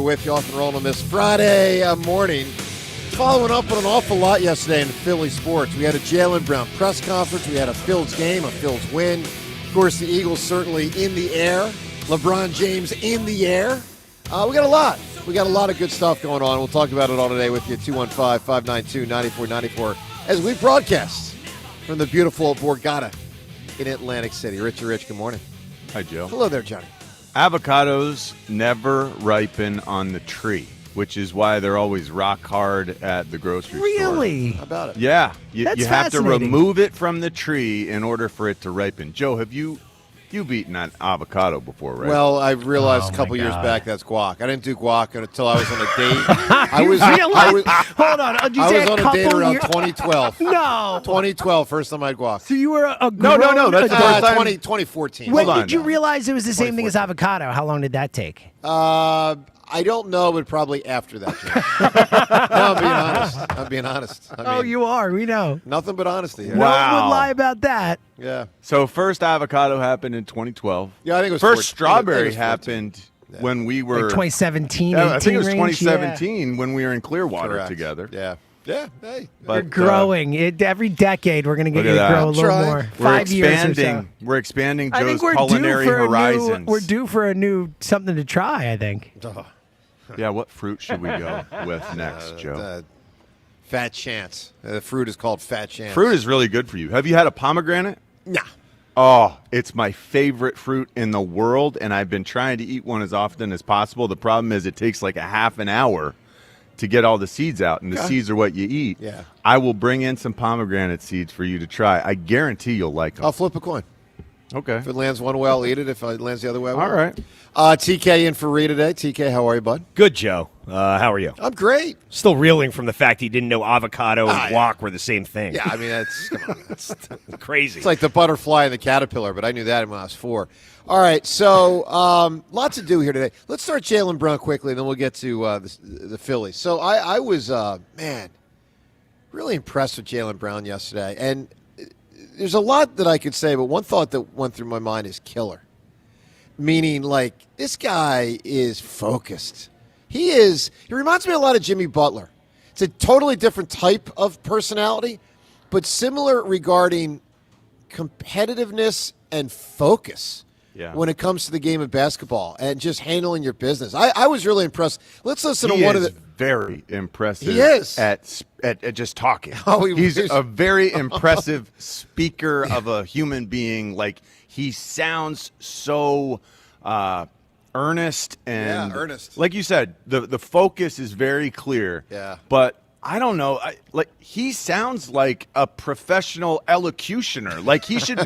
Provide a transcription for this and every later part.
with you off and rolling on this Friday morning. Following up on an awful lot yesterday in Philly sports. We had a Jaylen Brown press conference. We had a Phil's game, a Phil's win. Of course, the Eagles certainly in the air. LeBron James in the air. We got a lot. We got a lot of good stuff going on. We'll talk about it all today with you, 215-592-9494, as we broadcast from the beautiful Borgata in Atlantic City. Rich, good morning. Hi, Joe. Hello there, Johnny. Avocados never ripen on the tree, which is why they're always rock hard at the grocery store. Really? How about it? Yeah. You That's have to fascinating. remove it from the tree in order for it to ripen. Joe, have you've eaten an avocado before, right? Well, I realized Oh, a couple my years God. back that's guac. I didn't do guac until I was on a date. Hold on. Did you I say was a on a couple date around years? 2012. No. 2012, first time I had guac. So you were a No, grown that's adult. the first time. 2014. When Hold on. did you realize it was the same thing as avocado? How long did that take? I don't know, but probably after that, James. No, I'm being honest. I mean, You are. We know. nothing but honesty here. No one Wow. would lie about that. Yeah. So first avocado happened in 2012. Yeah, I think it was First 14. I think it strawberry was 14. happened when we were Like 2017, Yeah, I think it was 18 range, 2017 when we were in Clearwater Correct. together. Yeah. Yeah. Hey. But, You're growing. Every decade, we're going to get Look you at to that. grow a little Trying. more. We're 5 years or expanding. so. We're expanding I Joe's think we're culinary due for horizons. we're due for a new something to try, I think. Yeah, what fruit should we go with next, Joe? Fat Chance. The fruit is called Fat Chance. Fruit is really good for you. Have you had a pomegranate? Nah. Oh, it's my favorite fruit in the world, and I've been trying to eat one as often as possible. The problem is it takes like a half an hour to get all the seeds out, and the seeds are what you eat. Yeah. I will bring in some pomegranate seeds for you to try. I guarantee you'll like them. I'll flip a coin. Okay. If it lands one way, I'll eat it. If it lands the other way, I won't. All right. TK in for Ree today. TK, how are you, bud? Good, Joe. How are you? I'm great. Still reeling from the fact he didn't know avocado and guac were the same thing. Yeah, I mean, come on. That's Crazy. It's like the butterfly and the caterpillar, but I knew that when I was 4. All right, so lots to do here today. Let's start Jaylen Brown quickly, and then we'll get to the Phillies. So I was, really impressed with Jaylen Brown yesterday. And there's a lot that I could say, but one thought that went through my mind is killer. Meaning, like, this guy is focused. He reminds me a lot of Jimmy Butler. It's a totally different type of personality, but similar regarding competitiveness and focus when it comes to the game of basketball and just handling your business. I was really impressed. Let's listen to one of the very impressive. He is. at just talking. Oh, he's is. a very impressive speaker of a human being. Like, he sounds so earnest and earnest. Like you said, the focus is very clear. Yeah. But I don't know. He sounds like a professional elocutioner. Like he should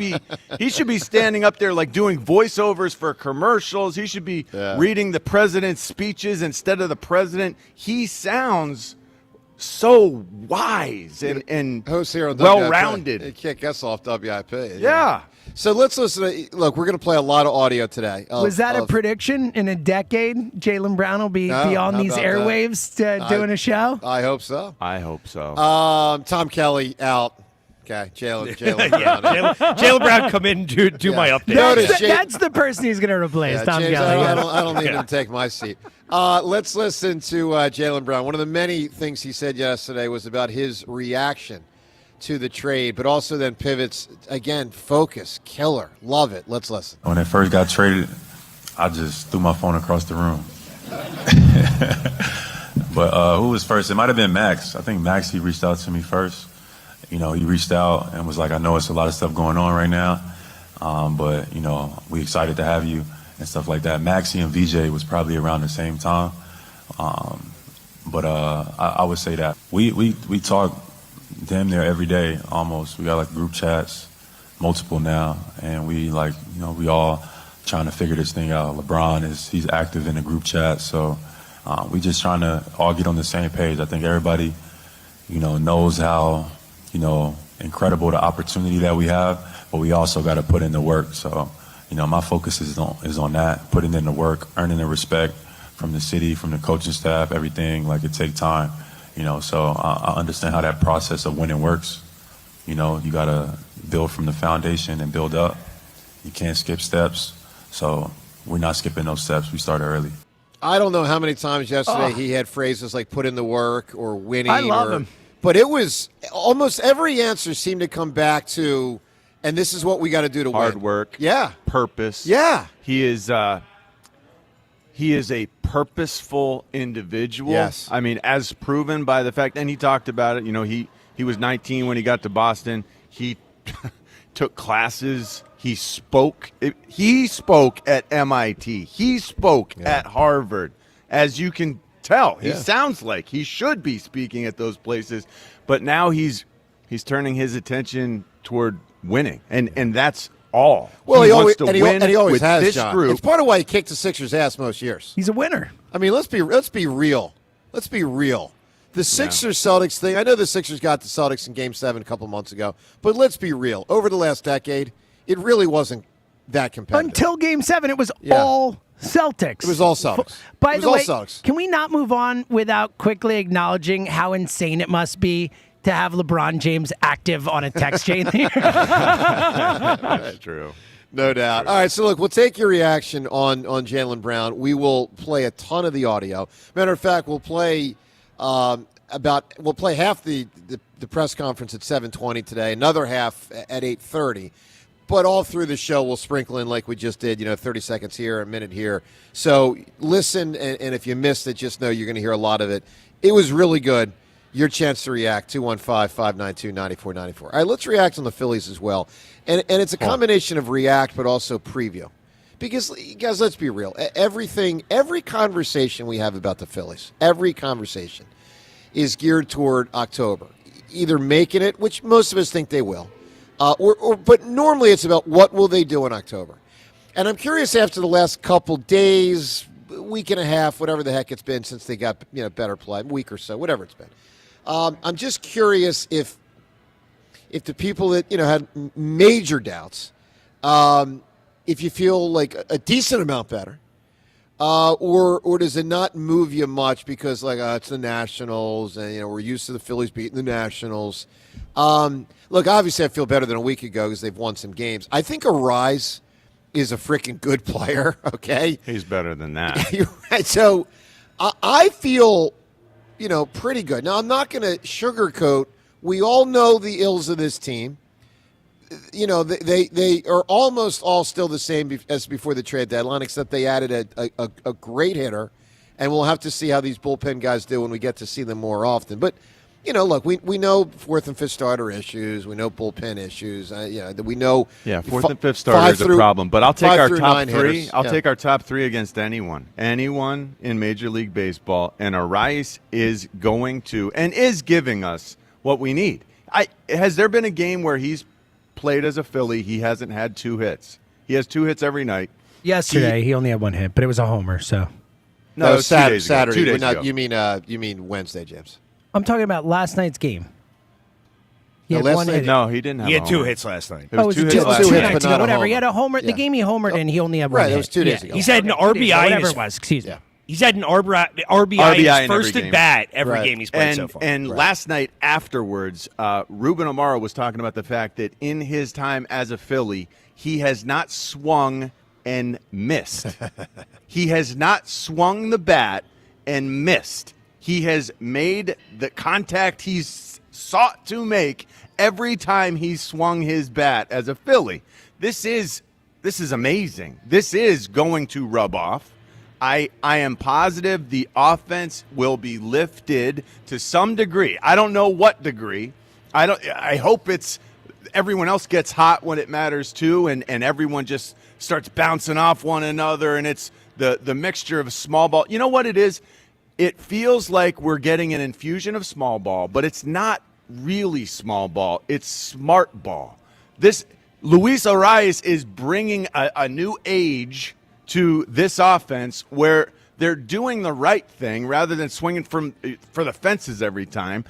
be standing up there like doing voiceovers for commercials. He should be reading the president's speeches instead of the president. He sounds so wise and host here on well-rounded. WIP. You can't guess off WIP. Yeah. So let's listen to, look, we're going to play a lot of audio today. Was that a prediction? In a decade, Jaylen Brown will be No, on how these about airwaves doing a show? I hope so. I hope so. Tom Kelly out. Okay, Jaylen Yeah, Brown. Jaylen Brown, come in and do my update. Notice- That's the person he's going to replace, Yeah, Tom James, Kelly. I don't need him to take my seat. Let's listen to Jaylen Brown. One of the many things he said yesterday was about his reaction to the trade, but also then pivots, again, focus, killer. Love it. Let's listen. When it first got traded, I just threw my phone across the room. But who was first? It might have been Max. I think Max, he reached out to me first. You know, he reached out and was like, I know it's a lot of stuff going on right now, but, you know, we excited to have you and stuff like that. Maxie and VJ was probably around the same time. But I would say that we talk damn near every day almost. We got like group chats, multiple now, and we like, you know, we all trying to figure this thing out. LeBron he's active in the group chat, so we just trying to all get on the same page. I think everybody, you know, knows how, you know, incredible the opportunity that we have, but we also got to put in the work. So, you know, my focus is on that, putting in the work, earning the respect from the city, from the coaching staff, everything. Like, it takes time. You know, so I understand how that process of winning works. You know, you got to build from the foundation and build up. You can't skip steps. So we're not skipping those steps. We started early. I don't know how many times yesterday he had phrases like "put in the work" or "winning." I love him. But it was almost every answer seemed to come back to, and this is what we got to do to win. Hard work. Yeah. Purpose. Yeah. He is a purposeful individual. Yes. I mean, as proven by the fact, and he talked about it, he was 19 when he got to Boston. He took classes. He spoke. He spoke at MIT. He spoke at Harvard. As you can tell, he sounds like he should be speaking at those places. But now he's turning his attention toward winning, and that's all. Well, he wants always, to win and he always with has, this John. group. It's part of why he kicked the Sixers' ass most years. He's a winner. I mean, let's be real. Let's be real. The Sixers-Celtics thing, I know the Sixers got the Celtics in Game 7 a couple months ago, but let's be real. Over the last decade, it really wasn't that competitive. Until Game 7, it was all Celtics. It was all Celtics. By It was the all way, Celtics. can we not move on without quickly acknowledging how insane it must be to have LeBron James active on a text chain here? That's true. No doubt. All right, so look, we'll take your reaction on Jaylen Brown. We will play a ton of the audio. Matter of fact, we'll play half the press conference at 7:20 today, another half at 8:30. But all through the show, we'll sprinkle in like we just did, 30 seconds here, a minute here. So listen, and if you missed it, just know you're going to hear a lot of it. It was really good. Your chance to react, 215-592-9494. All right, let's react on the Phillies as well. And it's a combination of react but also preview. Because, guys, let's be real. Every conversation we have about the Phillies, every conversation is geared toward October. Either making it, which most of us think they will, but normally it's about what will they do in October. And I'm curious after the last couple days, week and a half, whatever the heck it's been since they got better play, a week or so, whatever it's been. I'm just curious if the people that had major doubts, if you feel like a decent amount better, or does it not move you much because it's the Nationals and we're used to the Phillies beating the Nationals. Look, obviously I feel better than a week ago because they've won some games. I think Arise is a freaking good player. Okay, He's better than that. You're right. So I feel pretty good. Now I'm not going to sugarcoat. We all know the ills of this team. They are almost all still the same as before the trade deadline, except they added a great hitter, and we'll have to see how these bullpen guys do when we get to see them more often. But, look, we know fourth and fifth starter issues. We know bullpen issues. We know. Yeah, fourth and fifth starter is a problem. But I'll take our top three. Hitters. I'll take our top three against anyone in Major League Baseball. And Arias is going to and is giving us what we need. Has there been a game where he's played as a Philly, he hasn't had 2 hits? He has 2 hits every night. Yesterday, he only had 1 hit, but it was a homer. So No, it was Saturday. 2 days ago. You mean Wednesday, James? I'm talking about last night's game. He had last 1 night- hit. No, he didn't have. He a had 2 homer. hits last night. It was 2 hits last two two hits, night. nights but not ago, a whatever. He homer. had a homer. Yeah. The game he homered in, he only had 1 Right, hit. it was 2 days ago. He's had an Okay, 2 days ago, RBI in whatever his, it was. Excuse me. Yeah. He's had an RBI RBI in in his first every at game. bat every Right. game he's played And, so far. and last night afterwards, Ruben Amaro was talking about the fact that in his time as a Philly, he has not swung and missed. He has not swung the bat and missed. He has made the contact he's sought to make every time he swung his bat as a Philly. This is amazing. This is going to rub off. I am positive the offense will be lifted to some degree. I don't know what degree. I hope it's everyone else gets hot when it matters too, and everyone just starts bouncing off one another, and it's the mixture of small ball. You know what it is? It feels like we're getting an infusion of small ball, but it's not really small ball. It's smart ball. This Luis Arias is bringing a new age to this offense where they're doing the right thing rather than swinging for the fences every time.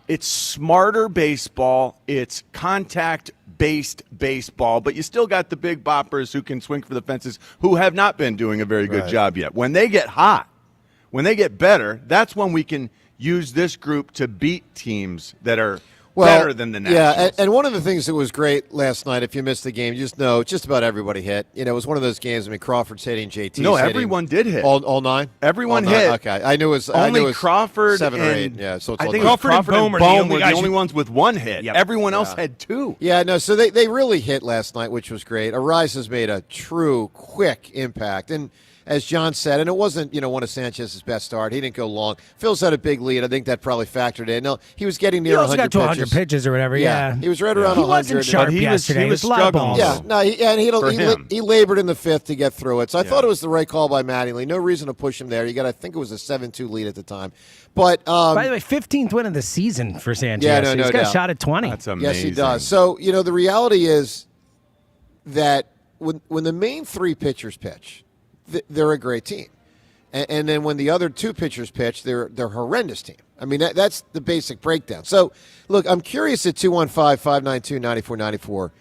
It's smarter baseball. It's contact-based baseball, but you still got the big boppers who can swing for the fences who have not been doing a very good job yet. When they get hot, when they get better, that's when we can use this group to beat teams that are better than the Nationals. Yeah, and one of the things that was great last night, if you missed the game, just know just about everybody hit. It was one of those games. I mean, Crawford's hitting, JT's No, hitting. everyone did hit. All nine? Everyone all nine? hit. Okay, I knew it was only Crawford 7 or 8. and Yeah, so it's I all think nine. Crawford and are Bohm were the guys only who- ones with one hit. Yep. Everyone else had 2. Yeah, no, so they really hit last night, which was great. Arise has made a true, quick impact. And as John said, and it wasn't, one of Sanchez's best start. He didn't go long. Phil's had a big lead. I think that probably factored in. No, he was getting near He also 100 got to 100 pitches or whatever. Yeah, He was right around he 100. wasn't sharp But he was- yesterday. he It was a lot of struggling. balls. Yeah, no, For him. he labored in the 5th to get through it. So I thought it was the right call by Mattingly. No reason to push him there. I think it was a 7-2 lead at the time. But By the way, 15th win of the season for Sanchez. Yeah, no He's got doubt. a shot at 20. That's amazing. yes, he does. So, the reality is that when the main 3 pitchers pitch, they're a great team. And then when the other 2 pitchers pitch, they're a horrendous team. I mean, that's the basic breakdown. So, look, I'm curious at 215-592-9494.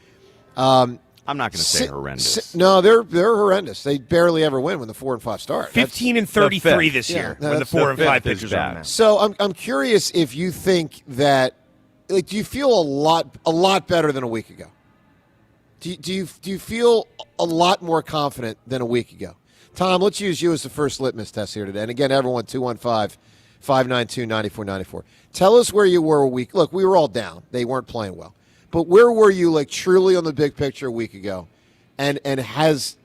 I'm not going to say horrendous. No, they're horrendous. They barely ever win when the 4 and 5 start. 15 and 33 this Yeah, year no, when the that's 4 and the 5 fifth is pitchers are on bad. the mound. So I'm curious if you think that, do you feel a lot better than a week ago? Do you feel a lot more confident than a week ago? Tom, let's use you as the first litmus test here today. And again, everyone, 215-592-9494. Tell us where you were a week. Look, we were all down. They weren't playing well. But where were you, truly on the big picture a week ago? And has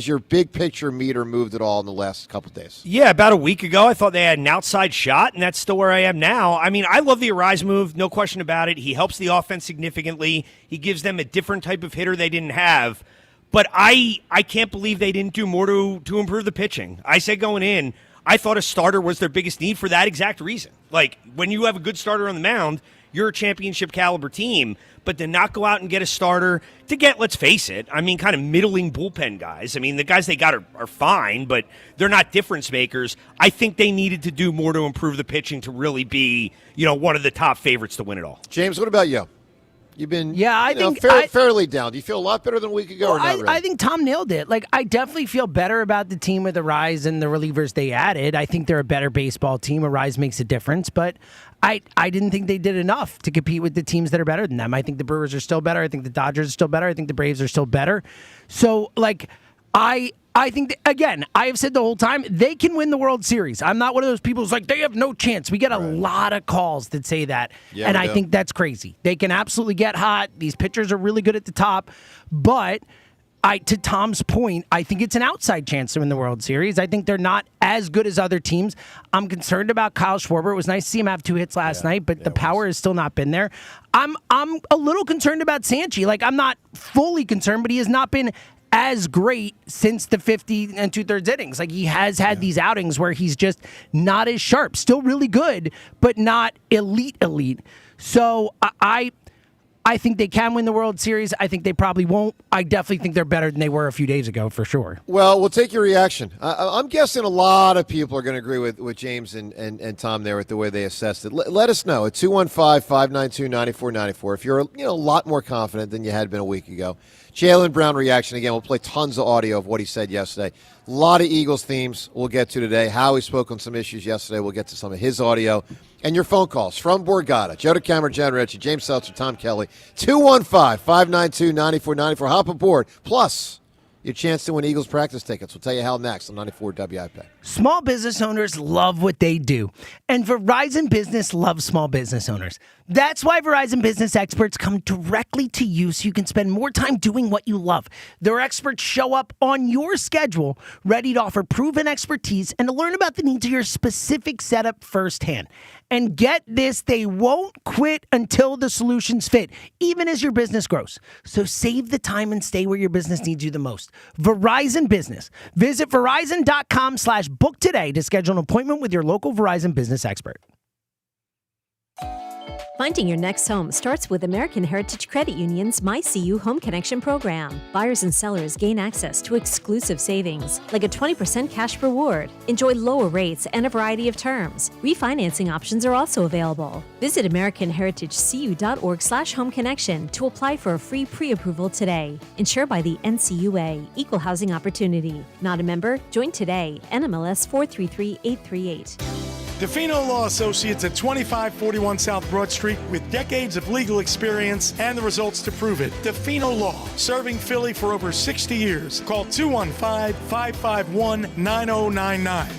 your big picture meter moved at all in the last couple of days? Yeah, about a week ago, I thought they had an outside shot, and that's still where I am now. I mean, I love the Arise move, no question about it. He helps the offense significantly. He gives them a different type of hitter they didn't have. But I can't believe they didn't do more to improve the pitching. I said going in, I thought a starter was their biggest need for that exact reason. When you have a good starter on the mound, you're a championship caliber team. But to not go out and get a starter, to get, let's face it, I mean, kind of middling bullpen guys. I mean, the guys they got are fine, but they're not difference makers. I think they needed to do more to improve the pitching to really be, one of the top favorites to win it all. James, what about you? You've been think fairly down. Do you feel a lot better than a week ago or not really? I think Tom nailed it. I definitely feel better about the team with Arise and the relievers they added. I think they're a better baseball team. Arise makes a difference, but I didn't think they did enough to compete with the teams that are better than them. I think the Brewers are still better. I think the Dodgers are still better. I think the Braves are still better. So, I think, again, I have said the whole time, they can win the World Series. I'm not one of those people who's like, they have no chance. We get a lot of calls that say that, and I think that's crazy. They can absolutely get hot. These pitchers are really good at the top, but to Tom's point, I think it's an outside chance to win the World Series. I think they're not as good as other teams. I'm concerned about Kyle Schwarber. It was nice to see him have 2 hits last night, but the power has still not been there. I'm a little concerned about Sanchez. I'm not fully concerned, but he has not been as great since the 50 and 2/3 innings. He has had these outings where he's just not as sharp. Still really good, but not elite. So I think they can win the World Series. I think they probably won't. I definitely think they're better than they were a few days ago, for sure. Well, we'll take your reaction. I'm guessing a lot of people are going to agree with James and Tom there with the way they assessed it. Let us know at 215-592-9494 if you're a lot more confident than you had been a week ago. Jaylen Brown reaction again. We'll play tons of audio of what he said yesterday. A lot of Eagles themes we'll get to today. Howie spoke on some issues yesterday. We'll get to some of his audio. And your phone calls from Borgata, Joe DeCamera, John Ritchie, James Seltzer, Tom Kelly, 215-592-9494. Hop aboard. Plus, your chance to win Eagles practice tickets. We'll tell you how next on 94 WIP. Small business owners love what they do, and Verizon Business loves small business owners. That's why Verizon Business experts come directly to you so you can spend more time doing what you love. Their experts show up on your schedule, ready to offer proven expertise and to learn about the needs of your specific setup firsthand. And get this, they won't quit until the solutions fit, even as your business grows. So save the time and stay where your business needs you the most. Verizon Business. Visit Verizon.com/book today to schedule an appointment with your local Verizon Business expert. Finding your next home starts with American Heritage Credit Union's MyCU Home Connection program. Buyers and sellers gain access to exclusive savings, like a 20% cash reward. Enjoy lower rates and a variety of terms. Refinancing options are also available. Visit AmericanHeritageCU.org/home connection to apply for a free pre-approval today. Insured by the NCUA, Equal Housing Opportunity. Not a member? Join today. NMLS 433838. DeFino Law Associates at 2541 South Broad Street with decades of legal experience and the results to prove it. DeFino Law, serving Philly for over 60 years. Call 215-551-9099.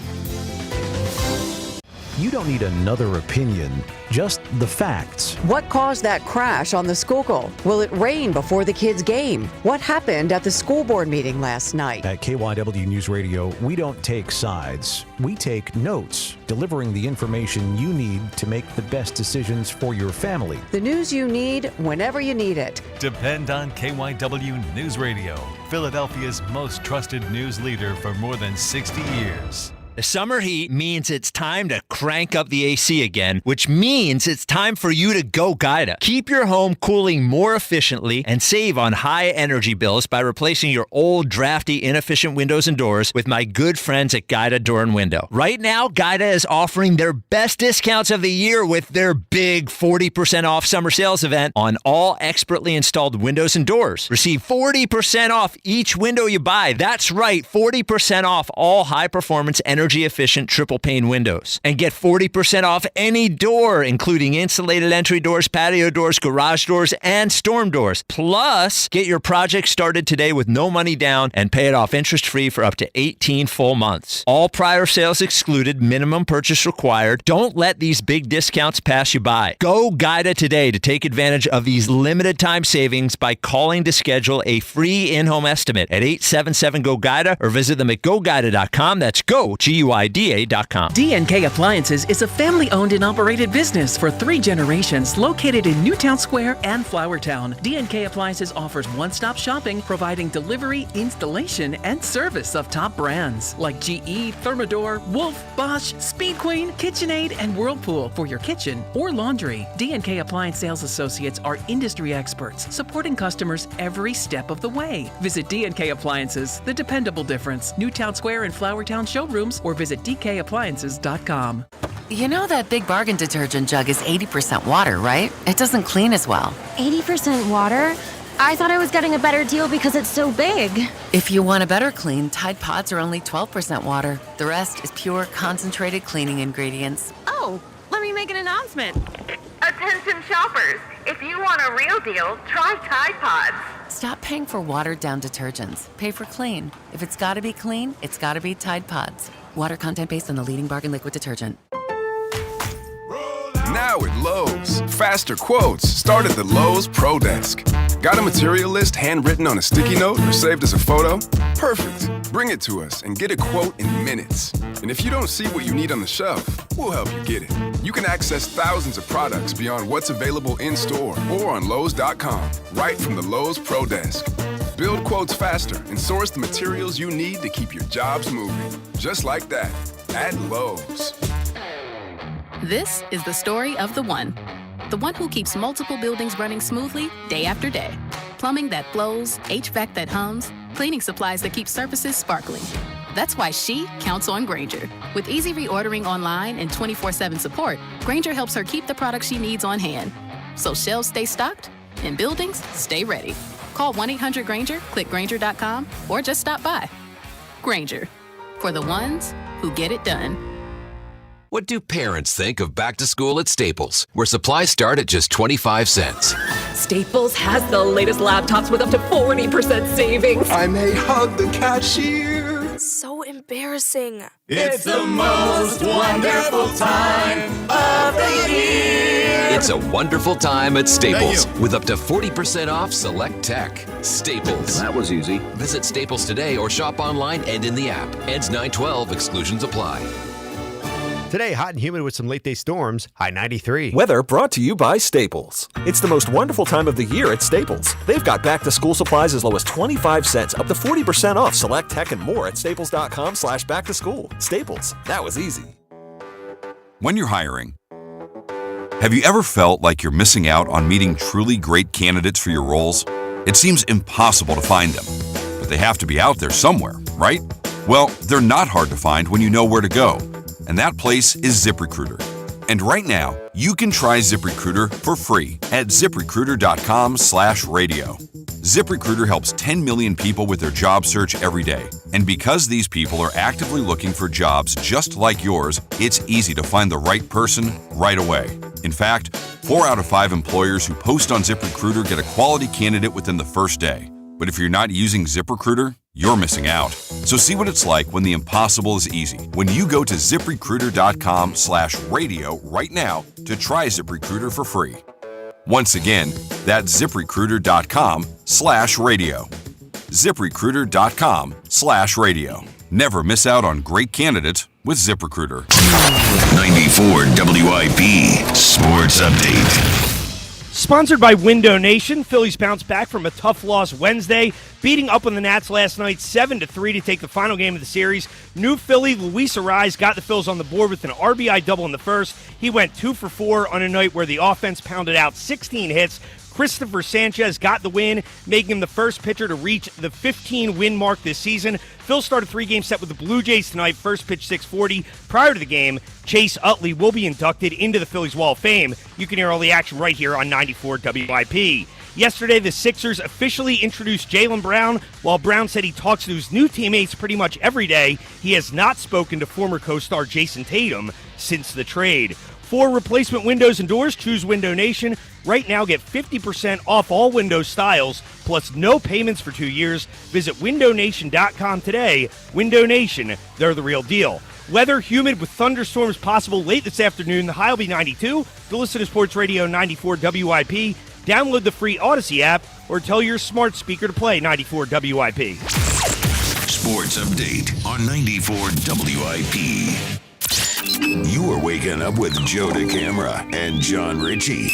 You don't need another opinion, just the facts. What caused that crash on the Schuylkill? Will it rain before the kids' game? What happened at the school board meeting last night? At KYW News Radio, we don't take sides. We take notes, delivering the information you need to make the best decisions for your family. The news you need whenever you need it. Depend on KYW News Radio, Philadelphia's most trusted news leader for more than 60 years. The summer heat means it's time to crank up the AC again, which means it's time for you to go Gaida. Keep your home cooling more efficiently and save on high energy bills by replacing your old, drafty, inefficient windows and doors with my good friends at Gaida Door and Window. Right now, Gaida is offering their best discounts of the year with their big 40% off summer sales event on all expertly installed windows and doors. Receive 40% off each window you buy. That's right, 40% off all high-performance energy-efficient triple-pane windows. And get 40% off any door, including insulated entry doors, patio doors, garage doors, and storm doors. Plus, get your project started today with no money down and pay it off interest-free for up to 18 full months. All prior sales excluded, minimum purchase required. Don't let these big discounts pass you by. Go Gaida today to take advantage of these limited-time savings by calling to schedule a free in-home estimate at 877-GO-GAIDA or visit them at GoGaida.com. That's go, GUIDA.com. D&K Appliances is a family-owned and operated business for 3 generations located in Newtown Square and Flourtown. D&K Appliances offers one-stop shopping, providing delivery, installation, and service of top brands like GE, Thermador, Wolf, Bosch, Speed Queen, KitchenAid, and Whirlpool for your kitchen or laundry. D&K Appliance Sales Associates are industry experts, supporting customers every step of the way. Visit D&K Appliances, the dependable difference. Newtown Square and Flourtown showrooms, or visit dkappliances.com. You know that Big Bargain detergent jug is 80% water, right? It doesn't clean as well. 80% water? I thought I was getting a better deal because it's so big. If you want a better clean, Tide Pods are only 12% water. The rest is pure, concentrated cleaning ingredients. Oh, let me make an announcement. Attention shoppers, if you want a real deal, try Tide Pods. Stop paying for watered-down detergents. Pay for clean. If it's gotta be clean, it's gotta be Tide Pods. Water content based on the leading bargain liquid detergent. Now at Lowe's, faster quotes start at the Lowe's Pro Desk. Got a material list handwritten on a sticky note or saved as a photo? Perfect. Bring it to us and get a quote in minutes. And if you don't see what you need on the shelf, we'll help you get it. You can access thousands of products beyond what's available in-store or on Lowe's.com, right from the Lowe's Pro Desk. Build quotes faster and source the materials you need to keep your jobs moving. Just like that, at Lowe's. This is the story of the one who keeps multiple buildings running smoothly day after day. Plumbing that flows, HVAC that hums, cleaning supplies that keep surfaces sparkling. That's why she counts on Grainger. With easy reordering online and 24/7 support, Grainger helps her keep the products she needs on hand. So shelves stay stocked and buildings stay ready. Call 1-800-GRAINGER, click Grainger.com, or just stop by. Grainger, for the ones who get it done. What do parents think of back to school at Staples, where supplies start at just 25 cents? Staples has the latest laptops with up to 40% savings. I may hug the cashier. So embarrassing. It's the most wonderful time of the year. It's a wonderful time at Staples with up to 40% off select tech. Staples. That was easy. Visit Staples today or shop online and in the app. Ends 9/12. Exclusions apply. Today, hot and humid with some late-day storms, high 93. Weather brought to you by Staples. It's the most wonderful time of the year at Staples. They've got back-to-school supplies as low as 25 cents, up to 40% off select tech and more at staples.com/back-to-school. Staples, that was easy. When you're hiring, have you ever felt like you're missing out on meeting truly great candidates for your roles? It seems impossible to find them, but they have to be out there somewhere, right? Well, they're not hard to find when you know where to go. And that place is ZipRecruiter. And right now, You can try ZipRecruiter for free at ZipRecruiter.com/radio. ZipRecruiter helps 10 million people with their job search every day. And because these people are actively looking for jobs just like yours, it's easy to find the right person right away. In fact, 4 out of 5 employers who post on ZipRecruiter get a quality candidate within the first day. But if you're not using ZipRecruiter, you're missing out. So see what it's like when the impossible is easy. When you go to ZipRecruiter.com/radio right now to try ZipRecruiter for free. Once again, that's ZipRecruiter.com/radio. ZipRecruiter.com/radio. Never miss out on great candidates with ZipRecruiter. 94 WIP Sports Update. Sponsored by Window Nation, Phillies bounced back from a tough loss Wednesday, beating up on the Nats last night 7-3 to take the final game of the series. New Philly Luis Arraez got the Phils on the board with an RBI double in the first. He went 2 for 4 on a night where the offense pounded out 16 hits. Cristopher Sánchez got the win, making him the first pitcher to reach the 15-win mark this season. Phil started a 3-game set with the Blue Jays tonight, first pitch 6:40. Prior to the game, Chase Utley will be inducted into the Phillies Wall of Fame. You can hear all the action right here on 94 WIP. Yesterday, the Sixers officially introduced Jaylen Brown. While Brown said he talks to his new teammates pretty much every day, he has not spoken to former co-star Jason Tatum since the trade. For replacement windows and doors, choose Window Nation. Right now, get 50% off all window styles, plus no payments for 2 years. Visit windownation.com today. Window Nation, they're the real deal. Weather, humid with thunderstorms possible late this afternoon. The high will be 92. To listen to Sports Radio 94 WIP, download the free Odyssey app or tell your smart speaker to play 94 WIP. Sports Update on 94 WIP. You are waking up with Joe DeCamara and John Ritchie.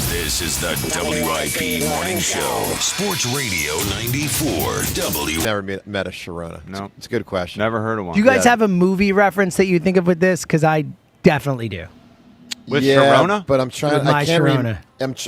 This is the WIP Morning Show. Sports Radio 94 WIP. Never met a Sharona. No. It's a good question. Never heard of one. Do you guys have a movie reference that you think of with this? Because I definitely do. With Sharona? But I'm trying. With my Sharona.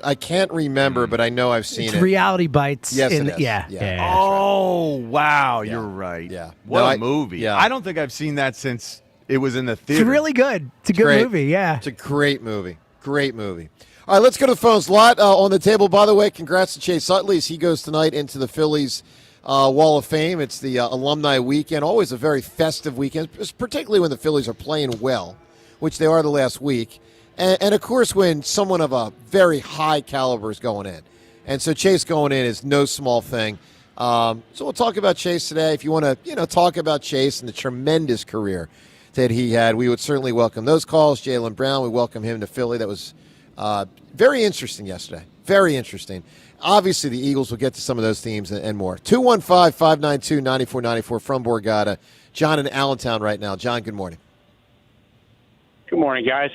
I can't remember, but I know I've seen It's it. Reality Bites. Yes, it is. Yeah. Oh, wow. You're right. Yeah. What a movie. Yeah. I don't think I've seen that since it was in the theater. It's really good. It's a good great. movie, yeah. It's a great movie. Great movie. All right, let's go to the phones. A lot on the table, by the way. Congrats to Chase Utley as he goes tonight into the Phillies Wall of Fame. It's the alumni weekend. Always a very festive weekend, particularly when the Phillies are playing well, which they are the last week. And of course, when someone of a very high caliber is going in. And so Chase going in is no small thing. So we'll talk about Chase today. If you want to, talk about Chase and the tremendous career that he had, we would certainly welcome those calls. Jaylen Brown, we welcome him to Philly. That was very interesting yesterday. Very interesting. Obviously, the Eagles will get to some of those themes and more. 215-592-9494 from Borgata. John in Allentown right now. John, good morning. Good morning, guys.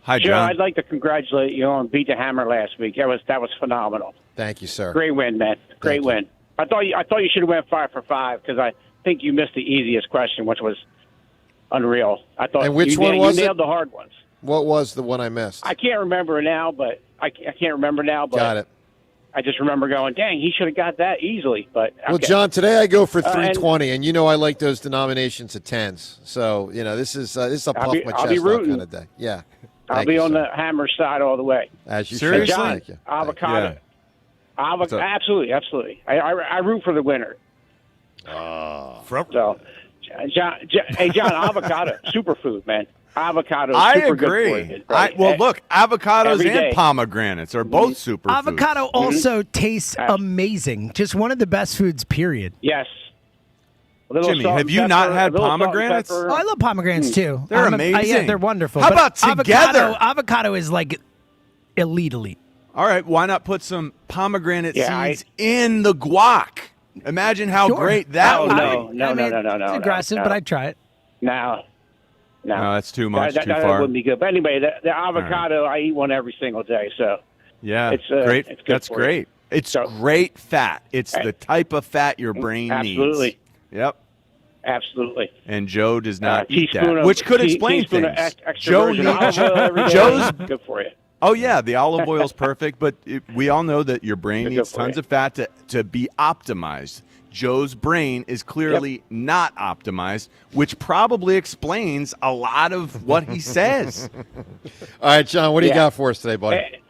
Hi, Joe, John. I'd like to congratulate you on beat the Hammer last week. That was phenomenal. Thank you, sir. Great win, man. Great win. I thought you should have went 5 for 5 because I think you missed the easiest question, which was unreal. I thought and which one was you it? nailed the hard ones. What was the one I missed? I can't remember now, but Got it. I just remember going, dang, he should have got that easily. But okay. Well, John, today I go for 320, and I like those denominations of tens. So this is a puff my chest out kind of day. Yeah, I'll be on the Hammer side all the way. As you should. should. John, Thank you. avocado. Absolutely. I root for the winner. So, John, hey, John, avocado, superfood, man. Avocado is I super agree. good for you. Right? Look, avocados Every day. and pomegranates are both super Avocado also tastes amazing. Just one of the best foods, period. Yes. Jimmy, have you not had pomegranates? Oh, I love pomegranates too. They're amazing. Yeah, they're wonderful. How But about together? Avocado is like elite. All right, why not put some pomegranate seeds in the guac? Imagine how great that would be. No. It's aggressive, but I'd try it. No, that's too much, that too far. wouldn't be good. But anyway, the avocado, I eat one every single day. So yeah, it's great. It's good That's for great. You. It's great fat. It's the type of fat your brain needs. Absolutely. Yep. Absolutely. And Joe does not eat teaspoon that, of- which could explain teaspoon things. of extra Joe virgin olive oil every day. Joe's good for you. Oh yeah, the olive oil's perfect, but we all know that your brain Good needs for tons you. of fat to be optimized. Joe's brain is clearly not optimized, which probably explains a lot of what he says. All right, John, what do you got for us today, buddy?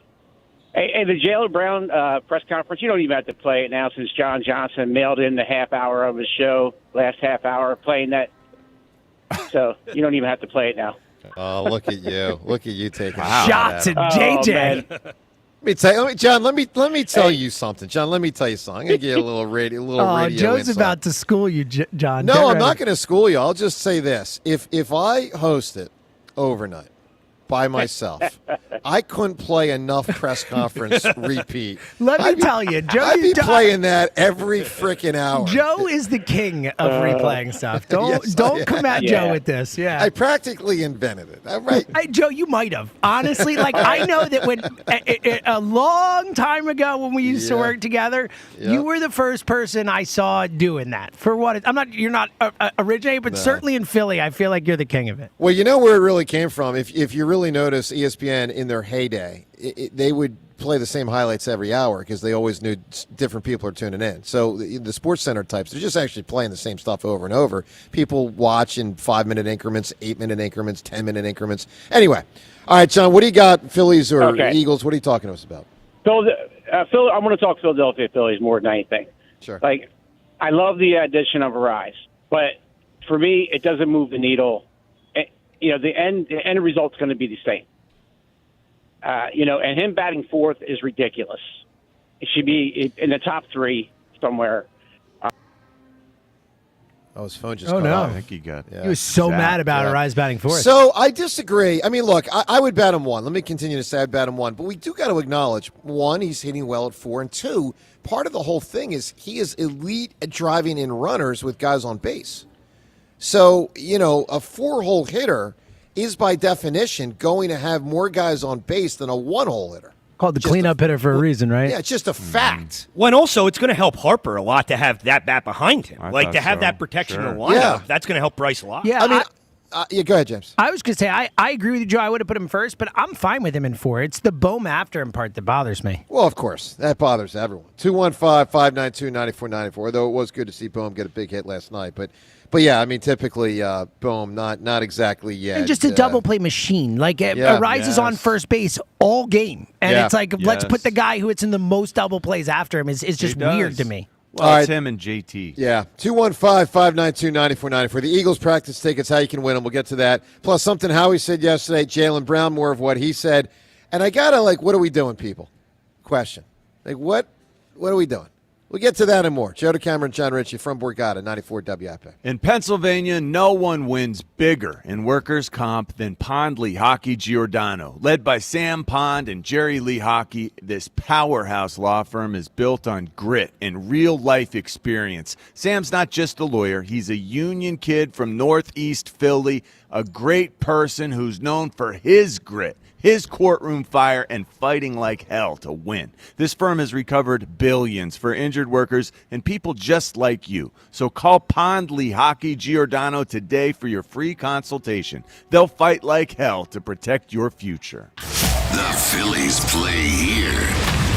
Hey, the Jaylen Brown press conference, you don't even have to play it now since John Johnson mailed in the half hour of his show, last half hour, playing that. So you don't even have to play it now. Oh, look at you. Look at you taking shots at JJ. Let me tell you, John. Let me tell you something, John. Let me tell you something. I'm gonna give you a little radio. Joe's insight. about to school you, John. No, Get I'm ready. not going to school you. I'll just say this: if I host it overnight by myself, I couldn't play enough press conference repeat. Let me tell you, Joe. I'd be playing that every freaking hour. Joe is the king of replaying stuff. Don't come at Joe with this. Yeah, I practically invented it. All right, hey, Joe, you might have honestly. Like I know that when a long time ago when we used to work together, you were the first person I saw doing that. For what? You're not originating, but certainly in Philly, I feel like you're the king of it. Well, you know where it really came from. If you really notice, ESPN in their heyday, they would play the same highlights every hour because they always knew different people are tuning in. So the Sports Center types, they're just actually playing the same stuff over and over. People watch in 5-minute increments, 8-minute increments, 10-minute increments. Anyway, all right, John, what do you got, Phillies or Eagles? What are you talking to us about? Phil, I want to talk Philadelphia Phillies more than anything. Sure. Like, I love the addition of Arise, but for me, it doesn't move the needle. The end result's going to be the same. And him batting fourth is ridiculous. It should be in the top three somewhere. His phone just cut off. I think he got. He was so mad about Arise batting fourth. So I disagree. I mean, look, I would bet him one. Let me continue to say I'd bet him one. But we do got to acknowledge, one, he's hitting well at 4, and 2, part of the whole thing is he is elite at driving in runners with guys on base. So, a 4-hole hitter is by definition going to have more guys on base than a 1-hole hitter. Called the cleanup hitter for a reason, right? Yeah, it's just a fact. Well, and also it's going to help Harper a lot to have that bat behind him. To have that protection in the lineup, that's going to help Bryce a lot. Yeah, I mean, go ahead, James. I was going to say, I agree with you, Joe. I would have put him first, but I'm fine with him in 4. It's the boom after him part that bothers me. Well, of course. That bothers everyone. 215-592-9494, though it was good to see Bohm get a big hit last night. But yeah, I mean, typically, Bohm, not exactly yet. And just a double play machine. Like, Arise is on first base all game. And it's like, let's put the guy who hits in the most double plays after him is just weird to me. Well, it's him and JT. Yeah. 215-592-9494. The Eagles practice tickets, how you can win them. We'll get to that. Plus, something Howie said yesterday, Jaylen Brown, more of what he said. And I got to, what are we doing, people? Question. What are we doing? We'll get to that and more. Joe DeCamera and John Ritchie from Borgata, 94 WIP. In Pennsylvania, no one wins bigger in workers' comp than Pond Lee Hockey Giordano. Led by Sam Pond and Jerry Lee Hockey, this powerhouse law firm is built on grit and real-life experience. Sam's not just a lawyer. He's a union kid from Northeast Philly, a great person who's known for his grit, his courtroom fire, and fighting like hell to win. This firm has recovered billions for injured workers and people just like you. So call Pond Lee Hockey Giordano today for your free consultation. They'll fight like hell to protect your future. The Phillies play here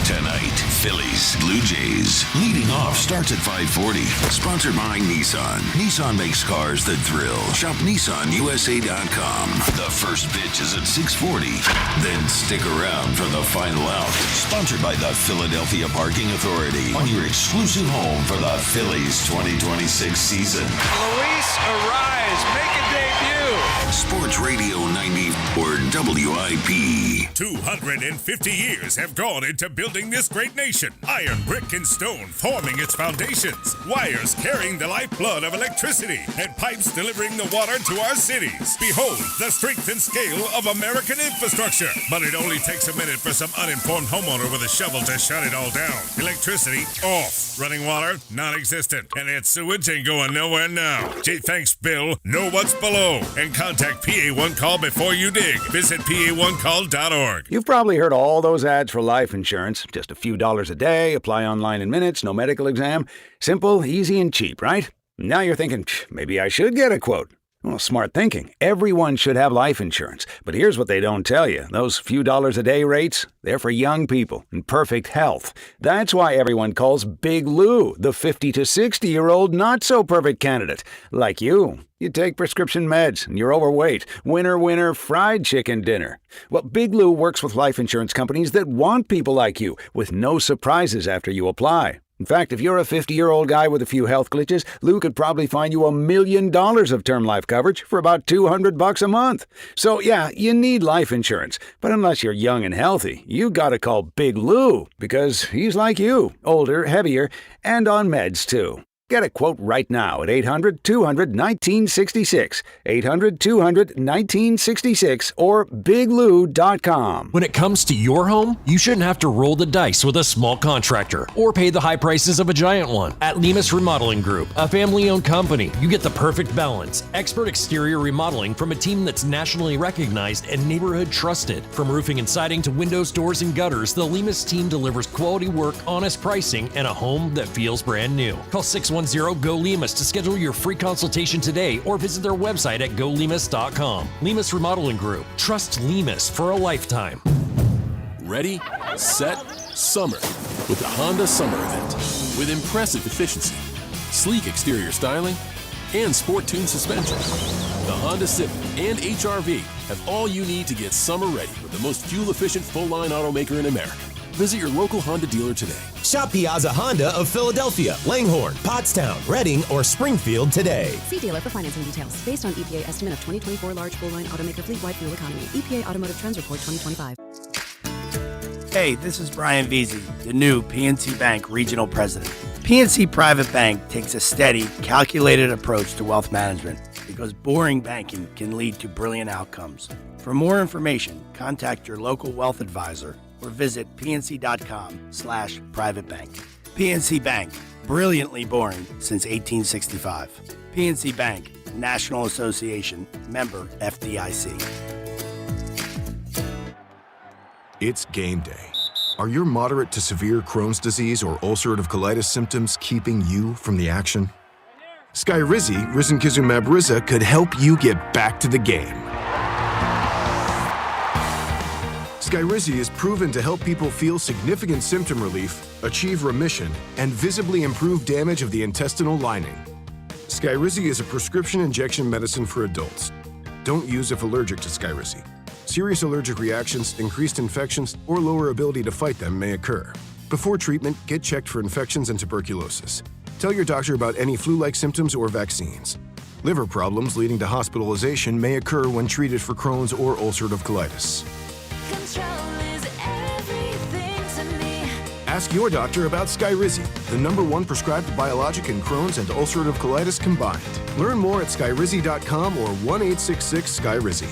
tonight. Phillies, Blue Jays. Leading off starts at 5:40. Sponsored by Nissan. Nissan makes cars that thrill. Shop NissanUSA.com. The first pitch is at 6:40. Then stick around for the final out. Sponsored by the Philadelphia Parking Authority. On your exclusive home for the Phillies 2026 season. Luis Arise, make a debut. Sports Radio 94 WIP. 250 years have gone into building this great nation. Iron, brick, and stone forming its foundations. Wires carrying the lifeblood of electricity. And pipes delivering the water to our cities. Behold the strength and scale of American infrastructure. But it only takes a minute for some uninformed homeowner with a shovel to shut it all down. Electricity off. Running water non-existent. And its sewage ain't going nowhere now. Gee, thanks, Bill. Know what's below. And contact PA1 Call before you dig. Visit PA1Call.org. You've probably heard all those ads for life insurance. Just a few dollars a day, apply online in minutes, no medical exam. Simple, easy, and cheap, right? Now you're thinking, maybe I should get a quote. Well, smart thinking. Everyone should have life insurance. But here's what they don't tell you. Those few dollars a day rates, they're for young people in perfect health. That's why everyone calls Big Lou the 50 to 60-year-old not-so-perfect candidate. Like you. You take prescription meds and you're overweight. Winner, winner, fried chicken dinner. Well, Big Lou works with life insurance companies that want people like you, with no surprises after you apply. In fact, if you're a 50-year-old guy with a few health glitches, Lou could probably find you $1 million of term life coverage for about $200 a month. So yeah, you need life insurance. But unless you're young and healthy, you gotta call Big Lou, because he's like you, older, heavier, and on meds too. Get a quote right now at 800-200-1966, 800-200-1966, or biglou.com. When it comes to your home, you shouldn't have to roll the dice with a small contractor or pay the high prices of a giant one. At Lemus Remodeling Group, a family-owned company, you get the perfect balance. Expert exterior remodeling from a team that's nationally recognized and neighborhood trusted. From roofing and siding to windows, doors, and gutters, the Lemus team delivers quality work, honest pricing, and a home that feels brand new. Call 610-GO-LEMUS to schedule your free consultation today or visit their website at golemus.com. Lemus Remodeling Group. Trust Lemus for a lifetime. Ready, set, summer with the Honda Summer Event. With impressive efficiency, sleek exterior styling, and sport-tuned suspension. The Honda Civic and HR-V have all you need to get summer ready with the most fuel-efficient full-line automaker in America. Visit your local Honda dealer today. Shop Piazza Honda of Philadelphia, Langhorne, Pottstown, Reading, or Springfield today. See dealer for financing details. Based on EPA estimate of 2024 large full-line automaker fleet-wide fuel economy. EPA Automotive Trends Report 2025. Hey, this is Brian Veazey, the new PNC Bank Regional President. PNC Private Bank takes a steady, calculated approach to wealth management because boring banking can lead to brilliant outcomes. For more information, contact your local wealth advisor or visit pnc.com/privatebank. PNC Bank, brilliantly boring since 1865. PNC Bank, National Association, member FDIC. It's game day. Are your moderate to severe Crohn's disease or ulcerative colitis symptoms keeping you from the action? Skyrizi, risankizumab Riza, could help you get back to the game. Skyrizi is proven to help people feel significant symptom relief, achieve remission, and visibly improve damage of the intestinal lining. Skyrizi is a prescription injection medicine for adults. Don't use if allergic to Skyrizi. Serious allergic reactions, increased infections, or lower ability to fight them may occur. Before treatment, get checked for infections and tuberculosis. Tell your doctor about any flu-like symptoms or vaccines. Liver problems leading to hospitalization may occur when treated for Crohn's or ulcerative colitis. Ask your doctor about Skyrizi, the #1 prescribed biologic in Crohn's and ulcerative colitis combined. Learn more at skyrizi.com or 1-866-SKYRIZI.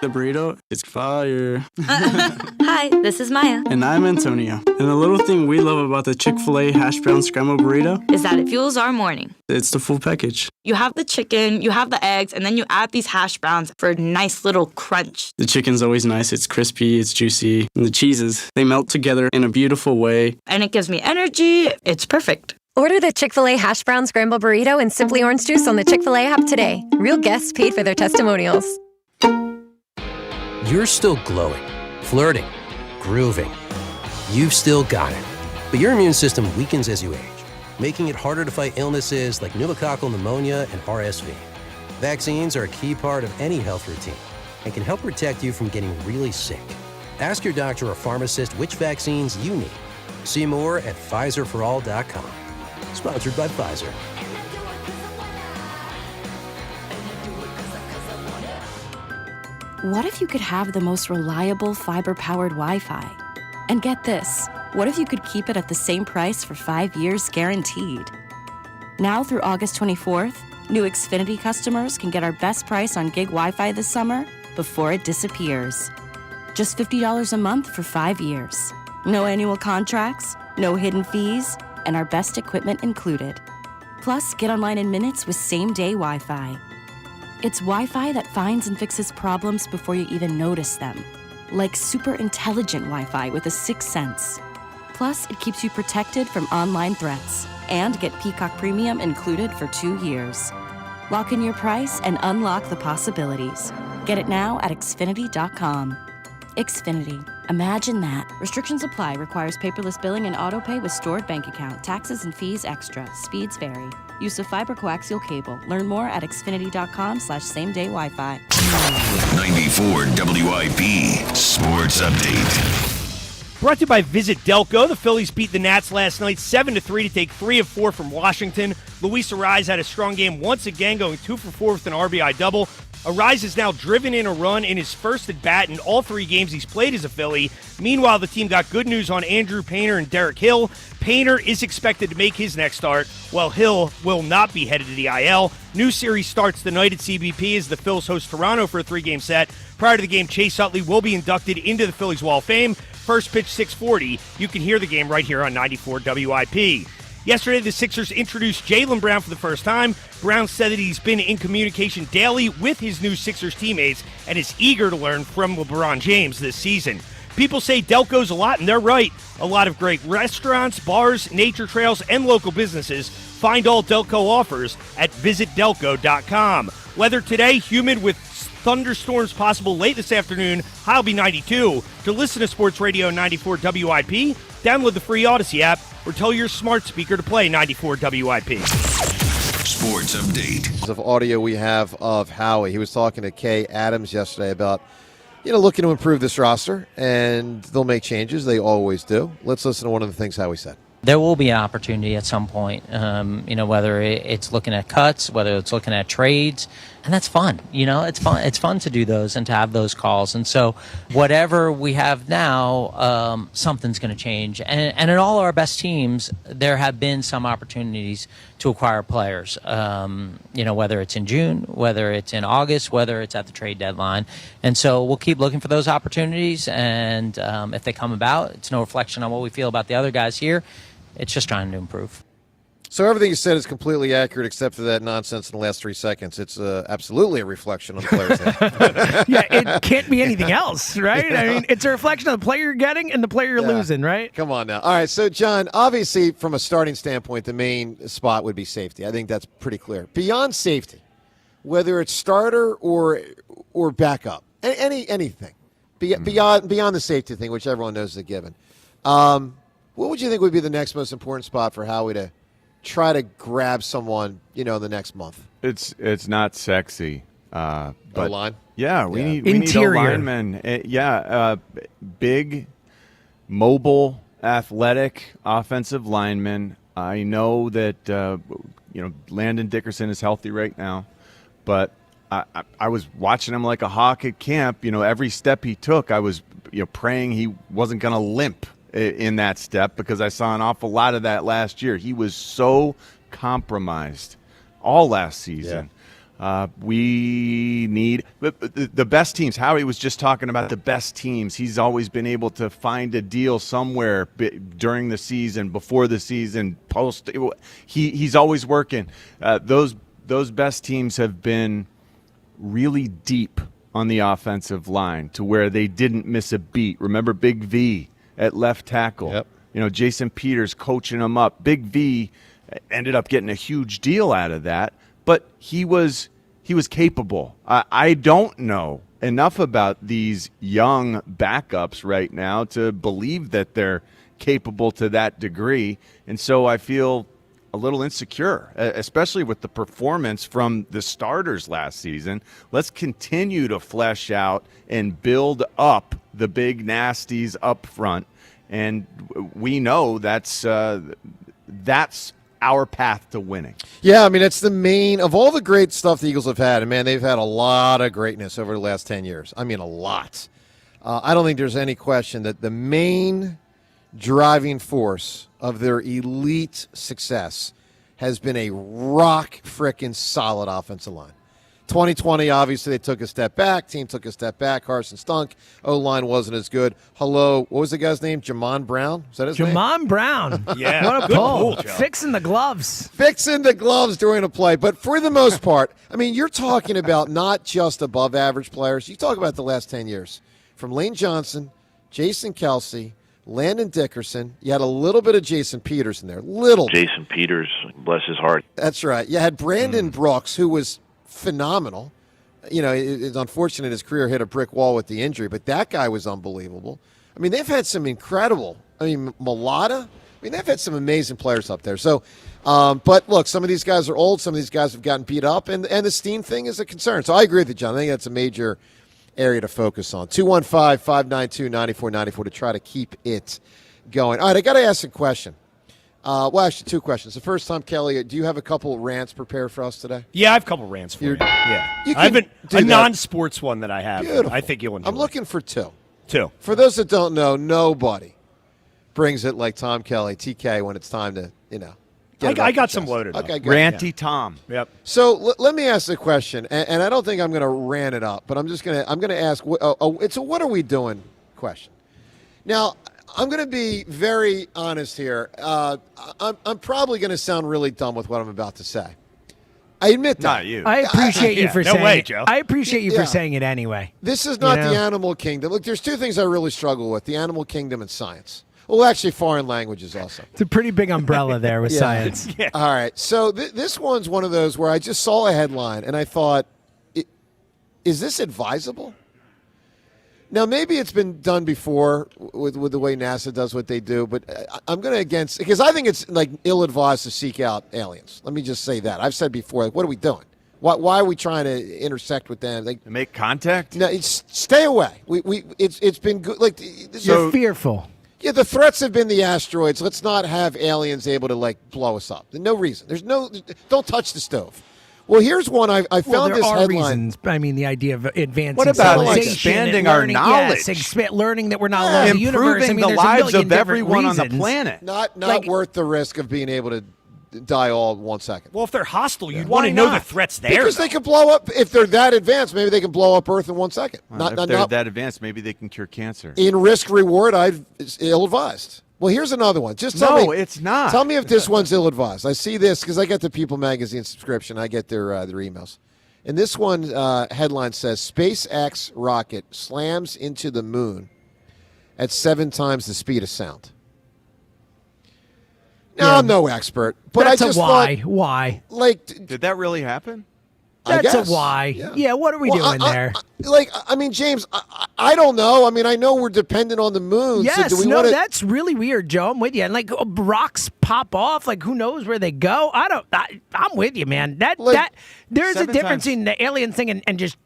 The burrito is fire. Hi, this is Maya. And I'm Antonio. And the little thing we love about the Chick-fil-A hash brown scrambled burrito is that it fuels our morning. It's the full package. You have the chicken, you have the eggs, and then you add these hash browns for a nice little crunch. The chicken's always nice. It's crispy, it's juicy. And the cheeses, they melt together in a beautiful way. And it gives me energy. It's perfect. Order the Chick-fil-A hash brown scrambled burrito and Simply Orange Juice on the Chick-fil-A app today. Real guests paid for their testimonials. You're still glowing, flirting, grooving. You've still got it. But your immune system weakens as you age, making it harder to fight illnesses like pneumococcal pneumonia and RSV. Vaccines are a key part of any health routine and can help protect you from getting really sick. Ask your doctor or pharmacist which vaccines you need. See more at PfizerForAll.com. Sponsored by Pfizer. What if you could have the most reliable fiber-powered Wi-Fi? And get this, what if you could keep it at the same price for 5 years guaranteed? Now through August 24th, new Xfinity customers can get our best price on gig Wi-Fi this summer before it disappears. Just $50 a month for 5 years. No annual contracts, no hidden fees, and our best equipment included. Plus, get online in minutes with same-day Wi-Fi. It's Wi-Fi that finds and fixes problems before you even notice them. Like super intelligent Wi-Fi with a sixth sense. Plus, it keeps you protected from online threats. And get Peacock Premium included for 2 years. Lock in your price and unlock the possibilities. Get it now at Xfinity.com. Xfinity. Imagine that. Restrictions apply. Requires paperless billing and autopay with stored bank account. Taxes and fees extra. Speeds vary. Use of fiber coaxial cable. Learn more at Xfinity.com/same-day Wi-Fi. 94 WIP Sports Update. Brought to you by Visit Delco. The Phillies beat the Nats last night 7-3 to take 3 of 4 from Washington. Luis Arraez had a strong game once again, going 2 for 4 with an RBI double. Arraez has now driven in a run in his first at bat in all 3 games he's played as a Philly. Meanwhile, the team got good news on Andrew Painter and Derek Hill. Painter is expected to make his next start, while Hill will not be headed to the IL. New series starts tonight at CBP as the Phils host Toronto for a 3-game set. Prior to the game, Chase Utley will be inducted into the Phillies Wall of Fame. First pitch 6:40. You can hear the game right here on 94 WIP. Yesterday, the Sixers introduced Jaylen Brown for the first time. Brown said that he's been in communication daily with his new Sixers teammates and is eager to learn from LeBron James this season. People say Delco's a lot, and they're right. A lot of great restaurants, bars, nature trails, and local businesses. Find all Delco offers at visitdelco.com. Weather today, humid with thunderstorms possible late this afternoon. High will be 92. To listen to Sports Radio 94 WIP, download the free Odyssey app or tell your smart speaker to play 94 WIP. Sports Update. Of audio we have of Howie. He was talking to Kay Adams yesterday about, looking to improve this roster, and they'll make changes. They always do. Let's listen to one of the things Howie said. There will be an opportunity at some point, whether it's looking at cuts, whether it's looking at trades, and that's fun. It's fun. It's fun to do those and to have those calls. And so whatever we have now, something's going to change. And in all our best teams, there have been some opportunities to acquire players, whether it's in June, whether it's in August, whether it's at the trade deadline. And so we'll keep looking for those opportunities. And if they come about, it's no reflection on what we feel about the other guys here. It's just trying to improve. So everything you said is completely accurate except for that nonsense in the last 3 seconds. It's absolutely a reflection on the players. Yeah, it can't be anything else, right? I mean, it's a reflection of the player you're getting and the player you're losing, right? Come on now. All right, so, John, obviously from a starting standpoint, the main spot would be safety. I think that's pretty clear. Beyond safety, whether it's starter or backup, anything, beyond the safety thing, which everyone knows is a given, what would you think would be the next most important spot for Howie to try to grab someone, in the next month? It's not sexy. But O-line? Yeah, we need O-linemen. Big, mobile, athletic, offensive linemen. I know that Landon Dickerson is healthy right now, but I was watching him like a hawk at camp. Every step he took, I was praying he wasn't going to limp in that step, because I saw an awful lot of that last year. He was so compromised all last season. Yeah. We need the best teams. Howie was just talking about the best teams. He's always been able to find a deal somewhere during the season, before the season, post. He's always working. Those best teams have been really deep on the offensive line to where they didn't miss a beat. Remember Big V at left tackle. Yep. Jason Peters coaching him up. Big V ended up getting a huge deal out of that, but he was capable. I don't know enough about these young backups right now to believe that they're capable to that degree, and so I feel a little insecure, especially with the performance from the starters last season. Let's continue to flesh out and build up the big nasties up front, and we know that's our path to winning. Yeah, I mean, it's the main of all the great stuff the Eagles have had, and man, they've had a lot of greatness over the last 10 years. I mean, a lot. I don't think there's any question that the main driving force of their elite success has been a rock frickin' solid offensive line. 2020, obviously, they took a step back. Team took a step back. Carson stunk. O-line wasn't as good. What was the guy's name? Jamon Brown? Is that his name? Jamon Brown. Yeah. What a pull. Fixing the gloves. Fixing the gloves during a play. But for the most part, I mean, you're talking about not just above-average players. You talk about the last 10 years. From Lane Johnson, Jason Kelsey, Landon Dickerson. You had a little bit of Jason Peters in there. Little. Jason Peters, bless his heart. That's right. You had Brandon Brooks, who was phenomenal. You know, it's unfortunate his career hit a brick wall with the injury, but that guy was unbelievable. I mean, they've had some incredible. I mean, Mulata. I mean, they've had some amazing players up there. So, but look, some of these guys are old. Some of these guys have gotten beat up, and the Steen thing is a concern. So I agree with you, John. I think that's a major area to focus on. 215-592-9494 to try to keep it going. All right, I got to ask a question. Well, actually, two questions. The first time, Kelly, do you have a couple rants prepared for us today? Yeah, I have a couple rants for you. Yeah. You I have can do a that. non-sports one that I have. Beautiful. I think you'll enjoy. I'm looking for two. Two. For those that don't know, nobody brings it like Tom Kelly, TK, when it's time to, get it I off got the some chest. loaded up. Okay, good. Ranty Tom. Yep. So let me ask the question, and I don't think I'm going to rant it up, but I'm going to ask. It's a "What are we doing?" question. Now, I'm going to be very honest here. I'm probably going to sound really dumb with what I'm about to say. I admit that. Not you. I appreciate you for saying way, it. Joe. I appreciate you Yeah. for saying it anyway. This is not You know? the animal kingdom. Look, there's two things I really struggle with: the animal kingdom and science. Well, actually, foreign languages also. It's a pretty big umbrella there with Yeah. science. Yeah. All right. So this one's one of those where I just saw a headline and I thought, is this advisable? Now, maybe it's been done before with the way NASA does what they do, but I'm going to against, because I think it's like ill-advised to seek out aliens. Let me just say that. I've said before, like, what are we doing? Why are we trying to intersect with them? Like, Make contact? no, stay away. It's been good. Like, You're fearful. yeah, the threats have been the asteroids. Let's not have aliens able to blow us up. No reason. Don't touch the stove. Well, here's one I found Well, there this are headline. reasons. I mean, the idea of advancing What about civilization expanding and our learning, knowledge? Yes, learning that we're not alone in the universe. I Improving mean, the there's a lives million of different everyone on the reasons. planet. Not worth the risk of being able to die all in 1 second. Well, if they're hostile, you'd Why want to know the not? threats there. Because they could blow up. If they're that advanced, maybe they can blow up Earth in 1 second. Well, if they're that advanced, maybe they can cure cancer. In risk reward, it's ill-advised. Well, here's another one. Just tell me. it's not. Tell me if this one's ill-advised. I see this because I get the People magazine subscription. I get their emails. And this one headline says, SpaceX rocket slams into the moon at 7 times the speed of sound. Now, I'm no expert, but That's I just a why. thought, Why? did that really happen? I That's a guess. why. Yeah, what are we doing there? James, I don't know. I mean, I know we're dependent on the moon. Yes, so do we no, wanna, that's really weird, Joe. I'm with you. And rocks pop off. Who knows where they go? I'm with you, man. There's a 7 difference times- in the alien thing and just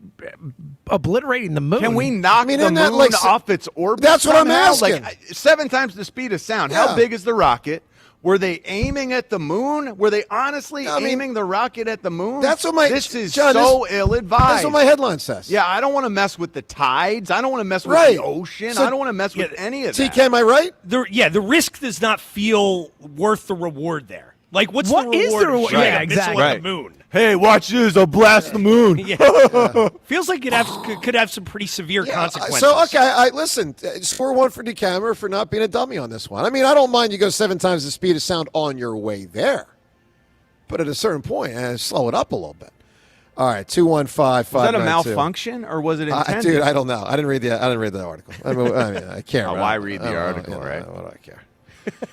obliterating the moon. Can we knock the isn't that moon like- off its orbit? That's what I'm somehow? asking. 7 times the speed of sound. Yeah. How big is the rocket? Were they aiming at the moon? Were they honestly aiming the rocket at the moon? That's what my This is John, so this- ill-advised. That's what my headline says. Yeah, I don't want to mess with the tides. I don't want to mess with Right. the ocean. So- I don't want to mess with any of that. TK, am I right? The risk does not feel worth the reward there. What's What the is reward? the reward? Shooting Yeah, a missile exactly. at the moon. Hey, watch this. I'll blast the moon. Feels like it could have some pretty severe consequences. So, okay, listen, score one for DeCamera for not being a dummy on this one. I mean, I don't mind you go 7 times the speed of sound on your way there. But at a certain point, slow it up a little bit. All right, 215-592. Was that a malfunction or was it intended? Dude, I don't know. I didn't read the article. I mean, I can't. Oh, why read the article, right? What do I care?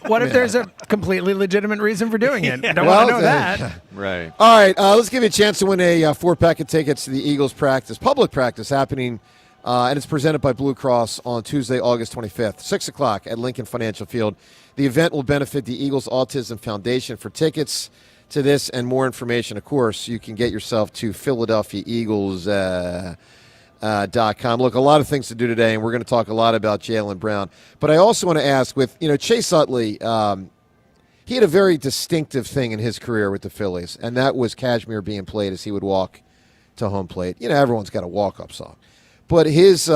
What if there's a completely legitimate reason for doing it? Don't Well, want to know that. Right. All right, let's give you a chance to win a 4-pack of tickets to the Eagles practice, public practice happening, and it's presented by Blue Cross on Tuesday, August 25th, 6 o'clock at Lincoln Financial Field. The event will benefit the Eagles Autism Foundation. For tickets to this and more information, of course, you can get yourself to PhiladelphiaEagles.com. Look, a lot of things to do today, and we're going to talk a lot about Jaylen Brown. But I also want to ask, with Chase Utley, he had a very distinctive thing in his career with the Phillies, and that was Cashmere being played as he would walk to home plate. Everyone's got a walk-up song. But his,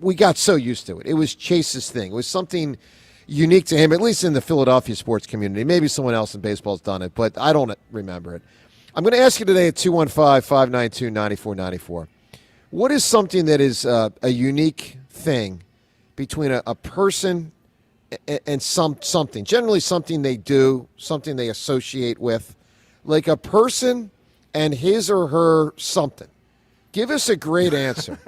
we got so used to it. It was Chase's thing. It was something unique to him, at least in the Philadelphia sports community. Maybe someone else in baseball's done it, but I don't remember it. I'm going to ask you today at 215-592-9494. What is something that is a unique thing between a person and something? Generally something they do, something they associate with. Like a person and his or her something. Give us a great answer.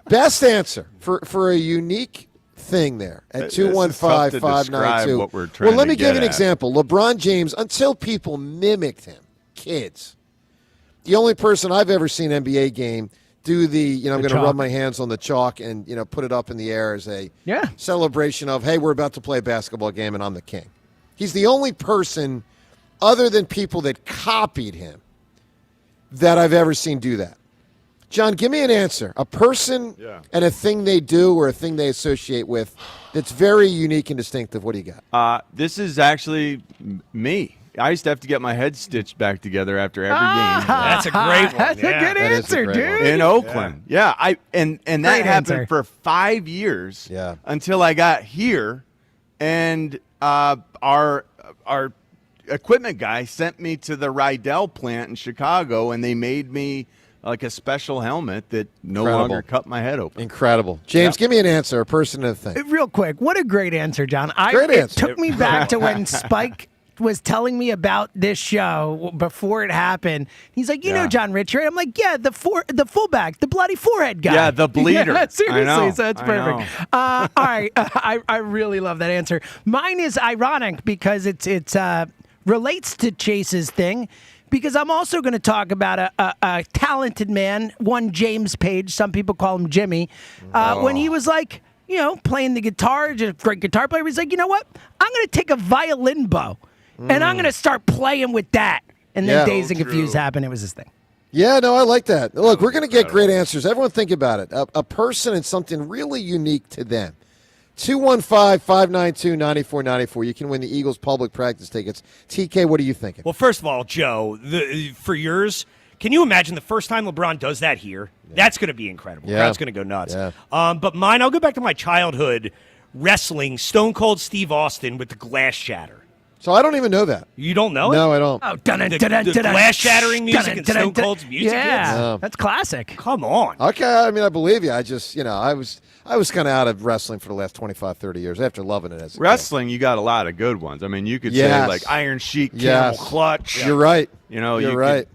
Best answer for a unique thing there at This is tough to 215-592. what we're trying Well, let to me give get you an at. example. LeBron James, until people mimicked him, kids, the only person I've ever seen NBA game do the, I'm going to rub my hands on the chalk and, put it up in the air as a celebration of, hey, we're about to play a basketball game and I'm the king. He's the only person other than people that copied him that I've ever seen do that. John, give me an answer. A person and a thing they do or a thing they associate with that's very unique and distinctive. What do you got? This is actually me. I used to have to get my head stitched back together after every game. That's a great one. That's a good answer, dude. In Oakland. Yeah. And that Great happened answer. for 5 years until I got here. And our equipment guy sent me to the Rydell plant in Chicago, and they made me like a special helmet that no longer cut my head open. Incredible. James, give me an answer, a person and a thing. Real quick, what a great answer, John. Great It answer. took me back to when Spike was telling me about this show before it happened. He's like, you know John Richard? I'm like, yeah, the fullback, the bloody forehead guy. Yeah, the bleeder. Yeah, seriously, I know, so that's I perfect. All right, I really love that answer. Mine is ironic because it's relates to Chase's thing. Because I'm also going to talk about a talented man, one James Page, some people call him Jimmy, when he was like, playing the guitar, just a great guitar player. He's like, you know what? I'm going to take a violin bow, and I'm going to start playing with that. And then Dazed and Confused happened. It was his thing. Yeah, no, I like that. Look, we're going to get great answers. Everyone think about it. A person and something really unique to them. 215-592-9494. You can win the Eagles public practice tickets. TK, what are you thinking? Well, first of all, Joe, for yours, can you imagine the first time LeBron does that here? Yeah. That's going to be incredible. Yeah. Crowd's going to go nuts. Yeah. But mine, I'll go back to my childhood wrestling, Stone Cold Steve Austin with the glass shatter. So I don't even know that. You don't know it? No, I don't. Oh, the glass shattering music and Stone Cold's music. Yeah, that's classic. Come on. Okay, I mean, I believe you. I just, I was kind of out of wrestling for the last 25, 30 years after loving it as a Wrestling, you got a lot of good ones. I mean, you could say like Iron Sheik, Camel Clutch. You're right. You're right.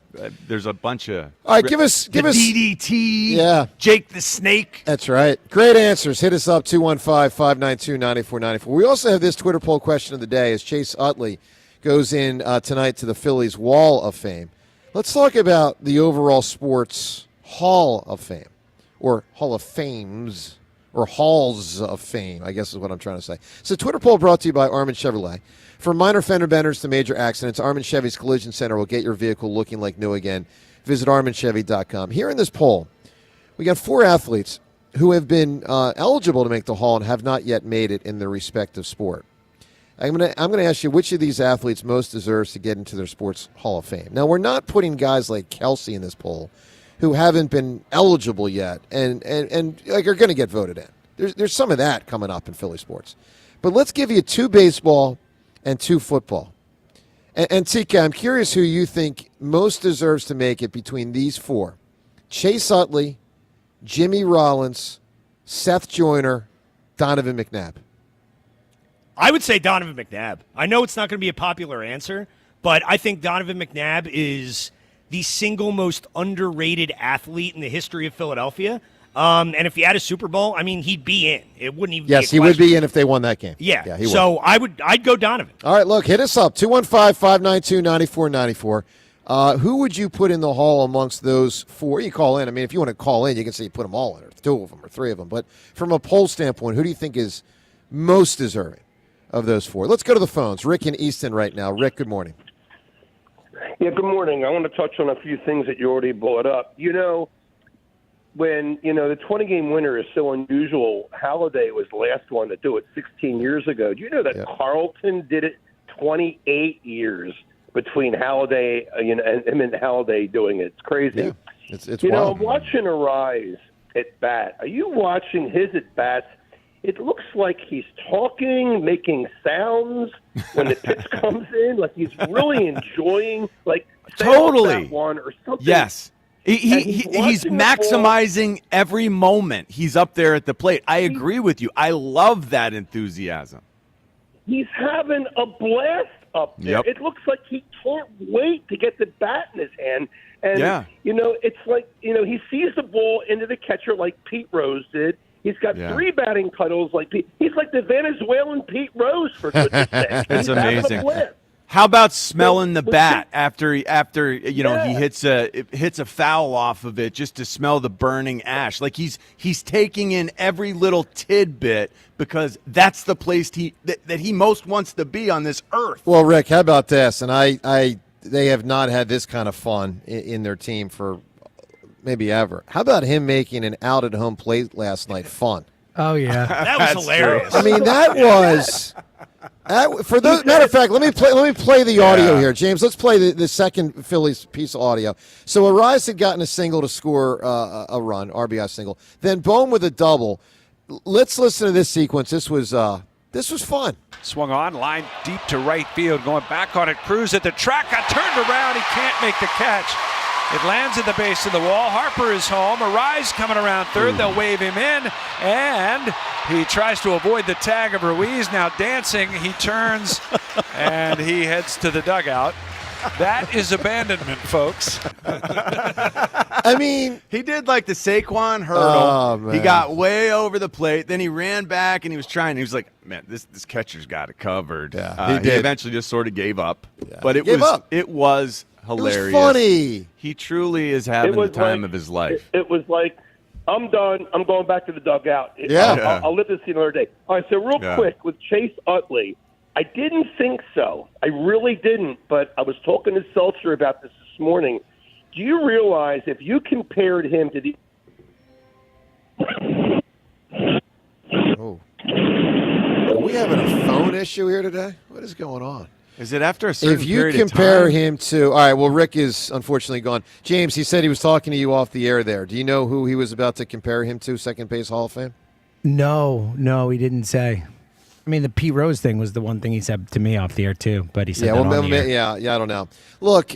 There's a bunch of. All right, give us DDT. Yeah, Jake the Snake. That's right. Great answers. Hit us up 215-592-9494. We also have this Twitter poll question of the day as Chase Utley goes in tonight to the Phillies Wall of Fame. Let's talk about the overall sports Hall of Fame, or Hall of Fames, or Halls of Fame, I guess is what I'm trying to say. So Twitter poll brought to you by Armin Chevrolet. From minor fender benders to major accidents, Armin Chevy's Collision Center will get your vehicle looking like new again. Visit ArminChevy.com. Here in this poll, we got 4 athletes who have been eligible to make the Hall and have not yet made it in their respective sport. I'm going to ask you which of these athletes most deserves to get into their sports Hall of Fame. Now, we're not putting guys like Kelsey in this poll who haven't been eligible yet and like are going to get voted in. There's some of that coming up in Philly sports. But let's give you 2 baseball and 2 football. And TK, I'm curious who you think most deserves to make it between these 4. Chase Utley, Jimmy Rollins, Seth Joyner, Donovan McNabb. I would say Donovan McNabb. I know it's not going to be a popular answer, but I think Donovan McNabb is the single most underrated athlete in the history of Philadelphia. And if he had a Super Bowl, I mean, he'd be in. It wouldn't even be a question. He would be in if they won that game. Yeah. He would. So I'd go Donovan. All right, look, hit us up, 215-592-9494. Who would you put in the Hall amongst those 4? You call in. I mean, if you want to call in, you can say you put them all in, or 2 of them, or 3 of them. But from a poll standpoint, who do you think is most deserving of those 4? Let's go to the phones. Rick in Easton right now. Rick, good morning. Yeah, good morning. I want to touch on a few things that you already brought up. When, the 20-game winner is so unusual, Halladay was the last one to do it 16 years ago. Do you know that Carlton did it 28 years between Halladay, and him and Halladay doing it? It's crazy. Yeah. It's wild. I'm watching Arise at bat. Are you watching his at bats? It looks like he's talking, making sounds when the pitch comes in, like he's really enjoying, like totally one or something. Yes. He's maximizing every moment he's up there at the plate. I agree with you. I love that enthusiasm. He's having a blast up there. Yep. It looks like he can't wait to get the bat in his hand. And, it's like, he sees the ball into the catcher like Pete Rose did, He's got Yeah. 3 batting titles. He's like the Venezuelan Pete Rose, for goodness sake. It's He's having a amazing. blast. How about smelling the bat after he hits a foul off of it just to smell the burning ash? Like he's taking in every little tidbit because that's the place that he most wants to be on this earth. Well, Rick, how about this? And they have not had this kind of fun in their team for maybe ever. How about him making an out at home play last night fun? Oh yeah, that was hilarious. I mean, that was. For those, matter of fact, let me play the audio here, James. Let's play the second Phillies piece of audio. So Arise had gotten a single to score a run, RBI single. Then Bohm with a double. Let's listen to this sequence. This was fun. Swung on, line deep to right field, going back on it. Cruz at the track, got turned around. He can't make the catch. It lands at the base of the wall. Harper is home. Arise coming around third. They'll wave him in. And he tries to avoid the tag of Ruiz. Now dancing. He turns and he heads to the dugout. That is abandonment, folks. I mean, he did like the Saquon hurdle. Oh, man. He got way over the plate. Then he ran back and he was trying. He was like, "Man, this catcher's got it covered." Yeah, he eventually just sort of gave up. Yeah. But it Gave was up. hilarious. It was funny. He truly is having the time of his life. It was like, I'm done. I'm going back to the dugout. Yeah. I'll live to see another day. All right, so real Yeah. quick, with Chase Utley, I didn't think so. I really didn't, but I was talking to Seltzer about this morning. Do you realize if you compared him to the... Oh. Are we having a phone issue here today? What is going on? Is it after a certain If you period of compare time? him to, all right, well, Rick is unfortunately gone. James, he said he was talking to you off the air there. Do you know who he was about to compare him to, second base Hall of Fame? No, he didn't say. I mean, the Pete Rose thing was the one thing he said to me off the air too, but he said Yeah, that well, on the air. yeah, I don't know. Look,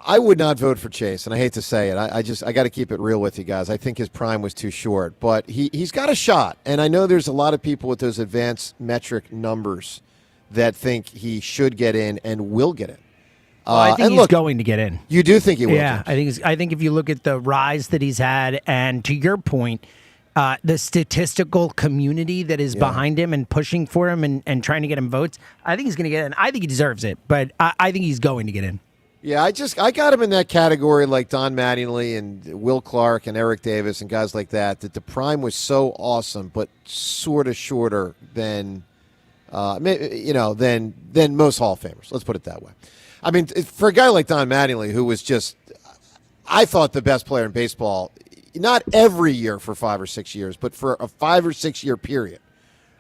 I would not vote for Chase, and I hate to say it. I got to keep it real with you guys. I think his prime was too short, but he's got a shot, and I know there's a lot of people with those advanced metric numbers that think he should get in and will get in. Well, I think he's going to get in. You do think he will? Yeah, James? I think if you look at the rise that he's had, and to your point, the statistical community that is behind him and pushing for him and trying to get him votes, I think he's going to get in. I think he deserves it, but I think he's going to get in. Yeah, I got him in that category like Don Mattingly and Will Clark and Eric Davis and guys like that the prime was so awesome, but sort of shorter than than most Hall of Famers. Let's put it that way. I mean, for a guy like Don Mattingly, who was just, I thought, the best player in baseball, not every year for 5 or 6 years, but for a 5 or 6 year period,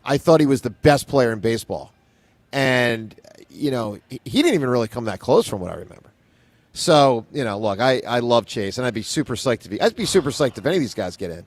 I thought he was the best player in baseball. And, he didn't even really come that close from what I remember. So, look, I love Chase, and I'd be super psyched if any of these guys get in.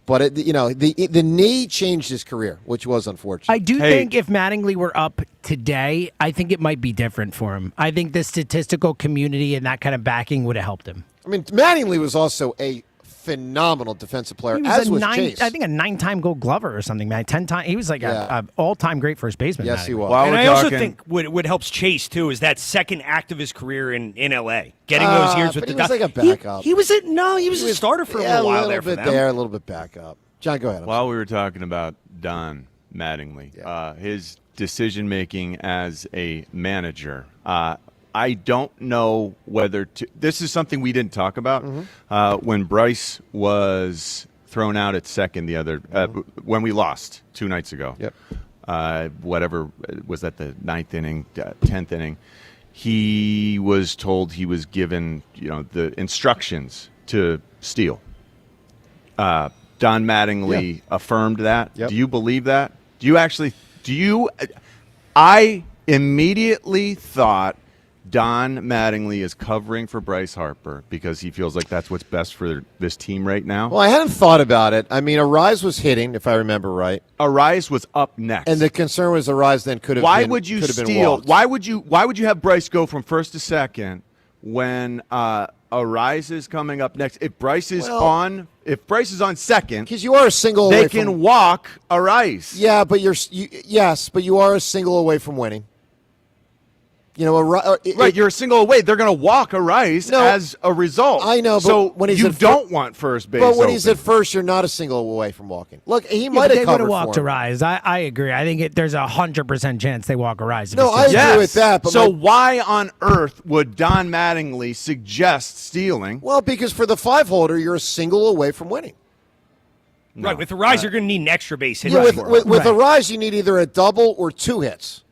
But, the knee changed his career, which was unfortunate. I do think if Mattingly were up today, I think it might be different for him. I think the statistical community and that kind of backing would have helped him. I mean, Mattingly was also a phenomenal defensive player, as was Chase. I think a 9-time Gold Glover or something, man. 10 times. He was like a all-time great first baseman. Yes, he was. And I also think what helps Chase too is that second act of his career in L.A. Getting those years with but the he was like a backup. He was a starter for a little while there for them. A little bit backup. John, go ahead. While we were talking about Don Mattingly, his decision making as a manager. I don't know whether to. This is something we didn't talk about when Bryce was thrown out at second when we lost 2 nights ago. Yep. Whatever was that, the 9th inning, 10th inning. He was told he was given the instructions to steal. Don Mattingly affirmed that. Yep. Do you believe that? I immediately thought Don Mattingly is covering for Bryce Harper because he feels like that's what's best for this team right now. Well, I hadn't thought about it. I mean, Arise was hitting, if I remember right. Arise was up next, and the concern was Arise then could have. Why been, would you could have been steal? walked. Why would you have Bryce go from first to second when Arise is coming up next? If Bryce is on second, because you are a single, they away can from, walk Arise. Yeah, but you are a single away from winning. You know, right? You're a single away. They're going to walk Arise as a result. I know, but so when he's you at don't want first base. But when he's at first, you're not a single away from walking. Look, he might have they would covered have walked for him. Arise. I agree. I think there's 100% chance they walk Arise. No, I agree with that. But so why on earth would Don Mattingly suggest stealing? Well, because for the 5-holder, you're a single away from winning. Right, with Arise, you're going to need an extra base hit. Yeah, with Arise, you need either a double or 2 hits.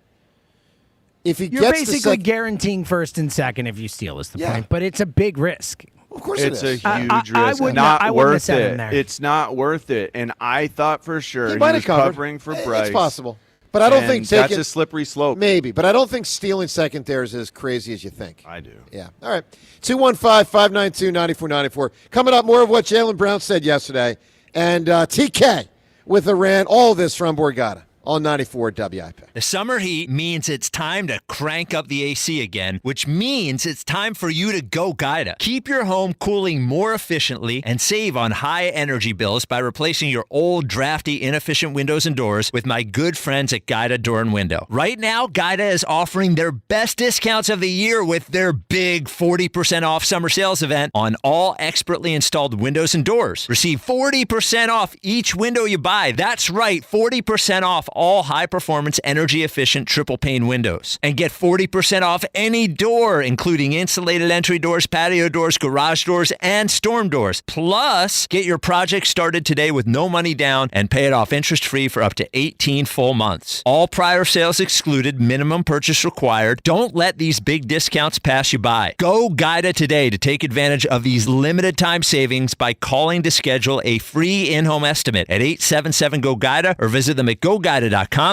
If he You're gets basically guaranteeing first and second if you steal, is the point. But it's a big risk. Of course it's it is. a huge risk. Not worth it. It's not worth it. And I thought for sure he was covering for Bryce. It's possible. But I don't think that's a slippery slope. Maybe, but I don't think stealing second there is as crazy as you think. I do. Yeah. All right. 215-592-9494. Coming up, more of what Jaylen Brown said yesterday. And TK with a rant. All this from Borgata on 94 WIP. The summer heat means it's time to crank up the AC again, which means it's time for you to go Gaida. Keep your home cooling more efficiently and save on high energy bills by replacing your old, drafty, inefficient windows and doors with my good friends at Gaida Door and Window. Right now, Gaida is offering their best discounts of the year with their big 40% off summer sales event on all expertly installed windows and doors. Receive 40% off each window you buy. That's right, 40% off all high-performance, energy-efficient triple-pane windows. And get 40% off any door, including insulated entry doors, patio doors, garage doors, and storm doors. Plus, get your project started today with no money down and pay it off interest-free for up to 18 full months. All prior sales excluded, minimum purchase required. Don't let these big discounts pass you by. Go Gaida today to take advantage of these limited-time savings by calling to schedule a free in-home estimate at 877-GO-GAIDA or visit them at GoGaida.com.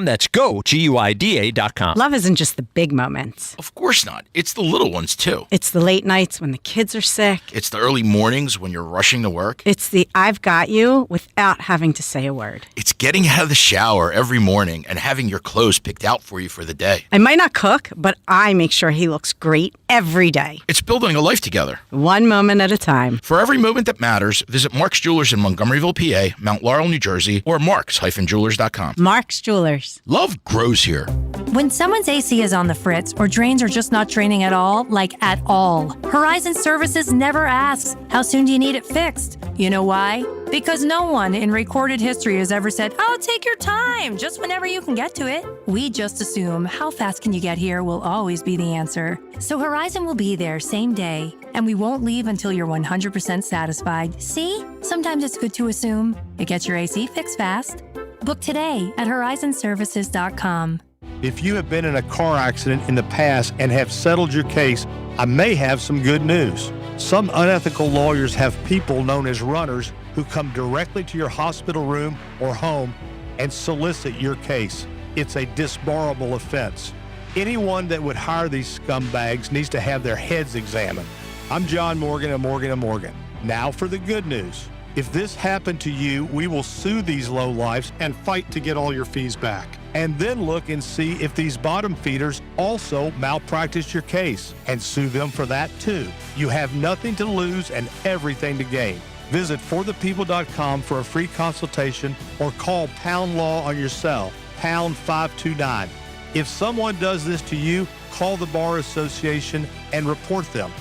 That's go, GUIDA.com. Love isn't just the big moments. Of course not. It's the little ones, too. It's the late nights when the kids are sick. It's the early mornings when you're rushing to work. It's the I've got you without having to say a word. It's getting out of the shower every morning and having your clothes picked out for you for the day. I might not cook, but I make sure he looks great every day. It's building a life together. One moment at a time. For every moment that matters, visit Mark's Jewelers in Montgomeryville, PA, Mount Laurel, New Jersey, or marks-jewelers.com. Mark's Jewelers. Love grows here. When someone's AC is on the fritz or drains are just not draining at all, like at all, Horizon Services never asks, how soon do you need it fixed? You know why? Because no one in recorded history has ever said, oh, take your time, just whenever you can get to it. We just assume how fast can you get here will always be the answer. So Horizon will be there same day, and we won't leave until you're 100% satisfied. See? Sometimes it's good to assume. It gets your AC fixed fast. Book today at horizonservices.com. If you have been in a car accident in the past and have settled your case, I may have some good news. Some unethical lawyers have people known as runners who come directly to your hospital room or home and solicit your case. It's a disbarable offense. Anyone that would hire these scumbags needs to have their heads examined. I'm John Morgan of Morgan & Morgan. Now for the good news. If this happened to you, we will sue these lowlifes and fight to get all your fees back. And then look and see if these bottom feeders also malpractice your case and sue them for that too. You have nothing to lose and everything to gain. Visit forthepeople.com for a free consultation or call Pound Law on your cell, pound 529. If someone does this to you, call the Bar Association and report them.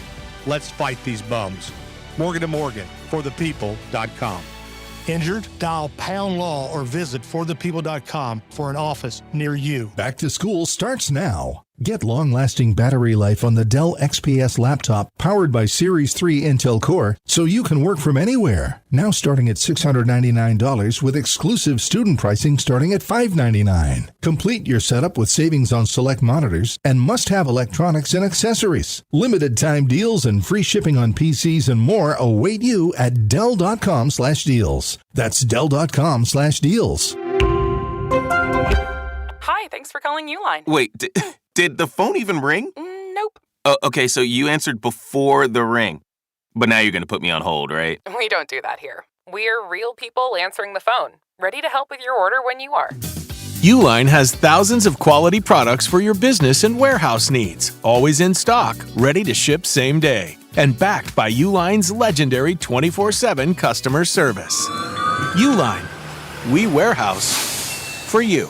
Let's fight these bums. Morgan & Morgan, forthepeople.com. Injured? Dial Pound Law or visit forthepeople.com for an office near you. Back to school starts now. Get long-lasting battery life on the Dell XPS laptop powered by Series 3 Intel Core so you can work from anywhere. Now starting at $699 with exclusive student pricing starting at $599. Complete your setup with savings on select monitors and must-have electronics and accessories. Limited time deals and free shipping on PCs and more await you at Dell.com/deals. That's Dell.com/deals. Hi, thanks for calling Uline. Wait, did the phone even ring? Nope. Oh, okay, so you answered before the ring. But now you're going to put me on hold, right? We don't do that here. We're real people answering the phone, ready to help with your order when you are. Uline has thousands of quality products for your business and warehouse needs, always in stock, ready to ship same day, and backed by Uline's legendary 24/7 customer service. Uline, we warehouse for you.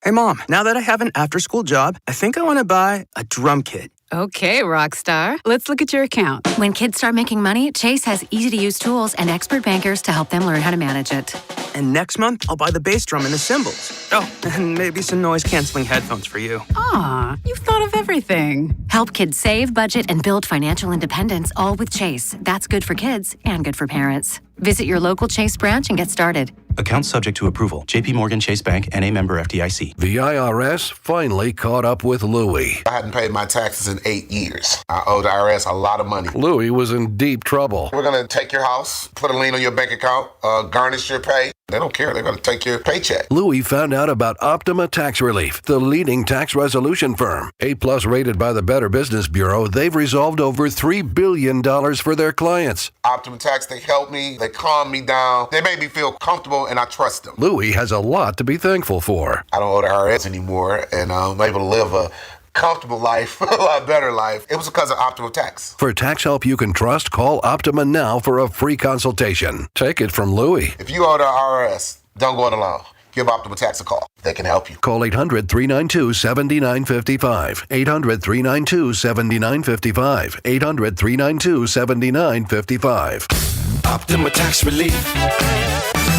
Hey, Mom, now that I have an after-school job, I think I want to buy a drum kit. Okay, Rockstar. Let's look at your account. When kids start making money, Chase has easy-to-use tools and expert bankers to help them learn how to manage it. And next month, I'll buy the bass drum and the cymbals. Oh, and maybe some noise-canceling headphones for you. Aw, you've thought of everything. Help kids save, budget, and build financial independence, all with Chase. That's good for kids and good for parents. Visit your local Chase branch and get started. Account subject to approval. J.P. Morgan Chase Bank, N.A. member FDIC. The IRS finally caught up with Louie. I hadn't paid my taxes in 8 years. I owed the IRS a lot of money. Louie was in deep trouble. We're going to take your house, put a lien on your bank account, garnish your pay. They don't care. They're going to take your paycheck. Louie found out about Optima Tax Relief, the leading tax resolution firm. A-plus rated by the Better Business Bureau, they've resolved over $3 billion for their clients. Optima Tax, they helped me. They calmed me down. They made me feel comfortable, and I trust them. Louie has a lot to be thankful for. I don't owe the IRS anymore, and I'm able to live a comfortable life, a lot better life. It was because of Optima Tax. For tax help you can trust, call Optima now for a free consultation. Take it from Louie. If you owe the IRS, don't go it alone. Give Optima Tax a call. They can help you. Call 800-392-7955. 800-392-7955. 800-392-7955. Optima Tax Relief.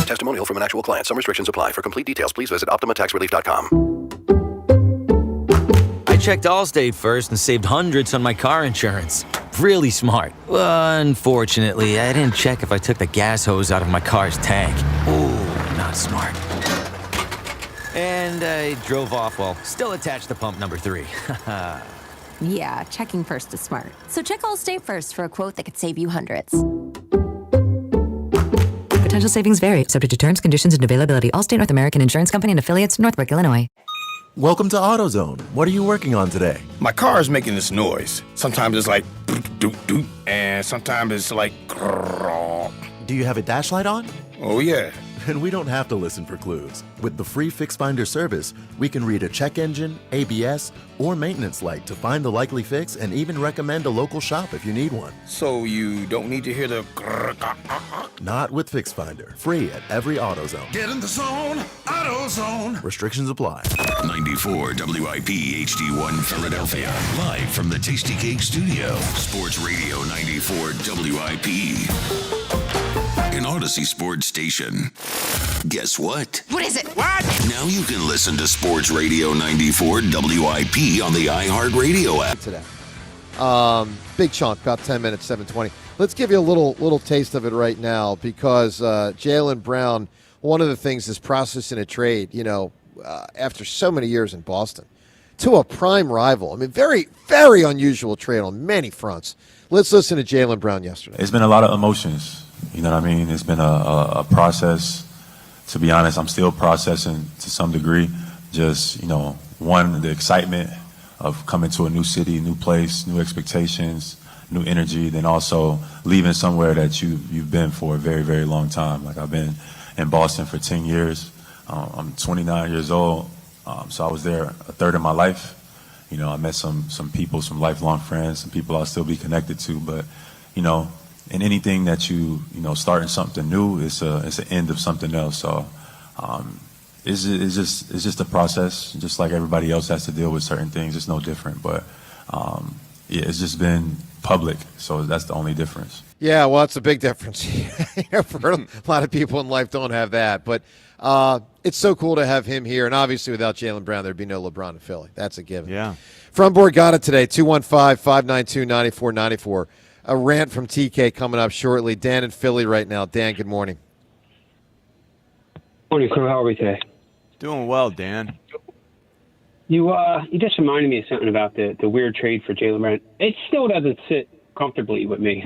Testimonial from an actual client. Some restrictions apply. For complete details, please visit OptimaTaxRelief.com. I checked Allstate first and saved hundreds on my car insurance. Really smart. Unfortunately, I didn't check if I took the gas hose out of my car's tank. Ooh, not smart. And I drove off while still attached to pump number 3. Yeah, checking first is smart. So check Allstate first for a quote that could save you hundreds. Potential savings vary, subject to terms, conditions, and availability. Allstate North American Insurance Company and affiliates, Northbrook, Illinois. Welcome to AutoZone. What are you working on today? My car is making this noise. Sometimes it's like doot doot, and sometimes it's like grrr. Do you have a dash light on? Oh yeah. And we don't have to listen for clues. With the free Fix Finder service, we can read a check engine, ABS, or maintenance light to find the likely fix and even recommend a local shop if you need one. So you don't need to hear the grrr. Not with Fix Finder. Free at every AutoZone. Get in the zone, AutoZone. Restrictions apply. 94 WIP HD1 Philadelphia. Live from the Tasty Cake Studio. Sports Radio 94 WIP. An Odyssey Sports station. Guess what? What is it? What? Now you can listen to Sports Radio 94 WIP on the iHeartRadio app. Today. Big chunk, about 10 minutes, 7:20. Let's give you a little taste of it right now because Jaylen Brown, one of the things is processing a trade, after so many years in Boston, to a prime rival. I mean, very, very unusual trade on many fronts. Let's listen to Jaylen Brown yesterday. It's been a lot of emotions. You know what I mean? It's been a process. To be honest, I'm still processing to some degree. Just, one, the excitement of coming to a new city, new place, new expectations, new energy, then also leaving somewhere that you've been for a very, very long time. Like I've been in Boston for 10 years. I'm 29 years old, so I was there a third of my life. I met some people, some lifelong friends, some people I'll still be connected to, but, in anything that starting something new, it's an end of something else. So it's just a process, just like everybody else has to deal with certain things. It's no different, but it's just been public, so that's the only difference. Yeah, well, it's a big difference. For a lot of people in life don't have that, but it's so cool to have him here. And obviously, without Jaylen Brown, there'd be no LeBron in Philly. That's a given. Yeah. From Borgata today, 215-592-9494. A rant from TK coming up shortly. Dan in Philly right now. Dan, good morning. Morning, crew. How are we today? Doing well, Dan. You just reminded me of something about the weird trade for Jaylen Brown. It still doesn't sit comfortably with me.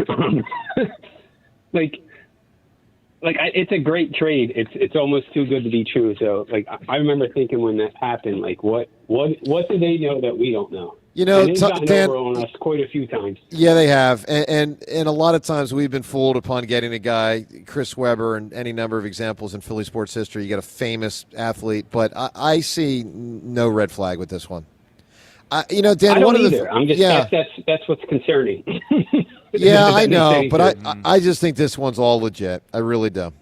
It's a great trade. It's almost too good to be true. So, I remember thinking when that happened, what do they know that we don't know? And they've gotten Dan, over on us quite a few times. Yeah, they have. And a lot of times we've been fooled upon getting a guy, Chris Webber, and any number of examples in Philly sports history. You get a famous athlete. But I see no red flag with this one. Dan, I don't either. I'm just that's what's concerning. Yeah, I know. But I just think this one's all legit. I really do.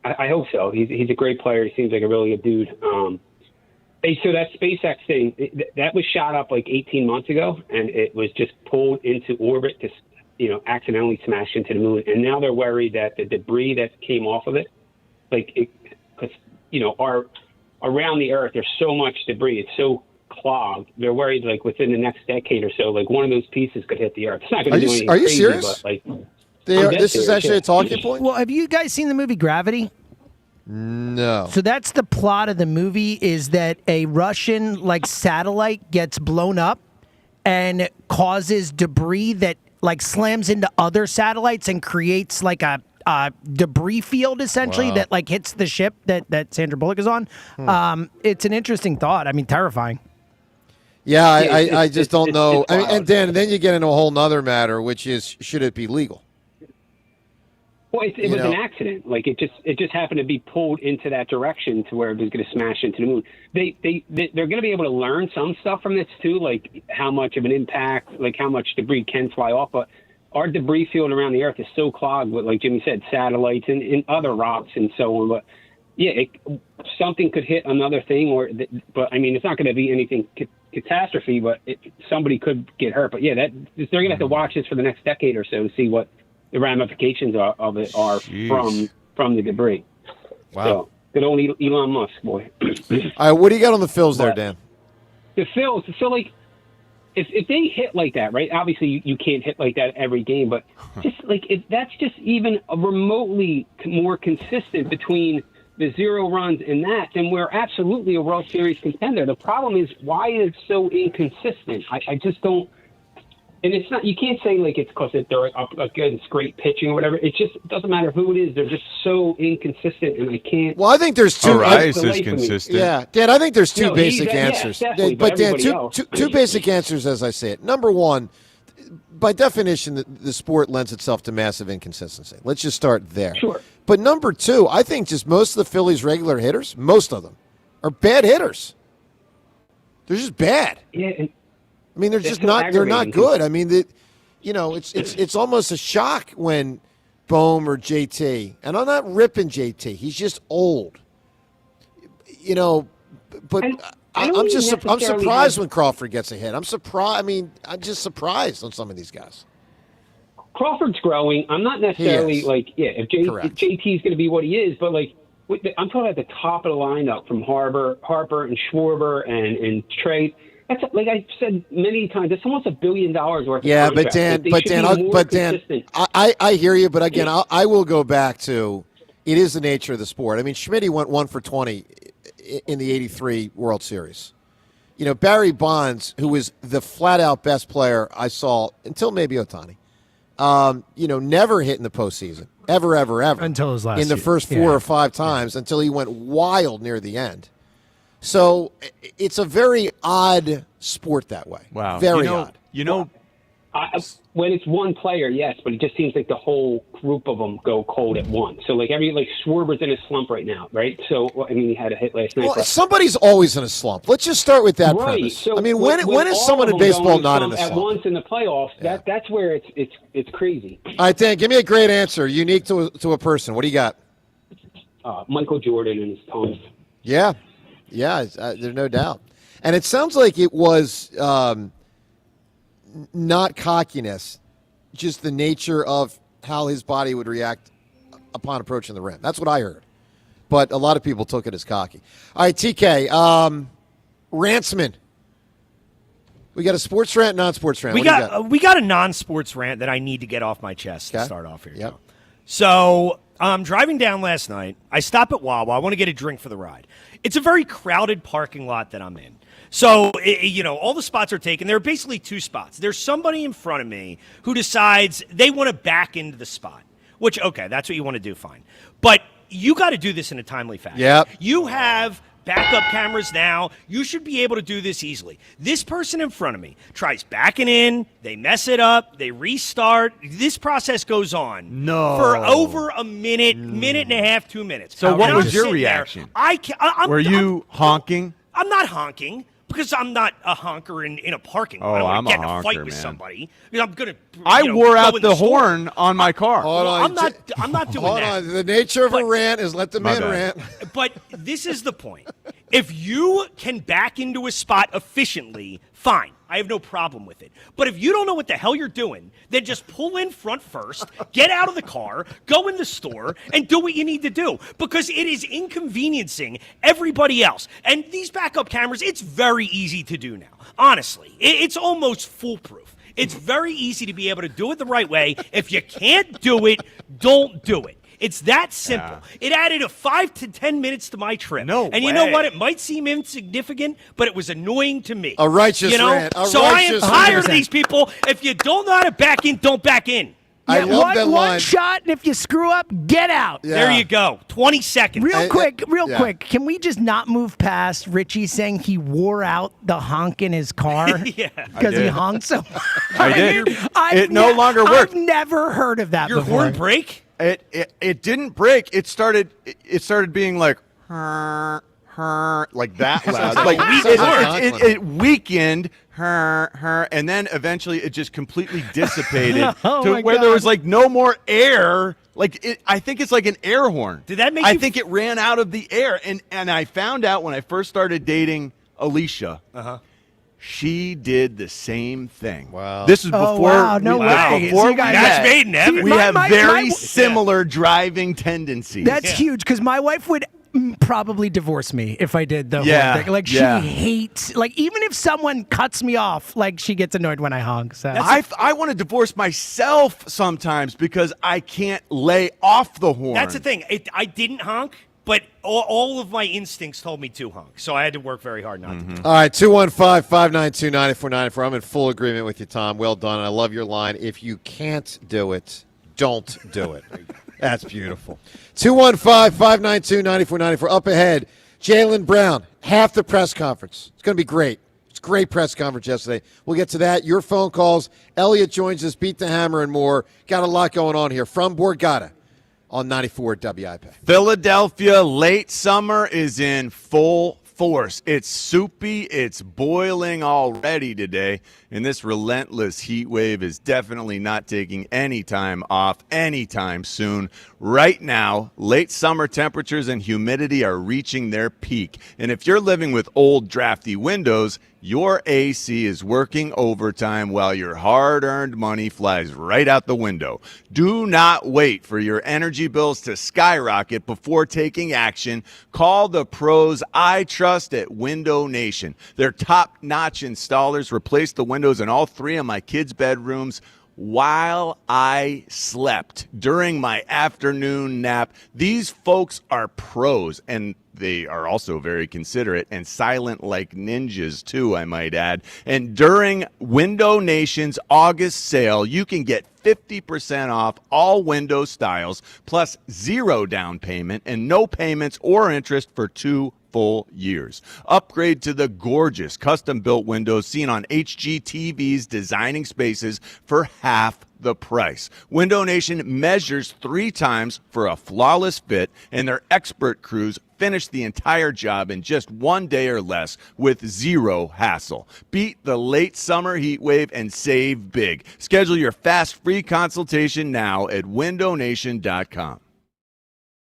I hope so. He's a great player. He seems like a really good dude. Hey, so that SpaceX thing, that was shot up like 18 months ago, and it was just pulled into orbit to, accidentally smash into the moon. And now they're worried that the debris that came off of it, because, around the Earth, there's so much debris. It's so clogged. They're worried, like, within the next decade or so, like, one of those pieces could hit the Earth. It's not going to do anything Are you crazy, serious? but, like, This is actually a talking point? Well, have you guys seen the movie Gravity? No. So that's the plot of the movie, is that a Russian satellite gets blown up and causes debris that slams into other satellites and creates a debris field essentially that hits the ship that Sandra Bullock is on. It's an interesting thought. I mean, terrifying. Yeah, I just don't know. And then you get into a whole nother matter, which is, should it be legal? Well, it was an accident. Like it just happened to be pulled into that direction to where it was going to smash into the moon. They're going to be able to learn some stuff from this too, like how much of an impact, like how much debris can fly off. But our debris field around the Earth is so clogged with, like Jimmy said, satellites and other rocks and so on. But yeah, something could hit another thing, but I mean, it's not going to be anything catastrophe. But somebody could get hurt. But yeah, they're going to have to watch this for the next decade or so to see what the ramifications of it are from the debris. Wow. So, good old Elon Musk, boy. All right, what do you got on the Phils there, Dan? The Phils, so like, if they hit like that, right? Obviously, you can't hit like that every game, but just like if that's just even remotely more consistent between the 0 runs and that, then we're absolutely a World Series contender. The problem is why is it so inconsistent? I just don't. And it's not, you can't say like it's because they're up against great pitching or whatever. It just doesn't matter who it is. They're just so inconsistent, and I can't. Well, I think there's two. Arias is consistent. Yeah, Dan, I think there's two basic answers. Yeah, but Dan, two basic answers as I say it. Number one, by definition, the sport lends itself to massive inconsistency. Let's just start there. Sure. But number two, I think just most of the Phillies' regular hitters, most of them, are bad hitters. They're just bad. Yeah. I mean, they're just not. They're not good. I mean, it's almost a shock when Bohm or JT, and I'm not ripping JT. He's just old. But I'm surprised when Crawford gets a hit. I'm surprised. I mean, I'm just surprised on some of these guys. Crawford's growing. I'm not necessarily if JT is going to be what he is, but I'm talking about the top of the lineup from Harper and Schwarber and Trey. That's like I've said many times. It's almost $1 billion worth. Yeah, of but Dan, I hear you. But again, I will go back to it is the nature of the sport. I mean, Schmidt went 1 for 20 in the '83 World Series. Barry Bonds, who was the flat out best player I saw until maybe Ohtani, never hit in the postseason ever until his last in the first 4 or 5 times until he went wild near the end. So it's a very odd sport that way. Wow. Very odd. When it's one player, yes, but it just seems like the whole group of them go cold at once. So Schwarber's in a slump right now, right? So he had a hit last night. Well, somebody's always in a slump. Let's just start with that right. premise. So I mean, when is someone in baseball not in a slump? At once in the playoffs, that's where it's crazy. All right, Dan, give me a great answer, unique to a person. What do you got? Michael Jordan and his tongue. Yeah. Yeah, there's no doubt. And it sounds like it was not cockiness, just the nature of how his body would react upon approaching the rim. That's what I heard. But a lot of people took it as cocky. All right, TK, Rantsman. We got a sports rant, non-sports rant. We got a non-sports rant that I need to get off my chest to start off here. Yep. So I'm driving down last night. I stop at Wawa. I want to get a drink for the ride. It's a very crowded parking lot that I'm in. So, all the spots are taken. There are basically 2 spots. There's somebody in front of me who decides they want to back into the spot, which, okay, that's what you want to do, fine. But you got to do this in a timely fashion. Yep. You have backup cameras now. You should be able to do this easily. This person in front of me tries backing in. They mess it up. They restart. This process goes on for over a minute, minute and a half, 2 minutes. So what was your reaction? Were you honking? I'm not honking because I'm not a honker in a parking lot. I don't want to get in a fight with somebody. I'm gonna. I wore out the horn on my car. I'm not doing that. The nature of a rant is let the man rant. But this is the point. If you can back into a spot efficiently, fine. I have no problem with it. But if you don't know what the hell you're doing, then just pull in front first, get out of the car, go in the store, and do what you need to do. Because it is inconveniencing everybody else. And these backup cameras, it's very easy to do now. Honestly, it's almost foolproof. It's very easy to be able to do it the right way. If you can't do it, don't do it. It's that simple. Yeah. It added a 5 to 10 minutes to my trip. And you know what? It might seem insignificant, but it was annoying to me. A righteous rant. So I am tired of these people. If you don't know how to back in, don't back in. I love that line. One shot, and if you screw up, get out. Yeah. There you go. 20 seconds. Real quick. Can we just not move past Richie saying he wore out the honk in his car? Yeah. Because he honked so I did. It no longer worked. I've never heard of that Your before. horn break? It didn't break. It started being like like that loud. Like it weakened and then eventually it just completely dissipated to where there was like no more air. Like I think it's like an air horn. Did that make I think it ran out of the air, and I found out when I first started dating Alicia. She did the same thing. Wow. This is before No way. before we That's met. made in heaven. We have very similar driving tendencies. That's huge because my wife would probably divorce me if I did the whole thing. Like she hates, like even if someone cuts me off, like she gets annoyed when I honk. So I want to divorce myself sometimes because I can't lay off the horn. That's the thing. I didn't honk, but all of my instincts told me to honk. So I had to work very hard not to. All right, 215-592-9494. I'm in full agreement with you, Tom. Well done. And I love your line. If you can't do it, don't do it. That's beautiful. 215-592-9494. Up ahead, Jaylen Brown, half the press conference. It's going to be great. It's a great press conference yesterday. We'll get to that. Your phone calls. Elliot joins us, Beat the Hammer, and more. Got a lot going on here. From Borgata on 94 WIP. Philadelphia late summer is in full force. It's soupy. It's boiling already today. And this relentless heat wave is definitely not taking any time off anytime soon. Right now, late summer temperatures and humidity are reaching their peak. And if you're living with old, drafty windows, your AC is working overtime while your hard-earned money flies right out the window. Do not wait for your energy bills to skyrocket before taking action. Call the pros I trust at Window Nation. Their top-notch installers replaced the windows in all 3 of my kids' bedrooms while I slept during my afternoon nap. These folks are pros, and they are also very considerate and silent like ninjas, too, I might add. And during Window Nation's August sale, you can get 50% off all window styles, plus 0 down payment and no payments or interest for 2 full years. Upgrade to the gorgeous custom-built windows seen on HGTV's Designing Spaces for half the price. Window Nation measures 3 times for a flawless fit, and their expert crews finish the entire job in just 1 day or less with 0 hassle. Beat the late summer heat wave and save big. Schedule your fast free consultation now at windownation.com.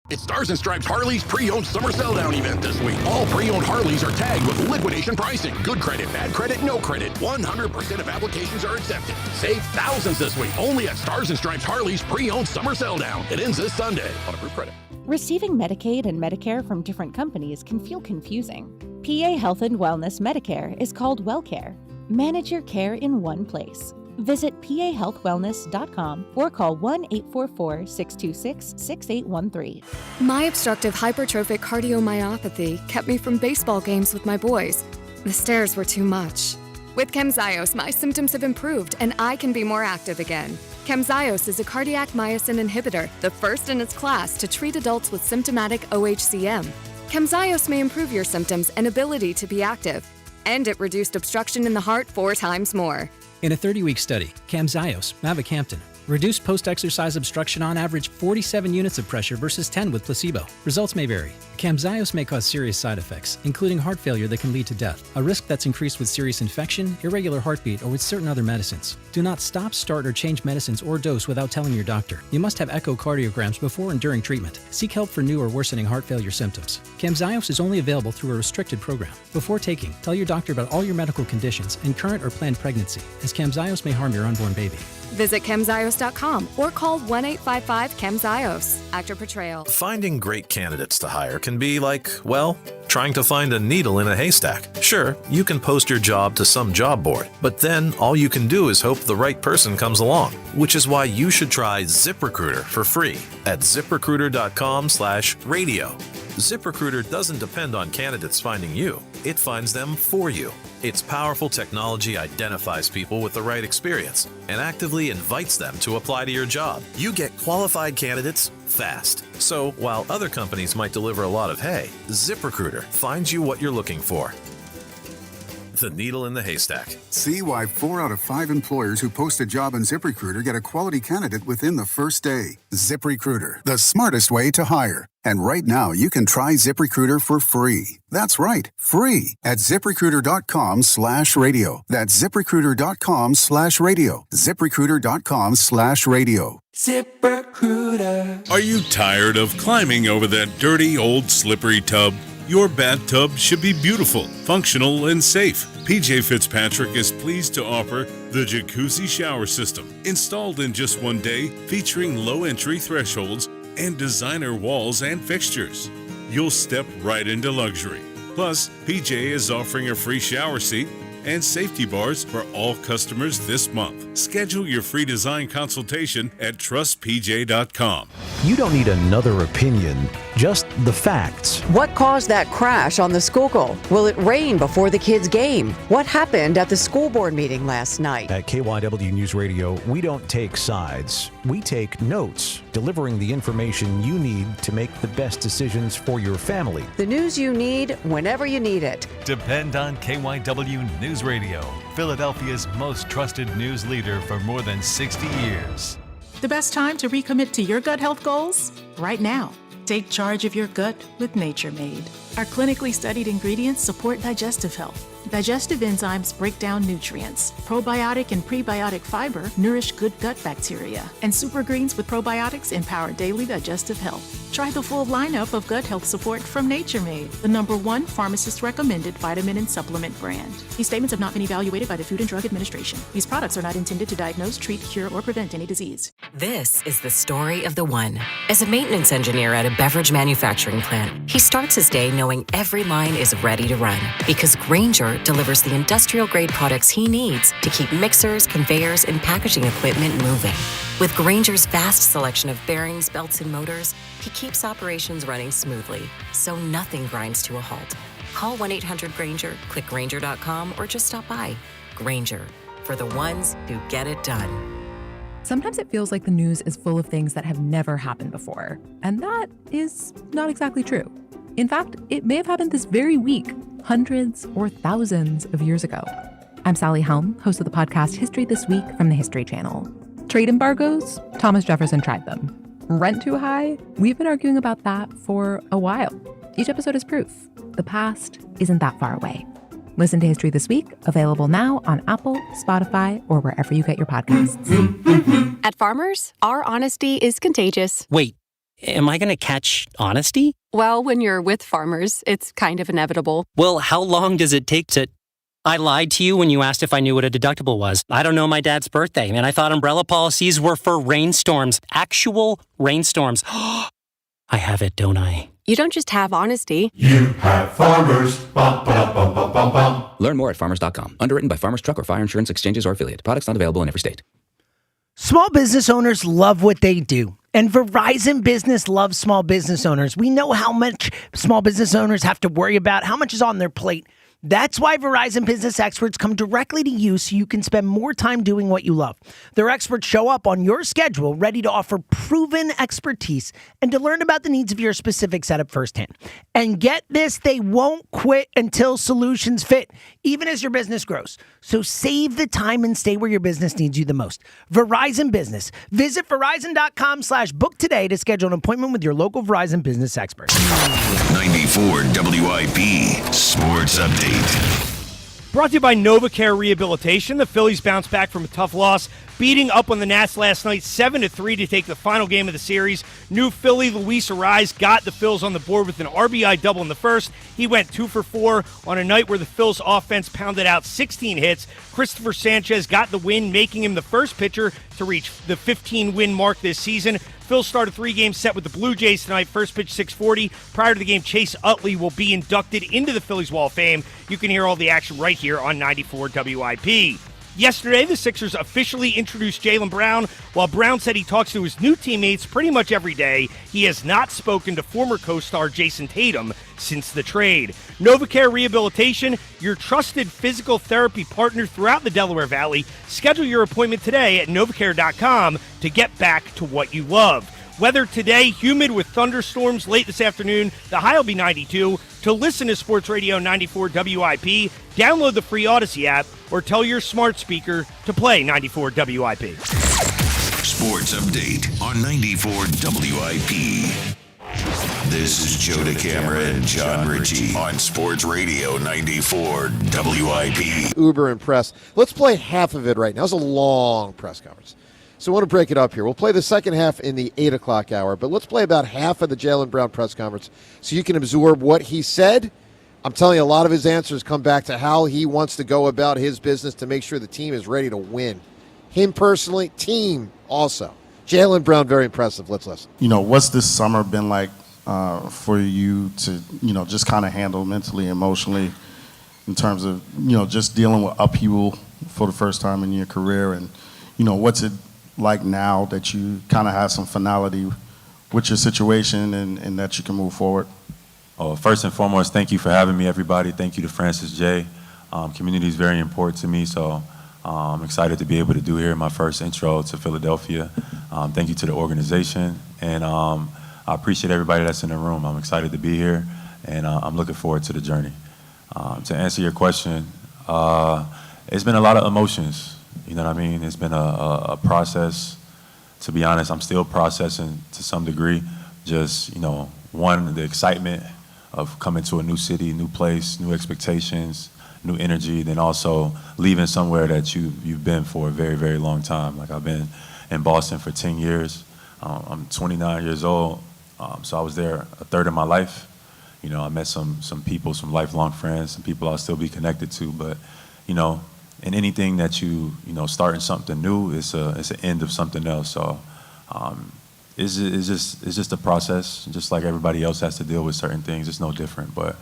It's Stars and Stripes Harley's pre-owned summer sell-down event this week. All pre-owned Harleys are tagged with liquidation pricing. Good credit, bad credit, no credit. 100% of applications are accepted. Save thousands this week only at Stars and Stripes Harley's pre-owned summer sell-down. It ends this Sunday on approved credit. Receiving Medicaid and Medicare from different companies can feel confusing. PA Health and Wellness Medicare is called WellCare. Manage your care in one place. Visit pahealthwellness.com or call 1-844-626-6813. My obstructive hypertrophic cardiomyopathy kept me from baseball games with my boys. The stairs were too much. With Camzyos, my symptoms have improved and I can be more active again. Camzyos is a cardiac myosin inhibitor, the first in its class to treat adults with symptomatic OHCM. Camzyos may improve your symptoms and ability to be active, and it reduced obstruction in the heart 4 times more. In a 30-week study, Camzyos, mavacamten, Reduced post-exercise obstruction on average 47 units of pressure versus 10 with placebo. Results may vary. Camzyos may cause serious side effects, including heart failure that can lead to death, a risk that's increased with serious infection, irregular heartbeat, or with certain other medicines. Do not stop, start, or change medicines or dose without telling your doctor. You must have echocardiograms before and during treatment. Seek help for new or worsening heart failure symptoms. Camzyos is only available through a restricted program. Before taking, tell your doctor about all your medical conditions and current or planned pregnancy, as Camzyos may harm your unborn baby. Visit Camzyos.com or call 1-855-CHEMZYOS. Actor Portrayal. Finding great candidates to hire can be like, well, trying to find a needle in a haystack. Sure, you can post your job to some job board, but then all you can do is hope the right person comes along, which is why you should try ZipRecruiter for free at ZipRecruiter.com/radio. ZipRecruiter doesn't depend on candidates finding you. It finds them for you. Its powerful technology identifies people with the right experience and actively invites them to apply to your job. You get qualified candidates fast. So while other companies might deliver a lot of hay, ZipRecruiter finds you what you're looking for. The needle in the haystack. See why 4 out of 5 employers who post a job on ZipRecruiter get a quality candidate within the first day. ZipRecruiter, the smartest way to hire. And right now, you can try ZipRecruiter for free. That's right, free at ZipRecruiter.com/radio. That's ZipRecruiter.com/radio. ZipRecruiter.com/radio. ZipRecruiter. Are you tired of climbing over that dirty old slippery tub? Your bathtub should be beautiful, functional, and safe. PJ Fitzpatrick is pleased to offer the Jacuzzi Shower System, installed in just one day, featuring low entry thresholds and designer walls and fixtures. You'll step right into luxury. Plus, PJ is offering a free shower seat and safety bars for all customers this month. Schedule your free design consultation at trustpj.com. You don't need another opinion, just the facts. What caused that crash on the school goal? Will it rain before the kids' game? What happened at the school board meeting last night? At KYW News Radio, we don't take sides. We take notes, delivering the information you need to make the best decisions for your family. The news you need whenever you need it. Depend on KYW News Radio, Philadelphia's most trusted news leader for more than 60 years. The best time to recommit to your gut health goals? Right now. Take charge of your gut with Nature Made. Our clinically studied ingredients support digestive health. Digestive enzymes break down nutrients. Probiotic and prebiotic fiber nourish good gut bacteria. And super greens with probiotics empower daily digestive health. Try the full lineup of gut health support from Nature Made, the #1 pharmacist-recommended vitamin and supplement brand. These statements have not been evaluated by the Food and Drug Administration. These products are not intended to diagnose, treat, cure, or prevent any disease. This is the story of the one. As a maintenance engineer at a beverage manufacturing plant, he starts his day knowing every line is ready to run because Grainger delivers the industrial-grade products he needs to keep mixers, conveyors, and packaging equipment moving. With Grainger's vast selection of bearings, belts, and motors, he keeps operations running smoothly, so nothing grinds to a halt. Call 1-800-GRAINGER, click Grainger.com, or just stop by. Grainger, for the ones who get it done. Sometimes it feels like the news is full of things that have never happened before, and that is not exactly true. In fact, it may have happened this very week, hundreds or thousands of years ago. I'm Sally Helm, host of the podcast History This Week from the History Channel. Trade embargoes? Thomas Jefferson tried them. Rent too high? We've been arguing about that for a while. Each episode is proof. The past isn't that far away. Listen to History This Week, available now on Apple, Spotify, or wherever you get your podcasts. At Farmers, our honesty is contagious. Wait, am I going to catch honesty? Well, when you're with Farmers, it's kind of inevitable. Well, how long does it take to... I lied to you when you asked if I knew what a deductible was. I don't know my dad's birthday, and I thought umbrella policies were for rainstorms. Actual rainstorms. I have it, don't I? You don't just have honesty. You have Farmers. Bum, ba, bum, bum, bum, bum. Learn more at farmers.com. Underwritten by Farmers Truck or Fire Insurance Exchanges or Affiliate. Products not available in every state. Small business owners love what they do. And Verizon Business loves small business owners. We know how much small business owners have to worry about, how much is on their plate. That's why Verizon Business Experts come directly to you so you can spend more time doing what you love. Their experts show up on your schedule, ready to offer proven expertise and to learn about the needs of your specific setup firsthand. And get this, they won't quit until solutions fit, even as your business grows. So save the time and stay where your business needs you the most. Verizon Business. Visit Verizon.com/book today to schedule an appointment with your local Verizon business expert. 94 WIP Sports Update. Brought to you by NovaCare Rehabilitation. The Phillies bounced back from a tough loss, beating up on the Nats last night 7-3 to take the final game of the series. New Philly Luis Arraez got the Phils on the board with an RBI double in the first. He went 2 for 4 on a night where the Phils offense pounded out 16 hits. Cristopher Sánchez got the win, making him the first pitcher to reach the 15-win mark this season. Phil started 3-game set with the Blue Jays tonight. First pitch 6:40. Prior to the game, Chase Utley will be inducted into the Phillies Wall of Fame. You can hear all the action right here on 94 WIP. Yesterday, the Sixers officially introduced Jaylen Brown. While Brown said he talks to his new teammates pretty much every day, he has not spoken to former co-star Jason Tatum since the trade. NovaCare Rehabilitation, your trusted physical therapy partner throughout the Delaware Valley. Schedule your appointment today at novacare.com to get back to what you love. Weather today, humid with thunderstorms late this afternoon. The high will be 92. To listen to Sports Radio 94 WIP, download the free Odyssey app or tell your smart speaker to play 94 WIP. Sports Update on 94 WIP. This is Joe DeCamera and John Ritchie on Sports Radio 94 WIP. Uber impressed. Let's play half of it right now. It was a long press conference. So I want to break it up here. We'll play the second half in the 8 o'clock hour, but let's play about half of the Jaylen Brown press conference so you can absorb what he said. I'm telling you, a lot of his answers come back to how he wants to go about his business to make sure the team is ready to win. Him personally, team also. Jaylen Brown, very impressive. Let's listen. What's this summer been like for you to, just kind of handle mentally, emotionally, in terms of, just dealing with upheaval for the first time in your career? And, what's it like now that you kind of have some finality with your situation and that you can move forward? First and foremost, thank you for having me, everybody. Thank you to Francis J. Community is very important to me, so I'm excited to be able to do here my first intro to Philadelphia. Thank you to the organization, and I appreciate everybody that's in the room. I'm excited to be here, and I'm looking forward to the journey. To answer your question, it's been a lot of emotions. You know what I mean? It's been a process. To be honest, I'm still processing to some degree. Just, one, the excitement of coming to a new city, new place, new expectations, new energy, then also leaving somewhere that you've been for a very, very long time. Like, I've been in Boston for 10 years. I'm 29 years old, so I was there a third of my life. I met some people, some lifelong friends, some people I'll still be connected to, but, and anything that starting something new, it's an end of something else. So it's just a process, just like everybody else has to deal with certain things. It's no different, but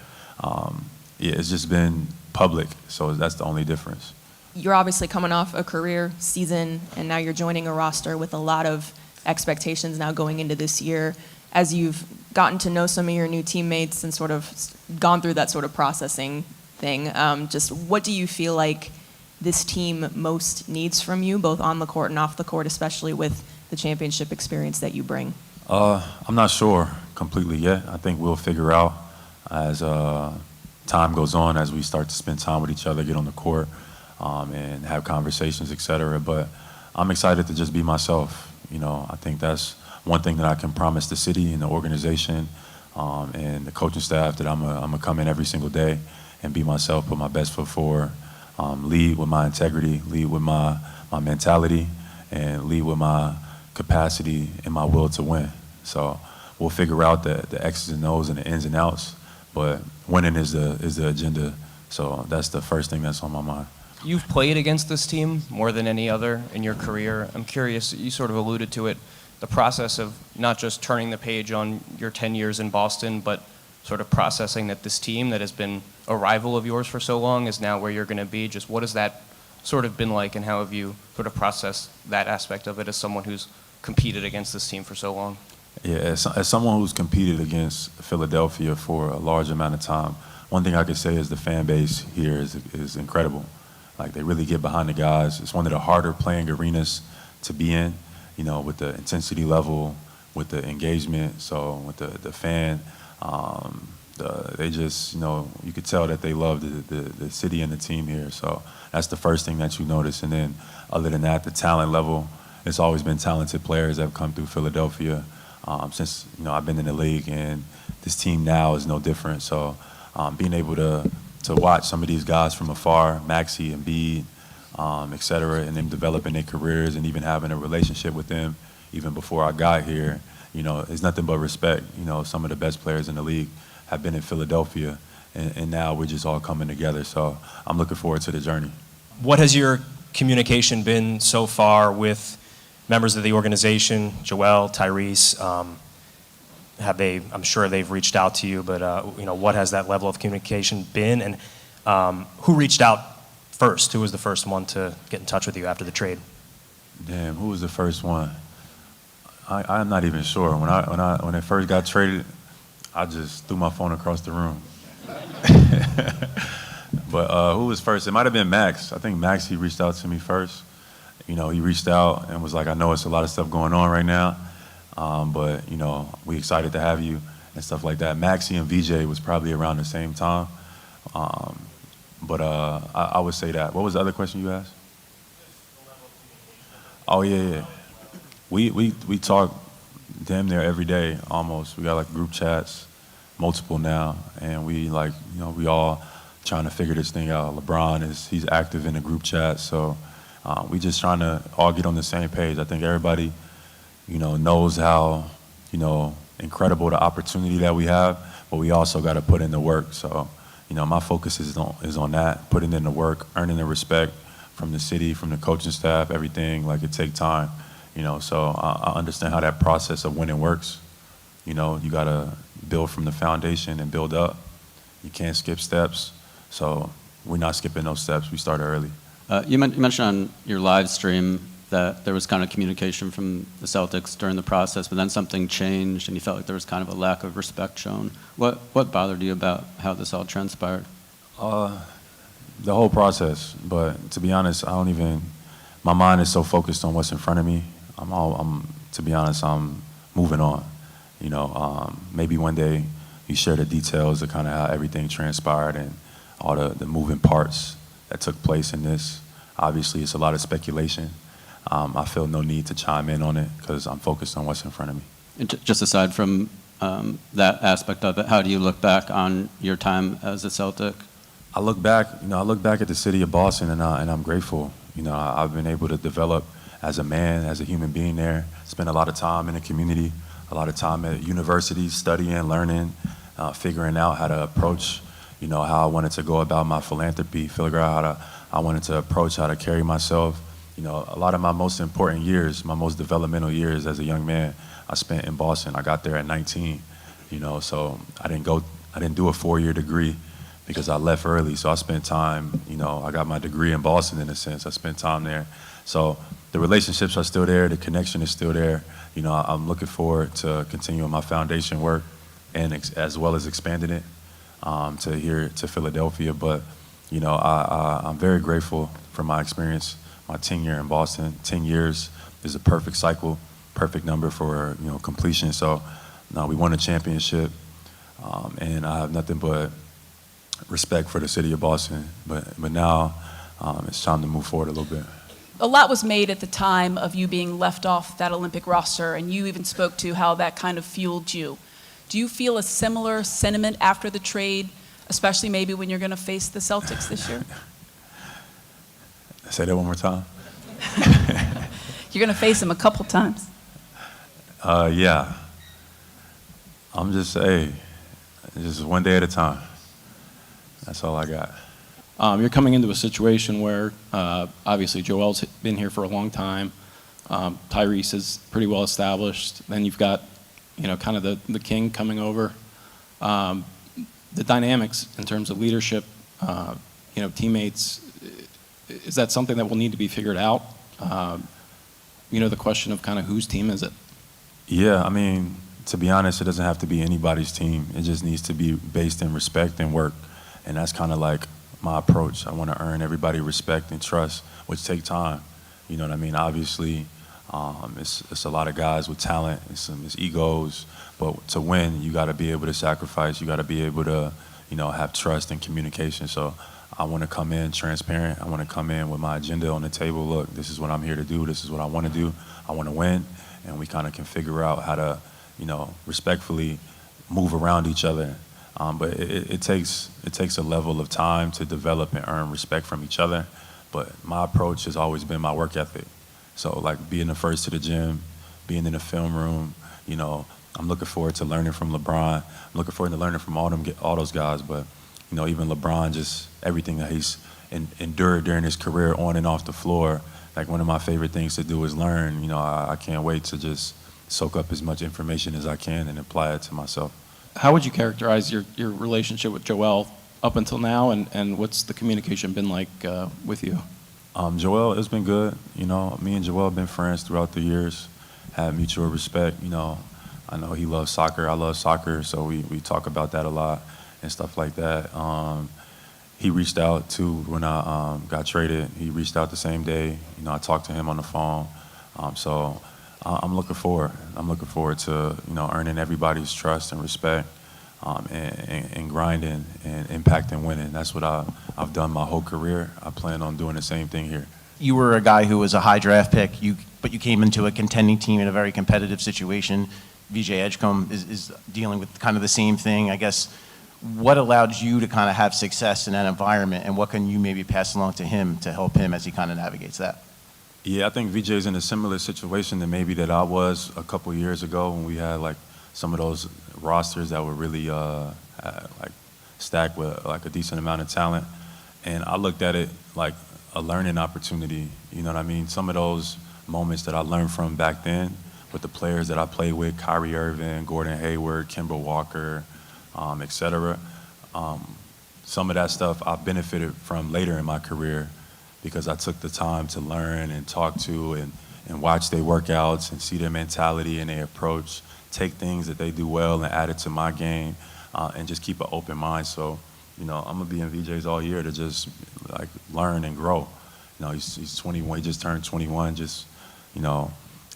it's just been public, so that's the only difference. You're obviously coming off a career season, and now you're joining a roster with a lot of expectations now going into this year. As you've gotten to know some of your new teammates and sort of gone through that sort of processing thing, just what do you feel like this team most needs from you, both on the court and off the court, especially with the championship experience that you bring? I'm not sure completely yet. I think we'll figure out as time goes on, as we start to spend time with each other, get on the court, and have conversations, etc. But I'm excited to just be myself. I think that's one thing that I can promise the city and the organization and the coaching staff, that I'm gonna come in every single day and be myself, put my best foot forward. Lead with my integrity, lead with my mentality, and lead with my capacity and my will to win. So we'll figure out the X's and O's and the ins and outs, but winning is the agenda. So that's the first thing that's on my mind. You've played against this team more than any other in your career. I'm curious, you sort of alluded to it, the process of not just turning the page on your 10 years in Boston, but sort of processing that this team that has been a rival of yours for so long is now where you're going to be. Just what has that sort of been like, and how have you sort of processed that aspect of it as someone who's competed against this team for so long? Yeah, as someone who's competed against Philadelphia for a large amount of time, one thing I could say is the fan base here is incredible. Like, they really get behind the guys. It's one of the harder playing arenas to be in, you know, with the intensity level, with the engagement, so with the fan. They just, you know, you could tell that they love the city and the team here. So that's the first thing that you notice. And then other than that, the talent level, it's always been talented players that have come through Philadelphia since, you know, I've been in the league, and this team now is no different. So being able to watch some of these guys from afar, Maxey and Bede, et cetera, and them developing their careers and even having a relationship with them even before I got here, you know, it's nothing but respect. You know, some of the best players in the league have been in Philadelphia, and now we're just all coming together. So I'm looking forward to the journey. What has your communication been so far with members of the organization, Joel, Tyrese? I'm sure they've reached out to you, but you know, what has that level of communication been, and who reached out first? Who was the first one to get in touch with you after the trade? Damn, who was the first one? I'm not even sure. When it first got traded, I just threw my phone across the room. But who was first? It might have been Max. I think Max, he reached out to me first. You know, he reached out and was like, I know it's a lot of stuff going on right now, but, you know, we excited to have you and stuff like that. Maxey and VJ was probably around the same time. But I would say that. What was the other question you asked? Oh, yeah. We talk damn near every day, almost. We got like group chats, multiple now, and we like, you know, we all trying to figure this thing out. LeBron he's active in the group chat, so we just trying to all get on the same page. I think everybody, you know, knows how, you know, incredible the opportunity that we have, but we also got to put in the work. So, you know, my focus is on that, putting in the work, earning the respect from the city, from the coaching staff, everything. Like, it take time. You know, so I understand how that process of winning works. You know, you got to build from the foundation and build up. You can't skip steps. So we're not skipping those steps. We started early. You mentioned on your live stream that there was kind of communication from the Celtics during the process, but then something changed and you felt like there was kind of a lack of respect shown. What bothered you about how this all transpired? The whole process. But to be honest, my mind is so focused on what's in front of me. To be honest, I'm moving on. You know, maybe one day you share the details of kind of how everything transpired and all the moving parts that took place in this. Obviously, it's a lot of speculation. I feel no need to chime in on it because I'm focused on what's in front of me. And just aside from that aspect of it, how do you look back on your time as a Celtic? I look back at the city of Boston, and I'm grateful. You know, I've been able to develop as a man, as a human being there, spend a lot of time in the community, a lot of time at universities, studying, learning, figuring out how to approach, you know, how I wanted to go about my philanthropy, figure out how I wanted to approach how to carry myself. You know, a lot of my most important years, my most developmental years as a young man, I spent in Boston. I got there at 19, you know, so I didn't do a 4-year degree because I left early. So I spent time, you know, I got my degree in Boston in a sense. I spent time there. So the relationships are still there. The connection is still there. You know, I'm looking forward to continuing my foundation work and as well as expanding it to Philadelphia. But, you know, I'm very grateful for my experience, my tenure in Boston. 10 years is a perfect cycle, perfect number for, you know, completion. So we won a championship, and I have nothing but respect for the city of Boston. But now it's time to move forward a little bit. A lot was made at the time of you being left off that Olympic roster, and you even spoke to how that kind of fueled you. Do you feel a similar sentiment after the trade, especially maybe when you're going to face the Celtics this year? Say that one more time. You're going to face them a couple times. Yeah. I'm just one day at a time. That's all I got. You're coming into a situation where obviously Joel's been here for a long time. Tyrese is pretty well established. Then you've got, you know, kind of the king coming over. The dynamics in terms of leadership, you know, teammates, is that something that will need to be figured out? You know, the question of kind of whose team is it? Yeah, I mean, to be honest, it doesn't have to be anybody's team. It just needs to be based in respect and work. And that's kind of like my approach. I want to earn everybody respect and trust, which take time. You know what I mean? Obviously, it's a lot of guys with talent, it's egos, but to win, you got to be able to sacrifice. You got to be able to, have trust and communication. So I want to come in transparent. I want to come in with my agenda on the table. Look, this is what I'm here to do. This is what I want to do. I want to win, and we kind of can figure out how to, respectfully move around each other. But it takes a level of time to develop and earn respect from each other. But my approach has always been my work ethic. So like being the first to the gym, being in the film room, I'm looking forward to learning from LeBron. I'm looking forward to learning from all those guys. But even LeBron, just everything that he's endured during his career on and off the floor. Like one of my favorite things to do is learn. I can't wait to just soak up as much information as I can and apply it to myself. How would you characterize your relationship with Joel up until now, and what's the communication been like with you? Joel, it's been good. Me and Joel have been friends throughout the years, had mutual respect. I know he loves soccer, I love soccer, so we talk about that a lot and stuff like that. He reached out too when I got traded. He reached out the same day. I talked to him on the phone. So I'm looking forward. I'm looking forward to earning everybody's trust and respect, and grinding and impacting winning. That's what I've done my whole career. I plan on doing the same thing here. You were a guy who was a high draft pick, but you came into a contending team in a very competitive situation. VJ Edgecombe is dealing with kind of the same thing. I guess, what allowed you to kind of have success in that environment, and what can you maybe pass along to him to help him as he kind of navigates that? Yeah, I think VJ's in a similar situation than maybe that I was a couple years ago when we had like some of those rosters that were really like stacked with like a decent amount of talent. And I looked at it like a learning opportunity. You know what I mean? Some of those moments that I learned from back then with the players that I played with, Kyrie Irving, Gordon Hayward, Kemba Walker, et cetera. Some of that stuff I benefited from later in my career because I took the time to learn and talk to and watch their workouts and see their mentality and their approach, take things that they do well and add it to my game, and just keep an open mind. So, I'm gonna be in VJ's all year to just like learn and grow. He's 21, he just turned 21,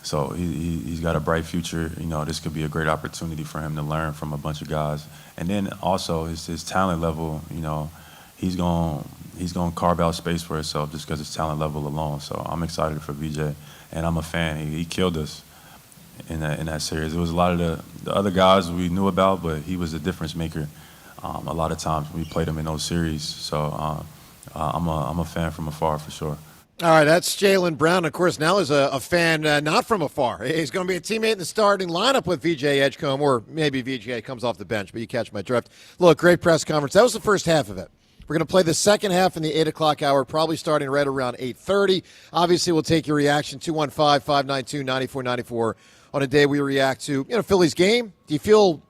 so he's got a bright future. This could be a great opportunity for him to learn from a bunch of guys. And then also his talent level, he's gonna carve out space for himself just because his talent level alone. So I'm excited for VJ, and I'm a fan. He killed us in that series. It was a lot of the other guys we knew about, but he was a difference maker a lot of times when we played him in those series. So I'm a fan from afar for sure. All right, that's Jaylen Brown. Of course, now is a fan not from afar. He's going to be a teammate in the starting lineup with VJ Edgecombe, or maybe VJ comes off the bench, but you catch my drift. Look, great press conference. That was the first half of it. We're going to play the second half in the 8 o'clock hour, probably starting right around 8:30. Obviously, we'll take your reaction, 215-592-9494, on a day we react to Phillies game. Do you feel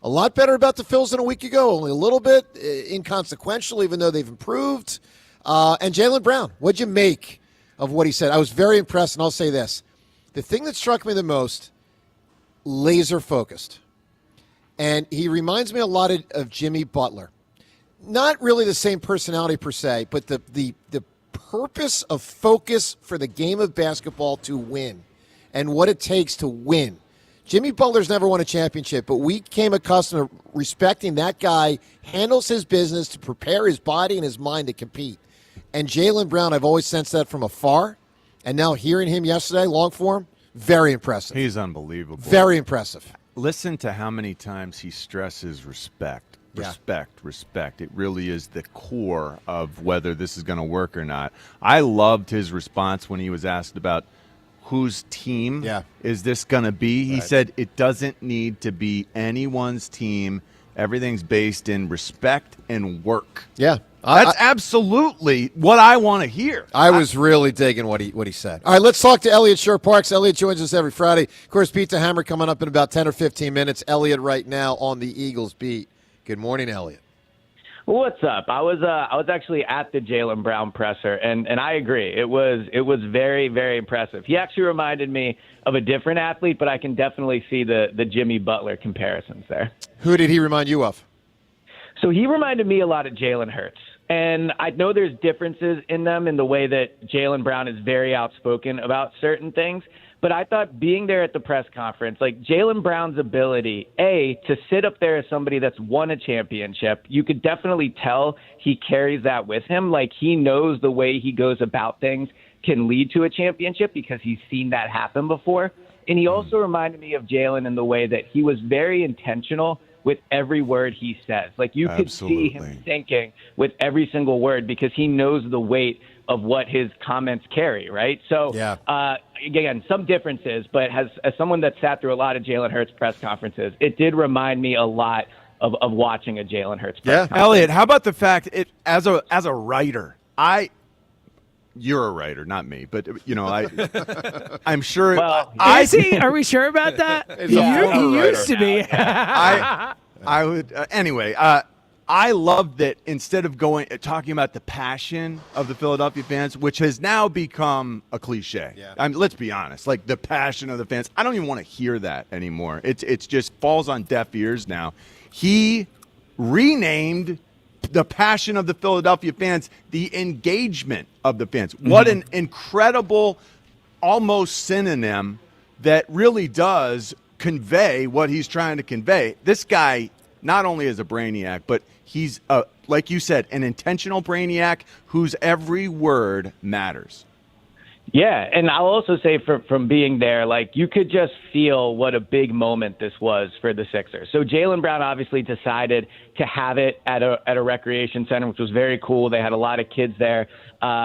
a lot better about the Phils than a week ago? Only a little bit, inconsequential, even though they've improved. And Jaylen Brown, what'd you make of what he said? I was very impressed, and I'll say this. The thing that struck me the most, laser focused. And he reminds me a lot of Jimmy Butler. Not really the same personality per se, but the purpose of focus for the game of basketball to win and what it takes to win. Jimmy Butler's never won a championship, but we came accustomed to respecting that guy handles his business to prepare his body and his mind to compete. And Jaylen Brown, I've always sensed that from afar, and now hearing him yesterday, long form, very impressive. He's unbelievable. Very impressive. Listen to how many times he stresses respect. Respect. It really is the core of whether this is going to work or not. I loved his response when he was asked about whose team is this going to be. He said it doesn't need to be anyone's team. Everything's based in respect and work. Yeah. That's absolutely what I want to hear. I was really digging what he said. All right, let's talk to Elliot Shore-Parks. Elliot joins us every Friday. Of course, Beat the Hammer coming up in about 10 or 15 minutes. Elliot right now on the Eagles beat. Good morning, Elliot. What's up? I was actually at the Jaylen Brown presser, and I agree. It was very, very impressive. He actually reminded me of a different athlete, but I can definitely see the Jimmy Butler comparisons there. Who did he remind you of? So he reminded me a lot of Jalen Hurts. And I know there's differences in them in the way that Jaylen Brown is very outspoken about certain things. But I thought being there at the press conference, like Jaylen Brown's ability, to sit up there as somebody that's won a championship, you could definitely tell he carries that with him. Like he knows the way he goes about things can lead to a championship because he's seen that happen before. And he also reminded me of Jalen in the way that he was very intentional with every word he says. Like you could see him thinking with every single word because he knows the weight of what his comments carry, right? So, again, some differences, but as someone that sat through a lot of Jalen Hurts press conferences, it did remind me a lot of watching a Jalen Hurts press conference. Elliot, how about the fact as a writer, you're a writer, not me, but I'm sure. Well, are we sure about that? You used to be. I would anyway. I love that instead of talking about the passion of the Philadelphia fans, which has now become a cliche. Yeah. I mean, let's be honest, like the passion of the fans. I don't even want to hear that anymore. It's just falls on deaf ears now. He renamed the passion of the Philadelphia fans the engagement of the fans. What an incredible, almost synonym that really does convey what he's trying to convey. This guy not only is a brainiac, but he's, like you said, an intentional brainiac whose every word matters. Yeah, and I'll also say from being there, like you could just feel what a big moment this was for the Sixers. So Jaylen Brown obviously decided to have it at a recreation center, which was very cool. They had a lot of kids there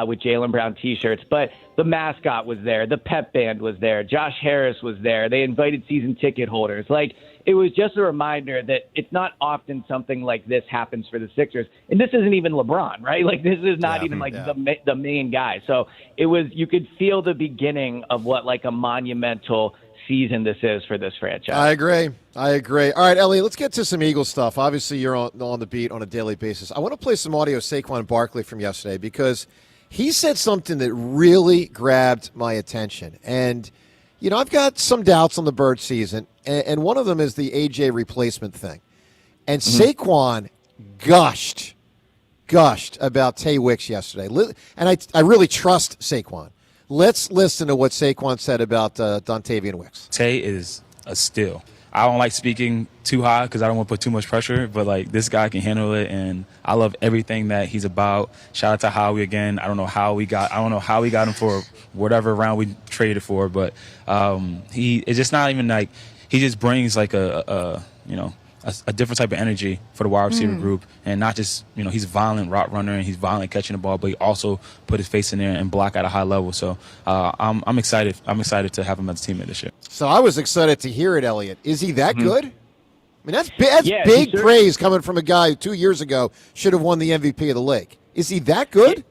with Jaylen Brown T-shirts, but the mascot was there, the pep band was there, Josh Harris was there. They invited season ticket holders. Like it was just a reminder that it's not often something like this happens for the Sixers. And this isn't even LeBron, right? Like this is not even like the main guy. So it was, you could feel the beginning of what like a monumental season this is for this franchise. I agree. All right, Elliot, let's get to some Eagles stuff. Obviously, you're on the beat on a daily basis. I want to play some audio of Saquon Barkley from yesterday because he said something that really grabbed my attention. And, you know, I've got some doubts on the Bird season, and one of them is the A.J. replacement thing. And Saquon gushed about Tay Wicks yesterday. And I really trust Saquon. Let's listen to what Saquon said about Dontavian Wicks. Tay is a steal. I don't like speaking too high because I don't want to put too much pressure, but like this guy can handle it, and I love everything that he's about. Shout out to Howie again. I don't know how we got him for whatever round we traded for, but it's just not even like he just brings like a different type of energy for the wide receiver group, and not just, he's a violent route runner and he's violent catching the ball, but he also put his face in there and block at a high level. So I'm excited. I'm excited to have him as a teammate this year. So I was excited to hear it, Elliot. Is he that good? I mean, that's big praise coming from a guy who 2 years ago should have won the MVP of the league. Is he that good?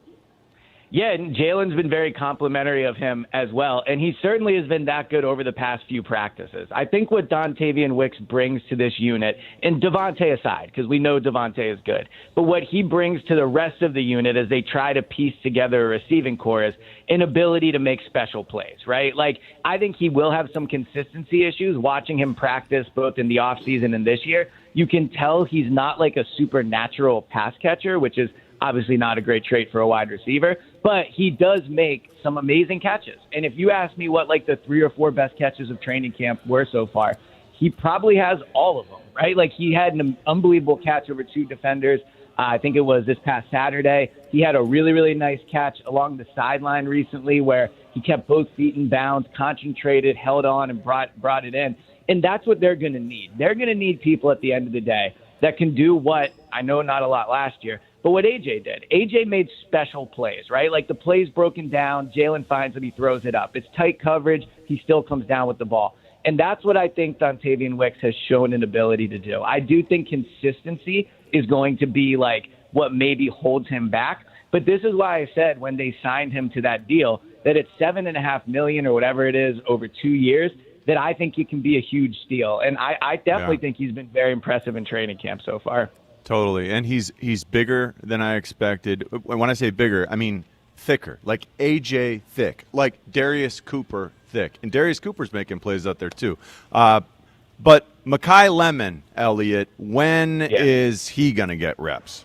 Yeah, and Jalen's been very complimentary of him as well, and he certainly has been that good over the past few practices. I think what Dontavian Wicks brings to this unit, and Devontae aside, because we know Devontae is good, but what he brings to the rest of the unit as they try to piece together a receiving core is an ability to make special plays, right? Like, I think he will have some consistency issues watching him practice both in the offseason and this year. You can tell he's not like a supernatural pass catcher, which is obviously not a great trait for a wide receiver, but he does make some amazing catches. And if you ask me what like the 3 or 4 best catches of training camp were so far, he probably has all of them, right? Like he had an unbelievable catch over 2 defenders. I think it was this past Saturday. He had a really, really nice catch along the sideline recently where he kept both feet in bounds, concentrated, held on, and brought it in. And that's what they're going to need. They're going to need people at the end of the day that can do what, I know not a lot last year, but what A.J. did. A.J. made special plays, right? Like the play's broken down, Jalen finds him, he throws it up. It's tight coverage, he still comes down with the ball. And that's what I think Dontavian Wicks has shown an ability to do. I do think consistency is going to be like what maybe holds him back. But this is why I said when they signed him to that deal that it's $7.5 million or whatever it is over 2 years, that I think it can be a huge steal. And I definitely think he's been very impressive in training camp so far. Totally, and he's bigger than I expected. When I say bigger, I mean thicker, like AJ thick, like Darius Cooper thick. And Darius Cooper's making plays out there too. But Mekhi Lemon, Elliot, when is he going to get reps?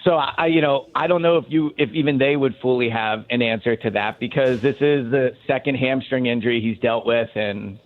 So I don't know if even they would fully have an answer to that, because this is the second hamstring injury he's dealt with in,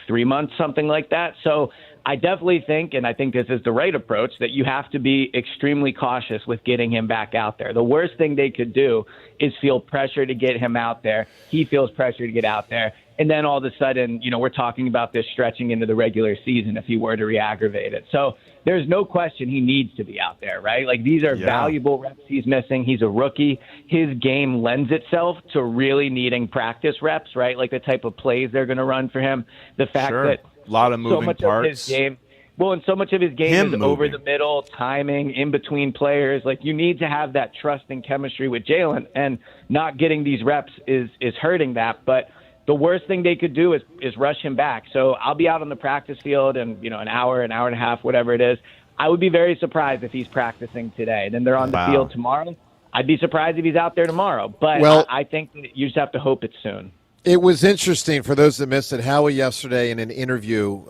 3 months, something like that. So I definitely think, and I think this is the right approach, that you have to be extremely cautious with getting him back out there. The worst thing they could do is feel pressure to get him out there. He feels pressure to get out there. And then all of a sudden, we're talking about this stretching into the regular season if he were to re-aggravate it. So there's no question he needs to be out there, right? Like, these are valuable reps he's missing. He's a rookie. His game lends itself to really needing practice reps, right? Like the type of plays they're going to run for him. The fact that a lot of moving so much parts. Of his game, and so much of his game is over the middle, timing, in between players. Like, you need to have that trust and chemistry with Jalen, and not getting these reps is hurting that. But the worst thing they could do is rush him back. So I'll be out on the practice field in an hour and a half, whatever it is. I would be very surprised if he's practicing today. Then they're on the field tomorrow. I'd be surprised if he's out there tomorrow. But I think that you just have to hope it's soon. It was interesting for those that missed it. Howie yesterday in an interview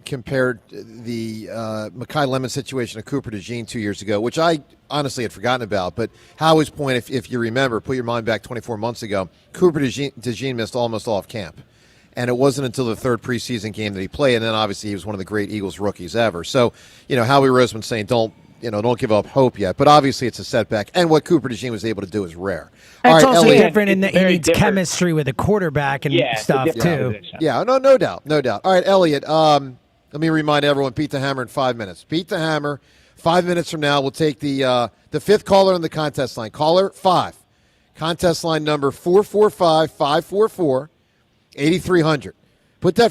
compared the Mekhi Lemon situation to Cooper DeJean 2 years ago, which I honestly had forgotten about. But Howie's point, if you remember, put your mind back 24 months ago, Cooper DeJean missed almost all of camp. And it wasn't until the third preseason game that he played. And then obviously he was one of the great Eagles rookies ever. So, Howie Roseman's saying don't give up hope yet. But obviously it's a setback. And what Cooper DeJean was able to do is rare. It's also Elliot. different in that he needs chemistry with a quarterback and stuff, too. Yeah, no doubt. All right, Elliot, let me remind everyone, Beat the Hammer in 5 minutes. Beat the Hammer. 5 minutes from now, we'll take the fifth caller on the contest line. Caller 5. Contest line number 445-544-8300.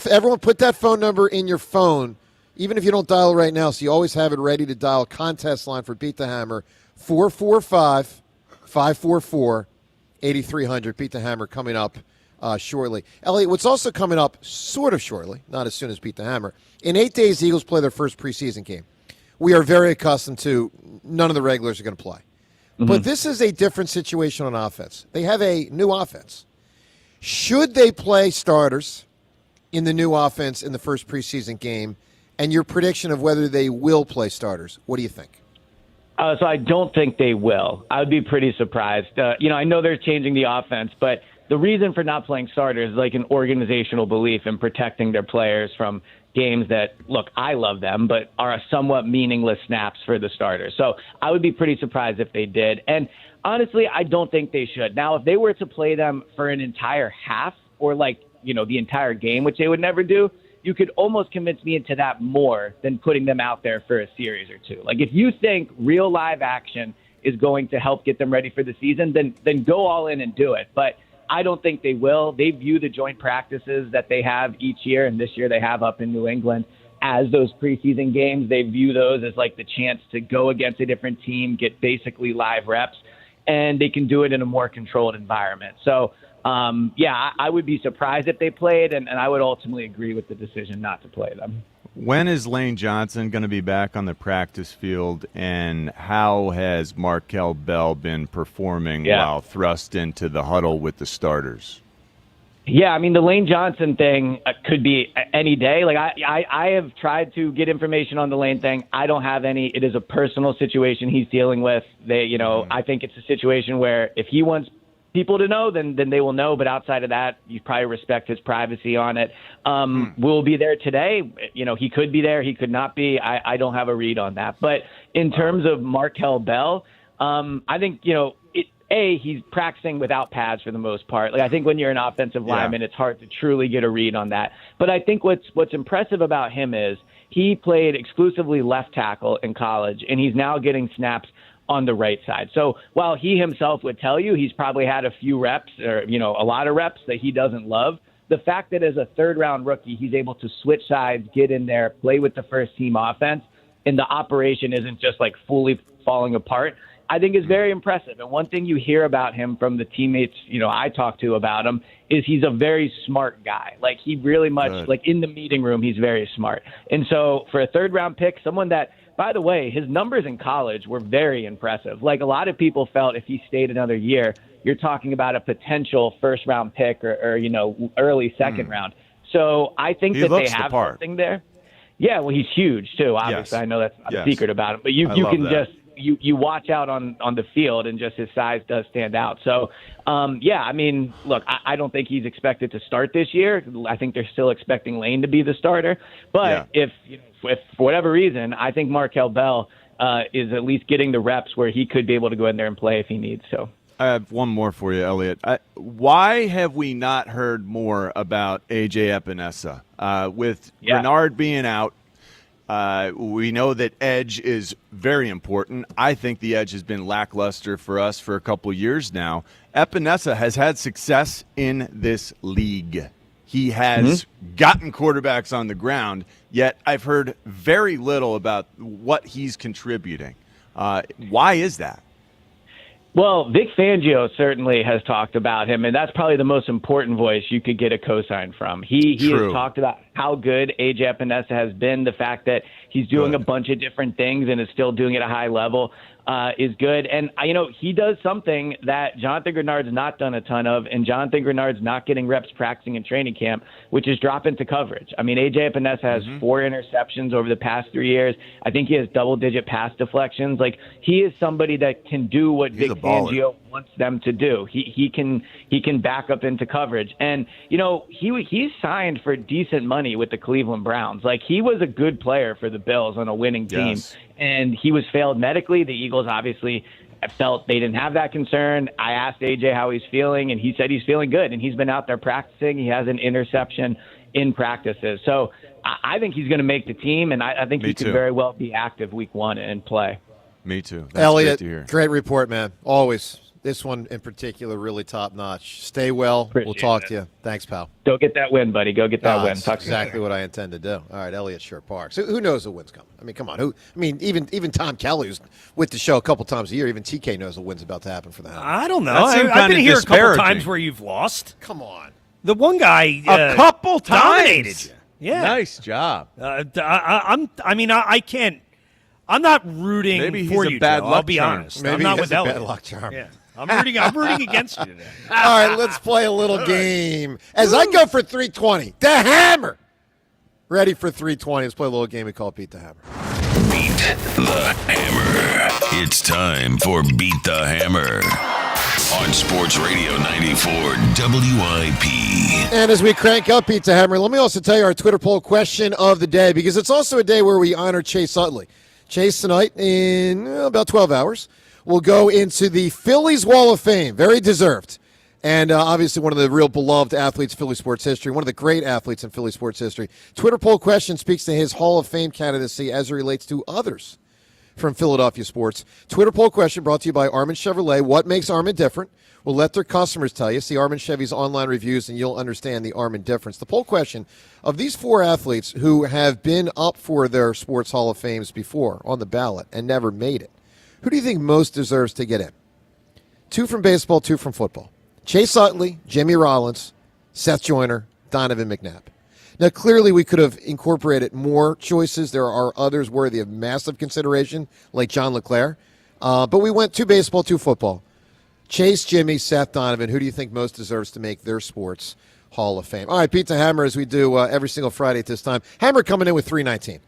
Everyone put that phone number in your phone, even if you don't dial it right now, so you always have it ready to dial. Contest line for Beat the Hammer, 445-544-8300. Beat the Hammer coming up shortly. Elliot, what's also coming up sort of shortly, not as soon as Beat the Hammer, in 8 days, the Eagles play their first preseason game. We are very accustomed to none of the regulars are going to play. Mm-hmm. But this is a different situation on offense. They have a new offense. Should they play starters in the new offense in the first preseason game? And your prediction of whether they will play starters, what do you think? So I don't think they will. I would be pretty surprised. I know they're changing the offense, but the reason for not playing starters is like an organizational belief in protecting their players from games that, look, I love them, but are somewhat meaningless snaps for the starters. So I would be pretty surprised if they did. And honestly, I don't think they should. Now, if they were to play them for an entire half or the entire game, which they would never do, you could almost convince me into that more than putting them out there for a series or two. Like, if you think real live action is going to help get them ready for the season, then go all in and do it. But I don't think they will. They view the joint practices that they have each year, and this year they have up in New England, as those preseason games. They view those as like the chance to go against a different team, get basically live reps, and they can do it in a more controlled environment. So, I would be surprised if they played, and I would ultimately agree with the decision not to play them. When is Lane Johnson going to be back on the practice field, and how has Markel Bell been performing while thrust into the huddle with the starters? Yeah, I mean, the Lane Johnson thing could be any day. Like, I have tried to get information on the Lane thing. I don't have any. It is a personal situation he's dealing with. I think it's a situation where if he wants people to know, then they will know. But outside of that, you probably respect his privacy on it. We'll be there today. He could be there. He could not be. I don't have a read on that. But in terms of Markel Bell, I think, he's practicing without pads for the most part. Like, I think when you're an offensive lineman, it's hard to truly get a read on that. But I think what's impressive about him is he played exclusively left tackle in college, and he's now getting snaps on the right side. So while he himself would tell you he's probably had a few reps or, a lot of reps that he doesn't love, the fact that as a third-round rookie, he's able to switch sides, get in there, play with the first-team offense, and the operation isn't just like fully falling apart, I think is very impressive. And one thing you hear about him from the teammates, I talk to about him, is he's a very smart guy. Like, he really much, like, in the meeting room, he's very smart. And so for a third-round pick, someone that, by the way, his numbers in college were very impressive. Like, a lot of people felt if he stayed another year, you're talking about a potential first-round pick or early second round. So I think that they have something there. Yeah, well, he's huge too. Obviously, Yes. I know that's not Yes. a secret about him, but you I you love can that. just you watch out on the field, and just his size does stand out. So, yeah, I mean, look, I don't think he's expected to start this year. I think they're still expecting Lane to be the starter. But if for whatever reason, I think Markel Bell is at least getting the reps where he could be able to go in there and play if he needs to. I have one more for you, Elliot. Why have we not heard more about A.J. Epinesa? With Bernard being out, we know that edge is very important. I think the edge has been lackluster for us for a couple years now. Epinesa has had success in this league. He has gotten quarterbacks on the ground, yet I've heard very little about what he's contributing. Why is that? Well, Vic Fangio certainly has talked about him, and that's probably the most important voice you could get a cosign from. He has talked about how good A.J. Epinesa has been, the fact that he's doing a bunch of different things and is still doing it at a high level is good. And, he does something that Jonathan Grenard's not done a ton of, and Jonathan Grenard's not getting reps practicing in training camp, which is drop into coverage. I mean, A.J. Epinesa has 4 interceptions over the past 3 years. I think he has double-digit pass deflections. Like, he is somebody that can do what Vic Fangio wants them to do. He can back up into coverage. And, he's signed for decent money with the Cleveland Browns. Like, he was a good player for the Bills on a winning team. And he was failed medically. The Eagles obviously felt they didn't have that concern. I asked AJ how he's feeling, and he said he's feeling good. And he's been out there practicing. He has an interception in practices. So I think he's going to make the team, and I think he could very well be active week 1 and play. Me too. That's Elliot, great to hear. great report, man. Always. This one in particular, really top notch. Stay well. We'll talk to you. Thanks, pal. Go get that win, buddy. Go get that win. That's exactly what I intend to do. All right, Elliot Sher Parks. Who knows the win's coming? I mean, come on. Even Tom Kelly, who's with the show a couple times a year, even TK knows the win's about to happen for the Hounds. I don't know. I've been here a couple times where you've lost. Come on. The one guy a couple times dominated you. Yeah. Nice job. I can't. I'm not rooting Maybe for he's a you, bad Joe. luck I'll be charm. honest. Maybe I'm not he with has a Elliot. bad luck charm. Yeah. I'm rooting against you today. All right, let's play a little game. As I go for 320, the hammer. Ready for 320. Let's play a little game we call Beat the Hammer. Beat the Hammer. It's time for Beat the Hammer on Sports Radio 94 WIP. And as we crank up Beat the Hammer, let me also tell you our Twitter poll question of the day, because it's also a day where we honor Chase Utley. Chase tonight in about 12 hours will go into the Phillies Wall of Fame. Very deserved. And obviously one of the real beloved athletes in Philly sports history, one of the great athletes in Philly sports history. Twitter poll question speaks to his Hall of Fame candidacy as it relates to others from Philadelphia sports. Twitter poll question brought to you by Armin Chevrolet. What makes Armin different? We'll let their customers tell you. See Armin Chevy's online reviews and you'll understand the Armin difference. The poll question of these 4 athletes who have been up for their sports Hall of Fames before on the ballot and never made it, who do you think most deserves to get in? 2 from baseball, 2 from football. Chase Utley, Jimmy Rollins, Seth Joyner, Donovan McNabb. Now, clearly we could have incorporated more choices. There are others worthy of massive consideration, like John LeClaire. But we went 2 baseball, 2 football. Chase, Jimmy, Seth, Donovan. Who do you think most deserves to make their sports Hall of Fame? All right, Beat the Hammer, as we do every single Friday at this time. Hammer coming in with 319.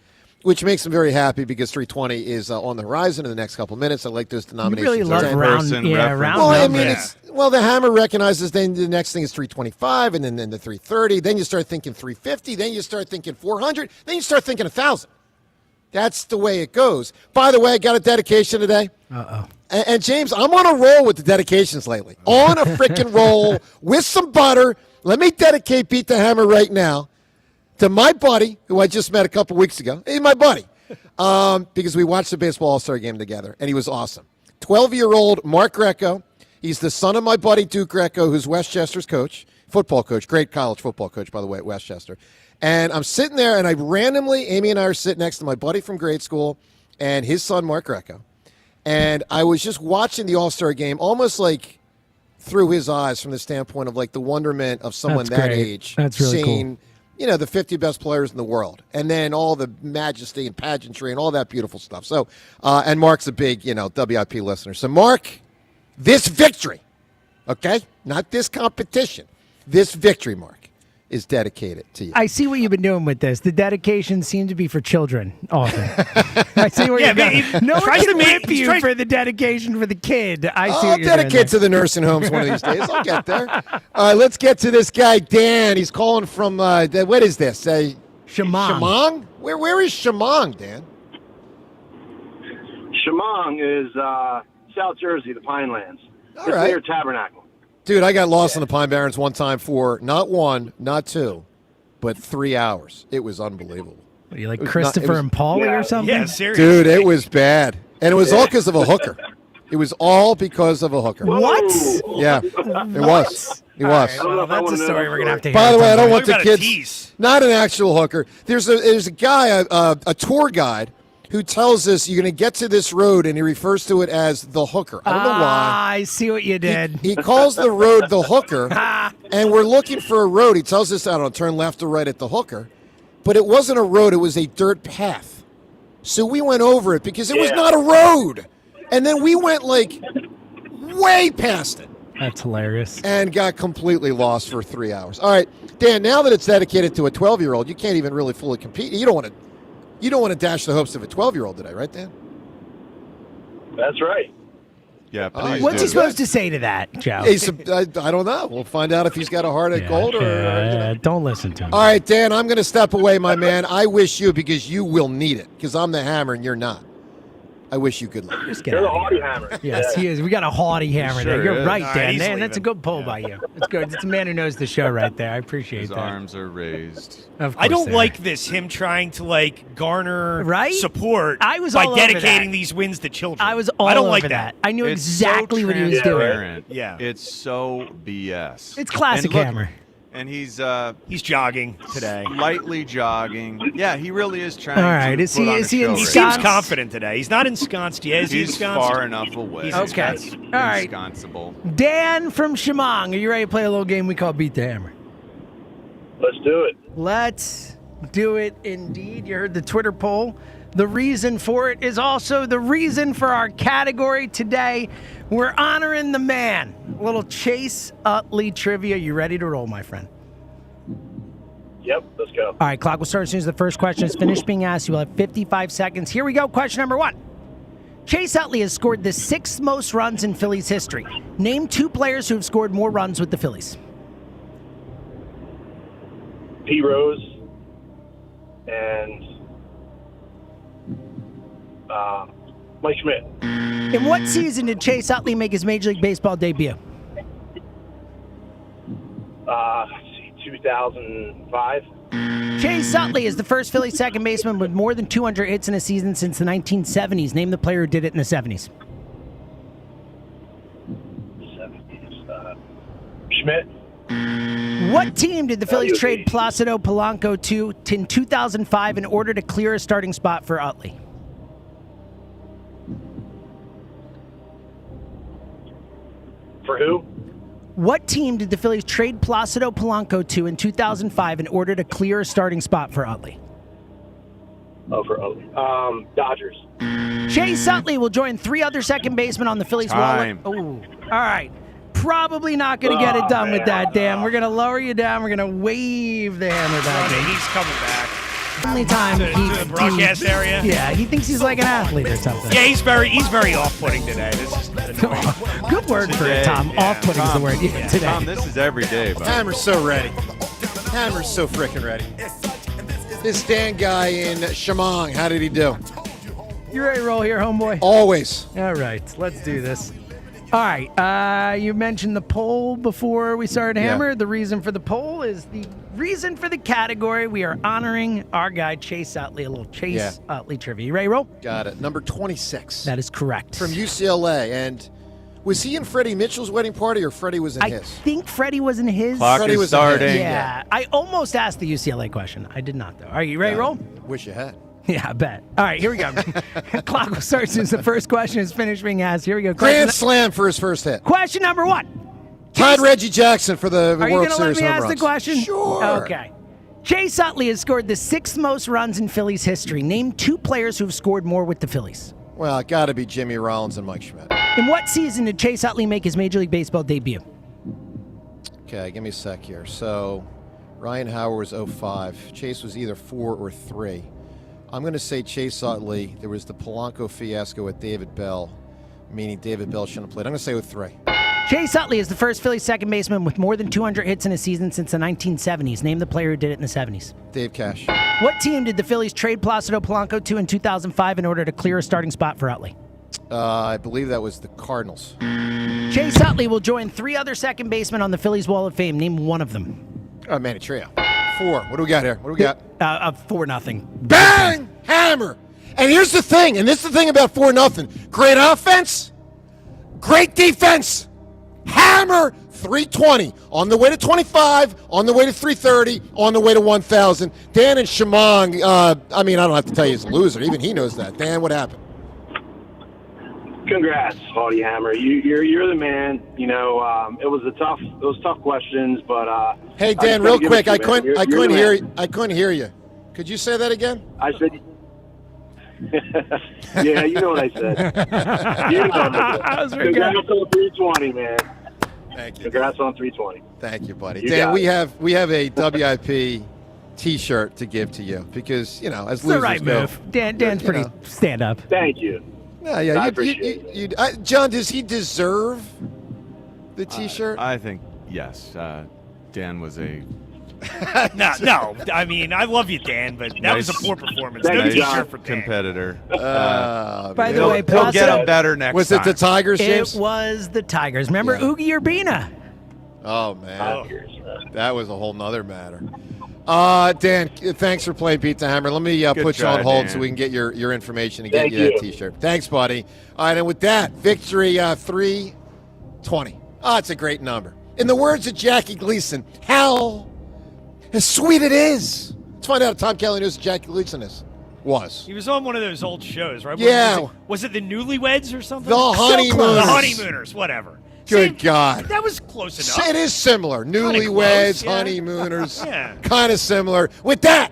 Which makes him very happy because 320 is on the horizon in the next couple minutes. I like those denominations. You really love round well, I mean, the hammer recognizes then the next thing is 325, and then the 330. Then you start thinking 350. Then you start thinking 400. Then you start thinking 1,000. That's the way it goes. By the way, I got a dedication today. Uh-oh. And James, I'm on a roll with the dedications lately. On a freaking roll with some butter. Let me dedicate Beat the Hammer right now to my buddy, who I just met a couple weeks ago. He's my buddy. Because we watched the baseball all-star game together, and he was awesome. 12-year-old Mark Greco. He's the son of my buddy Duke Greco, who's Westchester's coach, football coach, great college football coach, by the way, at Westchester. And I'm sitting there, and Amy and I are sitting next to my buddy from grade school and his son, Mark Greco. And I was just watching the all-star game, almost like through his eyes from the standpoint of like the wonderment of someone that age. That's really seeing, cool. The 50 best players in the world, and then all the majesty and pageantry and all that beautiful stuff. So, and Mark's a big, WIP listener. So, Mark, this victory, okay, not this competition, this victory, Mark, is dedicated to you. I see what you've been doing with this. The dedications seem to be for children often. I see where you're going. No one can whip you for the dedication for the kid. I see I'll what you're doing dedicate to there. the nursing homes one of these days. I'll get there. All right, let's get to this guy, Dan. He's calling from, what is this? Shamong. Shamong? Where is Shamong, Dan? Shamong is South Jersey, the Pinelands. All It's right. near Tabernacle. Dude, I got lost in the Pine Barrens one time for not 1, not 2, but 3 hours. It was unbelievable. What, you like It was Christopher and Paulie or something? Yeah, seriously. Dude, it was bad. And it was all because of a hooker. It was all because of a hooker. What? Yeah, it was. It was. All right, well, that's a story we're going to have to hear. By the way, I don't want Talk the about a kids. tease. Not an actual hooker. There's a guy, a tour guide, who tells us you're going to get to this road, and he refers to it as the hooker. I don't know why. I see what you did. He calls the road the hooker, and we're looking for a road. He tells us, I don't know, turn left or right at the hooker. But it wasn't a road. It was a dirt path. So we went over it because it was not a road. And then we went, way past it. That's hilarious. And got completely lost for 3 hours. All right, Dan, now that it's dedicated to a 12-year-old, you can't even really fully compete. You don't want to dash the hopes of a 12-year-old today, right, Dan? That's right. Yeah, please What's he do. supposed to say to that, Joe? I don't know. We'll find out if he's got a heart of gold or... Don't listen to him. All right, Dan, I'm going to step away, my man. I wish you, because you will need it, because I'm the hammer and you're not. I wish you good luck. Just get You're the out of haughty here. hammer. Yes, he is. We got a haughty hammer there. Sure You're is. right, Nah, Dan. he's Man, that's a good pull by you. It's good. It's a man who knows the show right there. I appreciate His that. arms are raised. Of course I don't they are. like this, him trying to garner Right? support I was by all over dedicating that. these wins to children. I was all I don't over like that. I knew It's exactly so what he was doing. transparent. Yeah. It's so BS. It's classic And look, hammer. And he's jogging today. Lightly jogging. Yeah, he really is trying All right, to is put he- on is a he show in right He now. seems confident today. He's not ensconced yet. Is he He's ensconced? far enough away. He's Okay. ensconced. All right. Ensconceable. Dan from Shamong, are you ready to play a little game we call Beat the Hammer? Let's do it. Let's do it indeed. You heard the Twitter poll. The reason for it is also the reason for our category today. We're honoring the man. A little Chase Utley trivia. You ready to roll, my friend? Yep, let's go. All right, clock will start as soon as the first question is finished being asked. You will have 55 seconds. Here we go. Question number 1. Chase Utley has scored the 6th most runs in Phillies history. Name 2 players who have scored more runs with the Phillies. P. Rose and Mike Schmidt. In what season did Chase Utley make his Major League Baseball debut? 2005. Chase Utley is the first Philly second baseman with more than 200 hits in a season since the 1970s. Name the player who did it in the 70s. Schmidt. What team did the Phillies trade Placido Polanco to in 2005 in order to clear a starting spot for Utley? For who? What team did the Phillies trade Placido Polanco to in 2005 in order to clear a starting spot for Utley? Oh, for Dodgers. Chase Utley will join 3 other second basemen on the Phillies Time. wall. Oh, all right. Probably not going to get it done with that, Dan. We're going to lower you down. We're going to wave the hammer back. He's coming back. Only time To the broadcast area? Yeah, he thinks he's like an athlete or something. Yeah, he's very off-putting today. This is annoying. Good word for it, Today, Tom. yeah. Off-putting is the word today. Tom, this is every day, bud. Hammer's so ready. Hammer's so freaking ready. This Dan guy in Shamong, how did he do? You ready to roll here, homeboy? Always. All right, let's do this. All right, you mentioned the poll before we started Hammer. Yeah. The reason for the poll is the reason for the category. We are honoring our guy, Chase Utley. A little Chase Utley trivia. You ready to roll? Got it. Number 26. That is correct. From UCLA. And was he in Freddie Mitchell's wedding party or Freddie was in I his? think Freddie was in his. Clock Freddie is was in his. starting. Yeah, I almost asked the UCLA question. I did not, though. Are you ready to roll? Wish you had. Yeah, I bet. All right, here we go. Clock will start as soon as the first question is finished being asked. Here we go. Grand slam for his first hit. Question number 1. Tied Reggie Jackson for the Are you World going to let Series me home ask runs. the question? Sure. Okay. Chase Utley has scored the 6th most runs in Phillies history. Name 2 players who have scored more with the Phillies. Well, it got to be Jimmy Rollins and Mike Schmidt. In what season did Chase Utley make his Major League Baseball debut? Okay, give me a sec here. So, Ryan Howard was 05. Chase was either 4 or 3. I'm going to say Chase Utley. There was the Polanco fiasco with David Bell, meaning David Bell shouldn't have played. I'm going to say 03. Chase Utley is the first Phillies second baseman with more than 200 hits in a season since the 1970s. Name the player who did it in the 70s. Dave Cash. What team did the Phillies trade Placido Polanco to in 2005 in order to clear a starting spot for Utley? I believe that was the Cardinals. Chase Utley will join 3 other second basemen on the Phillies Wall of Fame. Name one of them. Manny Trio. 4. What do we got here? What do we got? 4-0. Bang! Hammer! And here's the thing, and this is the thing about 4-0. Great offense, great defense. Hammer! 320. On the way to 25, on the way to 330, on the way to 1,000. Dan and Shamong, I don't have to tell you he's a loser. Even he knows that. Dan, what happened? Congrats, Audie Hammer. You're the man. You know, it was tough questions, but hey Dan, real quick, I couldn't hear you. Could you say that again? I said, yeah, you know what I said. You know what I said. Congrats on 320, man. Thank you. Congrats on 320. Thank you, buddy. You Dan, got we have a WIP T-shirt to give to you because as It's the losers right go, move. Dan's pretty stand up. Thank you. Yeah. I appreciate it. John, does he deserve the T-shirt? I think yes. Dan was a No. I mean, I love you, Dan, but that was a poor performance. No T-shirt for Dan. competitor. By the way, he'll Placido, get him better next Was time. it the Tigers, James? It was the Tigers. Remember Oogie Urbina? Oh man, that was a whole nother matter. Dan, thanks for playing Beat the Hammer. Let me put you on hold so we can get your information and get you that T-shirt. Thanks, buddy. All right, and with that, victory 320. Oh, it's a great number. In the words of Jackie Gleason, how sweet it is. Let's find out if Tom Kelly knows who Jackie Gleason was. He was on one of those old shows, right? Yeah. Was it the Newlyweds or something? The Honeymooners. The Honeymooners, whatever. Good God. That was close enough. It is similar. Newlyweds, honeymooners, Yeah. kind of similar. With that,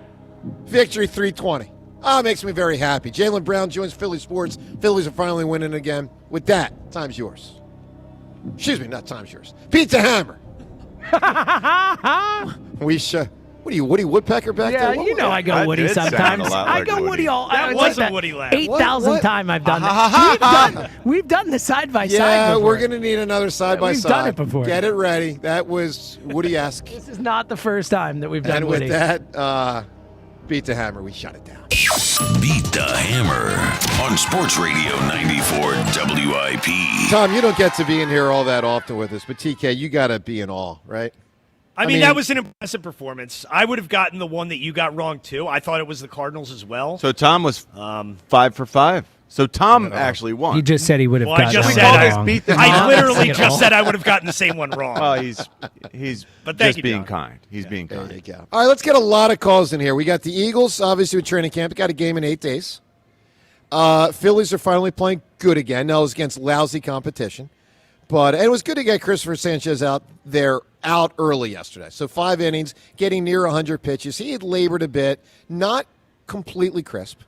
victory 320. It makes me very happy. Jaylen Brown joins Philly Sports. Phillies are finally winning again. With that, time's yours. Excuse me, not time's yours. Beat the Hammer. What are you, Woody Woodpecker back there? Yeah, you know I go Woody sometimes. I go Woody all. That was a Woody laugh. 8,000 time I've done that. We've done the side by side. Yeah, before. we're gonna need another side by side. We've done it before. Get it ready. That was Woody-esque. This is not the first time that we've done And Woody. with that, Beat the Hammer. We shut it down. Beat the Hammer on Sports Radio 94 WIP. Tom, you don't get to be in here all that often with us, but TK, you got to be in awe, right? I mean, that was an impressive performance. I would have gotten the one that you got wrong, too. I thought it was the Cardinals as well. So Tom was 5 for 5. So Tom actually won. He just said he would have Well, I gotten just that said wrong. I literally just said I would have gotten the same one wrong. Well, he's But thank just you, being John. kind. He's being kind. There you go. All right, let's get a lot of calls in here. We got the Eagles, obviously, with training camp. Got a game in 8 days. Phillies are finally playing good again. Now it was against lousy competition. But it was good to get Cristopher Sánchez out early yesterday. So 5 innings, getting near 100 pitches. He had labored a bit, not completely crisp,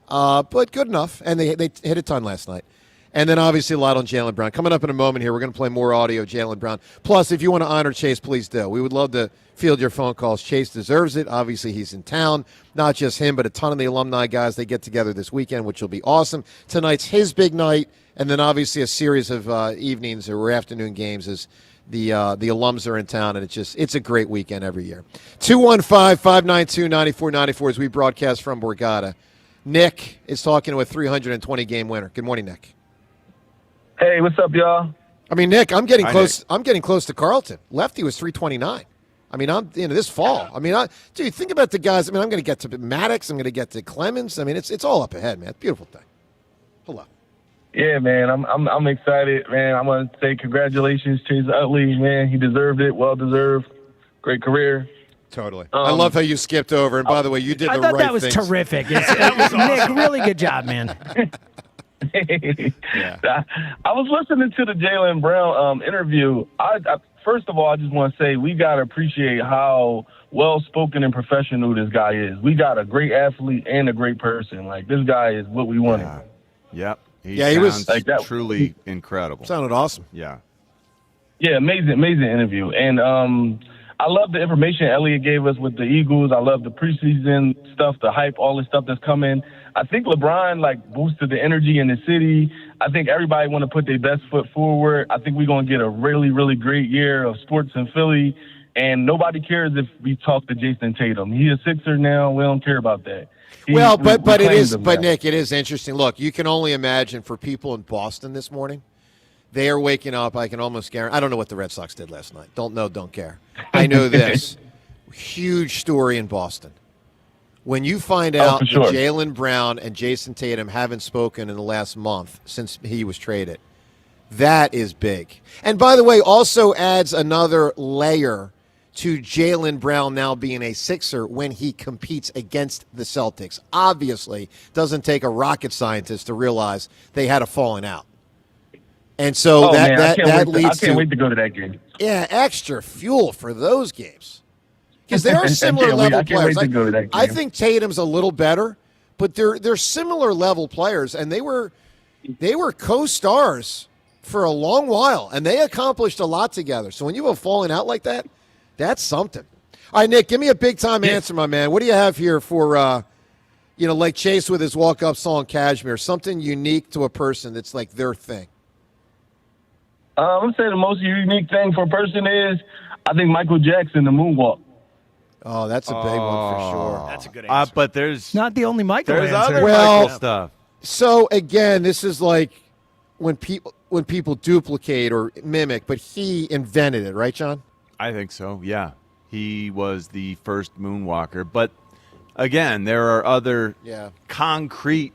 but good enough. And they hit a ton last night. And then obviously a lot on Jaylen Brown. Coming up in a moment here, we're going to play more audio of Jaylen Brown. Plus, if you want to honor Chase, please do. We would love to field your phone calls. Chase deserves it. Obviously, he's in town. Not just him, but a ton of the alumni guys. They get together this weekend, which will be awesome. Tonight's his big night. And then obviously a series of evenings or afternoon games as the alums are in town, and it's a great weekend every year. 215-592-9494 as we broadcast from Borgata. Nick is talking to a 320-game winner. Good morning, Nick. Hey, what's up, y'all? I mean, Nick, I'm getting Hi, close. Nick. I'm getting close to Carlton. Lefty was 329. I mean, I'm this fall. I mean, dude, think about the guys. I mean, I'm going to get to Maddox. I'm going to get to Clemens. I mean, it's all up ahead, man. Beautiful thing. Hello. Yeah, man, I'm excited, man. I want to say congratulations, Chase Utley, man. He deserved it, well deserved. Great career. Totally. I love how you skipped over. And by the way, you did I the thought right that was things. terrific. Nick, really good job, man. Yeah. I was listening to the Jaylen Brown interview. I first of all, I just want to say we got to appreciate how well-spoken and professional this guy is. We got a great athlete and a great person. Like, this guy is what we wanted. Yep. He was like that. Truly incredible. Sounded awesome. Yeah. Yeah, amazing interview. And I love the information Elliott gave us with the Eagles. I love the preseason stuff, the hype, all the stuff that's coming. I think LeBron boosted the energy in the city. I think everybody want to put their best foot forward. I think we're going to get a really, really great year of sports in Philly. And nobody cares if we talk to Jason Tatum. He's a Sixer now. We don't care about that. Nick, it is interesting. Look, you can only imagine for people in Boston this morning. They are waking up, I can almost guarantee. I don't know what the Red Sox did last night. Don't know, don't care. I know this. Huge story in Boston. When you find out that Jaylen Brown and Jason Tatum haven't spoken in the last month since he was traded, that is big. And by the way, also adds another layer to Jaylen Brown now being a Sixer when he competes against the Celtics. Obviously, doesn't take a rocket scientist to realize they had a falling out. And so that leads to. I can't wait to go to that game. Yeah, extra fuel for those games. Because they are similar level players. I think Tatum's a little better, but they're similar level players, and they were co-stars for a long while, and they accomplished a lot together. So when you have falling out like that, that's something. All right, Nick, give me a big-time answer, my man. What do you have here for, like Chase with his walk-up song, Cashmere, something unique to a person that's like their thing? I'm going to say the most unique thing for a person is, I think, Michael Jackson, the moonwalk. Oh, that's a big one for sure. That's a good answer. But there's not the only Michael there's answer. other Michael stuff. So, again, this is like when people duplicate or mimic, but he invented it, right, John? I think so, yeah. He was the first moonwalker. But, again, there are other concrete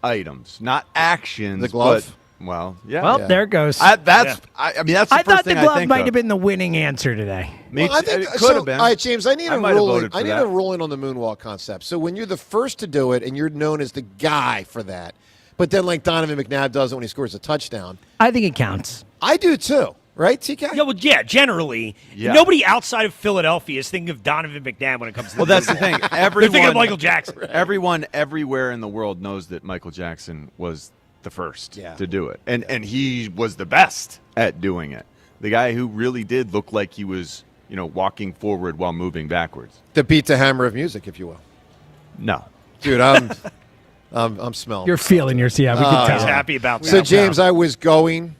items, not actions. The glove? But, well, yeah. Well, there it goes. I mean, that's the I first thought the thing glove I think might of. have been the winning answer today. I think it could have been. All right, James, I need a might have ruling. voted for I need that. a ruling on the moonwalk concept. So when you're the first to do it and you're known as the guy for that, but then like Donovan McNabb does it when he scores a touchdown. I think it counts. I do too. Right, TK? Yeah, generally. Yeah. Nobody outside of Philadelphia is thinking of Donovan McNabb when it comes to Well, that's the thing. They're thinking of Michael Jackson. Everyone everywhere in the world knows that Michael Jackson was the first to do it. And he was the best at doing it. The guy who really did look like he was, walking forward while moving backwards. The beat the hammer of music, if you will. No. Dude, I'm smelling. You're feeling yours, yeah. We can tell. He's happy about that. So, James, I was going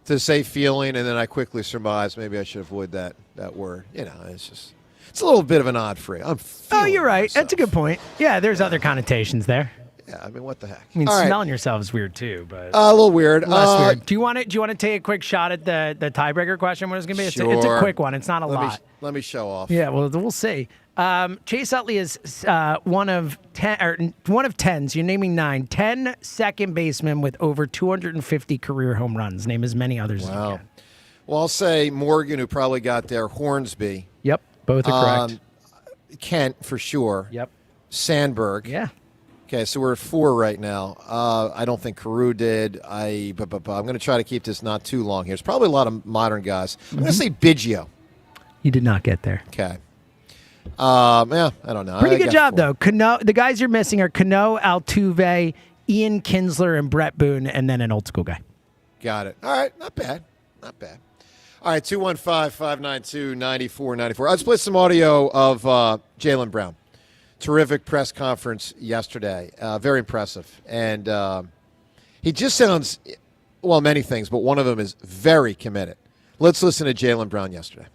to say feeling, and then I quickly surmised maybe I should avoid that word. It's a little bit of an odd phrase. You're right. myself. That's a good point. Yeah, there's other connotations there. Yeah, I mean, what the heck? I mean, All right. smelling yourself is weird too, but A little weird. less weird. Do you want to take a quick shot at the tiebreaker question? What it's going to be? It's a quick one. It's not a lot. Let me show off. Yeah, well, we'll see. Chase Utley is one of 10s. You're naming 9. 10 second basemen with over 250 career home runs. Name as many others as you can. Well, I'll say Morgan, who probably got there. Hornsby. Yep, both are correct. Kent, for sure. Yep. Sandberg. Yeah. Okay, so we're at 4 right now. I don't think Carew did. I'm going to try to keep this not too long here. There's probably a lot of modern guys. I'm going to say Biggio. You did not get there. Okay. I don't know. Pretty I good got job, 4. though. Cano, the guys you're missing are Cano, Altuve, Ian Kinsler, and Brett Boone, and then an old school guy. Got it. All right, not bad. Not bad. All right, 215-592-9494. Let's play some audio of Jaylen Brown. Terrific press conference yesterday. Very impressive. And he just sounds, many things, but one of them is very committed. Let's listen to Jaylen Brown yesterday.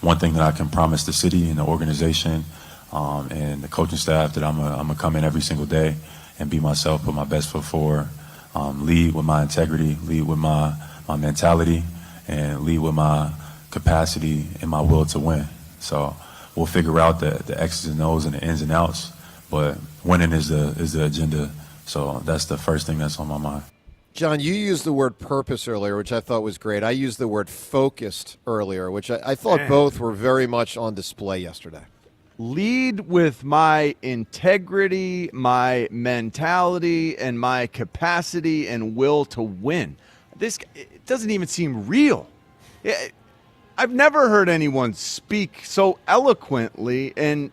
One thing that I can promise the city and the organization and the coaching staff that I'm gonna come in every single day and be myself, put my best foot forward, lead with my integrity, lead with my mentality, and lead with my capacity and my will to win. So we'll figure out the X's and O's and the ins and outs, but winning is the agenda. So that's the first thing that's on my mind. John, you used the word purpose earlier, which I thought was great. I used the word focused earlier, which I thought both were very much on display yesterday. Lead with my integrity, my mentality, and my capacity and will to win. It doesn't even seem real. I've never heard anyone speak so eloquently and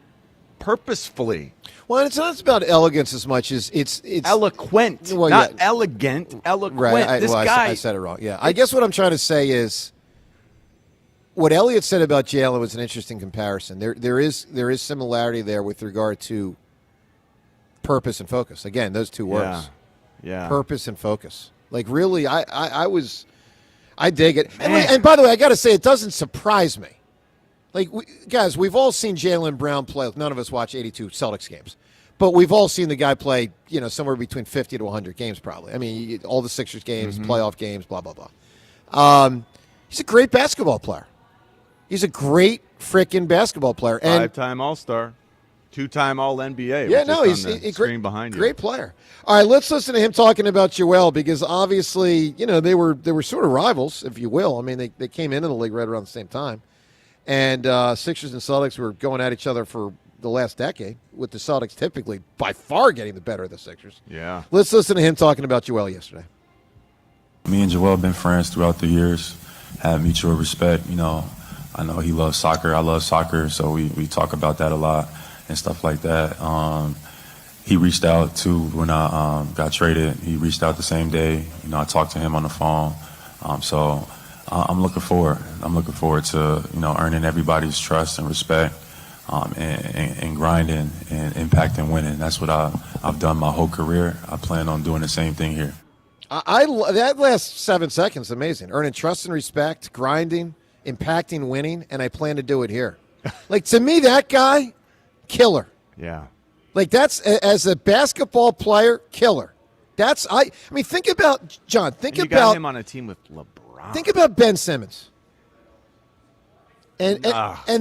purposefully. Well, it's not about elegance as much as it's eloquent, not elegant, eloquent. Right. I said it wrong. Yeah. I guess what I'm trying to say is what Elliott said about Jalen was an interesting comparison. There is similarity there with regard to purpose and focus. Again, those two words. Yeah. Purpose and focus. Like, really, I dig it. And by the way, I got to say, it doesn't surprise me. Like, guys, we've all seen Jaylen Brown play. None of us watch 82 Celtics games. But we've all seen the guy play, somewhere between 50 to 100 games probably. I mean, all the Sixers games, playoff games, blah, blah, blah. He's a great basketball player. He's a great freaking basketball player. And 5-time All-Star, 2-time All-NBA. Yeah, no, he's a great player. All right, let's listen to him talking about Joel because obviously, they were sort of rivals, if you will. I mean, they came into the league right around the same time. And Sixers and Celtics were going at each other for the last decade, with the Celtics typically by far getting the better of the Sixers. Yeah. Let's listen to him talking about Joel yesterday. Me and Joel have been friends throughout the years, have mutual respect. I know he loves soccer. I love soccer, so we talk about that a lot and stuff like that. He reached out, too, when I got traded. He reached out the same day. I talked to him on the phone. So I'm looking forward. I'm looking forward to, earning everybody's trust and respect. And grinding and impacting winning. That's what I've done my whole career. I plan on doing the same thing here. That last 7 seconds, amazing. Earning trust and respect, grinding, impacting winning, and I plan to do it here. Like, to me, that guy, killer. Yeah. Like, that's, as a basketball player, killer. I mean, think about, John, You got him on a team with LeBron. Think about Ben Simmons. And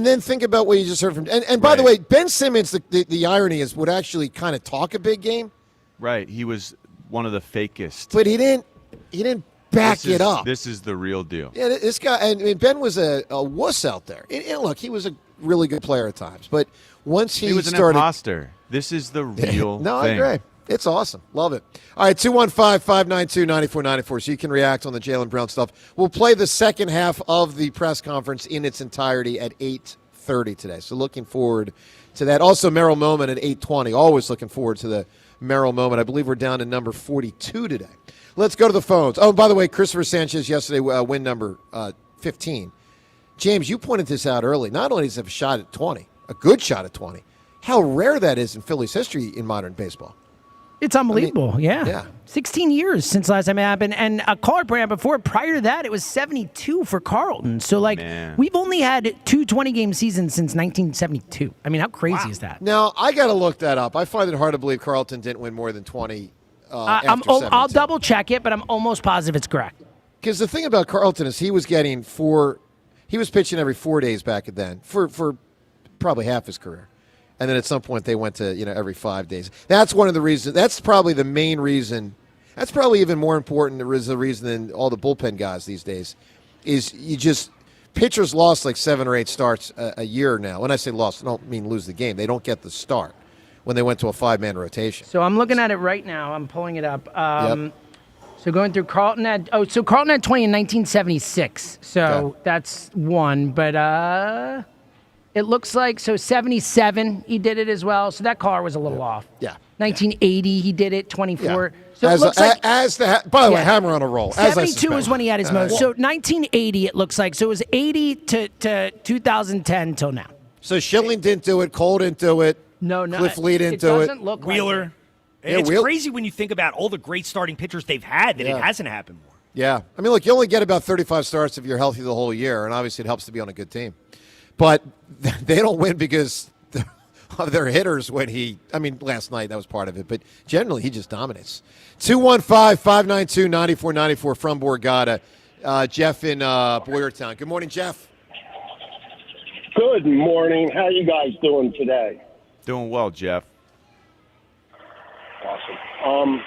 then think about what you just heard from. And by the way, Ben Simmons, the irony is, would actually kind of talk a big game. Right. He was one of the fakest. But he didn't back it up. This is the real deal. Yeah, this guy, and Ben was a wuss out there. And look, he was a really good player at times. But once he was started. an imposter. This is the real No, thing. I agree. It's awesome. Love it. All right, 215-592-9494, so you can react on the Jaylen Brown stuff. We'll play the second half of the press conference in its entirety at 8:30 today. So looking forward to that. Also, Merrill Moment at 8:20. Always looking forward to the Merrill Moment. I believe we're down to number 42 today. Let's go to the phones. Oh, by the way, Cristopher Sánchez yesterday, win number 15. James, you pointed this out early. Not only does he have a shot at 20, a good shot at 20, how rare that is in Phillies history in modern baseball. It's unbelievable. I mean, yeah. 16 years since last time it happened. And a caller brand before, prior to that, it was 72 for Carlton. So, we've only had 2 20-game seasons since 1972. I mean, how crazy is that? Now, I got to look that up. I find it hard to believe Carlton didn't win more than 20 after 72. I'll double check it, but I'm almost positive it's correct. Because the thing about Carlton is he was pitching every 4 days back then for probably half his career. And then at some point they went to, every 5 days. That's one of the reasons. That's probably the main reason. That's probably even more important the reason than all the bullpen guys these days is pitchers lost like 7 or 8 starts a year now. When I say lost, I don't mean lose the game. They don't get the start when they went to a 5-man rotation. So I'm looking at it right now. I'm pulling it up. Yep. So going through Carlton Carlton had 20 in 1976. So that's one. But it looks like, 77, he did it as well. So that car was a little off. Yeah. 1980, he did it, 24. Yeah. So it looks like. By the way, hammer on a roll. 72 is when he had his most. So 1980, it looks like. So it was 80 to 2010 till now. So Schilling didn't do it. Cole didn't do it. No. Cliff Lee didn't do it. Doesn't look Wheeler. Like it's crazy when you think about all the great starting pitchers they've had that it hasn't happened more. Yeah. I mean, look, you only get about 35 starts if you're healthy the whole year, and obviously it helps to be on a good team. But they don't win because of their hitters last night, that was part of it. But generally, he just dominates. 215-592-9494 from Borgata. Jeff in Boyertown. Good morning, Jeff. Good morning. How you guys doing today? Doing well, Jeff. Awesome.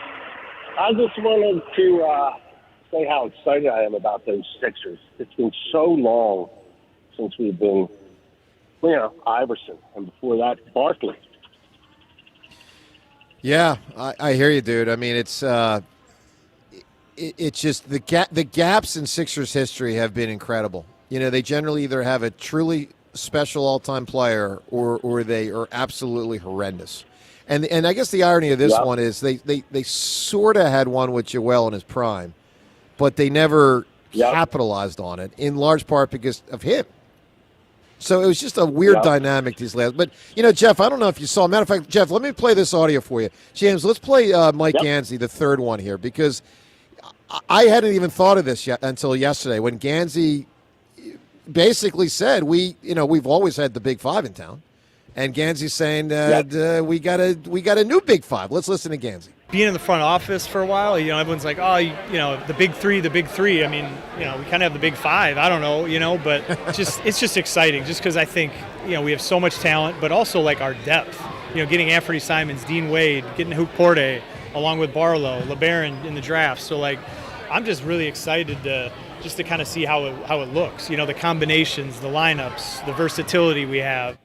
I just wanted to say how excited I am about those Sixers. It's been so long since we've been, Iverson, and before that, Barkley. Yeah, I hear you, dude. I mean, it's just the gaps in Sixers history have been incredible. They generally either have a truly special all-time player or they are absolutely horrendous. And I guess the irony of this one is they sort of had one with Joel in his prime, but they never capitalized on it, in large part because of him. So it was just a weird dynamic these last. But, Jeff, I don't know if you saw. Matter of fact, Jeff, let me play this audio for you. James, let's play Mike Gansey, the third one here, because I hadn't even thought of this yet until yesterday when Gansey basically said, we've always had the Big Five in town. And Gansey's saying we got a new Big Five. Let's listen to Gansey. Being in the front office for a while, everyone's like, oh, the big three. I mean, we kind of have the Big Five. I don't know, but it's just exciting just because I think, we have so much talent, but also like our depth. Getting Anthony Simons, Dean Wade, getting Hoop Porte, along with Barlow, LeBaron in the draft. So I'm just really excited to kind of see how it looks. The combinations, the lineups, the versatility we have.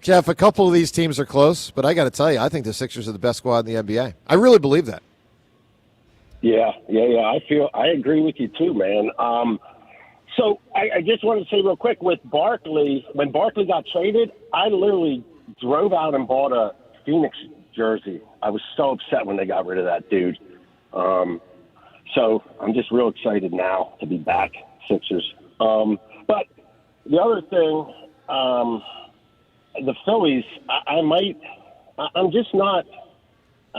Jeff, a couple of these teams are close, but I got to tell you, I think the Sixers are the best squad in the NBA. I really believe that. Yeah. I agree with you too, man. So I just want to say real quick with Barkley, when Barkley got traded, I literally drove out and bought a Phoenix jersey. I was so upset when they got rid of that dude. So I'm just real excited now to be back, Sixers. But the other thing, the Phillies, I'm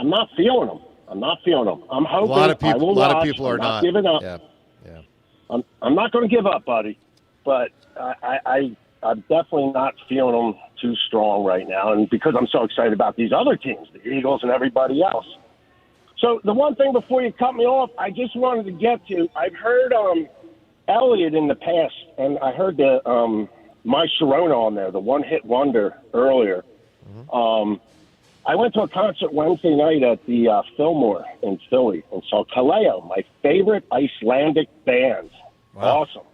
not feeling them. I'm hoping. A lot of people are not giving up. Yeah. I'm not going to give up, buddy. But I'm definitely not feeling them too strong right now, and because I'm so excited about these other teams, the Eagles and everybody else. So the one thing before you cut me off, I just wanted to get to. I've heard Elliott in the past, and I heard the. My Sharona on there, the one-hit wonder earlier. I went to a concert Wednesday night at the Fillmore in Philly and saw Kaleo, my favorite Icelandic band. Wow. Awesome.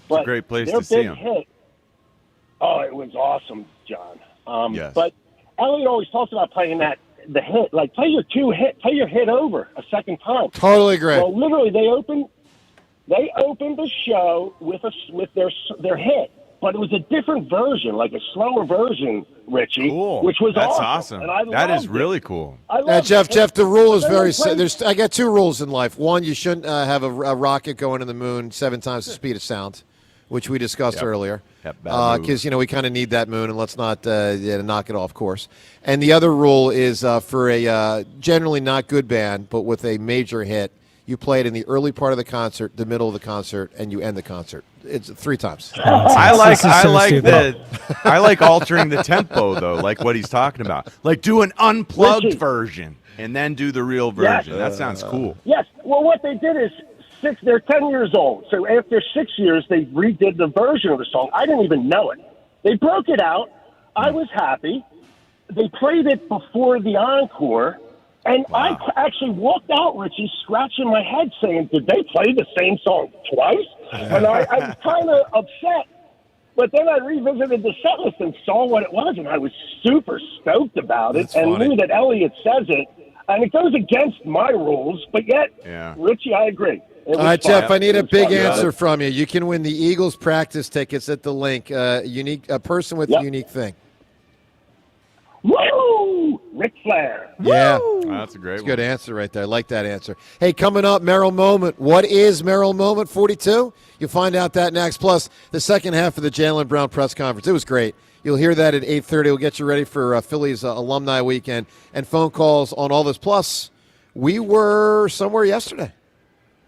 It's a great place to see them. Hit, it was awesome, John. Yes. But Elliot always talks about playing the hit, like play your hit over a second time. Totally agree. Well, literally, they opened the show with their hit. But it was a different version, like a slower version, Richie, which was That's awesome. awesome. And That is really cool. Jeff, the rule is very simple. I got two rules in life. One, you shouldn't have a rocket going to the moon 7 times the speed of sound, which we discussed earlier. Because, we kind of need that moon, and let's not knock it off course. And the other rule is for a generally not good band, but with a major hit, you play it in the early part of the concert, the middle of the concert, and you end the concert. It's 3 times. I like altering the tempo though, like what he's talking about. Like do an unplugged version and then do the real version. That sounds cool. Yes. Well, what they did is they're 10 years old. So after 6 years, they redid the version of the song. I didn't even know it. They broke it out. I was happy. They played it before the encore. And I actually walked out, Richie, scratching my head saying, did they play the same song twice? And I was kind of upset. But then I revisited the set list and saw what it was, and I was super stoked about it. Knew that Elliott says it. And it goes against my rules, but yet, Richie, I agree. All right, Jeff, I need a big answer from you. You can win the Eagles practice tickets at the link. A person with a unique thing. Woo! Ric Flair. Yeah. That's a great That's a good answer right there. I like that answer. Hey, coming up, Merrill Moment. What is Merrill Moment 42? You'll find out that next. Plus, the second half of the Jaylen Brown press conference. It was great. You'll hear that at 8:30. We'll get you ready for Phillies Alumni Weekend and phone calls on all this. Plus, we were somewhere yesterday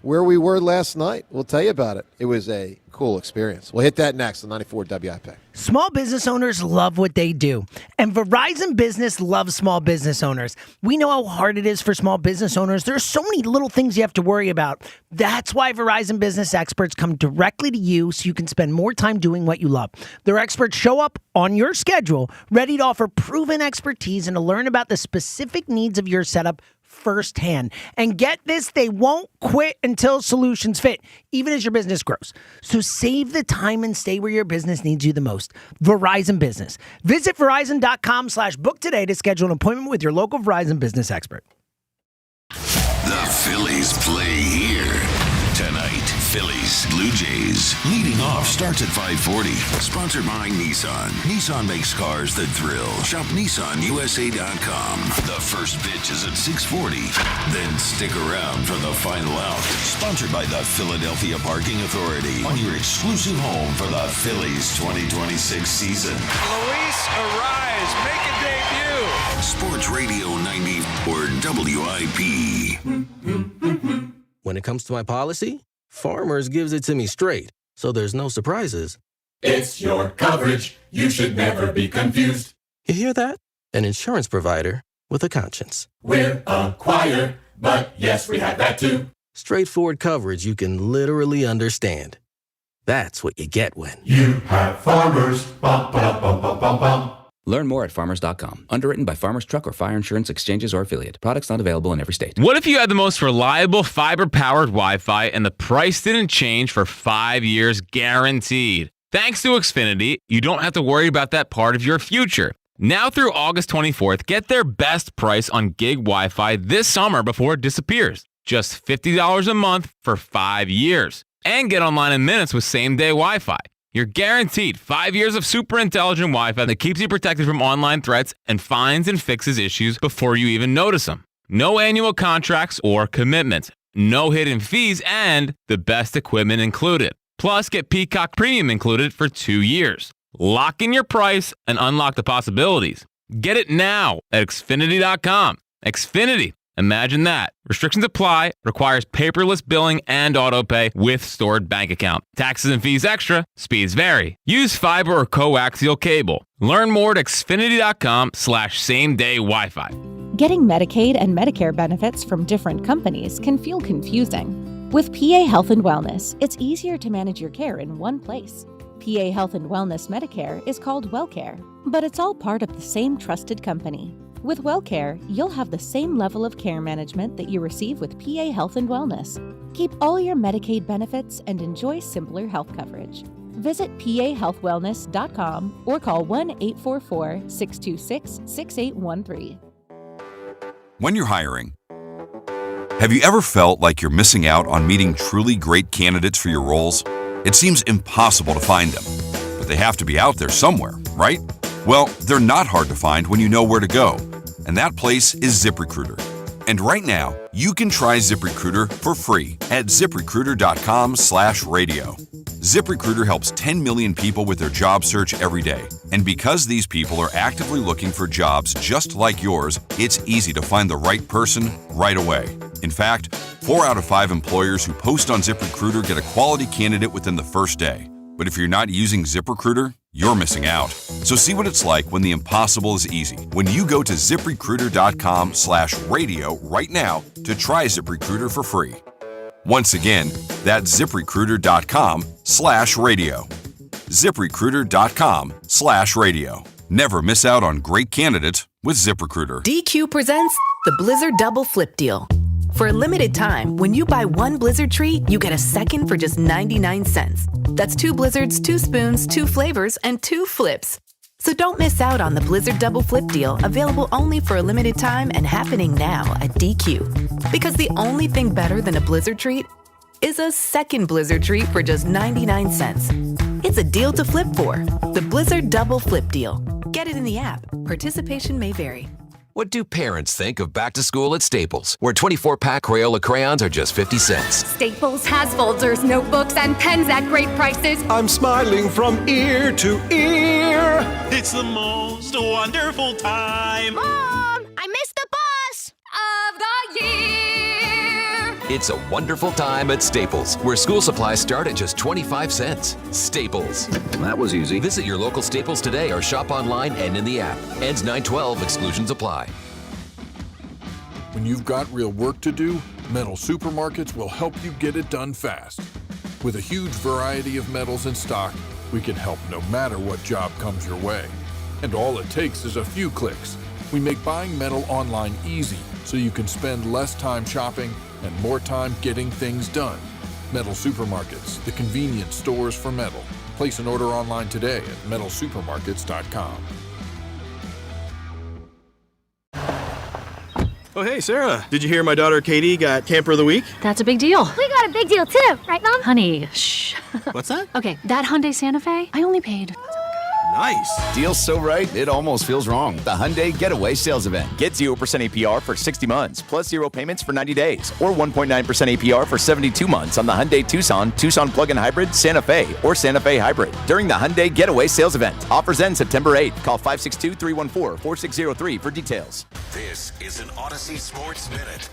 where we were last night. We'll tell you about it. It was a cool experience. We'll hit that next on 94 WIP. Small business owners love what they do, and Verizon Business loves small business owners. We know how hard it is for small business owners. There's so many little things you have to worry about. That's why Verizon Business experts come directly to you so you can spend more time doing what you love. Their experts show up on your schedule, ready to offer proven expertise and to learn about the specific needs of your setup firsthand. And get this, they won't quit until solutions fit, even as your business grows. So save the time and stay where your business needs you the most. Verizon Business. Visit Verizon.com/book today to schedule an appointment with your local Verizon business expert. The Phillies play here tonight. Phillies, Blue Jays. Leading off starts at 5:40. Sponsored by Nissan. Nissan makes cars that thrill. Shop NissanUSA.com. The first pitch is at 6:40. Then stick around for the final out. Sponsored by the Philadelphia Parking Authority. On your exclusive home for the Phillies 2026 season. Luis Arise, make a debut. Sports Radio 94 WIP. When it comes to my policy, Farmers gives it to me straight, so there's no surprises. It's your coverage. You should never be confused. You hear that? An insurance provider with a conscience. We're a choir, but yes, we have that too. Straightforward coverage you can literally understand. That's what you get when you have Farmers. Bum, ba, bum, bum, bum, bum. Learn more at farmers.com. Underwritten by Farmers Truck or Fire Insurance Exchanges or Affiliate. Products not available in every state. What if you had the most reliable fiber-powered Wi-Fi and the price didn't change for 5 years guaranteed? Thanks to Xfinity, you don't have to worry about that part of your future. Now through August 24th, get their best price on gig Wi-Fi this summer before it disappears. Just $50 a month for 5 years. And get online in minutes with same-day Wi-Fi. You're guaranteed 5 years of super intelligent Wi-Fi that keeps you protected from online threats and finds and fixes issues before you even notice them. No annual contracts or commitments, no hidden fees, and the best equipment included. Plus, get Peacock Premium included for 2 years. Lock in your price and unlock the possibilities. Get it now at Xfinity.com. Xfinity. Imagine that. Restrictions apply. Requires paperless billing and autopay with stored bank account. Taxes and fees extra. Speeds vary. Use fiber or coaxial cable. Learn more at Xfinity.com/same-day Wi-Fi. Getting Medicaid and Medicare benefits from different companies can feel confusing. With PA Health and Wellness, it's easier to manage your care in one place. PA Health and Wellness Medicare is called WellCare, but it's all part of the same trusted company. With WellCare, you'll have the same level of care management that you receive with PA Health and Wellness. Keep all your Medicaid benefits and enjoy simpler health coverage. Visit pahealthwellness.com or call 1-844-626-6813. When you're hiring, have you ever felt like you're missing out on meeting truly great candidates for your roles? It seems impossible to find them, but they have to be out there somewhere, right? Well, they're not hard to find when you know where to go, and that place is ZipRecruiter. And right now, you can try ZipRecruiter for free at ZipRecruiter.com/radio. ZipRecruiter helps 10 million people with their job search every day. And because these people are actively looking for jobs just like yours, it's easy to find the right person right away. In fact, 4 out of 5 employers who post on ZipRecruiter get a quality candidate within the first day. But if you're not using ZipRecruiter, you're missing out. So see what it's like when the impossible is easy. When you go to ZipRecruiter.com/radio right now to try ZipRecruiter for free. Once again, that's ZipRecruiter.com/radio. ZipRecruiter.com/radio. Never miss out on great candidates with ZipRecruiter. DQ presents the Blizzard Double Flip Deal. For a limited time, when you buy one Blizzard treat, you get a second for just 99 cents. That's 2 Blizzards, 2 spoons, 2 flavors, and 2 flips. So don't miss out on the Blizzard Double Flip Deal, available only for a limited time and happening now at DQ. Because the only thing better than a Blizzard treat is a second Blizzard treat for just 99 cents. It's a deal to flip for. The Blizzard Double Flip Deal. Get it in the app. Participation may vary. What do parents think of back to school at Staples, where 24-pack Crayola crayons are just 50 cents? Staples has folders, notebooks, and pens at great prices. I'm smiling from ear to ear. It's the most wonderful time. Mom, I missed the bus of the year. It's a wonderful time at Staples, where school supplies start at just 25 cents. Staples. That was easy. Visit your local Staples today or shop online and in the app. Ends 9/12. Exclusions apply. When you've got real work to do, Metal Supermarkets will help you get it done fast. With a huge variety of metals in stock, we can help no matter what job comes your way. And all it takes is a few clicks. We make buying metal online easy, so you can spend less time shopping and more time getting things done. Metal Supermarkets, the convenience stores for metal. Place an order online today at metalsupermarkets.com. Oh, hey, Sarah. Did you hear my daughter Katie got Camper of the Week? That's a big deal. We got a big deal too, right, Mom? Honey, shh. What's that? Okay, that Hyundai Santa Fe, I only paid. Nice. Deal's so right, it almost feels wrong. The Hyundai Getaway Sales Event. Get 0% APR for 60 months, plus 0 payments for 90 days, or 1.9% APR for 72 months on the Hyundai Tucson, Tucson Plug-in Hybrid, Santa Fe, or Santa Fe Hybrid during the Hyundai Getaway Sales Event. Offers end September 8th. Call 562-314-4603 for details. This is an Odyssey Sports Minute.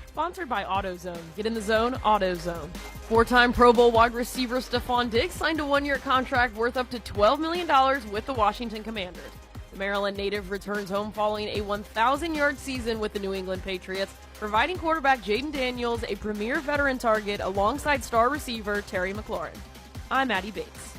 Sponsored by AutoZone. Get in the zone, AutoZone. Four-time Pro Bowl wide receiver Stephon Diggs signed a one-year contract worth up to $12 million with the Washington Commanders. The Maryland native returns home following a 1,000-yard season with the New England Patriots, providing quarterback Jaden Daniels a premier veteran target alongside star receiver Terry McLaurin. I'm Addie Bates.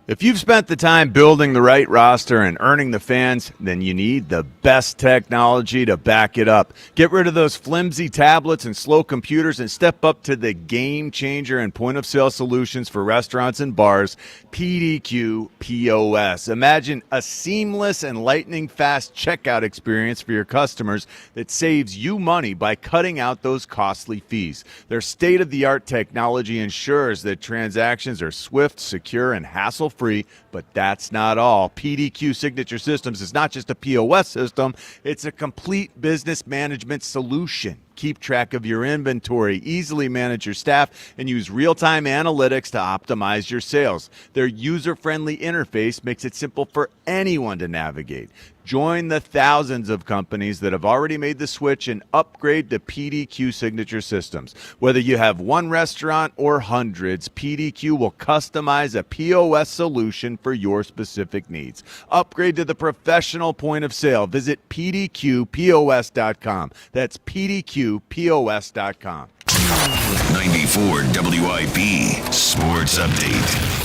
If you've spent the time building the right roster and earning the fans, then you need the best technology to back it up. Get rid of those flimsy tablets and slow computers and step up to the game changer and point-of-sale solutions for restaurants and bars, PDQ POS. Imagine a seamless and lightning-fast checkout experience for your customers that saves you money by cutting out those costly fees. Their state-of-the-art technology ensures that transactions are swift, secure, and hassle-free, but that's not all. PDQ Signature Systems is not just a POS system, it's a complete business management solution. Keep track of your inventory, easily manage your staff, and use real-time analytics to optimize your sales. Their user-friendly interface makes it simple for anyone to navigate. Join the thousands of companies that have already made the switch and upgrade to PDQ Signature Systems. Whether you have one restaurant or hundreds, PDQ will customize a POS solution for your specific needs. Upgrade to the professional point of sale. Visit pdqpos.com. That's pdqpos.com. 94 WIP Sports Update.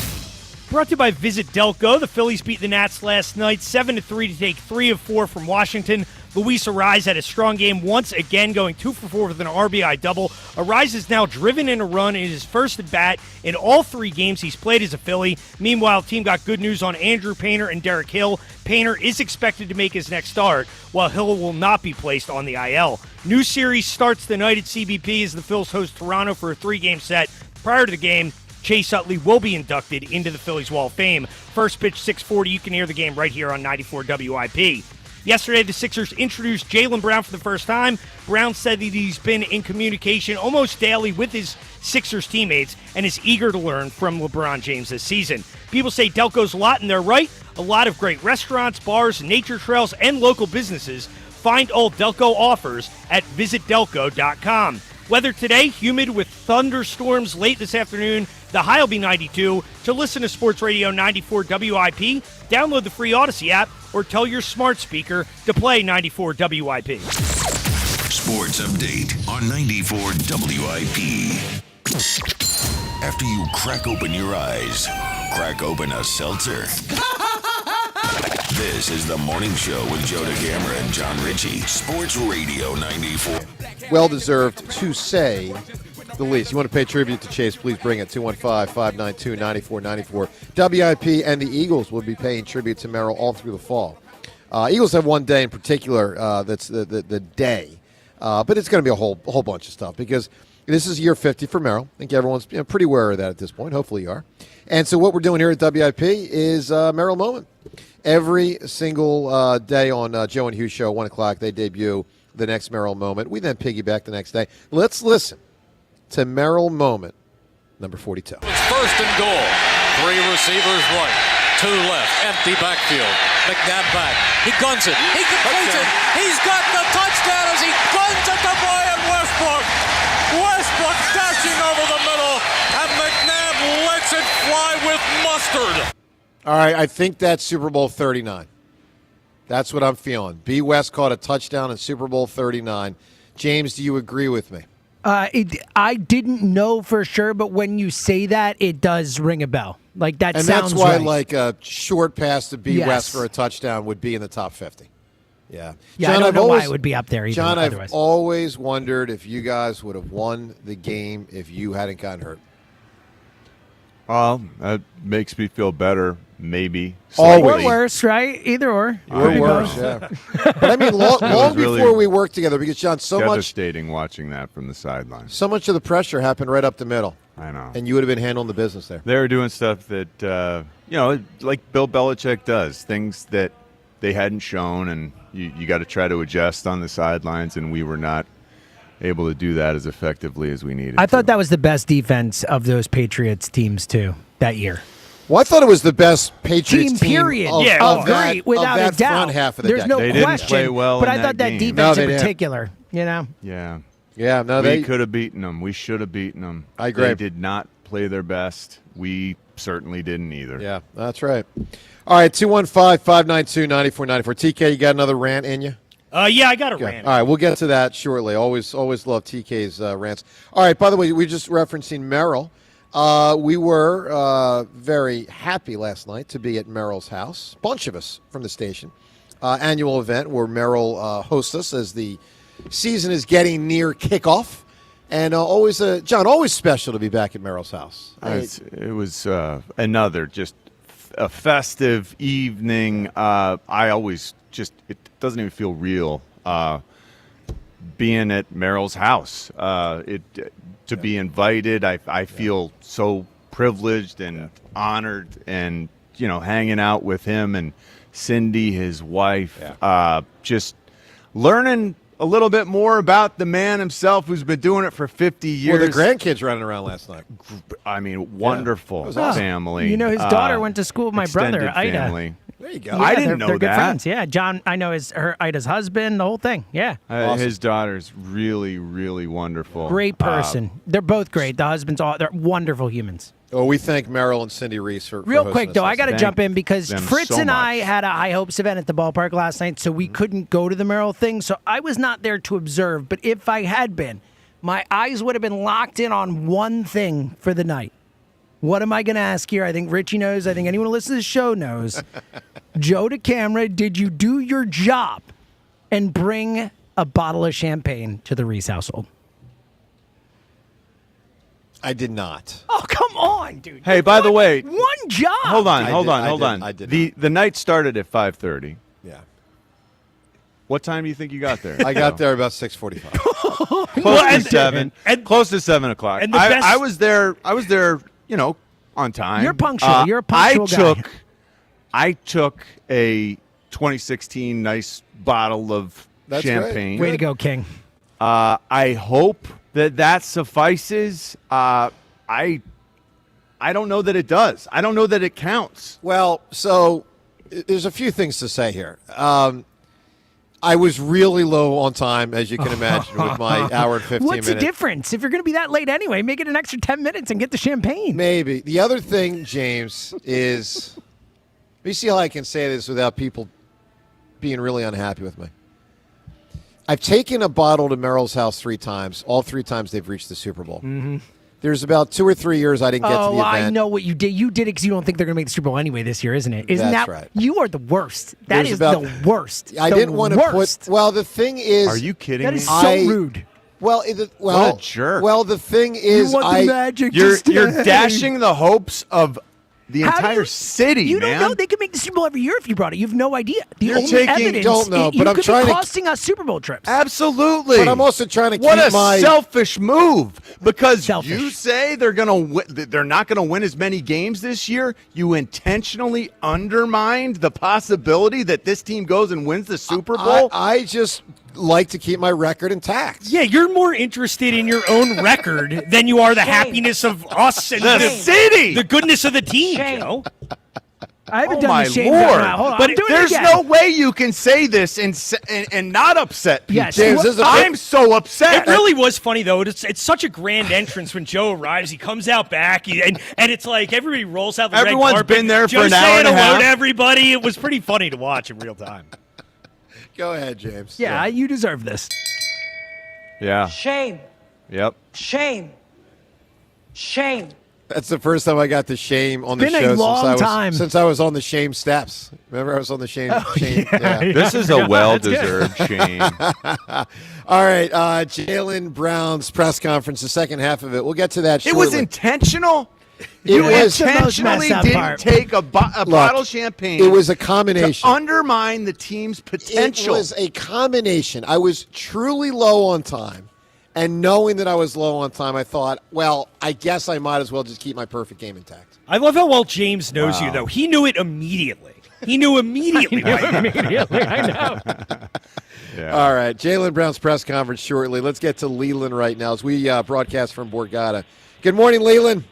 Brought to you by Visit Delco. The Phillies beat the Nats last night 7-3 to take 3 of 4 from Washington. Luis Arraez had a strong game once again, going 2 for 4 with an RBI double. Arraez is now driven in a run in his first at-bat in all 3 games he's played as a Philly. Meanwhile, team got good news on Andrew Painter and Derek Hill. Painter is expected to make his next start, while Hill will not be placed on the IL. New series starts tonight at CBP as the Phils host Toronto for a 3-game set. Prior to the game, Chase Utley will be inducted into the Phillies Wall of Fame. First pitch, 6:40. You can hear the game right here on 94 WIP. Yesterday, the Sixers introduced Jaylen Brown for the first time. Brown said that he's been in communication almost daily with his Sixers teammates and is eager to learn from LeBron James this season. People say Delco's a lot, and they're right. A lot of great restaurants, bars, nature trails, and local businesses. Find all Delco offers at visitdelco.com. Weather today, humid with thunderstorms late this afternoon. The high will be 92. To listen to Sports Radio 94 WIP, download the free Odyssey app or tell your smart speaker to play 94 WIP. Sports Update on 94 WIP. After you crack open your eyes, crack open a seltzer. This is the morning show with Joe DeGamera and John Ritchie. Sports Radio 94. Well-deserved to say the least. You want to pay tribute to Chase, please bring it 215-592-9494. WIP and the Eagles will be paying tribute to Merrill all through the fall. Eagles have one day in particular that's the day, but it's going to be a whole bunch of stuff because this is year 50 for Merrill. I think everyone's pretty aware of that at this point. Hopefully you are. And so what we're doing here at WIP is Merrill Moment. Every single day on Joe and Hugh Show, 1 o'clock, they debut the next Merrill Moment. We then piggyback the next day. Let's listen to Merrill Moment number 42. It's first and goal. 3 receivers right, 2 left, empty backfield. McNabb back. He guns it. He completes it. He's got the touchdown as he guns it to Brian Westbrook. Westbrook dashing over the middle, and McNabb lets it fly with mustard. All right, I think that's Super Bowl 39. That's what I'm feeling. B. West caught a touchdown in Super Bowl 39. James, do you agree with me? I didn't know for sure, but when you say that, it does ring a bell. Like that and sounds that's why, right. like a short pass to B. Yes. West for a touchdown would be in the top 50. Yeah, Yeah, John, I don't know why it would be up there either. John, otherwise. I've always wondered if you guys would have won the game if you hadn't gotten hurt. Well, that makes me feel better maybe. Or slightly. worse, right? Either or. Or worse, yeah. But I mean, long before we worked together, because, John, so much devastating watching that from the sidelines. So much of the pressure happened right up the middle. I know. And you would have been handling the business there. They were doing stuff that, like Bill Belichick does, things that they hadn't shown, and you got to try to adjust on the sidelines, and we were not able to do that as effectively as we needed. I thought that was the best defense of those Patriots teams, too, that year. Well, I thought it was the best Patriots team period. of Agree, without that a doubt. front half of the There's decade. no They didn't question. play well but in I thought that game. defense No, in they didn't. particular, Yeah. Yeah, no, we they could have beaten them. We should have beaten them. I agree. They did not play their best. We certainly didn't either. Yeah, that's right. All right, 215-592-9494. TK, you got another rant in you? Yeah, I got a rant. All right, we'll get to that shortly. Always love TK's rants. All right, by the way, we're just referencing Merrill. We were very happy last night to be at Merrill's house. A bunch of us from the station. Annual event where Merrill hosts us as the season is getting near kickoff. And always special to be back at Merrill's house. It was another just a festive evening. I always it doesn't even feel real being at Merrill's house. To be invited, I feel so privileged and honored, and hanging out with him and Cindy, his wife, just learning a little bit more about the man himself, who's been doing it for 50 years. Well, the grandkids running around last night. I mean, wonderful family. His daughter went to school with my brother, Ida. Family. There you go. Yeah, I didn't know they're good that. friends. Yeah, John, I know Ida's husband, the whole thing. Yeah. Awesome. His daughter's really, really wonderful. Great person. They're both great. The husband's they're wonderful humans. Oh, we thank Merrill and Cindy Reese for Real hosting quick, us though, last I got to night. jump in because them Fritz so and I much. had a High Hopes event at the ballpark last night, so we couldn't go to the Merrill thing, so I was not there to observe. But if I had been, my eyes would have been locked in on one thing for the night. What am I going to ask here? I think Richie knows. I think anyone who listens to the show knows. Joe to camera, did you do your job and bring a bottle of champagne to the Reese household? I did not. Oh, come on, dude. Hey, by the way, One job. hold on. I did The night started at 5:30. Yeah. What time do you think you got there? I got there about 6:45. Close to 7. Close to 7 o'clock. and the best- I was there. On time. You're punctual. You're a punctual guy. I took a 2016 nice bottle of That's champagne. Way to go, King. I hope that suffices. I don't know that it does. I don't know that it counts. Well, so there's a few things to say here. I was really low on time, as you can imagine, with my hour and 15 What's minutes. the difference? If you're going to be that late anyway, make it an extra 10 minutes and get the champagne. Maybe. The other thing, James, is let me see how I can say this without people being really unhappy with me. I've taken a bottle to Merrill's house 3 times. All 3 times they've reached the Super Bowl. Mm-hmm. There's about 2 or 3 years I didn't get to the event. I know what you did. You did it because you don't think they're going to make the Super Bowl anyway this year, isn't it? Isn't That's that right. You are the worst. That There's is about- the worst. I didn't want to put. Well, the thing is, Are you kidding That me? is so rude. Well, What a jerk. Well, the thing is, you want the magic to You're stay. dashing the hopes of the How do entire you- city, You man. don't know. They could make the Super Bowl every year if you brought it. You have no idea. The You're only taking- evidence don't know, you but I'm could trying be to- costing us Super Bowl trips. Absolutely. But I'm also trying to What keep a my selfish move! Because Selfish. you say they're not gonna win as many games this year. You intentionally undermined the possibility that this team goes and wins the Super Bowl. I just like to keep my record intact. Yeah, you're more interested in your own record than you are the happiness of us and The city! the goodness of the team, Joe. I haven't Oh done my the shame. Lord! Hold on. But I'm doing there's it again. no way you can say this and not upset people. Yes. James, this is a I'm so upset. It really was funny though. It's such a grand entrance when Joe arrives. He comes out back, and it's like everybody rolls out the Everyone's red carpet. been there for Joe's an hour saying and a hello half. to everybody. It was pretty funny to watch in real time. Go ahead, James. Yeah, you deserve this. Yeah. Shame. Yep. Shame. Shame. That's the first time I got the shame on the Been a show long time. since I was on the shame steps. Remember, I was on the shame. Yeah. This is a well-deserved shame. All right, Jaylen Brown's press conference, the second half of it. We'll get to that It shortly. was intentional. It was intentionally didn't take a bottle of champagne. It was a combination to undermine the team's potential. It was a combination. I was truly low on time, and knowing that I was low on time, I thought, well, I guess I might as well just keep my perfect game intact. I love how well James knows you, though. He knew it immediately. He knew immediately. I know. Yeah. All right, Jaylen Brown's press conference shortly. Let's get to Leland right now as we broadcast from Borgata. Good morning, Leland.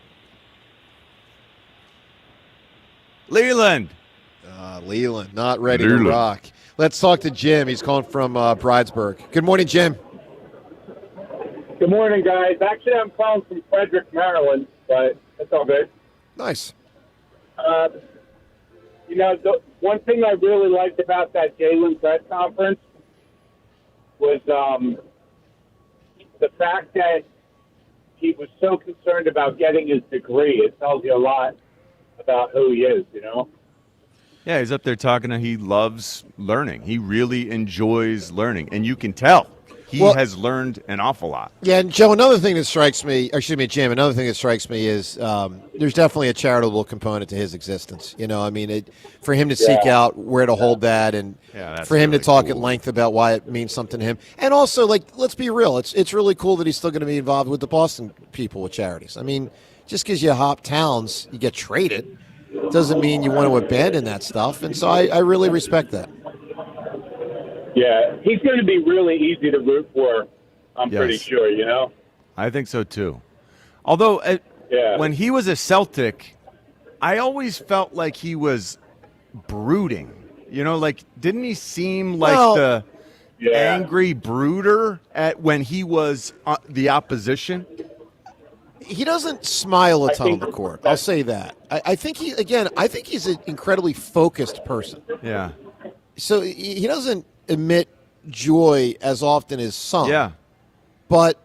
Leland, not ready to rock. Let's talk to Jim. He's calling from Bridesburg. Good morning, Jim. Good morning, guys. Actually, I'm calling from Frederick, Maryland, but it's all good. Nice. The one thing I really liked about that Jaylen press conference was the fact that he was so concerned about getting his degree. It tells you a lot about who he is, Yeah, he's up there talking. He loves learning. He really enjoys learning, and you can tell he has learned an awful lot. Yeah, and Joe, another thing that strikes me, Jim, another thing that strikes me is there's definitely a charitable component to his existence. For him to seek out where to hold that, and for him to talk at length about why it means something to him. And also, let's be real, it's really cool that he's still going to be involved with the Boston people with charities. I mean, just because you hop towns, you get traded, doesn't mean you want to abandon that stuff. And so I really respect that. Yeah, he's going to be really easy to root for, I'm pretty sure, I think so, too. Although, when he was a Celtic, I always felt like he was brooding. Didn't he seem like the angry brooder when he was the opposition? He doesn't smile a ton on the court. I'll say that. I think he's an incredibly focused person. Yeah. So he doesn't emit joy as often as some. Yeah. But,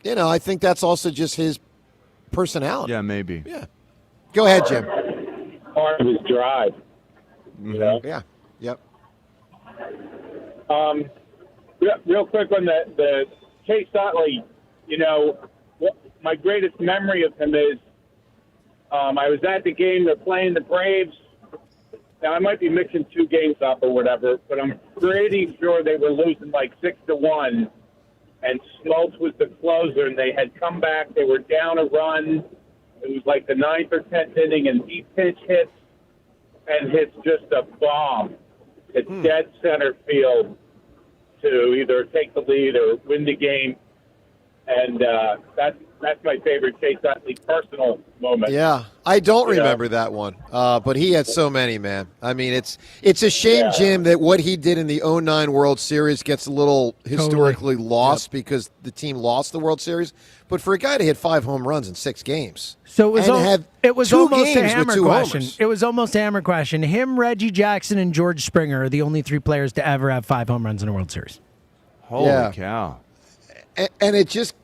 I think that's also just his personality. Yeah, maybe. Yeah. Go ahead, Jim. Part of his drive. Yeah. Yep. Real quick on the Chase Utley, my greatest memory of him is I was at the game. They're playing the Braves. Now, I might be mixing two games up or whatever, but I'm pretty sure they were losing like 6-1, and Smoltz was the closer, and they had come back. They were down a run. It was like the 9th or 10th inning, and he pitch hits and hits just a bomb. It's dead center field to either take the lead or win the game. And that's my favorite Chase Utley personal moment. Yeah, I don't remember that one, but he had so many, man. I mean, it's a shame, Jim, that what he did in the 2009 World Series gets a little historically lost because the team lost the World Series. But for a guy to hit 5 home runs in 6 games, so it was almost a hammer question. Homers. It was almost a hammer question. Him, Reggie Jackson, and George Springer are the only 3 players to ever have 5 home runs in a World Series. Holy cow! And it just.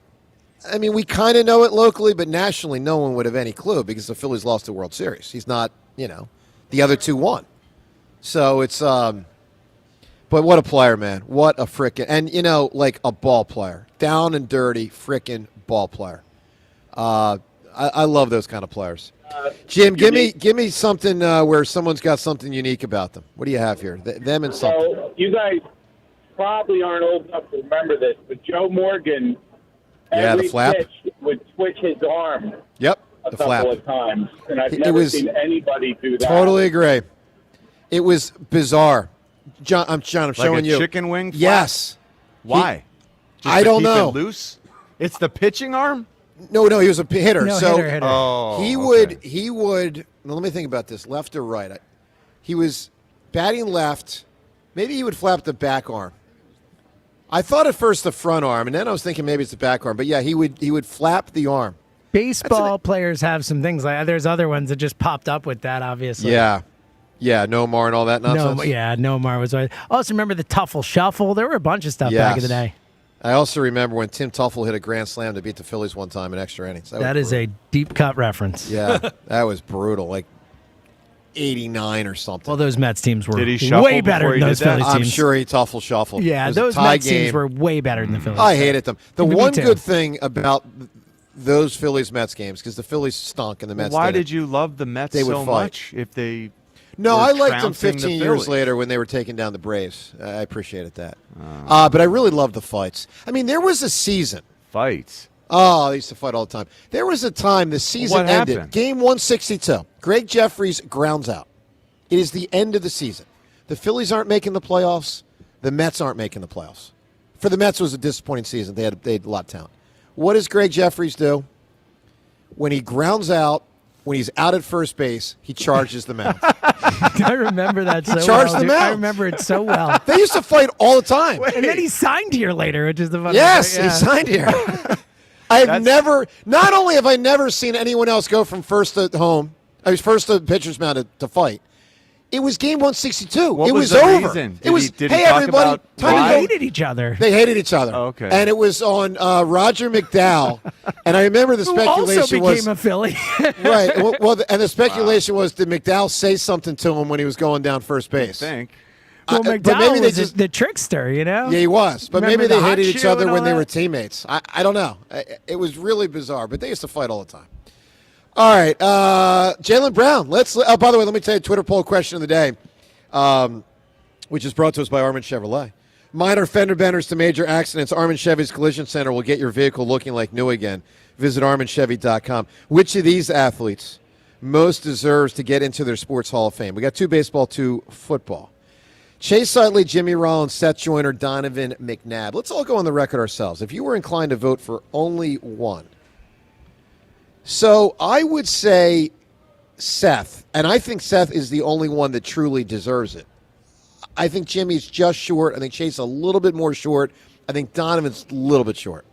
I mean, we kind of know it locally, but nationally, no one would have any clue because the Phillies lost the World Series. He's not, the other 2 won. So it's, but what a player, man. What a frickin', and like a ball player. Down and dirty, frickin' ball player. I love those kind of players. Jim, give me something where someone's got something unique about them. What do you have here? Them and something. So you guys probably aren't old enough to remember this, but Joe Morgan. The flap would switch his arm. Yep, a couple of times, and I've never seen anybody do that. Totally agree. It was bizarre. John, I'm showing you. Chicken wing flap? Yes. Why? I don't know. It loose? It's the pitching arm? No, he was a hitter. No, so hitter. He would. Now, let me think about this. Left or right? He was batting left. Maybe he would flap the back arm. I thought at first the front arm, and then I was thinking maybe it's the back arm. But yeah, he would flap the arm. Baseball players have some things like that. There's other ones that just popped up with that, obviously. Yeah, Nomar and all that nonsense. Nomar was. I also remember the Tuffle Shuffle. There were a bunch of stuff back in the day. I also remember when Tim Tuffle hit a grand slam to beat the Phillies one time in extra innings. That is a deep cut reference. Yeah, that was brutal. Like 89 or something. Well, those Mets teams were way better than those Phillies teams. I'm sure he Tuffle shuffled. Yeah, those Mets teams were way better than the Phillies. I hated them. The one good thing about those Phillies-Mets games because the Phillies stunk and the Mets Why didn't. did you love the Mets They would so fight. much if they No, were I liked them trouncing 15 the years Phillies? later when they were taking down the Braves. I appreciated that. But I really loved the fights. I mean, there was a season. Fights? Oh, they used to fight all the time. There was a time the season What ended. happened? Game 162. Greg Jeffries grounds out. It is the end of the season. The Phillies aren't making the playoffs. The Mets aren't making the playoffs. For the Mets, it was a disappointing season. They had a lot of talent. What does Greg Jeffries do? When he grounds out, when he's out at first base, he charges the mound. I remember that so charged well. them dude. I out. remember it so well. They used to fight all the time. And then he signed here later, which is the funny Yes, part. he signed here. I've never, not only have I never seen anyone else go from first to home, first to pitcher's mound to fight. It was game 162. What it was was the over. reason? It was, Did he hey, talk everybody. about time They to go. hated each other. They hated each other. Oh, okay. And it was on Roger McDowell. And I remember the Who also speculation became was. a Philly. Right. Well, and the speculation was, did McDowell say something to him when he was going down first base? I think. Well, but McDowell maybe they was just. the trickster, you know? Yeah, he was. But Remember maybe they the hot hated each shoe other and when all they that? were teammates. I don't know. It was really bizarre, but they used to fight all the time. All right. Jaylen Brown. By the way, let me tell you a Twitter poll question of the day, which is brought to us by Armin Chevrolet. Minor fender benders to major accidents. Armin Chevy's Collision Center will get your vehicle looking like new again. Visit ArminChevy.com. Which of these athletes most deserves to get into their sports Hall of Fame? We got 2 baseball, 2 football. Chase Utley, Jimmy Rollins, Seth Joyner, Donovan McNabb. Let's all go on the record ourselves. If you were inclined to vote for only one. So I would say Seth, and I think Seth is the only one that truly deserves it. I think Jimmy's just short. I think Chase a little bit more short. I think Donovan's a little bit short.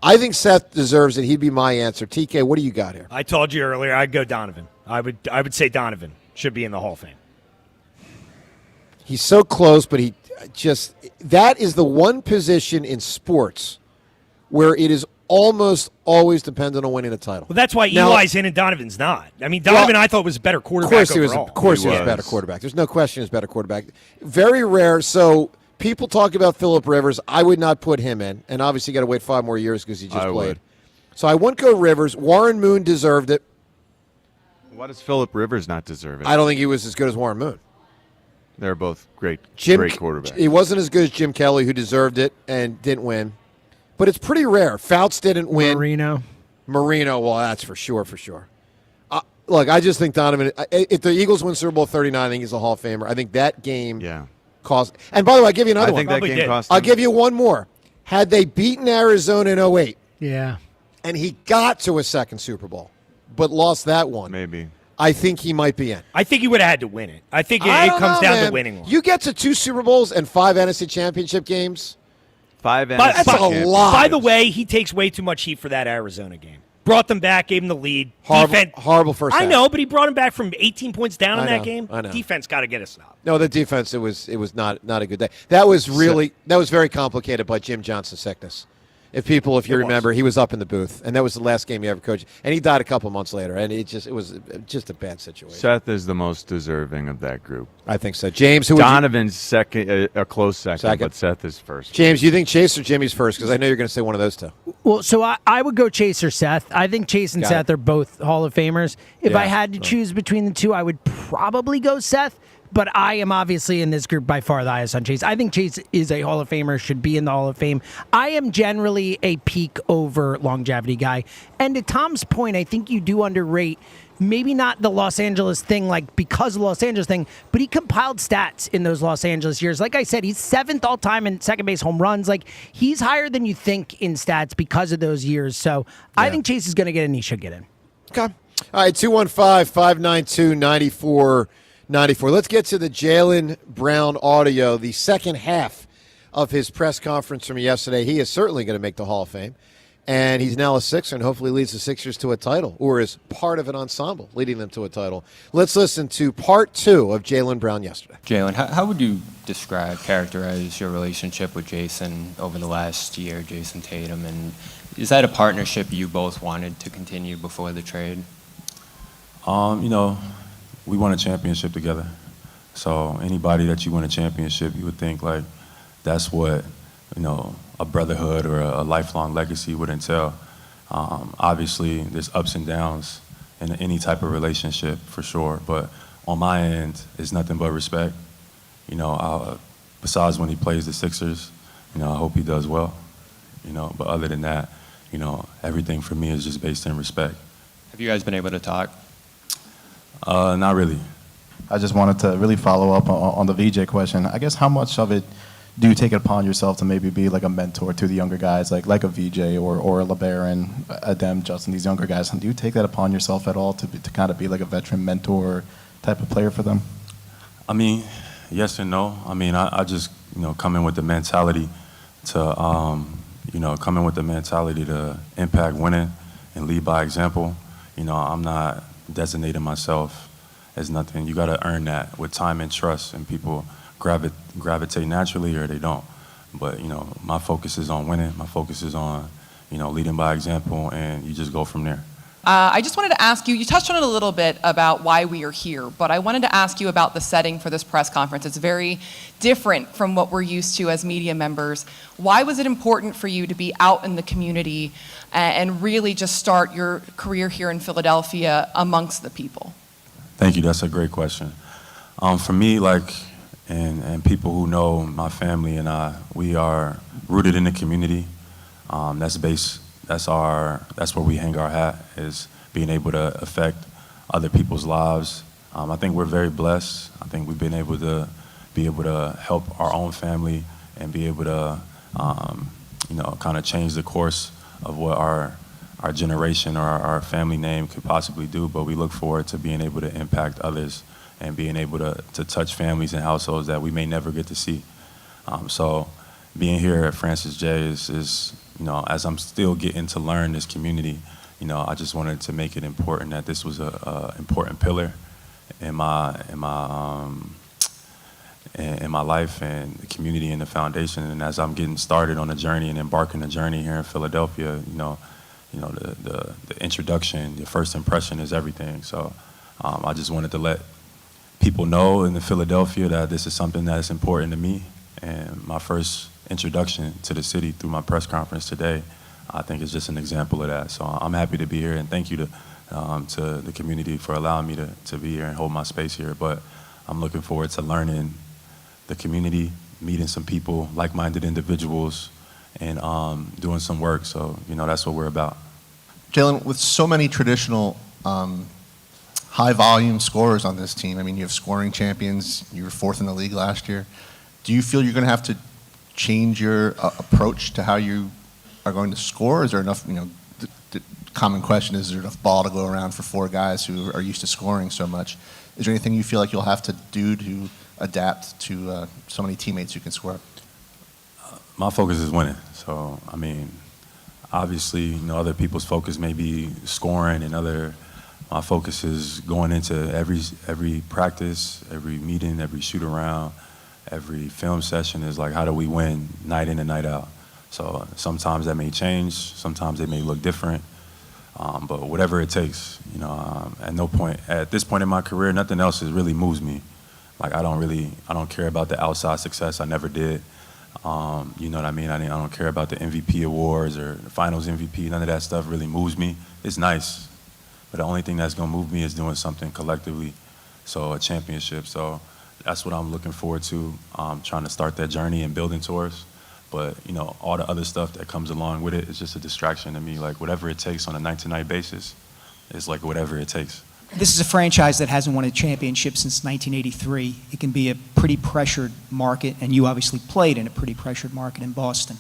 I think Seth deserves it. He'd be my answer. TK, what do you got here? I told you earlier I'd go Donovan. I would say Donovan should be in the Hall of Fame. He's so close, but he just that is the one position in sports where it is almost always dependent on winning a title. Well, that's why Now, Eli's in and Donovan's not. I mean, Donovan, I thought was a better quarterback Of course, he was a better quarterback. There's no question he was a better quarterback. Very rare. So people talk about Phillip Rivers. I would not put him in, and obviously you got to wait 5 more years because he just played. Would. So I wouldn't go Rivers. Warren Moon deserved it. Why does Phillip Rivers not deserve it? I don't think he was as good as Warren Moon. They're both great quarterbacks. He wasn't as good as Jim Kelly, who deserved it and didn't win. But it's pretty rare. Fouts didn't win. Marino, well, that's for sure. Look, I just think Donovan, if the Eagles win Super Bowl 39, I think he's a Hall of Famer. I think that game cost. And by the way, I'll give you another one. I think that game cost I'll him. give you one more. Had they beaten Arizona in 08, Yeah. and he got to a second Super Bowl, but lost that one, maybe. I think he might be in. I think he would have had to win it. I think it don't comes know, down man. to winning one. You get to 2 Super Bowls and 5 NFC Championship games. 5 That's a lot. By the way, he takes way too much heat for that Arizona game. Brought them back, gave them the lead. Horrible first I half. know, but he brought them back from 18 points down in I that know, game. I know. Defense got to get a stop. No, the defense, it was not a good day. That was very complicated by Jim Johnson's sickness. If you remember, he was up in the booth, and that was the last game he ever coached. And he died a couple months later, and it was just a bad situation. Seth is the most deserving of that group. I think so. James, Donovan's second, a close second, but Seth is first. James, you think Chase or Jimmy's first? Because I know you're going to say one of those two. Well, so I would go Chase or Seth. I think Chase and Got Seth it. are both Hall of Famers. If Yeah, I had to choose between the two, I would probably go Seth. But I am obviously in this group by far the highest on Chase. I think Chase is a Hall of Famer, should be in the Hall of Fame. I am generally a peak over longevity guy. And to Tom's point, I think you do underrate maybe not the Los Angeles thing, like because of the Los Angeles thing, but he compiled stats in those Los Angeles years. Like I said, he's 7th all time in second base home runs. Like he's higher than you think in stats because of those years. So I think Chase is going to get in. He should get in. Okay. All right, 215-592-9494. Let's get to the Jaylen Brown audio, the second half of his press conference from yesterday. He is certainly going to make the Hall of Fame, and he's now a Sixer and hopefully leads the Sixers to a title or is part of an ensemble leading them to a title. Let's listen to part 2 of Jaylen Brown yesterday. Jaylen, how would you characterize your relationship with Jason over the last year, Jason Tatum, and is that a partnership you both wanted to continue before the trade? We won a championship together. So anybody that you win a championship, you would think like that's what, a brotherhood or a lifelong legacy would entail. Obviously, there's ups and downs in any type of relationship for sure, but on my end, it's nothing but respect. Besides when he plays the Sixers, I hope he does well. But other than that, everything for me is just based in respect. Have you guys been able to talk? Not really. I just wanted to really follow up on the VJ question. I guess how much of it do you take it upon yourself to maybe be like a mentor to the younger guys, like a VJ or a LeBaron, Adem, Justin, these younger guys? And do you take that upon yourself at all to kind of be like a veteran mentor type of player for them? I mean, yes and no. I mean, I just come in with the mentality to impact winning and lead by example. I'm not designating myself as nothing. You got to earn that with time and trust, and people gravitate naturally or they don't. But my focus is on winning. My focus is on leading by example, and you just go from there. I just wanted to ask you touched on it a little bit about why we are here, but I wanted to ask you about the setting for this press conference. It's very different from what we're used to as media members. Why was it important for you to be out in the community and really just start your career here in Philadelphia amongst the people? Thank you. That's a great question. For me, and people who know my family and I, we are rooted in the community. That's where we hang our hat, is being able to affect other people's lives. I think we're very blessed. I think we've been able to help our own family and be able to, kind of change the course of what our generation or our family name could possibly do. But we look forward to being able to impact others and being able to touch families and households that we may never get to see. So being here at Francis J is as I'm still getting to learn this community, I just wanted to make it important that this was a important pillar in my life and the community and the foundation. And as I'm getting started on the journey and embarking the journey here in Philadelphia, the introduction, the first impression is everything. So I just wanted to let people know in Philadelphia that this is something that is important to me. And my first introduction to the city through my press conference today, I think is just an example of that. So I'm happy to be here, and thank you to the community for allowing me to be here and hold my space here. But I'm looking forward to learning the community, meeting some people, like-minded individuals, and doing some work. So, that's what we're about. Jalen, with so many traditional high-volume scorers on this team, I mean, you have scoring champions. You were fourth in the league last year. Do you feel you're going to have to change your approach to how you are going to score? Is there enough, the common question is there enough ball to go around for four guys who are used to scoring so much? Is there anything you feel like you'll have to do to adapt to so many teammates who can score? My focus is winning. So, I mean, obviously, other people's focus may be scoring, and my focus is going into every practice, every meeting, every shoot around, every film session is like, how do we win night in and night out? So sometimes that may change, sometimes it may look different, but whatever it takes, at this point in my career, nothing else really moves me. Like, I don't care about the outside success. I never did. You know what I mean? I don't care about the MVP awards or the finals MVP. None of that stuff really moves me. It's nice, but the only thing that's gonna move me is doing something collectively. So a championship. So that's what I'm looking forward to, trying to start that journey and building towards. But, all the other stuff that comes along with it is just a distraction to me. Like, whatever it takes on a night-to-night basis, it's like whatever it takes. This is a franchise that hasn't won a championship since 1983. It can be a pretty pressured market, and you obviously played in a pretty pressured market in Boston.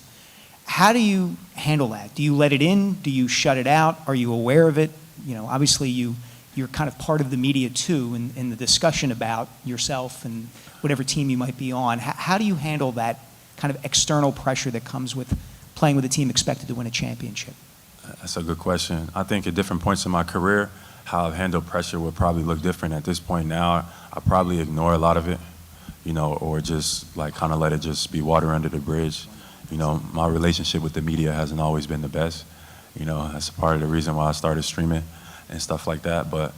How do you handle that? Do you let it in? Do you shut it out? Are you aware of it? Obviously you're kind of part of the media too in the discussion about yourself and whatever team you might be on. How do you handle that kind of external pressure that comes with playing with a team expected to win a championship? That's a good question. I think at different points in my career, how I've handled pressure would probably look different. At this point now, I probably ignore a lot of it, or just kind of let it just be water under the bridge. My relationship with the media hasn't always been the best. That's a part of the reason why I started streaming and stuff like that. But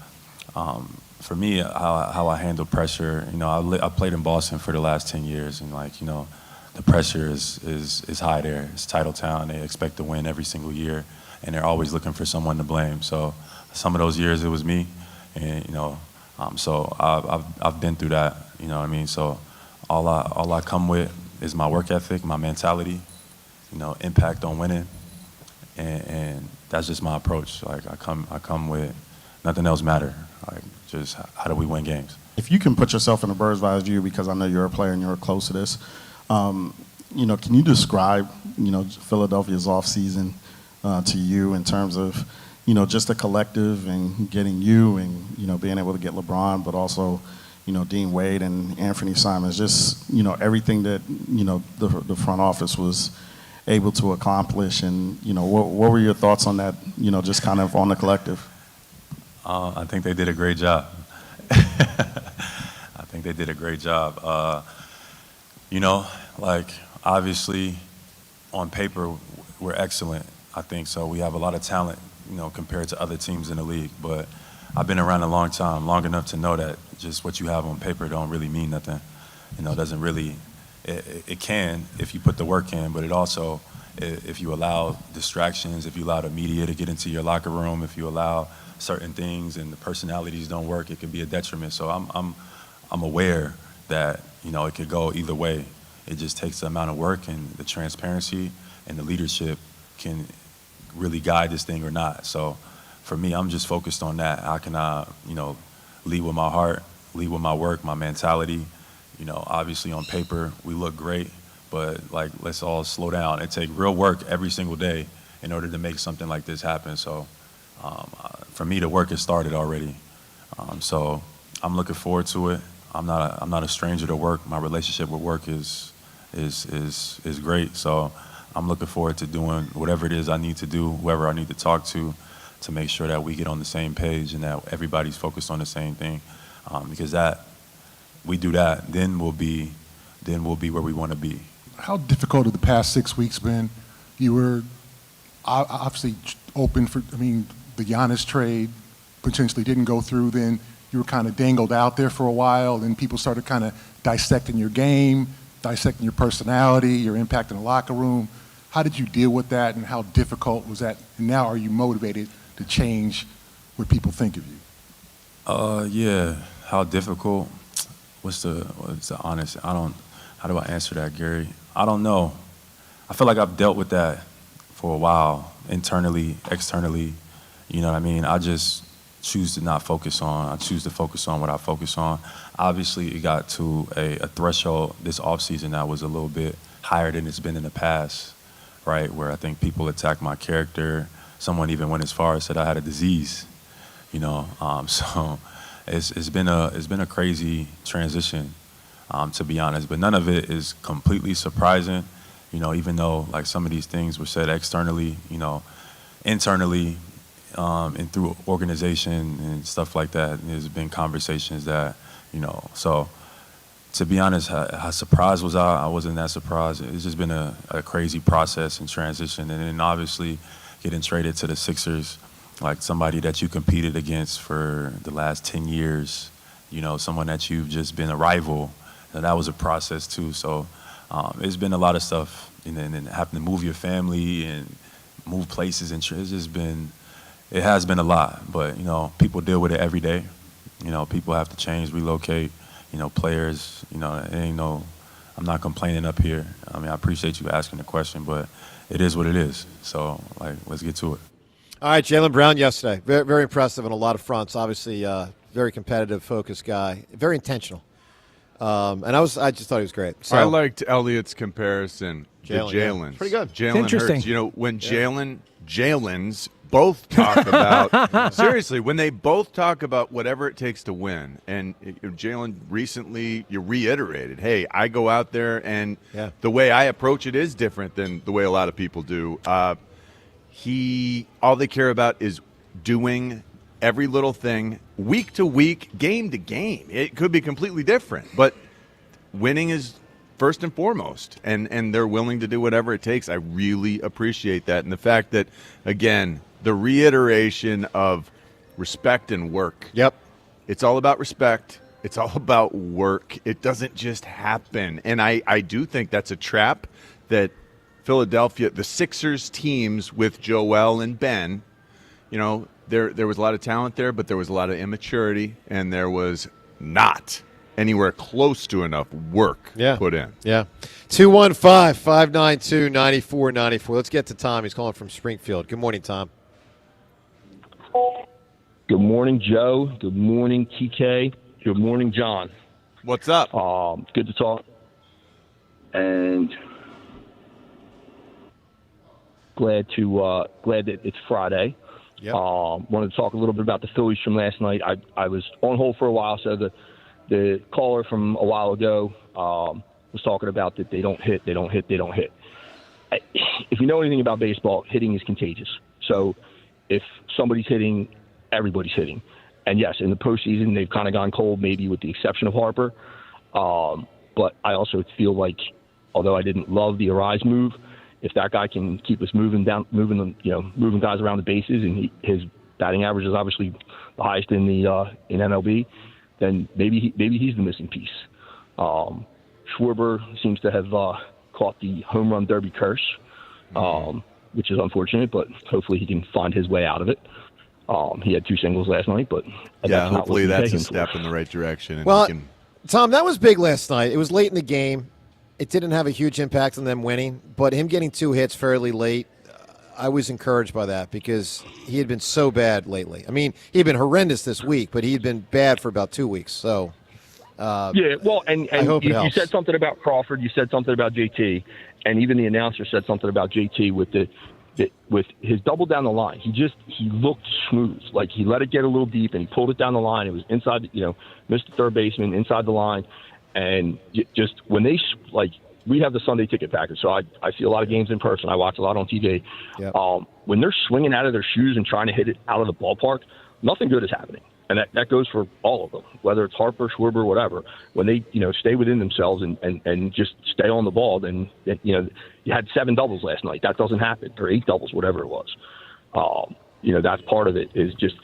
for me, how I handle pressure, I played in Boston for the last 10 years, and the pressure is high there. It's title town. They expect to win every single year, and they're always looking for someone to blame. So some of those years it was me, and so I've been through that. You know what I mean? So all I come with is my work ethic, my mentality, impact on winning, and that's just my approach. Like I come with nothing else matter. Like just how do we win games? If you can put yourself in a bird's eye view, because I know you're a player and you're close to this, can you describe, Philadelphia's offseason to you in terms of, just the collective and getting you and, being able to get LeBron, but also, Dean Wade and Anthony Simons, just, everything that, the front office was able to accomplish. And, what were your thoughts on that, just kind of on the collective? I think they did a great job. I think they did a great job. Obviously, on paper, we're excellent. I think so. We have a lot of talent, compared to other teams in the league. But I've been around a long time, long enough to know that just what you have on paper don't really mean nothing. It doesn't really. It can if you put the work in, but it also, if you allow distractions, if you allow the media to get into your locker room, if you allow certain things and the personalities don't work, it could be a detriment. So I'm aware that it could go either way. It just takes the amount of work and the transparency and the leadership can really guide this thing or not. So for me, I'm just focused on that. How can I, lead with my heart, lead with my work, my mentality. Obviously on paper we look great, but let's all slow down. It takes real work every single day in order to make something like this happen. So for me, the work has started already. So I'm looking forward to it. I'm not a stranger to work. My relationship with work is great. So I'm looking forward to doing whatever it is I need to do, whoever I need to talk to make sure that we get on the same page and that everybody's focused on the same thing. Because we do that, then we'll be where we want to be. How difficult have the past 6 weeks been? You were obviously open for, the Giannis trade potentially didn't go through. Then you were kind of dangled out there for a while. Then people started kind of dissecting your game, dissecting your personality, your impact in the locker room. How did you deal with that, and how difficult was that? And now are you motivated to change what people think of you? Yeah. How difficult? What's the honest? How do I answer that, Gary? I don't know. I feel like I've dealt with that for a while, internally, externally. You know what I mean? I just choose to not focus on. I choose to focus on what I focus on. Obviously, it got to a threshold this offseason that was a little bit higher than it's been in the past, right? Where I think people attacked my character. Someone even went as far as said I had a disease, So it's been a crazy transition, to be honest. But none of it is completely surprising, even though some of these things were said externally, internally. And through organization and stuff like that, there's been conversations that, so to be honest, how surprised was I? I wasn't that surprised. It's just been a crazy process and transition. And then obviously getting traded to the Sixers, like somebody that you competed against for the last 10 years, someone that you've just been a rival, and that was a process too. So it's been a lot of stuff, and then having to move your family and move places, and it's just been, it has been a lot, but people deal with it every day. People have to change, relocate. Players. It ain't no. I'm not complaining up here. I appreciate you asking the question, but it is what it is. So let's get to it. All right, Jaylen Brown yesterday, very, very impressive on a lot of fronts. Obviously, very competitive, focused guy, very intentional. And I just thought he was great. So, I liked Elliot's comparison to Jaylen's. Yeah. Pretty good. Jalen interesting. hurts. When Jalen's both talk about seriously, when they both talk about whatever it takes to win, and Jalen recently you reiterated, hey, I go out there and the way I approach it is different than the way a lot of people do. All they care about is doing every little thing week to week, game to game. It could be completely different, but winning is first and foremost, and they're willing to do whatever it takes. I really appreciate that, and the fact that, again, the reiteration of respect and work. Yep. It's all about respect. It's all about work. It doesn't just happen. And I do think that's a trap that Philadelphia, the Sixers teams with Joel and Ben, there was a lot of talent there, but there was a lot of immaturity, and there was not anywhere close to enough work put in. Yeah. 215-592-9494. Let's get to Tom. He's calling from Springfield. Good morning, Tom. Good morning, Joe. Good morning, TK. Good morning, John. What's up? Good to talk. And glad that it's Friday. Yep. Wanted to talk a little bit about the Phillies from last night. I was on hold for a while, so the caller from a while ago was talking about that they don't hit. If you know anything about baseball, hitting is contagious. So if somebody's hitting, everybody's hitting. And yes, in the postseason, they've kind of gone cold, maybe with the exception of Harper. But I also feel like, although I didn't love the Arise move, if that guy can keep us moving guys around the bases, and his batting average is obviously the highest in MLB, then maybe he's the missing piece. Schwarber seems to have caught the home run derby curse, which is unfortunate, but hopefully he can find his way out of it. He had 2 singles last night, but hopefully that's a step in the right direction. And Well, Tom, that was big last night. It was late in the game. It didn't have a huge impact on them winning, but him getting 2 hits fairly late, I was encouraged by that because he had been so bad lately. I mean, he had been horrendous this week, but he had been bad for about 2 weeks. So, and I hope you said something about Crawford, you said something about JT, and even the announcer said something about JT with with his double down the line. He looked smooth. Like, he let it get a little deep, and he pulled it down the line. It was inside, missed the third baseman inside the line. And just when we have the Sunday ticket package, so I see a lot of games in person. I watch a lot on TV. Yep. When they're swinging out of their shoes and trying to hit it out of the ballpark, nothing good is happening. And that goes for all of them, whether it's Harper, Schwarber, whatever. When they, stay within themselves and just stay on the ball, then, you had 7 doubles last night. That doesn't happen, or 8 doubles, whatever it was. That's part of it, is just,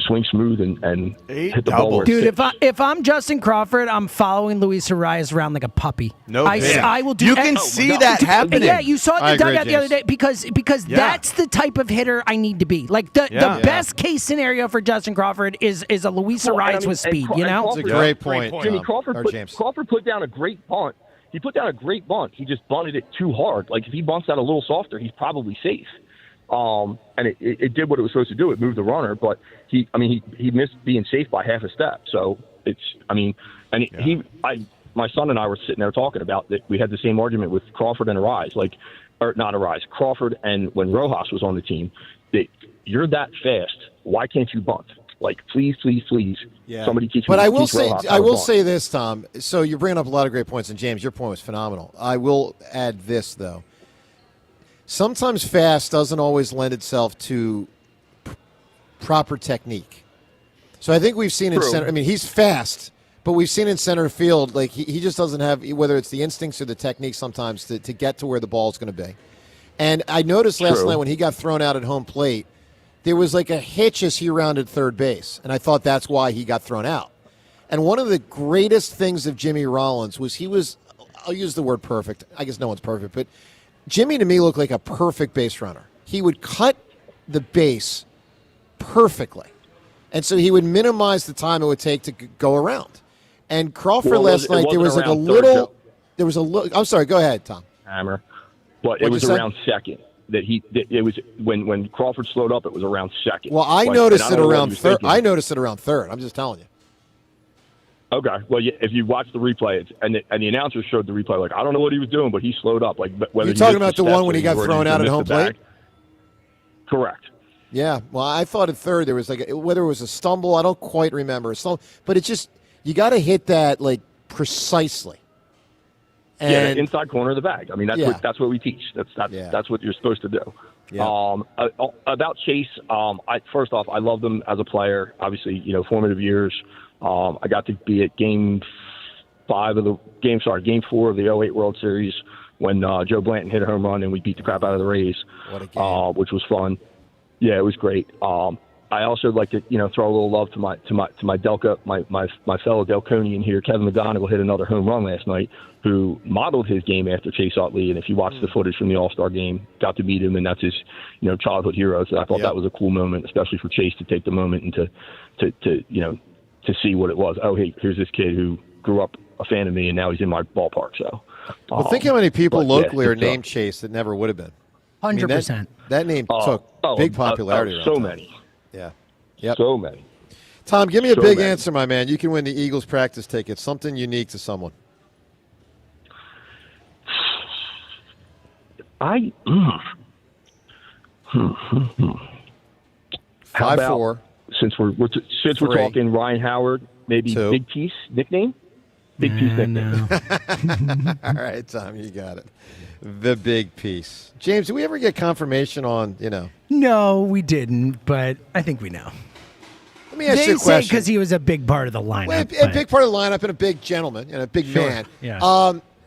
swing smooth and hit the ball. Dude, if I'm Justin Crawford, I'm following Luis Arias around like a puppy. I will do. You can see that happening. Yeah, you saw it in the dugout the other day because that's the type of hitter I need to be. Like the best case scenario for Justin Crawford is a Luis Arias with speed. It's a great point. Jimmy Crawford put down a great bunt. He put down a great bunt. He just bunted it too hard. Like, if he bunts out a little softer, he's probably safe. And it did what it was supposed to do. It moved the runner, but he missed being safe by half a step. So my son and I were sitting there talking about that. We had the same argument with Crawford and Arise, Crawford, and when Rojas was on the team, that you're that fast. Why can't you bunt? Like, please. Yeah. Somebody teach me. But I will Rojas say this, Tom. So you're bringing up a lot of great points, and James, your point was phenomenal. I will add this, though. Sometimes fast doesn't always lend itself to proper technique. So I think we've seen in center. I mean, he's fast, but we've seen in center field, like, he just doesn't have, whether it's the instincts or the technique sometimes to get to where the ball's going to be. And I noticed last night when he got thrown out at home plate, there was like a hitch as he rounded third base, and I thought that's why he got thrown out. And one of the greatest things of Jimmy Rollins was I'll use the word perfect. I guess no one's perfect, but Jimmy to me looked like a perfect base runner. He would cut the base perfectly. And so he would minimize the time it would take to go around. And Crawford last night, there was like a little, I'm sorry, go ahead, Tom. Hammer. But it was around second. It was when Crawford slowed up, it was around second. Well, I noticed it around third. I noticed it around third. I'm just telling you. Okay. Well, if you watch the replay, and the announcer showed the replay, like, I don't know what he was doing, but he slowed up. Like, whether you're talking about the one when he got thrown out at home plate? Correct. Yeah. Well, I thought at third there was whether it was a stumble, I don't quite remember. But it's just, you got to hit that like precisely. And inside corner of the bag. I mean, that's what we teach. That's what you're supposed to do. Yeah. About Chase, first off, I loved him as a player. Obviously, formative years. I got to be at game 4 of the 2008 World Series when Joe Blanton hit a home run and we beat the crap out of the Rays, what a game. which was fun. Yeah, it was great. I also like to, throw a little love to my Delco, my fellow Delconian here, Kevin McGonigal hit another home run last night, who modeled his game after Chase Utley. And if you watch the footage from the All-Star game, got to meet him, and that's his, childhood hero. So I thought that was a cool moment, especially for Chase to take the moment and to see what it was. Oh, hey, here's this kid who grew up a fan of me, and now he's in my ballpark. So, well, think how many people locally are named Chase that never would have been. 100%. That name took big popularity around so time. many. Yeah. Yep. So many. Tom, give me a So big many. answer, my man. You can win the Eagles practice tickets. Something unique to someone. How 5'4". about, since we're talking Ryan Howard, maybe 2. Big Piece nickname? Big Piece nickname. All right, Tom, you got it. The Big Piece. James, did we ever get confirmation on, No, we didn't, but I think we know. Let me ask They you a say question. because he was a big part of the lineup. Well, a but- big part of the lineup and a big gentleman and a big Sure, man. yeah.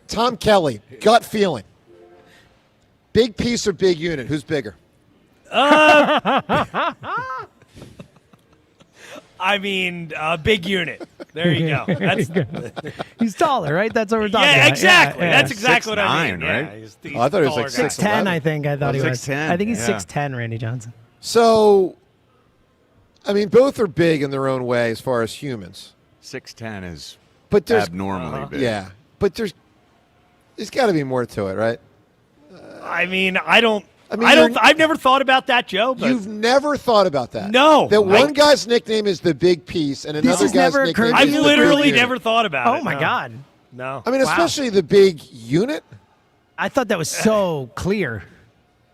Tom Kelly, gut feeling. Big piece or big unit? Who's bigger? I mean, big unit. There you go. That's, He's taller, right? That's what we're talking about. yeah, exactly. Yeah, That's exactly what I mean. 6'9", right? Yeah, he's I thought he was like taller guy. 6'10", I think. I thought he was. 6'10", I think he's yeah. 6'10", Randy Johnson. So, I mean, both are big in their own way as far as humans. 6'10" is But there's abnormally big. Yeah, but there's got to be more to it, right? I mean, you're- I've never thought about that, Joe. But You've never thought about that. No. That one guy's nickname is the Big Piece, and another has guy's never nickname occurred is to I've you. the Big literally Unit. never thought about it. Oh, my no. God. No. I mean, Wow. especially the Big Unit. I thought that was so clear.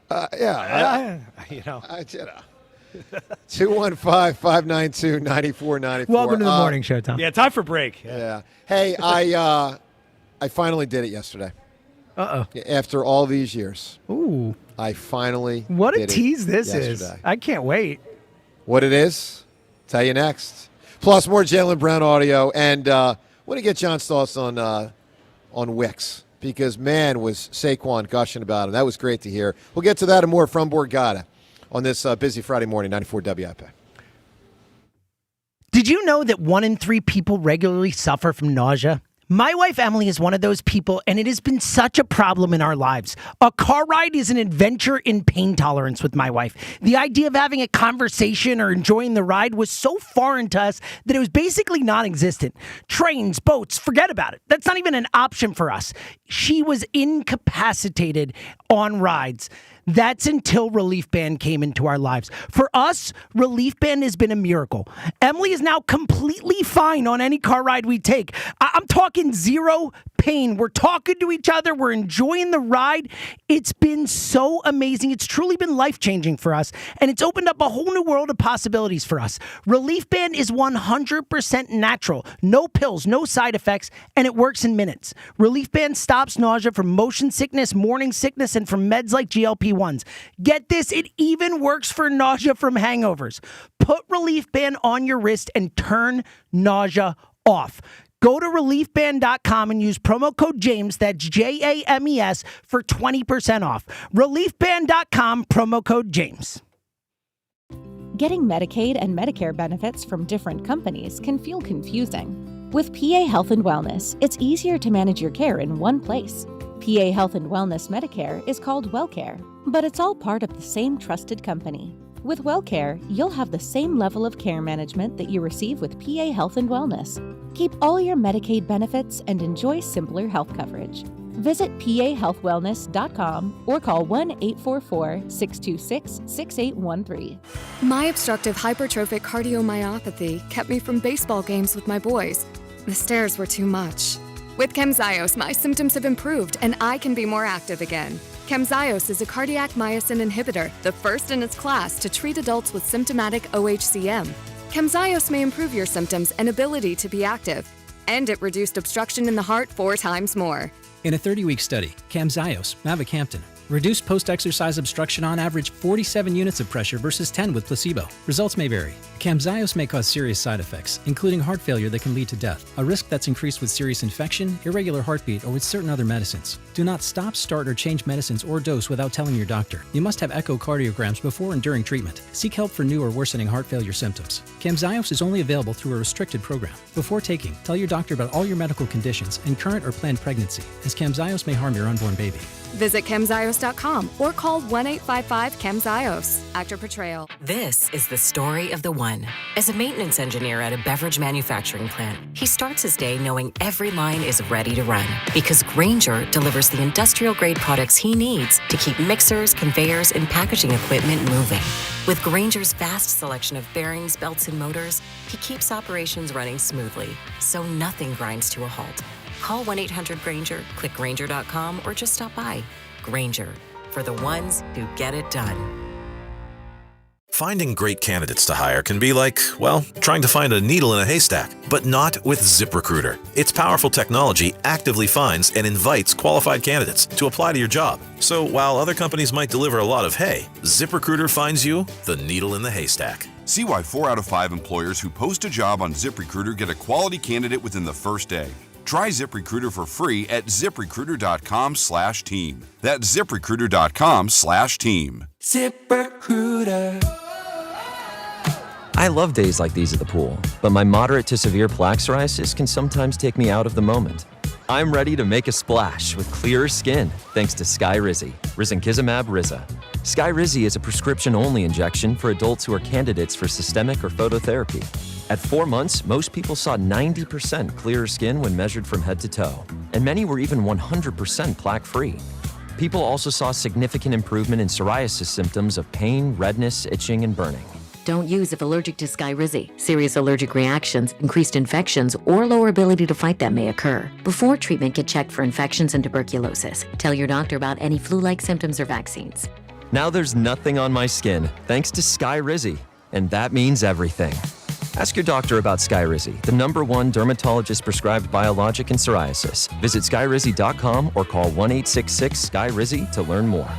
Yeah. You know. 215-592-9494. Welcome to the morning show, Tom. Yeah, time for break. Yeah. Hey, I finally did it yesterday. Uh-oh. After all these years, Ooh. I finally What a did it tease this yesterday. is. I can't wait. What it is, tell you next. Plus more Jaylen Brown audio, and want to get John's thoughts on Wicks, because man, was Saquon gushing about him. That was great to hear. We'll get to that and more from Borgata on this busy Friday morning, 94 WIP. Did you know that 1 in 3 people regularly suffer from nausea? My wife Emily is one of those people, and it has been such a problem in our lives. A car ride is an adventure in pain tolerance with my wife. The idea of having a conversation or enjoying the ride was so foreign to us that it was basically non-existent. Trains, boats, forget about it. That's not even an option for us. She was incapacitated on rides. That's until Relief Band came into our lives. For us, Relief Band has been a miracle. Emily is now completely fine on any car ride we take. I'm talking zero pain. We're talking to each other. We're enjoying the ride. It's been so amazing. It's truly been life-changing for us, and it's opened up a whole new world of possibilities for us. Relief Band is 100% natural. No pills, no side effects, and it works in minutes. Relief Band stops nausea from motion sickness, morning sickness, and from meds like GLP-1s. Get this, it even works for nausea from hangovers. Put Relief Band on your wrist and turn nausea off. Go to reliefband.com and use promo code James, that's JAMES, for 20% off. Reliefband.com, promo code James. Getting Medicaid and Medicare benefits from different companies can feel confusing. With PA Health and Wellness, it's easier to manage your care in one place. PA Health and Wellness Medicare is called WellCare, but it's all part of the same trusted company. With WellCare, you'll have the same level of care management that you receive with PA Health and Wellness. Keep all your Medicaid benefits and enjoy simpler health coverage. Visit pahealthwellness.com or call 1-844-626-6813. My obstructive hypertrophic cardiomyopathy kept me from baseball games with my boys. The stairs were too much. With Camzyos, my symptoms have improved and I can be more active again. Camzyos is a cardiac myosin inhibitor, the first in its class to treat adults with symptomatic OHCM. Camzyos may improve your symptoms and ability to be active, and it reduced obstruction in the heart 4 times more. In a 30-week study, Camzyos, mavacamten, reduced post-exercise obstruction on average 47 units of pressure versus 10 with placebo. Results may vary. Camzyos may cause serious side effects, including heart failure that can lead to death, a risk that's increased with serious infection, irregular heartbeat, or with certain other medicines. Do not stop, start, or change medicines or dose without telling your doctor. You must have echocardiograms before and during treatment. Seek help for new or worsening heart failure symptoms. Camzyos is only available through a restricted program. Before taking, tell your doctor about all your medical conditions and current or planned pregnancy, as Camzyos may harm your unborn baby. Visit Camzyos.com or call 1-855-CHEMZYOS. Actor portrayal. This is the story of the one. As a maintenance engineer at a beverage manufacturing plant, he starts his day knowing every line is ready to run because Grainger delivers the industrial-grade products he needs to keep mixers, conveyors, and packaging equipment moving. With Grainger's vast selection of bearings, belts, and motors, he keeps operations running smoothly, so nothing grinds to a halt. Call 1-800-GRAINGER, click Grainger.com, or just stop by. Grainger, for the ones who get it done. Finding great candidates to hire can be like, well, trying to find a needle in a haystack, but not with ZipRecruiter. Its powerful technology actively finds and invites qualified candidates to apply to your job. So while other companies might deliver a lot of hay, ZipRecruiter finds you the needle in the haystack. See why 4 out of 5 employers who post a job on ZipRecruiter get a quality candidate within the first day. Try ZipRecruiter for free at ZipRecruiter.com/team. That's ZipRecruiter.com/team. ZipRecruiter. I love days like these at the pool, but my moderate to severe plaque psoriasis can sometimes take me out of the moment. I'm ready to make a splash with clearer skin thanks to Skyrizi, risankizumab Riza. Skyrizi is a prescription-only injection for adults who are candidates for systemic or phototherapy. At 4 months, most people saw 90% clearer skin when measured from head to toe, and many were even 100% plaque-free. People also saw significant improvement in psoriasis symptoms of pain, redness, itching, and burning. Don't use if allergic to Skyrizi. Serious allergic reactions, increased infections, or lower ability to fight them may occur. Before treatment, get checked for infections and tuberculosis. Tell your doctor about any flu-like symptoms or vaccines. Now there's nothing on my skin thanks to Skyrizi, and that means everything. Ask your doctor about Skyrizi, the #1 dermatologist-prescribed biologic in psoriasis. Visit Skyrizi.com or call 1-866-SKYRIZI to learn more.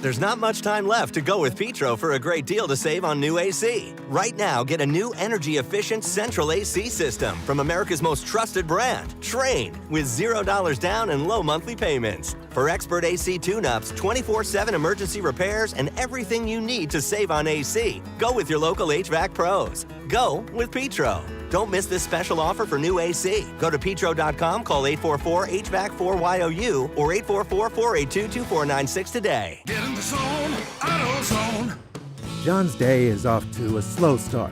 There's not much time left to go with Petro for a great deal to save on new AC. Right now, get a new energy-efficient central AC system from America's most trusted brand, Trane, with $0 down and low monthly payments. For expert AC tune-ups, 24/7 emergency repairs, and everything you need to save on AC, go with your local HVAC pros. Go with Petro. Don't miss this special offer for new AC. Go to petro.com, call 844-HVAC-4YOU or 844-482-2496 today. Get in the zone, AutoZone. John's day is off to a slow start.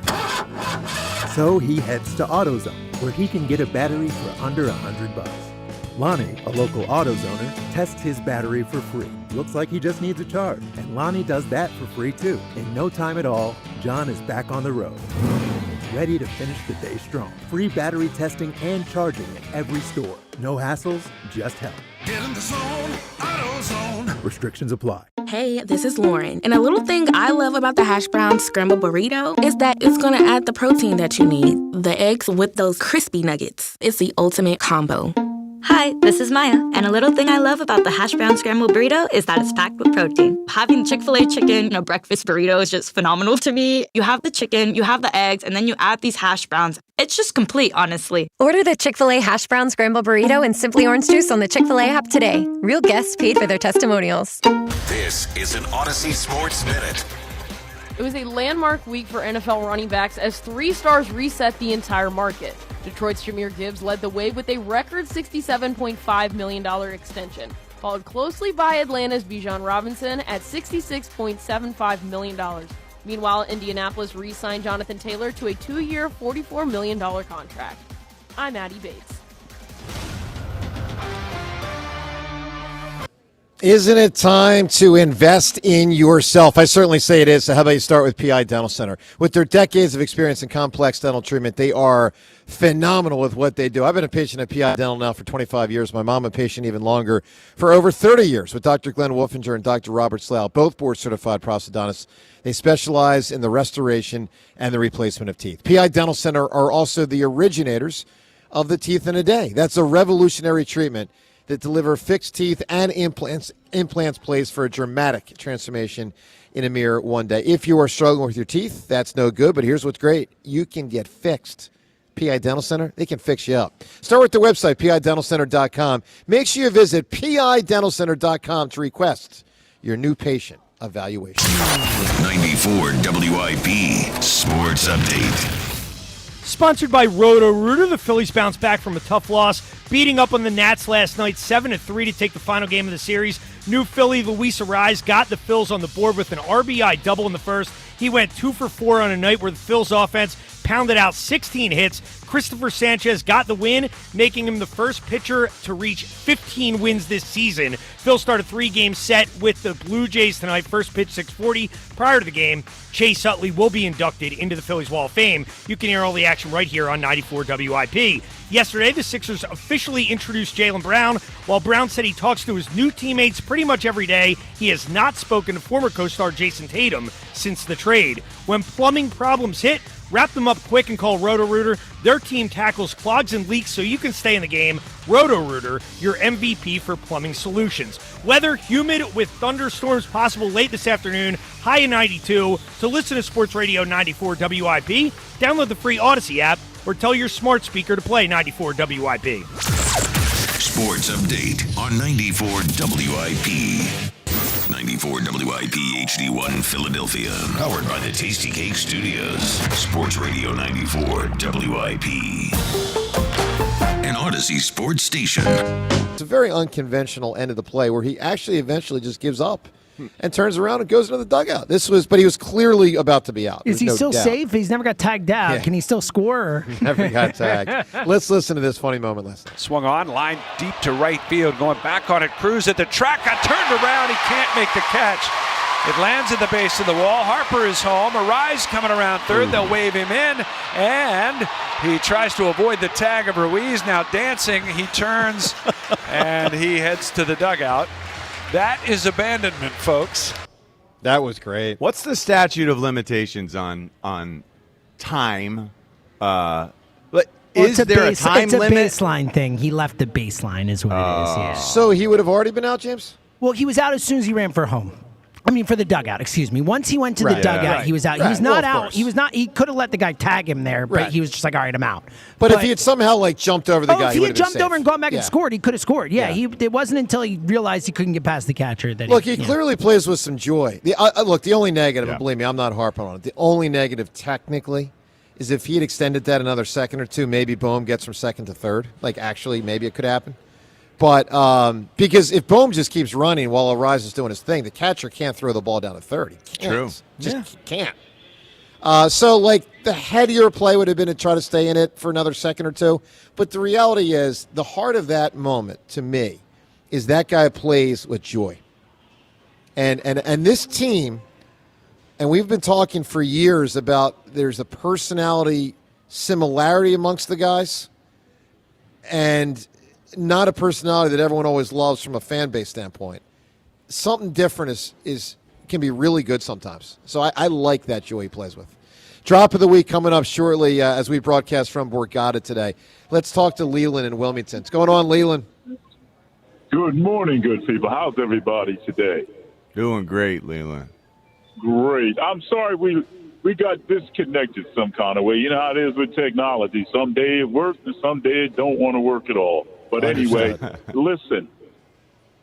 So he heads to AutoZone, where he can get a battery for under $100. Lonnie, a local AutoZoner, tests his battery for free. Looks like he just needs a charge, and Lonnie does that for free too. In no time at all, John is back on the road, ready to finish the day strong. Free battery testing and charging at every store. No hassles, just help. Get in the zone, AutoZone. Restrictions apply. Hey, this is Lauren, and a little thing I love about the hash brown scrambled burrito is that it's gonna add the protein that you need. The eggs with those crispy nuggets. It's the ultimate combo. Hi, this is Maya, and a little thing I love about the hash brown scrambled burrito is that it's packed with protein. Having Chick-fil-A chicken, breakfast burrito is just phenomenal to me. You have the chicken, you have the eggs, and then you add these hash browns. It's just complete, honestly. Order the Chick-fil-A hash brown scrambled burrito and Simply Orange Juice on the Chick-fil-A app today. Real guests paid for their testimonials. This is an Odyssey Sports Minute. It was a landmark week for NFL running backs as 3 stars reset the entire market. Detroit's Jahmyr Gibbs led the way with a record $67.5 million extension, followed closely by Atlanta's Bijan Robinson at $66.75 million. Meanwhile, Indianapolis re-signed Jonathan Taylor to a 2-year, $44 million contract. I'm Addie Bates. Isn't it time to invest in yourself? I certainly say it is. So how about you start with PI Dental Center? With their decades of experience in complex dental treatment, they are phenomenal with what they do. I've been a patient at PI Dental now for 25 years. My mom a patient even longer for over 30 years with Dr. Glenn Wolfinger and Dr. Robert Slough, both board-certified prosthodontists. They specialize in the restoration and the replacement of teeth. PI Dental Center are also the originators of the Teeth in a Day. That's a revolutionary treatment that deliver fixed teeth and implants placed for a dramatic transformation in a mere one day. If you are struggling with your teeth, that's no good, but here's what's great. You can get fixed PI Dental Center, they can fix you up. Start with their website, pidentalcenter.com. Make sure you visit pidentalcenter.com to request your new patient evaluation. 94 WIP Sports Update. Sponsored by Roto-Rooter, the Phillies bounced back from a tough loss, beating up on the Nats last night 7-3 to take the final game of the series. New Philly Luis Arraez got the Phils on the board with an RBI double in the first. He went 2 for 4 on a night where the Phils offense pounded out 16 hits. Christopher Sánchez got the win, making him the first pitcher to reach 15 wins this season. Phil started 3-game set with the Blue Jays tonight. First pitch 6:40. Prior to the game, Chase Utley will be inducted into the Phillies Wall of Fame. You can hear all the action right here on 94 WIP. Yesterday, the Sixers officially introduced Jaylen Brown. While Brown said he talks to his new teammates pretty much every day, he has not spoken to former co-star Jason Tatum since the trade. When plumbing problems hit, wrap them up quick and call Roto-Rooter. Their team tackles clogs and leaks so you can stay in the game. Roto-Rooter, your MVP for plumbing solutions. Weather, humid with thunderstorms possible late this afternoon, high in 92. To listen to Sports Radio 94 WIP, download the free Odyssey app or tell your smart speaker to play 94 WIP. Sports Update on 94 WIP. 94 WIP HD1 Philadelphia. Powered by the Tasty Cake Studios. Sports Radio 94 WIP. An Odyssey sports station. It's a very unconventional end of the play where he actually eventually just gives up and turns around and goes into the dugout. But he was clearly about to be out. Is he still safe? He's never got tagged out. Yeah. Can he still score? Never got tagged. Let's listen to this funny moment last night. Swung on, line deep to right field, going back on it. Cruz at the track, got turned around. He can't make the catch. It lands at the base of the wall. Harper is home. Arraez coming around third. They'll wave him in, and he tries to avoid the tag of Ruiz. Now dancing, he turns, and he heads to the dugout. That is abandonment, folks. That was great. What's the statute of limitations on time? Is there a time limit? It's a baseline thing. He left the baseline is what it is, yeah. So he would have already been out, James? Well, he was out as soon as he ran for home. For the dugout, excuse me. Once he went to the dugout, he was out. He was not out. He was not. He could have let the guy tag him there, but he was just like, all right, I'm out. But if he had somehow jumped over the guy, if he had jumped over and gone back and scored, he could have scored. Yeah, it wasn't until he realized he couldn't get past the catcher that he clearly plays with some joy. The only negative, and believe me, I'm not harping on it. The only negative technically is if he had extended that another second or two, maybe Bohm gets from second to third. Actually, maybe it could happen. But because if Bohm just keeps running while Arraez is doing his thing, the catcher can't throw the ball down to third. He can't. True. Just can't. So the headier play would have been to try to stay in it for another second or two. But the reality is, the heart of that moment, to me, is that guy plays with joy. And this team, and we've been talking for years about there's a personality similarity amongst the guys. And not a personality that everyone always loves from a fan base standpoint. Something different can be really good sometimes. So I like that joy he plays with. Drop of the week coming up shortly as we broadcast from Borgata today. Let's talk to Leland in Wilmington. What's going on, Leland? Good morning, good people. How's everybody today? Doing great, Leland. Great. I'm sorry we got disconnected some kind of way. You know how it is with technology. Some day it works and some day it don't want to work at all. But anyway, listen,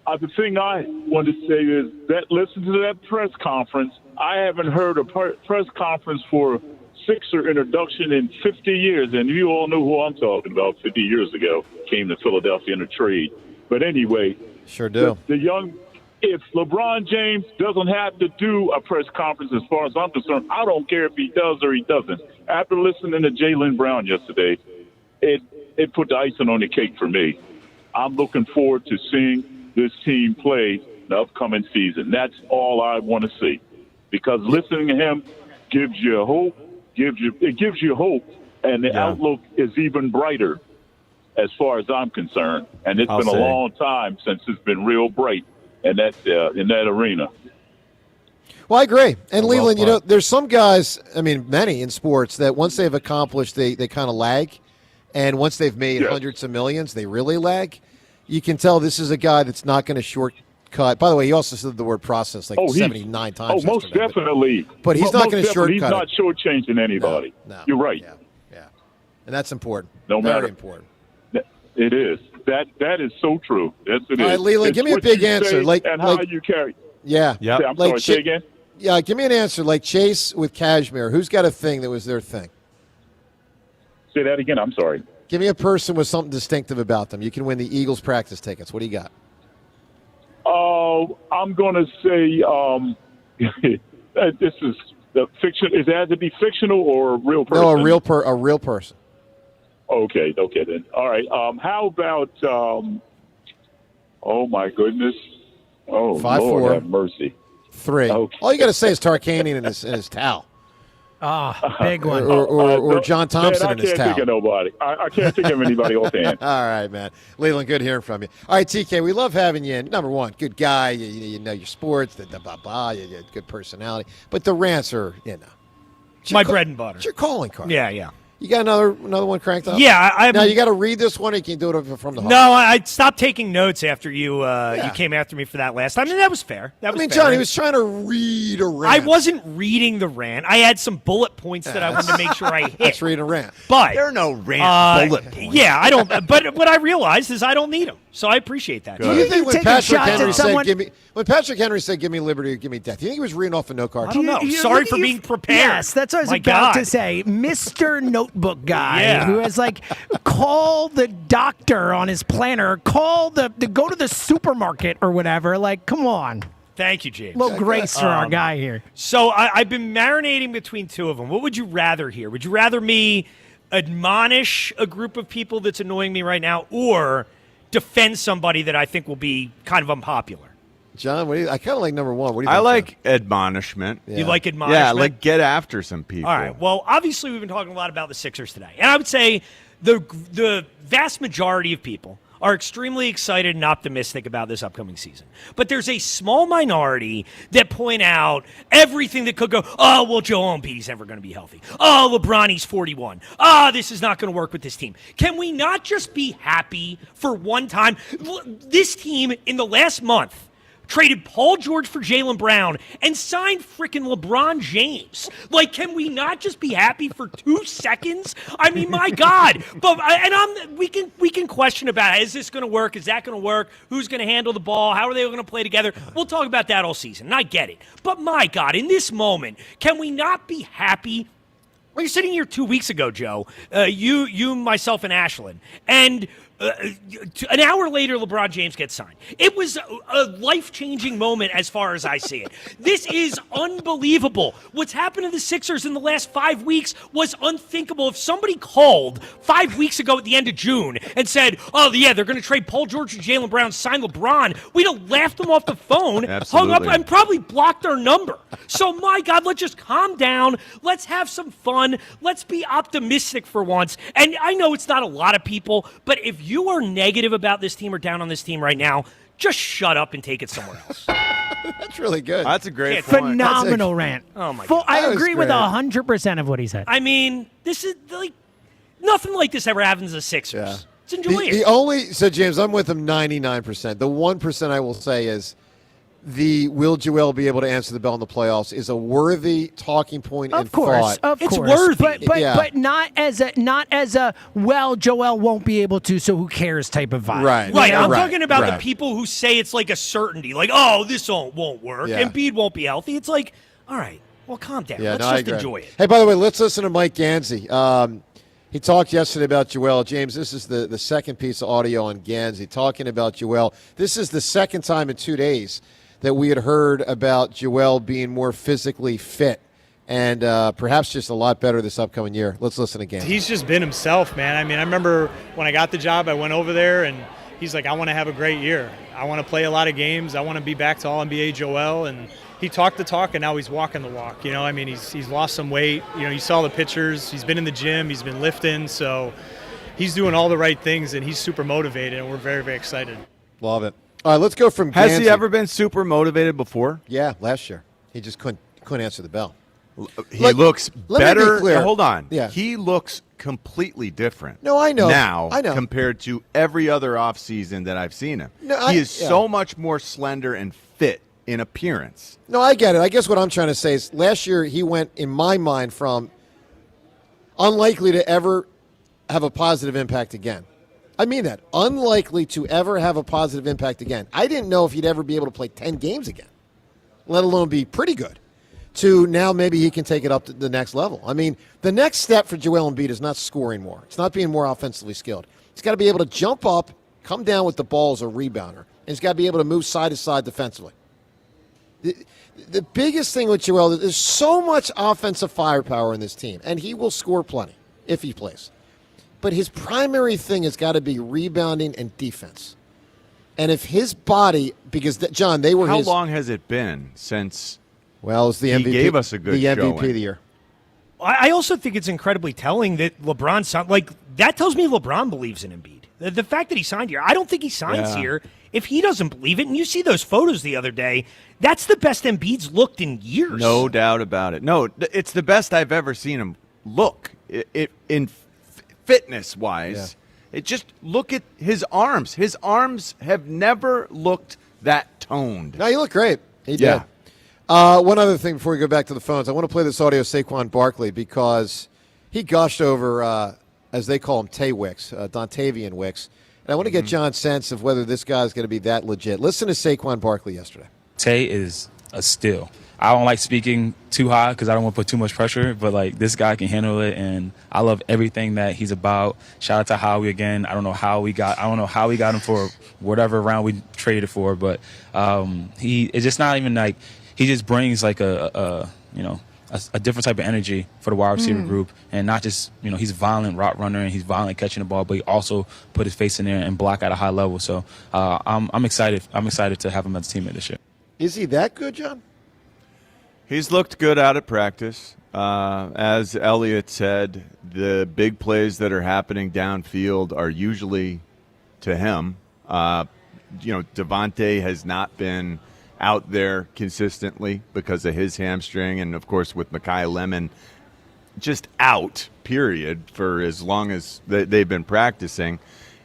the thing I want to say is that listen to that press conference. I haven't heard a press conference for Sixer introduction in 50 years, and you all know who I'm talking about. 50 years ago, came to Philadelphia in a trade. But anyway, sure do. If LeBron James doesn't have to do a press conference, as far as I'm concerned, I don't care if he does or he doesn't. After listening to Jaylen Brown yesterday, it put the icing on the cake for me. I'm looking forward to seeing this team play the upcoming season. That's all I want to see. Because listening to him gives you hope, it gives you hope, and the outlook is even brighter as far as I'm concerned. And it's been a long time since it's been real bright in that arena. Well, I agree. And Leland, there's some guys, many in sports, that once they've accomplished, they kind of lag. And once they've made hundreds of millions, they really lag. You can tell this is a guy that's not going to shortcut. By the way, he also said the word process 79 times. Oh, most definitely. But he's not going to shortcut. He's not shortchanging anybody. No. You're right. Yeah. And that's important. No Very matter. important. It is. That is so true. Yes, it is. All right, Leland, It's give me a what big you answer. say Like and how you carry. Yeah. I'm sorry. Say again. Yeah, give me an answer. Like Chase with Cashmere. Who's got a thing that was their thing? Say that again. I'm sorry. Give me a person with something distinctive about them. You can win the Eagles practice tickets. What do you got? I'm going to say this is the fiction. Is it has to be fictional or a real person? No, a real person. Okay then. All right. How about? Oh my goodness. Oh 5, Lord 4, have mercy. 3. Okay. All you got to say is Tarkanian in his towel. Big one. Or John Thompson in his I can't towel. think of nobody. I can't think of anybody offhand. All right, man. Leland, good hearing from you. All right, TK, we love having you in. Number one, good guy. You know your sports, the blah, you got good personality. But the rants are, My bread and butter. It's your calling card. Yeah. You got another one cranked up? Yeah. Now, you got to read this one or you can do it from the heart? No, I stopped taking notes after you came after me for that last time. And that was fair. Fair. John, he was trying to read a rant. I wasn't reading the rant. I had some bullet points that I wanted to make sure I hit. That's reading a rant. But there are no rant bullet points. Yeah, I don't. But what I realized is I don't need them. So I appreciate that. Do you think when Patrick Henry said, give me liberty or give me death, do you think he was reading off a note card? I don't know. Sorry for being prepared. Yes, that's what I was about to say. Mr. Notebook guy who has call the doctor on his planner, go to the supermarket or whatever. Like, come on. Thank you, James. Little grace for our guy here. So I've been marinating between two of them. What would you rather hear? Would you rather me admonish a group of people that's annoying me right now, or defend somebody that I think will be kind of unpopular? John, I kind of like number one. What do you think? I like admonishment. Yeah. You like admonishment? Yeah, get after some people. All right. Well, obviously we've been talking a lot about the Sixers today. And I would say the vast majority of people are extremely excited and optimistic about this upcoming season. But there's a small minority that point out everything that could go, oh, well, Joel Embiid's never going to be healthy. Oh, LeBron, he's 41. This is not going to work with this team. Can we not just be happy for one time? This team in the last month traded Paul George for Jaylen Brown and signed frickin' LeBron James. Can we not just be happy for 2 seconds? I mean, my God. But we can question about, is this going to work? Is that going to work? Who's going to handle the ball? How are they going to play together? We'll talk about that all season, and I get it. But my God, in this moment, can we not be happy? Well, you're sitting here 2 weeks ago, Joe, you, myself, and Ashlyn, and an hour later, LeBron James gets signed. It was a life-changing moment as far as I see it. This is unbelievable. What's happened to the Sixers in the last 5 weeks was unthinkable. If somebody called 5 weeks ago at the end of June and said, oh, yeah, they're going to trade Paul George and Jaylen Brown, sign LeBron, we'd have laughed them off the phone, hung up, and probably blocked their number. So, my God, let's just calm down. Let's have some fun. Let's be optimistic for once. And I know it's not a lot of people, but if you are negative about this team or down on this team right now, just shut up and take it somewhere else. That's really good. That's a great point. Phenomenal rant. Oh, my God. I agree with 100% of what he said. I mean, this is nothing like this ever happens to the Sixers. Yeah. Let's enjoy it. So James, I'm with him 99%. The 1% I will say is will Joel be able to answer the bell in the playoffs is a worthy talking point and thought. Of it's course. worthy. But not as a well, Joel won't be able to, so who cares type of vibe. Right. I'm talking about the people who say it's like a certainty, like, oh, this won't work. Yeah. Embiid won't be healthy. It's like, all right, well, calm down. Let's just enjoy it. Hey, by the way, let's listen to Mike Gansey. He talked yesterday about Joel. James, this is the second piece of audio on Gansey talking about Joel. This is the second time in 2 days that we had heard about Joel being more physically fit and perhaps just a lot better this upcoming year. Let's listen again. He's just been himself, man. I mean, I remember when I got the job, I went over there, and he's like, I want to have a great year. I want to play a lot of games. I want to be back to All-NBA Joel. And he talked the talk, and now he's walking the walk. I mean, he's lost some weight. You saw the pictures. He's been in the gym. He's been lifting. So he's doing all the right things, and he's super motivated, and we're very, very excited. Love it. All right, let's go from Gansey. Has he ever been super motivated before? Yeah, last year. He just couldn't answer the bell. He looks let better. me be clear. Hold on. Yeah. He looks completely different. No, I know. Now, I know. compared to every other offseason that I've seen him. No, he is so much more slender and fit in appearance. No, I get it. I guess what I'm trying to say is last year he went, in my mind, from unlikely to ever have a positive impact again. I mean that. Unlikely to ever have a positive impact again. I didn't know if he'd ever be able to play 10 games again, let alone be pretty good. To now maybe he can take it up to the next level. I mean, the next step for Joel Embiid is not scoring more. It's not being more offensively skilled. He's got to be able to jump up, come down with the ball as a rebounder, and he's got to be able to move side to side defensively. The biggest thing with Joel is there's so much offensive firepower in this team, and he will score plenty if he plays. But his primary thing has got to be rebounding and defense. And if his body, because, John, they were How long has it been since... Well, it's the MVP. He gave us a good the MVP showing. of the year. I also think it's incredibly telling that LeBron that tells me LeBron believes in Embiid. The fact that he signed here, I don't think he signs here if he doesn't believe it. And you see those photos the other day. That's the best Embiid's looked in years. No doubt about it. No, it's the best I've ever seen him look in fitness-wise. Yeah. It just look at his arms. His arms have never looked that toned. No, you look great. He did. One other thing before we go back to the phones. I want to play this audio of Saquon Barkley because he gushed over, as they call him, Tay Wicks, Dontavian Wicks. And I want to get John's sense of whether this guy's going to be that legit. Listen to Saquon Barkley yesterday. Tay is a steal. I don't like speaking too high because I don't want to put too much pressure, but this guy can handle it, and I love everything that he's about. Shout out to Howie again. I don't know how we got him for whatever round we traded for, but it's just not even he just brings a different type of energy for the wide receiver group, and not just he's a violent route runner and he's violent catching the ball, but he also put his face in there and block at a high level. So I'm excited. I'm excited to have him as a teammate this year. Is he that good, John? He's looked good out at practice. As Elliott said, the big plays that are happening downfield are usually to him. Devontae has not been out there consistently because of his hamstring, and of course with Mekhi Lemon just out, period, for as long as they've been practicing.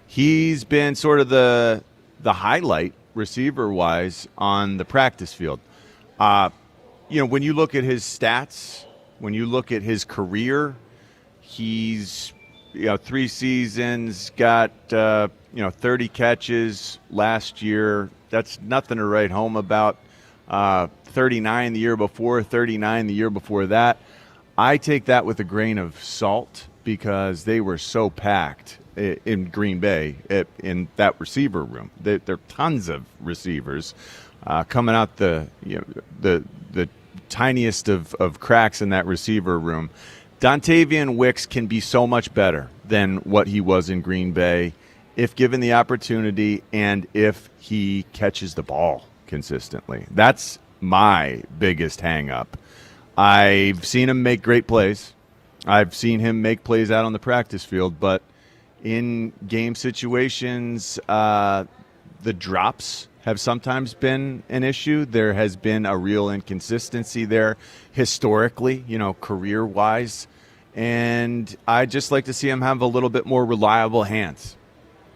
He's been sort of the highlight receiver-wise on the practice field. When you look at his stats, when you look at his career, he's 3 seasons, got 30 catches last year. That's nothing to write home about. 39 the year before, 39 the year before that. I take that with a grain of salt because they were so packed in Green Bay in that receiver room. There are tons of receivers coming out the tiniest of cracks in that receiver room. Dontavian Wicks can be so much better than what he was in Green Bay if given the opportunity and if he catches the ball consistently. That's my biggest hang-up. I've seen him make great plays. I've seen him make plays out on the practice field, but in game situations, the drops have sometimes been an issue. There has been a real inconsistency there historically, career-wise. And I'd just like to see him have a little bit more reliable hands.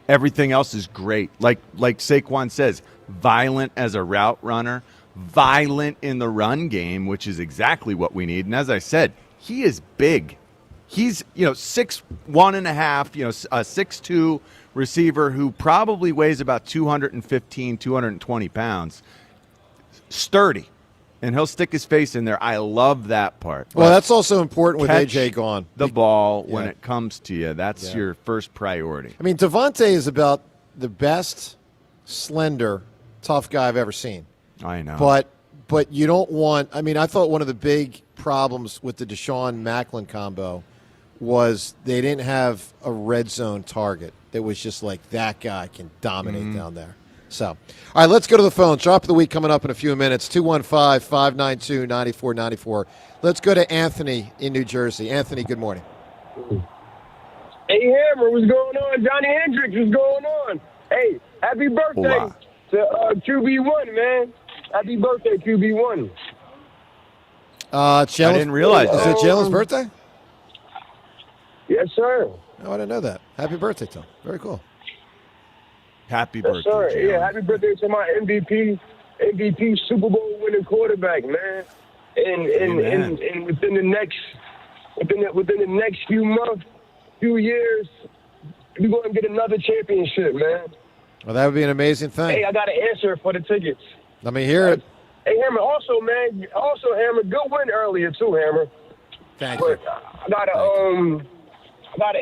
Everything else is great. Like Saquon says, violent as a route runner, violent in the run game, which is exactly what we need. And as I said, he is big. He's, 6'1" and a half, a 6'2" receiver who probably weighs about 215, 220 pounds. Sturdy. And he'll stick his face in there. I love that part. Well, that's also important with AJ gone. The ball when it comes to you. That's your first priority. I mean, Devontae is about the best slender, tough guy I've ever seen. I know. But you don't want – I mean, I thought one of the big problems with the Deshaun-Macklin combo was they didn't have a red zone target that was just like that guy can dominate down there. So, all right, let's go to the phone. Drop of the week coming up in a few minutes, 215-592-9494. Let's go to Anthony in New Jersey. Anthony, good morning. Hey, Hammer, what's going on? Johnny Hendricks, what's going on? Hey, happy birthday to QB1, man. Happy birthday, QB1. I didn't realize that. Is it Jalen's birthday? Yes, sir. Oh, I didn't know that. Happy birthday, Tom. Very cool. Happy Yes, birthday, sir. Jalen. Yeah, happy birthday to my MVP Super Bowl winning quarterback, man. And within the next few months, few years, we're going to get another championship, man. Well, that would be an amazing thing. Hey, I got an answer for the tickets. Let me hear it. Hey, Hammer, also, man, Hammer, good win earlier, too, Hammer. Thank you. I got an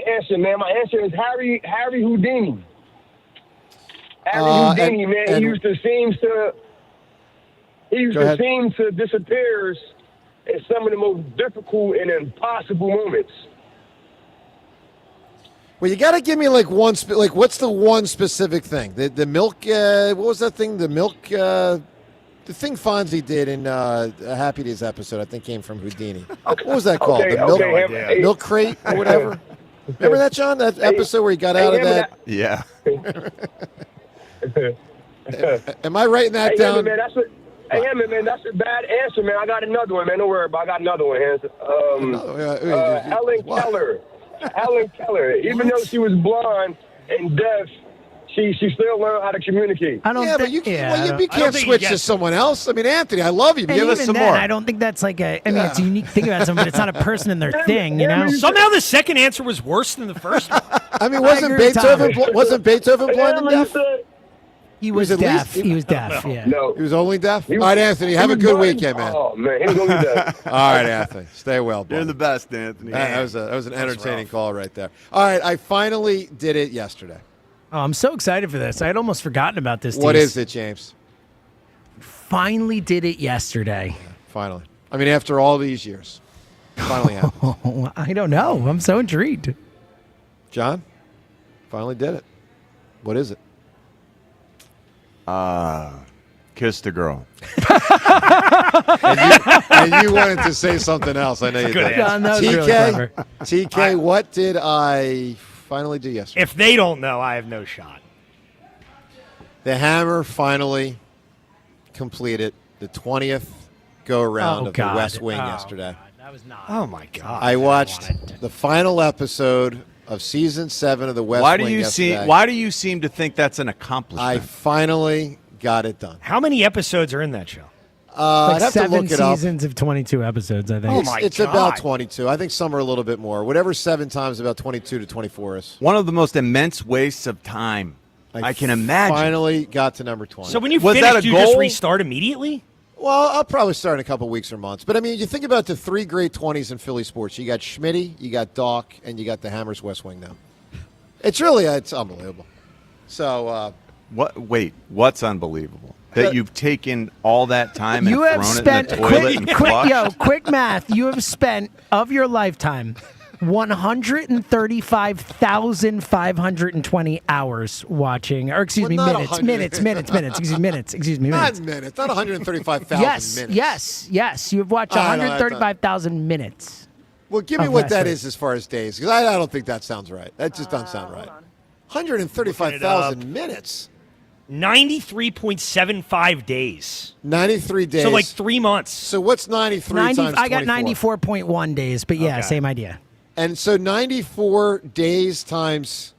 answer, man. My answer is Harry Houdini. Harry Houdini, man, he used to seem to disappear in some of the most difficult and impossible moments. Well, you got to give me like one. What's the one specific thing? The milk. What was that thing? The milk. The thing Fonzie did in a Happy Days episode, I think, came from Houdini. What was that called? The milk crate or whatever. Remember that, John? That episode where he got out of that. Yeah. Am I writing that down? Man, that's a bad answer, man. I got another one, man. Don't worry about it. I got another one. Helen Keller. Helen Keller. Even though she was blonde and deaf, she still learned how to communicate. I don't think. You can't switch to someone else. I mean, Anthony, I love you. Give us some more. I don't think that's like a. I mean, it's a unique thing about someone, but it's not a person in their thing. You know. Somehow the second answer was worse than the first one. I mean, wasn't Beethoven blind and deaf? He was deaf. He was deaf. Yeah. No. He was only deaf? All right, Anthony, have a good weekend, man. Oh, man, he was only deaf. All right, Anthony, stay well, bud. You're the best, Anthony. That was an entertaining call right there. All right, I finally did it yesterday. Oh, I'm so excited for this. I had almost forgotten about this. What is it, James? Finally did it yesterday. Finally. I mean, after all these years. Finally happened. I don't know. I'm so intrigued. John? Finally did it. What is it? Kissed a girl. and you wanted to say something else. I know you did. John, that was really clever. TK, what did I finally do yesterday? If they don't know, I have no shot. The Hammer finally completed the 20th go-around of the West Wing yesterday. God, that was not. Oh, my God. I watched the final episode of Season 7 of the West Wing yesterday. Why do you seem to think that's an accomplishment? I finally got it done. How many episodes are in that show? I'd have to look it up. 7 seasons of 22 episodes, I think. It's about 22. I think some are a little bit more. Whatever 7 times about 22 to 24 is. One of the most immense wastes of time I can imagine. Finally got to number 20. So when you finish, you just restart immediately? Well, I'll probably start in a couple weeks or months. But, I mean, you think about the 3 great 20s in Philly sports. You got Schmitty, you got Doc, and you got the Hammers West Wing now. It's unbelievable. So, what's unbelievable? That you've taken all that time and thrown it in the toilet and flushed? Quick math. You have spent, of your lifetime, 135,520 hours watching, or excuse me, minutes. Excuse me, minutes. Not minutes. Not 135,000 minutes. Yes. You have watched 135,000 minutes. Well, give me what that is as far as days, because I don't think that sounds right. That just doesn't sound right. 135,000 minutes. 93.75 days. 93 days. So like 3 months. So what's 93 times 24? I got 94.1 days, but yeah, same idea. And so 94 days times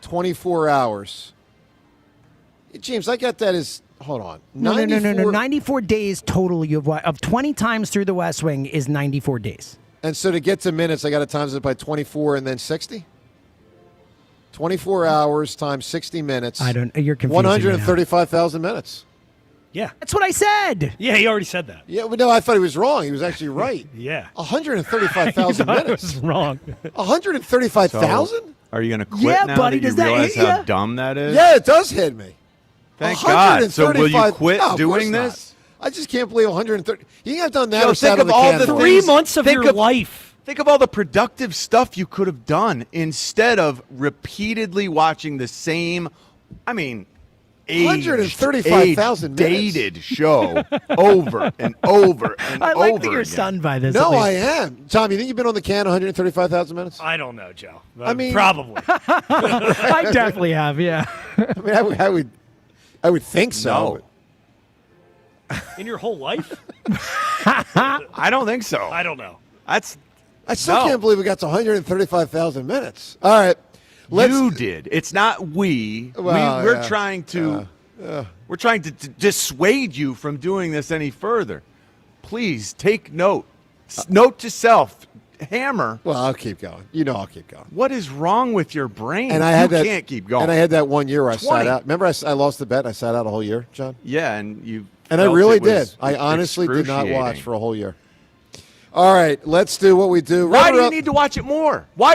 24 hours. James, I got that as, hold on. No. 94 days total you have of 20 times through the West Wing is 94 days. And so to get to minutes, I got to times it by 24 and then 60? 24 hours times 60 minutes. You're confusing 135,000 minutes. Yeah. That's what I said. Yeah, he already said that. Yeah, but no, I thought he was wrong. He was actually right. Yeah. 135,000 minutes. I was wrong. 135,000? Are you going to quit now buddy, that you realize how dumb that is? Yeah, it does hit me. Thank God. So will you quit doing this? I just can't believe 130. You think I've done that? Think of all the 3 months of your life. Think of all the productive stuff you could have done instead of repeatedly watching the same, 135,000 dated show over and over and I over like that you're again. stunned by this. No, I am. Tom, you think you've been on the can 135,000 minutes? I don't know, Joe. Probably. I definitely have, yeah. I would think so. In your whole life? I don't think so. I don't know. I still can't believe we got to 135,000 minutes. All right. You did. It's not we. We're trying to we're trying to dissuade you from doing this any further. Please take note. Note to self. hammer. Well, I'll keep going. You know I'll keep going. What is wrong with your brain? And I had you Oh. can't keep going. And I had that 1 year where I 20. sat out. Remember I lost the bet and I sat out a whole year, John? Yeah, and you And I felt really it was did. I honestly did not watch excruciating. for a whole year. All right, let's do what we do. Why do you Runner-up- need to watch it more? Why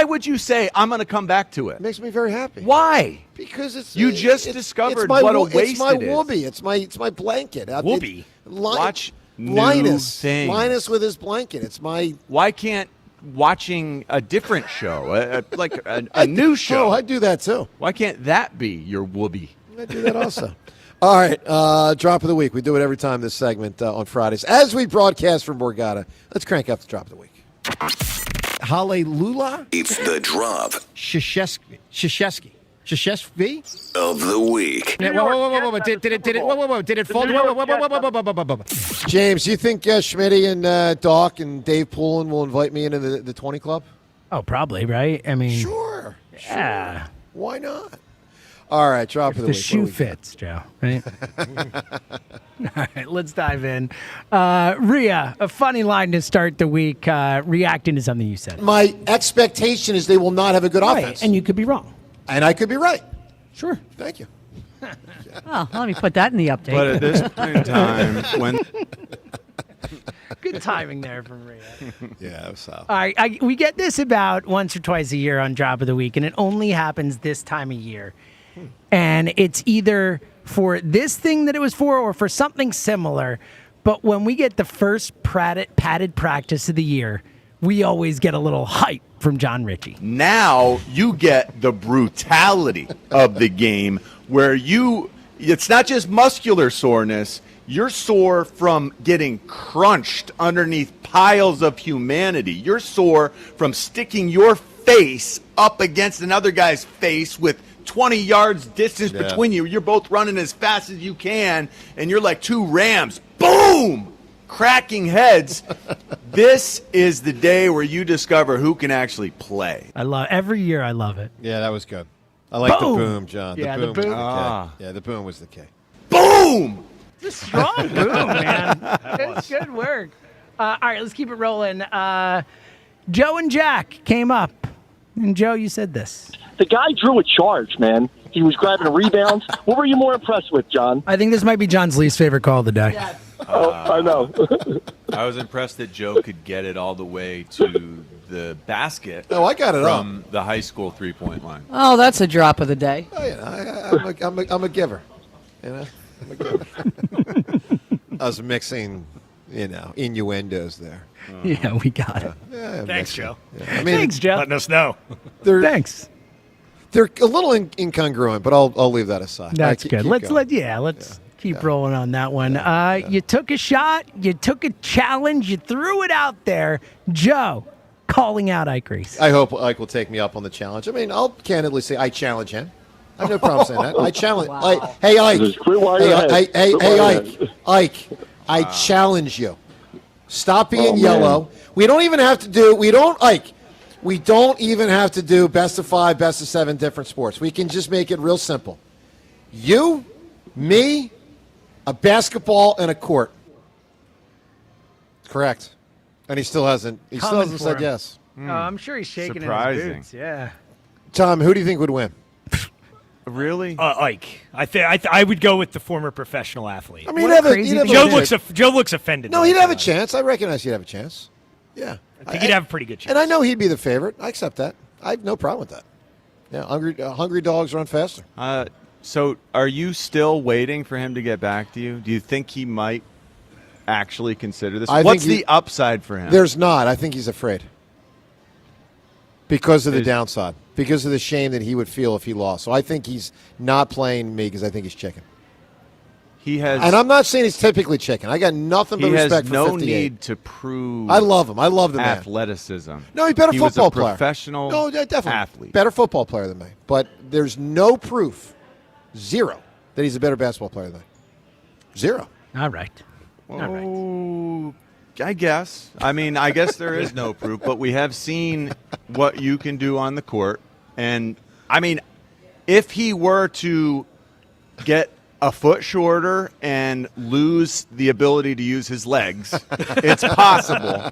would you say I'm going to come back to it? It makes me very happy. Why? Because it's You just discovered what a waste it's my it is. whoopee. It's my blanket. Whoopee? Watch new Linus. things. Linus with his blanket. It's my. Why can't watching a different show, like a new show? Oh, I do that too. Why can't that be your whoopee? I do that also. All right, drop of the week. We do it every time this segment on Fridays. As we broadcast from Borgata, let's crank up the drop of the week. Hallelujah. It's the drop Shashesky. of the week. Whoa. Did it fall? Whoa. James, do you think Schmitty and Doc and Dave Poulin will invite me into the 20 Club? Oh, probably, right? I mean, Sure. yeah. Why not? All right, drop If of the the week. shoe fits, Joe. Right? All right, let's dive in. Rhea, a funny line to start the week, reacting to something you said. My expectation is they will not have a good offense. And you could be wrong. And I could be right. Sure. Thank you. Oh, let me put that in the update. But at this point in time, when Good timing there from Rhea. Yeah, so. All right, we get this about once or twice a year on Drop of the Week, and it only happens this time of year. And it's either for this thing that it was for or for something similar. But when we get the first padded practice of the year, we always get a little hype from John Ritchie. now you get the brutality of the game where it's not just muscular soreness, you're sore from getting crunched underneath piles of humanity. You're sore from sticking your face up against another guy's face with 20 yards distance between you. You're both running as fast as you can, and you're like two rams. Boom! Cracking heads. This is the day where you discover who can actually play. Every year I love it. Yeah, that was good. I like the Boom! boom, John. Yeah, the the boom. boom. Was the K. Yeah, the boom was the K. Boom! It's a strong boom, man. It's good work. All right, let's keep it rolling. Joe and Jack came up. And Joe, you said this. The guy drew a charge, man. He was grabbing rebounds. What were you more impressed with, John? I think this might be John's least favorite call of the day. Oh, I know. I was impressed that Joe could get it all the way to the basket. Oh, I got it from the high school 3-point line. Oh, that's a drop of the day. Oh, yeah, I'm a giver. You know, I'm a giver. I was mixing, innuendos there. Yeah, we got it. Yeah, Thanks, Joe. Yeah, Thanks, Joe. Letting us know. Thanks. They're a little incongruent, but I'll leave that aside. That's Keep good. Let's going. keep rolling on that one. You took a shot, you took a challenge, you threw it out there. Joe, calling out Ike Reese. I hope Ike will take me up on the challenge. I mean, I'll candidly say I challenge him. I have no problem saying that. I challenge. Hey, Ike. Ike. I challenge you. Stop being yellow. We don't even have to do. We don't even have to do best of 5, best of 7 different sports. We can just make it real simple. You, me, a basketball, and a court. Correct. And he still hasn't. He still hasn't said yes. I'm sure he's shaking Surprising. in his boots. Yeah. Tom, who do you think would win? Really? Ike. I would go with the former professional athlete. I mean, he'd have Joe looks offended. No, he'd have a chance. I recognize he'd have a chance. Yeah. I think he'd have a pretty good chance. And I know he'd be the favorite. I accept that. I have no problem with that. Yeah, hungry dogs run faster. So are you still waiting for him to get back to you? Do you think he might actually consider this? What's the upside for him? There's not. I think he's afraid. Because of the downside. Because of the shame that he would feel if he lost. So I think he's not playing me because I think he's chicken. He has, and I'm not saying he's typically chicken. I got nothing but respect for 58. He has no need to prove. I love him. I love the man. Athleticism. No, he's better football player. He was a professional no, definitely. athlete. Better football player than me. But there's no proof, zero, that he's a better basketball player than me. Zero. All right. I guess. I mean, I guess there is no proof, but we have seen what you can do on the court. And, I mean, if he were to get a foot shorter and lose the ability to use his legs, it's possible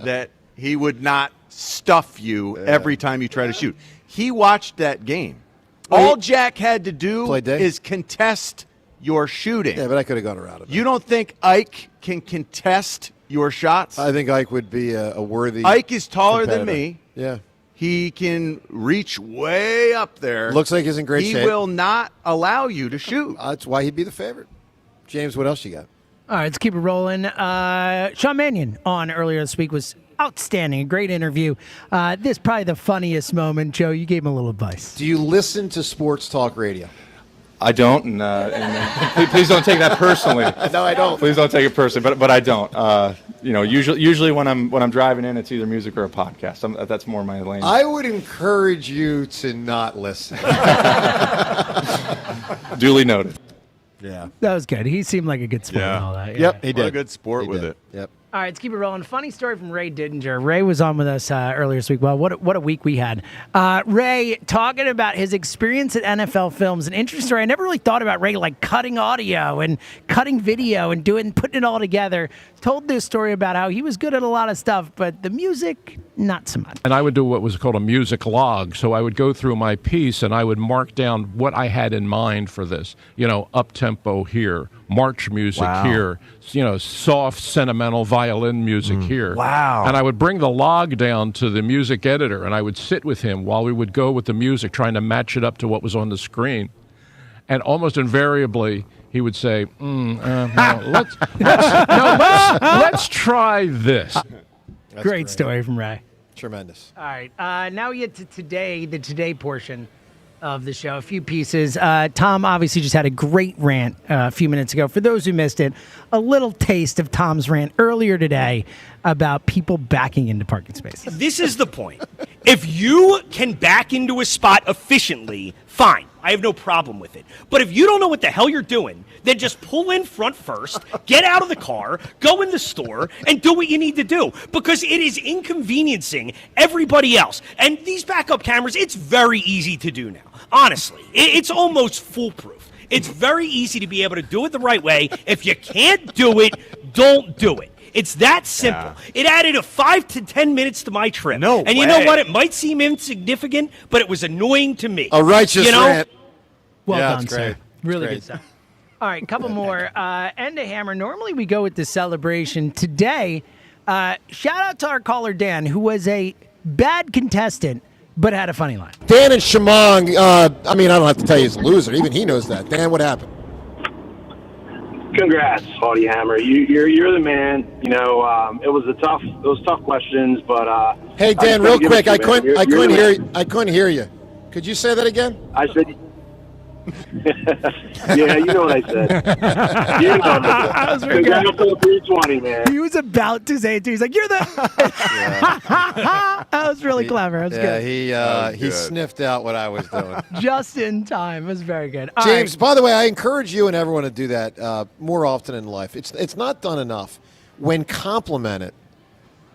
that he would not stuff you every time you try to shoot. He watched that game. All Jack had to do is contest your shooting. Yeah, but I could have gone around it. You don't think Ike can contest your shots? I think Ike would be a worthy. Ike is taller than competitor. me. Yeah. He can reach way up there. Looks like he's in great shape. shape. He will not allow you to shoot. That's why he'd be the favorite. James, what else you got? All right, let's keep it rolling. Sean Mannion on earlier this week was outstanding. A great interview. This is probably the funniest moment. Joe, you gave him a little advice. Do you listen to sports talk radio? I don't, and please don't take that personally. No, I don't. Please don't take it personally, but I don't. Usually when I'm driving in, it's either music or a podcast. That's more my lane. I would encourage you to not listen. Duly noted. Yeah, that was good. He seemed like a good sport and all that. Yep, he did. What a good sport with it. Yep. All right, let's keep it rolling. Funny story from Ray Dittinger. Ray was on with us earlier this week. Well, what a week we had. Ray talking about his experience at NFL Films. An interesting story. I never really thought about Ray like cutting audio and cutting video and putting it all together. Told this story about how he was good at a lot of stuff, but the music, not so much. And I would do what was called a music log. So I would go through my piece and I would mark down what I had in mind for this. Up-tempo here, march music here, soft, sentimental violin music here. Wow. And I would bring the log down to the music editor and I would sit with him while we would go with the music, trying to match it up to what was on the screen. And almost invariably, he would say, let's try this. Great story from Ray. Tremendous. All right. Now we get to the today portion of the show. A few pieces. Tom obviously just had a great rant a few minutes ago. For those who missed it, a little taste of Tom's rant earlier today about people backing into parking spaces. This is the point. If you can back into a spot efficiently, fine. I have no problem with it. But if you don't know what the hell you're doing, then just pull in front first, get out of the car, go in the store, and do what you need to do. Because it is inconveniencing everybody else. And these backup cameras, it's very easy to do now. Honestly, it's almost foolproof. It's very easy to be able to do it the right way. If you can't do it, don't do it. It's that simple. Yeah. It added 5 to 10 minutes to my trip. And you know what? It might seem insignificant, but it was annoying to me. A righteous rant. Well yeah, done, sir. Really good stuff. All right, couple more. End a hammer. Normally we go with the celebration. Today, shout out to our caller, Dan, who was a bad contestant, but had a funny line. Dan and Shamong, I don't have to tell you he's a loser. Even he knows that. Dan, what happened? Congrats, Audie Hammer. You're the man. It was tough questions, but hey Dan, real quick, I couldn't hear you. Could you say that again? I said, yeah, you know what I said. You know what I said. Congrats on the 320, man. He was about to say it too. He's like, "You're the." That was really clever. That was good. He sniffed out what I was doing just in time. It was very good. All James, right. by the way, I encourage you and everyone to do that more often in life. It's not done enough. When complimented,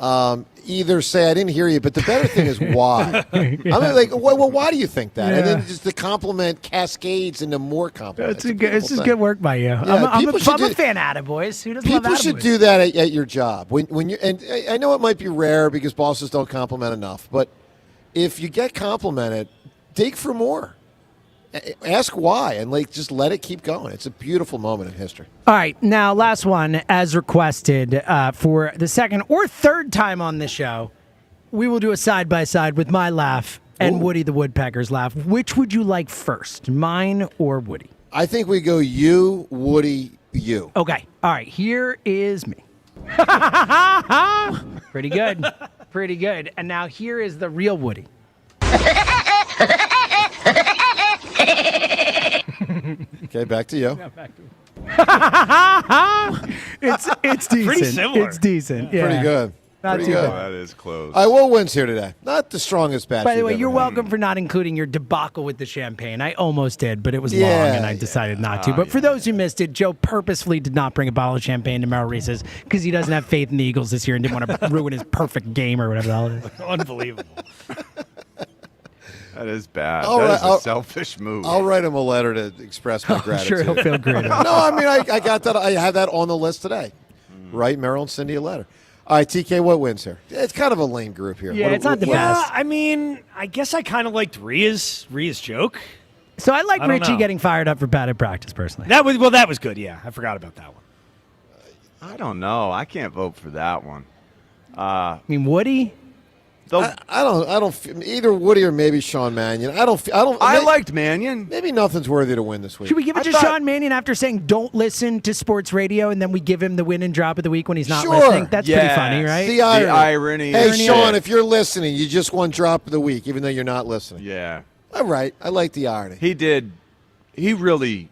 either say I didn't hear you, but the better thing is why. Yeah. I mean, like, well, why do you think that? Yeah. And then just the compliment cascades into more compliments. It's just good work by you. Yeah, I'm a fan of attaboys. Who doesn't love People should attaboys? do that at your job. When you and I know it might be rare because bosses don't compliment enough, but if you get complimented, dig for more. Ask why and just let it keep going. It's a beautiful moment in history. All right, now last one, as requested, for the second or third time on this show, we will do a side-by-side with my laugh and Woody the Woodpecker's laugh. Which would you like first, mine or Woody? I think we go you, Woody, you. Okay, all right, here is me. Pretty good, pretty good. And now here is the real Woody. Okay, back to you. Yeah, back to it's decent. Pretty similar. It's decent. Yeah. Pretty good. Not Pretty too good. bad. That is close. All right, what wins here today? Not the strongest batch. By the way, you've you're ever welcome had. for not including your debacle with the champagne. I almost did, but it was long, and I decided not to. But for those who missed it, Joe purposefully did not bring a bottle of champagne to Merrill Reese's because he doesn't have faith in the Eagles this year and didn't want to ruin his perfect game or whatever the hell it is. Unbelievable. That is bad. That is a selfish move. I'll write him a letter to express my gratitude. Sure, he'll feel great. No, I mean, I got that. I have that on the list today. Write Merrill and Cindy a letter. All right, TK, what wins here? It's kind of a lame group here. Yeah, it's not the best. I mean, I guess I kind of liked Rhea's joke. So I like I don't Richie know. getting fired up for bad at practice, personally. That was good. Yeah, I forgot about that one. I don't know. I can't vote for that one. I mean, Woody. I don't. Either Woody or maybe Sean Mannion. I liked Mannion. Maybe nothing's worthy to win this week. Should we give it to Sean Mannion after saying don't listen to sports radio, and then we give him the win and drop of the week when he's not listening? That's pretty funny, right? The irony. Hey, is Sean, it. if you're listening, you just won drop of the week, even though you're not listening. Yeah. All right. I like the irony. He did. He really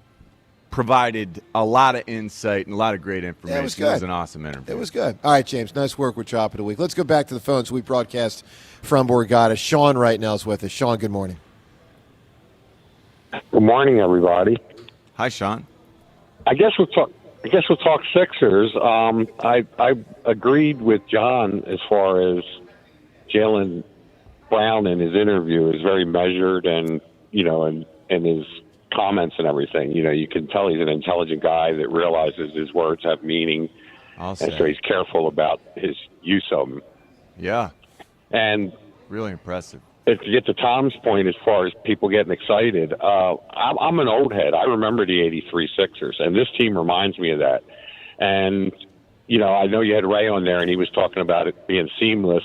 provided a lot of insight and a lot of great information. It was good. It was an awesome interview. It was good. All right, James. Nice work with drop of the week. Let's go back to the phones. We broadcast from Borgata. Sean right now is with us. Sean, good morning. Good morning, everybody. Hi, Sean. I guess we'll talk Sixers. I agreed with John as far as Jaylen Brown in his interview is very measured and his comments and everything. You can tell he's an intelligent guy that realizes his words have meaning, and so he's careful about his use of them. Yeah. And really impressive. If you get to Tom's point as far as people getting excited, I'm an old head. I remember the '83 Sixers, and this team reminds me of that. And, I know you had Ray on there, and he was talking about it being seamless,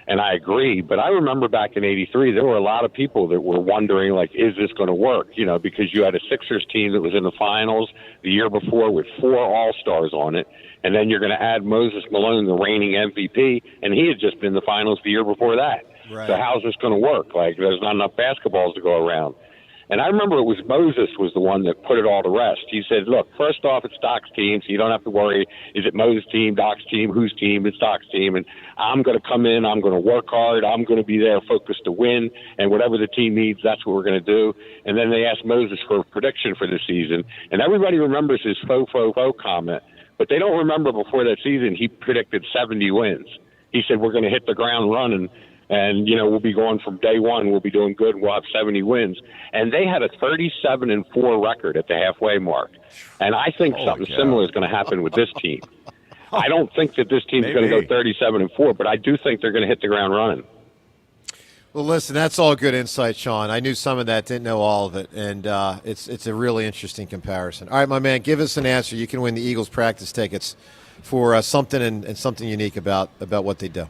and I agree. But I remember back in '83, there were a lot of people that were wondering, like, is this going to work? Because you had a Sixers team that was in the finals the year before with 4 All-Stars on it, and then you're going to add Moses Malone, the reigning MVP, and he had just been in the finals the year before that. Right. So how's this going to work? Like, there's not enough basketballs to go around. And I remember it was Moses was the one that put it all to rest. He said, look, first off, it's Doc's team, so you don't have to worry. Is it Moses' team, Doc's team, whose team? It's Doc's team. And I'm going to come in. I'm going to work hard. I'm going to be there focused to win. And whatever the team needs, that's what we're going to do. And then they asked Moses for a prediction for the season. And everybody remembers his faux comment. But they don't remember before that season he predicted 70 wins. He said, we're going to hit the ground running. And, we'll be going from day one. We'll be doing good. We'll have 70 wins. And they had a 37-4 record at the halfway mark. And I think something similar is going to happen with this team. I don't think that this team's going to go 37-4, but I do think they're going to hit the ground running. Well, listen, that's all good insight, Sean. I knew some of that, didn't know all of it, and it's a really interesting comparison. All right, my man, give us an answer. You can win the Eagles practice tickets for something and something unique about what they do.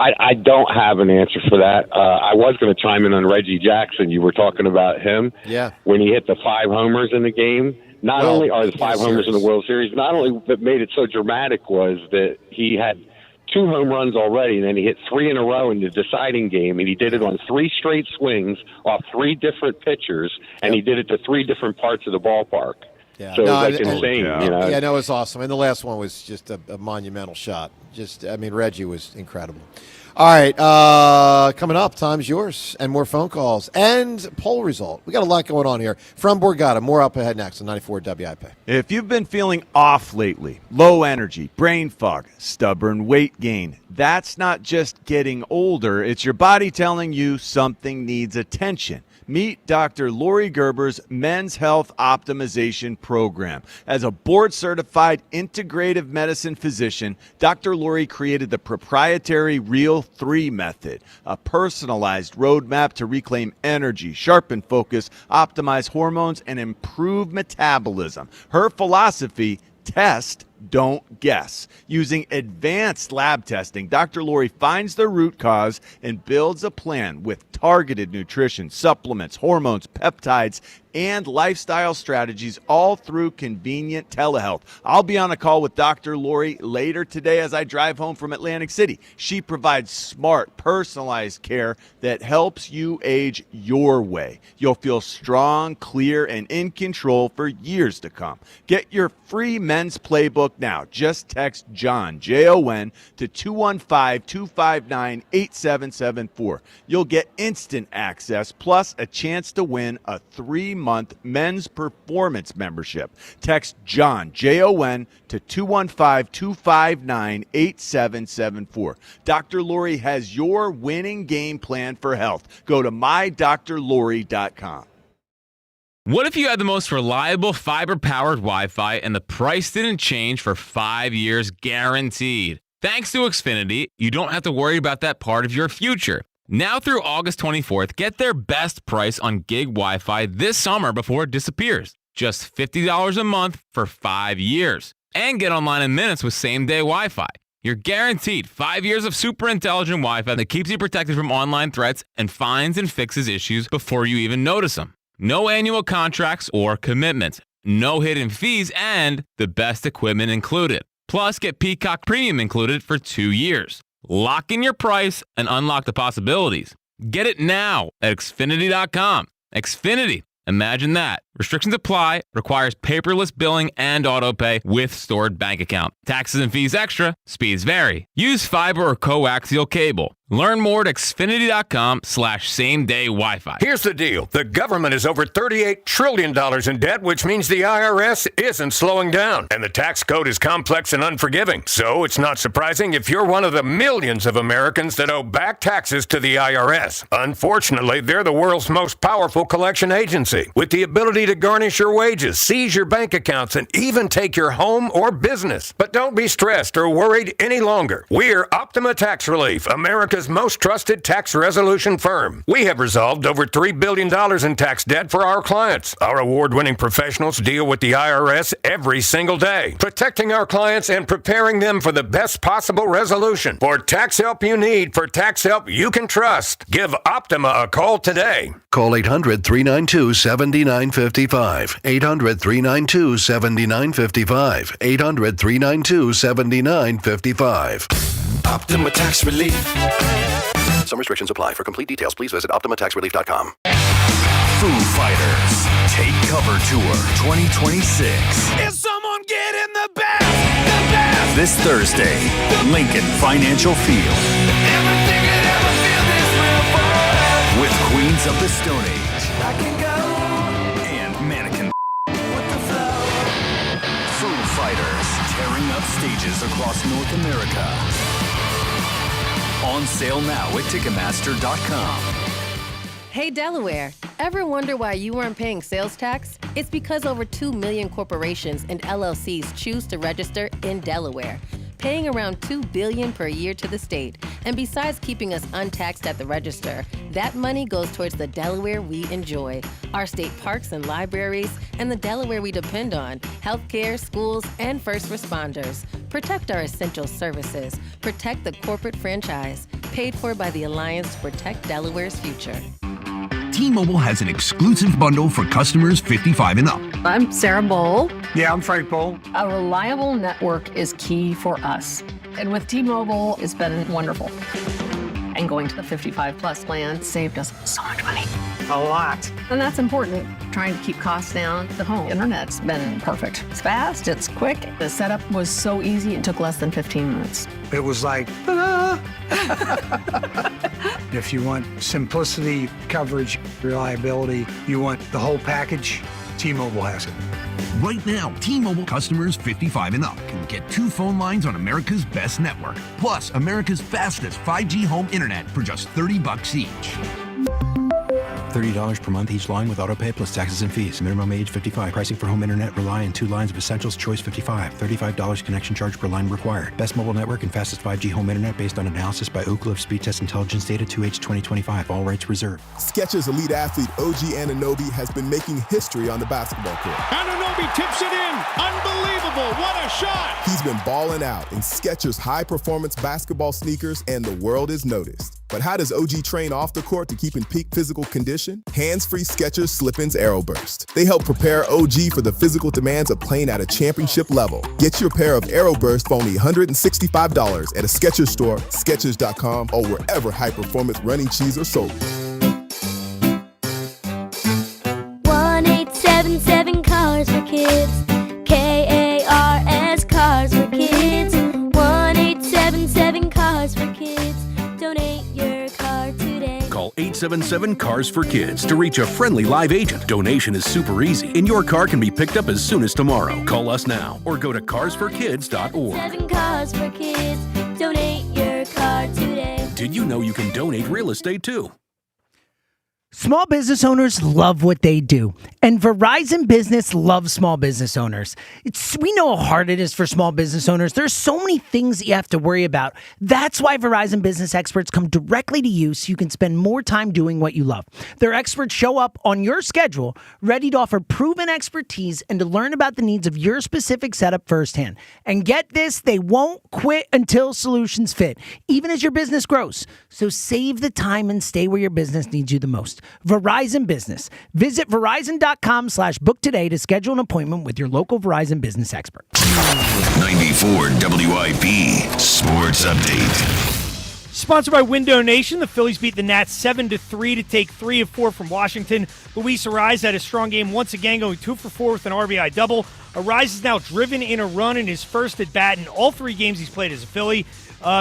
I don't have an answer for that. I was going to chime in on Reggie Jackson. You were talking about him. Yeah. When he hit the 5 homers in the game. Not only are the 5 homers in the World Series, not only what made it so dramatic was that he had 2 home runs already, and then he hit 3 in a row in the deciding game, and he did it on 3 straight swings off 3 different pitchers, and he did it to 3 different parts of the ballpark. Yeah. So it's insane. Yeah, no, it was awesome. And the last one was just a monumental shot. Reggie was incredible. All right, coming up, time's yours, and more phone calls and poll result. We got a lot going on here from Borgata. More up ahead next on 94 WIP. If you've been feeling off lately, low energy, brain fog, stubborn weight gain, that's not just getting older. It's your body telling you something needs attention. Meet Dr. Lori Gerber's Men's Health Optimization Program. As a board-certified integrative medicine physician, Dr. Lori created the proprietary Real 3 method, a personalized roadmap to reclaim energy, sharpen focus, optimize hormones, and improve metabolism. Her philosophy, test, don't guess. Using advanced lab testing, Dr. Lori finds the root cause and builds a plan with targeted nutrition, supplements, hormones, peptides, and lifestyle strategies, all through convenient telehealth. I'll be on a call with Dr. Lori later today as I drive home from Atlantic City. She provides smart, personalized care that helps you age your way. You'll feel strong, clear, and in control for years to come. Get your free men's playbook now. Just text John, Jon, to 215-259-8774. You'll get instant access plus a chance to win a 3-month men's performance membership. Text John, Jon, to 215-259-8774. Dr. Lori has your winning game plan for health. Go to mydrlori.com. What if you had the most reliable fiber-powered Wi-Fi and the price didn't change for 5 years guaranteed? Thanks to Xfinity, you don't have to worry about that part of your future. Now through August 24th, get their best price on gig Wi-Fi this summer before it disappears. Just $50 a month for 5 years. And get online in minutes with same-day Wi-Fi. You're guaranteed 5 years of super intelligent Wi-Fi that keeps you protected from online threats and finds and fixes issues before you even notice them. No annual contracts or commitments, no hidden fees, and the best equipment included. Plus, get Peacock Premium included for 2 years. Lock in your price and unlock the possibilities. Get it now at Xfinity.com. Xfinity. Imagine that. Restrictions apply. Requires paperless billing and autopay with stored bank account. Taxes and fees extra. Speeds vary. Use fiber or coaxial cable. Learn more at Xfinity.com/same-day Wi-Fi. Here's the deal. The government is over $38 trillion in debt, which means the IRS isn't slowing down. And the tax code is complex and unforgiving. So it's not surprising if you're one of the millions of Americans that owe back taxes to the IRS. Unfortunately, they're the world's most powerful collection agency, with the ability to garnish your wages, seize your bank accounts, and even take your home or business. But don't be stressed or worried any longer. We're Optima Tax Relief, America's most trusted tax resolution firm. We have resolved over $3 billion in tax debt for our clients. Our award-winning professionals deal with the IRS every single day, protecting our clients and preparing them for the best possible resolution. For tax help you need, for tax help you can trust, give Optima a call today. Call 800-392-7955. 800-392-7955. 800-392-7955. Optima Tax Relief. Some restrictions apply. For complete details, please visit OptimaTaxRelief.com. Foo Fighters Take Cover Tour 2026. Is someone getting the best? The best! This Thursday, Lincoln Financial Field. Everything that ever feel this real forever. With Queens of the Stone Age. I can go. And Mannequin with the flow. Foo Fighters tearing up stages across North America. On sale now at Ticketmaster.com. Hey, Delaware. Ever wonder why you weren't paying sales tax? It's because over 2 million corporations and LLCs choose to register in Delaware, paying around $2 billion per year to the state. And besides keeping us untaxed at the register, that money goes towards the Delaware we enjoy, our state parks and libraries, and the Delaware we depend on, healthcare, schools, and first responders. Protect our essential services. Protect the corporate franchise, paid for by the Alliance to Protect Delaware's Future. T-Mobile has an exclusive bundle for customers 55 and up. I'm Sarah Bowl. Yeah, I'm Frank Bowl. A reliable network is key for us. And with T-Mobile, it's been wonderful. And going to the 55 plus plan saved us so much money. A lot. And that's important. Trying to keep costs down. The home internet's been perfect. It's fast, it's quick. The setup was so easy, it took less than 15 minutes. It was like, ta-da! If you want simplicity, coverage, reliability, you want the whole package, T-Mobile has it. Right now, T-Mobile customers 55 and up can get 2 phone lines on America's best network, plus America's fastest 5G home internet for just $30 each. $30 per month each line with autopay plus taxes and fees. Minimum age 55. Pricing for home internet rely on 2 lines of Essentials Choice 55. $35 connection charge per line required. Best mobile network and fastest 5G home internet based on analysis by Ookla of Speed Test Intelligence data 2H 2025. All rights reserved. Skechers elite athlete OG Anunoby has been making history on the basketball court. Anunoby tips it in. Unbelievable. What a shot. He's been balling out in Skechers high-performance basketball sneakers, and the world is noticed. But how does OG train off the court to keep in peak physical condition? Hands-free Skechers Slip-ins Aeroburst. They help prepare OG for the physical demands of playing at a championship level. Get your pair of Aeroburst for only $165 at a Skechers store, Skechers.com, or wherever high-performance running shoes are sold. 1-877 Cars for Kids. KARS Cars for Kids. 1-877 Cars for Kids. Donate your car today. Call 877-CARS for Kids to reach a friendly live agent. Donation is super easy, and your car can be picked up as soon as tomorrow. Call us now or go to carsforkids.org. 7 Cars for Kids. Donate your car today. Did you know you can donate real estate too? Small business owners love what they do, and Verizon Business loves small business owners. We know how hard it is for small business owners. There's so many things that you have to worry about. That's why Verizon Business experts come directly to you so you can spend more time doing what you love. Their experts show up on your schedule, ready to offer proven expertise and to learn about the needs of your specific setup firsthand. And get this, they won't quit until solutions fit, even as your business grows. So save the time and stay where your business needs you the most. Verizon Business. Visit Verizon.com/book today to schedule an appointment with your local Verizon Business expert. 94 WIP Sports Update. Sponsored by Window Nation, the Phillies beat the Nats 7-3 to take 3 of 4 from Washington. Luis Arraez had a strong game once again, going 2 for 4 with an RBI double. Arraez is now driven in a run in his first at-bat in all 3 games he's played as a Philly.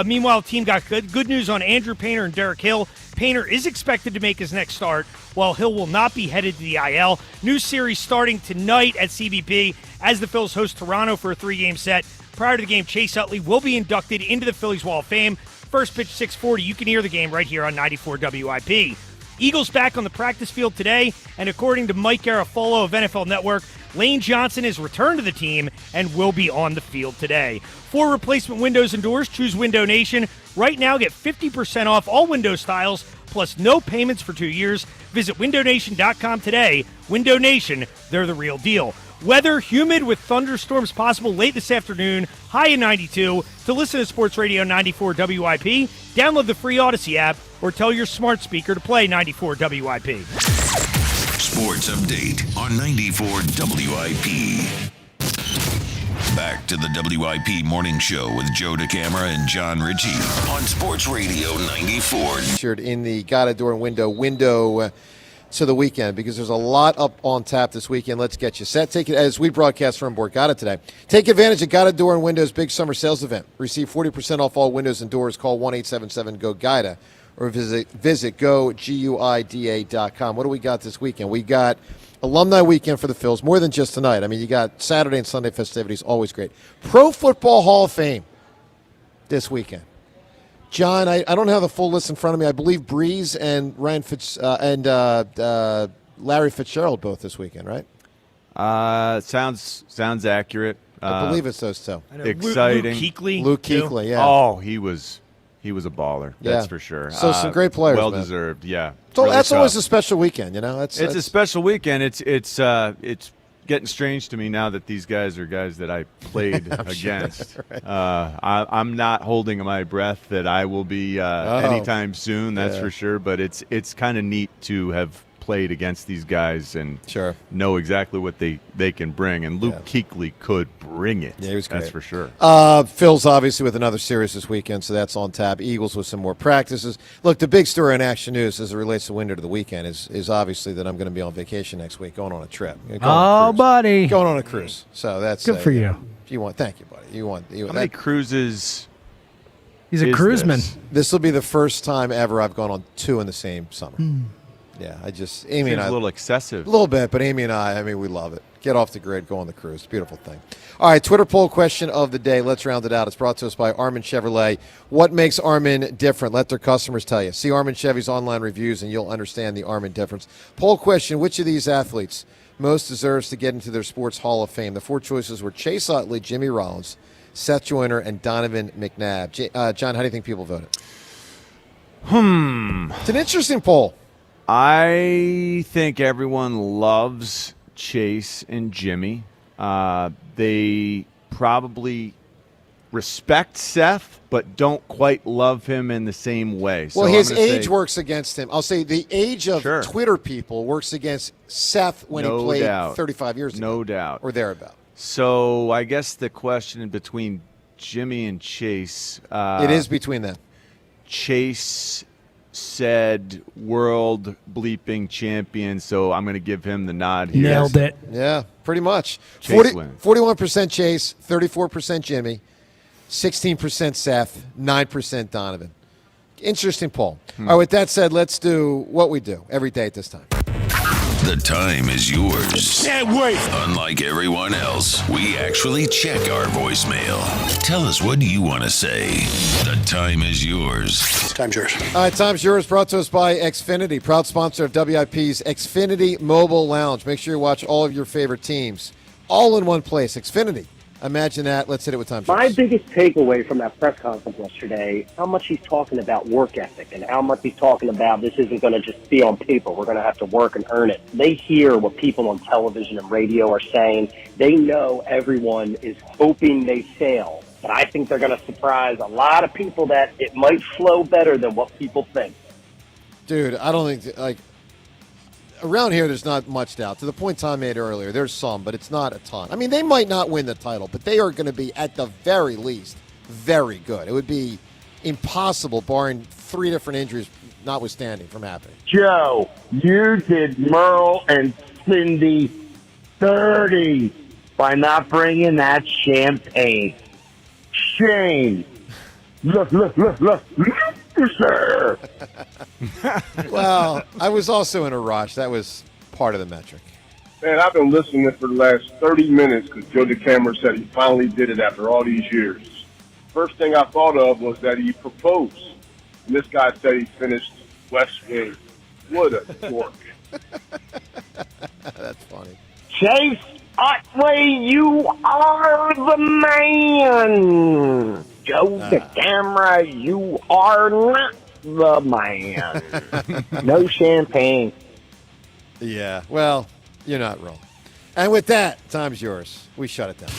Meanwhile, the team got good news on Andrew Painter and Derek Hill. Painter is expected to make his next start, while Hill will not be headed to the IL. New series starting tonight at CBP as the Phils host Toronto for a 3-game set. Prior to the game, Chase Utley will be inducted into the Phillies Wall of Fame. First pitch 6:40. You can hear the game right here on 94 WIP. Eagles back on the practice field today, and according to Mike Garafolo of NFL Network, Lane Johnson is returned to the team and will be on the field today. For replacement windows and doors, choose Window Nation. Right now, get 50% off all window styles, plus no payments for 2 years. Visit windownation.com today. Window Nation, they're the real deal. Weather, humid with thunderstorms possible late this afternoon, high in 92. To listen to Sports Radio 94 WIP, download the free Odyssey app or tell your smart speaker to play 94 WIP. Sports Update on 94 WIP. Back to the WIP Morning Show with Joe DeCamara and John Ritchie on Sports Radio 94. In the Got a Door and window to the weekend, because there's a lot up on tap this weekend. Let's get you set. Take it as we broadcast from Borgata today. Take advantage of Got a Door and Windows big summer sales event. Receive 40% off all windows and doors. Call 1-877-GO-GUIDA or visit GUIDA.com. What do we got this weekend? We got Alumni Weekend for the Phils, more than just tonight. I mean, you got Saturday and Sunday festivities, always great. Pro Football Hall of Fame this weekend. John, I don't have the full list in front of me. I believe Breeze and Larry Fitzgerald both this weekend, right? Sounds accurate. I believe it's those two. Exciting. Luke Kuechly, yeah. Oh, he was a baller. That's for sure. So some great players. Well deserved. Yeah. So really that's tough. always a special weekend, you know. It's a special weekend. It's getting strange to me now that these guys are guys that I played against. Sure. Right. I'm not holding my breath that I will be anytime soon. That's for sure. But it's kind of neat to have played against these guys and know exactly what they can bring. And Luke Kuechly could bring it. Yeah, he was great. That's for sure. Phil's obviously with another series this weekend, so that's on tap. Eagles with some more practices. Look, the big story in Action News as it relates to window to the weekend is obviously that I'm going to be on vacation next week, going on a trip. Buddy. Going on a cruise. So that's good for you. Thank you, buddy. How many cruises? He's a cruiseman. This will be the first time ever I've gone on 2 in the same summer. Yeah, Amy and I. A little excessive. A little bit, but Amy and I mean, we love it. Get off the grid, go on the cruise. Beautiful thing. All right, Twitter poll question of the day. Let's round it out. It's brought to us by Armin Chevrolet. What makes Armin different? Let their customers tell you. See Armin Chevy's online reviews, and you'll understand the Armin difference. Poll question, which of these athletes most deserves to get into their sports Hall of Fame? The 4 choices were Chase Utley, Jimmy Rollins, Seth Joyner, and Donovan McNabb. John, how do you think people voted? It's an interesting poll. I think everyone loves Chase and Jimmy. They probably respect Seth, but don't quite love him in the same way. Well, his age works against him. I'll say the age of Twitter people works against Seth when he played 35 years ago. No doubt. Or thereabout. So I guess the question between Jimmy and Chase. It is between them. Chase said world bleeping champion, so I'm going to give him the nod here. Nailed it. Yeah, pretty much. 41% Chase, 34% Jimmy, 16% Seth, 9% Donovan. Interesting poll. All right, with that said, let's do what we do every day at this time. The time is yours. Can't wait. Unlike everyone else, we actually check our voicemail. Tell us, what do you want to say? The time is yours. Time's yours. All right, time's yours. Brought to us by Xfinity, proud sponsor of WIP's Xfinity Mobile Lounge. Make sure you watch all of your favorite teams all in one place. Xfinity. Imagine that. Let's hit it with time. My biggest takeaway from that press conference yesterday, how much he's talking about work ethic and how much he's talking about this isn't going to just be on paper. We're going to have to work and earn it. They hear what people on television and radio are saying. They know everyone is hoping they fail. But I think they're going to surprise a lot of people that it might flow better than what people think. Dude, I don't think, around here, there's not much doubt. To the point Tom made earlier, there's some, but it's not a ton. I mean, they might not win the title, but they are going to be, at the very least, very good. It would be impossible, barring 3 different injuries notwithstanding, from happening. Joe, you did Merle and Cindy dirty by not bringing that champagne. Shame. Look, sir. Well, I was also in a rush. That was part of the metric. Man, I've been listening for the last 30 minutes because Joe DeCamera said he finally did it after all these years. First thing I thought of was that he proposed. And this guy said he finished West Wing. What a dork. That's funny. Chase Utley, you are the man. Joe DeCamera, you are not the man. No champagne. Yeah, well, you're not wrong. And with that, time's yours. We shut it down.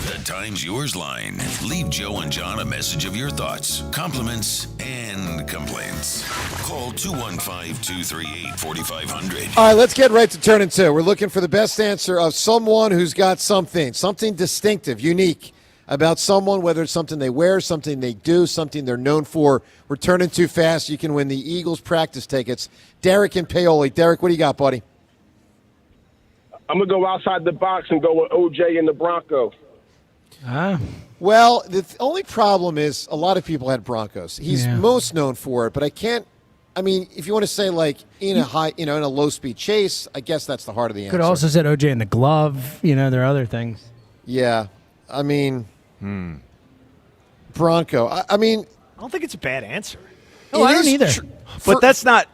The time's yours line. Leave Joe and John a message of your thoughts, compliments, and complaints. Call 215-238-4500. All right, let's get right to turn 2. We're looking for the best answer of someone who's got something distinctive, unique about someone, whether it's something they wear, something they do, something they're known for. We're turning too fast. You can win the Eagles practice tickets. Derek and Paoli. Derek, what do you got, buddy? I'm going to go outside the box and go with OJ and the Broncos. Well, the only problem is a lot of people had Broncos. He's most known for it, but I can't. I mean, if you want to say like in a in a low-speed chase, I guess that's the heart of the answer. Could also said OJ in the glove. There are other things. Yeah, I mean, Bronco. I mean, I don't think it's a bad answer. No, I don't either. But that's not.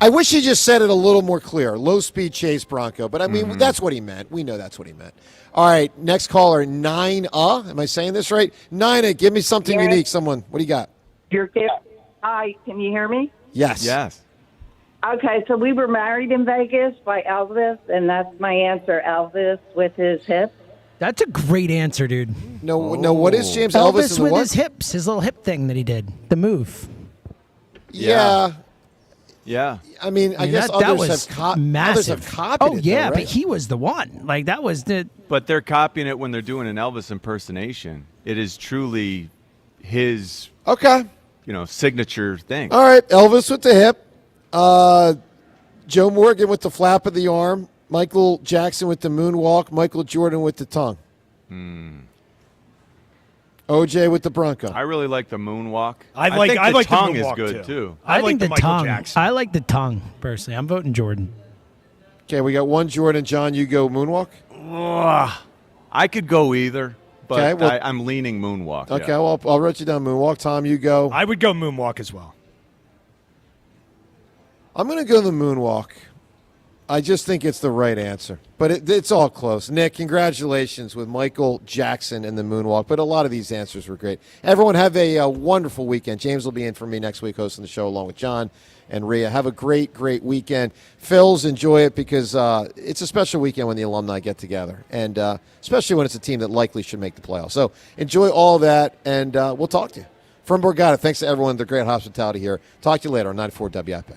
I wish he just said it a little more clear. Low-speed chase Bronco. But, I mean, that's what he meant. We know that's what he meant. All right, next caller, Nina. Am I saying this right? Nina, give me something unique. Someone. What do you got? Hi, can you hear me? Yes. Yes. Okay, so we were married in Vegas by Elvis, and that's my answer, Elvis with his hips. That's a great answer, dude. No, what is James Elvis with what? his hips, his little hip thing that he did, the move. Yeah. I mean, I guess that others was have copied it. Yeah, though, right? but he was the one. Like, that was the. But they're copying it when they're doing an Elvis impersonation. It is truly his. Signature thing. All right, Elvis with the hip. Joe Morgan with the flap of the arm. Michael Jackson with the moonwalk. Michael Jordan with the tongue. OJ with the Bronco. I really like the moonwalk. I think the tongue the is moonwalk, good too. I think the Michael tongue. Jackson. I like the tongue personally. I'm voting Jordan. Okay, we got one Jordan. John, you go moonwalk. I could go either, but Okay, well- I'm leaning moonwalk. Okay, yeah. well, I'll write you down moonwalk. Tom, you go. I would go moonwalk as well. I'm going to go the moonwalk. I just think it's the right answer. But it's all close. Nick, congratulations with Michael Jackson and the moonwalk. But a lot of these answers were great. Everyone have a wonderful weekend. James will be in for me next week hosting the show along with John and Rhea. Have a great, great weekend. Phils, enjoy it because it's a special weekend when the alumni get together. And especially when it's a team that likely should make the playoffs. So enjoy all that, and we'll talk to you. From Borgata, thanks to everyone, their great hospitality here. Talk to you later on 94 WIP.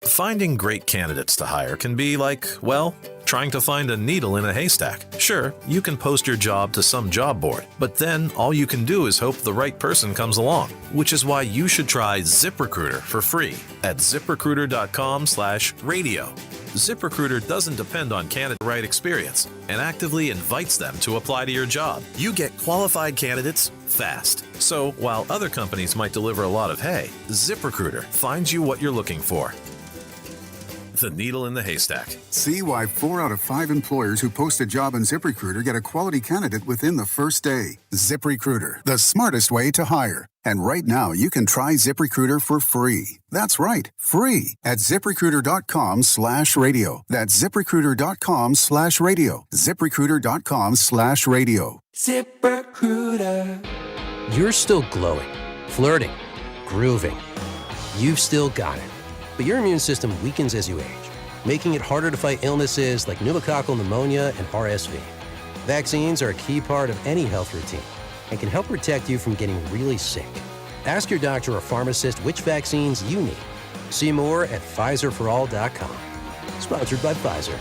Finding great candidates to hire can be like, well, trying to find a needle in a haystack. Sure, you can post your job to some job board, but then all you can do is hope the right person comes along, which is why you should try ZipRecruiter for free at ZipRecruiter.com/radio. ZipRecruiter doesn't depend on candidate right experience and actively invites them to apply to your job. You get qualified candidates fast. So while other companies might deliver a lot of hay, ZipRecruiter finds you what you're looking for. the needle in the haystack. See why 4 out of 5 employers who post a job on ZipRecruiter get a quality candidate within the first day. ZipRecruiter, the smartest way to hire. And right now, you can try ZipRecruiter for free. That's right, free at ZipRecruiter.com/radio. That's ZipRecruiter.com/radio. ZipRecruiter.com/radio. ZipRecruiter. You're still glowing, flirting, grooving. You've still got it. But your immune system weakens as you age, making it harder to fight illnesses like pneumococcal pneumonia and RSV. Vaccines are a key part of any health routine and can help protect you from getting really sick. Ask your doctor or pharmacist which vaccines you need. See more at PfizerForAll.com. Sponsored by Pfizer.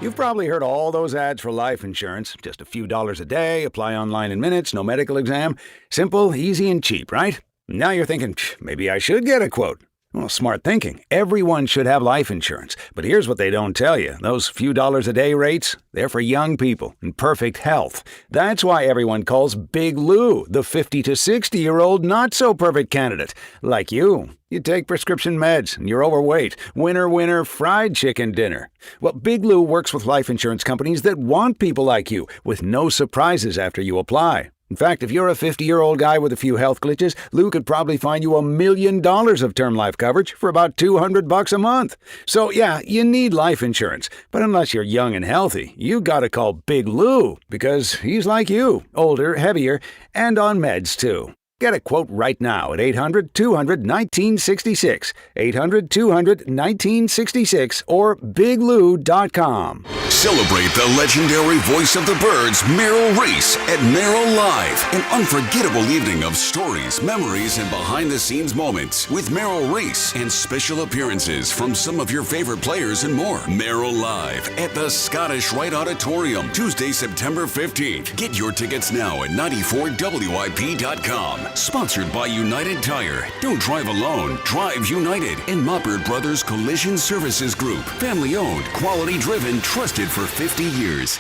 You've probably heard all those ads for life insurance. Just a few dollars a day, apply online in minutes, no medical exam. Simple, easy, and cheap, right? Now you're thinking, maybe I should get a quote. Well, smart thinking. Everyone should have life insurance. But here's what they don't tell you. Those few dollars a day rates, they're for young people in perfect health. That's why everyone calls Big Lou the 50 to 60-year-old not-so-perfect candidate. Like you. You take prescription meds, and you're overweight. Winner, winner, fried chicken dinner. Well, Big Lou works with life insurance companies that want people like you, with no surprises after you apply. In fact, if you're a 50-year-old guy with a few health glitches, Lou could probably find you $1 million of term life coverage for about $200 a month. So yeah, you need life insurance. But unless you're young and healthy, you gotta call Big Lou, because he's like you, older, heavier, and on meds too. Get a quote right now at 800-200-1966, 800-200-1966, or biglou.com. Celebrate the legendary voice of the birds, Merrill Reese, at Merrill Live. An unforgettable evening of stories, memories, and behind-the-scenes moments with Merrill Reese and special appearances from some of your favorite players and more. Merrill Live at the Scottish Rite Auditorium, Tuesday, September 15th. Get your tickets now at 94WIP.com. Sponsored by United Tire. Don't drive alone. Drive United. And Moppert Brothers Collision Services Group. Family owned, quality driven, trusted for 50 years.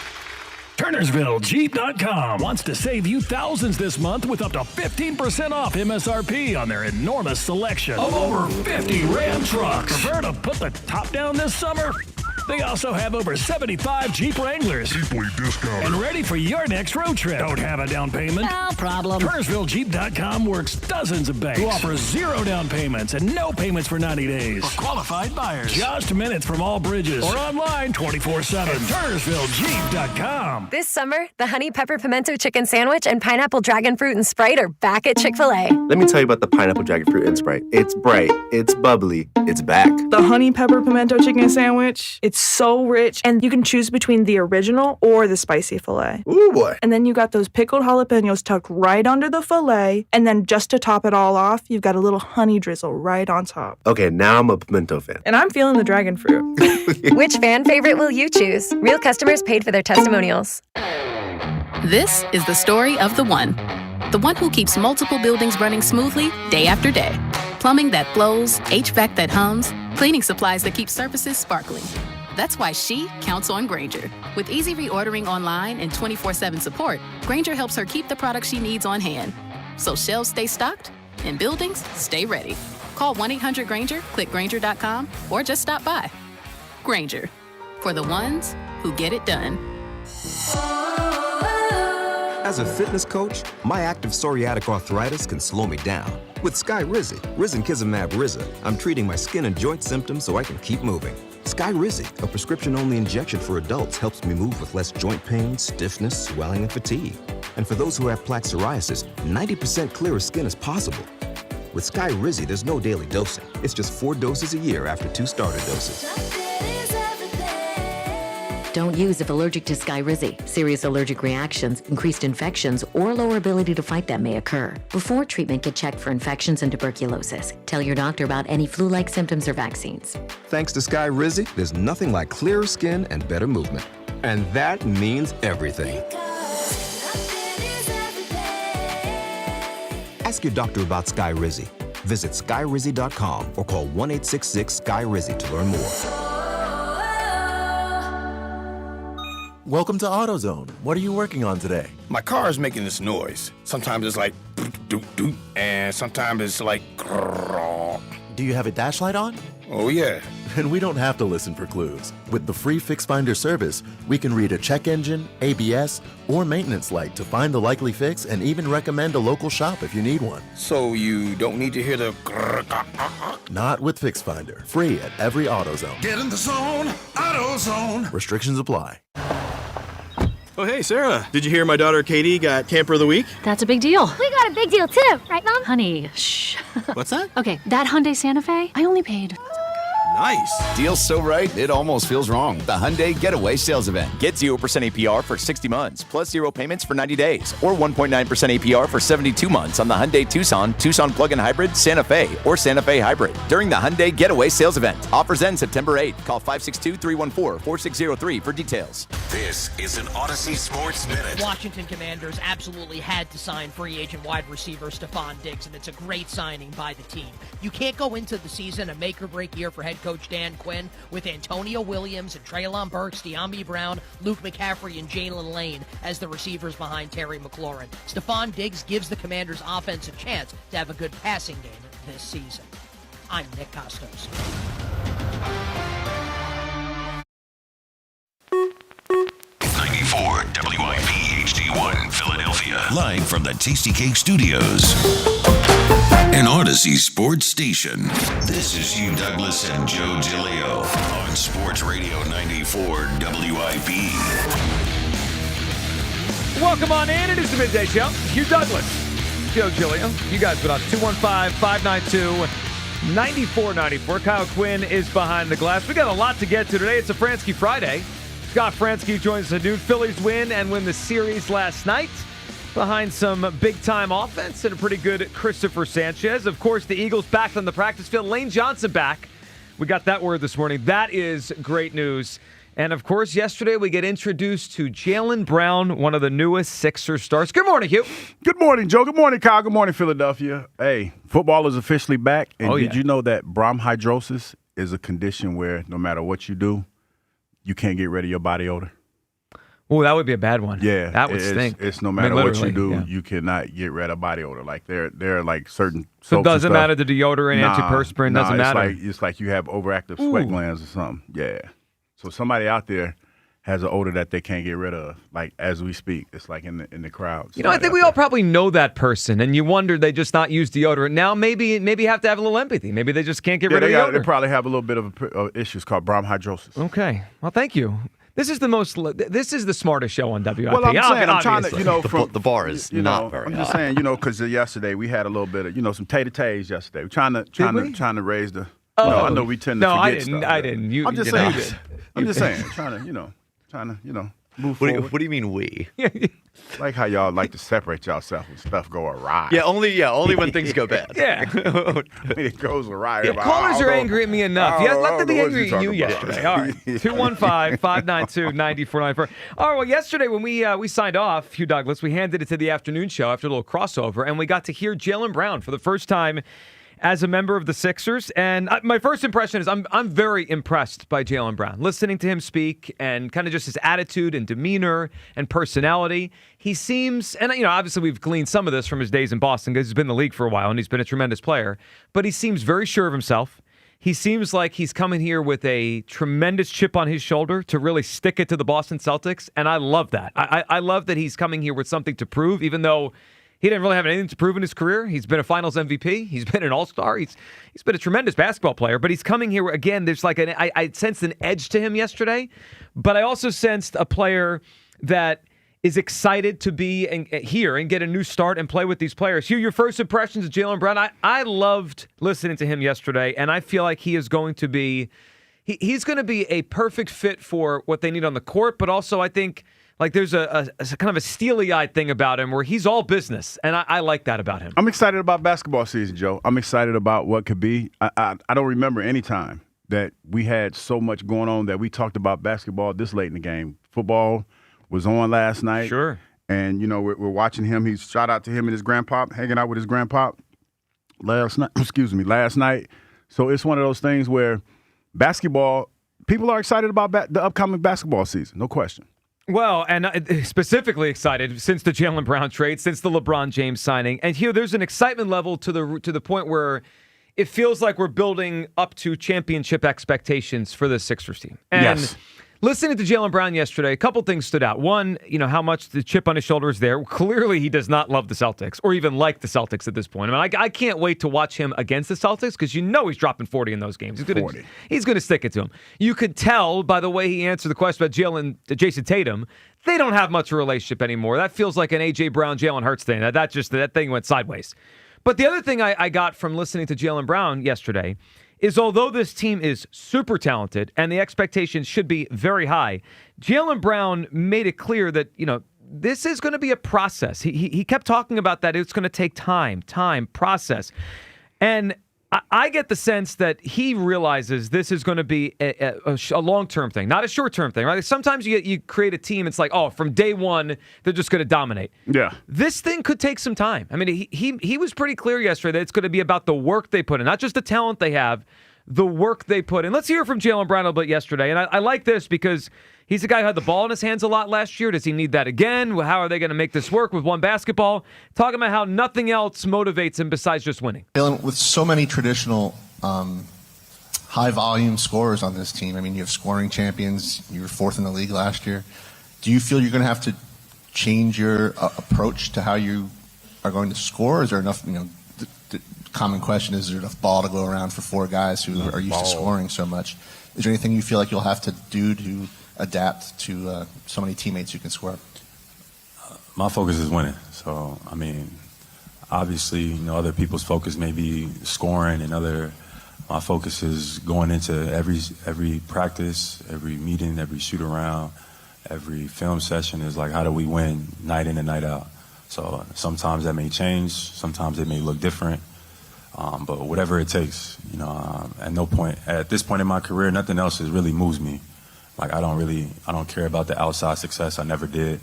TurnersvilleJeep.com wants to save you thousands this month with up to 15% off MSRP on their enormous selection of over 50 Ram trucks. Prefer to put the top down this summer? They also have over 75 Jeep Wranglers. Deeply discounted. And ready for your next road trip. Don't have a down payment? No problem. TurnersvilleJeep.com works dozens of banks who offer 0 down payments and no payments for 90 days. For qualified buyers. Just minutes from all bridges. Or online 24/7 at TurnersvilleJeep.com. This summer, the Honey Pepper Pimento Chicken Sandwich and Pineapple Dragon Fruit and Sprite are back at Chick-fil-A. Let me tell you about the Pineapple Dragon Fruit and Sprite. It's bright. It's bubbly. It's back. The Honey Pepper Pimento Chicken Sandwich. It's so rich, and you can choose between the original or the spicy filet. Ooh, boy. And then you got those pickled jalapenos tucked right under the filet, and then just to top it all off, you've got a little honey drizzle right on top. Okay, now I'm a pimento fan. And I'm feeling the dragon fruit. Which fan favorite will you choose? Real customers paid for their testimonials. This is the story of the one who keeps multiple buildings running smoothly day after day. Plumbing that flows, HVAC that hums, cleaning supplies that keep surfaces sparkling. That's why she counts on Grainger. With easy reordering online and 24/7 support, Grainger helps her keep the products she needs on hand. So shelves stay stocked and buildings stay ready. Call 1-800-GRAINGER, click Grainger.com, or just stop by. Grainger, for the ones who get it done. As a fitness coach, my active psoriatic arthritis can slow me down. With Skyrizi, Risankizumab Riza, I'm treating my skin and joint symptoms so I can keep moving. Skyrizi, a prescription-only injection for adults, helps me move with less joint pain, stiffness, swelling, and fatigue. And for those who have plaque psoriasis, 90% clearer skin is possible. With Skyrizi, there's no daily dosing. It's just 4 doses a year after 2 starter doses. Don't use if allergic to Skyrizi. Serious allergic reactions, increased infections, or lower ability to fight them may occur. Before treatment, get checked for infections and tuberculosis. Tell your doctor about any flu-like symptoms or vaccines. Thanks to Skyrizi, there's nothing like clearer skin and better movement. And that means everything. Ask your doctor about Skyrizi. Visit Skyrizi.com or call 1-866-SKY-RIZI to learn more. Welcome to AutoZone. What are you working on today? My car is making this noise. Sometimes it's like doot doot, and sometimes it's like grrr. Do you have a dash light on? Oh yeah. And we don't have to listen for clues. With the free Fix Finder service, we can read a check engine, ABS, or maintenance light to find the likely fix and even recommend a local shop if you need one. So you don't need to hear the grrr. Not with Fix Finder. Free at every AutoZone. Get in the zone, AutoZone. Restrictions apply. Oh, hey, Sarah. Did you hear my daughter Katie got Camper of the Week? That's a big deal. We got a big deal too, right, Mom? Honey, shh. What's that? Okay, that Hyundai Santa Fe, I only paid. Nice. Deal's so right, it almost feels wrong. The Hyundai Getaway Sales Event. Get 0% APR for 60 months, plus 0 payments for 90 days, or 1.9% APR for 72 months on the Hyundai Tucson, Tucson Plug-in Hybrid, Santa Fe, or Santa Fe Hybrid during the Hyundai Getaway Sales Event. Offers end September 8th. Call 562-314-4603 for details. This is an Odyssey Sports Minute. Washington Commanders absolutely had to sign free agent wide receiver Stephon Diggs, and it's a great signing by the team. You can't go into the season a make-or-break year for head coach Dan Quinn with Antonio Williams and Treylon Burks, De'Ami Brown, Luke McCaffrey, and Jalen Lane as the receivers behind Terry McLaurin. Stephon Diggs gives the Commanders' offense a chance to have a good passing game this season. I'm Nick Costos. WIP HD1 Philadelphia. Live from the Tasty Cake Studios. An Odyssey Sports Station. This is Hugh Douglas and Joe Giglio on Sports Radio 94 WIP. Welcome on in. It is the Midday Show. Hugh Douglas, Joe Giglio. You guys with us. 215-592-9494. Kyle Quinn is behind the glass. We got a lot to get to today. It's a Fransky Friday. Scott Fransky joins the dude. Phillies win and win the series last night behind some big-time offense and a pretty good Cristopher Sánchez. Of course, the Eagles back on the practice field. Lane Johnson back. We got that word this morning. That is great news. And, of course, yesterday we get introduced to Jaylen Brown, one of the newest Sixers stars. Good morning, Hugh. Good morning, Joe. Good morning, Kyle. Good morning, Philadelphia. Hey, football is officially back. And did you know that bronchidrosis is a condition where no matter what you do, you can't get rid of your body odor? Oh, that would be a bad one. Yeah. That would stink. It's no matter what you do, you cannot get rid of body odor. Like there are like certain So soaps it doesn't and stuff. matter the deodorant, antiperspirant, doesn't matter. It's like you have overactive sweat glands or something. Yeah. So somebody out there has an odor that they can't get rid of, like as we speak. It's like in the crowd. You know, I think we all probably know that person, and you wonder they just not use deodorant. Now maybe you have to have a little empathy. Maybe they just can't get rid of the odor. They probably have a little bit of issues called bronchidrosis. Okay. Well, thank you. This is the smartest show on WIP. Well, I'm saying, I'm trying to, the bar is not very high. I'm just saying, because yesterday we had a little bit of, some tater-tays yesterday. We're trying to raise the, I know we tend to forget stuff. I didn't. I'm just saying. I'm just saying, trying to move forward. What do you mean we? Like how y'all like to separate yourself when stuff go awry. Yeah, only when things go bad. Yeah. It goes awry. Yeah, callers are angry at me enough. Let them be angry at you yesterday. All right. 215-592-9494. All right, well, yesterday when we signed off, Hugh Douglas, we handed it to the afternoon show after a little crossover, and we got to hear Jaylen Brown for the first time as a member of the Sixers. And my first impression is I'm very impressed by Jaylen Brown. Listening to him speak and kind of just his attitude and demeanor and personality. He seems, and obviously we've gleaned some of this from his days in Boston because he's been in the league for a while and he's been a tremendous player. But he seems very sure of himself. He seems like he's coming here with a tremendous chip on his shoulder to really stick it to the Boston Celtics. And I love that. I love that he's coming here with something to prove, even though he didn't really have anything to prove in his career. He's been a Finals MVP. He's been an All-Star. He's been a tremendous basketball player. But he's coming here again. There's like I sensed an edge to him yesterday, but I also sensed a player that is excited to be here and get a new start and play with these players. Hugh, your first impressions of Jaylen Brown. I loved listening to him yesterday, and I feel like he is going to be he's going to be a perfect fit for what they need on the court. But also, I think, like, there's a kind of a steely-eyed thing about him where he's all business, and I like that about him. I'm excited about basketball season, Joe. I'm excited about what could be. I don't remember any time that we had so much going on that we talked about basketball this late in the game. Football was on last night. Sure. And, we're watching him. He's shout out to him and his grandpa, hanging out with his grandpa last night. So it's one of those things where basketball, people are excited about the upcoming basketball season, no question. Well, and specifically excited since the Jaylen Brown trade, since the LeBron James signing. And here, there's an excitement level to the point where it feels like we're building up to championship expectations for the Sixers team. And yes. Listening to Jaylen Brown yesterday, a couple things stood out. One, how much the chip on his shoulder is there. Clearly, he does not love the Celtics or even like the Celtics at this point. I mean, I can't wait to watch him against the Celtics because he's dropping 40 in those games. He's going to stick it to him. You could tell by the way he answered the question about Jason Tatum, they don't have much of a relationship anymore. That feels like an A.J. Brown, Jalen Hurts thing. That thing went sideways. But the other thing I got from listening to Jaylen Brown yesterday is although this team is super talented and the expectations should be very high, Jaylen Brown made it clear that, this is going to be a process. He kept talking about that. It's going to take time, process. And I get the sense that he realizes this is going to be a long-term thing, not a short-term thing, right? Sometimes you create a team, it's like, from day one, they're just going to dominate. Yeah. This thing could take some time. I mean, he was pretty clear yesterday that it's going to be about the work they put in, not just the talent they have, the work they put in. Let's hear from Jaylen Brown a little bit yesterday. And I like this because he's a guy who had the ball in his hands a lot last year. Does he need that again? How are they going to make this work with one basketball? Talking about how nothing else motivates him besides just winning. With so many traditional high-volume scorers on this team, I mean, you have scoring champions. You were fourth in the league last year. Do you feel you're going to have to change your approach to how you are going to score? Is there enough, the common question is there enough ball to go around for four guys who are used to scoring so much? Is there anything you feel like you'll have to do to adapt to so many teammates who can score? My focus is winning. So, obviously, other people's focus may be scoring and my focus is going into every practice, every meeting, every shoot around, every film session is like, how do we win night in and night out? So sometimes that may change, sometimes it may look different. But whatever it takes, at this point in my career, nothing else really moves me. Like, I don't care about the outside success. I never did.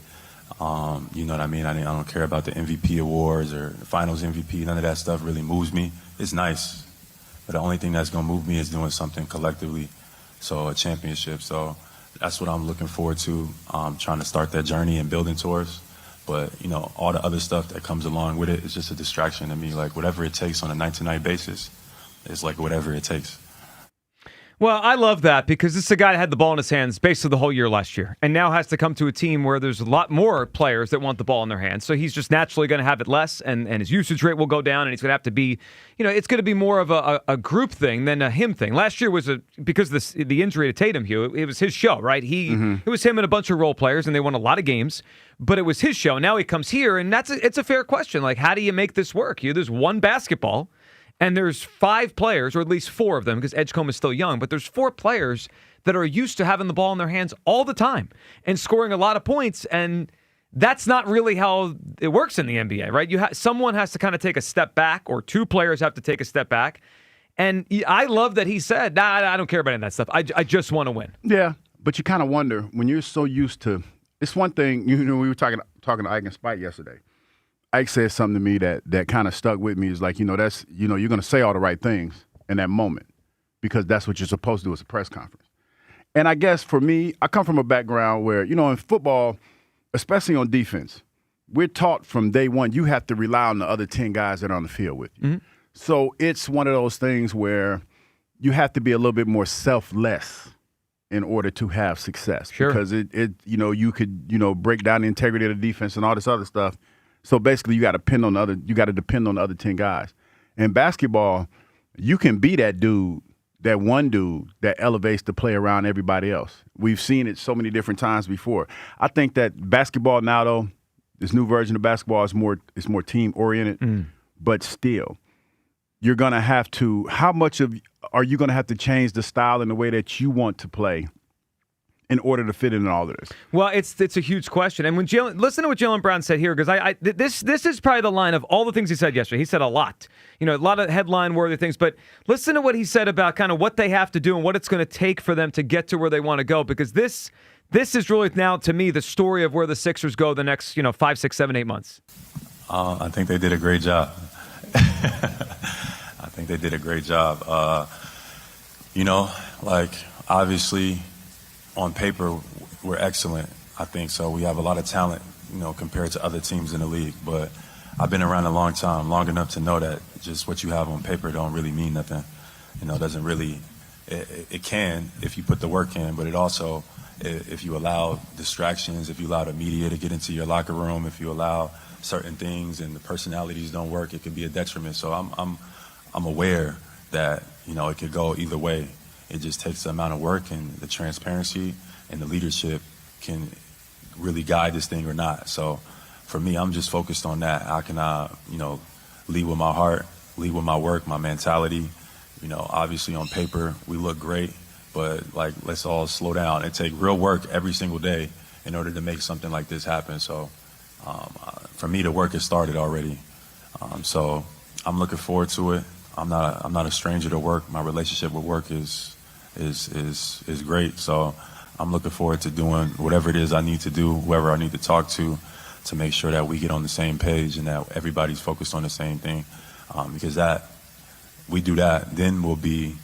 You know what I mean? I don't care about the MVP awards or the finals MVP. None of that stuff really moves me. It's nice. But the only thing that's going to move me is doing something collectively. So a championship. So that's what I'm looking forward to, trying to start that journey and building towards. But, all the other stuff that comes along with it is just a distraction to me. Like, whatever it takes on a night-to-night basis, it's like whatever it takes. Well, I love that because this is a guy that had the ball in his hands basically the whole year last year and now has to come to a team where there's a lot more players that want the ball in their hands. So he's just naturally going to have it less and his usage rate will go down and he's going to have to be, it's going to be more of a group thing than a him thing. Last year was because the injury to Tatum, Hugh, it was his show, right? It was him and a bunch of role players and they won a lot of games, but it was his show. Now he comes here and it's a fair question. Like, how do you make this work? There's one basketball. And there's 5 players, or at least 4 of them, because Edgecombe is still young, but there's 4 players that are used to having the ball in their hands all the time and scoring a lot of points. And that's not really how it works in the NBA, right? Someone has to kind of take a step back, or 2 players have to take a step back. And I love that he said, I don't care about any of that stuff. I just want to win. Yeah, but you kind of wonder, when you're so used to, it's one thing, we were talking to Ike and Spike yesterday. Ike said something to me that kind of stuck with me. Is like, that's, you're going to say all the right things in that moment because that's what you're supposed to do as a press conference. And I guess for me, I come from a background where, in football, especially on defense, we're taught from day one, you have to rely on the other 10 guys that are on the field with you. Mm-hmm. So it's one of those things where you have to be a little bit more selfless in order to have success. Sure. Because you could, break down the integrity of the defense and all this other stuff. So basically, you got to depend on the other 10 guys. In basketball, you can be that one dude that elevates the play around everybody else. We've seen it so many different times before. I think that basketball now, though, this new version of basketball is more team oriented, but still, you're gonna have to. How much are you gonna have to change the style and the way that you want to play in order to fit in all of this? Well, it's a huge question. And when listen to what Jaylen Brown said here, because this is probably the line of all the things he said yesterday. He said a lot, a lot of headline-worthy things. But listen to what he said about kind of what they have to do and what it's going to take for them to get to where they want to go. Because this is really now, to me, the story of where the Sixers go the next 5, 6, 7, 8 months. I think they did a great job. I think they did a great job. Obviously, on paper, we're excellent. I think so. We have a lot of talent, compared to other teams in the league. But I've been around a long time, long enough to know that just what you have on paper don't really mean nothing. It doesn't really. It can if you put the work in, but it also, if you allow distractions, if you allow the media to get into your locker room, if you allow certain things and the personalities don't work, it could be a detriment. So I'm aware that it could go either way. It just takes the amount of work and the transparency and the leadership can really guide this thing or not. So for me, I'm just focused on that. How can I, lead with my heart, lead with my work, my mentality. Obviously on paper we look great, but let's all slow down and take real work every single day in order to make something like this happen. So for me, the work has started already. So I'm looking forward to it. I'm not a stranger to work. My relationship with work is great. So I'm looking forward to doing whatever it is I need to do, whoever I need to talk to make sure that we get on the same page and that everybody's focused on the same thing. Because we do that, then we'll be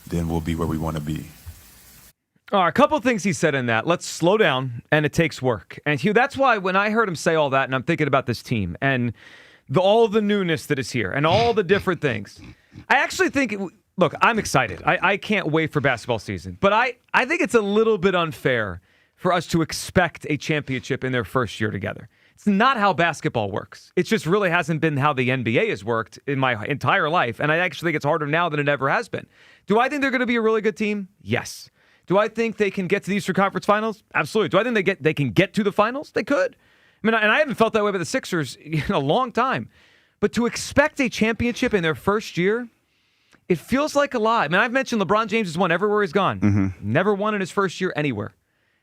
where we want to be. All right, a couple of things he said in that. Let's slow down, and it takes work. And Hugh, that's why when I heard him say all that, and I'm thinking about this team and all the newness that is here and all the different things, I actually think, look, I'm excited. I can't wait for basketball season. But I think it's a little bit unfair for us to expect a championship in their first year together. It's not how basketball works. It just really hasn't been how the NBA has worked in my entire life. And I actually think it's harder now than it ever has been. Do I think they're going to be a really good team? Yes. Do I think they can get to the Eastern Conference Finals? Absolutely. Do I think they can get to the finals? They could. I mean, and I haven't felt that way about the Sixers in a long time. But to expect a championship in their first year, it feels like a lot. I mean, I've mentioned LeBron James has won everywhere he's gone. Mm-hmm. Never won in his first year anywhere.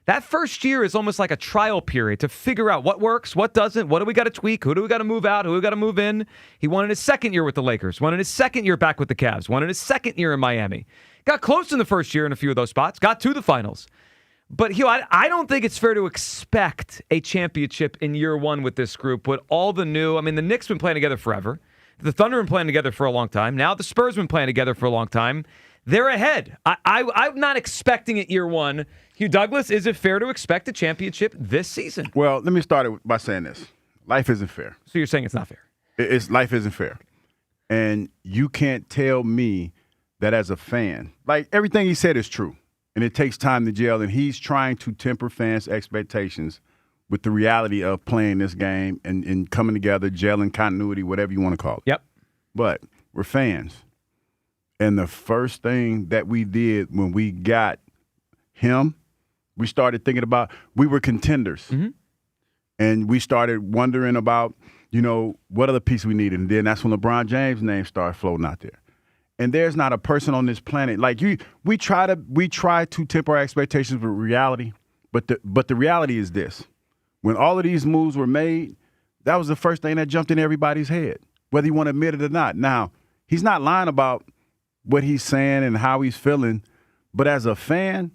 That first year is almost like a trial period to figure out what works, what doesn't, what do we got to tweak, who do we got to move out, who do we got to move in. He won in his second year with the Lakers, won in his second year back with the Cavs, won in his second year in Miami. Got close in the first year in a few of those spots, got to the finals. But Hugh, I don't think it's fair to expect a championship in year one with this group with all the new. I mean, the Knicks been playing together forever. The Thunder been playing together for a long time. Now the Spurs been playing together for a long time. They're ahead. I'm not expecting it year one. Hugh Douglas, is it fair to expect a championship this season? Well, let me start it by saying this. Life isn't fair. So you're saying it's not fair? Life isn't fair. And you can't tell me that as a fan, like everything he said is true. And it takes time to gel. And he's trying to temper fans' expectations with the reality of playing this game and coming together, gelling, continuity, whatever you want to call it. Yep. But we're fans. And the first thing that we did when we got him, we started thinking about, we were contenders. Mm-hmm. And we started wondering about, what other piece we needed. And then that's when LeBron James' name started floating out there. And there's not a person on this planet like you. We try to temper our expectations with reality, but the reality is this: when all of these moves were made, that was the first thing that jumped in everybody's head, whether you want to admit it or not. Now, he's not lying about what he's saying and how he's feeling, but as a fan,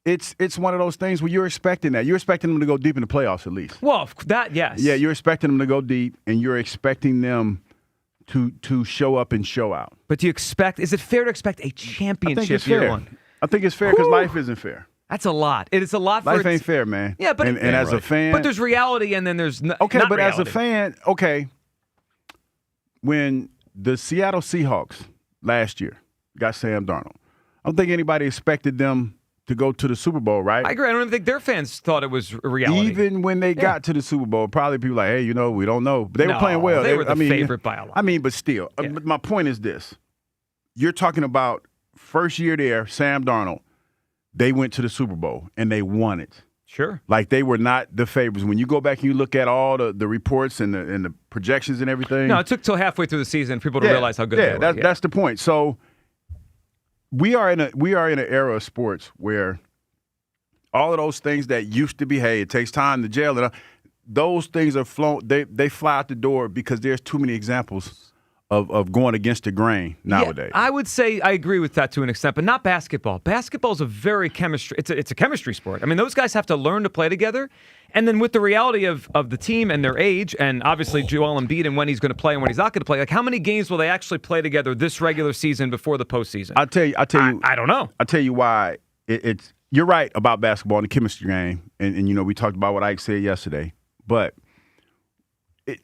it's one of those things where you're expecting that. You're expecting them to go deep in the playoffs at least. Well, that yes. Yeah, you're expecting them to go deep, and you're expecting them to show up and show out. But is it fair to expect a championship year one? I think it's fair because life isn't fair. That's a lot. It is a lot. Life ain't fair, man. Yeah, but and as a fan, but there's reality, and then there's okay. Not but reality. As a fan, when the Seattle Seahawks last year got Sam Darnold, I don't think anybody expected them to go to the Super Bowl, right? I agree. I don't even think their fans thought it was a reality. Even when they got to the Super Bowl, probably people like, hey, we don't know. But they were playing well. They were the favorite by a lot. I mean, but still. Yeah. My point is this. You're talking about first year there, Sam Darnold, they went to the Super Bowl, and they won it. Sure. Like, they were not the favorites. When you go back and you look at all the reports and the projections and everything. No, it took till halfway through the season for people to realize how good they were. That's the point. So we are in an era of sports where all of those things that used to be, hey, it takes time to gel, and those things are flown. They fly out the door because there's too many examples of going against the grain nowadays. Yeah, I would say I agree with that to an extent, but not basketball. Basketball is a very chemistry. It's a chemistry sport. I mean, those guys have to learn to play together, and then with the reality of the team and their age, and obviously Joel Embiid and when he's going to play and when he's not going to play. Like, how many games will they actually play together this regular season before the postseason? I'll tell you. I don't know. I'll tell you why. you're right about basketball and the chemistry game. And we talked about what Ike said yesterday. But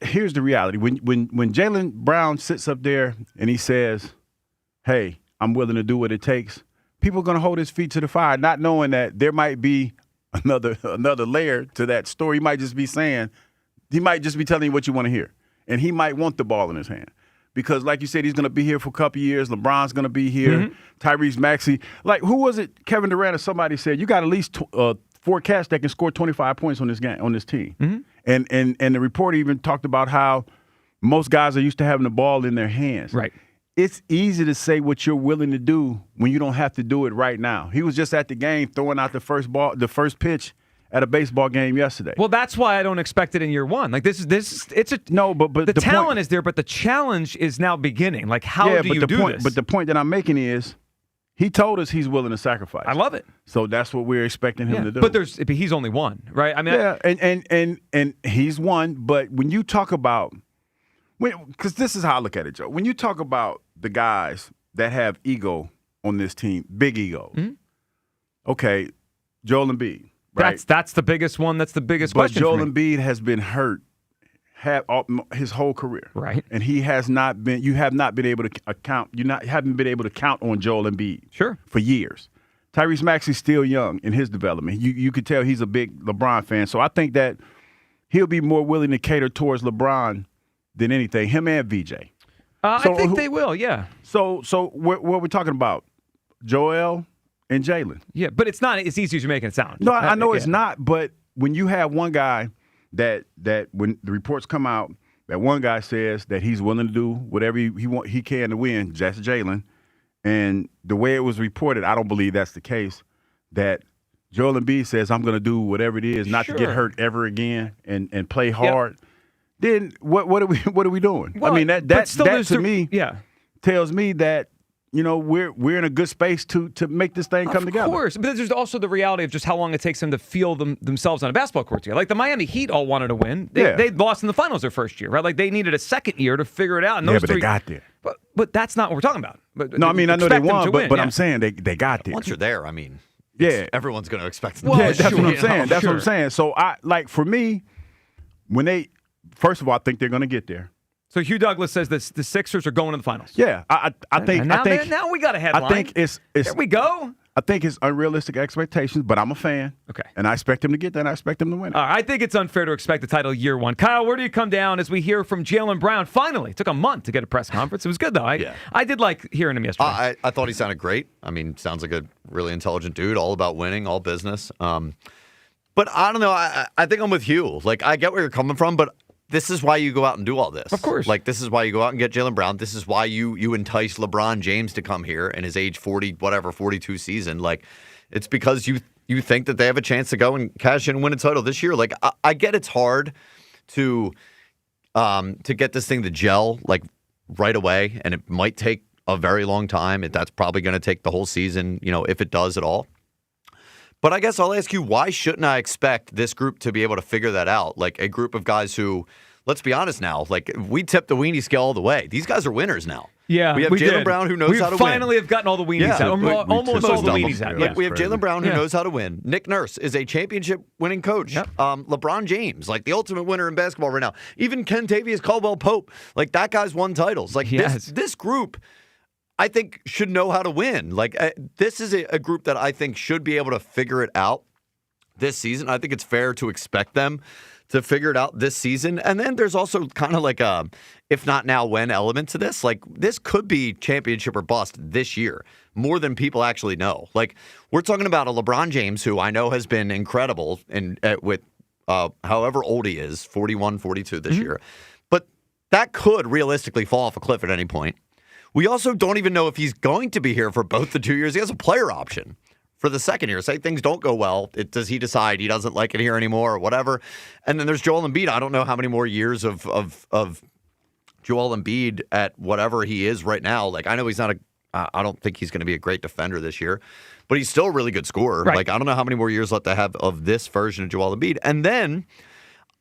here's the reality. When Jaylen Brown sits up there and he says, hey, I'm willing to do what it takes, people are going to hold his feet to the fire, not knowing that there might be another layer to that story. He might just be telling you what you want to hear. And he might want the ball in his hand. Because, like you said, he's going to be here for a couple years. LeBron's going to be here. Mm-hmm. Tyrese Maxey. Like, who was it? Kevin Durant or somebody said, you got at least 4 cats that can score 25 points on this team. Mm-hmm. And the report even talked about how most guys are used to having the ball in their hands. Right. It's easy to say what you're willing to do when you don't have to do it right now. He was just at the game throwing out the first pitch at a baseball game yesterday. Well, that's why I don't expect it in year one. Like it's the talent is there, but the challenge is now beginning. Like how do you do this? But the point that I'm making is he told us he's willing to sacrifice. I love it. So that's what we're expecting him to do. But he's only one, right? I mean, and he's one, but when you talk about because this is how I look at it, Joe. When you talk about the guys that have ego on this team, big ego. Mm-hmm. Okay, Joel Embiid. Right? That's the biggest one. That's the biggest but question. Joel for me. Embiid has been hurt his whole career, right? And he has not been. You have not been able to account. Haven't been able to count on Joel Embiid, sure, for years. Tyrese Maxey's still young in his development. You could tell he's a big LeBron fan. So I think that he'll be more willing to cater towards LeBron than anything. Him and VJ. I think they will. Yeah. So what we're talking about, Joel and Jaylen. Yeah, but it's not as easy as you're making it sound. No, I know it's not, but when you have one guy that when the reports come out, that one guy says that he's willing to do whatever he can to win, that's Jaylen, and the way it was reported, I don't believe that's the case, that Joel Embiid says, I'm going to do whatever it is not to get hurt ever again and play hard, then what are we doing? Well, I mean, that to me tells me that we're in a good space to make this thing come together. Of course, but there's also the reality of just how long it takes them to feel themselves on a basketball court together. Like the Miami Heat all wanted to win. They lost in the finals their first year, right? Like they needed a second year to figure it out. And but they got there. But that's not what we're talking about. But, no, I mean, I know they won, but I'm saying they got there. Once you're there, I mean, everyone's going to expect them. Well, that's what I'm saying. That's what I'm saying. So for me, first of all, I think they're going to get there. So Hugh Douglas says that the Sixers are going to the finals. Yeah, I think. Now we got a headline. I think it's there we go. I think it's unrealistic expectations, but I'm a fan. Okay. And I expect them to get that, and I expect them to win it. I think it's unfair to expect the title year one. Kyle, where do you come down as we hear from Jaylen Brown? Finally, it took a month to get a press conference. It was good, though. I did like hearing him yesterday. I thought he sounded great. I mean, sounds like a really intelligent dude, all about winning, all business. But I don't know. I think I'm with Hugh. Like, I get where you're coming from, but this is why you go out and do all this. Of course. Like, this is why you go out and get Jaylen Brown. This is why you entice LeBron James to come here in his age 42 season. Like, it's because you think that they have a chance to go and cash in and win a title this year. Like, I get it's hard to get this thing to gel, like, right away, and it might take a very long time. That's probably going to take the whole season, if it does at all. But I guess I'll ask you, why shouldn't I expect this group to be able to figure that out? Like a group of guys who, let's be honest now, like we tipped the weenie scale all the way. These guys are winners now. Yeah, we have Jaylen Brown who knows how to win. We finally have gotten all the weenies out. Almost all the weenies out. Like we have Jaylen Brown who knows how to win. Nick Nurse is a championship-winning coach. Yep. LeBron James, like the ultimate winner in basketball right now. Even Kentavious Caldwell-Pope, like that guy's won titles. Like this group, I think, should know how to win. Like this is a group that I think should be able to figure it out this season. I think it's fair to expect them to figure it out this season. And then there's also kind of like a if not now, when element to this. Like this could be championship or bust this year, more than people actually know. Like we're talking about a LeBron James who I know has been incredible with however old he is, 41, 42 this year. But that could realistically fall off a cliff at any point. We also don't even know if he's going to be here for both the 2 years. He has a player option for the second year. Say things don't go well. Does he decide he doesn't like it here anymore or whatever? And then there's Joel Embiid. I don't know how many more years of Joel Embiid at whatever he is right now. Like I know he's not I don't think he's going to be a great defender this year, but he's still a really good scorer. Right. Like I don't know how many more years left I have of this version of Joel Embiid. And then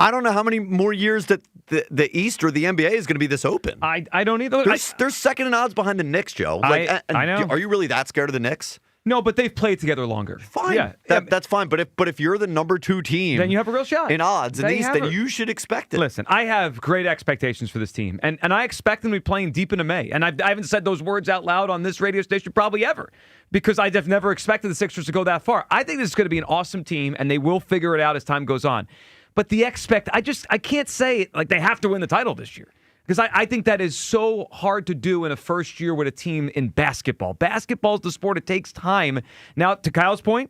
I don't know how many more years that the East or the NBA is going to be this open. I don't either. They're second in odds behind the Knicks, Joe. Like, I know. Are you really that scared of the Knicks? No, but they've played together longer. Fine. Yeah, That's fine. But if you're the number 2 team, then you have a real shot in odds in the East, then you should expect it. Listen, I have great expectations for this team, and I expect them to be playing deep into May. And I haven't said those words out loud on this radio station probably ever, because I've never expected the Sixers to go that far. I think this is going to be an awesome team, and they will figure it out as time goes on. But I can't say like they have to win the title this year. Because I think that is so hard to do in a first year with a team in basketball. Basketball is the sport. It takes time. Now, to Kyle's point,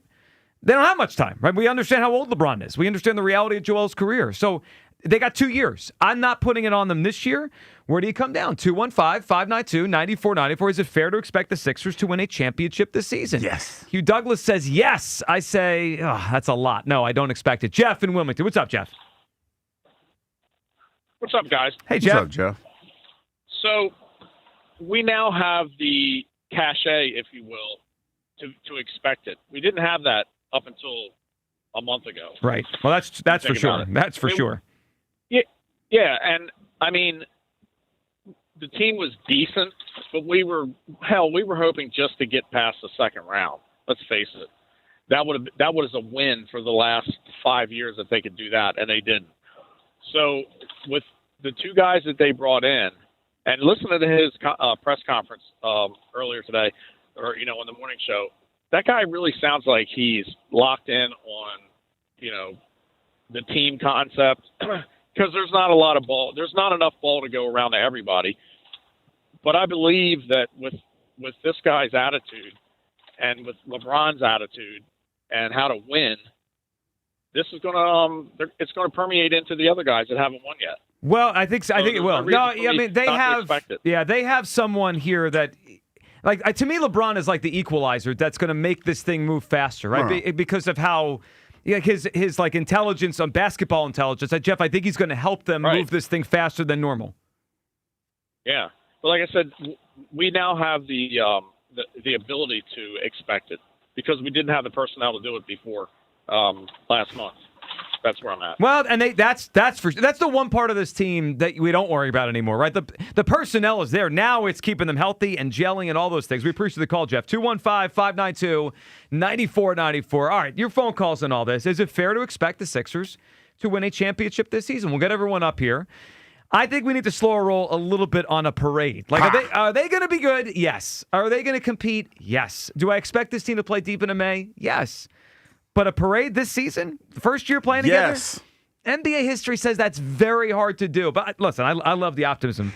they don't have much time, right? We understand how old LeBron is. We understand the reality of Joel's career. So they got 2 years. I'm not putting it on them this year. Where do you come down? 215-592-9494. Is it fair to expect the Sixers to win a championship this season? Yes. Hugh Douglas says yes. I say, that's a lot. No, I don't expect it. Jeff in Wilmington. What's up, Jeff? What's up, guys? Hey, Jeff. What's up, Jeff? So we now have the cachet, if you will, to expect it. We didn't have that up until a month ago. Right. Well, that's for sure. That's for sure. Yeah, and I mean, the team was decent, but we were hoping just to get past the second round. Let's face it. That was a win for the last 5 years that they could do that, and they didn't. So with the 2 guys that they brought in, and listen to his press conference earlier today, or on the morning show, that guy really sounds like he's locked in on the team concept because there's not a lot of ball. There's not enough ball to go around to everybody. But I believe that with this guy's attitude and with LeBron's attitude and how to win, this is going to it's going to permeate into the other guys that haven't won yet. Well, I think it will. No, I mean they have someone here that, like, to me, LeBron is like the equalizer that's going to make this thing move faster, right? Because of how his like intelligence on basketball intelligence. Jeff, I think he's going to help them move this thing faster than normal. Yeah, but like I said, we now have the ability to expect it because we didn't have the personnel to do it before. Last month. That's where I'm at. Well, and that's the one part of this team that we don't worry about anymore, right? The personnel is there. Now it's keeping them healthy and gelling and all those things. We appreciate the call, Jeff. 215-592-9494. All right, your phone calls and all this. Is it fair to expect the Sixers to win a championship this season? We'll get everyone up here. I think we need to slow our roll a little bit on a parade. Like, are they going to be good? Yes. Are they going to compete? Yes. Do I expect this team to play deep into May? Yes. But a parade this season? The first year playing together? Yes. NBA history says that's very hard to do. But listen, I love the optimism.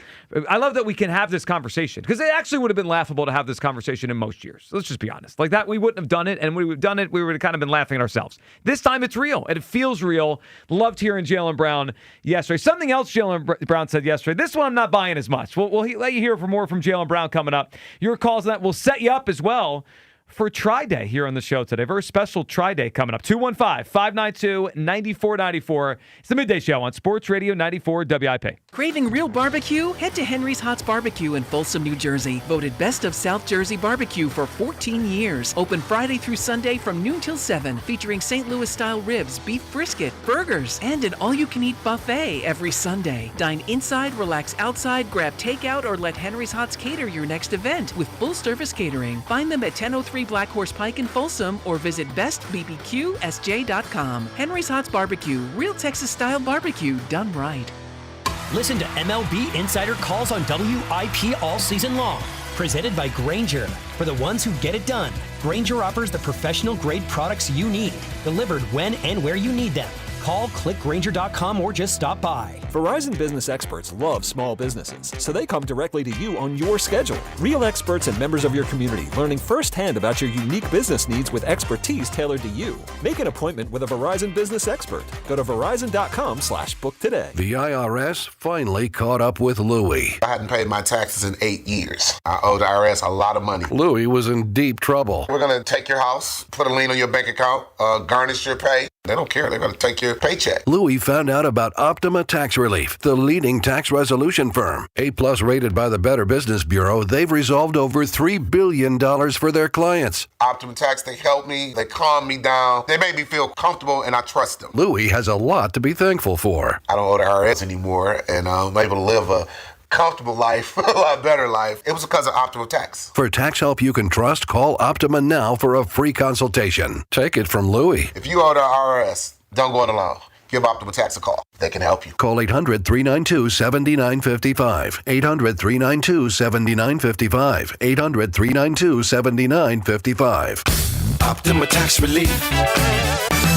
I love that we can have this conversation because it actually would have been laughable to have this conversation in most years. Let's just be honest. Like that, we wouldn't have done it. And when we've done it, we would have kind of been laughing at ourselves. This time it's real and it feels real. Loved hearing Jaylen Brown yesterday. Something else Jaylen Brown said yesterday. This one I'm not buying as much. We'll let you hear more from Jaylen Brown coming up. Your calls on that will set you up as well for Tri-Day here on the show today. Very special Tri-Day coming up. 215-592-9494. It's the Midday Show on Sports Radio 94 WIP. Craving real barbecue? Head to Henry's Hot's Barbecue in Folsom, New Jersey. Voted Best of South Jersey Barbecue for 14 years. Open Friday through Sunday from noon till 7. Featuring St. Louis-style ribs, beef brisket, burgers, and an all-you-can-eat buffet every Sunday. Dine inside, relax outside, grab takeout, or let Henry's Hot's cater your next event with full-service catering. Find them at 1003 Black Horse Pike in Folsom or visit bestbbqsj.com. Henry's Hot's Barbecue, real Texas-style barbecue done right. Listen to MLB Insider Calls on WIP all season long. Presented by Grainger. For the ones who get it done, Grainger offers the professional-grade products you need, delivered when and where you need them. Call, click Grainger.com, or just stop by. Verizon business experts love small businesses, so they come directly to you on your schedule. Real experts and members of your community learning firsthand about your unique business needs with expertise tailored to you. Make an appointment with a Verizon business expert. Go to Verizon.com/book today. The IRS finally caught up with Louie. I hadn't paid my taxes in 8 years. I owe the IRS a lot of money. Louie was in deep trouble. We're going to take your house, put a lien on your bank account, garnish your pay. They don't care. They're going to take your paycheck. Louie found out about Optima Tax Relief, the leading tax resolution firm. A+ rated by the Better Business Bureau, they've resolved over $3 billion for their clients. Optima Tax, they helped me. They calmed me down. They made me feel comfortable, and I trust them. Louie has a lot to be thankful for. I don't owe the IRS anymore, and I'm able to live a comfortable life, a lot better life. It was because of Optimal Tax. For tax help you can trust, call Optima now for a free consultation. Take it from Louie. If you owe the IRS, don't go it alone. Give Optimal Tax a call. They can help you. Call 800-392-7955. 800-392-7955. 800-392-7955. Optima Tax Relief.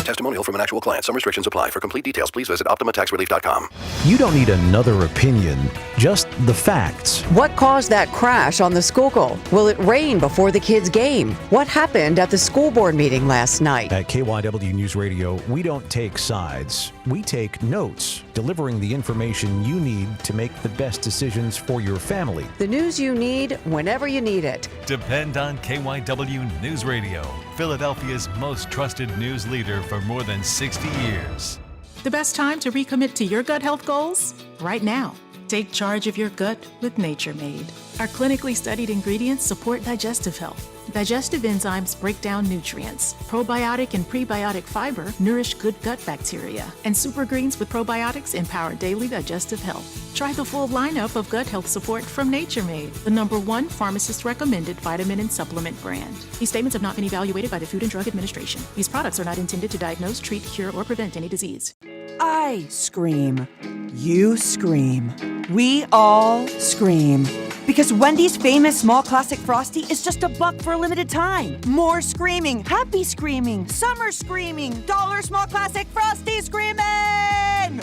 Testimonial from an actual client. Some restrictions apply. For complete details, please visit OptimaTaxRelief.com. You don't need another opinion, just the facts. What caused that crash on the Schuylkill? Will it rain before the kids' game? What happened at the school board meeting last night? At KYW News Radio, we don't take sides. We take notes, delivering the information you need to make the best decisions for your family. The news you need whenever you need it. Depend on KYW News Radio, Philadelphia's most trusted news leader for more than 60 years. The best time to recommit to your gut health goals? Right now. Take charge of your gut with Nature Made. Our clinically studied ingredients support digestive health. Digestive enzymes break down nutrients. Probiotic and prebiotic fiber nourish good gut bacteria. And super greens with probiotics empower daily digestive health. Try the full lineup of gut health support from Nature Made, the #1 pharmacist-recommended vitamin and supplement brand. These statements have not been evaluated by the Food and Drug Administration. These products are not intended to diagnose, treat, cure, or prevent any disease. I scream. You scream. We all scream. Because Wendy's famous small classic Frosty is just $1 for a limited time. More screaming, happy screaming, summer screaming, dollar small classic Frosty screaming!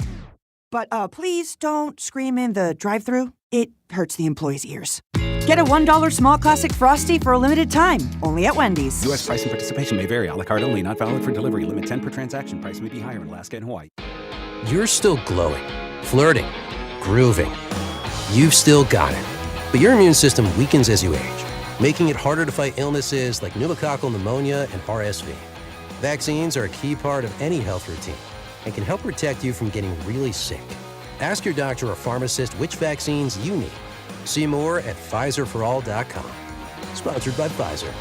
But please don't scream in the drive-thru. It hurts the employees' ears. Get a $1 small classic Frosty for a limited time, only at Wendy's. U.S. price and participation may vary. A la carte only, not valid for delivery. Limit 10 per transaction. Price may be higher in Alaska and Hawaii. You're still glowing, flirting, grooving. You've still got it. But your immune system weakens as you age, making it harder to fight illnesses like pneumococcal pneumonia and RSV. Vaccines are a key part of any health routine and can help protect you from getting really sick. Ask your doctor or pharmacist which vaccines you need. See more at PfizerForAll.com. Sponsored by Pfizer.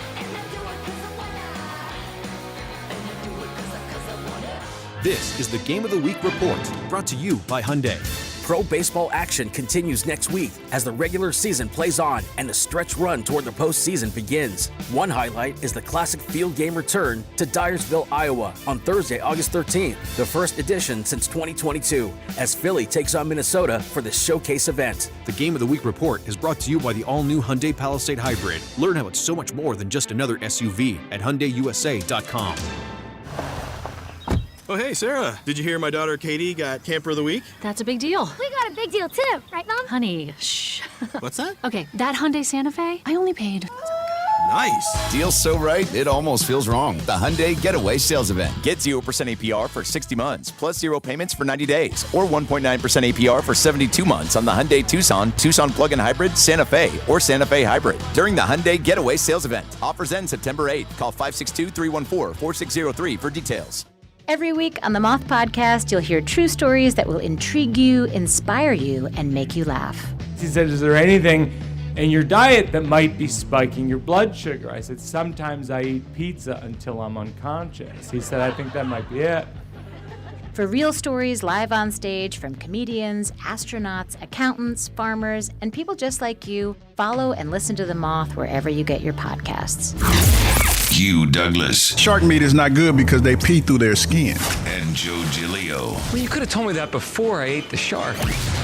This is the Game of the Week report, brought to you by Hyundai. Pro baseball action continues next week as the regular season plays on and the stretch run toward the postseason begins. One highlight is the Classic Field Game return to Dyersville, Iowa on Thursday, August 13th, the first edition since 2022, as Philly takes on Minnesota for the showcase event. The Game of the Week report is brought to you by the all-new Hyundai Palisade Hybrid. Learn how it's so much more than just another SUV at HyundaiUSA.com. Oh, hey, Sarah. Did you hear my daughter Katie got Camper of the Week? That's a big deal. We got a big deal too, right, Mom? Honey, shh. What's that? Okay, that Hyundai Santa Fe, I only paid. Nice. Deal's so right, it almost feels wrong. The Hyundai Getaway Sales Event. Get 0% APR for 60 months, plus 0 payments for 90 days, or 1.9% APR for 72 months on the Hyundai Tucson, Tucson Plug-in Hybrid, Santa Fe, or Santa Fe Hybrid. During the Hyundai Getaway Sales Event. Offers end September 8th. Call 562-314-4603 for details. Every week on the Moth Podcast, you'll hear true stories that will intrigue you, inspire you, and make you laugh. He said, is there anything in your diet that might be spiking your blood sugar? I said, sometimes I eat pizza until I'm unconscious. He said, I think that might be it. For real stories live on stage from comedians, astronauts, accountants, farmers, and people just like you, follow and listen to The Moth wherever you get your podcasts. Hugh Douglas. Shark meat is not good because they pee through their skin. And Joe Giglio. Well, you could have told me that before I ate the shark.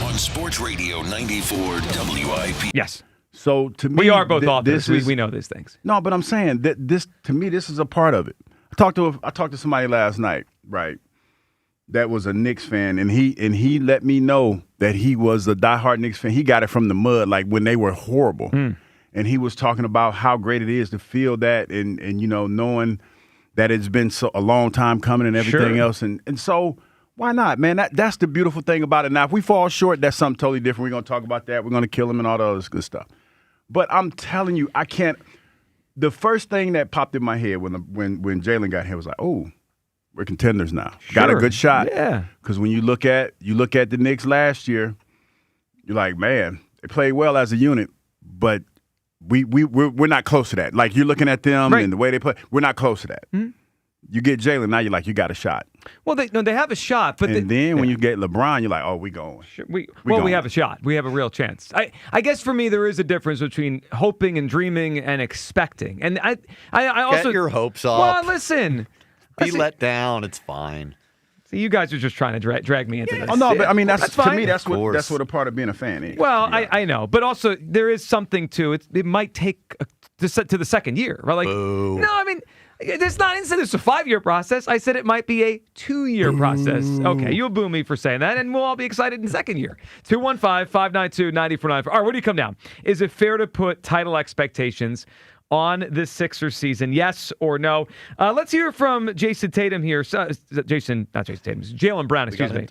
On Sports Radio 94 WIP. Yes. So to me, we are both authors. We know these things. No, but I'm saying that this, to me, this is a part of it. I talked to somebody last night, right? That was a Knicks fan, and he let me know that he was a diehard Knicks fan. He got it from the mud, like when they were horrible. And he was talking about how great it is to feel that and you know, knowing that it's been a long time coming and everything else. And so why not, man? That's the beautiful thing about it. Now, if we fall short, that's something totally different. We're going to talk about that. We're going to kill him and all the other good stuff. But I'm telling you, I can't. The first thing that popped in my head when Jalen got here was like, oh, we're contenders now. Got a good shot. Yeah. Because when you look at the Knicks last year, you're like, man, they played well as a unit, but we're not close to that. Like, you're looking at them and the way they play, we're not close to that. you get Jalen, now you're like, you got a shot. Well, they have a shot, but then when you get LeBron, you're like, oh, we going. We have a shot. We have a real chance. I guess for me, there is a difference between hoping and dreaming and expecting. And I also get your hopes up. Well, listen, be let down. It's fine. So you guys are just trying to drag me into this. Oh no, but I mean that's fine. To me that's what a part of being a fan is. Well, I know, but also there is something to it. It might take to the second year, right? Like, no, I mean. It's not instant. It's a 5-year process. I said it might be a 2-year process. Okay, you'll boo me for saying that, and we'll all be excited in the second year. 215-592-9494. All right, where do you come down? Is it fair to put title expectations on this Sixers season? Yes or no? Let's hear from Jason Tatum here. Not Jason Tatum. Jaylen Brown, excuse me.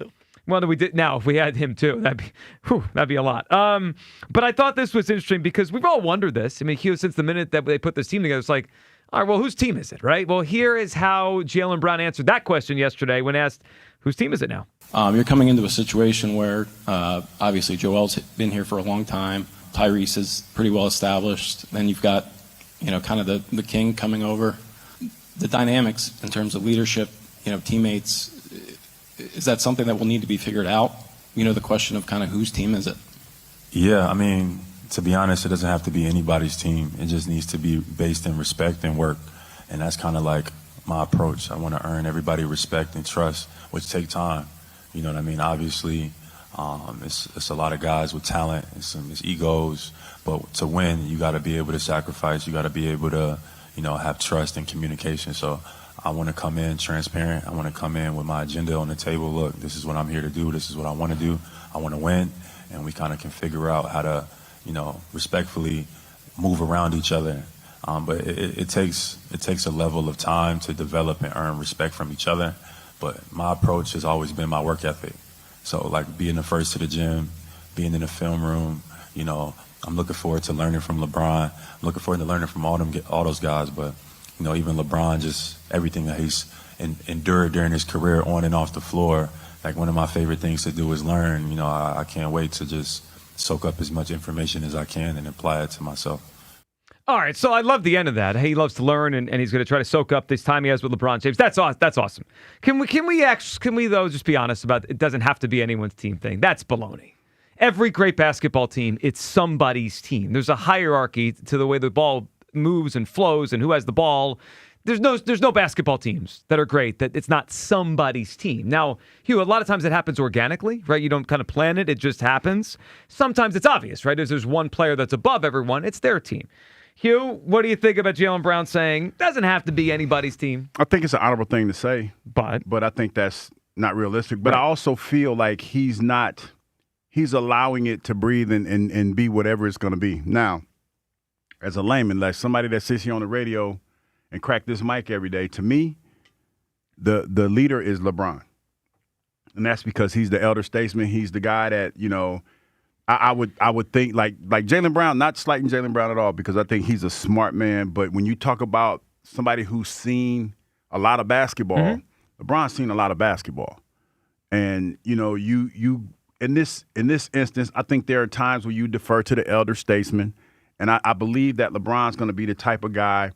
Well, we did. Now, if we had him too, that'd be a lot. But I thought this was interesting because we've all wondered this. I mean, Hugh, since the minute that they put this team together, it's like, all right, well, whose team is it, right? Well, here is how Jaylen Brown answered that question yesterday when asked, whose team is it now? You're coming into a situation where, obviously, Joel's been here for a long time. Tyrese is pretty well established. Then you've got, kind of the king coming over. The dynamics in terms of leadership, teammates, is that something that will need to be figured out? The question of kind of whose team is it? Yeah, I mean, to be honest, it doesn't have to be anybody's team. It just needs to be based in respect and work. And that's kind of like my approach. I want to earn everybody respect and trust, which take time. You know what I mean? Obviously, it's a lot of guys with talent. It's egos. But to win, you got to be able to sacrifice. You got to be able to, have trust and communication. So I want to come in transparent. I want to come in with my agenda on the table. Look, this is what I'm here to do. This is what I want to do. I want to win. And we kind of can figure out how to, respectfully move around each other. But it takes a level of time to develop and earn respect from each other. But my approach has always been my work ethic. So like being the first to the gym, being in the film room, I'm looking forward to learning from LeBron. I'm looking forward to learning from all those guys. But, even LeBron, just everything that he's endured during his career on and off the floor. Like one of my favorite things to do is learn. I can't wait to just soak up as much information as I can and apply it to myself. All right, so I love the end of that. He loves to learn, and he's going to try to soak up this time he has with LeBron James. That's awesome. Can we though just be honest about it? Doesn't have to be anyone's team thing. That's baloney. Every great basketball team, it's somebody's team. There's a hierarchy to the way the ball moves and flows and who has the ball. There's no basketball teams that are great that it's not somebody's team. Now, Hugh, a lot of times it happens organically, right? You don't kind of plan it. It just happens. Sometimes it's obvious, right? There's one player that's above everyone. It's their team. Hugh, what do you think about Jaylen Brown saying doesn't have to be anybody's team? I think it's an honorable thing to say, but I think that's not realistic. But right. I also feel like he's allowing it to breathe and be whatever it's going to be. Now, as a layman, like somebody that sits here on the radio and crack this mic every day, to me, the leader is LeBron. And that's because he's the elder statesman. He's the guy that, I would think like Jaylen Brown, not slighting Jaylen Brown at all, because I think he's a smart man. But when you talk about somebody who's seen a lot of basketball, LeBron's seen a lot of basketball. And, you in this instance, I think there are times where you defer to the elder statesman. And I believe that LeBron's going to be the type of guy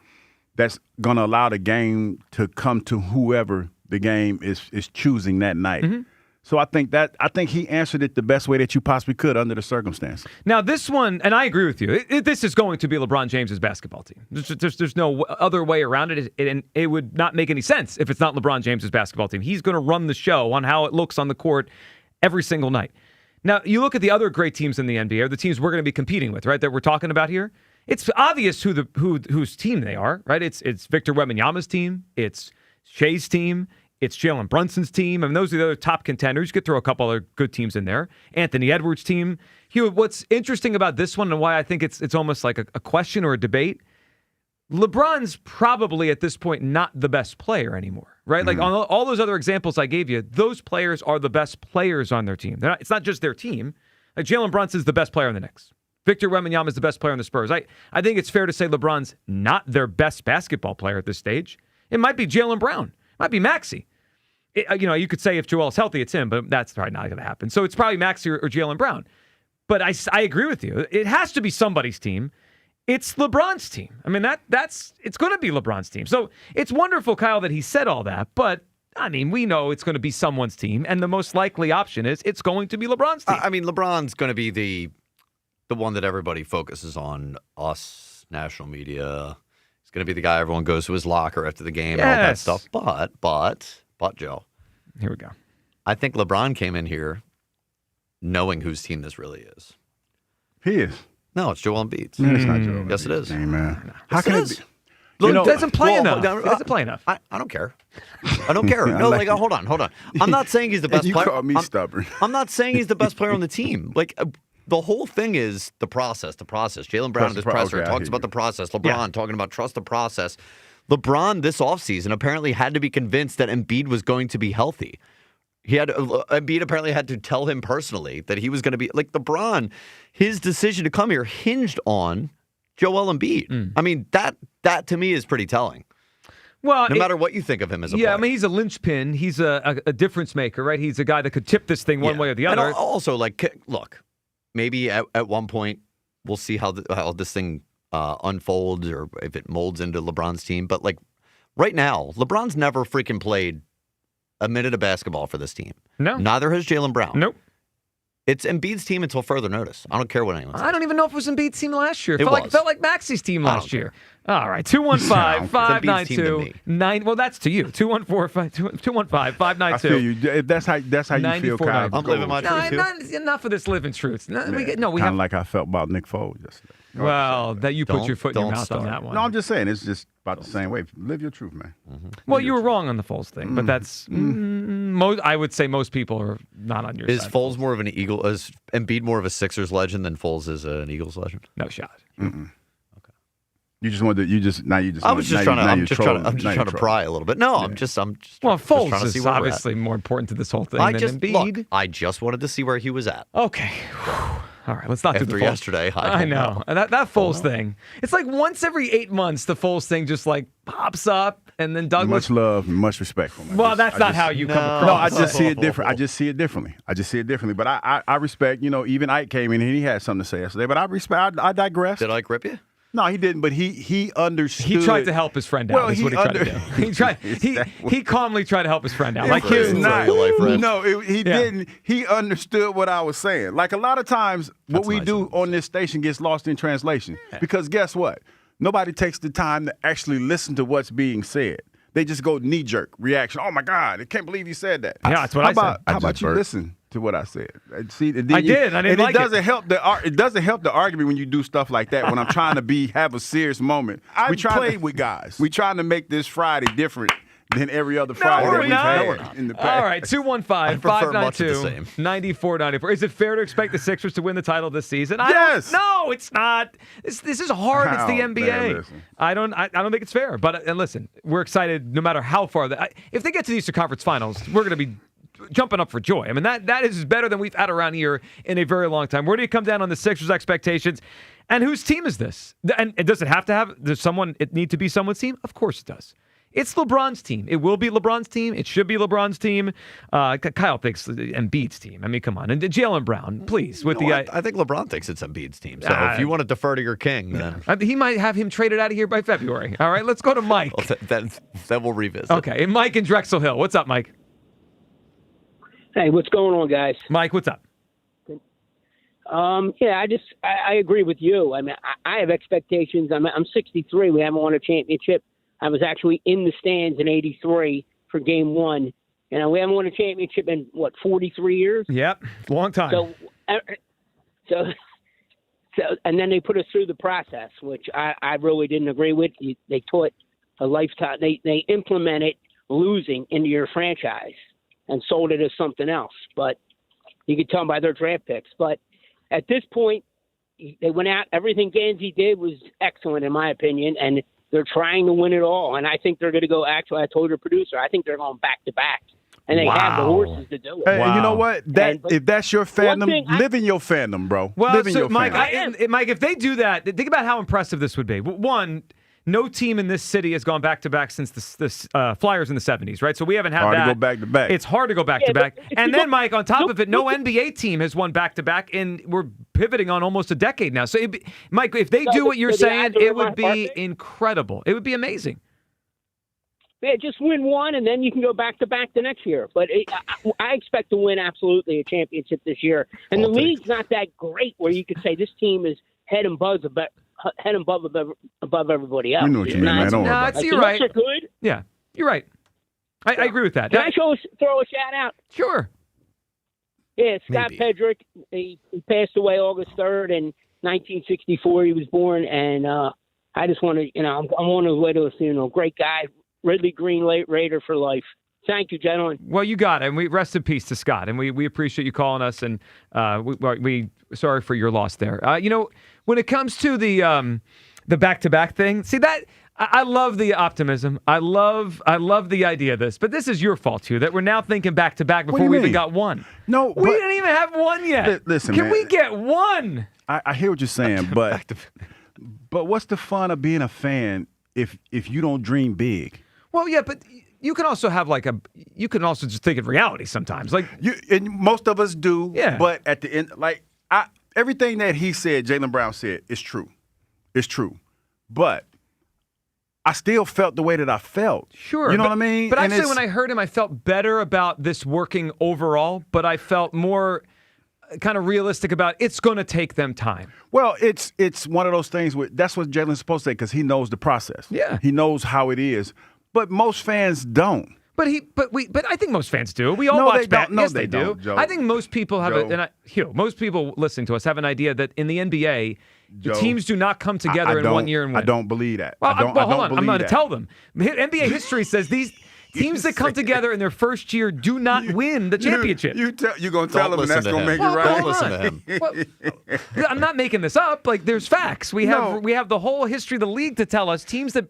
that's going to allow the game to come to whoever the game is choosing that night. So I think he answered it the best way that you possibly could under the circumstance. Now this one, and I agree with you, this is going to be LeBron James's basketball team. There's no other way around it, and it would not make any sense if it's not LeBron James's basketball team. He's going to run the show on how it looks on the court every single night. Now, you look at the other great teams in the NBA, or the teams we're going to be competing with, right, that we're talking about here. It's obvious whose team they are, right? It's Victor Wembanyama's team. It's Shea's team. It's Jalen Brunson's team. I mean, those are the other top contenders. You could throw a couple other good teams in there. Anthony Edwards' team. Hugh, what's interesting about this one and why I think it's almost like a question or a debate, LeBron's probably at this point not the best player anymore, right? Like on all those other examples I gave you, those players are the best players on their team. It's not just their team. Like Jalen Brunson's the best player on the Knicks. Victor Wembanyama is the best player on the Spurs. I think it's fair to say LeBron's not their best basketball player at this stage. It might be Jaylen Brown. It might be Maxey. You could say if Joel's healthy, it's him, but that's probably not going to happen. So it's probably Maxey or Jaylen Brown. But I agree with you. It has to be somebody's team. It's LeBron's team. I mean, it's going to be LeBron's team. So it's wonderful, Kyle, that he said all that. But, I mean, we know it's going to be someone's team. And the most likely option is it's going to be LeBron's team. I mean, LeBron's going to be the one that everybody focuses on, us, national media. He's going to be the guy everyone goes to his locker after the game and all that stuff. But, Joe. Here we go. I think LeBron came in here knowing whose team this really is. He is. No, it's Joel Embiid's. No, it's not Joel Embiid's. Yes, it is. Hey, man. How can it be? Look, it doesn't play enough. It doesn't play enough. I don't care. I don't care. No, like, hold on. I'm not saying he's the best player. You call me stubborn. I'm not saying he's the best player on the team. Like, the whole thing is the process. Jalen Brown in his presser talks about the process. LeBron talking about trust the process. LeBron this offseason apparently had to be convinced that Embiid was going to be healthy. Embiid apparently had to tell him personally that he was going to be like LeBron. His decision to come here hinged on Joel Embiid. I mean, that to me is pretty telling. Well, no matter what you think of him as a player. I mean, he's a linchpin. He's a difference maker, right? He's a guy that could tip this thing one way or the other. And also, like, look, maybe at one point we'll see how this thing unfolds or if it molds into LeBron's team. But like right now, LeBron's never freaking played a minute of basketball for this team. No. Neither has Jalen Brown. Nope. It's Embiid's team until further notice. I don't care what anyone says. I don't even know if it was Embiid's team last year. It felt like Maxi's team last year. All right, 215-592-9. Well, that's to you. 215-592. I feel you. If that's how you feel, Kyle. I'm living my truth too. Enough of this living truth. We kind have of like I felt about Nick Foles yesterday. Well, that you put your foot in your mouth on that one. No, I'm just saying it's just about the same way. Live your truth, man. Mm-hmm. Well, you were wrong on the Foles thing, but that's I would say most people are not on your side. Is Foles more of an Eagle? Is Embiid more of a Sixers legend than Foles is an Eagles legend? No shot. Mm-mm. Okay. You just wanted to. I'm just trying to pry a little bit. No, I'm just. Well, Foles just is obviously more important to this whole thing than Embiid. Look, I just wanted to see where he was at. Okay. All right, let's not do the Foles. Yesterday, I know. And that Foles thing. It's like once every 8 months, the Foles thing just like pops up, and then Douglas. Much love, much respect for him. Well, that's not how you come across. No, I just see it different. I just see it differently. But I respect. Even Ike came in and he had something to say yesterday. But I respect. I digress. Did Ike rip you? No, he didn't. But he understood. He tried to help his friend out. That's what he tried to do. He calmly tried to help his friend out. Like he didn't. He understood what I was saying. Like a lot of times, what we do on this station gets lost in translation. Because guess what? Nobody takes the time to actually listen to what's being said. They just go knee-jerk reaction. Oh, my God, I can't believe you said that. Yeah, that's what I said. How about you listen to what I said? See, I did. I didn't like it. It doesn't help the argument when you do stuff like that, when I'm trying to have a serious moment. I played with guys. We're trying to make this Friday different than every other Friday that we've had in the past. All right, 215-592-9494. Is it fair to expect the Sixers to win the title this season? Yes. No, it's not. This is hard. It's the NBA. I don't think it's fair. But and listen, we're excited no matter how far. If they get to the Eastern Conference Finals, we're going to be jumping up for joy. I mean, that is better than we've had around here in a very long time. Where do you come down on the Sixers' expectations? And whose team is this? And does it have to have? Does it need to be someone's team? Of course it does. It's LeBron's team. It will be LeBron's team. It should be LeBron's team. Kyle thinks Embiid's team. I mean, come on. And Jalen Brown, please. I think LeBron thinks it's Embiid's team. So if you want to defer to your king, then he might have him traded out of here by February. All right, let's go to Mike. Then we'll revisit. Okay, and Mike in Drexel Hill. What's up, Mike? Hey, what's going on, guys? Mike, what's up? I agree with you. I mean, I have expectations. I'm 63. We haven't won a championship. I was actually in the stands in '83 for Game 1. We haven't won a championship in 43 years. Yep, long time. So, and then they put us through the process, which I really didn't agree with. They taught a lifetime. They implemented losing into your franchise and sold it as something else. But you could tell by their draft picks. But at this point, they went out. Everything Gansey did was excellent, in my opinion, and they're trying to win it all. And I think they're going to go, actually, I told your producer, I think they're going back-to-back. And they have the horses to do it. Hey, and you know what? If that's your fandom, live in your fandom, bro. Well, live in your Mike, fandom. Mike, if they do that, think about how impressive this would be. One, no team in this city has gone back-to-back since the Flyers in the 70s, right? So we haven't had hard that. Hard to go back-to-back. It's hard to go back-to-back. And then, Mike, on top of it, no NBA team has won back-to-back, and we're pivoting on almost a decade now. So, Mike, if they do what you're saying, it would be incredible. It would be amazing. Yeah, just win one, and then you can go back-to-back the next year. But I expect to win absolutely a championship this year. And the league's not that great where you could say this team is head and above everybody else. You know what you mean, man. Don't worry about it. You're right. Are good. Yeah, you're right. I agree with that. Can I throw a shout-out? Sure. Yeah, Scott Pedrick. He passed away August 3rd in 1964. He was born, and I just want to, I'm on his way to a funeral. Great guy. Ridley Green Raider for life. Thank you, gentlemen. Well, you got it. And we rest in peace to Scott. And we appreciate you calling us. And we sorry for your loss there. When it comes to the back-to-back thing, see that I love the optimism. I love the idea of this. But this is your fault too. That we're now thinking back-to-back before we even got one. No, we didn't even have one yet. Listen, can man, we get one? I hear what you're saying, but what's the fun of being a fan if you don't dream big? Well, yeah, but you can also have you can also just think of reality sometimes. And most of us do. Yeah. But at the end, everything that he said, Jaylen Brown said, is true. It's true. But I still felt the way that I felt. Sure. You know what I mean? But actually, when I heard him, I felt better about this working overall, but I felt more kind of realistic about it's going to take them time. Well, it's one of those things that's what Jalen's supposed to say because he knows the process. Yeah. He knows how it is. But most fans don't. But I think most fans do. We all watch basketball. Yes, they do. Joe. I think most people have most people listening to us have an idea that in the NBA, the teams do not come together in 1 year and win. I don't believe that. Well, hold on. I'm going to that. tell them. NBA history says these teams that come together in their first year do not win the championship. You're going to tell them, and that's going to make it right. Don't listen to him. I'm not making this up. There's facts. We have the whole history of the league to tell us teams that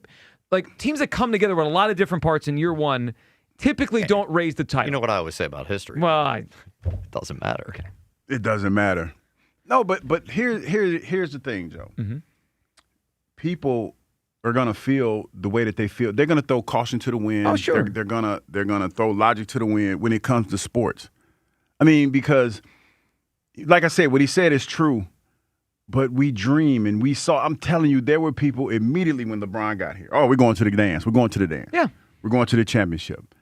come together with a lot of different parts in year one typically don't raise the title. You know what I always say about history? Well, it doesn't matter. Okay. It doesn't matter. No, but here's the thing, Joe. Mm-hmm. People are gonna feel the way that they feel. They're gonna throw caution to the wind. Oh, sure. They're gonna throw logic to the wind when it comes to sports. I mean, because, like I said, what he said is true. But we dream and we saw. I'm telling you, there were people immediately when LeBron got here. Oh, we're going to the dance. We're going to the dance. Yeah. We're going to the championship.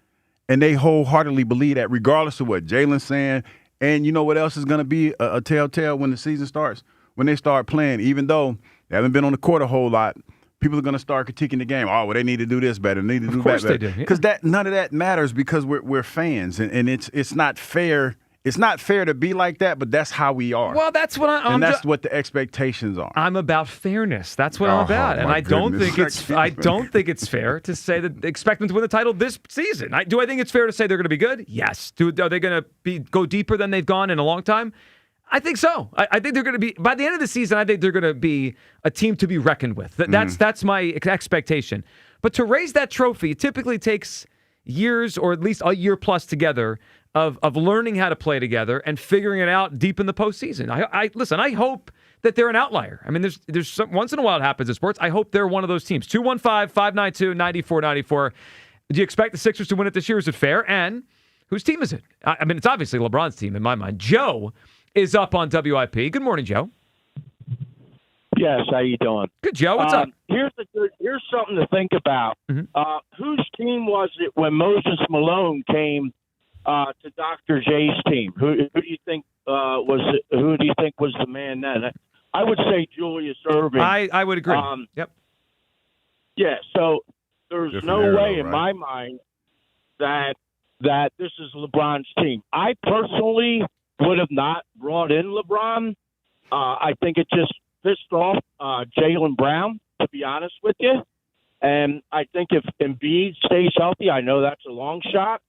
And they wholeheartedly believe that, regardless of what Jalen's saying. And you know what else is going to be a telltale when the season starts? When they start playing, even though they haven't been on the court a whole lot, people are going to start critiquing the game. Oh, well, they need to do this better. They need to do that better. Of course they do. Because none of that matters because we're fans. And it's not fair. It's not fair to be like that, but that's how we are. Well, that's what I'm that's what the expectations are. I'm about fairness. That's what I'm about, and I don't think it's fair to say that expect them to win the title this season. Do I think it's fair to say they're going to be good? Yes. Are they going to go deeper than they've gone in a long time? I think so. I think they're going to be by the end of the season. I think they're going to be a team to be reckoned with. That's my expectation. But to raise that trophy, it typically takes years or at least a year plus together of learning how to play together and figuring it out deep in the postseason. Listen, I hope that they're an outlier. I mean, there's some, once in a while it happens in sports. I hope they're one of those teams. 215-592-9494. Do you expect the Sixers to win it this year? Is it fair? And whose team is it? I mean, it's obviously LeBron's team in my mind. Joe is up on WIP. Good morning, Joe. Yes, how you doing? Good, Joe. What's up? Here's something to think about. Mm-hmm. Whose team was it when Moses Malone came to Dr. J's team? Who do you think was the man then? I would say Julius Erving. I would agree. Yep. Yeah. So there's no way in my mind that this is LeBron's team. I personally would have not brought in LeBron. I think it just pissed off Jaylen Brown, to be honest with you. And I think if Embiid stays healthy, I know that's a long shot,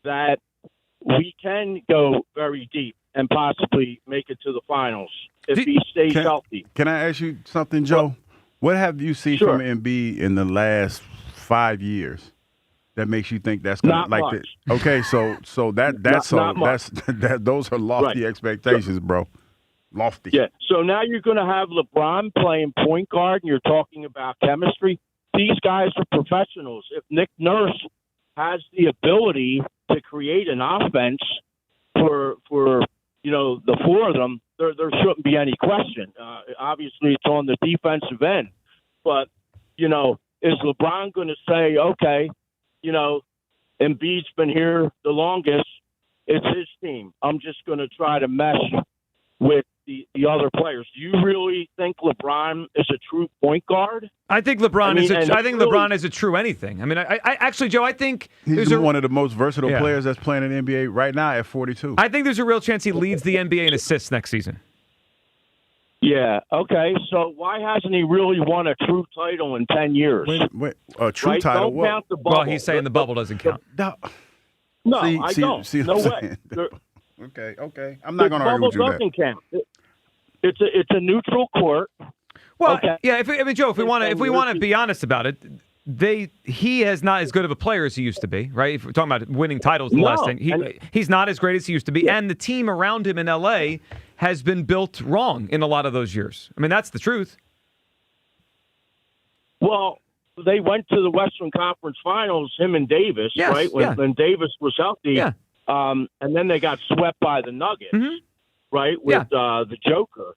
that we can go very deep and possibly make it to the finals if he stays healthy. Can I ask you something, Joe? What have you seen from Embiid in the last 5 years that makes you think that's going to like this? Okay, so those are lofty expectations, bro. Lofty. Yeah. So now you're going to have LeBron playing point guard, and you're talking about chemistry. These guys are professionals. If Nick Nurse has the ability to create an offense for the four of them, there shouldn't be any question. Obviously, it's on the defensive end. But, is LeBron going to say, okay, Embiid's been here the longest. It's his team. I'm just going to try to mesh with the other players. Do you really think LeBron is a true point guard? I think LeBron LeBron is a true anything. I mean, I actually, Joe, I think he's one of the most versatile players that's playing in the NBA right now at 42. I think there's a real chance he leads the NBA in assists next season. Yeah. Okay. So why hasn't he really won a true title in 10 years? Wait, a true title? Don't count the bubble. Well, he's saying the bubble doesn't count. No, I don't. No way. Okay. I'm not going to argue with you. The bubble doesn't count. It's a neutral court. Well, yeah. Joe, if we want to be honest about it, he is not as good of a player as he used to be, right? If we're talking about winning titles, the last thing, he's not as great as he used to be, and the team around him in LA has been built wrong in a lot of those years. I mean, that's the truth. Well, they went to the Western Conference Finals, him and Davis, right? When Davis was healthy, and then they got swept by the Nuggets, right? With the Joker.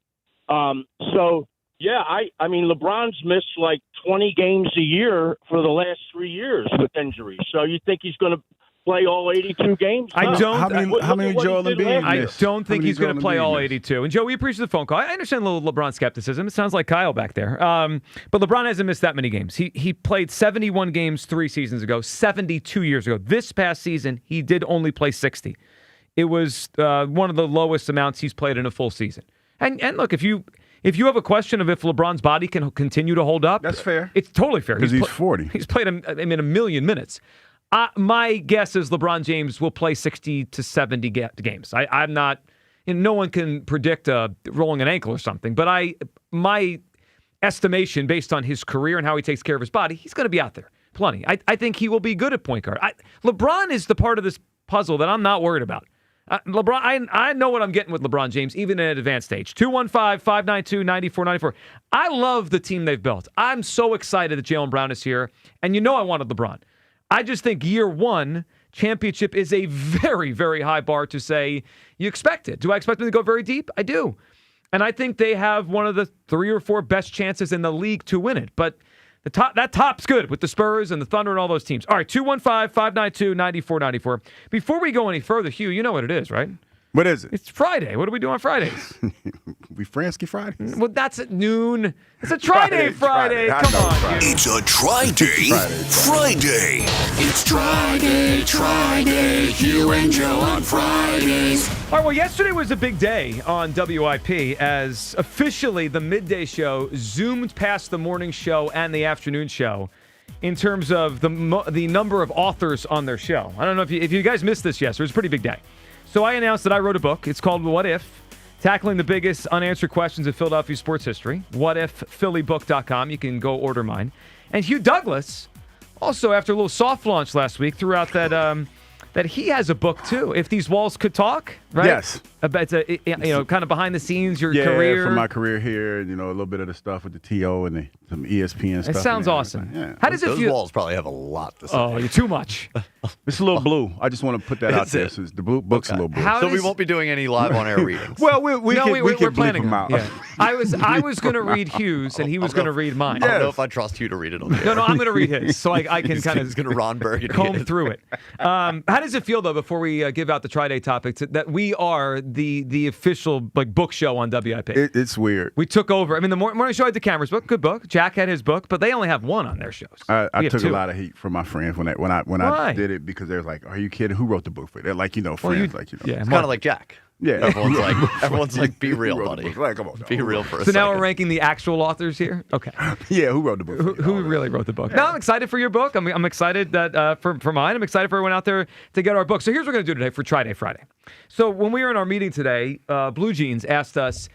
I mean, LeBron's missed like 20 games a year for the last 3 years with injuries. So you think he's going to play all 82 games? I don't. How many Joel Embiid? I don't think he's going to play all 82. And Joe, we appreciate the phone call. I understand a little LeBron skepticism. It sounds like Kyle back there. But LeBron hasn't missed that many games. He played 71 games 3 seasons ago, 72 years ago. This past season, he did only play 60. It was one of the lowest amounts he's played in a full season. And look, if you have a question of if LeBron's body can continue to hold up, that's fair. It's totally fair. Because he's 40. He's played a million minutes. My guess is LeBron James will play 60 to 70 games. I'm not. No one can predict rolling an ankle or something. But my estimation, based on his career and how he takes care of his body, he's going to be out there plenty. I think he will be good at point guard. LeBron is the part of this puzzle that I'm not worried about. LeBron, I know what I'm getting with LeBron James, even at an advanced stage. 215-592-9494. I love the team they've built. I'm so excited that Jaylen Brown is here. And I wanted LeBron. I just think year one championship is a very, very high bar to say you expect it. Do I expect them to go very deep? I do. And I think they have one of the 3 or 4 best chances in the league to win it. But that top's good with the Spurs and the Thunder and all those teams. All right, 215-592-9494. Before we go any further, Hugh, you know what it is, right? What is it? It's Friday. What do we do on Fridays? We Fransky Fridays. Well, that's at noon. It's a Try-Day Friday. Come on, Hugh. It's a Try-Day Friday. It's Try-Day. Hugh and Joe on Fridays. All right, well, yesterday was a big day on WIP as officially the midday show zoomed past the morning show and the afternoon show in terms of the number of authors on their show. I don't know if you guys missed this yesterday. It was a pretty big day. So I announced that I wrote a book. It's called What If? Tackling the biggest unanswered questions in Philadelphia sports history. WhatIfPhillyBook.com. You can go order mine. And Hugh Douglas, also after a little soft launch last week, threw out that he has a book too. If These Walls Could Talk, right? Yes. It's kind of behind the scenes, your career. Yeah, from my career here, a little bit of the stuff with the TO and some ESPN stuff. It sounds awesome. Yeah. How does it feel? Those walls probably have a lot to say. Oh, you're too much. It's a little blue. I just want to put that out there. So the book's a little blue. So we won't be doing any live on-air readings. Well, we're planning them out. Yeah. I was going to read Hugh's, and he was going to read mine. I don't know if I trust Hugh to read it on the air. No, I'm going to read his, so I can kind of going to Ron Burgundy comb through it. How does it feel, though, before we give out the Try-Day topics, that we are the official book show on WIP? It's weird. We took over. I mean, the morning show had the Cameras book, good book. Jack had his book, but they only have one on their shows. I took a lot of heat from my friends when I did it, because they was like, "Are you kidding? Who wrote the book for it?" They're like, friends, Yeah, it's kind of like Jack. Yeah, everyone's like, be real, buddy. Like, come on, be real for a So second. now we're ranking the actual authors here. Okay. Yeah, who wrote the book? Who really wrote the book? No, I'm excited for your book. I'm excited that for mine. I'm excited for everyone out there to get our book. So here's what we're going to do today for Try-Day Friday. So when we were in our meeting today, Blue Jeans asked us,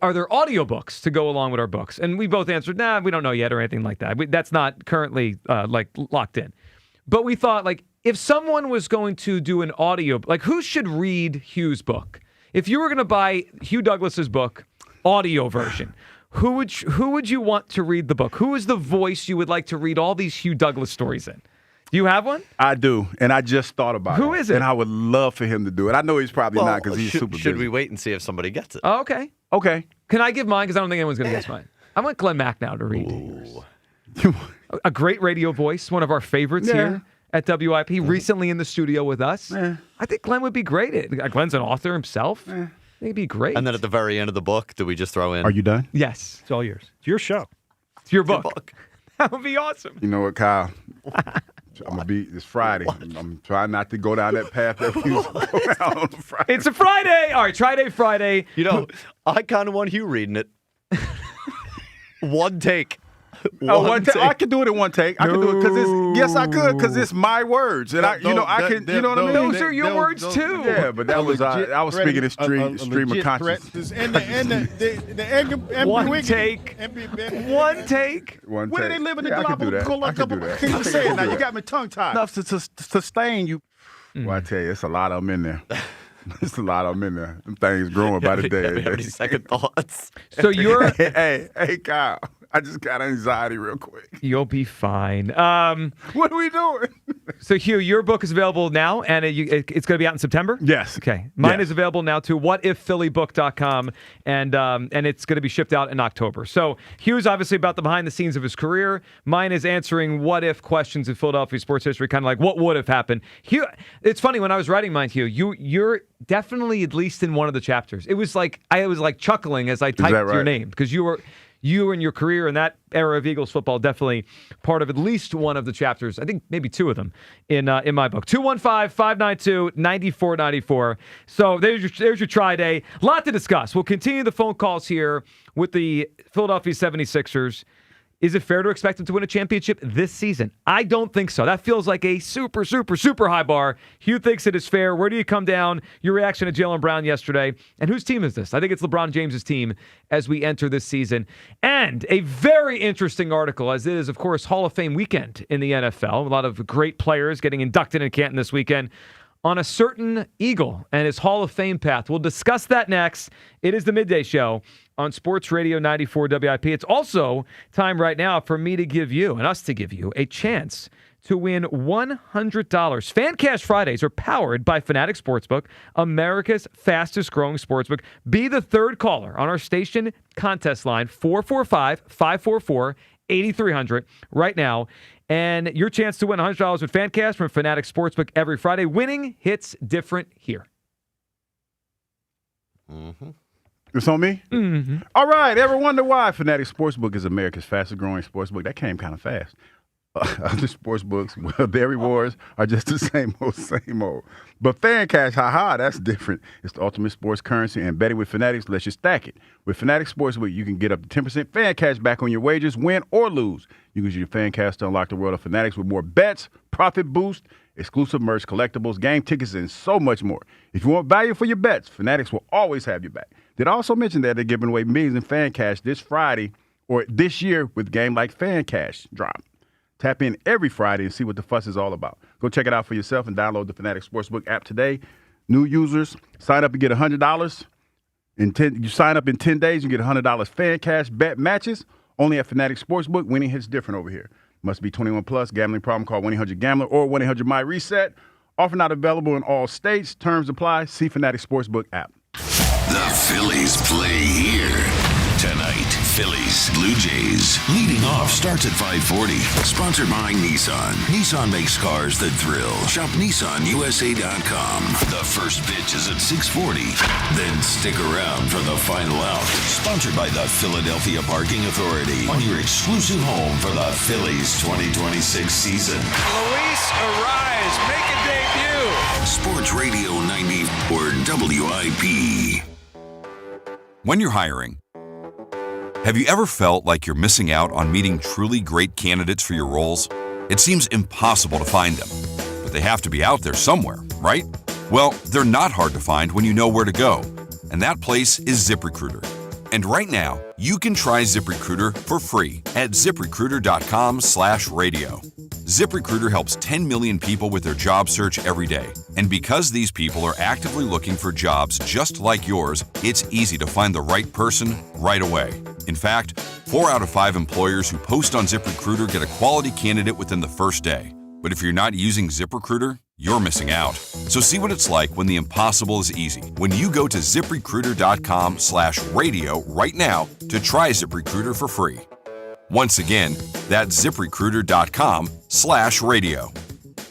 are there audiobooks to go along with our books? And we both answered, nah, we don't know yet or anything like that. That's not currently locked in. But we thought, if someone was going to do an audio, who should read Hugh's book? If you were going to buy Hugh Douglas's book, audio version, who would you want to read the book? Who is the voice you would like to read all these Hugh Douglas stories in? Do you have one? I do, and I just thought about it. Who is it? And I would love for him to do it. I know he's probably not because he's super busy. Should we wait and see if somebody gets it? Oh, okay. Okay. Can I give mine? Because I don't think anyone's going to guess mine. I want Glenn Mack now to read yours. A great radio voice, one of our favorites here at WIP, recently in the studio with us. I think Glenn would be great. Glenn's an author himself. I think he'd be great. And then at the very end of the book, do we just throw in? Are you done? Yes. It's all yours. It's your show. It's your book. That would be awesome. You know what, Kyle? I'm going to be this Friday. I'm trying not to go down that path that we used to go down on Friday. It's a Friday. All right, Friday. You know, I kind of want Hugh reading it. One take. One take. I can do it in one take. I can do it because I could because it's my words, and I know what I mean. Those are your words too. Yeah, but that was I was speaking in stream of consciousness. One take. One take. One Where take. do they live in the I can do that. I can do that. Can't even say it now. You got me tongue tied. Enough to sustain you. Well, I tell you, it's a lot of them in there. There's a lot of them in there. Them things growing by the day. Have any second thoughts? So you're hey, Kyle. I just got anxiety real quick. You'll be fine. What are we doing? So, Hugh, your book is available now, and it's going to be out in September? Yes. Okay. Mine is available now to whatifphillybook.com, and it's going to be shipped out in October. So, Hugh's obviously about the behind the scenes of his career. Mine is answering what-if questions in Philadelphia sports history, kind of like what would have happened. Hugh, it's funny, when I was writing mine, Hugh, you're definitely at least in one of the chapters. It was like, I was like chuckling as I typed your name, because you and your career in that era of Eagles football, definitely part of at least one of the chapters. I think maybe two of them in my book. 215-592-9494. So there's your try day. A lot to discuss. We'll continue the phone calls here with the Philadelphia 76ers. Is it fair to expect them to win a championship this season? I don't think so. That feels like a super, super, super high bar. Hugh thinks it is fair. Where do you come down? Your reaction to Jaylen Brown yesterday. And whose team is this? I think it's LeBron James' team as we enter this season. And a very interesting article, as it is, of course, Hall of Fame weekend in the NFL. A lot of great players getting inducted in Canton this weekend on a certain Eagle and his Hall of Fame path. We'll discuss that next. It is the Midday Show on Sports Radio 94 WIP. It's also time right now for me to give you and us to give you a chance to win $100. Fan Cash Fridays are powered by Fanatics Sportsbook, America's fastest growing sportsbook. Be the third caller on our station contest line, 445-544-8300 right now. And your chance to win $100 with Fan Cash from Fanatics Sportsbook every Friday. Winning hits different here. Mm-hmm. It's on me? Mm-hmm. All right. Ever wonder why Fanatics Sportsbook is America's fastest growing sportsbook? That came kind of fast. Other sports books, well, their rewards are just the same old. But Fan Cash, that's different. It's the ultimate sports currency, and betting with Fanatics lets you stack it. With Fanatics Sportsbook, you can get up to 10% Fan Cash back on your wagers, win or lose. You can use your Fan Cash to unlock the world of Fanatics with more bets, profit boost, exclusive merch, collectibles, game tickets, and so much more. If you want value for your bets, Fanatics will always have your back. Did I also mention that they're giving away millions in Fan Cash this Friday or this year with game like Fan Cash drop? Tap in every Friday and see what the fuss is all about. Go check it out for yourself and download the Fanatics Sportsbook app today. New users, sign up and get $100. You sign up in 10 days, you get $100 Fan Cash bet matches. Only at Fanatics Sportsbook. Winning hits different over here. Must be 21 plus. Gambling problem, call 1-800-GAMBLER or 1-800-MY-RESET. Offer not available in all states. Terms apply. See Fanatics Sportsbook app. The Phillies play here tonight. Phillies, Blue Jays. Leading off starts at 5:40. Sponsored by Nissan. Nissan makes cars that thrill. Shop NissanUSA.com. The first pitch is at 6:40. Then stick around for the final out. Sponsored by the Philadelphia Parking Authority. On your exclusive home for the Phillies 2026 season. Luis Arraez, make a debut. Sports Radio 94 WIP. When you're hiring, have you ever felt like you're missing out on meeting truly great candidates for your roles? It seems impossible to find them, but they have to be out there somewhere, right? Well, they're not hard to find when you know where to go, and that place is ZipRecruiter. And right now, you can try ZipRecruiter for free at ZipRecruiter.com/radio. ZipRecruiter helps 10 million people with their job search every day. And because these people are actively looking for jobs just like yours, it's easy to find the right person right away. In fact, 4 out of 5 employers who post on ZipRecruiter get a quality candidate within the first day. But if you're not using ZipRecruiter, you're missing out. So see what it's like when the impossible is easy. When you go to ZipRecruiter.com/radio right now to try ZipRecruiter for free. Once again, that's ZipRecruiter.com/radio.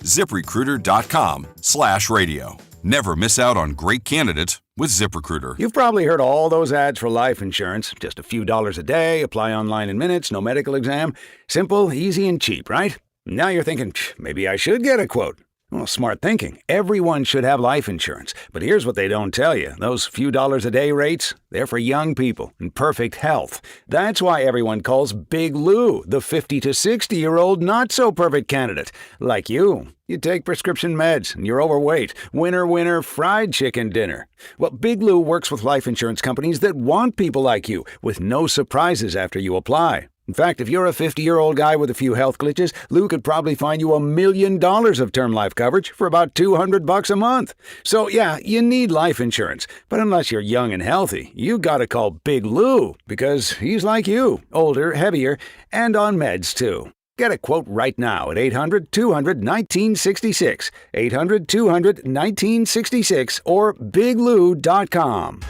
ZipRecruiter.com/radio. Never miss out on great candidates with ZipRecruiter. You've probably heard all those ads for life insurance. Just a few dollars a day, apply online in minutes, no medical exam. Simple, easy, and cheap, right? Now you're thinking, maybe I should get a quote. Well, smart thinking. Everyone should have life insurance. But here's what they don't tell you. Those few dollars a day rates, they're for young people in perfect health. That's why everyone calls Big Lou the 50 to 60-year-old not-so-perfect candidate. Like you. You take prescription meds and you're overweight. Winner, winner, fried chicken dinner. Well, Big Lou works with life insurance companies that want people like you with no surprises after you apply. In fact, if you're a 50-year-old guy with a few health glitches, Lou could probably find you $1 million of term life coverage for about $200 a month. So yeah, you need life insurance. But unless you're young and healthy, you gotta call Big Lou because he's like you, older, heavier, and on meds too. Get a quote right now at 800-200-1966, 800-200-1966, or biglou.com.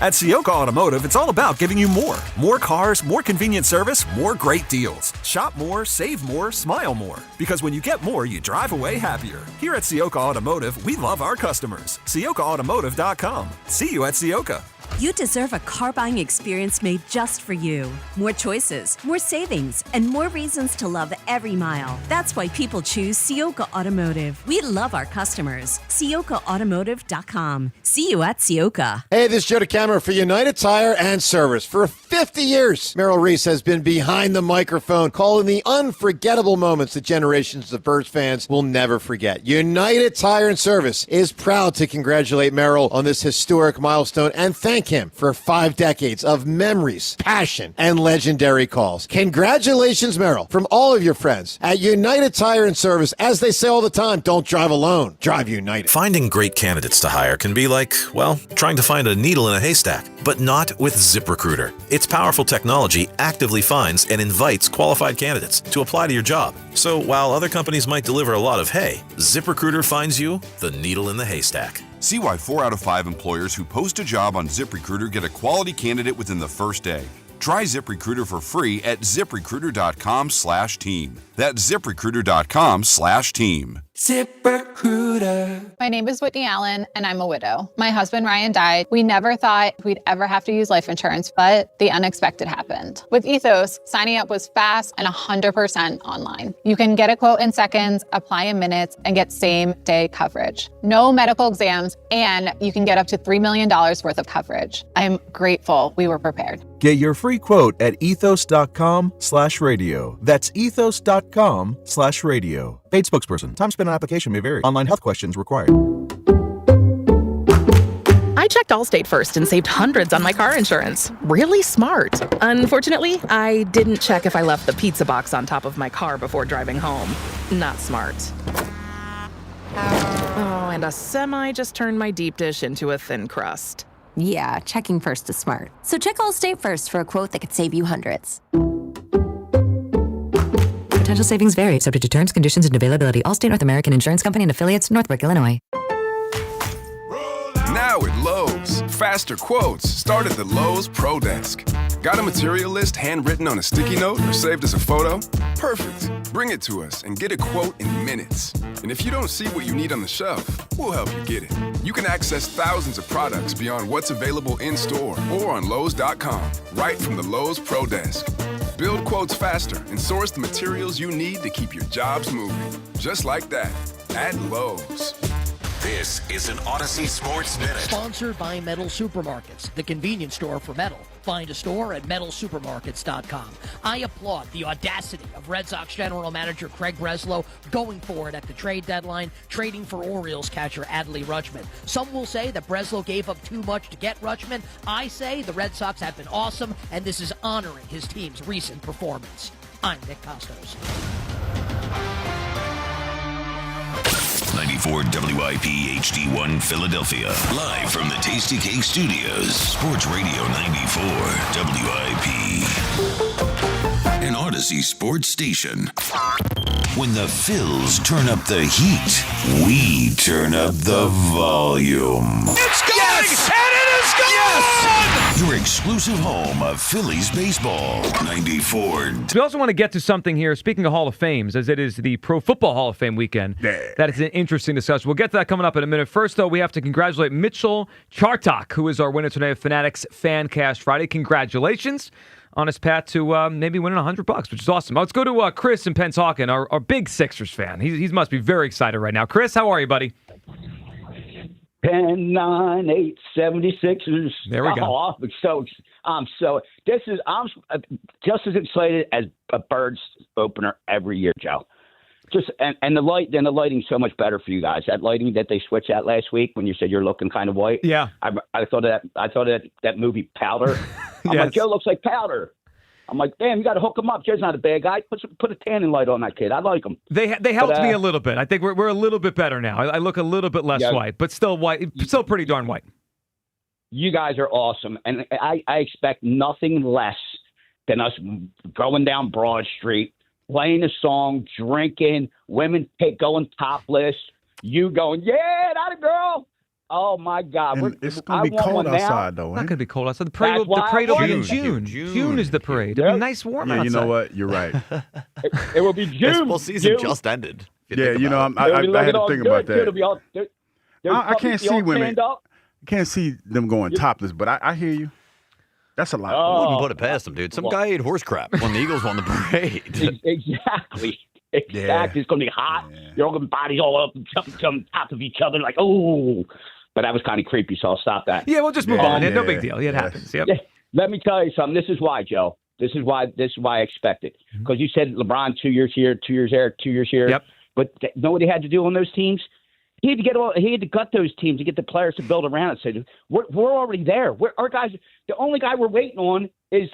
At Ciocca Automotive, it's all about giving you more. More cars, more convenient service, more great deals. Shop more, save more, smile more. Because when you get more, you drive away happier. Here at Ciocca Automotive, we love our customers. CioccaAutomotive.com. See you at Ciocca. You deserve a car buying experience made just for you. More choices, more savings, and more reasons to love every mile. That's why people choose Ciocca Automotive. We love our customers. CioccaAutomotive.com. See you at Ciocca. Hey, this is Joe DeCamera for United Tire and Service. For 50 years, Merrill Reese has been behind the microphone, calling the unforgettable moments that generations of Birds fans will never forget. United Tire and Service is proud to congratulate Merrill on this historic milestone and thank him for 5 decades of memories, passion, and legendary calls. Congratulations, Merrill, from all of your friends at United Tire and Service. As they say all the time, don't drive alone, drive United. Finding great candidates to hire can be like, well, trying to find a needle in a haystack, but not with ZipRecruiter. Its powerful technology actively finds and invites qualified candidates to apply to your job. So while other companies might deliver a lot of hay, ZipRecruiter finds you the needle in the haystack. See why 4 out of 5 employers who post a job on ZipRecruiter get a quality candidate within the first day. Try ZipRecruiter for free at ZipRecruiter.com/team. That's ZipRecruiter.com/team. ZipRecruiter. My name is Whitney Allen, and I'm a widow. My husband, Ryan, died. We never thought we'd ever have to use life insurance, but the unexpected happened. With Ethos, signing up was fast and 100% online. You can get a quote in seconds, apply in minutes, and get same-day coverage. No medical exams, and you can get up to $3 million worth of coverage. I'm grateful we were prepared. Get your free quote at ethos.com/radio. That's ethos.com/radio. Paid spokesperson. Time spent on application may vary. Online health questions required. I checked Allstate first and saved hundreds on my car insurance. Really smart. Unfortunately, I didn't check if I left the pizza box on top of my car before driving home. Not smart. Oh, and a semi just turned my deep dish into a thin crust. Yeah, checking first is smart. So check Allstate first for a quote that could save you hundreds. Potential savings vary, subject to terms, conditions, and availability. Allstate North American Insurance Company and affiliates, Northbrook, Illinois. Now at Lowe's, faster quotes start at the Lowe's Pro Desk. Got a material list handwritten on a sticky note or saved as a photo? Perfect. Bring it to us and get a quote in minutes. And if you don't see what you need on the shelf, we'll help you get it. You can access thousands of products beyond what's available in-store or on Lowe's.com, right from the Lowe's Pro Desk. Build quotes faster and source the materials you need to keep your jobs moving. Just like that, at Lowe's. This is an Odyssey Sports Minute. Sponsored by Metal Supermarkets, the convenience store for metal. Find a store at metalsupermarkets.com. I applaud the audacity of Red Sox general manager Craig Breslow going for it at the trade deadline, trading for Orioles catcher Adley Rutschman. Some will say that Breslow gave up too much to get Rutschman. I say the Red Sox have been awesome, and this is honoring his team's recent performance. I'm Nick Costos. 94 WIP HD1 Philadelphia. Live from the Tasty Cake Studios. Sports Radio 94 WIP. an Odyssey sports station. When the Phils turn up the heat, we turn up the volume. It's going! Yes! And it is gone! Yes! Your exclusive home of Phillies baseball. 94. We also want to get to something here, speaking of Hall of Fames, as it is the Pro Football Hall of Fame weekend. That is an interesting discussion. We'll get to that coming up in a minute. First, though, we have to congratulate Mitchell Chartok, who is our winner today of Fanatics Fan Cash Friday. Congratulations on his path to maybe winning $100, which is awesome. Let's go to Chris in Pennsauken, our big Sixers fan. He must be very excited right now. Chris, how are you, buddy? 10, 9, 8, 76ers. There we go. Oh, I'm just as excited as a Birds opener every year, Joe. And the lighting's so much better for you guys. That lighting that they switched out last week when you said you're looking kind of white. Yeah. I thought of that movie Powder. I'm Yes. like, Joe looks like powder. I'm like, damn, you got to hook him up. Joe's not a bad guy. Put a tanning light on that kid. I like him. They helped me a little bit. I think we're a little bit better now. I look a little bit less white, but still white. Still pretty darn white. You guys are awesome, and I expect nothing less than us going down Broad Street, playing a song, drinking, women going topless, you going, yeah, that a girl. Oh, my God. It's going to be cold outside, though. It's not going to be cold outside. The parade will be in June. June is the parade. It'll be nice warm outside. You know what? You're right. It will be June. Baseball season just ended. Yeah, I had to think about that. I can't see women. I can't see them going topless, but I hear you. That's a lot. I wouldn't put it past them, dude. Some guy ate horse crap when the Eagles won the parade. Exactly. It's going to be hot. Your bodies all up on top of each other like, oh. But that was kind of creepy, so I'll stop that. Yeah, we'll just move on. No big deal. It happens. Yep. Yeah. Let me tell you something. This is why, Joe. This is why I expect it. Because you said LeBron 2 years here, 2 years there, 2 years here. Yep. But know what he had to do on those teams? He had to gut those teams to get the players to build around it. Say, we're already there. Our guys. The only guy we're waiting on is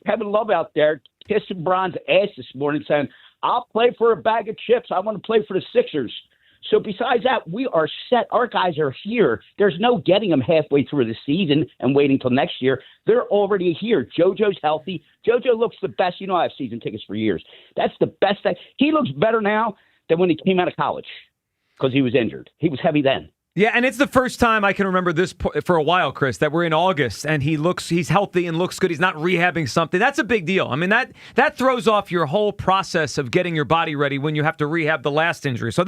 Kevin Love out there kissing Bron's ass this morning, saying, "I'll play for a bag of chips. I want to play for the Sixers." So besides that, we are set. Our guys are here. There's no getting them halfway through the season and waiting till next year. They're already here. JoJo's healthy. JoJo looks the best. You know, I have season tickets for years. That's the best thing. He looks better now than when he came out of college because he was injured. He was heavy then. Yeah, and it's the first time I can remember this for a while, Chris, that we're in August and he's healthy and looks good. He's not rehabbing something. That's a big deal. I mean, that throws off your whole process of getting your body ready when you have to rehab the last injury. So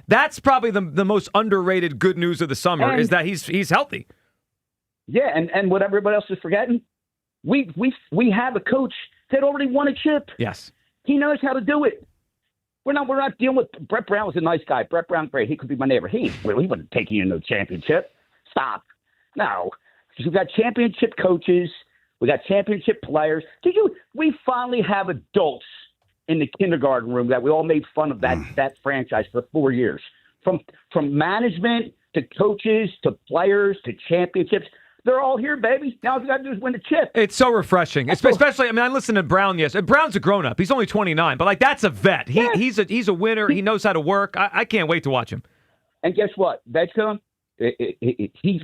that's probably the most underrated good news of the summer is that he's healthy. Yeah, and what everybody else is forgetting, we have a coach that already won a chip. Yes. He knows how to do it. We're not dealing with Brett Brown was a nice guy. Brett Brown, great. He could be my neighbor. He wouldn't take you into the championship. Stop. No. We've got championship coaches. We got championship players. We finally have adults in the kindergarten room that we all made fun of that franchise for 4 years. From management to coaches to players to championships. They're all here, baby. Now all you got to do is win the chip. It's so refreshing. Especially, I listened to Brown yesterday. Brown's a grown-up. He's only 29, but that's a vet. He's a winner. He knows how to work. I can't wait to watch him. And guess what? Vetcom, he's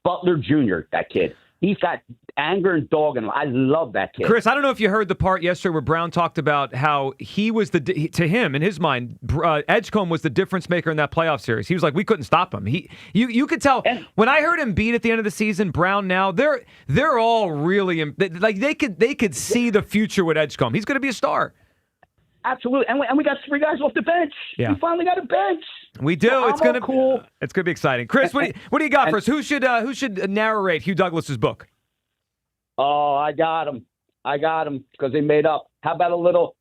Butler Jr., that kid. He's got anger and dog in him. I love that kid. Chris, I don't know if you heard the part yesterday where Brown talked about how he was to him, in his mind, Edgecombe was the difference maker in that playoff series. He was like, we couldn't stop him. You could tell when I heard him beat at the end of the season, Brown now, they're all really, like they could see the future with Edgecombe. He's going to be a star. Absolutely. And we got 3 guys off the bench. Yeah. We finally got a bench. We do. So it's gonna cool. It's gonna be exciting. Chris, what do you got for us? Who should narrate Hugh Douglas's book? Oh, I got him because they made up. How about a little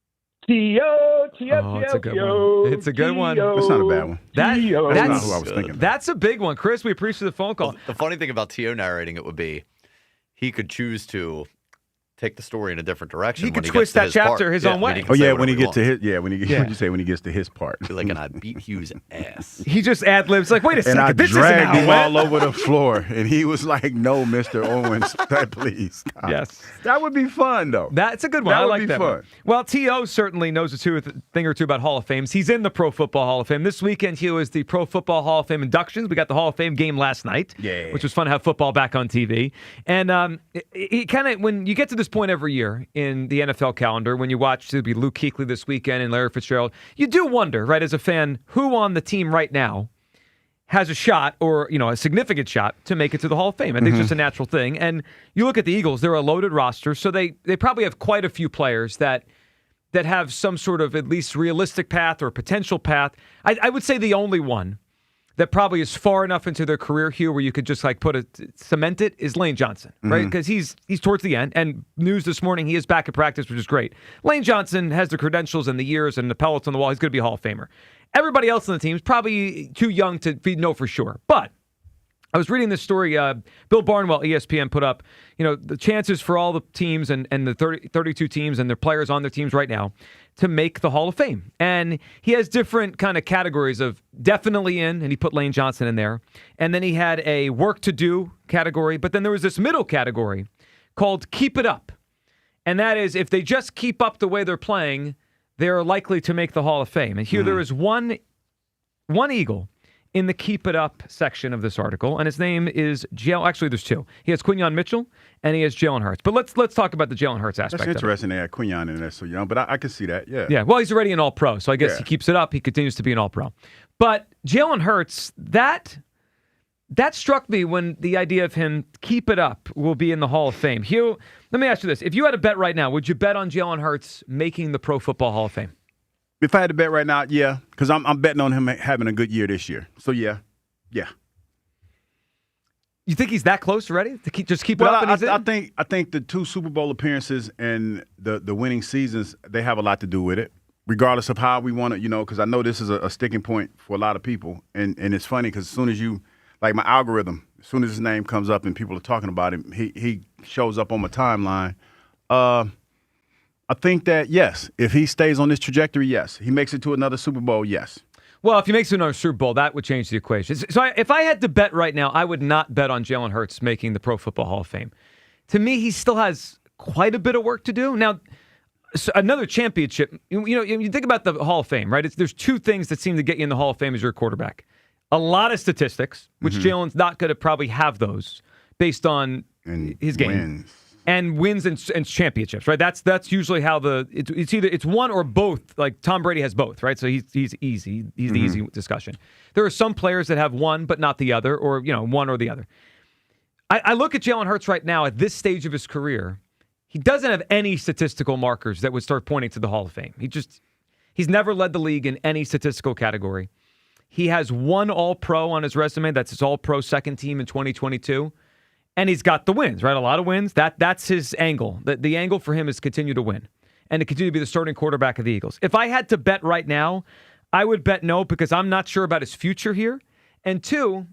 T.O. It's a good one. It's a good one. That's not a bad one. That's not who I was thinking. That's a big one. Chris, we appreciate the phone call. Well, the funny thing about T.O. narrating it would be he could choose to take the story in a different direction. He could twist that chapter his own way. Oh yeah, when he gets to his what'd you say when he gets to his part? Be like, and I beat Hugh's ass. He just ad libs like, wait a second, and I this dragged isn't him all over the floor, and he was like, "No, Mr. Owens, please stop." Yes, that would be fun though. That's a good one. That I would like be that fun. one. Well, T.O. certainly knows a thing or two about Hall of Fames. He's in the Pro Football Hall of Fame this weekend. Hugh is the Pro Football Hall of Fame inductions. We got the Hall of Fame game last night, which was fun to have football back on TV. And he kind of when you get to this this point every year in the NFL calendar, when you watch, it'll be Luke Kuechly this weekend and Larry Fitzgerald, you do wonder, right, as a fan, who on the team right now has a shot or, a significant shot to make it to the Hall of Fame. I think it's just a natural thing. And you look at the Eagles, they're a loaded roster, so they probably have quite a few players that have some sort of at least realistic path or potential path. I would say the only one that probably is far enough into their career here where you could just cement it is Lane Johnson, right? Because he's towards the end, and news this morning, he is back at practice, which is great. Lane Johnson has the credentials and the years and the pellets on the wall. He's going to be a Hall of Famer. Everybody else on the team is probably too young to know for sure. But I was reading this story, Bill Barnwell, ESPN, put up, the chances for all the teams and the 32 teams and their players on their teams right now to make the Hall of Fame. And he has different kind of categories of definitely in, and he put Lane Johnson in there. And then he had a work to do category, but then there was this middle category called keep it up. And that is if they just keep up the way they're playing, they're likely to make the Hall of Fame. And here there is one Eagle in the keep it up section of this article, and his name is actually there's two. He has Quinyon Mitchell and he has Jalen Hurts. But let's talk about the Jalen Hurts aspect. That's interesting. They had Quinyon in there so young, but I can see that. Yeah. Yeah. Well, he's already an All-Pro, so I guess he keeps it up. He continues to be an All-Pro. But Jalen Hurts, that struck me when the idea of him keep it up will be in the Hall of Fame. Hugh, let me ask you this: if you had a bet right now, would you bet on Jalen Hurts making the Pro Football Hall of Fame? If I had to bet right now, yeah, because I'm betting on him having a good year this year. So yeah. You think he's that close already to just keep it up? I think the 2 Super Bowl appearances and the winning seasons, they have a lot to do with it. Regardless of how we want to, because I know this is a sticking point for a lot of people, and it's funny because as soon as you, like my algorithm, as soon as his name comes up and people are talking about him, he shows up on my timeline. I think that, yes, if he stays on this trajectory, yes. He makes it to another Super Bowl, yes. Well, if he makes it to another Super Bowl, that would change the equation. So if I had to bet right now, I would not bet on Jalen Hurts making the Pro Football Hall of Fame. To me, he still has quite a bit of work to do. Now, another championship, you think about the Hall of Fame, right? There's 2 things that seem to get you in the Hall of Fame as your quarterback. A lot of statistics, which Jalen's not going to probably have those based on his game. Wins. And wins and championships, right? That's usually how it's one or both. Like Tom Brady has both, right? So he's easy. He's the easy discussion. There are some players that have one but not the other, or one or the other. I look at Jalen Hurts right now at this stage of his career. He doesn't have any statistical markers that would start pointing to the Hall of Fame. He's never led the league in any statistical category. He has 1 All-Pro on his resume. That's his All-Pro second team in 2022. And he's got the wins, right? A lot of wins. That's his angle. The angle for him is continue to win and to continue to be the starting quarterback of the Eagles. If I had to bet right now, I would bet no because I'm not sure about his future here. And 2,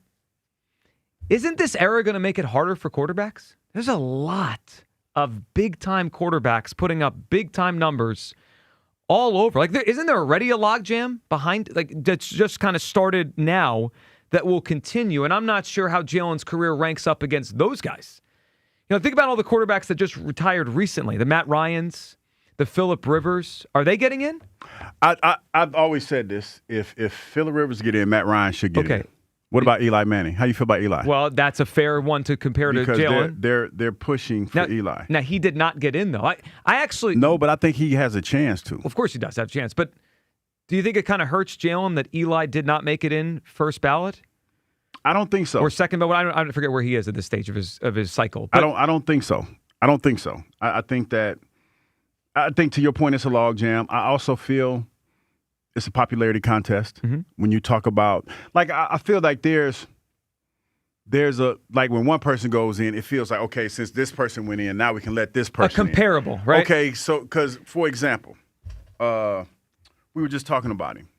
isn't this era going to make it harder for quarterbacks? There's a lot of big-time quarterbacks putting up big-time numbers all over. Isn't there already a logjam behind, that's just kind of started now that will continue? And I'm not sure how Jalen's career ranks up against those guys. Think about all the quarterbacks that just retired recently. The Matt Ryans, the Phillip Rivers. Are they getting in? I've always said this. If Phillip Rivers get in, Matt Ryan should get in. What about Eli Manning? How do you feel about Eli? Well, that's a fair one to compare to Jalen. They're pushing for Eli. Now, he did not get in, though. I actually... No, but I think he has a chance to. Of course he does have a chance. But do you think it kind of hurts Jalen that Eli did not make it in first ballot? I don't think so. Or second ballot? I don't forget where he is at this stage of his cycle. But I don't think so. I think to your point, it's a log jam. I also feel it's a popularity contest. When you talk about, I feel like there's a, when one person goes in, it feels like, okay, since this person went in, now we can let this person in. Comparable, right? Okay, so, because, for example, we were just talking about him,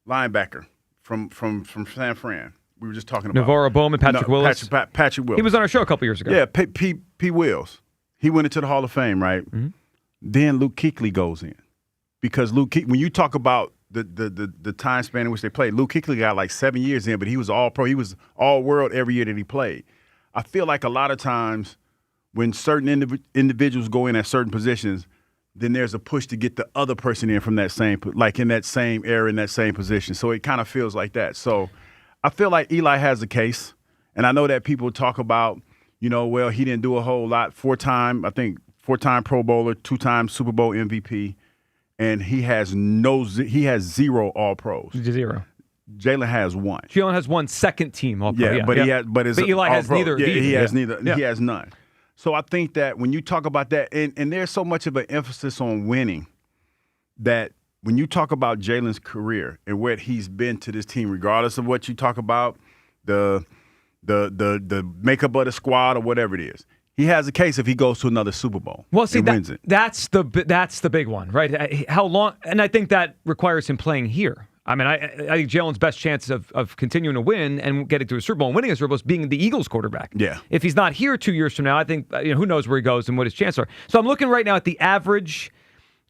linebacker from San Fran. We were just talking about Navarro Bowman, Patrick Willis. Patrick Willis. He was on our show a couple years ago. Yeah, P. Wills. He went into the Hall of Fame, right? Then Luke Kuechly goes in. Because when you talk about the time span in which they played, Luke Kuechly got 7 years in, but he was All-Pro. He was All-World every year that he played. I feel like a lot of times when certain individuals go in at certain positions, then there's a push to get the other person in from that same, in that same era, in that same position. So it kind of feels like that. So I feel like Eli has a case. And I know that people talk about, well, he didn't do a whole lot. Four-time Pro Bowler, 2-time Super Bowl MVP, and he has 0 All-Pros. 0. Jalen has 1. Jalen has 1 second-team All-Pro. Yeah, but Eli has neither. Yeah, he has neither. Yeah. He has none. So I think that when you talk about that, and there's so much of an emphasis on winning, that when you talk about Jalen's career and where he's been to this team, regardless of what you talk about, the makeup of the squad or whatever it is, he has a case if he goes to another Super Bowl. Well, see, wins it. That's the big one, right? How long? And I think that requires him playing here. I mean, I think Jalen's best chance of continuing to win and getting to a Super Bowl and winning a Super Bowl is being the Eagles quarterback. Yeah. If he's not here 2 years from now, I think who knows where he goes and what his chances are. So I'm looking right now at the average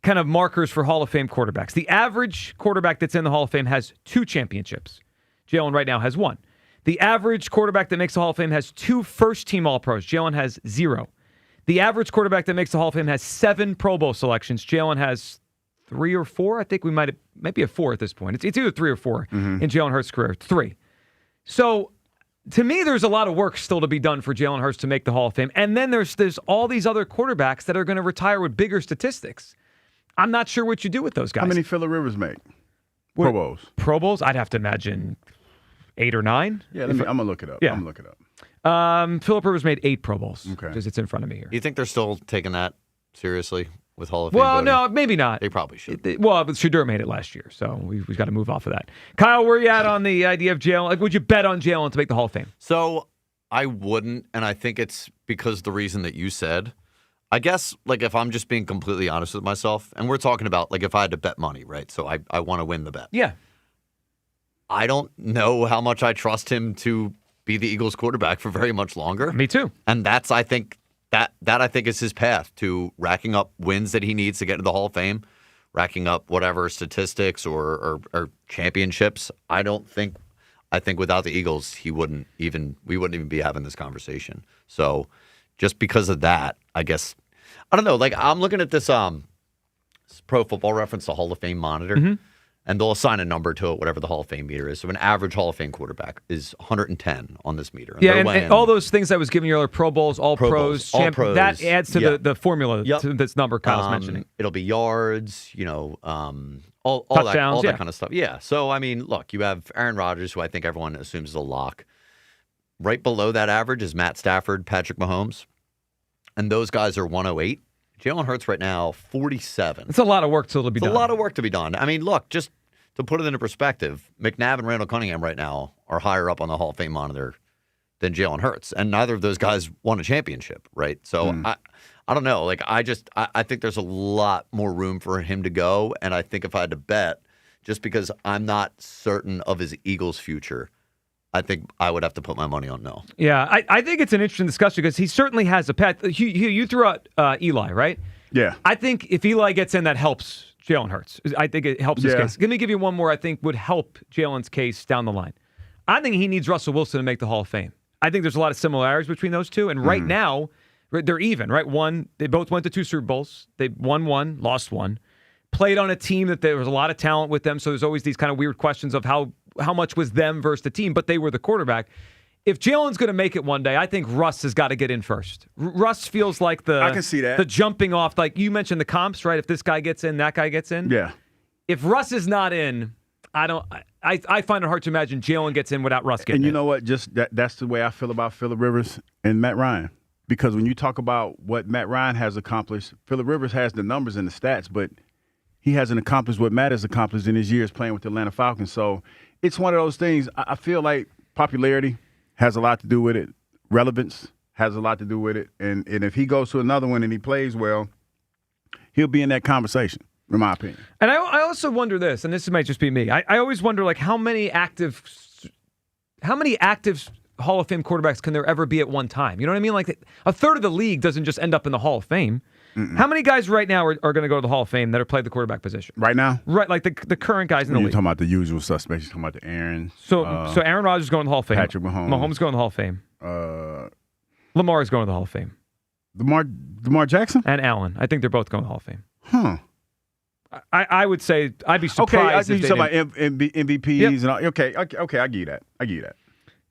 kind of markers for Hall of Fame quarterbacks. The average quarterback that's in the Hall of Fame has 2 championships. Jalen right now has 1. The average quarterback that makes the Hall of Fame has 2 first-team All-Pros. Jalen has 0. The average quarterback that makes the Hall of Fame has 7 Pro Bowl selections. Jalen has 3 or 4. I think we might be a 4 at this point. It's either 3 or 4 in Jalen Hurts' career. 3. So to me, there's a lot of work still to be done for Jalen Hurts to make the Hall of Fame. And then there's all these other quarterbacks that are going to retire with bigger statistics. I'm not sure what you do with those guys. How many Phillip Rivers make? Pro Bowls. Pro Bowls? I'd have to imagine 8 or 9. Yeah, I'm going to look it up. Yeah. I'm going to look it up. Phillip Rivers made 8 Pro Bowls. Okay. Because it's in front of me here. You think they're still taking that seriously with Hall of Fame Well, voting? no, maybe not. They probably should. But Shedeur made it last year, so we've got to move off of that. Kyle, where are you at on the idea of Jalen? Like, would you bet on Jalen to make the Hall of Fame? So I wouldn't, and I think it's because the reason that you said. I guess, like, if I'm just being completely honest with myself, and we're talking about, like, if I had to bet money, right? So I want to win the bet. Yeah. I don't know how much I trust him to be the Eagles quarterback for very much longer. Me too. And that's, I think, that I think is his path to racking up wins that he needs to get into the Hall of Fame, racking up whatever statistics or championships. I think without the Eagles, we wouldn't even be having this conversation. So just because of that, I guess, I don't know. Like, I'm looking at this Pro Football Reference, the Hall of Fame monitor, and they'll assign a number to it, whatever the Hall of Fame meter is. So an average Hall of Fame quarterback is 110 on this meter. And all those things I was giving you earlier, Pro Bowls, All Pros, that adds to the formula to this number Kyle's mentioning. It'll be yards, all Touchdowns, that kind of stuff. Yeah. So, I mean, look, you have Aaron Rodgers, who I think everyone assumes is a lock. Right below that average is Matt Stafford, Patrick Mahomes, and those guys are 108. Jalen Hurts right now, 47. It's a lot of work still to be done. It's a lot of work to be done. I mean, look, just to put it into perspective, McNabb and Randall Cunningham right now are higher up on the Hall of Fame monitor than Jalen Hurts, and neither of those guys won a championship, right? So I don't know. Like, I think there's a lot more room for him to go, and I think if I had to bet, just because I'm not certain of his Eagles future, I think I would have to put my money on no. Yeah, I think it's an interesting discussion because he certainly has a path. You threw out Eli, right? Yeah. I think if Eli gets in, that helps Jalen Hurts. I think it helps his case. Let me give you one more I think would help Jalen's case down the line. I think he needs Russell Wilson to make the Hall of Fame. I think there's a lot of similarities between those two, and right now, they're even, right? They both went to 2 Super Bowls. They won 1, lost 1. Played on a team that there was a lot of talent with them, so there's always these kind of weird questions of how much was them versus the team, but they were the quarterback. If Jalen's going to make it one day, I think Russ has got to get in first. Russ feels like I can see that. The jumping off, like you mentioned the comps, right? If this guy gets in, that guy gets in. Yeah. If Russ is not in, I find it hard to imagine Jalen gets in without Russ getting in. And you know what? Just that's the way I feel about Phillip Rivers and Matt Ryan. Because when you talk about what Matt Ryan has accomplished, Phillip Rivers has the numbers and the stats, but he hasn't accomplished what Matt has accomplished in his years playing with the Atlanta Falcons. So it's one of those things. I feel like popularity has a lot to do with it. Relevance has a lot to do with it. And if he goes to another one and he plays well, he'll be in that conversation, in my opinion. And I also wonder this, and this might just be me. I always wonder, like, how many active Hall of Fame quarterbacks can there ever be at one time? You know what I mean? Like, a third of the league doesn't just end up in the Hall of Fame. How many guys right now are going to go to the Hall of Fame that have played the quarterback position? Right now? Right, like the current guys in the league. You're talking about the usual suspects. You're talking about the Aaron. So Aaron Rodgers is going to the Hall of Fame. Patrick Mahomes. Mahomes going to the Hall of Fame. Lamar is going to the Hall of Fame. Lamar Jackson? And Allen. I think they're both going to the Hall of Fame. Huh. I would say I'd be surprised. Okay, you talking about MVPs and all. Okay, I give you that.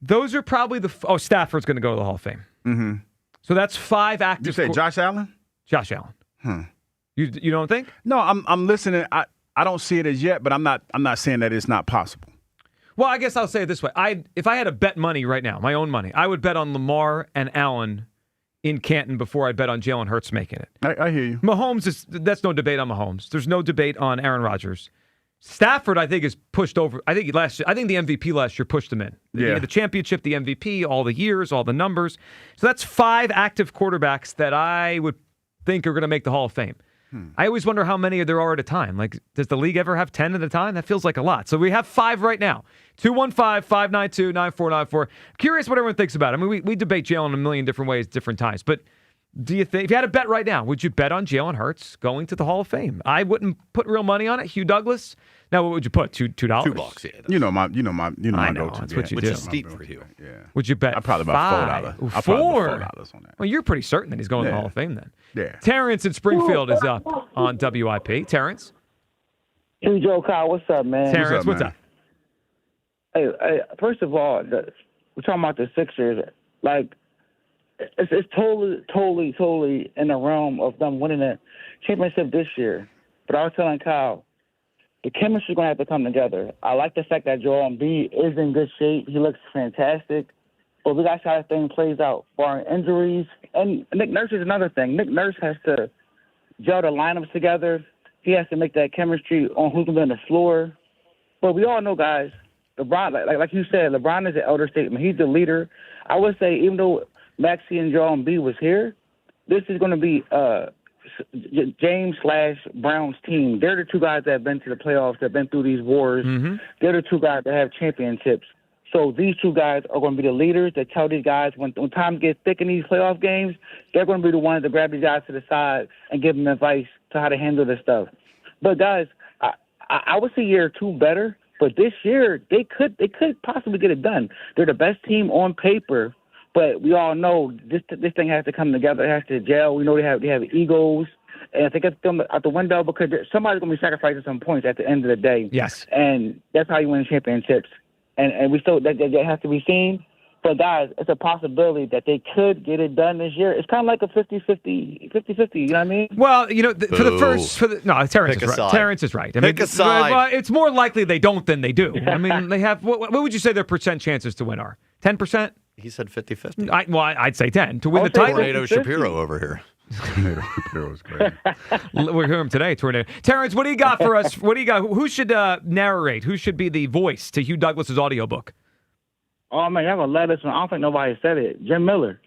Those are probably Stafford's going to go to the Hall of Fame. Mm-hmm. So that's 5 active. You say Josh Allen? Josh Allen. You don't think? No, I'm listening. I don't see it as yet, but I'm not saying that it's not possible. Well, I guess I'll say it this way. If I had to bet money right now, my own money, I would bet on Lamar and Allen in Canton before I bet on Jalen Hurts making it. I hear you. Mahomes, that's no debate on Mahomes. There's no debate on Aaron Rodgers. Stafford, I think, is pushed over. I think the MVP last year pushed him in. Yeah. The championship, the MVP, all the years, all the numbers. So that's 5 active quarterbacks that I would think are going to make the Hall of Fame. I always wonder how many there are at a time. Like, does the league ever have 10 at a time? That feels like a lot. So we have 5 right now. 215-592-9494. Curious what everyone thinks about it. I mean, we debate Jalen a million different ways, different times. But do you think, if you had a bet right now, would you bet on Jalen Hurts going to the Hall of Fame? I wouldn't put real money on it. Hugh Douglas. Now, what would you put? $2? $2, yeah. You know my I know, go-to. that's what you Which do. is steep for you. Yeah. Would you bet? I'd probably about $4. Ooh, I'd probably $4? bet $4 on that. Well, you're pretty certain that he's going to the Hall of Fame then. Yeah. Terrence in Springfield is up on WIP. Terrence? Hey, Joe Kyle, what's up, man? Terrence, what's up? Hey, first of all, we're talking about the Sixers. Like, it's totally in the realm of them winning the championship this year. But I was telling Kyle, the chemistry is going to have to come together. I like the fact that Joel Embiid is in good shape. He looks fantastic. But we got to see how that thing plays out, barring injuries. And Nick Nurse is another thing. Nick Nurse has to gel the lineups together. He has to make that chemistry on who's going to be on the floor. But we all know, guys, LeBron, like you said, LeBron is an elder statesman. He's the leader. I would say, even though Maxey and Joel Embiid was here, this is going to be James/Brown's team. They're the 2 guys that have been to the playoffs, that have been through these wars. Mm-hmm. They're the 2 guys that have championships. So these 2 guys are going to be the leaders that tell these guys when time gets thick in these playoff games, they're going to be the ones to grab these guys to the side and give them advice to how to handle this stuff. But guys, I would say year 2 better, but this year they could possibly get it done. They're the best team on paper. But we all know this thing has to come together. It has to gel. We know they have egos, and I think it's them out the window because somebody's going to be sacrificing some points at the end of the day. Yes, and that's how you win championships. And we still that has to be seen. But guys, it's a possibility that they could get it done this year. It's kind of like a 50-50. You know what I mean? Well, Terrence is right. Terrence is right. Pick a side. Well, it's more likely they don't than they do. I mean, they have. What would you say their percent chances to win are? 10%? He said 50-50. I'd say 10 to win the title. Tornado Shapiro over here. Tornado Shapiro's great. We're hearing him today, Tornado. Terrence, what do you got for us? What do you got? Who should narrate? Who should be the voice to Hugh Douglas's audiobook? Oh, man, you have a letter. I don't think nobody said it. Jim Miller.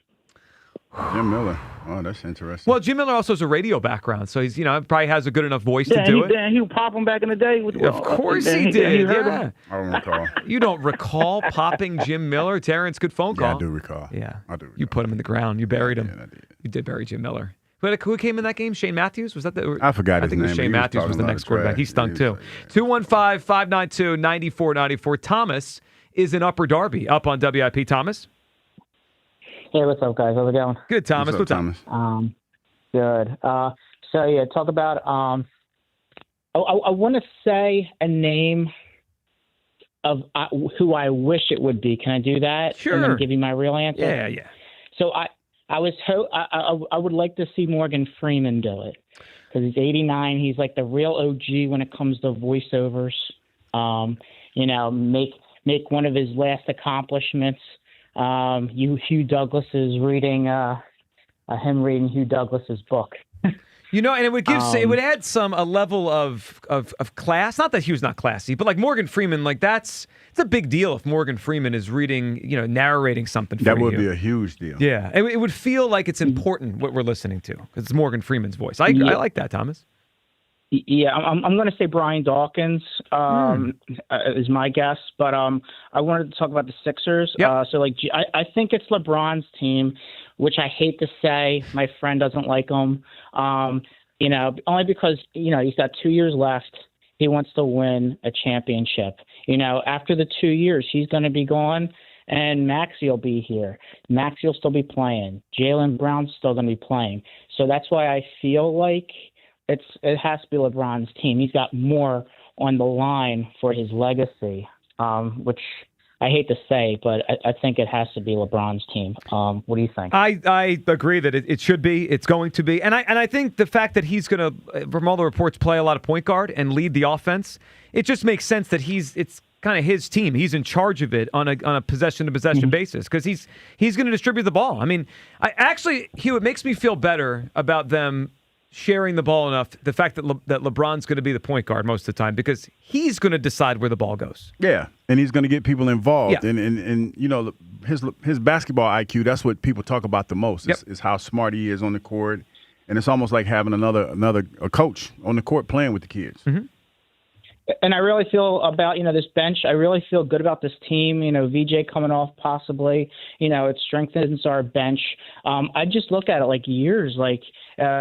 Jim Miller. Oh, that's interesting. Well, Jim Miller also has a radio background, so he's probably has a good enough voice to do it. He would pop him back in the day. Of course he did. I don't recall. You don't recall popping Jim Miller? Terrence, good phone call. Yeah, I do recall. Yeah. I do recall. You put him in the ground. You buried him. Yeah, I did. You did bury Jim Miller. Who came in that game? Shane Matthews? Was that I forgot his name. I think Shane Matthews was the next quarterback. He stunk too. 215-592-9494. Thomas is in Upper Darby. Up on WIP. Thomas? Hey, what's up, guys? How's it going? Good, Thomas. What's up? Good. Talk about. I want to say a name of who I wish it would be. Can I do that? Sure. And then give you my real answer. Yeah. So I would like to see Morgan Freeman do it because he's 89. He's like the real OG when it comes to voiceovers. Make one of his last accomplishments. Hugh Douglas is reading him reading Hugh Douglas's book. And it would give it would add a level of class. Not that Hugh's not classy, but like Morgan Freeman, like it's a big deal if Morgan Freeman is reading, narrating something for you. That would be a huge deal. Yeah, it would feel like it's important what we're listening to because it's Morgan Freeman's voice. I like that, Thomas. Yeah, I'm going to say Brian Dawkins is my guess, but I wanted to talk about the Sixers. Yep. I think it's LeBron's team, which I hate to say. My friend doesn't like him, only because he's got 2 years left. He wants to win a championship. After the 2 years, he's going to be gone, and Maxey will be here. Maxey will still be playing. Jalen Brown's still going to be playing. So that's why I feel like it has to be LeBron's team. He's got more on the line for his legacy, which I hate to say, but I think it has to be LeBron's team. What do you think? I agree that it should be. It's going to be. And I think the fact that he's going to, from all the reports, play a lot of point guard and lead the offense, it just makes sense that it's kind of his team. He's in charge of it on a possession-to-possession basis because he's going to distribute the ball. I mean, Hugh, it makes me feel better about them sharing the ball enough, the fact that that LeBron's going to be the point guard most of the time because he's going to decide where the ball goes. Yeah, and he's going to get people involved. Yeah. And you know, his basketball IQ, that's what people talk about the most, is how smart he is on the court. And it's almost like having a coach on the court playing with the kids. Mm-hmm. And I really feel about, this bench. I really feel good about this team. VJ coming off possibly, it strengthens our bench. I just look at it like years. Like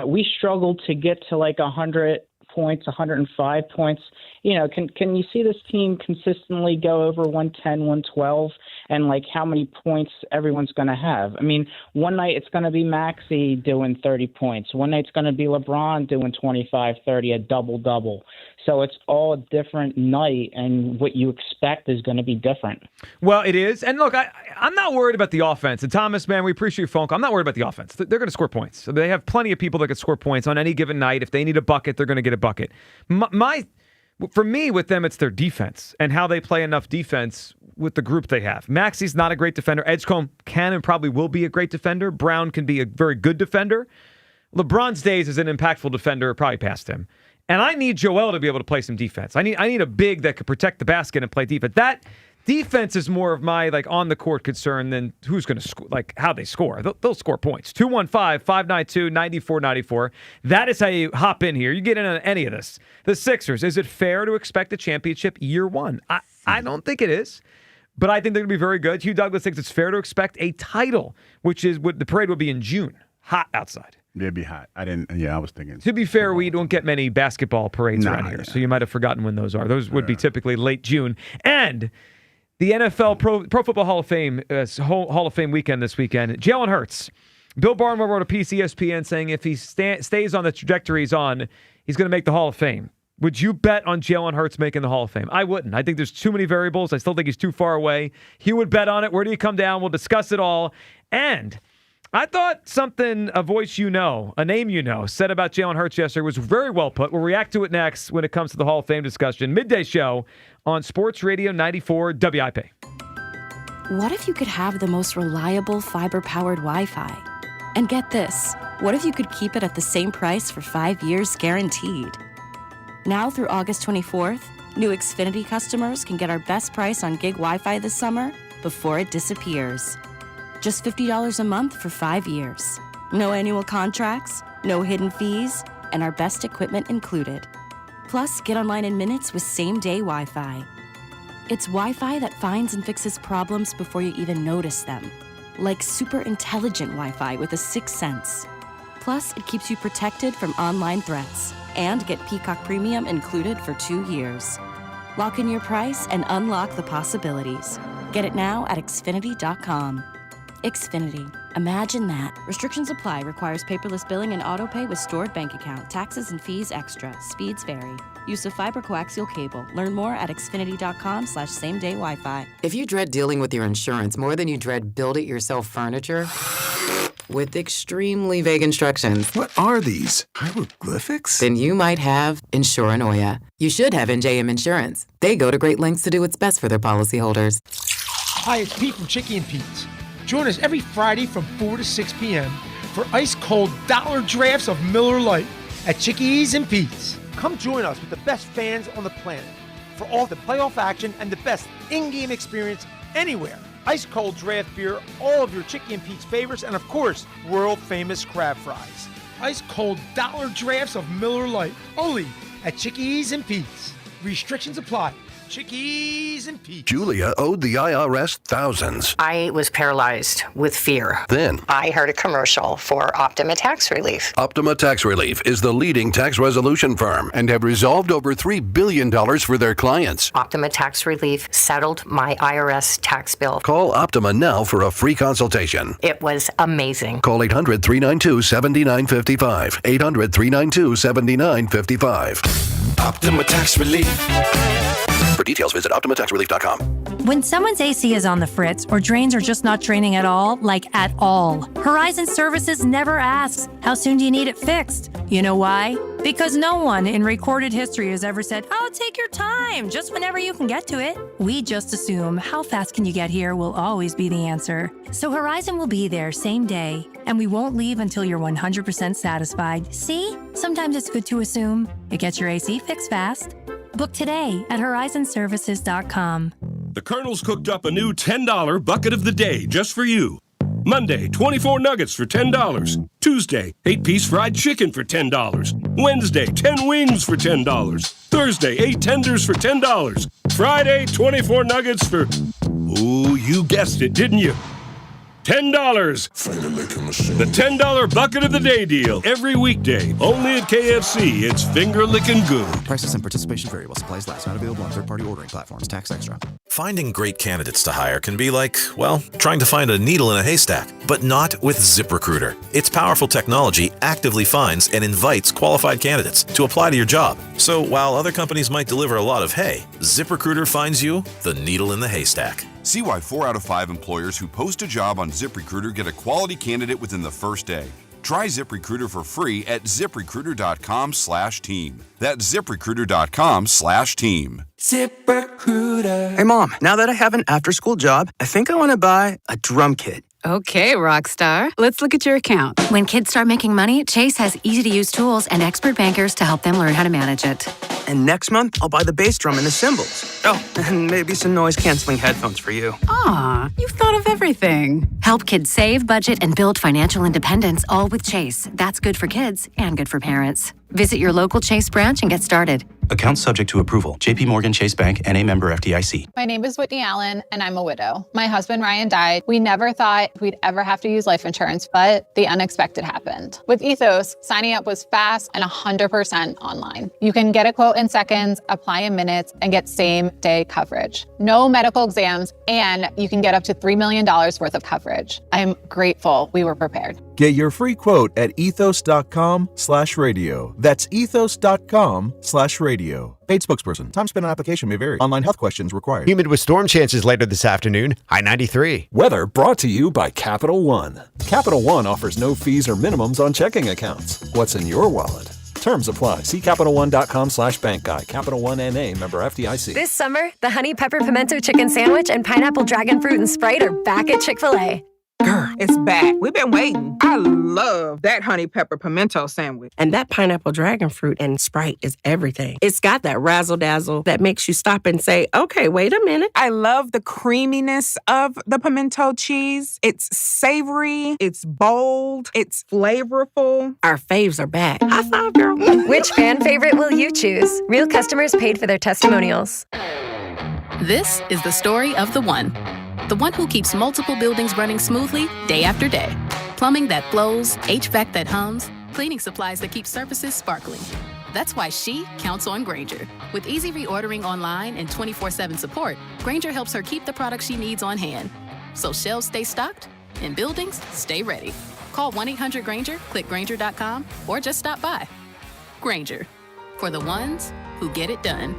we struggled to get to like 100 points, 105 points. Can you see this team consistently go over 110, 112? And like how many points everyone's going to have? I mean, one night it's going to be Maxey doing 30 points. One night it's going to be LeBron doing 25, 30, a double-double. So it's all a different night, and what you expect is going to be different. Well, it is. And look, I'm not worried about the offense. And Thomas, man, we appreciate your phone call. I'm not worried about the offense. They're going to score points. They have plenty of people that can score points on any given night. If they need a bucket, they're going to get a bucket. For me, with them, it's their defense and how they play enough defense with the group they have. Maxey's not a great defender. Edgecombe can and probably will be a great defender. Brown can be a very good defender. LeBron's days as an impactful defender are probably past him. And I need Joel to be able to play some defense. I need a big that could protect the basket and play defense. That defense is more of my on the court concern than who's going to score, how they score. They'll score points. 215-592-9494. That is how you hop in here. You get in on any of this. The Sixers. Is it fair to expect a championship year one? I don't think it is. But I think they're going to be very good. Hugh Douglas thinks it's fair to expect a title, which is what the parade will be in June. Hot outside. It'd be hot. I was thinking. To be fair, we don't get many basketball parades around here, so you might have forgotten when those are. Those would be typically late June. And the NFL Pro Football Hall of Fame Hall of Fame weekend this weekend. Jalen Hurts. Bill Barnwell wrote a piece ESPN saying if he stays on the trajectory he's on, he's going to make the Hall of Fame. Would you bet on Jalen Hurts making the Hall of Fame? I wouldn't. I think there's too many variables. I still think he's too far away. He would bet on it. Where do you come down? We'll discuss it all. And I thought a voice a name said about Jalen Hurts yesterday was very well put. We'll react to it next when it comes to the Hall of Fame discussion. Midday show on Sports Radio 94 WIP. What if you could have the most reliable fiber-powered Wi-Fi? And get this, what if you could keep it at the same price for 5 years guaranteed? Now through August 24th, new Xfinity customers can get our best price on gig Wi-Fi this summer before it disappears. Just $50 a month for 5 years. No annual contracts, no hidden fees, and our best equipment included. Plus, get online in minutes with same-day Wi-Fi. It's Wi-Fi that finds and fixes problems before you even notice them. Like super intelligent Wi-Fi with a sixth sense. Plus, it keeps you protected from online threats. And get Peacock Premium included for 2 years. Lock in your price and unlock the possibilities. Get it now at Xfinity.com. Xfinity. Imagine that. Restrictions apply. Requires paperless billing and autopay with stored bank account. Taxes and fees extra. Speeds vary. Use of fiber coaxial cable. Learn more at Xfinity.com/same-day Wi-Fi. If you dread dealing with your insurance more than you dread build-it-yourself furniture with extremely vague instructions. What are these? Hieroglyphics? Then you might have Insuranoia. You should have NJM Insurance. They go to great lengths to do what's best for their policyholders. Hi, it's Pete from Chicky and Pete's. Join us every Friday from 4 to 6 p.m. for ice-cold dollar drafts of Miller Lite at Chickies and Pete's. Come join us with the best fans on the planet for all the playoff action and the best in-game experience anywhere. Ice-cold draft beer, all of your Chicky and Pete's favorites, and of course, world-famous crab fries. Ice-cold dollar drafts of Miller Lite, only at Chickies and Pete's. Restrictions apply. Chickies and Pete's. Julia owed the IRS thousands. I was paralyzed with fear. Then I heard a commercial for Optima Tax Relief. Optima Tax Relief is the leading tax resolution firm and have resolved over $3 billion for their clients. Optima Tax Relief settled my IRS tax bill. Call Optima now for a free consultation. It was amazing. Call 800-392-7955. 800-392-7955. Optima Tax Relief. For details, visit OptimaTaxRelief.com. When someone's AC is on the fritz or drains are just not draining at all, like at all, Horizon Services never asks, how soon do you need it fixed? You know why? Because no one in recorded history has ever said, oh, take your time, just whenever you can get to it. We just assume how fast can you get here will always be the answer. So Horizon will be there same day, and we won't leave until you're 100% satisfied. See? Sometimes it's good to assume. It gets your AC fixed fast. Book today at horizonservices.com. The Colonel's cooked up a new $10 bucket of the day just for you. Monday, 24 nuggets for $10. Tuesday, 8-piece fried chicken for $10. Wednesday, 10 wings for $10. Thursday, 8 tenders for $10. Friday, 24 nuggets for... Ooh, you guessed it, didn't you? $10. The $10 bucket of the day deal. Every weekday. Only at KFC. It's finger-licking good. Prices and participation vary while supplies last. Not available on third-party ordering platforms. Tax extra. Finding great candidates to hire can be like, well, trying to find a needle in a haystack. But not with ZipRecruiter. Its powerful technology actively finds and invites qualified candidates to apply to your job. So while other companies might deliver a lot of hay, ZipRecruiter finds you the needle in the haystack. See why 4 out of 5 employers who post a job on ZipRecruiter get a quality candidate within the first day. Try ZipRecruiter for free at ZipRecruiter.com/team. That's ZipRecruiter.com/team. ZipRecruiter. Hey, Mom, now that I have an after-school job, I think I want to buy a drum kit. Okay, Rockstar. Let's look at your account. When kids start making money, Chase has easy-to-use tools and expert bankers to help them learn how to manage it. And next month, I'll buy the bass drum and the cymbals. Oh, and maybe some noise-canceling headphones for you. Aw, you've thought of everything. Help kids save, budget, and build financial independence, all with Chase. That's good for kids and good for parents. Visit your local Chase branch and get started. Account subject to approval. J.P. Morgan Chase Bank, N.A. member FDIC. My name is Whitney Allen, and I'm a widow. My husband, Ryan, died. We never thought we'd ever have to use life insurance, but the unexpected happened. With Ethos, signing up was fast and 100% online. You can get a quote in seconds, apply in minutes, and get same-day coverage. No medical exams, and you can get up to $3 million worth of coverage. I'm grateful we were prepared. Get your free quote at ethos.com/radio. That's ethos.com/radio. Paid spokesperson. Time spent on application may vary. Online health questions required. Humid with storm chances later this afternoon. High 93. Weather brought to you by Capital One. Capital One offers no fees or minimums on checking accounts. What's in your wallet? Terms apply. See CapitalOne.com/bank guide. Capital One N.A. member FDIC. This summer, the Honey Pepper Pimento Chicken Sandwich and Pineapple Dragon Fruit and Sprite are back at Chick-fil-A. Girl, it's back. We've been waiting. I love that honey pepper pimento sandwich. And that pineapple dragon fruit and Sprite is everything. It's got that razzle-dazzle that makes you stop and say, okay, wait a minute. I love the creaminess of the pimento cheese. It's savory. It's bold. It's flavorful. Our faves are back. High five, girl. Which fan favorite will you choose? Real customers paid for their testimonials. This is the story of the one. The one who keeps multiple buildings running smoothly day after day. Plumbing that flows, HVAC that hums, cleaning supplies that keep surfaces sparkling. That's why she counts on Grainger. With easy reordering online and 24/7 support, Grainger helps her keep the products she needs on hand. So shelves stay stocked and buildings stay ready. Call 1-800-GRAINGER, click Grainger.com, or just stop by. Grainger, for the ones who get it done.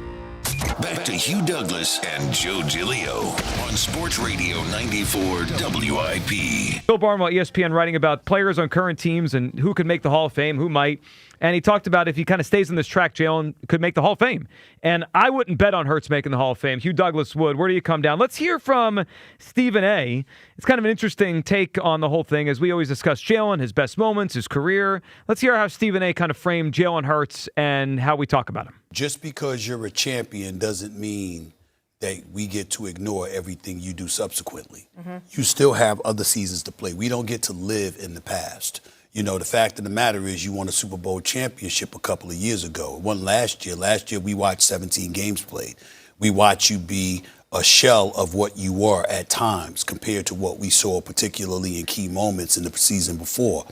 Back to Hugh Douglas and Joe Giglio on Sports Radio 94 WIP. Bill Barnwell, ESPN, writing about players on current teams and who could make the Hall of Fame, who might. And he talked about if he kind of stays on this track, Jalen could make the Hall of Fame. And I wouldn't bet on Hurts making the Hall of Fame. Hugh Douglas would. Where do you come down? Let's hear from Stephen A. It's kind of an interesting take on the whole thing, as we always discuss Jalen, his best moments, his career. Let's hear how Stephen A. kind of framed Jalen Hurts and how we talk about him. Just because you're a champion doesn't mean that we get to ignore everything you do subsequently. Mm-hmm. You still have other seasons to play. We don't get to live in the past. You know, the fact of the matter is you won a Super Bowl championship a couple of years ago. It wasn't last year. Last year we watched 17 games played. We watched you be a shell of what you were at times compared to what we saw, particularly in key moments in the season before.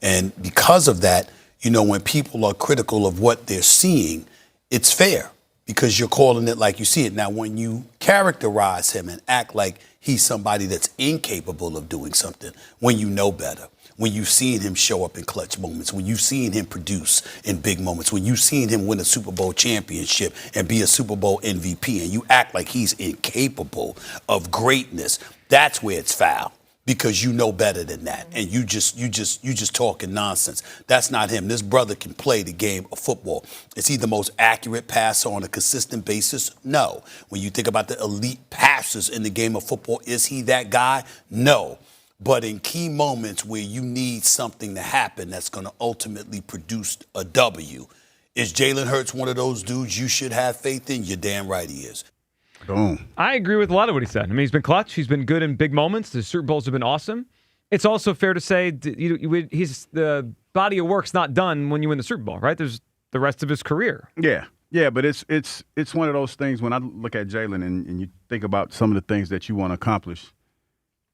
And because of that, you know, when people are critical of what they're seeing, it's fair. because you're calling it like you see it. Now, when you characterize him and act like he's somebody that's incapable of doing something, when you know better, when you've seen him show up in clutch moments, when you've seen him produce in big moments, when you've seen him win a Super Bowl championship and be a Super Bowl MVP, and you act like he's incapable of greatness, that's where it's foul. Because you know better than that, and you just talking nonsense. That's not him. This brother can play the game of football. Is he the most accurate passer on a consistent basis? No. When you think about the elite passers in the game of football, is he that guy? No. But in key moments where you need something to happen that's going to ultimately produce a W, is Jalen Hurts one of those dudes you should have faith in? You're damn right he is. Boom. I agree with a lot of what he said. I mean, he's been clutch. He's been good in big moments. The Super Bowls have been awesome. It's also fair to say he's the body of work's not done when you win the Super Bowl, right? There's the rest of his career. Yeah, but it's one of those things when I look at Jalen and you think about some of the things that you want to accomplish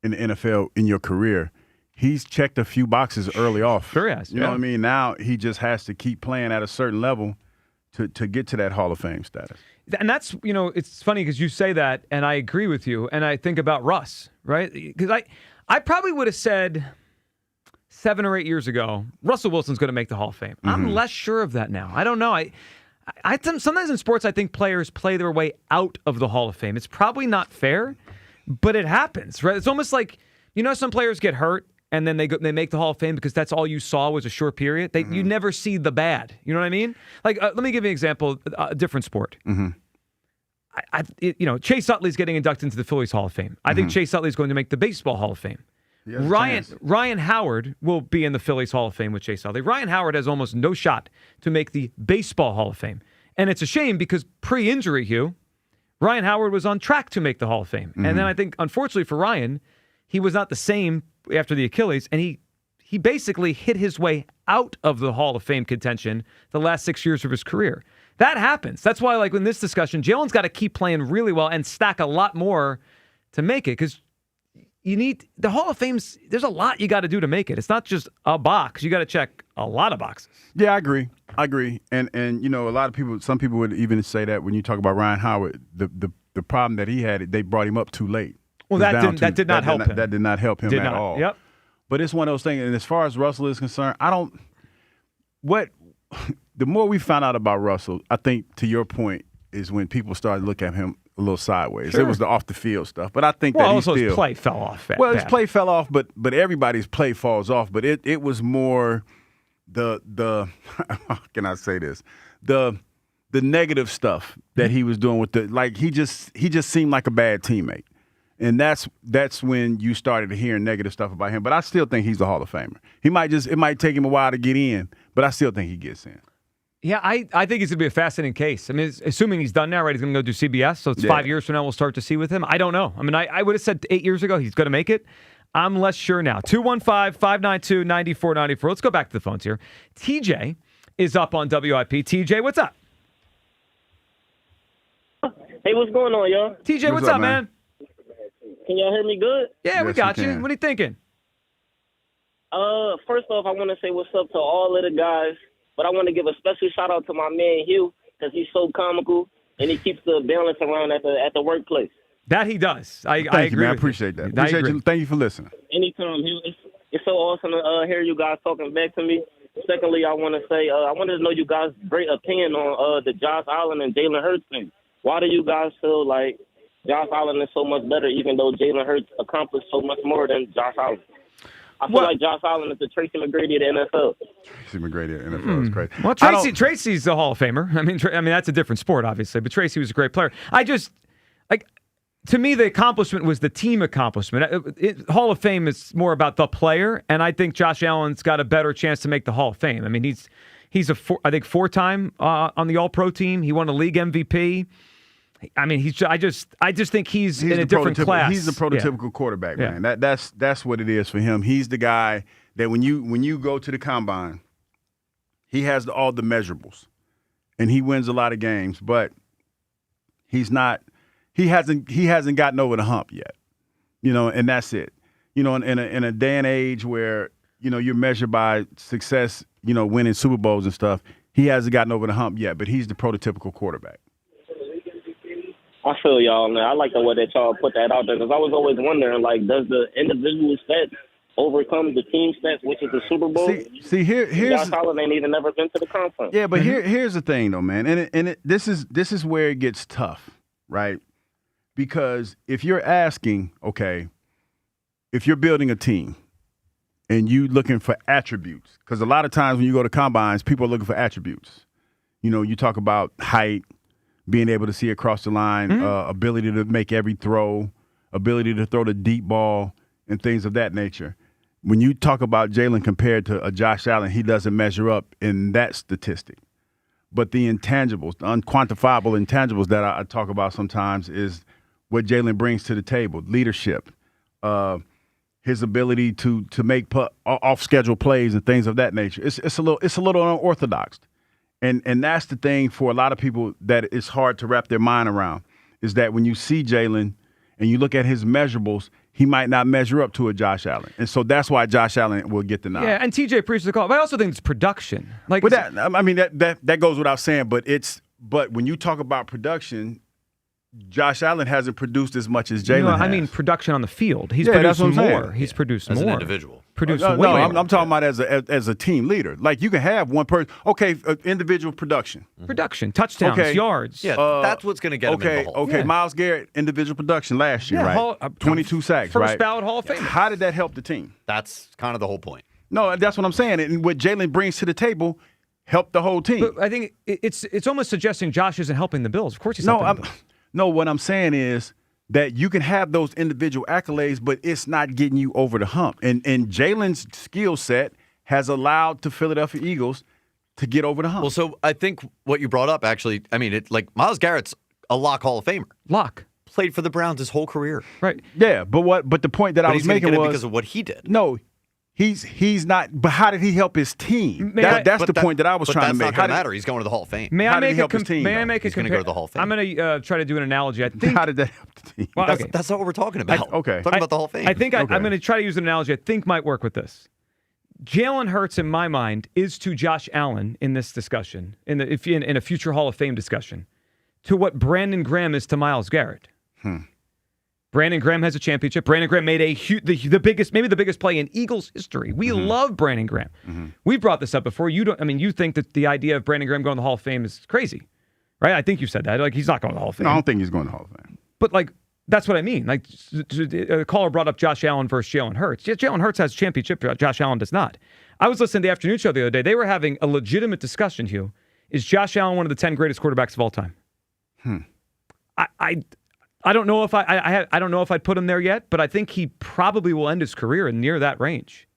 in the NFL in your career, he's checked a few boxes early off. Sure he has. You know what I mean? Now he just has to keep playing at a certain level to get to that Hall of Fame status. And that's, it's funny because you say that, and I agree with you, and I think about Russ, right? Because I probably would have said 7 or 8 years ago, Russell Wilson's going to make the Hall of Fame. Mm-hmm. I'm less sure of that now. I don't know. I sometimes in sports, I think players play their way out of the Hall of Fame. It's probably not fair, but it happens, right? It's almost like, some players get hurt, and then they make the Hall of Fame because that's all you saw was a short period. You never see the bad. You know what I mean? Like, let me give you an example, a different sport. Mm-hmm. Chase Utley's getting inducted into the Phillies Hall of Fame. I think Chase Utley's going to make the Baseball Hall of Fame. Ryan Howard will be in the Phillies Hall of Fame with Chase Utley. Ryan Howard has almost no shot to make the Baseball Hall of Fame. And it's a shame because pre-injury, Hugh, Ryan Howard was on track to make the Hall of Fame. And then I think, unfortunately for Ryan, he was not the same after the Achilles, and he basically hit his way out of the Hall of Fame contention the last 6 years of his career. That happens. That's why, in this discussion, Jalen's got to keep playing really well and stack a lot more to make it, because you need the Hall of Fame's. There's a lot you got to do to make it. It's not just a box. You got to check a lot of boxes. Yeah, I agree. And a lot of people, some people would even say that when you talk about Ryan Howard, the problem that he had, they brought him up too late. Well, that did not help him. That did not help him at all. Yep. But it's one of those things. And as far as Russell is concerned, the more we found out about Russell, I think, to your point, is when people started to look at him a little sideways. Sure. It was the off the field stuff. But I think that also his play fell off. His play fell off, but everybody's play falls off. But it was more the how can I say this? The negative stuff that he was doing with he just seemed like a bad teammate. And that's when you started hearing negative stuff about him. But I still think he's a Hall of Famer. It might take him a while to get in, but I still think he gets in. Yeah, I think he's going to be a fascinating case. I mean, assuming he's done now, right? He's going to go do CBS, so it's 5 years from now we'll start to see with him. I don't know. I mean, I would have said 8 years ago he's going to make it. I'm less sure now. 215-592-9494. Let's go back to the phones here. TJ is up on WIP. TJ, what's up? Hey, what's going on, y'all? TJ, what's up, man? Can y'all hear me good? Yeah, we got you. What are you thinking? First off, I want to say what's up to all of the guys, but I want to give a special shout out to my man Hugh because he's so comical and he keeps the balance around at the workplace. That he does. I Thank agree. You, man. I appreciate that. Appreciate you. Thank you for listening. Anytime, Hugh. It's so awesome to hear you guys talking back to me. Secondly, I want to say I wanted to know you guys' great opinion on the Josh Allen and Jalen Hurts thing. Why do you guys feel like Josh Allen is so much better, even though Jalen Hurts accomplished so much more than Josh Allen? I feel like Josh Allen is the Tracy McGrady of the NFL. Tracy McGrady of the NFL is great. Well, Tracy's a Hall of Famer. I mean, that's a different sport, obviously, but Tracy was a great player. To me, the accomplishment was the team accomplishment. Hall of Fame is more about the player, and I think Josh Allen's got a better chance to make the Hall of Fame. I mean, he's four-time on the All-Pro team. He won a league MVP. I mean, I just think he's in a different class. He's the prototypical quarterback, man. That's what it is for him. He's the guy that when you go to the combine, he has all the measurables, and he wins a lot of games. But he hasn't gotten over the hump yet, and that's it. In a day and age where you're measured by success, winning Super Bowls and stuff. He hasn't gotten over the hump yet, but he's the prototypical quarterback. I feel y'all, man. I like the way that y'all put that out there because I was always wondering, like, does the individual stats overcome the team stats, which is the Super Bowl? Here's Josh Allen ain't even never been to the conference. Yeah, but here's the thing, though, man, and this is where it gets tough, right? Because if you're asking, okay, if you're building a team and you looking for attributes, because a lot of times when you go to combines, people are looking for attributes. You know, you talk about height, being able to see across the line, ability to make every throw, ability to throw the deep ball, and things of that nature. When you talk about Jalen compared to a Josh Allen, he doesn't measure up in that statistic. But the intangibles, the unquantifiable intangibles that I talk about sometimes is what Jalen brings to the table: leadership, his ability to make off-schedule plays and things of that nature. It's a little unorthodox. And that's the thing for a lot of people that it's hard to wrap their mind around, is that when you see Jalen and you look at his measurables, he might not measure up to a Josh Allen. And so that's why Josh Allen will get the nod. Yeah, and TJ appreciates the call. But I also think it's production. Like, but that goes without saying, but when you talk about production, Josh Allen hasn't produced as much as Jalen has. I mean production on the field. He's produced more. He's produced more. As an individual. I'm talking about as a team leader. Like, you can have one person. Okay, individual production. Production, touchdowns, yards. Yeah, that's what's going to get him in the Hall. Okay, Myles Garrett, individual production last year, right? 22 sacks, right? First ballot Hall of Famer. How did that help the team? That's kind of the whole point. No, that's what I'm saying. And what Jalen brings to the table helped the whole team. But I think it's almost suggesting Josh isn't helping the Bills. Of course he's helping the Bills. No, what I'm saying is that you can have those individual accolades, but it's not getting you over the hump. And Jalen's skill set has allowed the Philadelphia Eagles to get over the hump. Well, so I think what you brought up, actually, I mean, Myles Garrett's a lock Hall of Famer. Lock. Played for the Browns his whole career. Right. Yeah, but the point that I was making was because of what he did. No, he's not. But how did he help his team? That's the point that I was trying to make. That's not going to matter. He's going to the Hall of Fame. May did he help his team? May I make He's going to go to the Hall of Fame. I'm going to try to do an analogy. I think. How did that help the team? Well, that's not what we're talking about. Okay. Talking about the Hall of Fame. I think I'm going to try to use an analogy I think might work with this. Jalen Hurts, in my mind, is to Josh Allen in this discussion, in a future Hall of Fame discussion, to what Brandon Graham is to Myles Garrett. Brandon Graham has a championship. Brandon Graham made the biggest play in Eagles history. We love Brandon Graham. We brought this up before. You think that the idea of Brandon Graham going to the Hall of Fame is crazy, right? I think you said that. Like, he's not going to the Hall of Fame. No, I don't think he's going to the Hall of Fame. But that's what I mean. Like, a caller brought up Josh Allen versus Jalen Hurts. Yeah, Jalen Hurts has a championship. Josh Allen does not. I was listening to the afternoon show the other day. They were having a legitimate discussion, Hugh. Is Josh Allen one of the 10 greatest quarterbacks of all time? I don't know if I don't know if I'd put him there yet, but I think he probably will end his career near that range.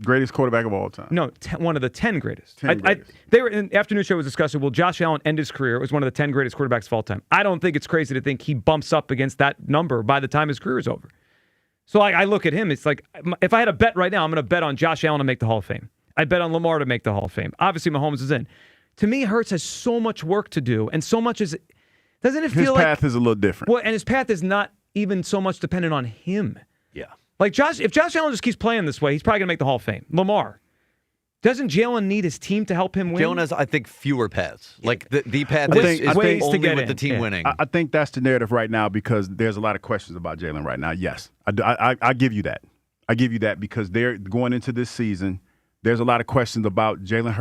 Greatest quarterback of all time. No, one of the 10 greatest. 10 greatest. They were in the afternoon show was discussing, will Josh Allen end his career as one of the 10 greatest quarterbacks of all time? I don't think it's crazy to think he bumps up against that number by the time his career is over. So I look at him, it's like, if I had a bet right now, I'm going to bet on Josh Allen to make the Hall of Fame. I bet on Lamar to make the Hall of Fame. Obviously, Mahomes is in. To me, Hurts has so much work to do, and so much is. Doesn't it feel like his path is a little different? Well, and his path is not even so much dependent on him. Yeah. Like if Josh Allen just keeps playing this way, he's probably going to make the Hall of Fame. Lamar. Doesn't Jalen need his team to help him win? Jalen has, I think, fewer paths. Like, the path is only with the team winning. I think that's the narrative right now because there's a lot of questions about Jalen right now. Yes. I give you that. I give you that because they're going into this season, there's a lot of questions about Jalen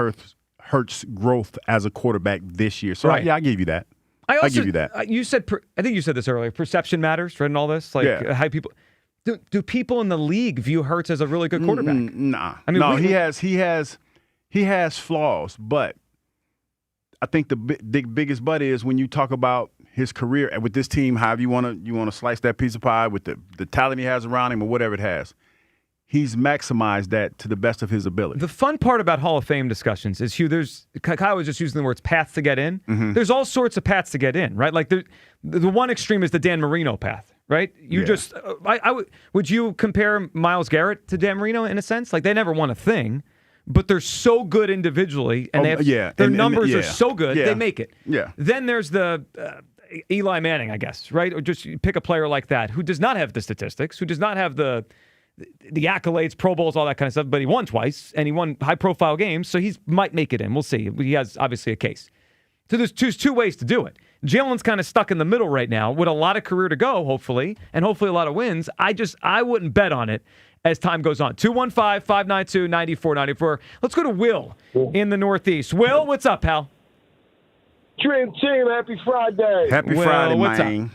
Hurts' growth as a quarterback this year. So, right. I give you that. I give you that. You said, I think you said this earlier. Perception matters, right? And all this, how people do people in the league view Hurts as a really good quarterback? Nah, I mean, he has flaws, but I think the biggest but is when you talk about his career with this team. However you want to slice that piece of pie with the talent he has around him or whatever it has. He's maximized that to the best of his ability. The fun part about Hall of Fame discussions is, Hugh, Kyle was just using the words paths to get in. Mm-hmm. There's all sorts of paths to get in, right? Like the one extreme is the Dan Marino path, right? Would you compare Myles Garrett to Dan Marino in a sense? Like, they never won a thing, but they're so good individually, and their numbers are so good, they make it. Yeah. Then there's the Eli Manning, I guess, right? Or just pick a player like that who does not have the statistics, who does not have the accolades, Pro Bowls, all that kind of stuff, but he won twice, and he won high-profile games, so he might make it in. We'll see. He has, obviously, a case. So there's two ways to do it. Jalen's kind of stuck in the middle right now with a lot of career to go, hopefully, and hopefully a lot of wins. I wouldn't bet on it as time goes on. 215-592-9494. Let's go to Will in the Northeast. Will, what's up, pal? Dream Team, happy Friday. Happy Friday, what's man.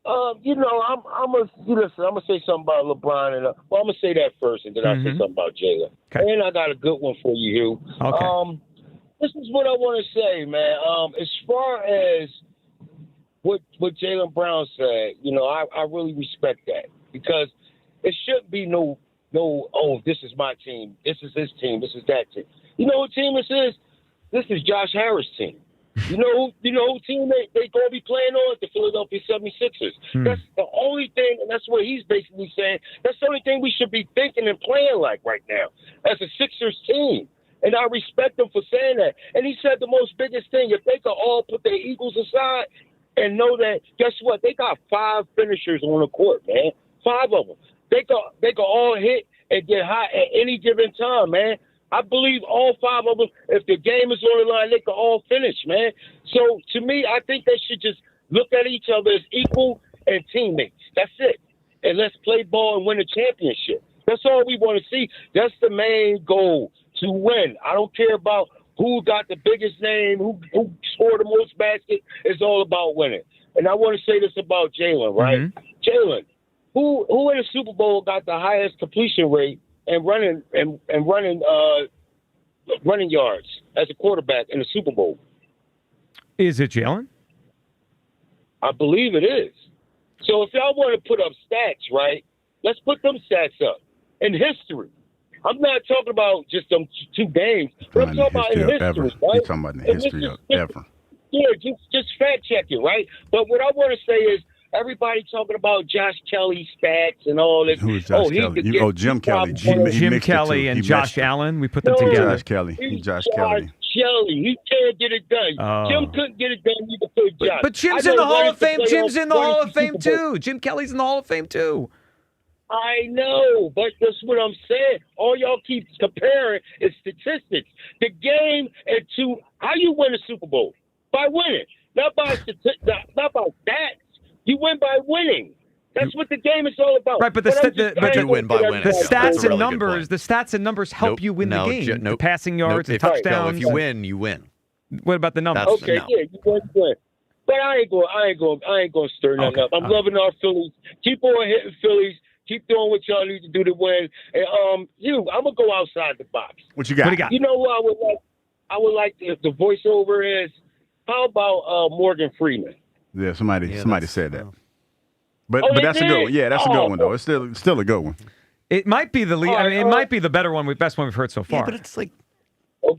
I'm gonna say something about LeBron, and I'm gonna say that first, and then I'll say something about Jalen. Okay. And I got a good one for you, Hugh. Okay. This is what I want to say, man. As far as what Jalen Brown said, I really respect that, because it shouldn't be no. Oh, this is my team. This is his team. This is that team. You know what team this is? This is Josh Harris' team. You know who team they gonna be playing on? The Philadelphia 76ers. That's the only thing, and that's what he's basically saying. That's the only thing we should be thinking and playing like right now as a Sixers team. And I respect him for saying that. And he said the most biggest thing, if they could all put their egos aside and know that, guess what? They got 5 finishers on the court, man. 5 of them. They could all hit and get hot at any given time, man. I believe all 5 of them, if the game is on the line, they could all finish, man. So, to me, I think they should just look at each other as equal and teammates. That's it. And let's play ball and win a championship. That's all we want to see. That's the main goal, to win. I don't care about who got the biggest name, who scored the most baskets. It's all about winning. And I want to say this about Jalen, right? Mm-hmm. Jalen, who in the Super Bowl got the highest completion rate and running yards as a quarterback in the Super Bowl? Is it Jalen? I believe it is. So if y'all want to put up stats, right, let's put them stats up in history. I'm not talking about just them 2 games, but I'm talking about in history, ever. right? You're talking about in the history of ever. Yeah, just fact check it, right? But what I want to say is, everybody talking about Josh Kelly's stats and all this. Who is Josh Kelly? Jim Kelly. Jim Kelly and Josh Allen. We put them together. Josh Kelly. Josh Kelly. He can't get it done. Jim couldn't get it done either for Josh. But Jim's in the Hall of Fame. Jim's in the Hall of Fame too. Jim Kelly's in the Hall of Fame too. I know, but that's what I'm saying. All y'all keep comparing is statistics. The game and to how you win a Super Bowl, by winning, not by stats. You win by winning. That's what the game is all about. Right, but you win by winning. The stats and numbers help you win the game. The passing yards, the touchdowns. No, if you win, you win. What about the numbers? Okay, yeah, you win. But I ain't going to stir nothing up. I'm loving our Phillies. Keep on hitting Phillies. Keep doing what y'all need to do to win. And I'm gonna go outside the box. What you got? You know what I would like if the voiceover is, how about Morgan Freeman? Yeah, somebody said that. But that's a good one. Yeah, that's a good one though. It's still a good one. It might be the lead. It might be the better one, best one we've heard so far. Yeah, but it's like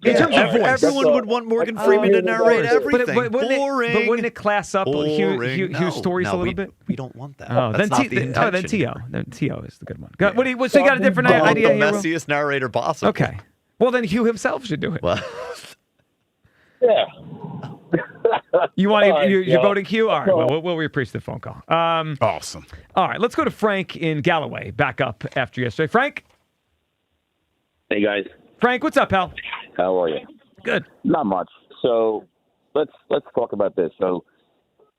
in terms of voice, everyone would want Morgan Freeman to narrate everything. But wouldn't it class up Hugh's stories a little bit? We don't want that. Oh, then T.O. Then T.O. is the good one. So you got a different idea the here? The messiest narrator possible. Okay. Well, then Hugh himself should do it. Well, yeah. You're voting Hugh? All right. Well, we appreciate the phone call. Awesome. All right. Let's go to Frank in Galloway. Back up after yesterday. Frank? Hey, guys. Frank, what's up, pal? How are you? Good. Not much. So let's talk about this. So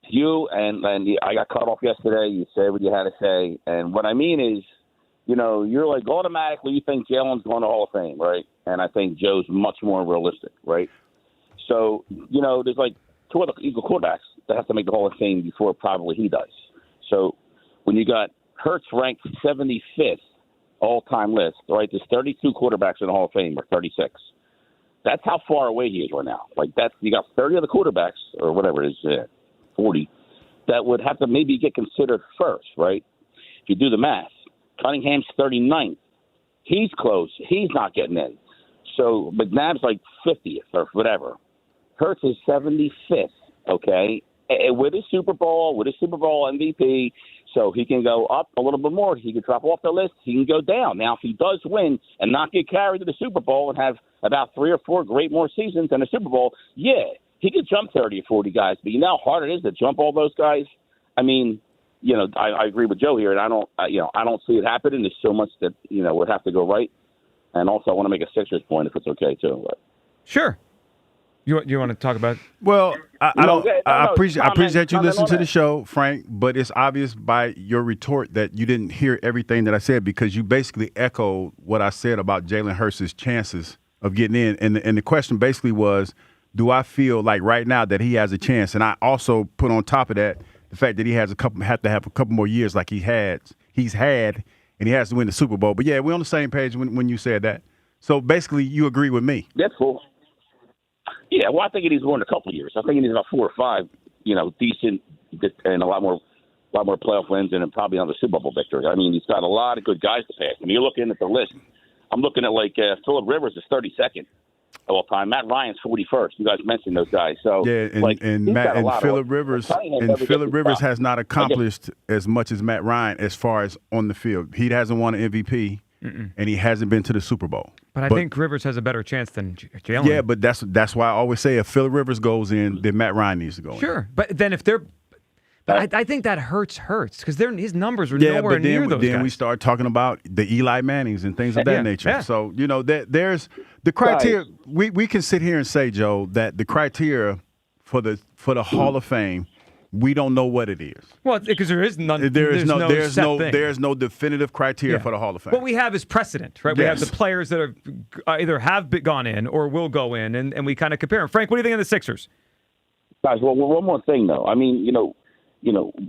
you and I got cut off yesterday. You said what you had to say. And what I mean is, you're like automatically you think Jalen's going to Hall of Fame, right? And I think Joe's much more realistic, right? So, there's like 2 other equal quarterbacks that have to make the Hall of Fame before probably he does. So when you got Hurts ranked 75th all-time list, right, there's 32 quarterbacks in the Hall of Fame, or 36. That's how far away he is right now. Like, you got 30 other quarterbacks, or whatever it is, 40, that would have to maybe get considered first, right? If you do the math, Cunningham's 39th. He's close. He's not getting in. So McNabb's like 50th or whatever. Hurts is 75th, okay, with his Super Bowl MVP, so he can go up a little bit more. He can drop off the list. He can go down. Now, if he does win and not get carried to the Super Bowl and have about 3 or 4 great more seasons than the Super Bowl, yeah, he could jump 30 or 40 guys. But you know how hard it is to jump all those guys? I mean, I agree with Joe here, and I don't see it happening. There's so much that, would have to go right. And also, I want to make a Sixers point if it's okay, too. But. Sure. You want to talk about? Well, I appreciate you listening to that. the show, Frank. But it's obvious by your retort that you didn't hear everything that I said because you basically echoed what I said about Jalen Hurts' chances of getting in. And the question basically was, do I feel like right now that he has a chance? And I also put on top of that the fact that he have to have a couple more years like he's had, and he has to win the Super Bowl. But yeah, we're on the same page when you said that. So basically, you agree with me. That's cool. Yeah, well, I think he needs more in a couple of years. I think he needs about 4 or 5, decent and a lot more playoff wins and probably another Super Bowl victory. I mean, he's got a lot of good guys to pass. I mean, you're looking at the list. I'm looking at Phillip Rivers is 32nd of all time. Matt Ryan's 41st. You guys mentioned those guys. So yeah, and Phillip Rivers has not accomplished as much as Matt Ryan as far as on the field. He hasn't won an MVP. And he hasn't been to the Super Bowl. But I think Rivers has a better chance than Jalen. Yeah, but that's why I always say if Phillip Rivers goes in, then Matt Ryan needs to go in. Sure, but then if they're – but I think that hurts because his numbers are nowhere near those guys. Then we start talking about the Eli Mannings and things of that nature. Yeah. So, there's the criteria. We can sit here and say, Joe, that the criteria for the Hall of Fame, we don't know what it is. Well, because there is none. There's no definitive criteria for the Hall of Fame. What we have is precedent, right? Yes. We have the players that are either have gone in or will go in, and we kind of compare them. Frank, what do you think of the Sixers? Guys, well, one more thing though. I mean,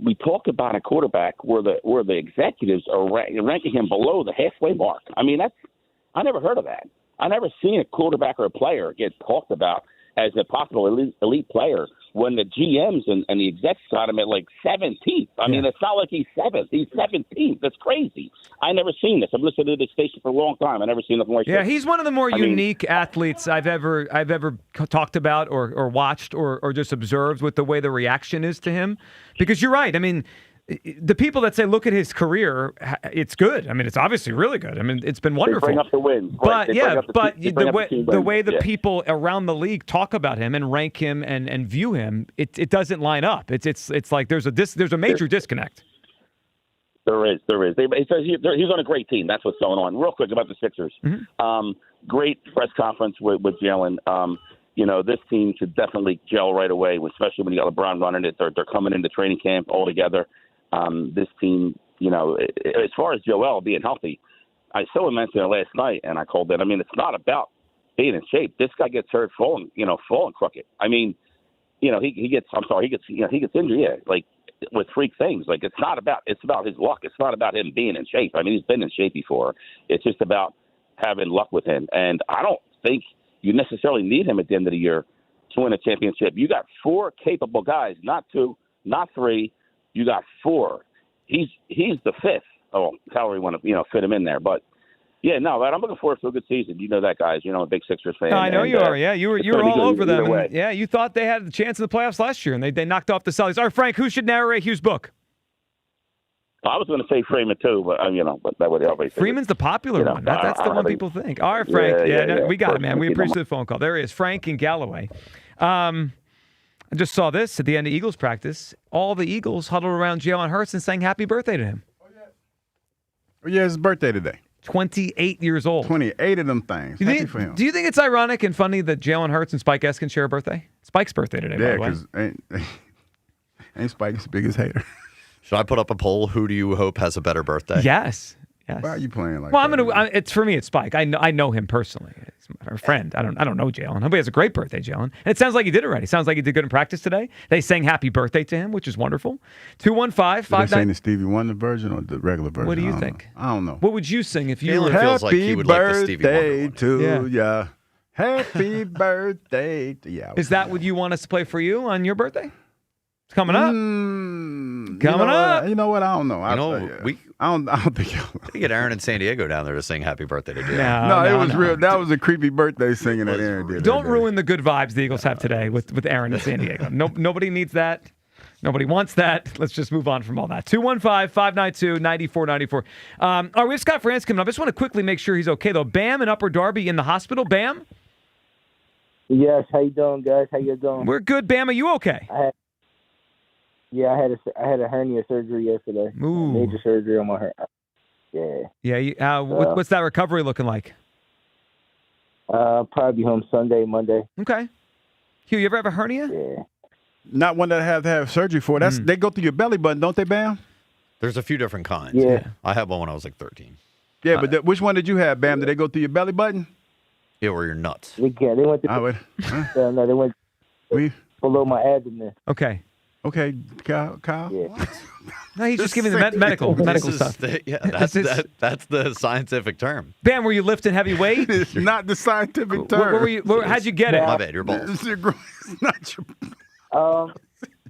we talk about a quarterback where the executives are ranking him below the halfway mark. I mean, I never heard of that. I never seen a quarterback or a player get talked about as a possible elite player when the GMs and the execs got him at 17th. I mean, it's not like he's 7th. He's 17th. That's crazy. I never seen this. I've listened to this station for a long time. I never seen nothing like this. Yeah, he's one of the more unique athletes I've ever talked about or watched or just observed with the way the reaction is to him. Because you're right. I mean, the people that say, look at his career, it's good. I mean, it's obviously really good. I mean, it's been wonderful. They bring up the wins. But, the way the people around the league talk about him and rank him and view him, it doesn't line up. It's like there's a major disconnect. There is. He's on a great team. That's what's going on. Real quick about the Sixers. Mm-hmm. Great press conference with Jalen. This team should definitely gel right away, especially when you got LeBron running it. They're coming into training camp all together. This team, as far as Joel being healthy, someone mentioned it last night, and I called it. I mean, it's not about being in shape. This guy gets hurt falling crooked. I mean, he gets injured, with freak things. It's about his luck. It's not about him being in shape. I mean, he's been in shape before. It's just about having luck with him. And I don't think you necessarily need him at the end of the year to win a championship. You got 4 capable guys, not 2, not 3. You got 4. He's the 5th. Oh, however you want to fit him in there. But yeah, no, I'm looking forward to a good season. You know that, guys. I'm a big Sixers fan. I know you are. Yeah, you were all over them. And, yeah, you thought they had a chance in the playoffs last year, and they knocked off the Celtics. All right, Frank, who should narrate Hugh's book? I was going to say Freeman too, but that would help. Freeman's the popular one. That's the one people think. All right, Frank. We got it, man. We appreciate the phone call. There he is, Frank in Galloway. I just saw this at the end of Eagles practice. All the Eagles huddled around Jalen Hurts and sang happy birthday to him. Oh, yeah, it's his birthday today. 28 years old. 28 of them things. Happy for him. Do you think it's ironic and funny that Jalen Hurts and Spike Eskin share a birthday? Spike's birthday today, by the way. Yeah, because ain't Spike's biggest hater. Should I put up a poll? Who do you hope has a better birthday? Yes. Why are you playing like that? Well, it's for me, it's Spike. I know him personally. He's our friend. I don't know Jalen. I hope he has a great birthday, Jalen. And it sounds like he did already. Sounds like he did good in practice today. They sang happy birthday to him, which is wonderful. 215-59. They sang the Stevie Wonder version or the regular version? What do you think? I don't know. What would you sing if you were feels like he would like the Stevie Wonder one. To ya. Happy birthday to ya. Is that what you want us to play for you on your birthday? It's coming up. Coming up. You know what? I don't know. I don't think we get Aaron in San Diego down there to sing happy birthday to Jalen. No, it was real. That was a creepy birthday singing that Aaron did. Don't ruin the good vibes the Eagles have today with Aaron in San Diego. Nobody needs that. Nobody wants that. Let's just move on from all that. 215-592-9494. All right, we have Scott France coming up. I just want to quickly make sure he's okay, though. Bam in Upper Darby in the hospital. Bam? Yes. How you doing, guys? How you doing? We're good. Bam, are you okay? I had a hernia surgery yesterday. Ooh. Major surgery on my hernia. Yeah. Yeah. What's that recovery looking like? Probably home Sunday, Monday. Okay. Hugh, you ever have a hernia? Yeah. Not one that I have to have surgery for. They go through your belly button, don't they, Bam? There's a few different kinds. Yeah. I had one when I was like 13. Yeah, but which one did you have, Bam? Did they go through your belly button? Yeah, or your nuts. They went to, no, they went below my abdomen. Okay. Okay, Kyle. Yeah. No, he's just giving the medical stuff. That's the scientific term. Bam, were you lifting heavy weight? It's not the scientific term. Where were you? How'd you get it? My bad, your balls. It's not your.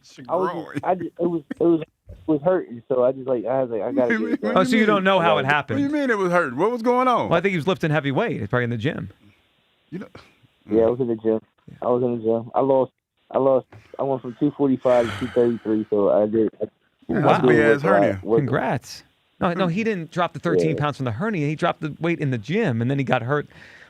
It was hurting, so I was like, I gotta get it done. Oh, so you don't know how it happened? What do you mean it was hurting? What was going on? Well, I think he was lifting heavy weight. He's probably in the gym. Yeah, I was in the gym. I went from 245 to 233, so I did. Hernia. Congrats. No, he didn't drop the 13 pounds from the hernia. He dropped the weight in the gym, and then he got hurt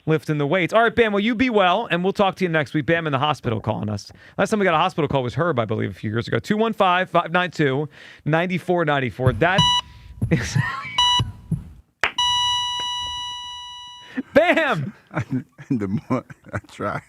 lifting the weights. All right, Bam, well, you be well, and we'll talk to you next week. Bam in the hospital calling us. Last time we got a hospital call was Herb, I believe, a few years ago. 215-592-9494. That is... Bam! I try.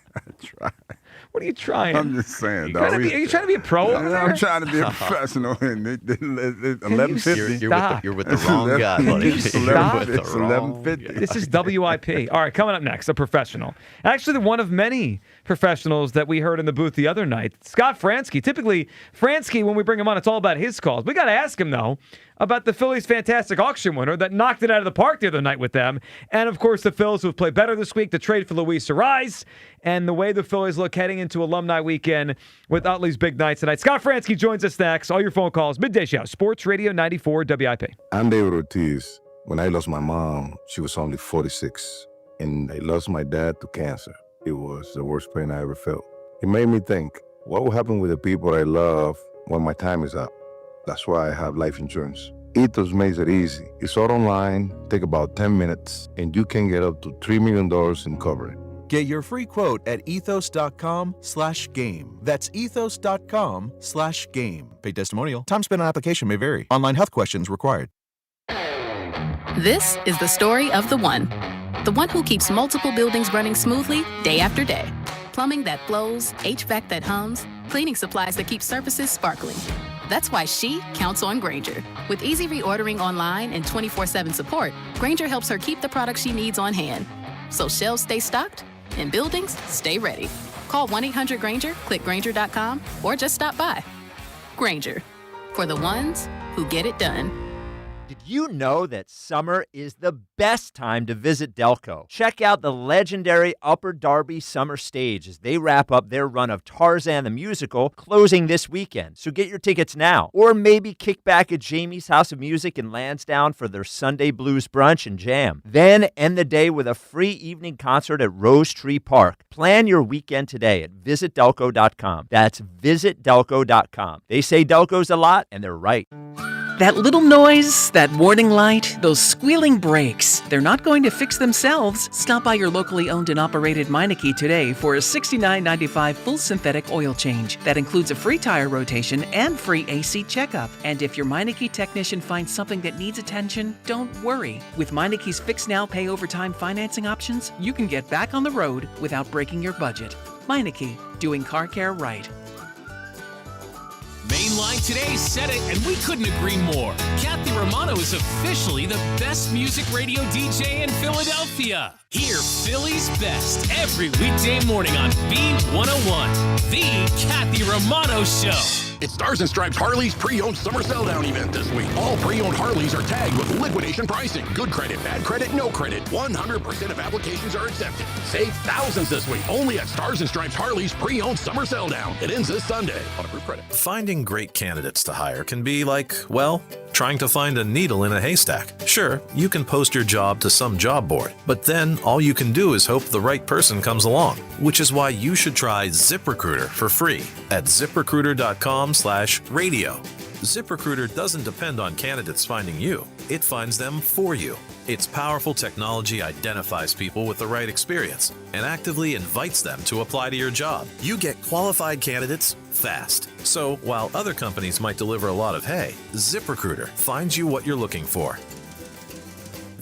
What are you trying? I'm just saying, dog. Are you trying to be a pro over there? I'm trying to be a professional. 11:50. You're with the wrong guy, buddy. It's 11:50. This is WIP. All right, coming up next, a professional. Actually, one of many professionals that we heard in the booth the other night, Scott Fransky. Typically, Fransky, when we bring him on, it's all about his calls. We got to ask him, though, about the Phillies' fantastic auction winner that knocked it out of the park the other night with them. And, of course, the Phils who have played better this week, the trade for Luis Arise, and the way the Phillies look heading into Alumni Weekend with Utley's big night tonight. Scott Fransky joins us next. All your phone calls, Midday Show, Sports Radio 94 WIP. I'm David Ortiz. When I lost my mom, she was only 46. And I lost my dad to cancer. It was the worst pain I ever felt. It made me think, what will happen with the people I love when my time is up? That's why I have life insurance. Ethos makes it easy. It's all online, take about 10 minutes, and you can get up to $3 million in coverage. Get your free quote at ethos.com/game. That's ethos.com/game. Paid testimonial. Time spent on application may vary. Online health questions required. This is the story of the one who keeps multiple buildings running smoothly day after day. Plumbing that flows, HVAC that hums, cleaning supplies that keep surfaces sparkling. That's why she counts on Grainger. With easy reordering online and 24/7 support, Grainger helps her keep the products she needs on hand. So shelves stay stocked and buildings stay ready. Call 1-800-GRAINGER, click Grainger.com, or just stop by. Grainger, for the ones who get it done. Did you know that summer is the best time to visit Delco? Check out the legendary Upper Darby Summer Stage as they wrap up their run of Tarzan the Musical, closing this weekend. So get your tickets now. Or maybe kick back at Jamie's House of Music in Lansdowne for their Sunday Blues brunch and jam. Then end the day with a free evening concert at Rose Tree Park. Plan your weekend today at visitdelco.com. That's visitdelco.com. They say Delco's a lot, and they're right. That little noise, that warning light, those squealing brakes, they're not going to fix themselves. Stop by your locally owned and operated Meineke today for a $69.95 full synthetic oil change. That includes a free tire rotation and free AC checkup. And if your Meineke technician finds something that needs attention, don't worry. With Meineke's Fix Now, Pay Overtime financing options, you can get back on the road without breaking your budget. Meineke, doing car care right. Mainline Today said it, and we couldn't agree more. Kathy Romano is officially the best music radio DJ in Philadelphia. Hear Philly's best every weekday morning on B101, the Kathy Romano Show. It's Stars and Stripes Harley's pre-owned summer sell-down event this week. All pre-owned Harleys are tagged with liquidation pricing. Good credit, bad credit, no credit. 100% of applications are accepted. Save thousands this week only at Stars and Stripes Harley's pre-owned summer sell-down. It ends this Sunday on approved credit. Finding great candidates to hire can be like, well, trying to find a needle in a haystack. Sure, you can post your job to some job board, but then all you can do is hope the right person comes along, which is why you should try ZipRecruiter for free at ZipRecruiter.com/radio. ZipRecruiter doesn't depend on candidates finding you. It finds them for you. Its powerful technology identifies people with the right experience and actively invites them to apply to your job. You get qualified candidates fast. So while other companies might deliver a lot of hay, ZipRecruiter finds you what you're looking for.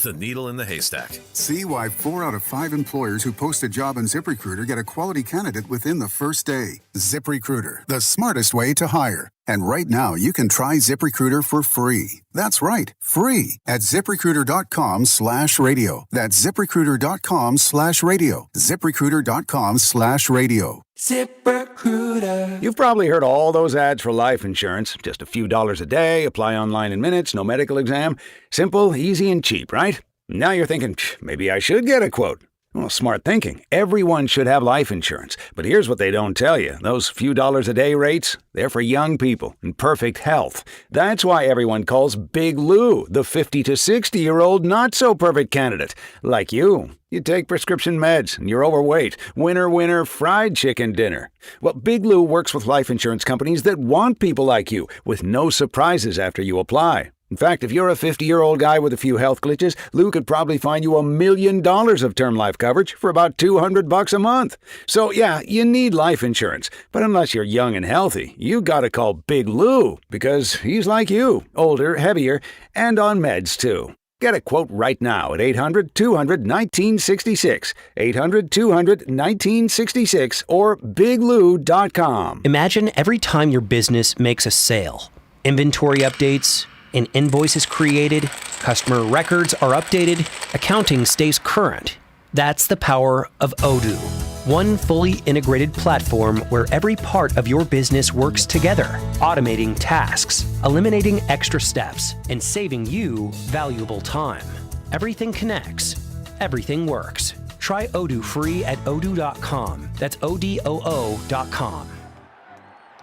the needle in the haystack. See why 4 out of 5 employers who post a job on ZipRecruiter get a quality candidate within the first day. ZipRecruiter, the smartest way to hire. And right now, you can try ZipRecruiter for free. That's right, free at ZipRecruiter.com/radio. That's ZipRecruiter.com/radio. ZipRecruiter.com/radio. ZipRecruiter. You've probably heard all those ads for life insurance. Just a few dollars a day, apply online in minutes, no medical exam. Simple, easy, and cheap, right? Now you're thinking, maybe I should get a quote. Well, smart thinking. Everyone should have life insurance. But here's what they don't tell you. Those few dollars a day rates, they're for young people in perfect health. That's why everyone calls Big Lou the 50 to 60-year-old not-so-perfect candidate. Like you. You take prescription meds and you're overweight. Winner, winner, fried chicken dinner. Well, Big Lou works with life insurance companies that want people like you with no surprises after you apply. In fact, if you're a 50-year-old guy with a few health glitches, Lou could probably find you $1 million of term life coverage for about $200 a month. So yeah, you need life insurance. But unless you're young and healthy, you gotta call Big Lou because he's like you, older, heavier, and on meds too. Get a quote right now at 800-200-1966, 800-200-1966, or biglou.com. Imagine every time your business makes a sale. Inventory updates, an invoice is created, customer records are updated, accounting stays current. That's the power of Odoo. One fully integrated platform where every part of your business works together, automating tasks, eliminating extra steps, and saving you valuable time. Everything connects. Everything works. Try Odoo free at odoo.com. That's ODOO.com.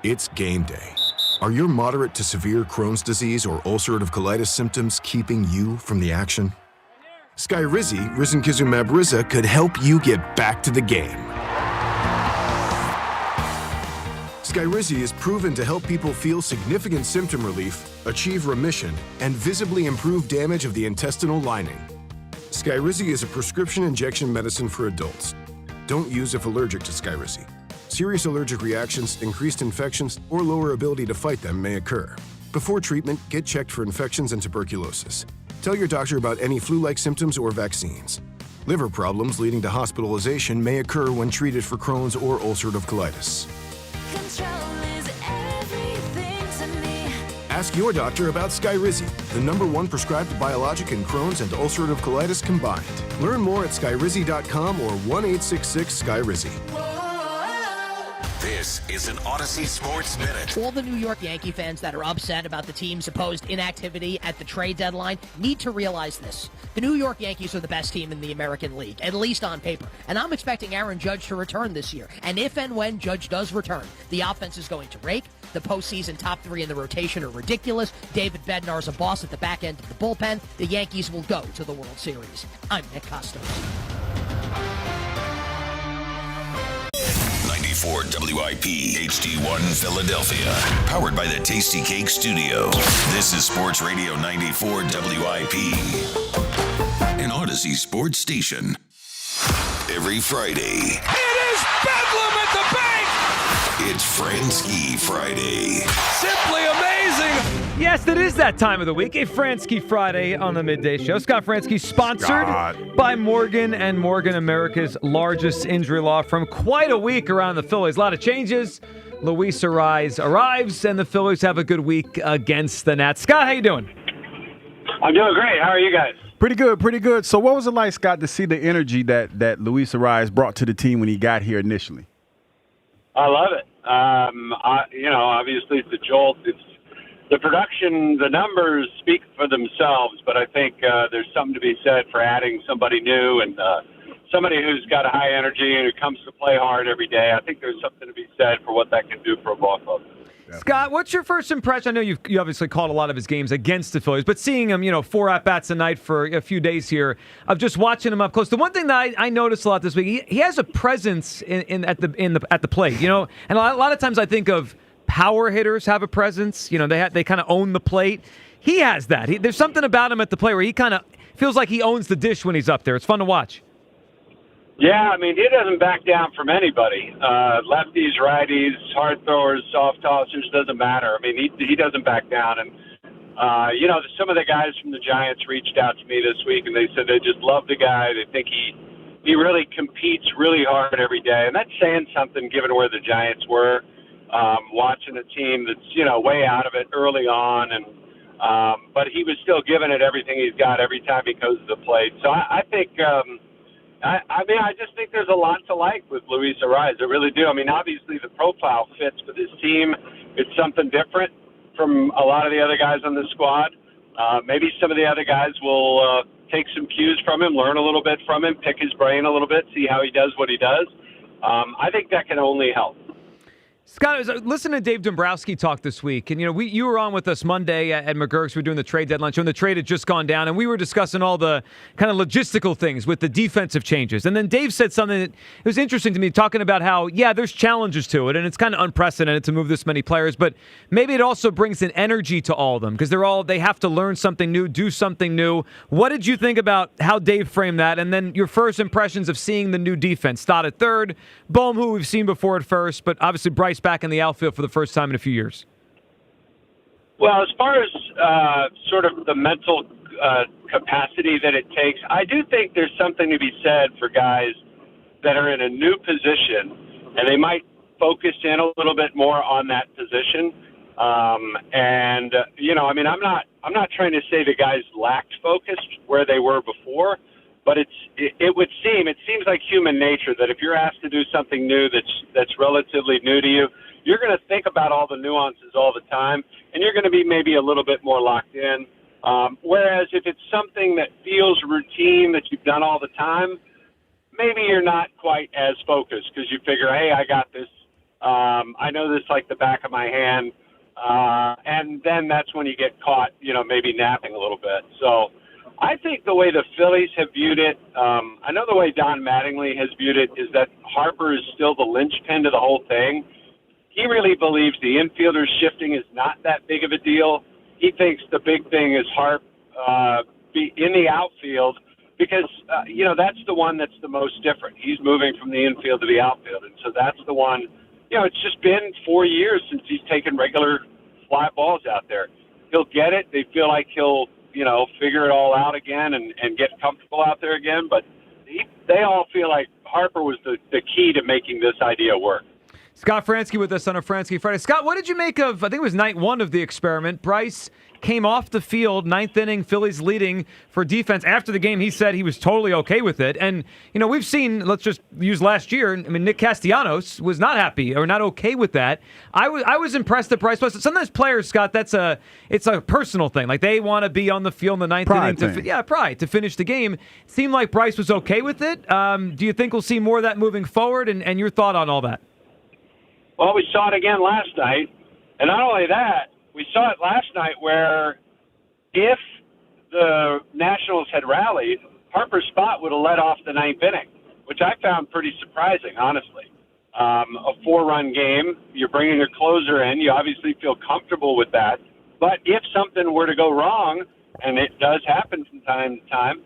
It's game day. Are your moderate to severe Crohn's disease or ulcerative colitis symptoms keeping you from the action? Skyrizi, risankizumab Riza, could help you get back to the game. Skyrizi is proven to help people feel significant symptom relief, achieve remission, and visibly improve damage of the intestinal lining. Skyrizi is a prescription injection medicine for adults. Don't use if allergic to Skyrizi. Serious allergic reactions, increased infections, or lower ability to fight them may occur. Before treatment, get checked for infections and tuberculosis. Tell your doctor about any flu-like symptoms or vaccines. Liver problems leading to hospitalization may occur when treated for Crohn's or ulcerative colitis. Ask your doctor about Skyrizi, the #1 prescribed biologic in Crohn's and ulcerative colitis combined. Learn more at skyrizi.com or 1-866-SKYRIZI. This is an Odyssey Sports Minute. All the New York Yankee fans that are upset about the team's supposed inactivity at the trade deadline need to realize this. The New York Yankees are the best team in the American League, at least on paper. And I'm expecting Aaron Judge to return this year. And if and when Judge does return, the offense is going to rake. The postseason top 3 in the rotation are ridiculous. David Bednar's a boss at the back end of the bullpen. The Yankees will go to the World Series. I'm Nick Costos. 94 WIP HD1 Philadelphia. Powered by the Tasty Cake Studio. This is Sports Radio 94 WIP. An Odyssey sports station. Every Friday. It is Bedlam at the bank! It's Fransky Friday. Simply amazing! Yes, it is that time of the week. A Fransky Friday on the Midday Show. Scott Fransky, sponsored by Morgan & Morgan, America's largest injury law firm. Quite a week around the Phillies. A lot of changes. Luis Arraez arrives, and the Phillies have a good week against the Nats. Scott, how you doing? I'm doing great. How are you guys? Pretty good, pretty good. So what was it like, Scott, to see the energy that Luis Arraez brought to the team when he got here initially? I love it. Obviously it's a jolt. It's the production, the numbers speak for themselves, but I think there's something to be said for adding somebody new and somebody who's got a high energy and who comes to play hard every day. I think there's something to be said for what that can do for a ball club. Scott, what's your first impression? I know you obviously called a lot of his games against the Phillies, but seeing him, 4 at-bats a night for a few days here, of just watching him up close. The one thing that I noticed a lot this week, he has a presence at the plate, and a lot of times I think of power hitters have a presence. They kind of own the plate. He has that. There's something about him at the plate where he kind of feels like he owns the dish when he's up there. It's fun to watch. Yeah, I mean, he doesn't back down from anybody. Lefties, righties, hard throwers, soft tossers, doesn't matter. I mean, he doesn't back down. And Some of the guys from the Giants reached out to me this week, and they said they just love the guy. They think he really competes really hard every day, and that's saying something given where the Giants were, watching a team that's way out of it early on, and but he was still giving it everything he's got every time he goes to the plate. So I think. I just think there's a lot to like with Luis Ariz. I really do. I mean, obviously the profile fits with his team. It's something different from a lot of the other guys on the squad. Maybe some of the other guys will take some cues from him, learn a little bit from him, pick his brain a little bit, see how he does what he does. I think that can only help. Scott, I was listening to Dave Dombrowski talk this week, and you were on with us Monday at McGurk's. We were doing the trade deadline show, and the trade had just gone down, and we were discussing all the kind of logistical things with the defensive changes. And then Dave said something that it was interesting to me, talking about how, there's challenges to it, and it's kind of unprecedented to move this many players, but maybe it also brings an energy to all of them because they have to learn something new, do something new. What did you think about how Dave framed that, and then your first impressions of seeing the new defense? Stott at third, Bohm, who we've seen before at first, but obviously Bryce back in the outfield for the first time in a few years. Well, as far as sort of the mental capacity that it takes, I do think there's something to be said for guys that are in a new position, and they might focus in a little bit more on that position. I'm not trying to say the guys lacked focus where they were before, but it seems like human nature that if you're asked to do something new that's relatively new to you, you're going to think about all the nuances all the time, and you're going to be maybe a little bit more locked in. Whereas if it's something that feels routine that you've done all the time, maybe you're not quite as focused because you figure, hey, I got this. I know this like the back of my hand. And then that's when you get caught, maybe napping a little bit. So I think the way the Phillies have viewed it, I know the way Don Mattingly has viewed it is that Harper is still the linchpin to the whole thing. He really believes the infielders shifting is not that big of a deal. He thinks the big thing is Harp be in the outfield because, that's the one that's the most different. He's moving from the infield to the outfield, and so that's the one. It's just been 4 years since he's taken regular fly balls out there. He'll get it. They feel like he'll, figure it all out again and get comfortable out there again, but they all feel like Harper was the key to making this idea work. Scott Fransky with us on a Fransky Friday. Scott, what did you make of, I think it was night one of the experiment, Bryce came off the field, ninth inning, Phillies leading for defense. After the game, he said he was totally okay with it. And, we've seen, let's just use last year, Nick Castellanos was not happy or not okay with that. I was impressed that Bryce was. Sometimes players, Scott, it's a personal thing. Like they want to be on the field in the ninth inning. Pride to finish the game. It seemed like Bryce was okay with it. Do you think we'll see more of that moving forward? And your thought on all that? Well, we saw it again last night. And not only that, we saw it last night where if the Nationals had rallied, Harper's spot would have led off the ninth inning, which I found pretty surprising, honestly. A 4-run game, you're bringing a closer in. You obviously feel comfortable with that. But if something were to go wrong, and it does happen from time to time,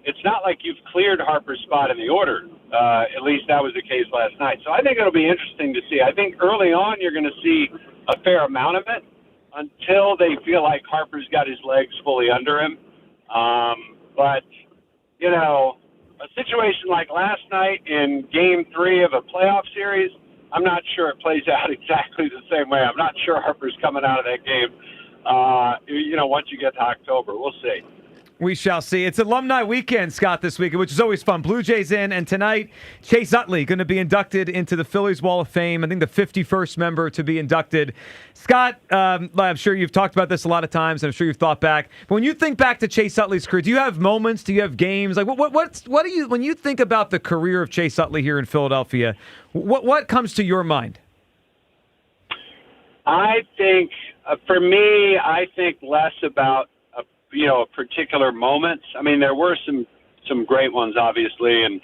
it's not like you've cleared Harper's spot in the order. At least that was the case last night. So I think it'll be interesting to see. I think early on you're going to see a fair amount of it until they feel like Harper's got his legs fully under him. But, a situation like last night in Game 3 of a playoff series, I'm not sure it plays out exactly the same way. I'm not sure Harper's coming out of that game, once you get to October. We'll see. We shall see. It's Alumni Weekend, Scott, this weekend, which is always fun. Blue Jays in, and tonight, Chase Utley going to be inducted into the Phillies Wall of Fame. I think the 51st member to be inducted. Scott, I'm sure you've talked about this a lot of times, and I'm sure you've thought back. But when you think back to Chase Utley's career, do you have moments? Do you have games? Like, what do you, when you think about the career of Chase Utley here in Philadelphia, what comes to your mind? I think, for me, I think less about a particular moments. I mean, there were some great ones, obviously, and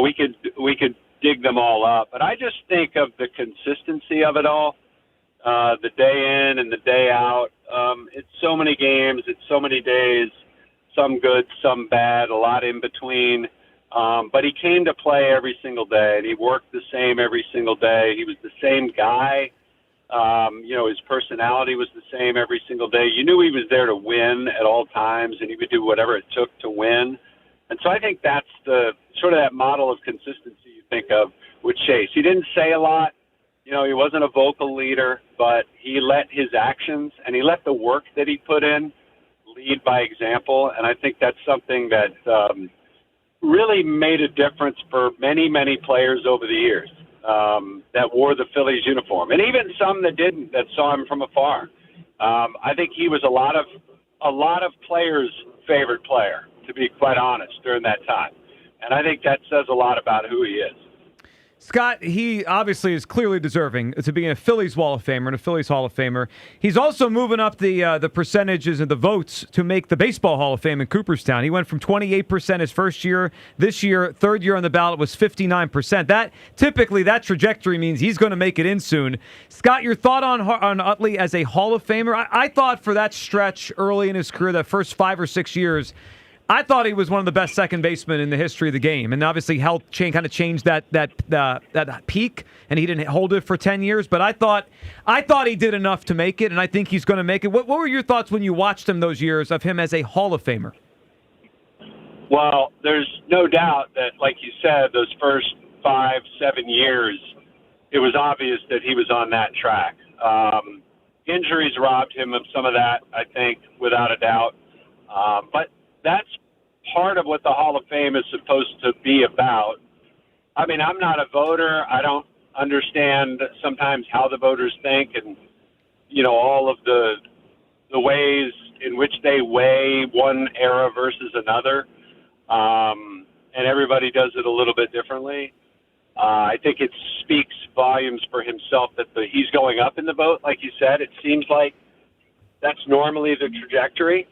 we could dig them all up. But I just think of the consistency of it all, the day in and the day out. It's so many games, it's so many days, some good, some bad, a lot in between. But he came to play every single day, and he worked the same every single day. He was the same guy. His personality was the same every single day. You knew he was there to win at all times, and he would do whatever it took to win. And so I think that's the sort of that model of consistency you think of with Chase. He didn't say a lot. He wasn't a vocal leader, but he let his actions and he let the work that he put in lead by example. And I think that's something that really made a difference for many, many players over the years that wore the Phillies uniform, and even some that didn't, that saw him from afar. I think he was a lot of players' favorite player, to be quite honest, during that time. And I think that says a lot about who he is. Scott, he obviously is clearly deserving to be in a Phillies Wall of Famer and a Phillies Hall of Famer. He's also moving up the percentages and the votes to make the Baseball Hall of Fame in Cooperstown. He went from 28% his first year. This year, third year on the ballot was 59%. That trajectory means he's going to make it in soon. Scott, your thought on Utley as a Hall of Famer? I thought for that stretch early in his career, that first 5 or 6 years, I thought he was one of the best second basemen in the history of the game, and obviously helped kind of change that peak, and he didn't hold it for 10 years. But I thought he did enough to make it, and I think he's going to make it. What were your thoughts when you watched him those years of him as a Hall of Famer? Well, there's no doubt that, like you said, those first 5-7 years, it was obvious that he was on that track. Injuries robbed him of some of that, I think, without a doubt. But that's part of what the Hall of Fame is supposed to be about. I mean, I'm not a voter. I don't understand sometimes how the voters think and, all of the ways in which they weigh one era versus another. And everybody does it a little bit differently. I think it speaks volumes for himself that he's going up in the vote. Like you said, it seems like that's normally the trajectory.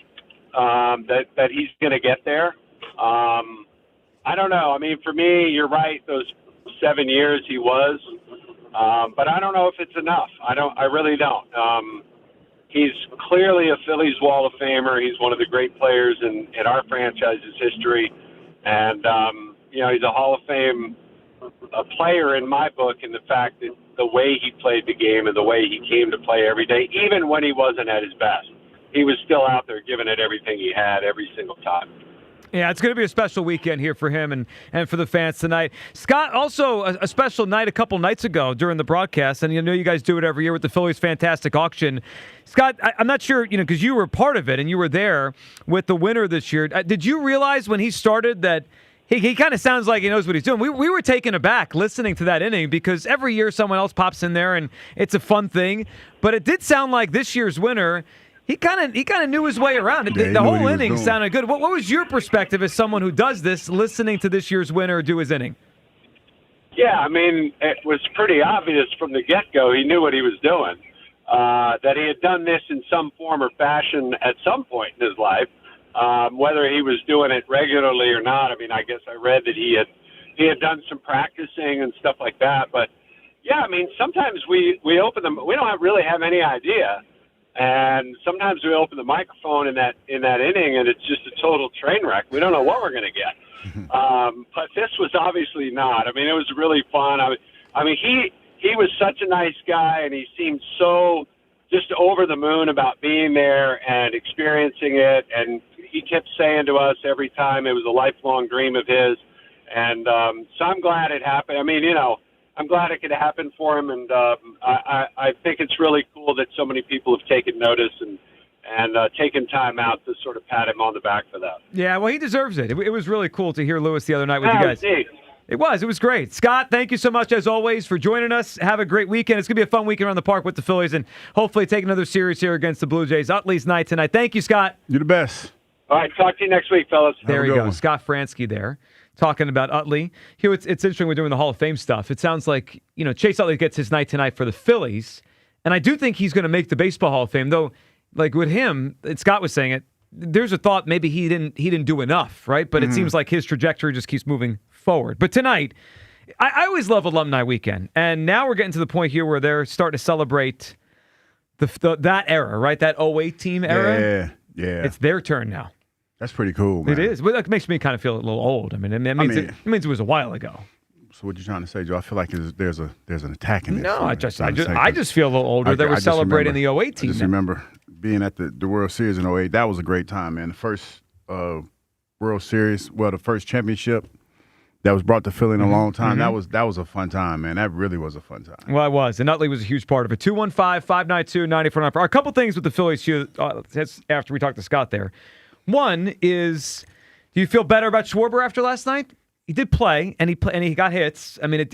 That he's going to get there. I don't know. I mean, for me, you're right. Those 7 years he was, but I don't know if it's enough. I really don't. He's clearly a Phillies Wall of Famer. He's one of the great players in our franchise's history, and he's a Hall of Fame player in my book. In the fact that the way he played the game and the way he came to play every day, even when he wasn't at his best. He was still out there giving it everything he had every single time. Yeah, it's going to be a special weekend here for him and for the fans tonight. Scott, also a special night a couple nights ago during the broadcast, and you guys do it every year with the Phillies Fantastic Auction. Scott, I'm not sure, because you were part of it and you were there with the winner this year. Did you realize when he started that he kind of sounds like he knows what he's doing? We were taken aback listening to that inning because every year someone else pops in there and it's a fun thing. But it did sound like this year's winner, He kind of knew his way around. The whole inning sounded good. What was your perspective as someone who does this, listening to this year's winner do his inning? Yeah, I mean, it was pretty obvious from the get-go. He knew what he was doing, that he had done this in some form or fashion at some point in his life, whether he was doing it regularly or not. I mean, I guess I read that he had done some practicing and stuff like that. But, yeah, I mean, sometimes we open them. We don't really have any idea. And sometimes we open the microphone in that inning, and it's just a total train wreck. We don't know what we're going to get. But this was obviously not. I mean, it was really fun. I mean, he was such a nice guy, and he seemed so just over the moon about being there and experiencing it. And he kept saying to us every time it was a lifelong dream of his. And so I'm glad it happened. I mean, I'm glad it could happen for him, and I think it's really cool that so many people have taken notice and taken time out to sort of pat him on the back for that. Yeah, well, he deserves it. It was really cool to hear Lewis the other night with you guys. It was great. Scott, thank you so much, as always, for joining us. Have a great weekend. It's going to be a fun weekend around the park with the Phillies, and hopefully take another series here against the Blue Jays. Utley's night tonight. Thank you, Scott. You're the best. All right, talk to you next week, fellas. There you go. Scott Fransky there, talking about Utley. Here, it's interesting we're doing the Hall of Fame stuff. It sounds like, Chase Utley gets his night tonight for the Phillies, and I do think he's going to make the Baseball Hall of Fame, though, like with him, and Scott was saying it, there's a thought maybe he didn't do enough, right? But it seems like his trajectory just keeps moving forward. But tonight, I always love Alumni Weekend, and now we're getting to the point here where they're starting to celebrate that era, right? That 08 team era. Yeah. It's their turn now. That's pretty cool, man. It is. Well, that makes me kind of feel a little old. I mean, it means it was a while ago. So what you trying to say, Joe? I feel like there's an attack in this. No, I just feel a little older. They were celebrating the 08 team. I just remember being at the World Series in 08. That was a great time, man. The first World Series, the first championship that was brought to Philly in a long time. Mm-hmm. That was a fun time, man. That really was a fun time. Well, it was. And Utley was a huge part of it. 215-592-9494. A couple things with the Phillies after we talked to Scott there. One is, do you feel better about Schwarber after last night? He did play, and he got hits. I mean, it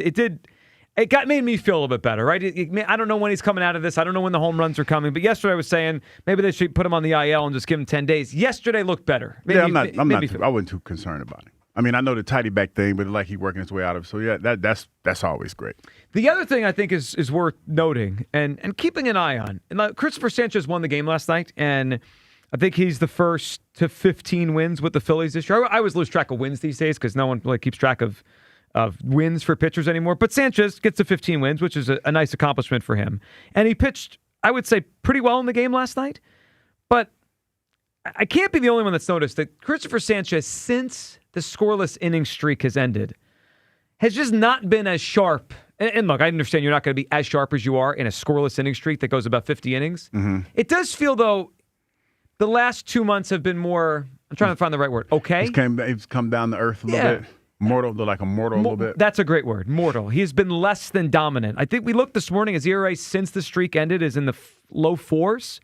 made me feel a little bit better, right? I don't know when he's coming out of this. I don't know when the home runs are coming. But yesterday I was saying maybe they should put him on the IL and just give him 10 days. Yesterday looked better. I wasn't too concerned about it. I mean, I know the tidy back thing, but like he's working his way out of it. So yeah, that's always great. The other thing I think is worth noting and keeping an eye on. And Cristopher Sánchez won the game last night, and I think he's the first to 15 wins with the Phillies this year. I always lose track of wins these days because no one really keeps track of wins for pitchers anymore. But Sánchez gets to 15 wins, which is a nice accomplishment for him. And he pitched, I would say, pretty well in the game last night. But I can't be the only one that's noticed that Cristopher Sánchez, since the scoreless inning streak has ended, has just not been as sharp. And look, I understand you're not going to be as sharp as you are in a scoreless inning streak that goes about 50 innings. Mm-hmm. It does feel, though, the last 2 months have been more, I'm trying to find the right word, okay? He's come down to earth a little bit. Mortal, like a mortal a little bit. That's a great word, mortal. He's been less than dominant. I think we looked this morning, his ERA since the streak ended is in the low fours.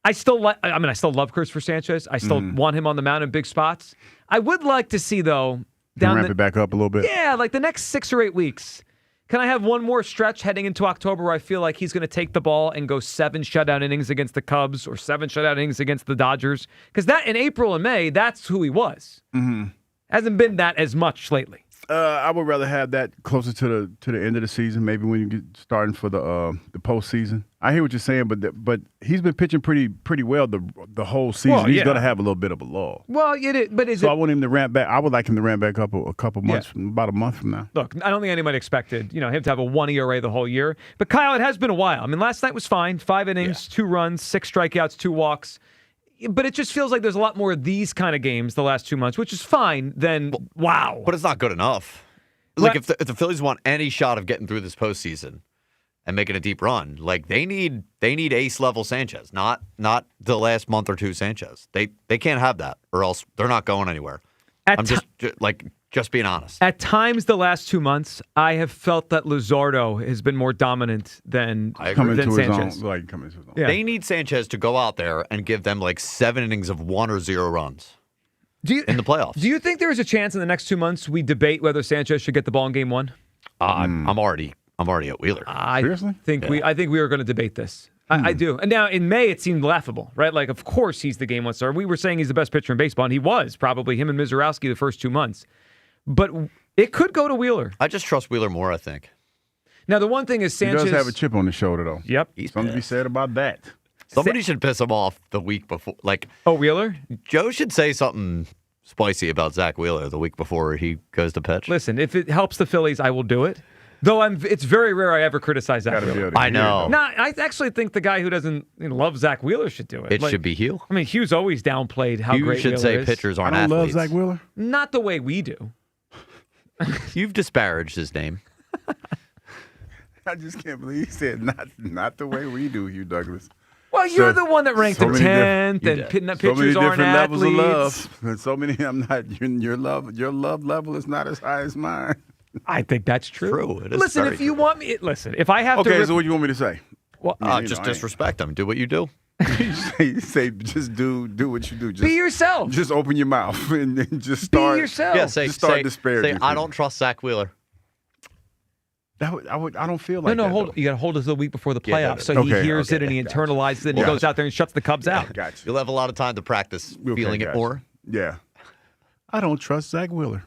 I still love Cristopher Sánchez. I still want him on the mound in big spots. I would like to see, though, ramp it back up a little bit. Yeah, like the next 6 or 8 weeks. Can I have one more stretch heading into October where I feel like he's going to take the ball and go 7 shutout innings against the Cubs or 7 shutout innings against the Dodgers? Because that in April and May, that's who he was. Mm-hmm. Hasn't been that as much lately. I would rather have that closer to the end of the season, maybe when you get starting for the postseason. I hear what you're saying, but he's been pitching pretty well the whole season. Well, he's going to have a little bit of a lull. Well, I want him to ramp back. I would like him to ramp back up a couple months, about a month from now. Look, I don't think anybody expected him to have a 1 ERA the whole year. But Kyle, it has been a while. I mean, last night was fine. 5 innings, 2 runs, 6 strikeouts, 2 walks. But it just feels like there's a lot more of these kind of games the last 2 months, which is fine. Wow. But it's not good enough. Like, if the Phillies want any shot of getting through this postseason and making a deep run, like they need ace-level Sánchez, not the last month or two Sánchez. They can't have that, or else they're not going anywhere. I'm just being honest. At times the last 2 months, I have felt that Luzardo has been more dominant than Sánchez. Yeah. They need Sánchez to go out there and give them like 7 innings of 1 or 0 runs in the playoffs. Do you think there is a chance in the next 2 months we debate whether Sánchez should get the ball in game 1? I'm already at Wheeler. Seriously? I think we are going to debate this. I do. And now in May, it seemed laughable, right? Like, of course he's the game 1 star. We were saying he's the best pitcher in baseball, and he was probably, him and Mizorowski the first 2 months. But it could go to Wheeler. I just trust Wheeler more, I think. Now, the one thing is Sánchez... He does have a chip on his shoulder, though. Yep. Something to be said about that. Somebody should piss him off the week before. Wheeler? Joe should say something spicy about Zach Wheeler the week before he goes to pitch. Listen, if it helps the Phillies, I will do it. Though it's very rare I ever criticize Zach Wheeler. I know. No, I actually think the guy who doesn't love Zach Wheeler should do it. It should be Hugh. I mean, Hugh's always downplayed how great Wheeler is. You should say pitchers aren't athletes. I athletes. love Zach Wheeler. Not the way we do. You've disparaged his name. I just can't believe he said not the way we do, Hugh Douglas. Well, you're the one that ranked him 10th, and pitchers aren't athletes. So many different levels of love, and so many. I'm not. Your love level is not as high as mine. I think that's true. True. It is listen, if you want me, if I have to. Okay, so what do you want me to say? Well, just disrespect him. Do what you do. you say just do what you do. Just, be yourself. Just open your mouth and just start. Be yourself. Yeah, just start disparaging. Say I don't trust Zach Wheeler. I don't feel like that. Hold. You got to hold us the week before the playoffs, so he hears it and he internalizes it and he goes out there and shuts the Cubs out. Gotcha. You'll have a lot of time to practice feeling it more. Yeah. I don't trust Zach Wheeler.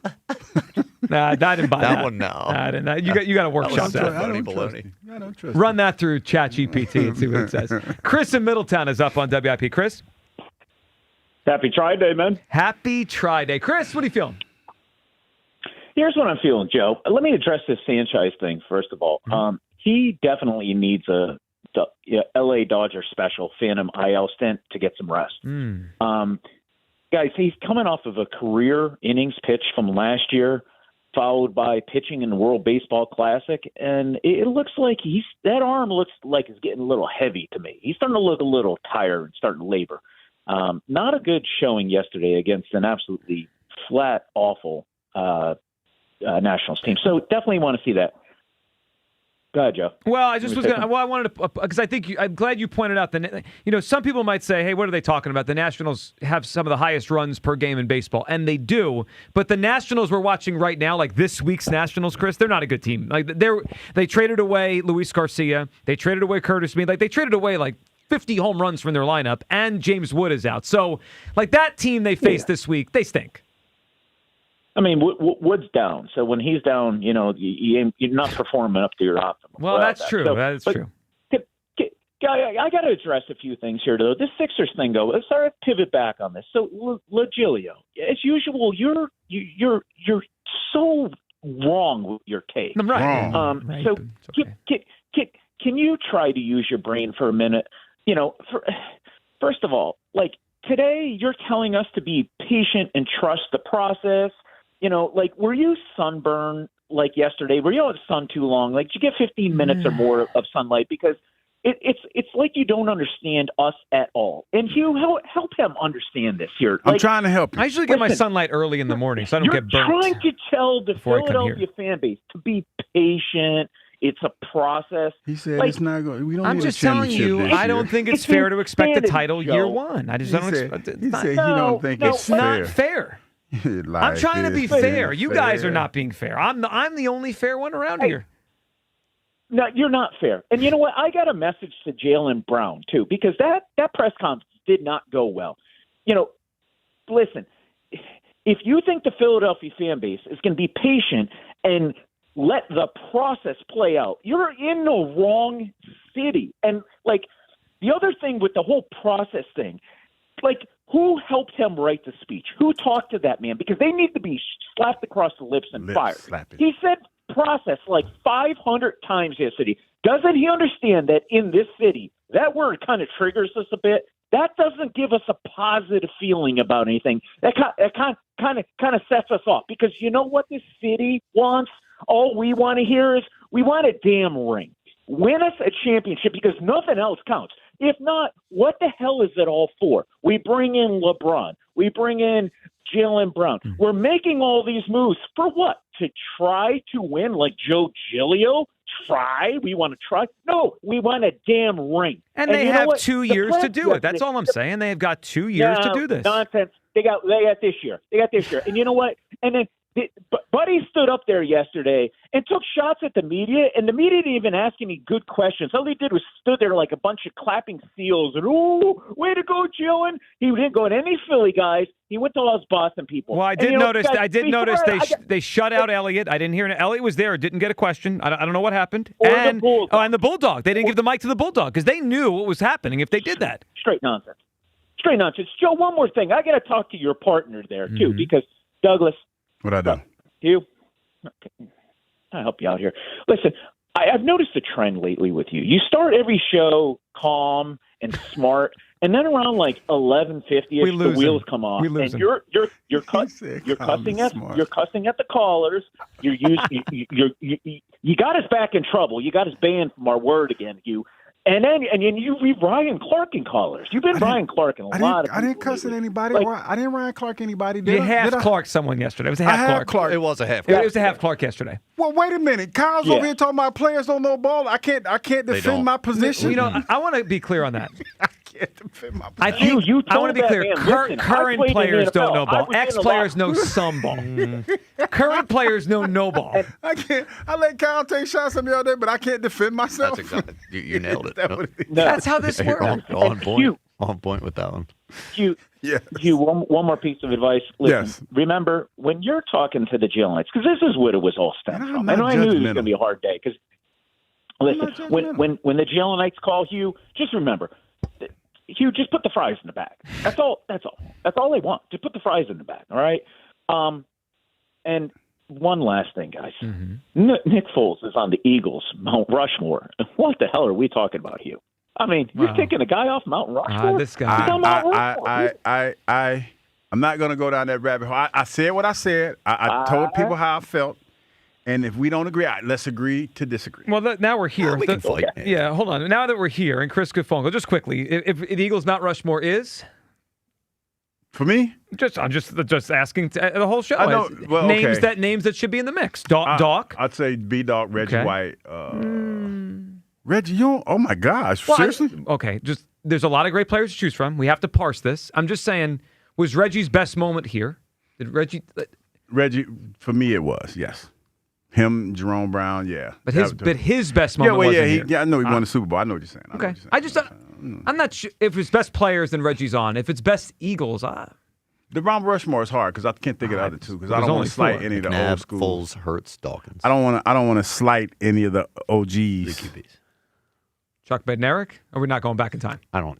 Nah, I didn't buy that. That one, no. No. You got to workshop that. I don't trust Run that through ChatGPT and see what it says. Chris in Middletown is up on WIP. Chris? Happy Tri-Day, man. Happy Tri-Day. Chris, what are you feeling? Here's what I'm feeling, Joe. Let me address this Sánchez thing, first of all. He definitely needs a L.A. Dodger special Phantom IL stint to get some rest. Guys, he's coming off of a career innings pitch from last year. followed by pitching in the World Baseball Classic, and it looks like that arm looks like it's getting a little heavy to me. He's starting to look a little tired and starting to labor. Not a good showing yesterday against an absolutely flat, awful Nationals team. So definitely want to see that. Go ahead, Joe. Well, I just was going to, I wanted to, because I'm glad you pointed out that, some people might say, hey, what are they talking about? The Nationals have some of the highest runs per game in baseball, and they do. But the Nationals we're watching right now, like this week's Nationals, Chris, they're not a good team. Like they traded away Luis Garcia. They traded away Curtis Mead. Like they traded away 50 home runs from their lineup, and James Wood is out. So, that team they faced this week, they stink. I mean, Wood's down. So when he's down, you're not performing up to your optimum. Well, that's true. That's true. I got to address a few things here, though. This Sixers thing, though. Let's start to pivot back on this. So, Legilio, as usual, you're so wrong with your take. I'm right. Right. So, can you try to use your brain for a minute? First of all, today, you're telling us to be patient and trust the process. Were you sunburned yesterday? Were you out in the sun too long? Did you get 15 minutes or more of sunlight? Because it's like you don't understand us at all. And Hugh, help him understand this here. I'm trying to help you. I usually get my sunlight early in the morning, so I don't get burnt. You're trying to tell the Philadelphia fan base to be patient. It's a process. He said it's not going. We don't. I'm need just a telling you, I don't think it's fair to expect the title Joe. year one. I just don't expect it. He said he don't think it's not fair. I'm trying to be fair. You guys are not being fair. I'm the only fair one around here. No, you're not fair. And you know what? I got a message to Jaylen Brown, too, because that press conference did not go well. Listen, if you think the Philadelphia fan base is going to be patient and let the process play out, you're in the wrong city. And, the other thing with the whole process thing, who helped him write the speech? Who talked to that man? Because they need to be slapped across the lips and fired. He said process 500 times yesterday. Doesn't he understand that in this city, that word kind of triggers us a bit? That doesn't give us a positive feeling about anything. That kind of sets us off. Because you know what this city wants? All we want to hear is we want a damn ring. Win us a championship because nothing else counts. If not, what the hell is it all for? We bring in LeBron. We bring in Jaylen Brown. We're making all these moves for what? To try to win like Joe Giglio? Try? We want to try? No, we want a damn ring. And they have 2 years to do it. That's all I'm saying. They have got 2 years to do this. Nonsense. They got this year. And you know what? And then Buddy stood up there yesterday and took shots at the media, and the media didn't even ask any good questions. All he did was stood there like a bunch of clapping seals and, "Ooh, way to go, Jalen." He didn't go to any Philly guys. He went to all his Boston people. Well, I did notice they shut out Elliott. I didn't hear it. Elliott was there, didn't get a question. I don't know what happened. And the Bulldog. They didn't give the mic to the Bulldog because they knew what was happening if they did that. Straight nonsense. Joe, one more thing. I got to talk to your partner there, too, because Douglas. What I do? Hugh, I'll help you out here. Listen, I've noticed a trend lately with you. You start every show calm and smart, and then around 11:50, the wheels come off, and you're cussing at the callers. You got us back in trouble. You got us banned from our word again, Hugh. And then you Ryan Clark callers. You've been Ryan Clark in a lot of people. I didn't cuss at anybody. I didn't Ryan Clark anybody. You half-Clark someone yesterday. It was a half-Clark. It was a half. It was a half-Clark yesterday. Well, wait a minute. Kyle's over here talking about players don't know ball. I can't defend my position. I want to be clear on that. I can't defend my position. I think I want to be clear. Current players don't know ball. Ex-players know some ball. Current players know no ball. I let Kyle take shots at me all day, but I can't defend myself. That's exactly. You nailed it. That's how this works. On point. On point with that one. Hugh, one more piece of advice. Listen, remember, when you're talking to the Jaylen, because this is what it was all stemmed from. I knew it was going to be a hard day. Because listen, when the Jaylenites call Hugh, just remember, Hugh, just put the fries in the bag. That's all. That's all they want. Just put the fries in the bag. All right. And one last thing, guys. Nick Foles is on the Eagles Mount Rushmore. What the hell are we talking about, Hugh? I mean, you're taking a guy off Mount Rushmore. This guy. I'm not going to go down that rabbit hole. I said what I said. I told people how I felt. And if we don't agree, let's agree to disagree. Well, now we're here. We can fight. Yeah, hold on. Now that we're here, and Chris could phone call, just quickly, if the Eagles Mount Rushmore is? For me? I'm just asking the whole show. I know, well, names okay. that should be in the mix. Doc? I'd say B-Doc, Reggie Okay. White. Reggie, you don't, oh my gosh, Well, seriously? There's a lot of great players to choose from. We have to parse this. I'm just saying, was Reggie's best moment here? Did Reggie, for me, it was, yes. Him, Jerome Brown, yeah. But his best moment wasn't here. I know he won the Super Bowl. I know what you're saying. Okay. I'm not sure if it's best players, then Reggie's on. If it's best Eagles, The Mount Rushmore is hard because I can't think of the other two because I There's don't want only to slight four. any of the McNabb, old schools. Foles, Hurts, Dawkins. I don't want to slight any of the OGs. Chuck Bednarik? Or we're not going back in time? I don't.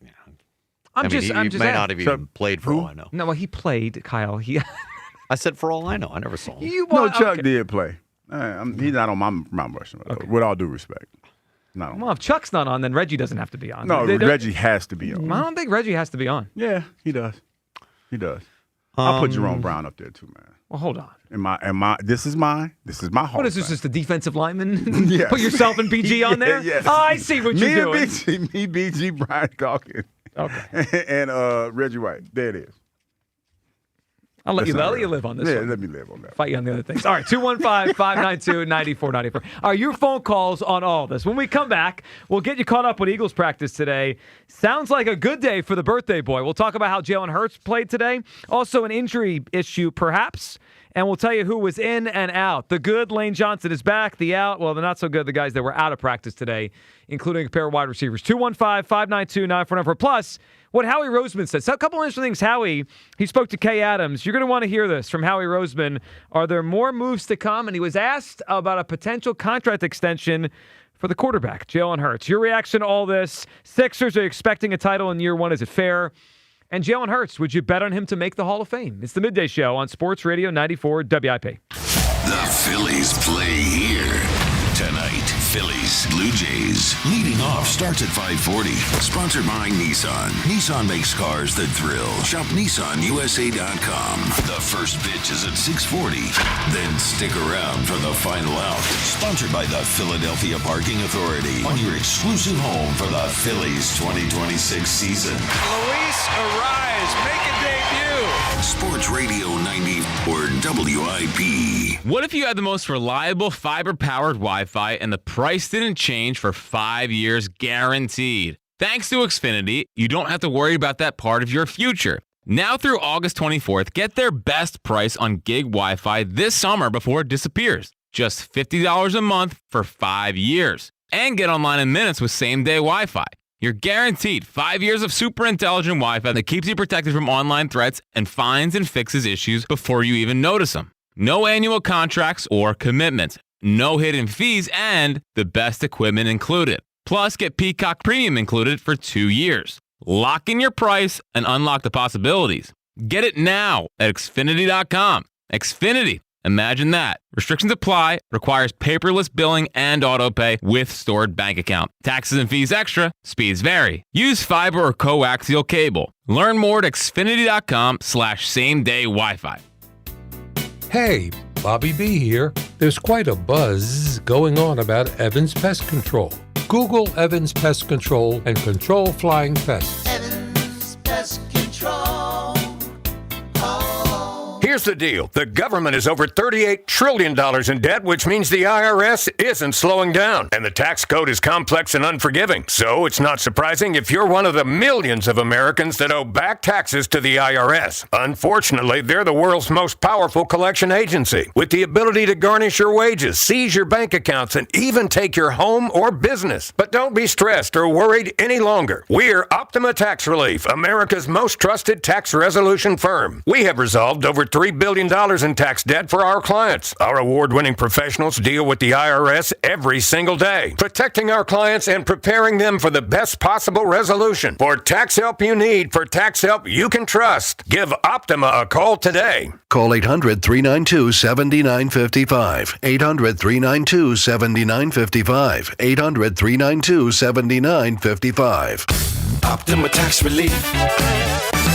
I'm I mean, just. he I'm just may asking. not have even played for all I know. No, well, he played, Kyle. I said for all I know. I never saw him. Chuck did play. He's not on my Mount Rushmore, though, with all due respect. No. Well, if Chuck's not on, then Reggie doesn't have to be on. No, Reggie has to be on. I don't think Reggie has to be on. Yeah, he does. He does. I'll put Jerome Brown up there too, man. Well, hold on. This is my Hall What is this? of Fame. Just the defensive lineman? Yes. Put yourself and BG on there? Yes. Oh, I see what you're doing. Me, BG, Brian Dawkins. Okay. And Reggie White. There it is. I'll let you live on this one. Yeah, let me live on that. Fight you on the other things. All right, 215-592-9494. All right, your phone calls on all this. When we come back, we'll get you caught up with Eagles practice today. Sounds like a good day for the birthday boy. We'll talk about how Jalen Hurts played today. Also an injury issue, perhaps. And we'll tell you who was in and out. The good, Lane Johnson, is back. The out, well, the not so good, the guys that were out of practice today, including a pair of wide receivers. 215-592-9494. Plus, what Howie Roseman said. So a couple of interesting things. Howie, he spoke to Kay Adams. You're going to want to hear this from Howie Roseman. Are there more moves to come? And he was asked about a potential contract extension for the quarterback, Jalen Hurts. Your reaction to all this? Sixers are expecting a title in year one. Is it fair? And Jalen Hurts, would you bet on him to make the Hall of Fame? It's the Midday Show on Sports Radio 94 WIP. The Phillies play here tonight. Phillies, Blue Jays. Leading off starts at 5:40. Sponsored by Nissan. Nissan makes cars that thrill. Shop NissanUSA.com. The first pitch is at 6:40. Then stick around for the final out. Sponsored by the Philadelphia Parking Authority. On your exclusive home for the Phillies 2026 season. Luis Arraez, make a debut. Sports Radio 94 WIP. What if you had the most reliable fiber-powered Wi-Fi and the price didn't change for 5 years guaranteed? Thanks to Xfinity, you don't have to worry about that part of your future. Now through August 24th, get their best price on gig Wi-Fi this summer before it disappears. Just $50 a month for 5 years. And get online in minutes with same-day Wi-Fi. You're guaranteed 5 years of super intelligent Wi-Fi that keeps you protected from online threats and finds and fixes issues before you even notice them. No annual contracts or commitments. No hidden fees, and the best equipment included. Plus, get Peacock Premium included for 2 years. Lock in your price and unlock the possibilities. Get it now at Xfinity.com. Xfinity. Imagine that. Restrictions apply. Requires paperless billing and autopay with stored bank account. Taxes and fees extra. Speeds vary. Use fiber or coaxial cable. Learn more at Xfinity.com/same-day Wi-Fi. Hey, Bobby B here. There's quite a buzz going on about Evans Pest Control. Google Evans Pest Control and control flying pests. Evans Pest Control. Here's the deal. The government is over $38 trillion in debt, which means the IRS isn't slowing down. And the tax code is complex and unforgiving. So it's not surprising if you're one of the millions of Americans that owe back taxes to the IRS. Unfortunately, they're the world's most powerful collection agency, with the ability to garnish your wages, seize your bank accounts, and even take your home or business. But don't be stressed or worried any longer. We're Optima Tax Relief, America's most trusted tax resolution firm. We have resolved over $3 billion in tax debt for our clients. Our award-winning professionals deal with the IRS every single day, protecting our clients and preparing them for the best possible resolution. For tax help you need, for tax help you can trust, give Optima a call today. Call 800-392-7955. 800-392-7955. 800-392-7955. Optima Tax Relief.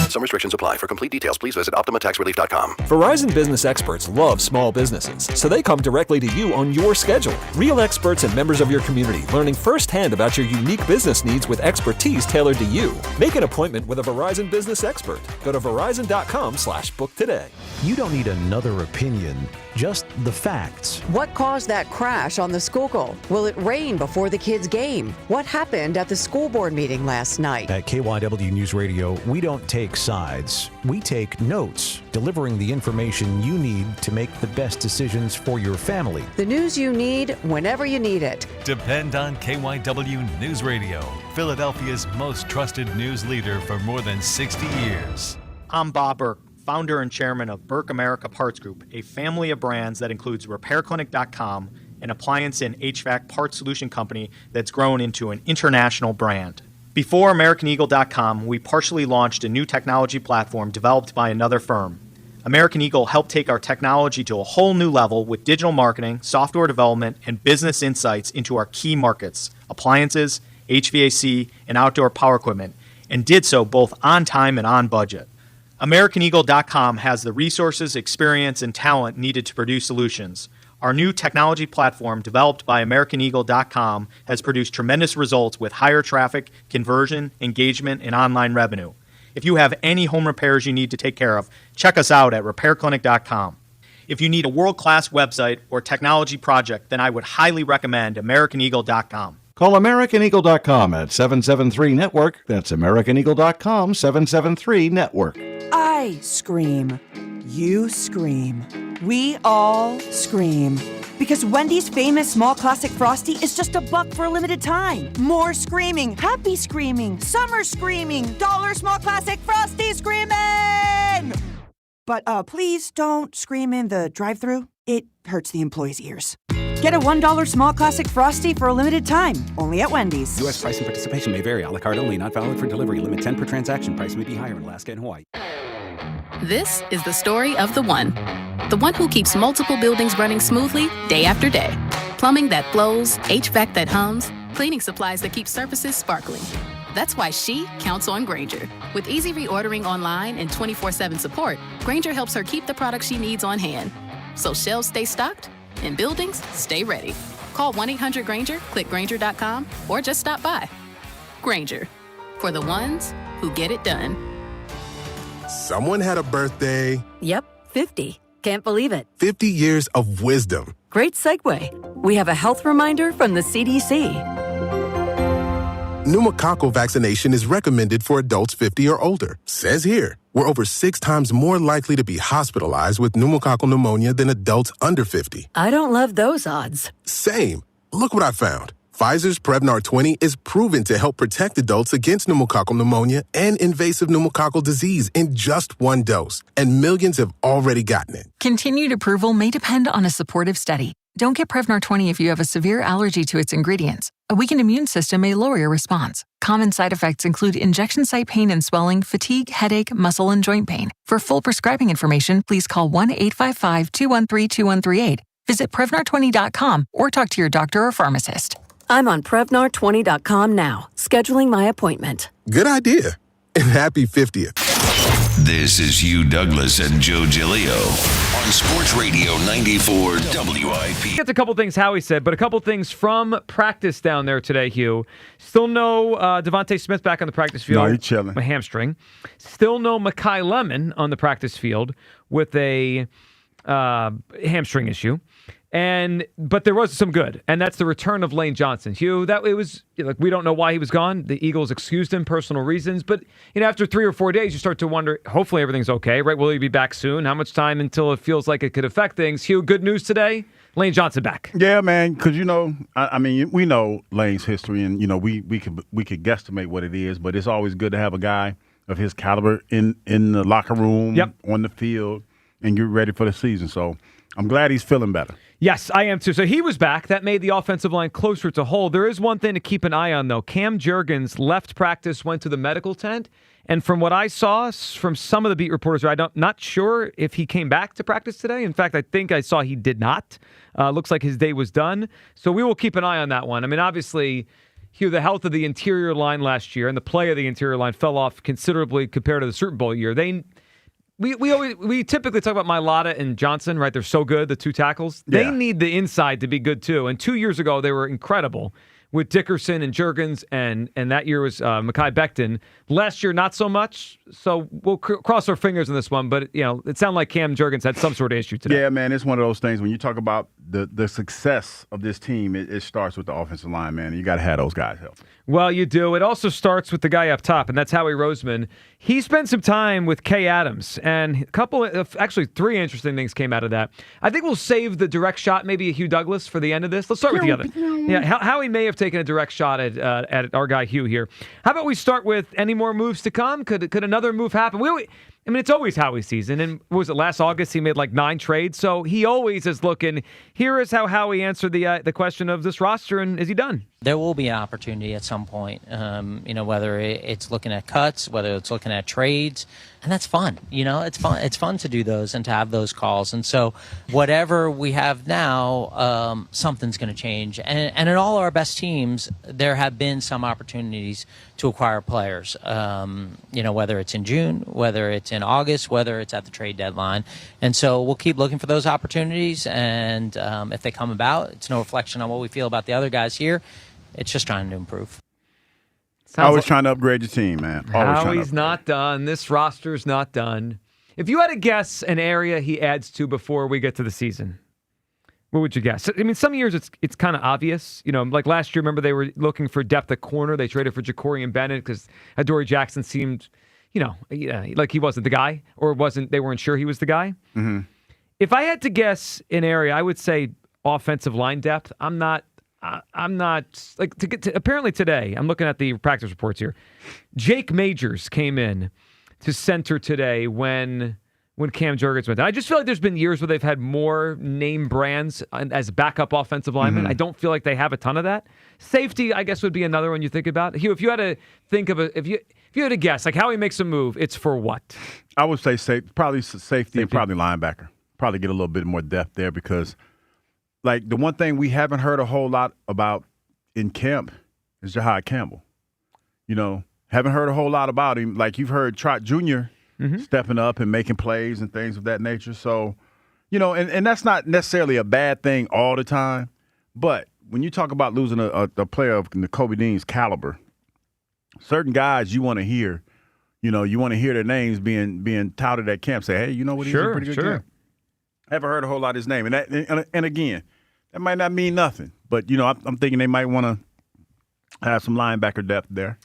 Some restrictions apply. For complete details, please visit OptimaTaxRelief.com. Verizon Business experts love small businesses, so they come directly to you on your schedule. Real experts and members of your community learning firsthand about your unique business needs with expertise tailored to you. Make an appointment with a Verizon Business expert. Go to Verizon.com/book today. You don't need another opinion, just the facts. What caused that crash on the Schuylkill? Will it rain before the kids' game? What happened at the school board meeting last night? At KYW News Radio, we don't take sides. We take notes, delivering the information you need to make the best decisions for your family. The news you need whenever you need it. Depend on KYW News Radio, Philadelphia's most trusted news leader for more than 60 years. I'm Bob Burke, founder and chairman of Burke America Parts Group, a family of brands that includes RepairClinic.com, an appliance and HVAC parts solution company that's grown into an international brand. Before AmericanEagle.com, we partially launched a new technology platform developed by another firm. American Eagle helped take our technology to a whole new level with digital marketing, software development, and business insights into our key markets, appliances, HVAC, and outdoor power equipment, and did so both on time and on budget. AmericanEagle.com has the resources, experience, and talent needed to produce solutions. Our new technology platform, developed by AmericanEagle.com, has produced tremendous results with higher traffic, conversion, engagement, and online revenue. If you have any home repairs you need to take care of, check us out at RepairClinic.com. If you need a world-class website or technology project, then I would highly recommend AmericanEagle.com. Call AmericanEagle.com at 773-NETWORK. That's AmericanEagle.com, 773-NETWORK. I scream. You scream. We all scream. Because Wendy's famous small classic Frosty is just $1 for a limited time. More screaming, happy screaming, summer screaming, dollar small classic Frosty screaming! But please don't scream in the drive-thru. It hurts the employees' ears. Get a $1 small classic Frosty for a limited time, only at Wendy's. U.S. price and participation may vary. A la carte only, not valid for delivery. Limit 10 per transaction. Price may be higher in Alaska and Hawaii. This is the story of the one who keeps multiple buildings running smoothly day after day. Plumbing that flows, HVAC that hums, cleaning supplies that keep surfaces sparkling. That's why she counts on Grainger. With easy reordering online and 24/7 support, Grainger helps her keep the products she needs on hand. So shelves stay stocked and buildings stay ready. Call 1-800-GRAINGER, click Grainger.com, or just stop by. Grainger, for the ones who get it done. Someone had a birthday. Yep, 50. Can't believe it. 50 years of wisdom. Great segue. We have a health reminder from the CDC. Pneumococcal vaccination is recommended for adults 50 or older. Says here, we're over 6 times more likely to be hospitalized with pneumococcal pneumonia than adults under 50. I don't love those odds. Same. Look what I found. Pfizer's Prevnar 20 is proven to help protect adults against pneumococcal pneumonia and invasive pneumococcal disease in just 1 dose, and millions have already gotten it. Continued approval may depend on a supportive study. Don't get Prevnar 20 if you have a severe allergy to its ingredients. A weakened immune system may lower your response. Common side effects include injection site pain and swelling, fatigue, headache, muscle, and joint pain. For full prescribing information, please call 1-855-213-2138. Visit Prevnar20.com or talk to your doctor or pharmacist. I'm on Prevnar20.com now, scheduling my appointment. Good idea. And happy 50th. This is Hugh Douglas and Joe Giglio on Sports Radio 94 WIP. That's a couple things Howie said, but a couple things from practice down there today, Hugh. Still no Devontae Smith back on the practice field. No, he's chilling. A hamstring. Still no Mekhi Lemon on the practice field with a hamstring issue. But there was some good, and that's the return of Lane Johnson. Hugh, we don't know why he was gone. The Eagles excused him, personal reasons. But after 3 or 4 days, you start to wonder. Hopefully, everything's okay, right? Will he be back soon? How much time until it feels like it could affect things? Hugh, good news today. Lane Johnson back. Yeah, man. Because we know Lane's history, and we could guesstimate what it is. But it's always good to have a guy of his caliber in the locker room, on the field, and you're ready for the season. So I'm glad he's feeling better. Yes, I am too. So he was back. That made the offensive line closer to whole. There is one thing to keep an eye on, though. Cam Jurgens left practice, went to the medical tent, and from what I saw from some of the beat reporters, I'm not sure if he came back to practice today. In fact, I think I saw he did not. Looks like his day was done. So we will keep an eye on that one. I mean, obviously, Hugh, the health of the interior line last year and the play of the interior line fell off considerably compared to the Super Bowl year. We typically talk about Mailata and Johnson, right? They're so good, the two tackles. Yeah. They need the inside to be good too. And 2 years ago, they were incredible with Dickerson and Juergens, and that year was Mekhi Becton. Last year, not so much. So we'll cross our fingers on this one. But it sounded like Cam Juergens had some sort of issue today. Yeah, man, it's one of those things when you talk about the success of this team, it starts with the offensive line, man. You got to have those guys help. Well, you do. It also starts with the guy up top, and that's Howie Roseman. He spent some time with Kay Adams, and actually 3 interesting things came out of that. I think we'll save the direct shot, maybe a Hugh Douglas, for the end of this. Let's start with the other. Yeah, Howie may have taken a direct shot at our guy Hugh here. How about we start with any more moves to come? Could another move happen? It's always Howie's season. And what was it, last August, he made like 9 trades. So he always is looking. Here is how Howie answered the question of this roster, and is he done? There will be an opportunity at some point, whether it's looking at cuts, whether it's looking at trades, and that's fun. It's fun. It's fun to do those and to have those calls. And so whatever we have now, something's going to change. And in all our best teams, there have been some opportunities to acquire players, whether it's in June, whether it's in August, whether it's at the trade deadline. And so we'll keep looking for those opportunities. And if they come about, it's no reflection on what we feel about the other guys here. It's just trying to improve. Always trying to upgrade your team, man. Howie's not done. This roster's not done. If you had to guess an area he adds to before we get to the season, what would you guess? Some years it's kind of obvious. Like last year, remember they were looking for depth at corner. They traded for Ja'Cory Bennett because Adoree Jackson seemed, like he wasn't the guy, or they weren't sure he was the guy. Mm-hmm. If I had to guess an area, I would say offensive line depth. I'm not apparently today, I'm looking at the practice reports here. Jake Majors came in to center today when Cam Juergens went down. I just feel like there's been years where they've had more name brands as backup offensive linemen. Mm-hmm. I don't feel like they have a ton of that. Safety, I guess, would be another one you think about. Hugh, if you had to think of if you had to guess, like how he makes a move, it's for what? I would say probably safety and probably linebacker. Probably get a little bit more depth there because, like, the one thing we haven't heard a whole lot about in camp is Jahad Campbell. Haven't heard a whole lot about him. Like, you've heard Trot Jr. Stepping up and making plays and things of that nature. So, and that's not necessarily a bad thing all the time. But when you talk about losing a player of Kobe Dean's caliber, certain guys you want to hear, you want to hear their names being touted at camp. Say, hey, you know what? He's a pretty good camp. Haven't heard a whole lot of his name. And again, that might not mean nothing. But, I'm thinking they might want to have some linebacker depth there.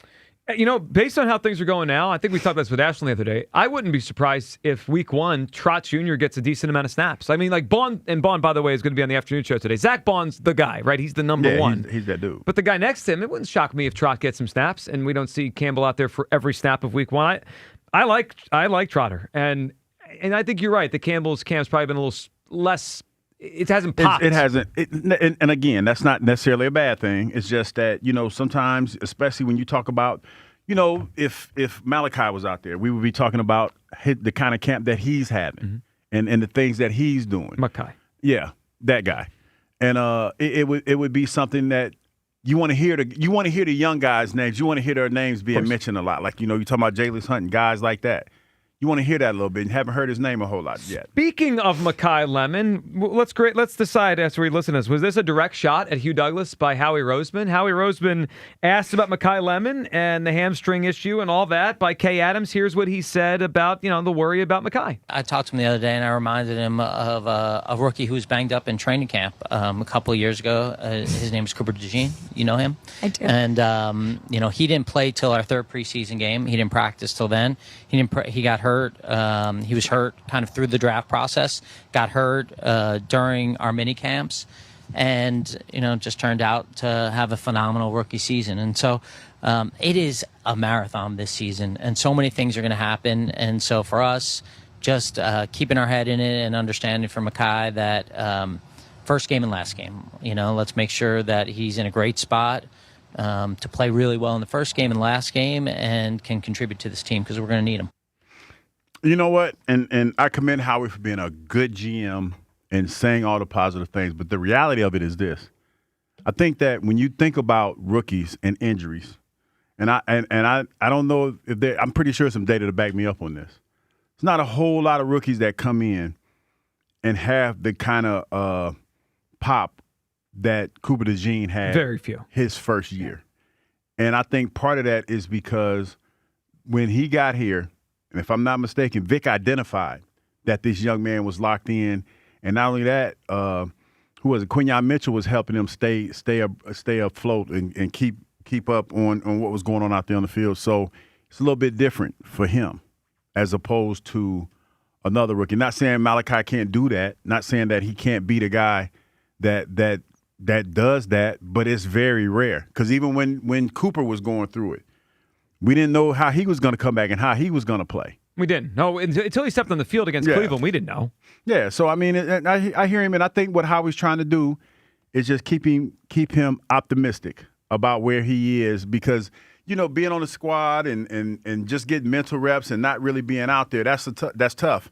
Based on how things are going now, I think we talked about this with Ashley the other day. I wouldn't be surprised if week 1, Trot Jr. gets a decent amount of snaps. Baun, by the way, is going to be on the afternoon show today. Zach Baun's the guy, right? He's the number one. He's that dude. But the guy next to him, it wouldn't shock me if Trot gets some snaps and we don't see Campbell out there for every snap of week 1. I like Trotter. And I think you're right. The Campbell's camp's probably been a little less. It hasn't popped. It hasn't. And again, that's not necessarily a bad thing. It's just that, sometimes, especially when you talk about, if Malachi was out there, we would be talking about the kind of camp that he's having and the things that he's doing. Makai. Yeah, that guy. And it would be something that you want to hear the young guys' names. You want to hear their names being mentioned a lot. Like, you're talking about Jaylus Hunt and guys like that. You want to hear that a little bit and haven't heard his name a whole lot yet. Speaking of Makai Lemon, let's decide after we listen to this. Was this a direct shot at Hugh Douglas by Howie Roseman? Howie Roseman asked about Makai Lemon and the hamstring issue and all that by Kay Adams. Here's what he said about, the worry about Makai. I talked to him the other day and I reminded him of a rookie who was banged up in training camp a couple of years ago. His name is Cooper DeJean. You know him? I do. And, he didn't play till our 3rd preseason game. He didn't practice till then. He got hurt. He was hurt kind of through the draft process, got hurt during our mini camps, and just turned out to have a phenomenal rookie season. And so it is a marathon this season, and so many things are going to happen. And so for us, just keeping our head in it and understanding from Makai that first game and last game, let's make sure that he's in a great spot to play really well in the first game and last game and can contribute to this team because we're going to need him. You know what? And I commend Howie for being a good GM and saying all the positive things. But the reality of it is this. I think that when you think about rookies and injuries, and I don't know if I'm pretty sure some data to back me up on this. It's not a whole lot of rookies that come in and have the kind of pop that Cooper DeJean had. Very few. His first year. And I think part of that is because when he got here, and if I'm not mistaken, Vic identified that this young man was locked in. And not only that, who was it? Quinyon Mitchell was helping him stay afloat and keep up on what was going on out there on the field. So it's a little bit different for him as opposed to another rookie. Not saying Malachi can't do that. Not saying that he can't be the guy that does that, but it's very rare. Because even when Cooper was going through it, we didn't know how he was going to come back and how he was going to play. We didn't. No, until he stepped on the field against Cleveland, we didn't know. Yeah, so I mean, I hear him, and I think what Howie's trying to do is just keep him optimistic about where he is, because being on the squad and just getting mental reps and not really being out there, that's tough.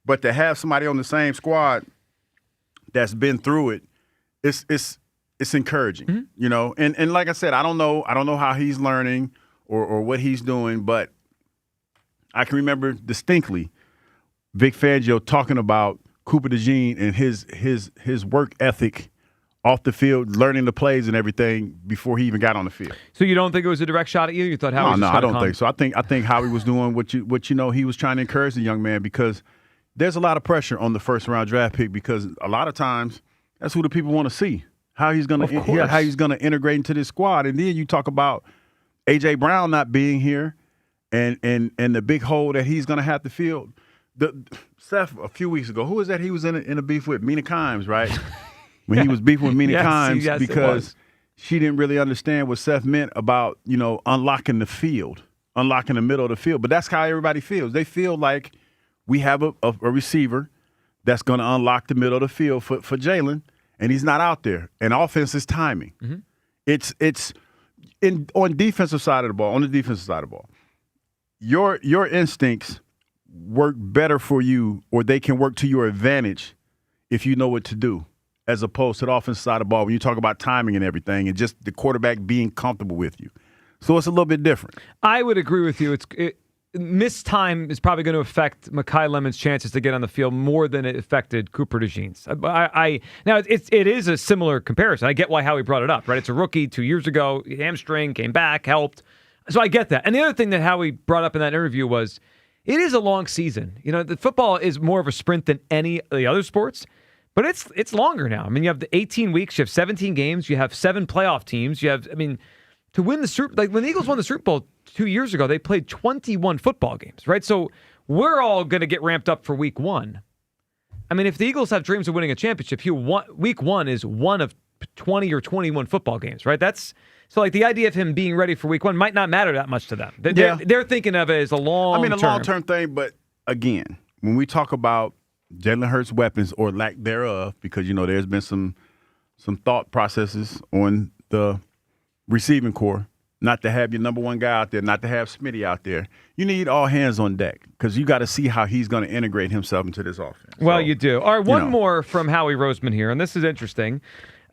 But to have somebody on the same squad that's been through it, it's encouraging, And like I said, I don't know how he's learning or what he's doing, but I can remember distinctly Vic Fangio talking about Cooper DeJean and his work ethic off the field, learning the plays and everything before he even got on the field. So you don't think it was a direct shot at you? You thought Howie was No, just I don't think so. I think Howie was doing what he was trying to encourage the young man, because there's a lot of pressure on the first round draft pick, because a lot of times that's who the people want to see, how he's going to integrate into this squad. And then you talk about A.J. Brown not being here and the big hole that he's going to have to fill. Seth, a few weeks ago, who was that he was in a beef with? Mina Kimes, right? When he was beefing with Mina Kimes because she didn't really understand what Seth meant about, unlocking the field, unlocking the middle of the field. But that's how everybody feels. They feel like we have a receiver that's going to unlock the middle of the field for Jalen, and he's not out there. And offense is timing. Mm-hmm. It's on the defensive side of the ball, your instincts work better for you, or they can work to your advantage if you know what to do, as opposed to the offensive side of the ball when you talk about timing and everything and just the quarterback being comfortable with you. So it's a little bit different. I would agree with you. Missed time is probably going to affect Mekhi Lemon's chances to get on the field more than it affected Cooper DeJean's. Now, it is a similar comparison. I get why Howie brought it up, right? It's a rookie 2 years ago, hamstring, came back, helped. So I get that. And the other thing that Howie brought up in that interview was it is a long season. The football is more of a sprint than any of the other sports, but it's longer now. I mean, you have the 18 weeks, you have 17 games, you have 7 playoff teams. To win the Super, like when the Eagles won the Super Bowl 2 years ago, they played 21 football games, right? So we're all going to get ramped up for week 1. I mean, if the Eagles have dreams of winning a championship, week 1 is one of 20 or 21 football games, right? So like the idea of him being ready for week 1 might not matter that much to them. They're thinking of it as a long-term thing. But again, when we talk about Jalen Hurts' weapons or lack thereof, because there's been some thought processes on the receiving core, not to have your number one guy out there, not to have Smitty out there. You need all hands on deck, because you got to see how he's going to integrate himself into this offense. Well, you do. All right, one more from Howie Roseman here, and this is interesting.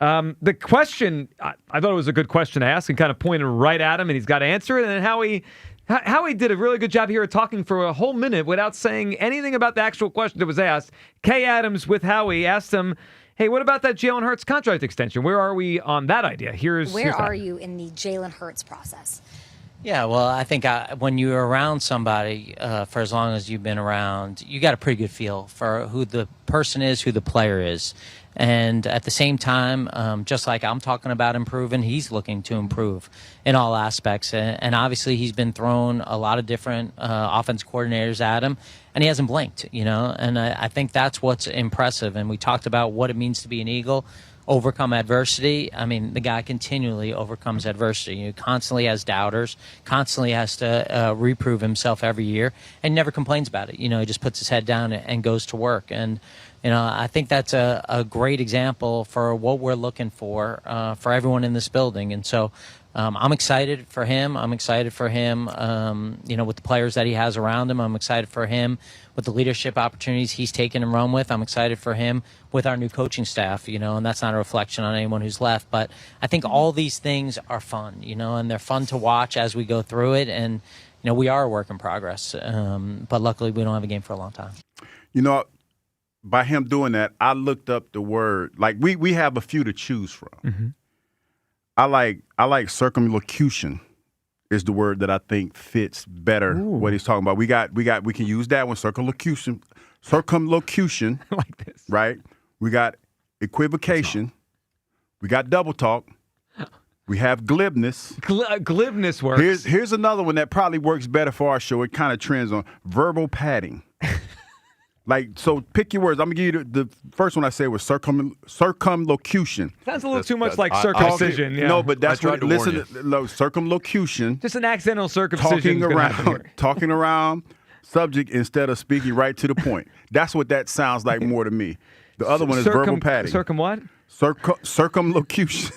The question, I thought it was a good question to ask and kind of pointed right at him, and he's got to answer it. And Howie did a really good job here of talking for a whole minute without saying anything about the actual question that was asked. Kay Adams with Howie asked him, hey, what about that Jalen Hurts contract extension? Where are we on that idea? Where are you in the Jalen Hurts process? Yeah, well, I think when you're around somebody for as long as you've been around, you got a pretty good feel for who the person is, who the player is. And at the same time, just like I'm talking about improving, he's looking to improve in all aspects. And obviously, he's been thrown a lot of different offense coordinators at him, and he hasn't blinked, And I think that's what's impressive. And we talked about what it means to be an Eagle, overcome adversity. I mean, the guy continually overcomes adversity. He constantly has doubters, constantly has to reprove himself every year, and never complains about it. He just puts his head down and goes to work. And I think that's a great example for what we're looking for everyone in this building. And so I'm excited for him. I'm excited for him, with the players that he has around him. I'm excited for him with the leadership opportunities he's taken and run with. I'm excited for him with our new coaching staff, and that's not a reflection on anyone who's left. But I think all these things are fun, and they're fun to watch as we go through it. And, we are a work in progress. But luckily, we don't have a game for a long time. By him doing that, I looked up the word. Like, we have a few to choose from. Mm-hmm. I like circumlocution is the word that I think fits better what he's talking about. We can use that one, circumlocution I like this. Right? We got equivocation. We got double talk. We have glibness. Glibness works. Here's another one that probably works better for our show. It kind of trends on verbal padding. So pick your words. I'm going to give you the first one I said was circumlocution. Sounds a little too much like circumcision. Yeah. No, but that's what, circumlocution. Just an accidental circumcision. Talking around subject instead of speaking right to the point. That's what that sounds like more to me. The other one is verbal padding. What? Circumlocution.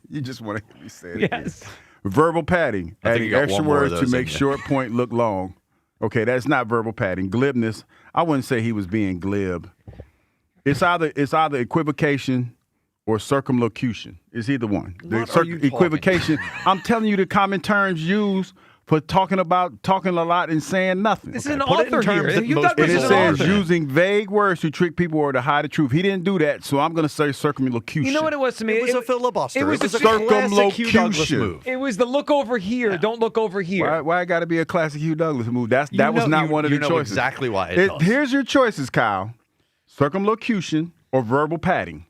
You just want to hear me say it. Yes. Verbal padding. Adding extra words to make short point look long. Okay, that's not verbal padding. Glibness, I wouldn't say he was being glib. It's either equivocation or circumlocution. It's either one. Equivocation, I'm telling you the common terms used for talking a lot and saying nothing. This is an author here. It says using vague words to trick people or to hide the truth. He didn't do that, so I'm going to say circumlocution. You know what it was to me? It was a filibuster. It was a classic Hugh Douglas move. It was the look over here, don't look over here. Why it got to be a classic Hugh Douglas move? That was not one of the choices. You know exactly why. Here's your choices, Kyle. Circumlocution or verbal padding.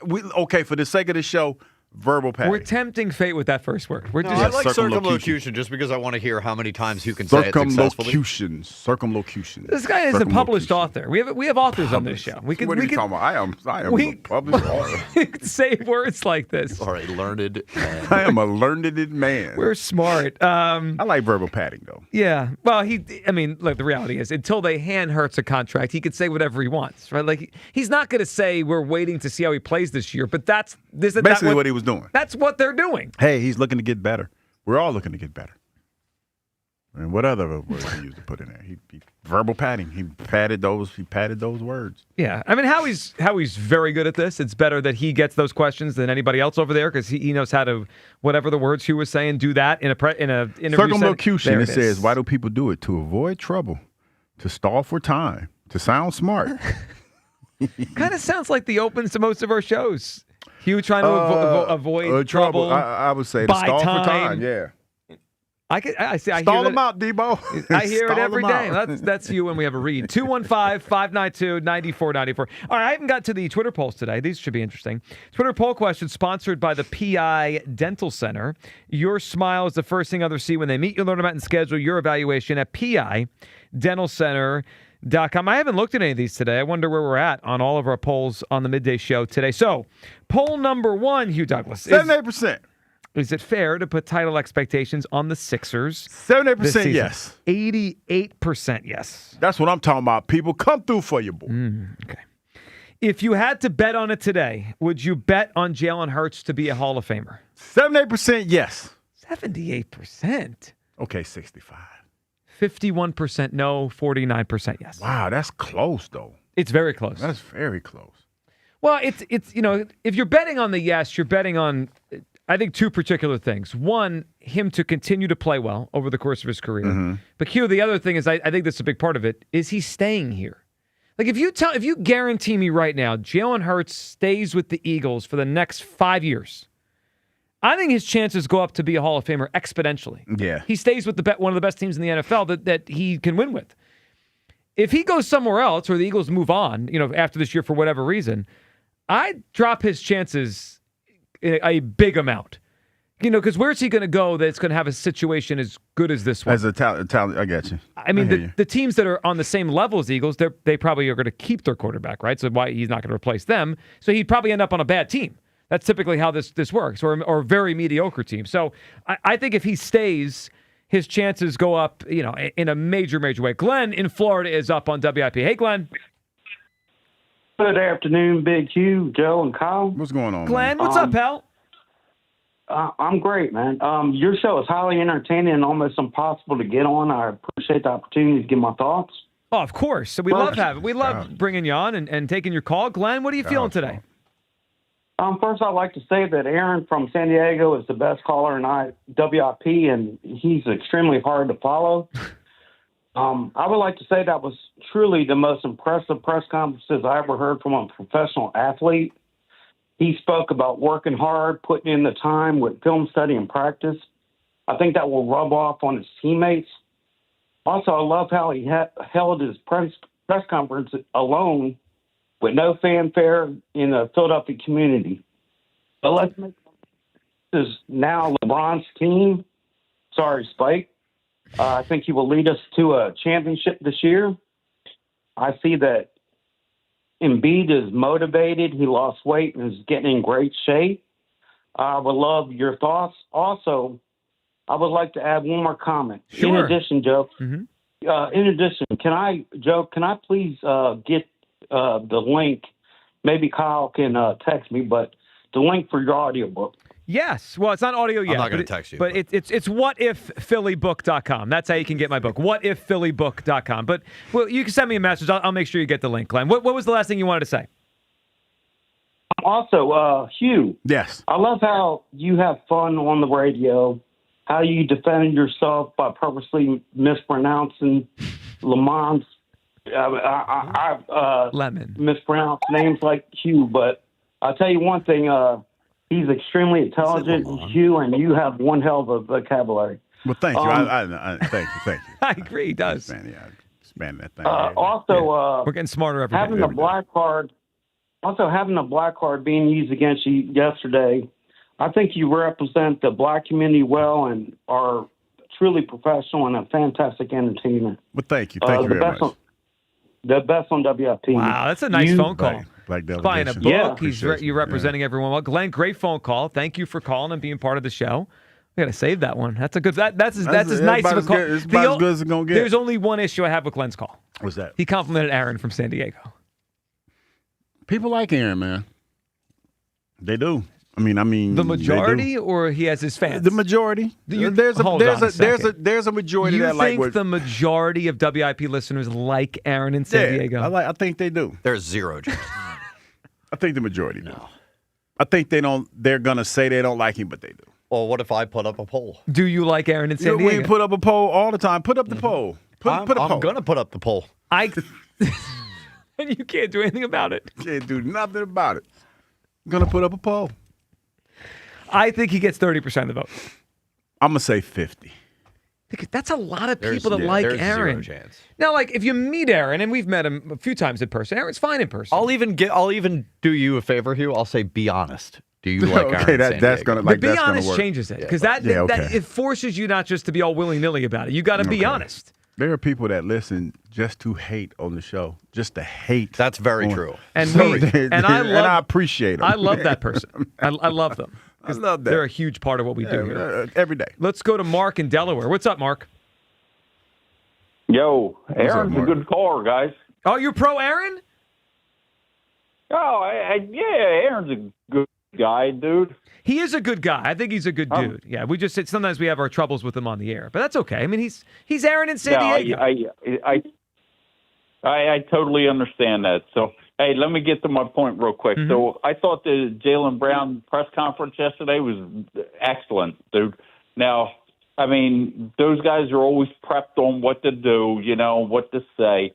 For the sake of the show, verbal padding. We're tempting fate with that first word. I like circumlocution just because I want to hear how many times you can say it successfully. Circumlocution. This guy is a published author. We have authors on this show. What are you talking about? I am a published author. We can say words like this. Or a learned man. I am a learned man. We're smart. I like verbal padding, though. Yeah. Well, the reality is, until they hand Hurts a contract, he could say whatever he wants, right? Like, he's not going to say we're waiting to see how he plays this year, but that's basically what he was doing. That's what they're doing. Hey, he's looking to get better. We're all looking to get better. And what other words he used to put in there? He verbal padding. He padded those words. Yeah, I mean, Howie's very good at this. It's better that he gets those questions than anybody else over there because he knows how to, whatever the words Hugh was saying, do that in a interview. Circumlocution. It says, why do people do it? To avoid trouble, to stall for time, to sound smart. Kind of sounds like the opens to most of our shows. Hugh trying to avoid trouble. I would say to stall for time. Yeah. I stall them out, Debo. I hear it every day. That's you when we have a read. 215-592-9494. All right, I haven't got to the Twitter polls today. These should be interesting. Twitter poll question sponsored by the PI Dental Center. Your smile is the first thing others see when they meet you. Learn about and schedule your evaluation at PIDentalCenter.com. I haven't looked at any of these today. I wonder where we're at on all of our polls on the midday show today. So, poll number 1, Hugh Douglas. 78%. Is it fair to put title expectations on the Sixers? 78% yes. 88% yes. That's what I'm talking about. People, come through for you, boy. Okay. If you had to bet on it today, would you bet on Jalen Hurts to be a Hall of Famer? 78% yes. 78%? Okay, 65. 51% no, 49% yes. Wow, that's close, though. It's very close. That's very close. Well, it's if you're betting on the yes, you're betting on, I think, two particular things. One, him to continue to play well over the course of his career. Mm-hmm. But Q, the other thing is, I think that's a big part of it, is he staying here. Like, if you guarantee me right now, Jalen Hurts stays with the Eagles for the next 5 years, I think his chances go up to be a Hall of Famer exponentially. Yeah. He stays with one of the best teams in the NFL that he can win with. If he goes somewhere else or the Eagles move on, after this year for whatever reason, I'd drop his chances a big amount. Because where's he going to go that's going to have a situation as good as this one? As a talent, I got you. I mean, the teams that are on the same level as Eagles, they probably are going to keep their quarterback, right? So why he's not going to replace them? So he'd probably end up on a bad team. That's typically how this works, or a very mediocre team. So I think if he stays, his chances go up, in a major, major way. Glenn in Florida is up on WIP. Hey, Glenn. Good afternoon, Big Hugh, Joe, and Kyle. What's going on, Glenn? What's up, pal? I'm great, man. Your show is highly entertaining and almost impossible to get on. I appreciate the opportunity to give my thoughts. Oh, of course. So we love bringing you on and taking your call. Glenn, what are you feeling today? First, I'd like to say that Aaron from San Diego is the best caller in WIP, and he's extremely hard to follow. I would like to say that was truly the most impressive press conferences I ever heard from a professional athlete. He spoke about working hard, putting in the time with film study and practice. I think that will rub off on his teammates. Also, I love how he held his press conference alone with no fanfare in the Philadelphia community. But let's make this is now LeBron's team. Sorry, Spike. I think he will lead us to a championship this year. I see that Embiid is motivated. He lost weight and is getting in great shape. I would love your thoughts. Also, I would like to add one more comment. Sure. In addition, Joe, can I please get the link? Maybe Kyle can text me, but the link for your audiobook. Yes. Well, it's not audio yet. I'm not going to text you. But it's whatifphillybook.com. That's how you can get my book, whatifphillybook.com. But you can send me a message. I'll make sure you get the link, Glenn. What was the last thing you wanted to say? Also, Hugh. Yes. I love how you have fun on the radio, how you defended yourself by purposely mispronouncing Lamont's. Lemon. Mispronounced names like Hugh, but I'll tell you one thing. He's extremely intelligent, Hugh, and you have one hell of a vocabulary. Well, thank you. Thank you. I agree. He does. Expand that thing. We're getting smarter every day. Having a black card being used against you yesterday, I think you represent the black community well and are truly professional and a fantastic entertainer. Well, thank you. Thank you very much. The best on WIP. Wow, that's a nice phone call. Black buying a book. Yeah. You're representing everyone well. Glenn, great phone call. Thank you for calling and being part of the show. We got to save that one. That's a good. That's as nice of a call. It's about as good as it's gonna get. There's only one issue I have with Glenn's call. What's that? He complimented Aaron from San Diego. People like Aaron, man. They do. I mean, the majority, or he has his fans. The majority. There's a majority that like. You think the majority of WIP listeners like Aaron in San Diego? I think they do. There's zero chance. I think the majority do. No. I think they don't. They're gonna say they don't like him, but they do. Well, what if I put up a poll? Do you like Aaron in San Diego? We put up a poll all the time. Put up the poll. I'm gonna put up the poll. And you can't do anything about it. Can't do nothing about it. I'm gonna put up a poll. I think he gets 30% of the vote. I'm gonna say 50. That's a lot of people that like Aaron. Zero chance. Now, like if you meet Aaron, and we've met him a few times in person, Aaron's fine in person. I'll even do you a favor, Hugh. I'll say, be honest. Do you like Aaron? Okay, that's gonna but be honest changes it because that it forces you not just to be all willy nilly about it. You got to be honest. There are people that listen just to hate on the show, just to hate. That's very true. And I appreciate them. I love that person. I love them. I love that. They're a huge part of what we do here every day. Let's go to Mark in Delaware. What's up, Mark? Yo, Aaron's a good caller, guys. Oh, you're pro Aaron? Oh, yeah, Aaron's a good guy, dude. He is a good guy. I think he's a good dude. Yeah, we just sometimes we have our troubles with him on the air, but that's okay. I mean, he's Aaron in San Diego. I totally understand that. So, hey, let me get to my point real quick. Mm-hmm. So, I thought the Jaylen Brown press conference yesterday was excellent, dude. Now, I mean, those guys are always prepped on what to do, what to say.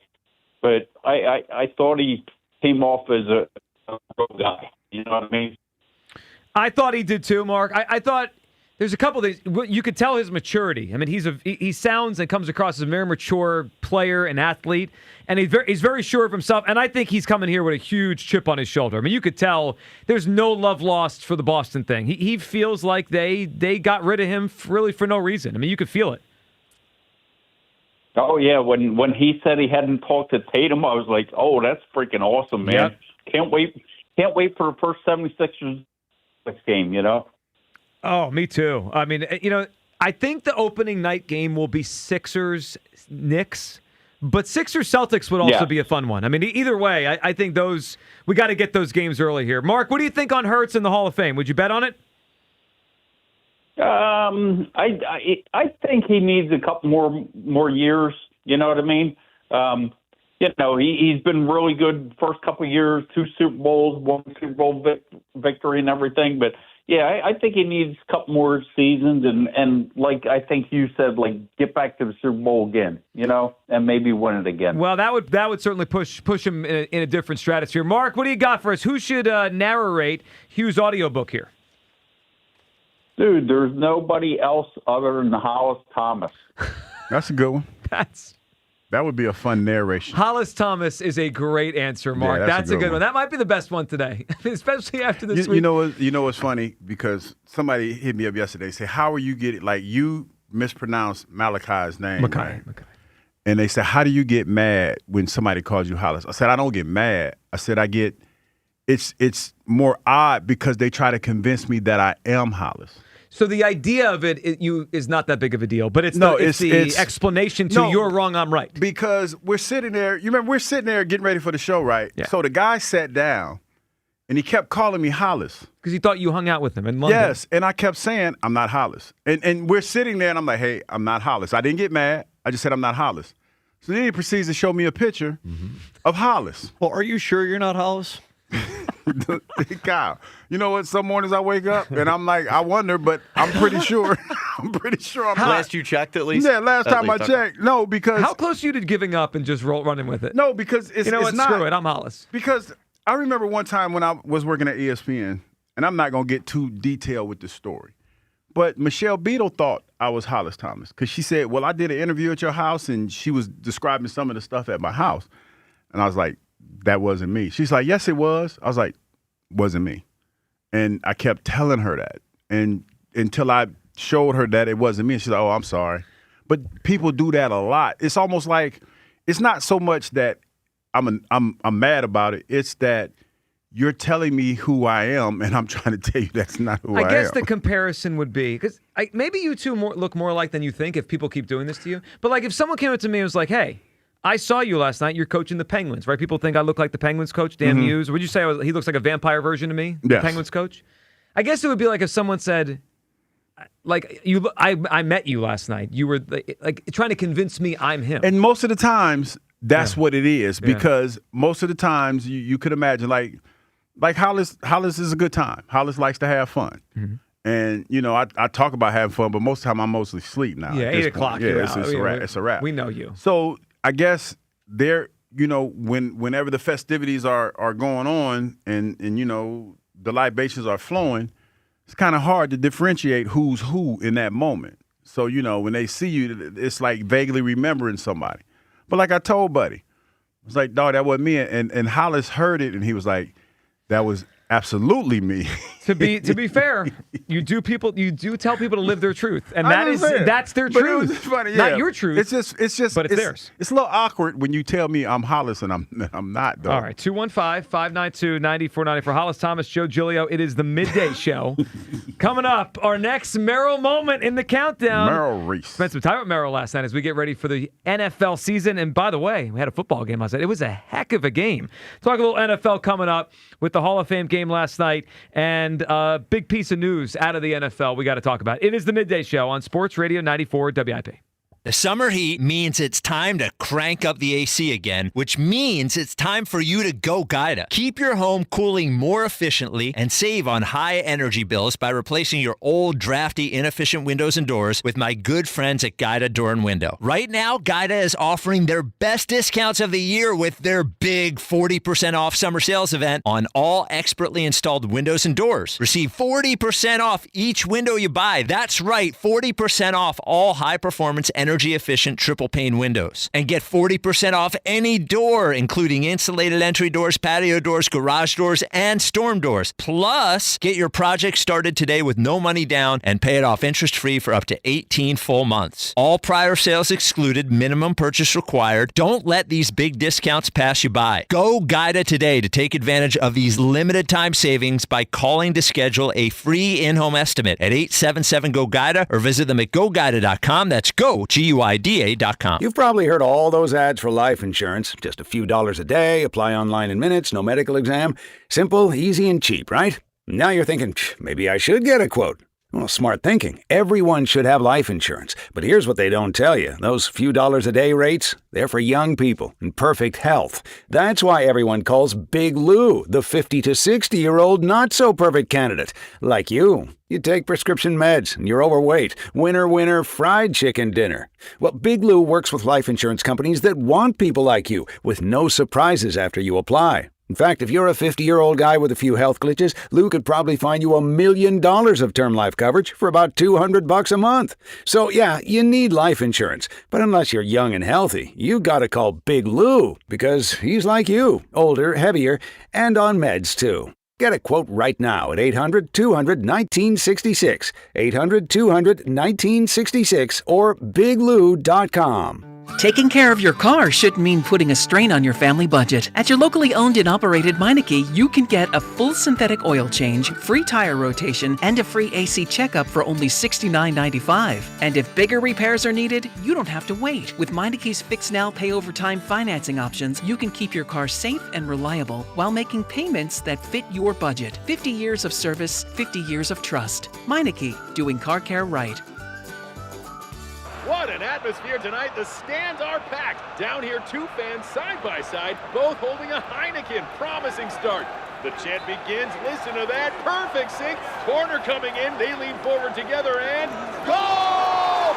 But I thought he came off as a real guy. You know what I mean? I thought he did too, Mark. I thought there's a couple things. You could tell his maturity. I mean, he sounds and comes across as a very mature player and athlete, and he's very sure of himself. And I think he's coming here with a huge chip on his shoulder. I mean, you could tell there's no love lost for the Boston thing. He feels like they got rid of him really for no reason. I mean, you could feel it. Oh yeah, when he said he hadn't talked to Tatum, I was like, oh, that's freaking awesome, man. Yep. Can't wait for the first 76ers game, Oh, me too. I mean, I think the opening night game will be Sixers-Knicks, but Sixers-Celtics would also be a fun one. I mean, either way, I think we got to get those games early here. Mark, what do you think on Hurts in the Hall of Fame? Would you bet on it? I think he needs a couple more years. You know what I mean? He's been really good first couple of years, 2 Super Bowls, 1 Super Bowl victory and everything. But yeah, I think he needs a couple more seasons and like I think you said, like get back to the Super Bowl again, and maybe win it again. Well, that would certainly push him in a different stratosphere. Mark, what do you got for us? Who should narrate Hugh's audiobook here? Dude, there's nobody else other than Hollis Thomas. That's a good one. That would be a fun narration. Hollis Thomas is a great answer, Mark. Yeah, that's a good one. That might be the best one today, especially after this week. You know what's funny? Because somebody hit me up yesterday and said, how are you getting, like you mispronounced Malachi's name. Mackay. And they said, how do you get mad when somebody calls you Hollis? I said, I don't get mad. I said, it's more odd because they try to convince me that I am Hollis. So the idea of it is not that big of a deal, but it's the explanation to you're wrong, I'm right. Because we're sitting there, you remember we're sitting there getting ready for the show, right? Yeah. So the guy sat down and he kept calling me Hollis. Because he thought you hung out with him in London. Yes, and I kept saying, I'm not Hollis. And we're sitting there and I'm like, hey, I'm not Hollis. I didn't get mad. I just said I'm not Hollis. So then he proceeds to show me a picture of Hollis. Well, are you sure you're not Hollis? Kyle, you know what? Some mornings I wake up and I'm like, I wonder, but I'm pretty sure. I'm not. Last you checked, at least. Yeah, last time I checked. No, because how close are you to giving up and just running with it? No, because it's what? Not, screw it. I'm Hollis. Because I remember one time when I was working at ESPN, and I'm not gonna get too detailed with the story, but Michelle Beadle thought I was Hollis Thomas because she said, "Well, I did an interview at your house," and she was describing some of the stuff at my house, and I was like, that wasn't me. She's like, yes, it was. I was like, wasn't me. And I kept telling her that. And until I showed her that it wasn't me, she's like, oh, I'm sorry. But people do that a lot. It's almost like, it's not so much that I'm mad about it. It's that you're telling me who I am, and I'm trying to tell you that's not who I am. I guess the comparison would be, because maybe you two look more alike than you think if people keep doing this to you. But like if someone came up to me and was like, hey, I saw you last night. You're coaching the Penguins, right? People think I look like the Penguins coach, Dan Hughes. Would you say he looks like a vampire version of me, the Penguins coach? I guess it would be like if someone said, like, I met you last night. You were like trying to convince me I'm him. And most of the times, that's what it is. Because most of the times, you could imagine, like Hollis is a good time. Hollis likes to have fun. Mm-hmm. And, I talk about having fun, but most of the time I'm mostly asleep now. Yeah, 8 o'clock. Yeah, it's a wrap. We know you. So I guess whenever the festivities are going on and the libations are flowing, it's kind of hard to differentiate who's who in that moment. So, when they see you, it's like vaguely remembering somebody. But like I told Buddy, it's like, dog, that wasn't me. And Hollis heard it and he was like, that was absolutely me. To be fair, you do tell people to live their truth, and that's their truth. It's funny, not your truth. It's just, but it's theirs. It's a little awkward when you tell me I'm Hollis and I'm not. Though. All right, 215-592-9490 for Hollis Thomas, Joe Giglio. It is the midday show. Coming up, our next Merrill moment in the countdown. Merrill Reese. Spent some time with Merrill last night as we get ready for the NFL season. And by the way, we had a football game last night. It was a heck of a game. Talk a little NFL coming up with the Hall of Fame game last night, and a big piece of news out of the NFL we got to talk about. It is the Midday Show on Sports Radio 94 WIP. The summer heat means it's time to crank up the AC again, which means it's time for you to go Gaida. Keep your home cooling more efficiently and save on high energy bills by replacing your old, drafty, inefficient windows and doors with my good friends at Gaida Door and Window. Right now, Gaida is offering their best discounts of the year with their big 40% off summer sales event on all expertly installed windows and doors. Receive 40% off each window you buy. That's right, 40% off all high-performance energy-efficient triple-pane windows. And get 40% off any door, including insulated entry doors, patio doors, garage doors, and storm doors. Plus, get your project started today with no money down and pay it off interest-free for up to 18 full months. All prior sales excluded, minimum purchase required. Don't let these big discounts pass you by. Go Gaida today to take advantage of these limited-time savings by calling to schedule a free in-home estimate at 877-GO-GAIDA or visit them at GoGaida.com. That's go, GUIDA.com. You've probably heard all those ads for life insurance. Just a few dollars a day, apply online in minutes, no medical exam. Simple, easy, and cheap, right? Now you're thinking, maybe I should get a quote. Well, smart thinking. Everyone should have life insurance. But here's what they don't tell you. Those few dollars a day rates, they're for young people in perfect health. That's why everyone calls Big Lou the 50 to 60-year-old not-so-perfect candidate. Like you. You take prescription meds and you're overweight. Winner, winner, fried chicken dinner. Well, Big Lou works with life insurance companies that want people like you, with no surprises after you apply. In fact, if you're a 50-year-old guy with a few health glitches, Lou could probably find you $1 million of term life coverage for about $200 a month. So yeah, you need life insurance. But unless you're young and healthy, you gotta call Big Lou, because he's like you, older, heavier, and on meds too. Get a quote right now at 800-200-1966, 800-200-1966, or biglou.com. Taking care of your car shouldn't mean putting a strain on your family budget. At your locally owned and operated Meineke, you can get a full synthetic oil change, free tire rotation, and a free AC checkup for only $69.95. And if bigger repairs are needed, you don't have to wait. With Meineke's Fix Now, Pay Over Time financing options, you can keep your car safe and reliable while making payments that fit your budget. 50 years of service, 50 years of trust. Meineke, doing car care right. What an atmosphere tonight. The stands are packed. Down here, two fans side by side, both holding a Heineken. Promising start. The chant begins. Listen to that. Perfect sync. Corner coming in. They lean forward together and goal!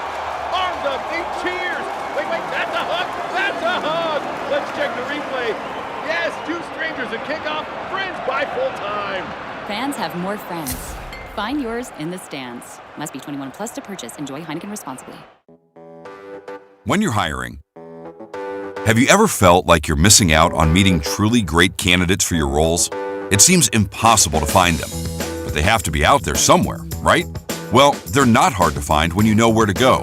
Arms up. They cheers. Wait. That's a hug. That's a hug. Let's check the replay. Yes, two strangers at kickoff. Friends by full time. Fans have more friends. Find yours in the stands. Must be 21 plus to purchase. Enjoy Heineken responsibly. When you're hiring, have you ever felt like you're missing out on meeting truly great candidates for your roles? It seems impossible to find them, but they have to be out there somewhere, right? Well, they're not hard to find when you know where to go,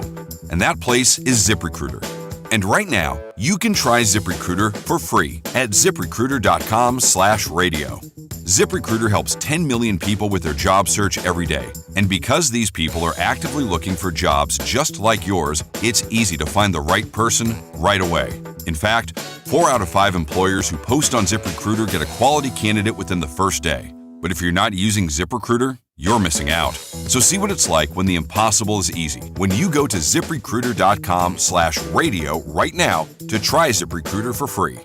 and that place is ZipRecruiter. And right now, you can try ZipRecruiter for free at ZipRecruiter.com/radio. ZipRecruiter helps 10 million people with their job search every day. And because these people are actively looking for jobs just like yours, it's easy to find the right person right away. In fact, 4 out of 5 employers who post on ZipRecruiter get a quality candidate within the first day. But if you're not using ZipRecruiter, you're missing out. So see what it's like when the impossible is easy. When you go to ZipRecruiter.com/radio right now to try ZipRecruiter for free.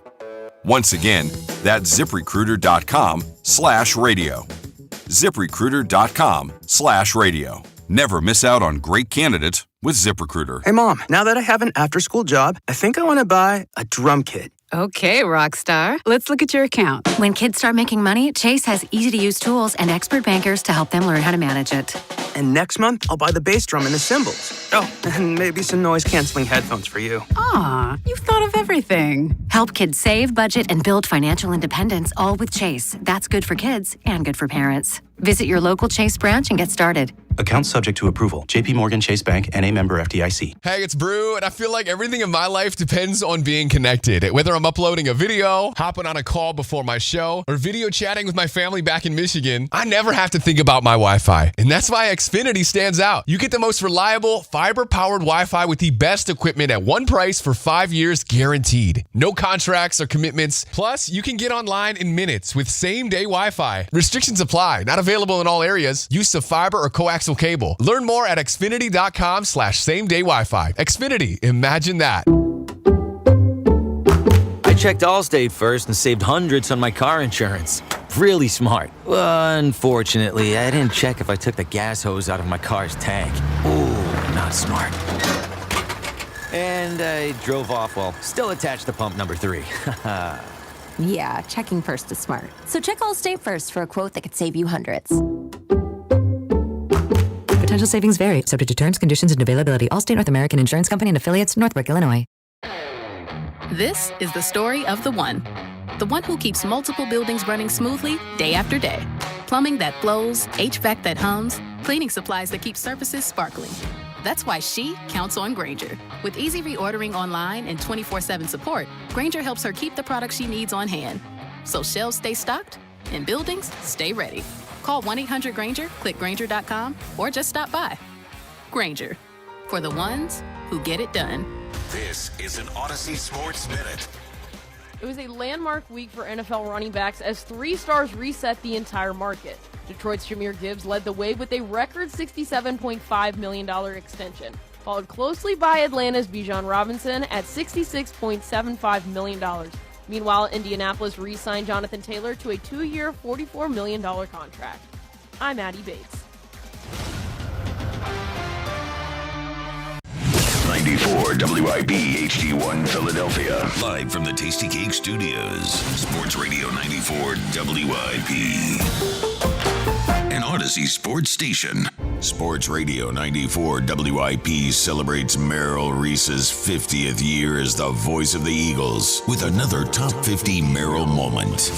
Once again, that's ZipRecruiter.com/radio. ZipRecruiter.com/radio. Never miss out on great candidates with ZipRecruiter. Hey, Mom, now that I have an after-school job, I think I want to buy a drum kit. Okay, Rockstar. Let's look at your account. When kids start making money, Chase has easy-to-use tools and expert bankers to help them learn how to manage it. And next month, I'll buy the bass drum and the cymbals. Oh, and maybe some noise-canceling headphones for you. Aw, you've thought of everything. Help kids save, budget, and build financial independence, all with Chase. That's good for kids and good for parents. Visit your local Chase branch and get started. Account subject to approval. JP Morgan Chase Bank, N.A. member FDIC. Hey, it's Brew, and I feel like everything in my life depends on being connected. Whether I'm uploading a video, hopping on a call before my show, or video chatting with my family back in Michigan, I never have to think about my Wi-Fi. And that's why Xfinity stands out. You get the most reliable, fiber-powered Wi-Fi with the best equipment at one price for 5 years guaranteed. No contracts or commitments. Plus, you can get online in minutes with same-day Wi-Fi. Restrictions apply. Not available in all areas. Use of fiber or coaxial cable. Learn more at Xfinity.com/same-day Wi-Fi. Xfinity. Imagine that. I checked Allstate first and saved hundreds on my car insurance. Really smart. Unfortunately, I didn't check if I took the gas hose out of my car's tank. Ooh, not smart. And I drove off while still attached to pump number 3. Yeah, checking first is smart. So check Allstate first for a quote that could save you hundreds. Potential savings vary, subject to terms, conditions, and availability. Allstate North American Insurance Company and affiliates, Northbrook, Illinois. This is the story of the one who keeps multiple buildings running smoothly day after day. Plumbing that flows, HVAC that hums, cleaning supplies that keep surfaces sparkling. That's why she counts on Grainger. With easy reordering online and 24/7 support, Grainger helps her keep the products she needs on hand. So shelves stay stocked and buildings stay ready. Call 1-800-GRAINGER, click Grainger.com, or just stop by. Grainger, for the ones who get it done. This is an Odyssey Sports Minute. It was a landmark week for NFL running backs as 3 stars reset the entire market. Detroit's Jahmyr Gibbs led the way with a record $67.5 million extension, followed closely by Atlanta's Bijan Robinson at $66.75 million. Meanwhile, Indianapolis re-signed Jonathan Taylor to a 2-year, $44 million contract. I'm Addie Bates. 94 WIP HD1 Philadelphia. Live from the Tasty Cake Studios. Sports Radio 94 WIP. An Odyssey sports station. Sports Radio 94 WIP celebrates Merrill Reese's 50th year as the voice of the Eagles with another top 50 Merrill moment.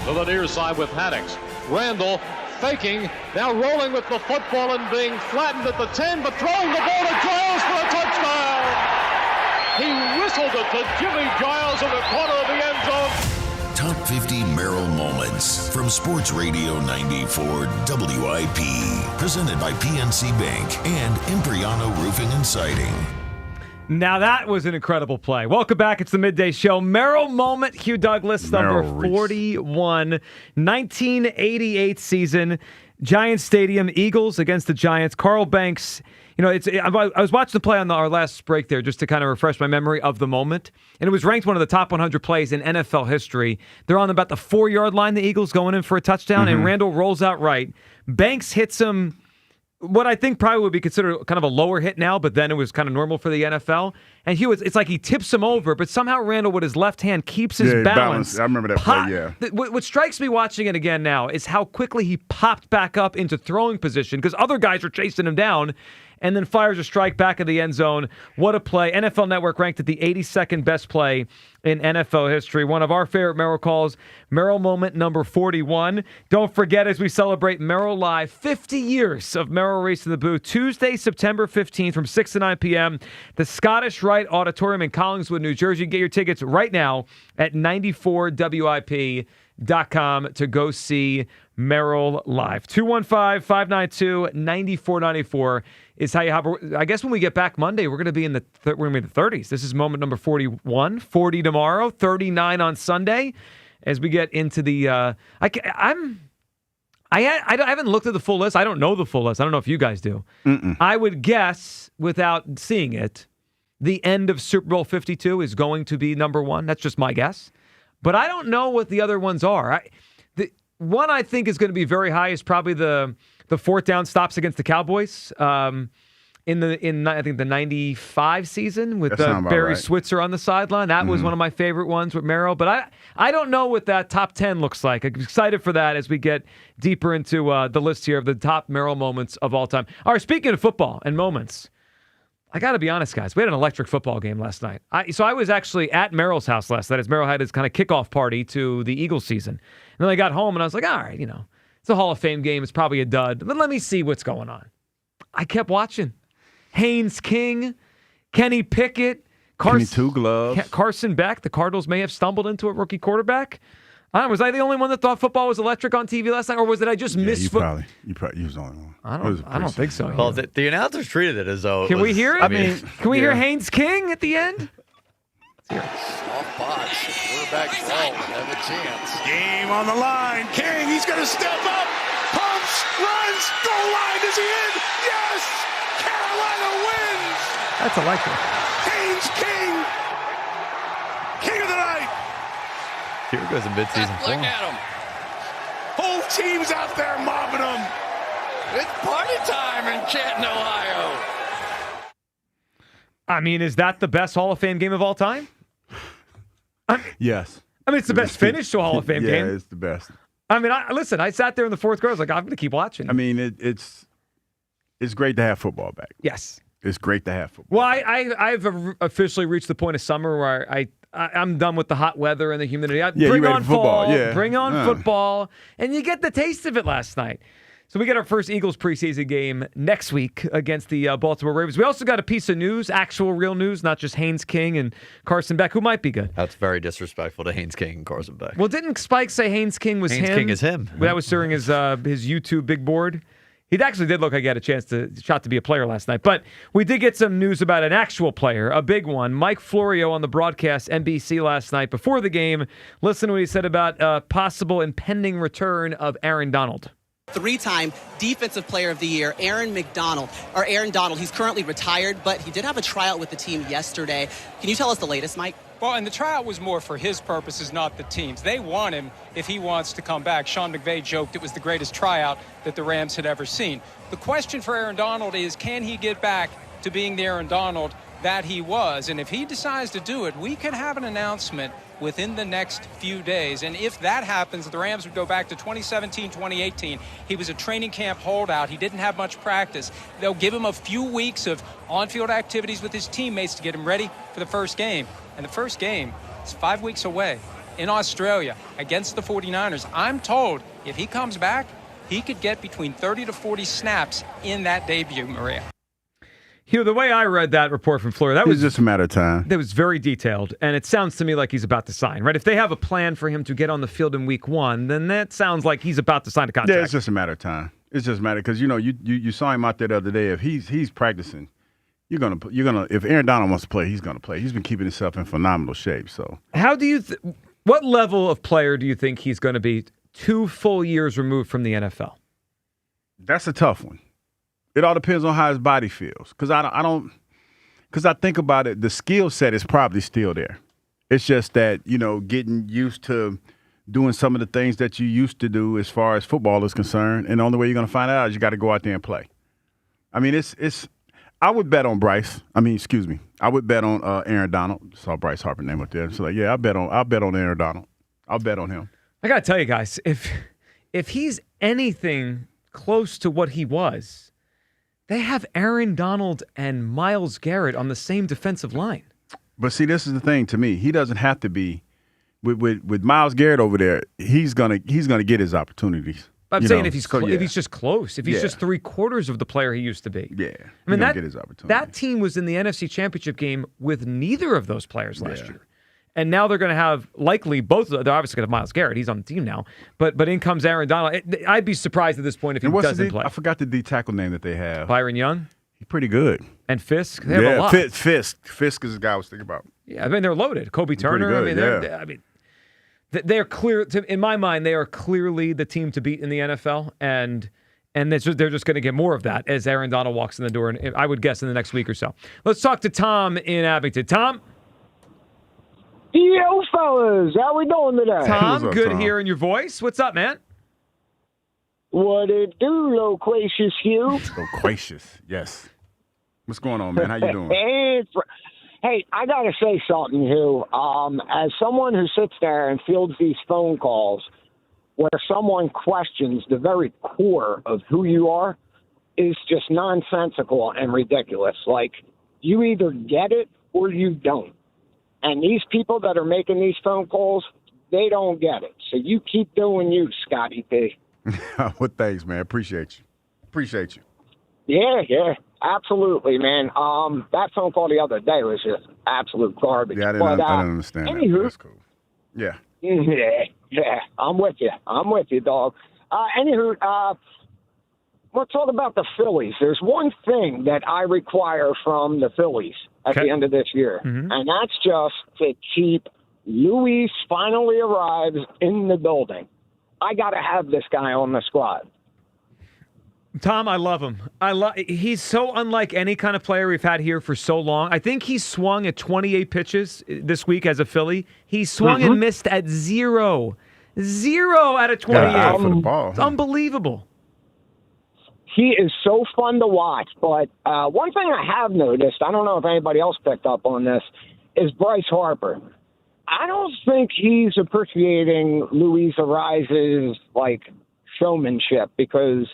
To the near side with Haddix. Randall faking, now rolling with the football and being flattened at the 10, but throwing the ball to Giles for a touchdown! He whistled it to Jimmy Giles in the corner of the end zone. Top 50 Merrill moments from Sports Radio 94 WIP. Presented by PNC Bank and Impriano Roofing and Siding. Now that was an incredible play. Welcome back. It's the Midday Show. Merrill moment, Hugh Douglas, number 41. 1988 season, Giants Stadium, Eagles against the Giants. Carl Banks, I was watching the play on our last break there just to kind of refresh my memory of the moment. And it was ranked one of the top 100 plays in NFL history. They're on about the 4-yard line, the Eagles going in for a touchdown, and Randall rolls out right. Banks hits him. What I think probably would be considered kind of a lower hit now, but then it was kind of normal for the NFL. And it's like he tips him over, but somehow Randall with his left hand keeps his balance. I remember that play, yeah. What strikes me watching it again now is how quickly he popped back up into throwing position because other guys are chasing him down and then fires a strike back in the end zone. What a play. NFL Network ranked it the 82nd best play in NFL history. One of our favorite Merrill calls, Merrill moment number 41. Don't forget, as we celebrate Merrill Live, 50 years of Merrill Reese in the Booth, Tuesday, September 15th from 6 to 9 p.m., the Scottish Rite Auditorium in Collingswood, New Jersey. Get your tickets right now at 94WIP.com to go see Merrill Live. 215-592-9494 is how you have. I guess when we get back Monday, we're going to be in the 30s. This is moment number 41. 40 tomorrow, 39 on Sunday. As we get into the, I haven't looked at the full list. I don't know the full list. I don't know if you guys do. I would guess, without seeing it, the end of Super Bowl 52 is going to be number 1. That's just my guess. But I don't know what the other ones are. The one I think is going to be very high is probably the 4th down stops against the Cowboys in I think the 95 season with Barry Switzer on the sideline. That was one of my favorite ones with Merrill. But I don't know what that top 10 looks like. I'm excited for that as we get deeper into the list here of the top Merrill moments of all time. All right, speaking of football and moments, I got to be honest, guys. We had an electric football game last night. So I was actually at Merrill's house last night as Merrill had his kind of kickoff party to the Eagles season. And then I got home and I was like, all right, it's a Hall of Fame game. It's probably a dud. But let me see what's going on. I kept watching. Haynes King, Kenny Pickett, Carson Beck. The Cardinals may have stumbled into a rookie quarterback. Was I the only one that thought football was electric on TV last night, or was it I just missed football? You was the only one. I don't think so. Well, the announcers treated it as though. Can we hear it? Can we hear Haynes King at the end? Soft box. Quarterback draw. Have a chance. Game on the line. King, he's going to step up. Pumps, runs, goal line. Is he in? Yes! Carolina wins! That's electric. Haynes King! King of the night! Here goes a midseason form. Look at him. Whole team's out there mobbing him. It's party time in Canton, Ohio. Is that the best Hall of Fame game of all time? Yes. It's the best finish to a Hall of Fame game. Yeah, it's the best. Listen, I sat there in the 4th quarter. I was like, I'm going to keep watching. It's great to have football back. Yes. It's great to have football. Well, I've officially reached the point of summer where I'm done with the hot weather and the humidity. Bring on fall. Yeah. Bring on football. And you get the taste of it last night. So we get our first Eagles preseason game next week against the Baltimore Ravens. We also got a piece of news, actual real news, not just Haynes King and Carson Beck, who might be good. That's very disrespectful to Haynes King and Carson Beck. Well, didn't Spike say Haynes King was him? Haynes King is him. That was during his YouTube big board. He actually did look like he had a shot to be a player last night. But we did get some news about an actual player, a big one. Mike Florio on the broadcast, NBC last night before the game. Listen to what he said about possible impending return of Aaron Donald. Three-time Defensive Player of the Year, Aaron Donald. He's currently retired, but he did have a tryout with the team yesterday. Can you tell us the latest, Mike? Well, and the tryout was more for his purposes, not the team's. They want him if he wants to come back. Sean McVay joked it was the greatest tryout that the Rams had ever seen. The question for Aaron Donald is, can he get back to being the Aaron Donald that he was? And if he decides to do it, we could have an announcement within the next few days. And if that happens, the Rams would go back to 2017, 2018. He was a training camp holdout. He didn't have much practice. They'll give him a few weeks of on-field activities with his teammates to get him ready for the first game. And the first game is 5 weeks away in Australia against the 49ers. I'm told if he comes back, he could get between 30 to 40 snaps in that debut, Maria. Hugh, the way I read that report from Florida, that was just a matter of time. That was very detailed, and it sounds to me like he's about to sign, right? If they have a plan for him to get on the field in week 1, then that sounds like he's about to sign a contract. Yeah, it's just a matter of time. It's just a matter because you saw him out there the other day. If he's practicing, you're gonna if Aaron Donald wants to play, he's gonna play. He's been keeping himself in phenomenal shape. So how do you? What level of player do you think he's going to be 2 full years removed from the NFL? That's a tough one. It all depends on how his body feels. Because I think about it, the skill set is probably still there. It's just that, getting used to doing some of the things that you used to do as far as football is concerned. And the only way you're going to find out is you got to go out there and play. I mean, I would bet on Bryce. I would bet on Aaron Donald. Saw Bryce Harper name up there. So I'll bet on Aaron Donald. I'll bet on him. I got to tell you guys, if he's anything close to what he was, they have Aaron Donald and Myles Garrett on the same defensive line. But see, this is the thing to me. He doesn't have to be with Myles Garrett over there. He's gonna get his opportunities. I'm saying if he's just close, if he's just 3/4 of the player he used to be. Yeah, I mean get his opportunity. That team was in the NFC Championship game with neither of those players last year. And now they're going to have likely both. They're obviously going to have Myles Garrett. He's on the team now. But in comes Aaron Donald. I'd be surprised at this point if he doesn't play. I forgot the D tackle name that they have. Byron Young. He's pretty good. And Fisk. They have a lot. Fisk is the guy I was thinking about. Yeah, I mean they're loaded. Kobe Turner. Good, they're clear. In my mind, they are clearly the team to beat in the NFL, and they're just going to get more of that as Aaron Donald walks in the door. And I would guess in the next week or so. Let's talk to Tom in Abington. Tom. Yo, fellas, how we doing today? Tom, good hearing your voice. What's up, man? What it do, loquacious Hugh? Loquacious, yes. What's going on, man? How you doing? Hey, I got to say something, Hugh. As someone who sits there and fields these phone calls where someone questions the very core of who you are is just nonsensical and ridiculous. Like, you either get it or you don't. And these people that are making these phone calls, they don't get it. So you keep doing you, Scotty P. Well, thanks, man. Appreciate you. Yeah, absolutely, man. That phone call the other day was just absolute garbage. Yeah, I didn't understand that. That's cool. Yeah. Yeah. I'm with you, dog. Anywho, let's talk about the Phillies. There's one thing that I require from the Phillies at the end of this year, and that's just to keep Luis finally arrives in the building. I got to have this guy on the squad. Tom, I love him. He's so unlike any kind of player we've had here for so long. I think he swung at 28 pitches this week as a Philly. He swung and missed at 0 out of 28. For the ball. It's unbelievable. He is so fun to watch. But one thing I have noticed, I don't know if anybody else picked up on this, is Bryce Harper. I don't think he's appreciating Luis Ariza's showmanship because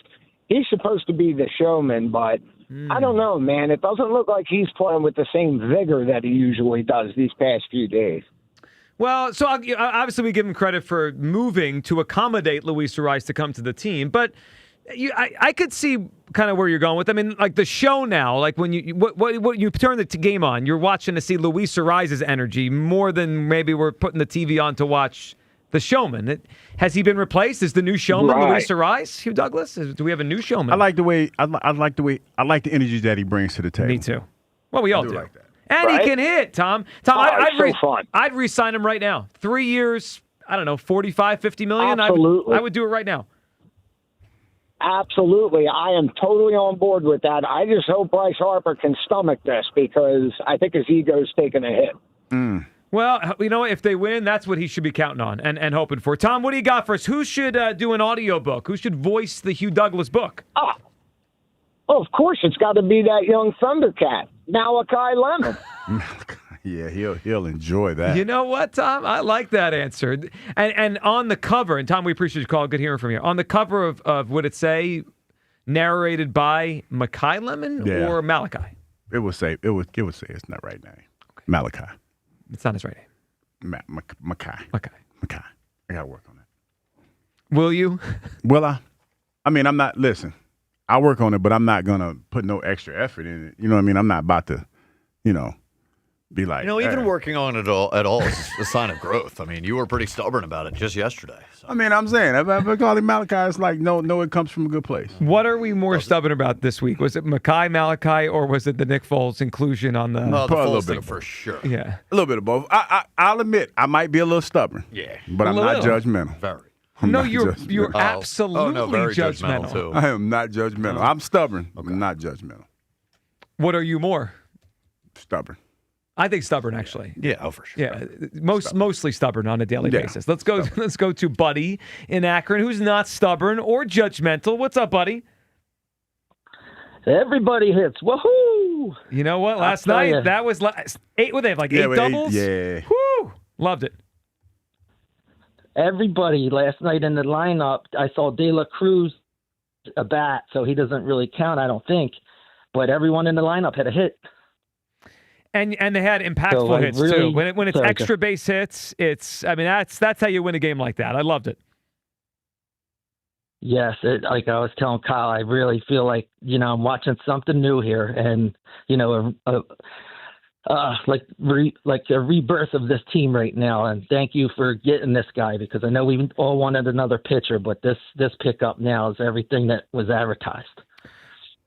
he's supposed to be the showman, but I don't know, man. It doesn't look like he's playing with the same vigor that he usually does these past few days. Well, so obviously we give him credit for moving to accommodate Luis Ariza to come to the team, but I could see kind of where you're going with. I mean, like the show now, like when what you turn the game on, you're watching to see Luis Ariza's energy more than maybe we're putting the TV on to watch the showman. Has he been replaced? Is the new showman Luis Ariza? Hugh Douglas? Do we have a new showman? I like the energy that he brings to the table. Me too. Well, we all do. Like that. And he can hit, Tom. Fun. I'd re-sign him right now. 3 years, I don't know, 45, 50 million. Absolutely. I would do it right now. absolutely. I am totally on board with that. I just hope Bryce Harper can stomach this because I think his ego's taking a hit. Well, you know, if they win, that's what he should be counting on and hoping for. Tom, what do you got for us? Who should do an audiobook? Who should voice the Hugh Douglas book? Oh, of course, it's got to be that young Thundercat, Malachi Lemon. Yeah, he'll enjoy that. You know what, Tom? I like that answer. And on the cover, and Tom, we appreciate your call. Good hearing from you. On the cover of would it say narrated by Mackay Lemon or Malachi? It would say it's not right name. Okay. Malachi. It's not his right name. Mackay. I gotta work on that. Will you? Will I? I mean, I'm not. Listen, I'll work on it, but I'm not gonna put no extra effort in it. You know what I mean? I'm not about to, be like. Even working on it at all is a sign of growth. I mean, you were pretty stubborn about it just yesterday. So. I mean, I'm saying, if I call him Malachi, it's like, no, it comes from a good place. What are we more stubborn about this week? Was it Mackay, Malachi, or was it the Nick Foles inclusion on the... Well, the a little Foles bit thing for sure. Yeah. A little bit of both. I'll admit, I might be a little stubborn. Yeah. But I'm not judgmental. Very. You're absolutely very judgmental. too. I am not judgmental. I'm stubborn. Okay. I'm not judgmental. What are you more? Stubborn. I think stubborn, actually. Yeah, for sure. Yeah, mostly stubborn on a daily basis. Let's go to Buddy in Akron, who's not stubborn or judgmental. What's up, Buddy? Everybody hits. Woohoo! You know what? Last night, that was eight. What they have, eight doubles? Woo! Loved it. Everybody last night in the lineup, I saw De La Cruz a bat, so he doesn't really count, I don't think. But everyone in the lineup had a hit. And they had impactful hits too. When it's extra base hits, that's how you win a game like that. I loved it. Yes, like I was telling Kyle, I really feel like I'm watching something new here, and like a rebirth of this team right now. And thank you for getting this guy because I know we all wanted another pitcher, but this pickup now is everything that was advertised.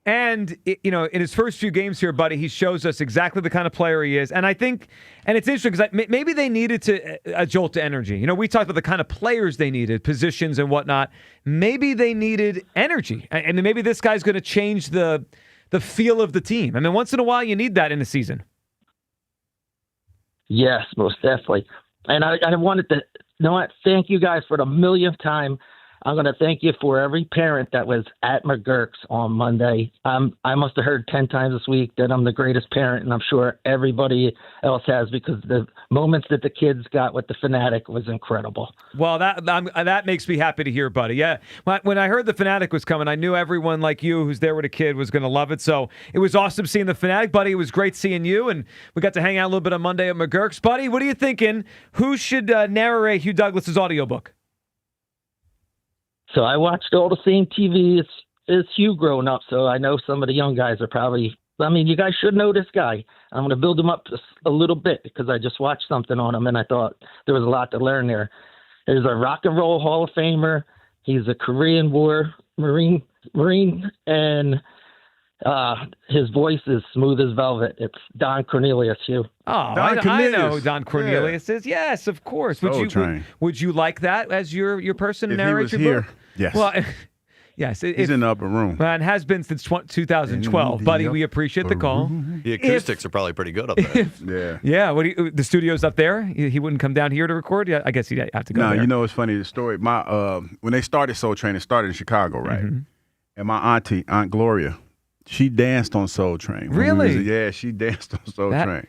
And, in his first few games here, Buddy, he shows us exactly the kind of player he is. And I think, and it's interesting because maybe they needed a jolt to energy. We talked about the kind of players they needed, positions and whatnot. Maybe they needed energy. And maybe this guy's going to change the feel of the team. I mean, once in a while, you need that in a season. Yes, most definitely. And I wanted to, thank you guys for the millionth time. I'm going to thank you for every parent that was at McGurk's on Monday. I must have heard 10 times this week that I'm the greatest parent, and I'm sure everybody else has because the moments that the kids got with the Fanatic was incredible. Well, that makes me happy to hear, Buddy. Yeah, when I heard the Fanatic was coming, I knew everyone like you who's there with a kid was going to love it. So it was awesome seeing the Fanatic, Buddy. It was great seeing you, and we got to hang out a little bit on Monday at McGurk's. Buddy, what are you thinking? Who should narrate Hugh Douglas's audiobook? So I watched all the same TV as Hugh growing up, so I know some of the young guys are probably – you guys should know this guy. I'm going to build him up just a little bit because I just watched something on him, and I thought there was a lot to learn there. He's a rock and roll Hall of Famer. He's a Korean War Marine, and his voice is smooth as velvet. It's Don Cornelius, Hugh. Oh, I know who Don Cornelius is. Yes, of course. Would you like that as your person to narrate your book? Yes. Well, yes. He's in the upper room. And has been since 2012. Buddy, we appreciate the call. The acoustics are probably pretty good up there. Yeah. The studio's up there? He wouldn't come down here to record? Yeah, I guess he'd have to go there. No, it's funny, the story. When they started Soul Train, it started in Chicago, right? Mm-hmm. And my Aunt Gloria, she danced on Soul Train. Really? She danced on Soul Train.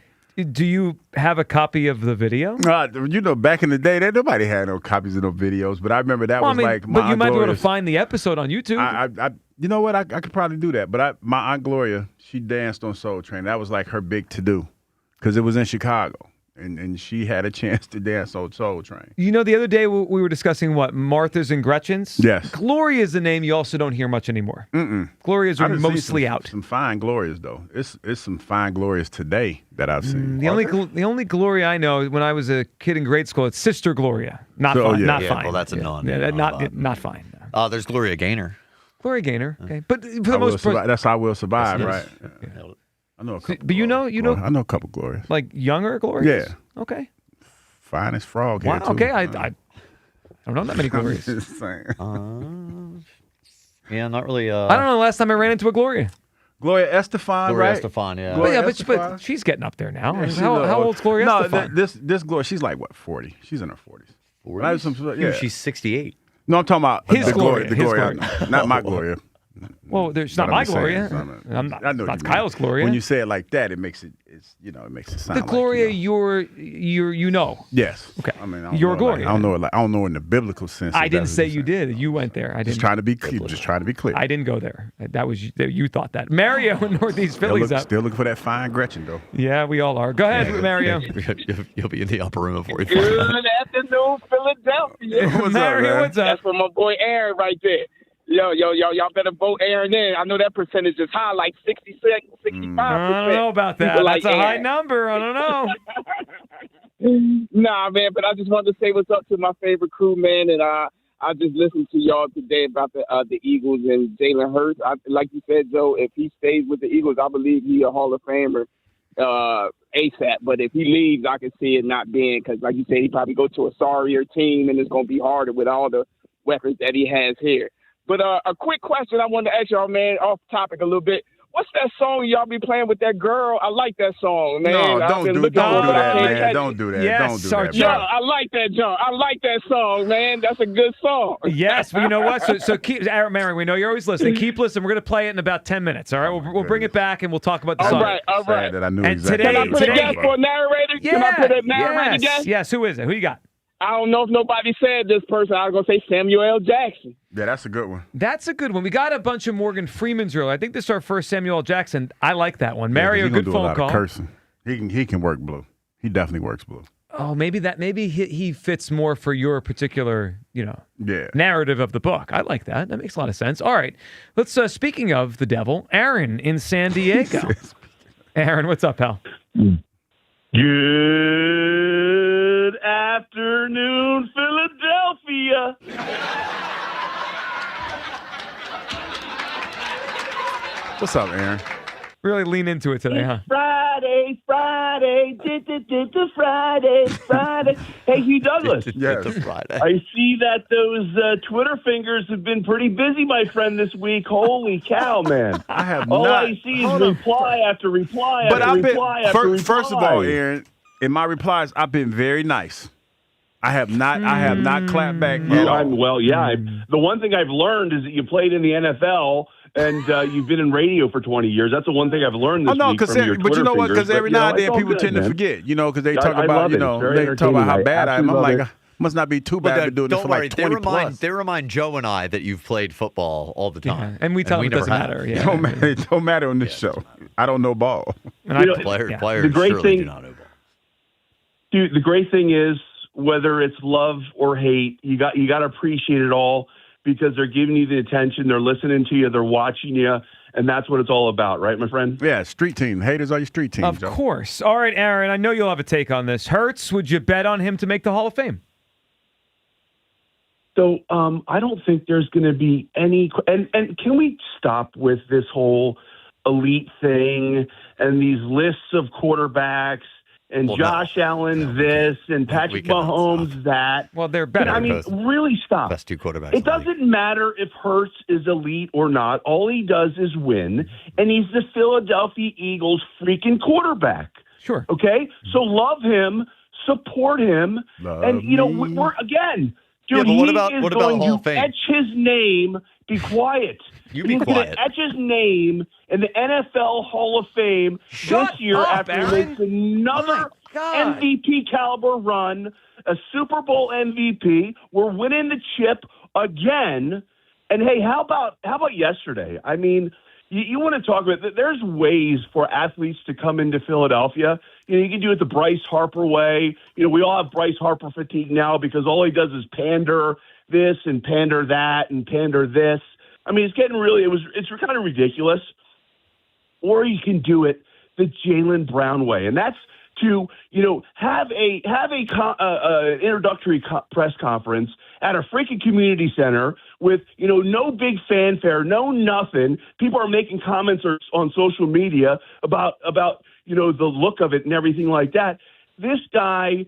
Do you have a copy of the video? Back in the day, nobody had no copies of no videos. But I remember that was like my But you might be able to find the episode on YouTube. You know what? I could probably do that. But my Aunt Gloria, she danced on Soul Train. That was like her big to-do because it was in Chicago. And she had a chance to dance on Soul Train. The other day we were discussing Martha's and Gretchen's? Yes. Gloria is a name you also don't hear much anymore. Mm-mm. Glorias are mostly out. Some fine Glorias, though. It's some fine Glorias today that I've seen. The only Gloria I know, when I was a kid in grade school, it's Sister Gloria. Not fine. Not fine. Well, that's a non. Not fine. There's Gloria Gaynor. Gloria Gaynor. Okay. But for the most part. That's I Will Survive, right? Yeah. I know a couple. But I know a couple Glorias. Like younger Glorias? Yeah. Okay. Finest frog wow, here, too. Okay. I don't know that many Glorias. Just saying. Yeah, not really. I don't know the last time I ran into a Gloria. Gloria Estefan, Gloria right? Estefan, yeah. Gloria But Estefan. she's getting up there now. Yeah, How old's Gloria Estefan? This Gloria, she's like, what, 40? She's in her 40s. Yeah. She's 68. No, I'm talking about His the Gloria, The his Gloria. Gloria. Not my Gloria. Well, there's But not my I'm saying, Gloria. I know That's what you mean. Kyle's Gloria. When you say it like that, it makes it sound The like, Gloria you know. you know. Yes. Okay. I mean, I don't Your know, Gloria. I don't know in the biblical sense. I if didn't that's say what you you're saying. did. You went there. I didn't. Just trying to be clear. I didn't go there. That was you thought that. Mario in Northeast Philly's up. Still looking for that fine Gretchen though. Yeah, we all are. Go ahead, Mario. You'll be in the upper room before you Good find out. afternoon, Philadelphia. Mario, what's up? That's for my boy Aaron right there. Y'all better vote Aaron in. I know that percentage is high, like 66, 65%. I don't know about that. People That's like a high Aaron. number. I don't know. Nah, man, but I just wanted to say what's up to my favorite crew, man, and I just listened to y'all today about the Eagles and Jalen Hurts. Like you said, Joe, if he stays with the Eagles, I believe he's a Hall of Famer ASAP. But if he leaves, I can see it not being, because like you said, he probably go to a sorrier team, and it's going to be harder with all the weapons that he has here. But a quick question I wanted to ask y'all, man, off topic a little bit. What's that song y'all be playing with that girl? I like that song, man. No, don't do that, man. Don't do that. Yes, Don't do that. Sergeant. bro. I like that, John. I like that song, man. That's a good song. Yes, but you know what? So keep, Aaron, Mary, we know you're always listening. Keep listening. We're going to play it in about 10 minutes, all right? We'll bring it back, and we'll talk about the All song. right. Sad that I knew And exactly. Can I what put you a were guess talking for a about. narrator? Can I put a narrator guess? Yes, who is it? Who you got? I don't know if nobody said this person. I was going to say Samuel L. Jackson. Yeah, that's a good one. That's a good one. We got a bunch of Morgan Freeman's earlier. I think this is our first Samuel L. Jackson. I like that one. Mario, he gonna good do a phone lot call. of cursing. He can work blue. He definitely works blue. Oh, maybe he fits more for your particular, Yeah. narrative of the book. I like that. That makes a lot of sense. All right. Let's speaking of the devil, Aaron in San Diego. Aaron, what's up, pal? Good afternoon, Philadelphia. What's up, Aaron? Really lean into it today, huh? Friday, Friday. Hey, Hugh Douglas. Yes. I see that those Twitter fingers have been pretty busy, my friend, this week. Holy cow, man. I have All not. I see is reply after reply But after I've been reply after reply. first of all, Aaron, in my replies, I've been very nice. I have not clapped back at all. The one thing I've learned is that you played in the NFL and you've been in radio for 20 years. That's the one thing I've learned this week from your but you know what? Because every now and then people tend to forget, because they talk about, they talk about how bad I am. I'm like, must not be too bad to do this for like 20 plus. They remind Joe and I that you've played football all the time. Yeah, and we tell them it doesn't matter. Yeah. It don't matter on this show. I don't know ball. And Players the great surely thing, do not know ball. Dude, the great thing is, whether it's love or hate, you got to appreciate it all because they're giving you the attention, they're listening to you, they're watching you, and that's what it's all about, right, my friend? Yeah, street team. Haters are your street team, Of Joe. course. All right, Aaron, I know you'll have a take on this. Hurts, would you bet on him to make the Hall of Fame? So I don't think there's going to be any – and can we stop with this whole elite thing and these lists of quarterbacks and Josh Allen this and Patrick Mahomes that? Well, they're better. I mean, really stop. Best two quarterbacks. It doesn't matter if Hurts is elite or not. All he does is win, and he's the Philadelphia Eagles freaking quarterback. Sure. Okay? So love him, support him, and, we're again – dude, Yeah, but he is what about going Hall of to Fame? etch his name. Be quiet. You be He's going quiet. to etch his name in the NFL Hall of Fame this year after he makes another MVP caliber run, a Super Bowl MVP. We're winning the chip again. And hey, how about yesterday? I mean, you want to talk about – there's ways for athletes to come into Philadelphia. You can do it the Bryce Harper way. We all have Bryce Harper fatigue now because all he does is pander this and pander that and pander this. I mean, it's getting really – it's kind of ridiculous. Or you can do it the Jaylen Brown way, and that's to have a introductory press conference at a freaking community center with no big fanfare, no nothing. People are making comments on social media about the look of it and everything like that. This guy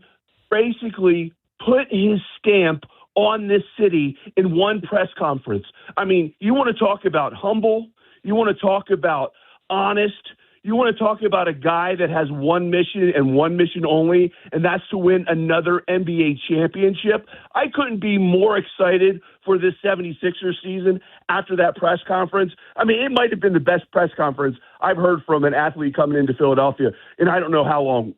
basically put his stamp on this city in one press conference. I mean, you want to talk about humble, you want to talk about honest, you want to talk about a guy that has one mission and one mission only, and that's to win another NBA championship. I couldn't be more excited for this 76ers season after that press conference. I mean, it might have been the best press conference I've heard from an athlete coming into Philadelphia, and I don't know how long.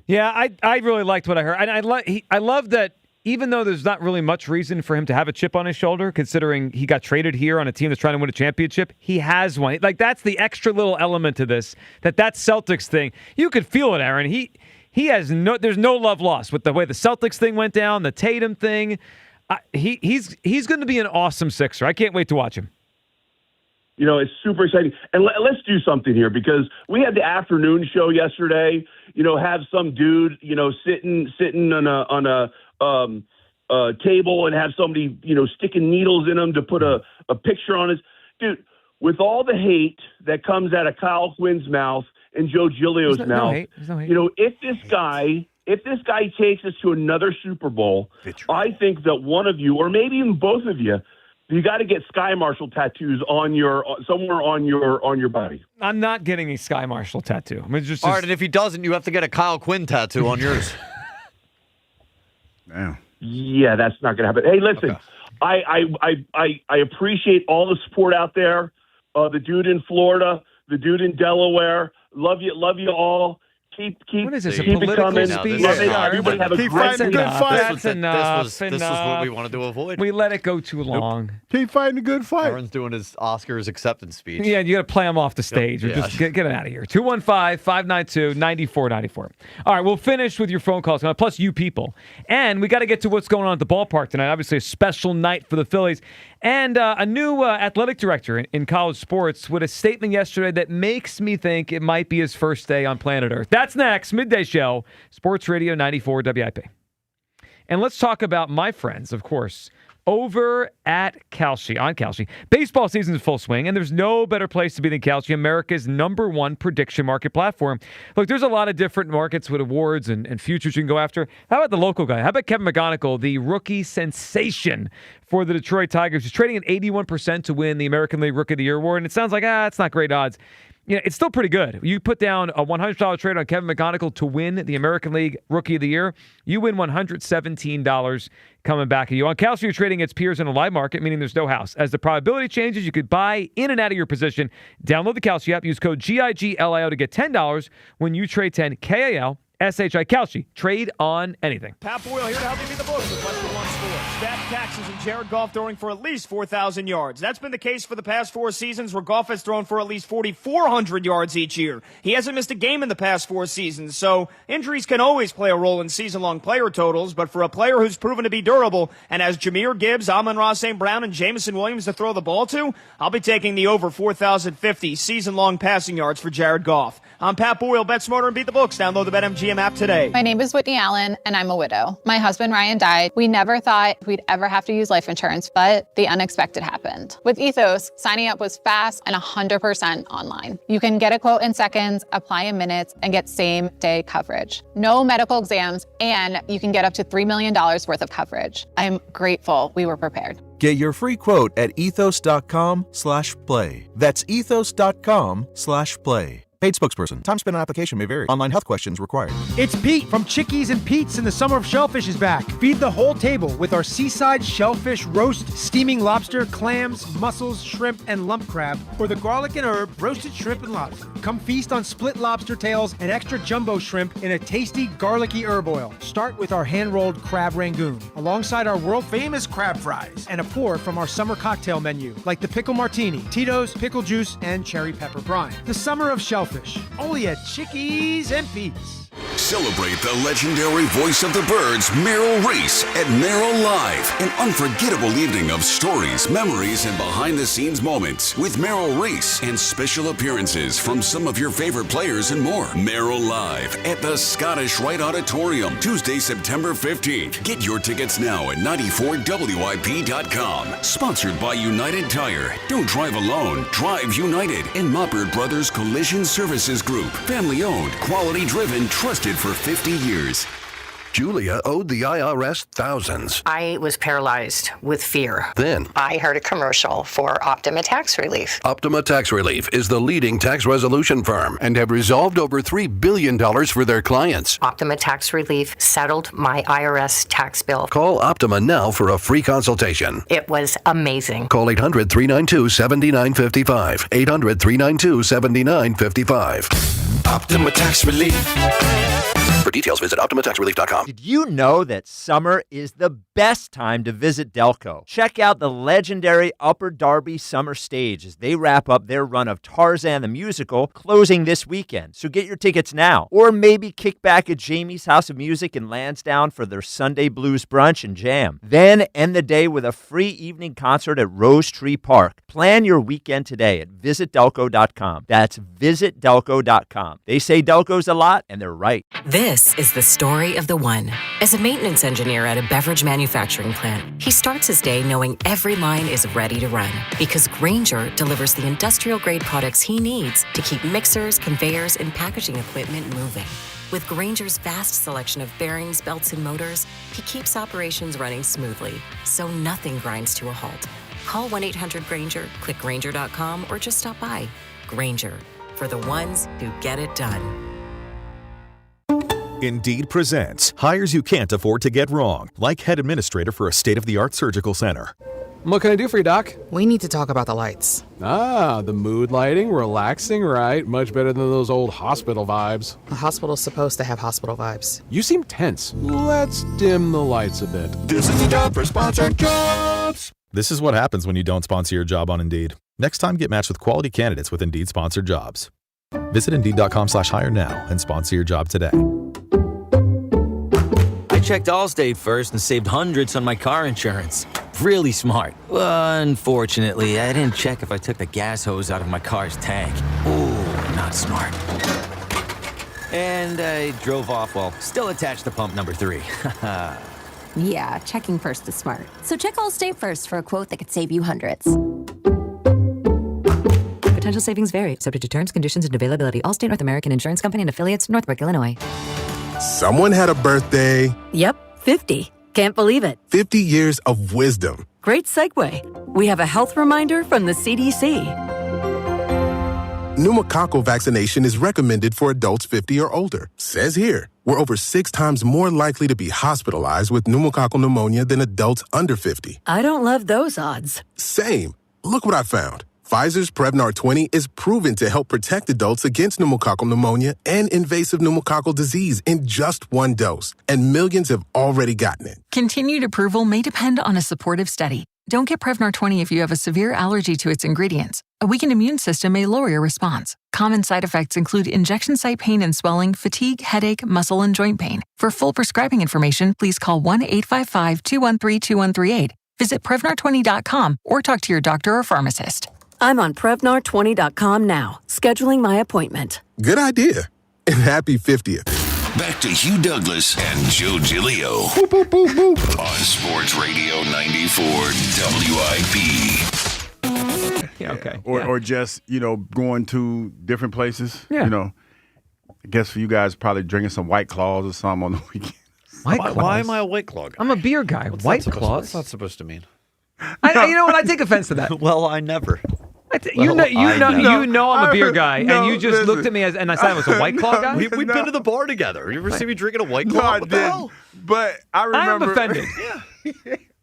Yeah, I really liked what I heard. And I love that even though there's not really much reason for him to have a chip on his shoulder, considering he got traded here on a team that's trying to win a championship, he has one. Like, that's the extra little element to this, that Celtics thing. You could feel it, Aaron. There's no love lost with the way the Celtics thing went down, the Tatum thing. He's going to be an awesome Sixer. I can't wait to watch him. You know, it's super exciting. And let's do something here, because we had the afternoon show yesterday. You know, have some dude, you know, sitting on a table and have somebody, you know, sticking needles in him to put a picture on his dude. With all the hate that comes out of Kyle Quinn's mouth and Joe Giglio's mouth, you know, if this guy takes us to another Super Bowl, I think that one of you, or maybe even both of you, you got to get Sky Marshal tattoos somewhere on your body. I'm not getting a Sky Marshal tattoo. I mean, all right, and if he doesn't, you have to get a Kyle Quinn tattoo on yours. Damn. Yeah, that's not going to happen. Hey, listen, okay. I appreciate all the support out there. The dude in Florida, the dude in Delaware, love you all. Keep what is this, keep a political coming. speech? Everybody have a keep great fighting a good fight. That's enough. This was what we wanted to avoid. We let it go too long. Keep fighting a good fight. Aaron's doing his Oscars acceptance speech. Yeah, you got to play him off the stage. Or just get it out of here. 215-592-9494. All right, we'll finish with your phone calls, plus you people. And we got to get to what's going on at the ballpark tonight. Obviously, a special night for the Phillies. And a new athletic director in college sports with a statement yesterday that makes me think it might be his first day on planet Earth. That's next, Midday Show, Sports Radio 94 WIP. And let's talk about my friends, of course, over at Kalshi, on Kalshi. Baseball season is full swing, and there's no better place to be than Kalshi, America's #1 prediction market platform. Look, there's a lot of different markets with awards and futures you can go after. How about the local guy? How about Kevin McGonigal, the rookie sensation for the Detroit Tigers? He's trading at 81% to win the American League Rookie of the Year award, and it sounds like, it's not great odds. You know, it's still pretty good. You put down a $100 trade on Kevin McGonigal to win the American League Rookie of the Year, you win $117 coming back at you. On Kalshi, you're trading its peers in a live market, meaning there's no house. As the probability changes, you could buy in and out of your position. Download the Kalshi app. Use code GIGLIO to get $10 when you trade 10 KALSHI. Kalshi. Trade on anything. Pat Boyle here to help you beat the books with Western One Sports. Stat, taxes, and Jared Goff throwing for at least 4,000 yards. That's been the case for the past 4 seasons, where Goff has thrown for at least 4,400 yards each year. He hasn't missed a game in the past 4 seasons, so injuries can always play a role in season-long player totals, but for a player who's proven to be durable and has Jahmyr Gibbs, Amon-Ra St. Brown, and Jameson Williams to throw the ball to, I'll be taking the over 4,050 season-long passing yards for Jared Goff. I'm Pat Boyle. Bet smarter and beat the books. Download the BetMGM app today. My name is Whitney Allen, and I'm a widow. My husband, Ryan, died. We never thought we'd ever have to use life insurance, but the unexpected happened. With Ethos, signing up was fast and 100% online. You can get a quote in seconds, apply in minutes, and get same-day coverage. No medical exams, and you can get up to $3 million worth of coverage. I'm grateful we were prepared. Get your free quote at ethos.com/play. That's ethos.com/play. Paid spokesperson. Time spent on application may vary. Online health questions required. It's Pete from Chickies and Pete's, and the summer of shellfish is back. Feed the whole table with our seaside shellfish roast, steaming lobster, clams, mussels, shrimp, and lump crab, or the garlic and herb roasted shrimp and lobster. Come feast on split lobster tails and extra jumbo shrimp in a tasty garlicky herb oil. Start with our hand-rolled crab rangoon, alongside our world-famous crab fries, and a pour from our summer cocktail menu, like the pickle martini, Tito's, pickle juice, and cherry pepper brine. The summer of shellfish. Only at Chickies and Pete's. Celebrate the legendary voice of the birds, Merrill Reese, at Merrill Live. An unforgettable evening of stories, memories, and behind-the-scenes moments with Merrill Reese and special appearances from some of your favorite players and more. Merrill Live at the Scottish Rite Auditorium, Tuesday, September 15th. Get your tickets now at 94WIP.com. Sponsored by United Tire. Don't drive alone. Drive United. And Moppert Brothers Collision Services Group. Family-owned, quality-driven, trusted for 50 years. Julia owed the IRS thousands. I was paralyzed with fear. Then I heard a commercial for Optima Tax Relief. Optima Tax Relief is the leading tax resolution firm and have resolved over $3 billion for their clients. Optima Tax Relief settled my IRS tax bill. Call Optima now for a free consultation. It was amazing. Call 800-392-7955. 800-392-7955. Optima Tax Relief. For details, visit OptimaTaxRelief.com. Did you know that summer is the best time to visit Delco? Check out the legendary Upper Darby Summer Stage as they wrap up their run of Tarzan the Musical, closing this weekend. So get your tickets now. Or maybe kick back at Jamie's House of Music in Lansdowne for their Sunday Blues brunch and jam. Then end the day with a free evening concert at Rose Tree Park. Plan your weekend today at visitdelco.com. That's visitdelco.com. They say Delco's a lot, and they're right. This is the story of the one. As a maintenance engineer at a beverage manufacturing plant, he starts his day knowing every line is ready to run because Grainger delivers the industrial-grade products he needs to keep mixers, conveyors, and packaging equipment moving. With Grainger's vast selection of bearings, belts, and motors, he keeps operations running smoothly, so nothing grinds to a halt. Call 1-800-GRAINGER, click Grainger.com, or just stop by. Grainger, for the ones who get it done. Indeed presents hires you can't afford to get wrong, like head administrator for a state-of-the-art surgical center. What can I do for you, Doc? We need to talk about the lights. Ah, the mood lighting, relaxing, right? Much better than those old hospital vibes. A hospital's supposed to have hospital vibes. You seem tense. Let's dim the lights a bit. This is the job for sponsored jobs. This is what happens when you don't sponsor your job on Indeed. Next time, get matched with quality candidates with Indeed sponsored jobs. Visit Indeed.com/hire now and sponsor your job today. I checked Allstate first and saved hundreds on my car insurance. Really smart. Unfortunately, I didn't check if I took the gas hose out of my car's tank. Ooh, not smart. And I drove off while still attached to pump number 3. Yeah, checking first is smart. So check Allstate first for a quote that could save you hundreds. Potential savings vary, subject to terms, conditions, and availability. Allstate North American Insurance Company and affiliates, Northbrook, Illinois. Someone had a birthday. Yep, 50. Can't believe it. 50 years of wisdom. Great segue. We have a health reminder from the CDC. Pneumococcal vaccination is recommended for adults 50 or older. Says here, we're over 6 times more likely to be hospitalized with pneumococcal pneumonia than adults under 50. I don't love those odds. Same. Look what I found. Pfizer's Prevnar 20 is proven to help protect adults against pneumococcal pneumonia and invasive pneumococcal disease in just 1 dose, and millions have already gotten it. Continued approval may depend on a supportive study. Don't get Prevnar 20 if you have a severe allergy to its ingredients. A weakened immune system may lower your response. Common side effects include injection site pain and swelling, fatigue, headache, muscle, and joint pain. For full prescribing information, please call 1-855-213-2138. Visit Prevnar20.com or talk to your doctor or pharmacist. I'm on Prevnar20.com now, scheduling my appointment. Good idea. And happy 50th. Back to Hugh Douglas and Joe Giglio. Boop, boop, boop, boop. On Sports Radio 94 WIP. Yeah, okay. Or just, going to different places. Yeah. I guess for you guys, probably drinking some White Claws or something on the weekend. Why am I a White Claw guy? I'm a beer guy. White Claws? What's that supposed to mean? You know what? I take offense to that. Well, I never. You know I'm a beer guy, and you just looked at me and I said I was a White Claw guy? We've been to the bar together. You ever see me drinking a White Claw? No, I didn't. But I remember. I'm offended.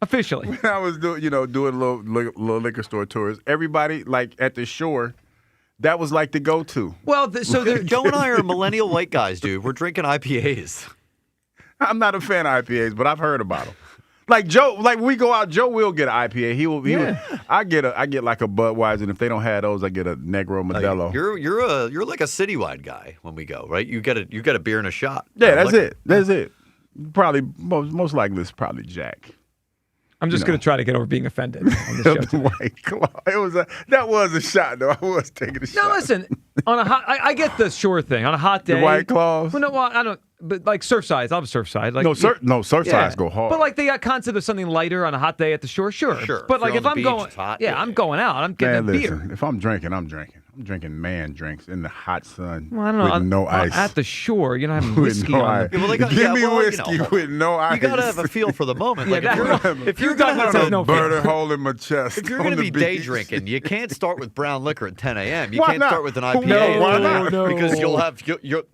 Officially. When I was doing little liquor store tours, everybody, like, at the shore, that was like the go-to. Well, Joe and I are millennial white guys, dude. We're drinking IPAs. I'm not a fan of IPAs, but I've heard about them. Like Joe, when we go out, Joe will get an IPA. He will. I get like a Budweiser, and if they don't have those, I get a Negro Modelo. You're like a citywide guy when we go, right? You get a beer and a shot. Yeah, that's it. That's it. Probably most likely it's probably Jack. I'm just going to try to get over being offended on this show today. White Claw. That was a shot, though. I was taking a shot. No, listen. On a hot, I get the shore thing. On a hot day, the White Claws. Well, no, I don't. But like Surfsides, I'll have Surfside. Like, Surfsides go hard. But like the concept of something lighter on a hot day at the shore, sure. But like if I'm going, I'm going out. I'm getting a beer. If I'm drinking, I'm drinking. I'm drinking man drinks in the hot sun Well, I don't know. with no ice. At the shore, you're not having With whiskey no on ice. the Yeah, well, they got- Give yeah, me well, you whiskey know, with no ice. You gotta have a feel for the moment. Yeah, Like that- if you're Douglas gonna has no burn feel. a hole in my chest. if you're on gonna the be day beach. drinking, you can't start with brown liquor at 10 a.m. You Why can't not? start with an IPA. No, why not? Because you'll have your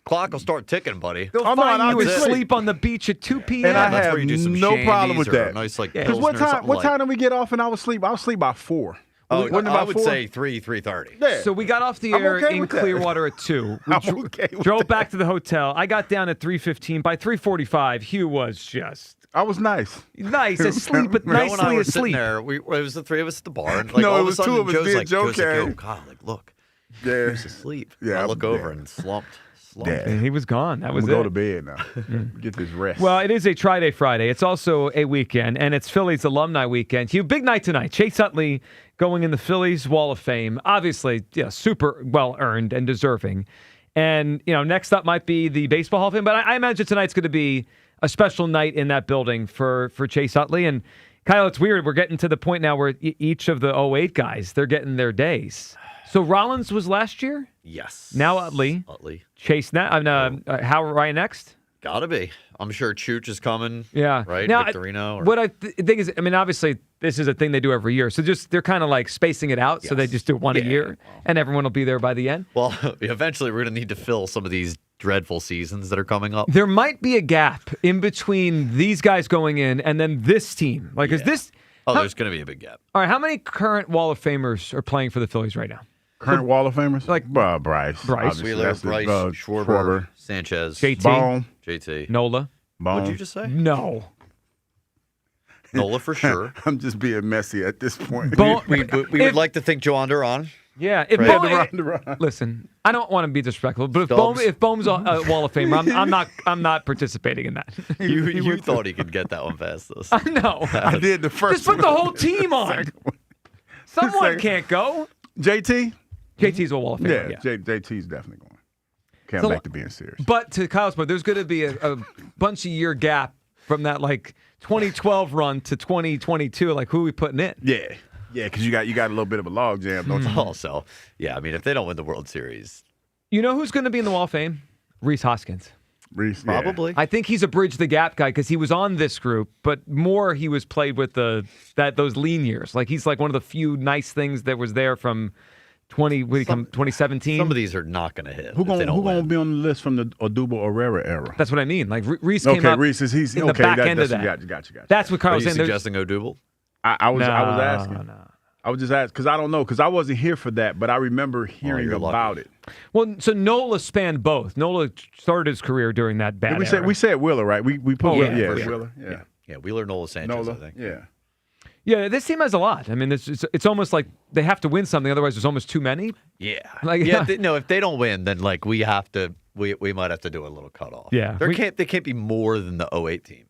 clock will start ticking, buddy. They'll Oh, no, find and you I'll asleep on the beach at 2 p.m. And I that's have where you do some no problem with shandies or a that. nice, like, Because Pilsner or something what like- time did we get off and I was asleep? I was asleep by 4. Oh, Wasn't it I about would 4? say 3:30. Yeah. So we got off the I'm air okay in with that. Clearwater at 2. We I'm okay with drove that. back to the hotel. I got down at 3:15. By 3:45, Hugh was just I was nice. nice, asleep, but Joe and I nicely were sitting asleep. there. It was the three of us at the bar. And like No, all it of a was sudden, two of us. Joe's Me and like, Joe Joe's like, came. yo, God, like, look, Yeah. he's asleep. Yeah, I I'm look over dead. and slumped. Yeah. And he was gone. That was I'm gonna it. go to bed now. Get this rest. Well, it is a Tri-Day Friday. It's also a weekend, and it's Phillies alumni weekend. Hugh, big night tonight. Chase Utley going in the Phillies Wall of Fame. Obviously, super well-earned and deserving. And, next up might be the Baseball Hall of Fame. But I imagine tonight's going to be a special night in that building for Chase Utley. And, Kyle, it's weird. We're getting to the point now where each of the 08 guys, they're getting their days. So Rollins was last year? Yes. Now Utley. Chase now. Howard Ryan next? Gotta be. I'm sure Chooch is coming. Yeah. Right? Now, Victorino. Or... What I think is, obviously, this is a thing they do every year. So they're kind of like spacing it out. So they just do one a year, and everyone will be there by the end. Well, eventually we're going to need to fill some of these dreadful seasons that are coming up. There might be a gap in between these guys going in and then this team. Is this? There's going to be a big gap. All right. How many current Wall of Famers are playing for the Phillies right now? Current Wall of Famers? Bryce. Bryce. Wheeler, Bryce, Schwarber, Sanchez, JT. Bone. JT. Nola. Bone. What'd you just say? No. Nola for sure. I'm just being messy at this point. We would like to think Joan Duran. Yeah. If Right. listen, I don't want to be disrespectful, but Stubbs. if Bohm's a Wall of Famer, I'm not participating in that. You thought he could get that one past us. I know. I did the first Just put the one. whole team on. Someone can't go. JT? JT's a Wall of Famer. Yeah, JT's definitely going. Can't So- back to being serious. But to Kyle's point, there's going to be a bunch of year gap from that 2012 run to 2022. Who are we putting in? Yeah, because you got a little bit of a log jam, don't you? Also, if they don't win the World Series, You know who's going to be in the Wall of Fame? Reese Hoskins. Reese, probably. I think he's a bridge the gap guy because he was on this group, but more he was played with those lean years. He's one of the few nice things that was there from 2017. Some of these are not going to hit. Who gonna be on the list from the Odubel Herrera era? That's what I mean. Reese came up he's in the back end of that. Gotcha. That's what Carl Are was you saying. suggesting Odubel? I was asking. No. I was just asking because I don't know because I wasn't here for that, but I remember hearing you're about lucky. it. Well, so Nola spanned both. Nola started his career during that bad era. We said Wheeler, right? We put for sure. Wheeler. Yeah, Wheeler, Nola, Sanchez, I think. Yeah. Yeah, this team has a lot. It's almost like they have to win something, otherwise there's almost too many. Yeah. Yeah. If they don't win, then we have to. We might have to do a little cutoff. Yeah. They can't be more than the 08 team.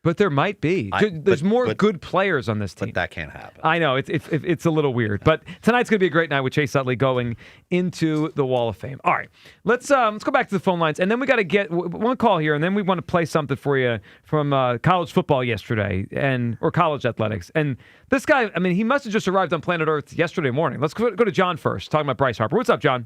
But there might be. There's more good players on this team. But that can't happen. I know. It's a little weird. But tonight's going to be a great night with Chase Utley going into the Wall of Fame. All right. Let's go back to the phone lines. And then we got to get one call here, and then we want to play something for you from college football yesterday or college athletics. And this guy, he must have just arrived on planet Earth yesterday morning. Let's go to John first, talking about Bryce Harper. What's up, John?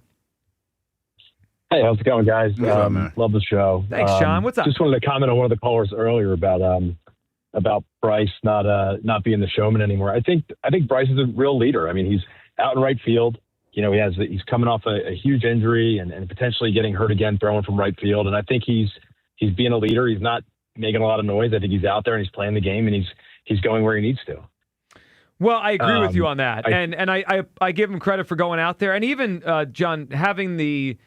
Hey, how's it going, guys? What's up, man? Love the show. Thanks, Sean. What's up? Just wanted to comment on one of the callers earlier about Bryce not being the showman anymore. I think Bryce is a real leader. He's out in right field. He's coming off a huge injury and potentially getting hurt again throwing from right field. And I think he's being a leader. He's not making a lot of noise. I think he's out there and he's playing the game and he's going where he needs to. Well, I agree with you on that. And I give him credit for going out there. And even, John, having the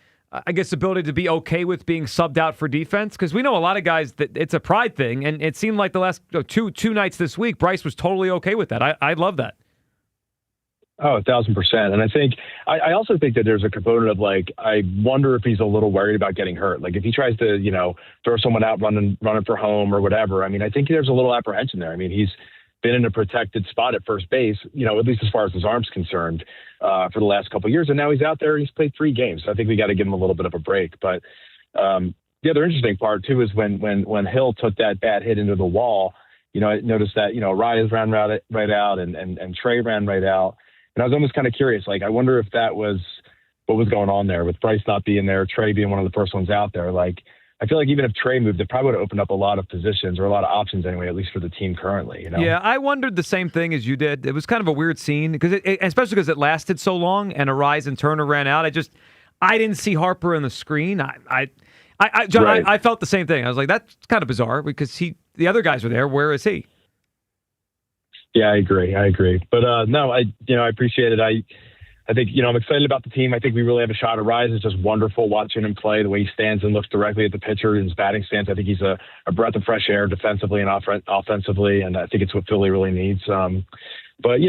ability to be okay with being subbed out for defense, because we know a lot of guys that it's a pride thing, and it seemed like the last two nights this week, Bryce was totally okay with that. I love that. Oh, 1,000%. And I think I also think that there's a component of I wonder if he's a little worried about getting hurt. If he tries to throw someone out running for home or whatever. I think there's a little apprehension there. He's been in a protected spot at first base, at least as far as his arm's concerned, for the last couple of years. And now he's out there and he's played 3 games. So I think we got to give him a little bit of a break. But the other interesting part, too, is when Hill took that bad hit into the wall, I noticed that, Arias ran right out and Trey ran right out. And I was almost kind of curious, like, I wonder if that was what was going on there with Bryce not being there, Trey being one of the first ones out there. Like, I feel like even if Trey moved, it probably would have opened up a lot of positions or a lot of options anyway, at least for the team currently. You know? Yeah, I wondered the same thing as you did. It was kind of a weird scene because, especially because it lasted so long and Arise and Turner ran out. I didn't see Harper on the screen. John, Right. I felt the same thing. I was like, that's kind of bizarre because the other guys were there. Where is he? Yeah, I agree. But no, I appreciate it. I think, I'm excited about the team. I think we really have a shot at Rise. It's just wonderful watching him play, the way he stands and looks directly at the pitcher in his batting stance. I think he's a breath of fresh air defensively and offensively, and I think it's what Philly really needs. But,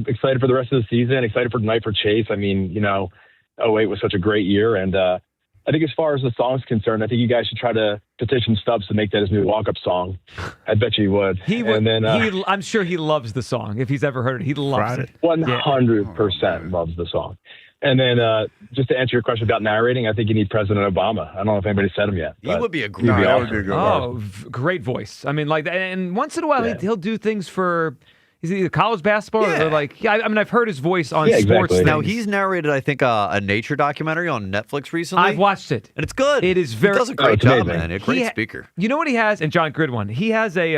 excited for the rest of the season, excited for tonight for Chase. I mean, 08 was such a great year, and I think as far as the song's concerned, I think you guys should try to petition Stubbs to make that his new walk-up song. I bet you he would. He would. And then, I'm sure he loves the song. If he's ever heard it, he loves it. 100% loves the song. And then just to answer your question about narrating, I think you need President Obama. I don't know if anybody's said him yet. He would be a great great voice. I mean, and once in a while he'll do things for. Is it either college basketball or I've heard his voice on sports things. Now, he's narrated, I think, a nature documentary on Netflix recently. I've watched it. And it's good. It is very... He does a great job, man. A great speaker. You know what he has? And John Grid one. He has a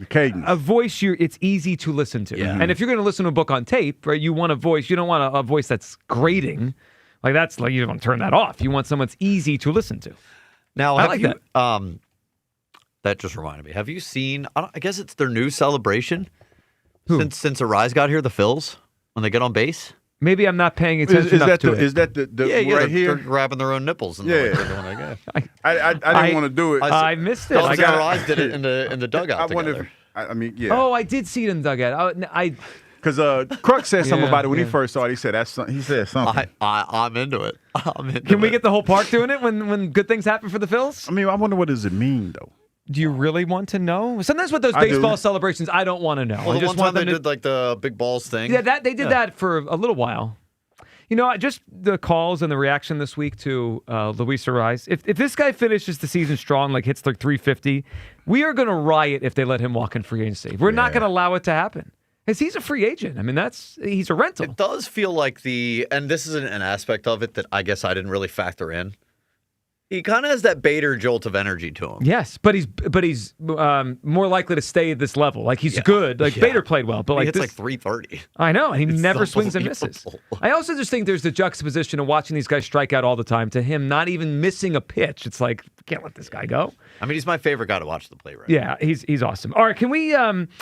cadence. A voice it's easy to listen to. Yeah. And if you're going to listen to a book on tape, right, you want a voice. You don't want a voice that's grating. You don't want to turn that off. You want someone that's easy to listen to. Now, I like that. That just reminded me. Have you seen, I guess it's their new celebration? Since Arise got here, the Phils, when they get on base? Maybe I'm not paying attention enough to it. Is that the right here? They're grabbing their own nipples. And Yeah. I didn't want to do it. I missed it. Phils and Arise did it in the dugout I together. wonder if, Oh, I did see it in the dugout. Because Crux said something about it when he first saw it. He said he said something. I'm into it. Can we get the whole park doing it when good things happen for the Phils? I mean, I wonder what does it mean though. Do you really want to know? Sometimes with those I baseball do. celebrations, I don't want to know. Well, I the just one want time them they did like the big balls thing. Yeah, they did that for a little while. Just the calls and the reaction this week to Luis Arise. If this guy finishes the season strong, like hits like 350, we are going to riot if they let him walk in free agency. We're not going to allow it to happen. Because he's a free agent. I mean, he's a rental. It does feel like and this is an aspect of it that I guess I didn't really factor in. He kind of has that Bader jolt of energy to him. Yes, but he's more likely to stay at this level. Like he's good. Like Bader played well, but he hits like 330. I know, and he It's never swings and misses. I also just think there's the juxtaposition of watching these guys strike out all the time to him not even missing a pitch. It's like can't let this guy go. I mean, he's my favorite guy to watch the play right now. Yeah, he's awesome. All right, can we?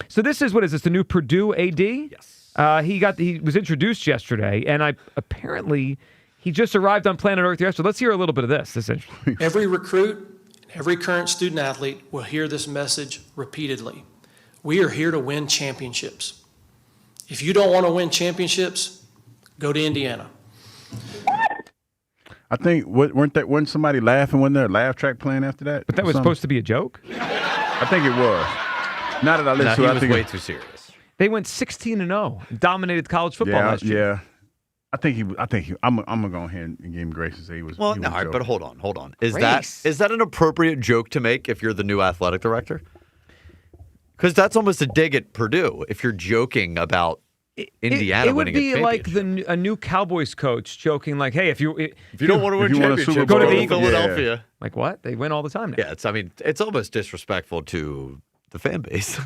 So this is what is this? The new Purdue AD? Yes. He was introduced yesterday, and apparently. He just arrived on planet Earth yesterday. Let's hear a little bit of this. This is interesting. Every recruit, every current student athlete will hear this message repeatedly. We are here to win championships. If you don't want to win championships, go to Indiana. I think wasn't somebody laughing when their laugh track playing after that? But that was supposed to be a joke. I think it was. Now that I listen to it, I think he was way too serious. They went 16-0, dominated college football last year. Yeah. I'm gonna go ahead and give him grace and say he was. Well, he no, was all right, joking. but hold on. Is that an appropriate joke to make if you're the new athletic director? Because that's almost a dig at Purdue if you're joking about Indiana winning a championship. It would be like a new Cowboys coach joking like, "Hey, if you don't want to win championship, go to the Eagles, Philadelphia." Yeah. Like what? They win all the time now. Yeah, it's almost disrespectful to the fan base.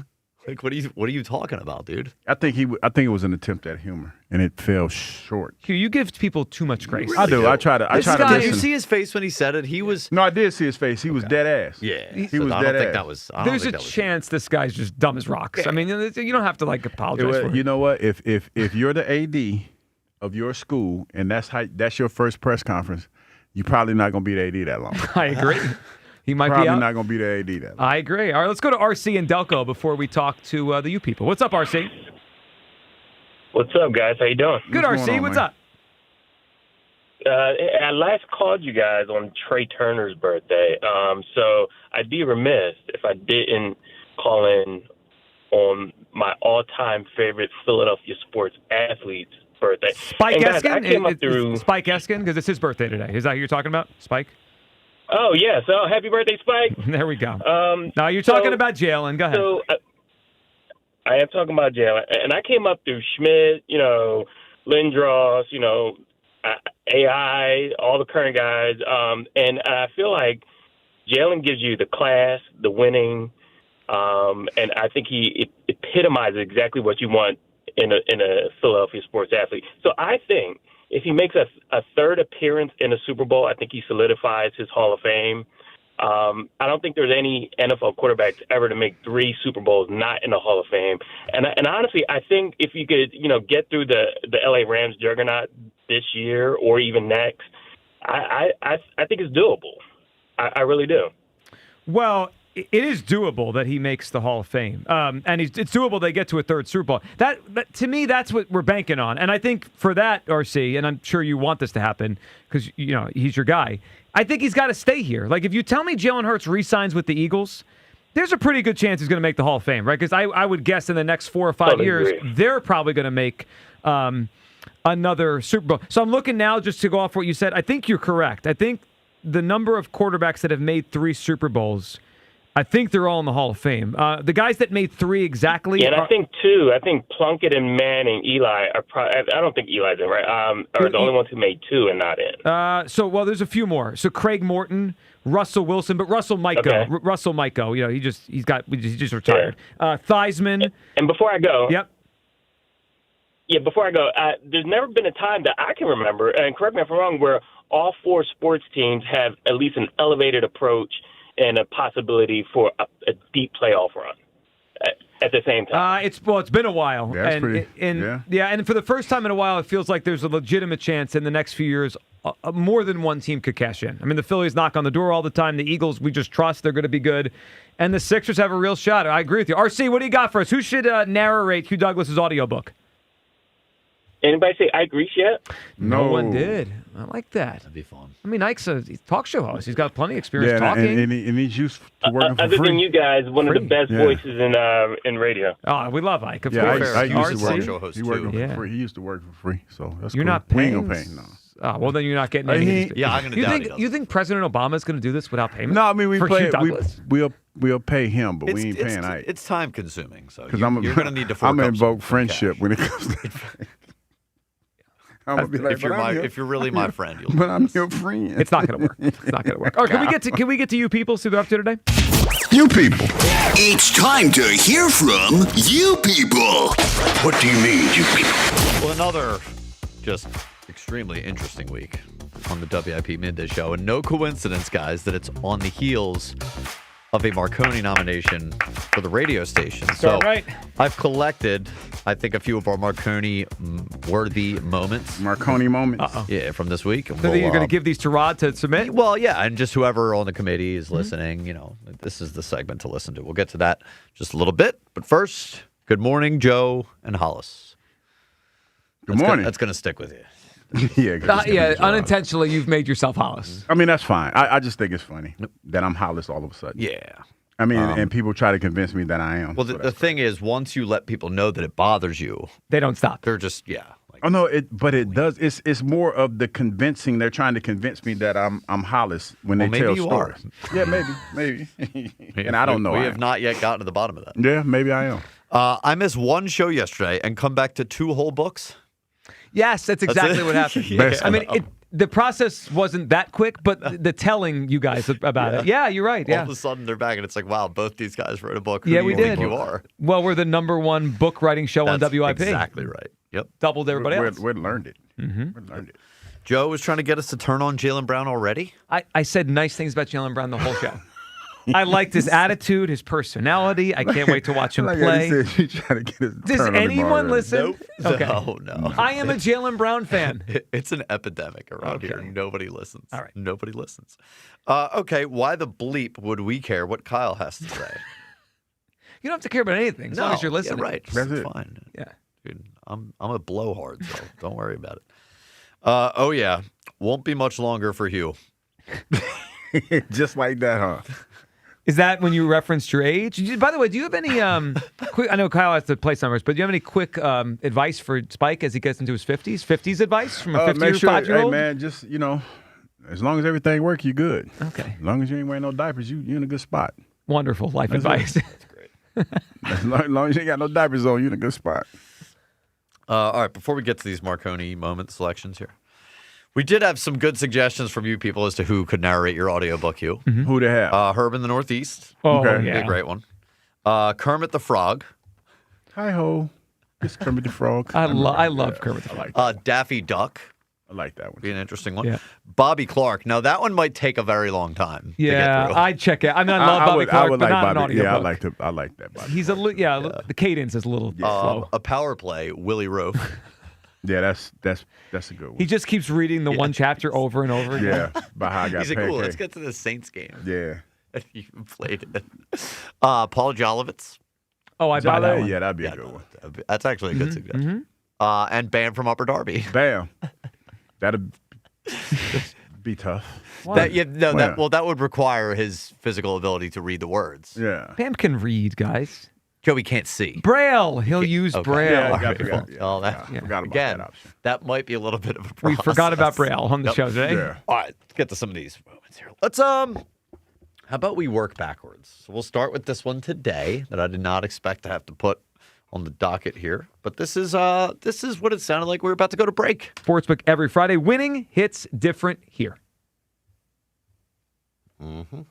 Like, what are you talking about, dude? I think it was an attempt at humor, and it fell short. Hugh, you give people too much grace. I do. I try to listen. Did you see his face when he said it? He was. No, I did see his face. He was dead ass. Yeah, he was dead ass. There's a chance this guy's just dumb as rocks. Yeah. I mean, you don't have to apologize for it. You know what? If you're the AD of your school and that's your first press conference, you're probably not gonna be the AD that long. I agree. He might probably be out. not going to be the AD that long. I agree. All right, let's go to RC and Delco before we talk to the U people. What's up, RC? What's up, guys? How you doing? Good, RC. What's up? I last called you guys on Trey Turner's birthday, so I'd be remiss if I didn't call in on my all-time favorite Philadelphia sports athlete's birthday. Spike Eskin? Eskin? Spike Eskin? Because it's his birthday today. Is that who you're talking about? Spike? Oh, yeah. So happy birthday, Spike. There we go. Now you're talking about Jalen. Go ahead. So I am talking about Jalen. And I came up through Schmidt, Lindros, AI, all the current guys. And I feel like Jalen gives you the class, the winning, and I think he epitomizes exactly what you want in a Philadelphia sports athlete. So I think if he makes a third appearance in a Super Bowl, I think he solidifies his Hall of Fame. I don't think there's any NFL quarterbacks ever to make 3 Super Bowls not in the Hall of Fame. And honestly, I think if you could, get through the LA Rams juggernaut this year or even next, I think it's doable. I really do. Well, it is doable that he makes the Hall of Fame, and it's doable they get to a third Super Bowl. That to me, that's what we're banking on. And I think for that, RC, and I'm sure you want this to happen because he's your guy. I think he's got to stay here. Like if you tell me Jalen Hurts re-signs with the Eagles, there's a pretty good chance he's going to make the Hall of Fame, right? Because I would guess in the next 4 or 5 years, they're probably going to make another Super Bowl. So I'm looking now just to go off what you said. I think you're correct. I think the number of quarterbacks that have made 3 Super Bowls, I think they're all in the Hall of Fame. The guys that made 3 exactly. Yeah, and I think 2. I think Plunkett and Manning, Eli are probably. I don't think Eli's in, right? Are the only ones who made 2 and not in. There's a few more. So Craig Morton, Russell Wilson, but Russell might go. Russell might go. He just retired. Yeah. Theismann. And before I go. Yep. Yeah, before I go, there's never been a time that I can remember, and correct me if I'm wrong, where all 4 sports teams have at least an elevated approach and a possibility for a deep playoff run at the same time. It's been a while. Yeah, and for the first time in a while, it feels like there's a legitimate chance in the next few years more than one team could cash in. I mean, the Phillies knock on the door all the time. The Eagles, we just trust they're going to be good. And the Sixers have a real shot. I agree with you. RC, what do you got for us? Who should narrate Hugh Douglas's audiobook? Anybody say Ike Reese yet? No one did. I like that. That'd be fun. I mean, Ike's a talk show host. He's got plenty of experience talking. And he's used to working for other free. than you guys, one of the best voices in radio. Oh, we love Ike, of course. course. I used to work show host he too. working for free. He used to work for free, so that's You're cool. not paying? We ain't gonna pay, no. Oh, well, then you're not getting any. Yeah, I'm going to doubt he does. You think President Obama is going to do this without payment? No, I mean, we'll pay him, but we ain't it's paying Ike. It's time consuming, so you're I'm going to need to fork I'm up gonna invoke some friendship cash. when it comes to I'm gonna be like, if you're really my friend, you'll but I'm your friend. It's not going to work. It's not going to work. All right, can we get to you people? See what they're up to today? You people. It's time to hear from you people. What do you mean, you people? Well, another just extremely interesting week on the WIP Midday Show. And no coincidence, guys, that it's on the heels of a Marconi nomination for the radio station. So right. I've collected, I think, a few of our Marconi-worthy moments. Marconi moments? Yeah, from this week. So you're going to give these to Rod to submit? Well, yeah, and just whoever on the committee is listening, this is the segment to listen to. We'll get to that just a little bit. But first, good morning, Joe and Hollis. Good morning. That's going to stick with you. Unintentionally, you've made yourself Hollis. I mean, that's fine. I just think it's funny that I'm Hollis all of a sudden. Yeah. I mean, and people try to convince me that I am. Well, the thing is, once you let people know that it bothers you, they don't stop. They're just, oh no, but it does. It's more of the convincing. They're trying to convince me that I'm Hollis when they tell stories. Yeah, maybe. And I don't know. We have not yet gotten to the bottom of that. Yeah, maybe I am. I missed one show yesterday and come back to 2 whole books. Yes, that's exactly what happened. Yeah. I mean, the process wasn't that quick, but the telling you guys about it. Yeah, you're right. Yeah. All of a sudden they're back, and it's like, wow, both these guys wrote a book. Yeah, Who we do you did. think you are? Well, we're the #1 book writing show on WIP. Exactly right. Yep. Doubled everybody else. We learned it. Mm-hmm. We learned it. Joe was trying to get us to turn on Jaylen Brown already. I said nice things about Jaylen Brown the whole show. I liked his attitude, his personality. I can't wait to watch him play. Does anyone listen? Nope. Okay. No. I am a Jaylen Brown fan. It's an epidemic around here. Nobody listens. All right. Nobody listens. Okay, why the bleep would we care what Kyle has to say? You don't have to care about anything as long as you're listening. Yeah, right. That's it. Fine. Yeah. Dude, I'm a blowhard, so don't worry about it. Oh, yeah. Won't be much longer for Hugh. Just like that, huh? Is that when you referenced your age? By the way, do you have any quick? I know Kyle has to place numbers, but do you have any quick advice for Spike as he gets into his 50s? 50s advice from a 55-year-old? Hey, man, just, as long as everything works, you're good. Okay. As long as you ain't wearing no diapers, you're in a good spot. Wonderful life advice. That's great. As long as you ain't got no diapers on, you in a good spot. All right, before we get to these Marconi moment selections here, we did have some good suggestions from you people as to who could narrate your audiobook, Hugh. Who they have? Herb in the Northeast. Oh, Okay. yeah. Be a great one. Kermit the Frog. Hi-ho. It's Kermit the Frog. I love Kermit the Frog. Daffy Duck. I like that one. Be an interesting one. Yeah. Bobby Clark. Now, that one might take a very long time to get Yeah, through. I'd check it. I mean, I love Bobby Clark, I would but like not an Bobby. audiobook. Yeah, I like that Bobby. He's the cadence is a little slow. A power play, Willie Roaf. Yeah, that's a good one. He just keeps reading the one chapter over and over again. Yeah, by how I got He's like, cool, pancake. let's get to the Saints game. Yeah. You played it. Paul Jolovitz. Oh, I buy that one. Yeah, that'd be a good one. That's actually a good suggestion. And Bam from Upper Darby. Bam. That'd be tough. That would require his physical ability to read the words. Yeah. Bam can read, guys. Joey can't see. Braille. He'll use Okay. Braille. Yeah, All right, forgot about again, that option. that might be a little bit of a We process. forgot about Braille on the show today. Yeah. All right, let's get to some of these moments here. Let's how about we work backwards? So we'll start with this one today that I did not expect to have to put on the docket here. But this is what it sounded like we were about to go to break. Sportsbook every Friday. Winning hits different here. Mm-hmm.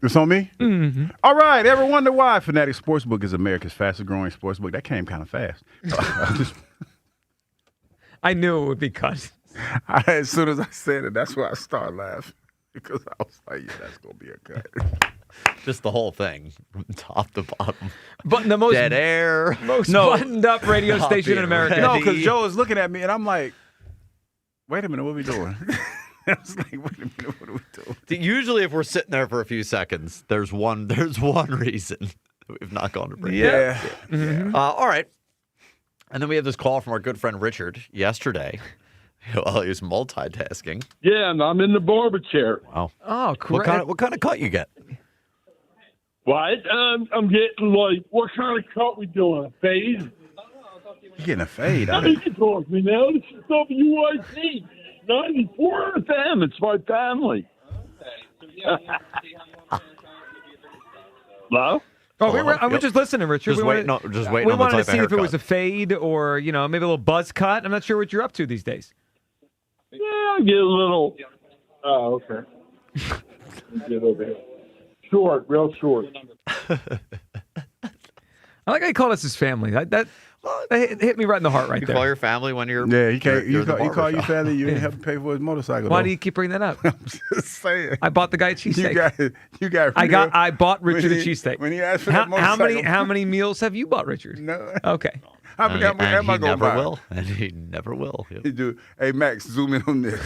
It's on me? Mm-hmm. All right. Ever wonder why Fanatic Sportsbook is America's fastest growing sportsbook? That came kind of fast. I knew it would be cut. As soon as I said it, that's why I started laughing. Because I was like, yeah, that's going to be a cut. Just the whole thing, from top to bottom. But the most Dead air. buttoned up radio Stop station in it America. ready. No, because Joe is looking at me, and I'm like, wait a minute, what are we doing? I was like, wait a minute, what are we doing? Usually, if we're sitting there for a few seconds, there's one reason we've not gone to break. Yeah. Mm-hmm. All right. And then we have this call from our good friend Richard yesterday. Well, he was multitasking. Yeah, and I'm in the barber chair. Wow. Oh, What correct. kind of cut you get? What? I'm getting like, what kind of cut we doing? A fade? You're getting a fade. How you can talk to me now? This is WIC 94 FM. It's my family. Hello? Oh, we're just listening, Richard. Just waiting on the We wanted to type of see if it was haircut. a fade or, maybe a little buzz cut. I'm not sure what you're up to these days. Yeah, I get a little. Oh, okay. Get over here. Short, real short. I like how he called us his family. That hit me right in the heart right You there. call your family when you're Yeah, he can't. you're You the call barber your shop. family. You didn't have to pay for his motorcycle. Why though. do you keep bringing that up? I'm just saying. I bought the guy a cheesesteak. You got. I bought Richard a when he- cheesesteak. when he asked for how, that motorcycle. how many meals have you bought, Richard? No. Okay. I forgot what am I he going to never buy? will. And he never will. Yep. He do. Hey Max, zoom in on this.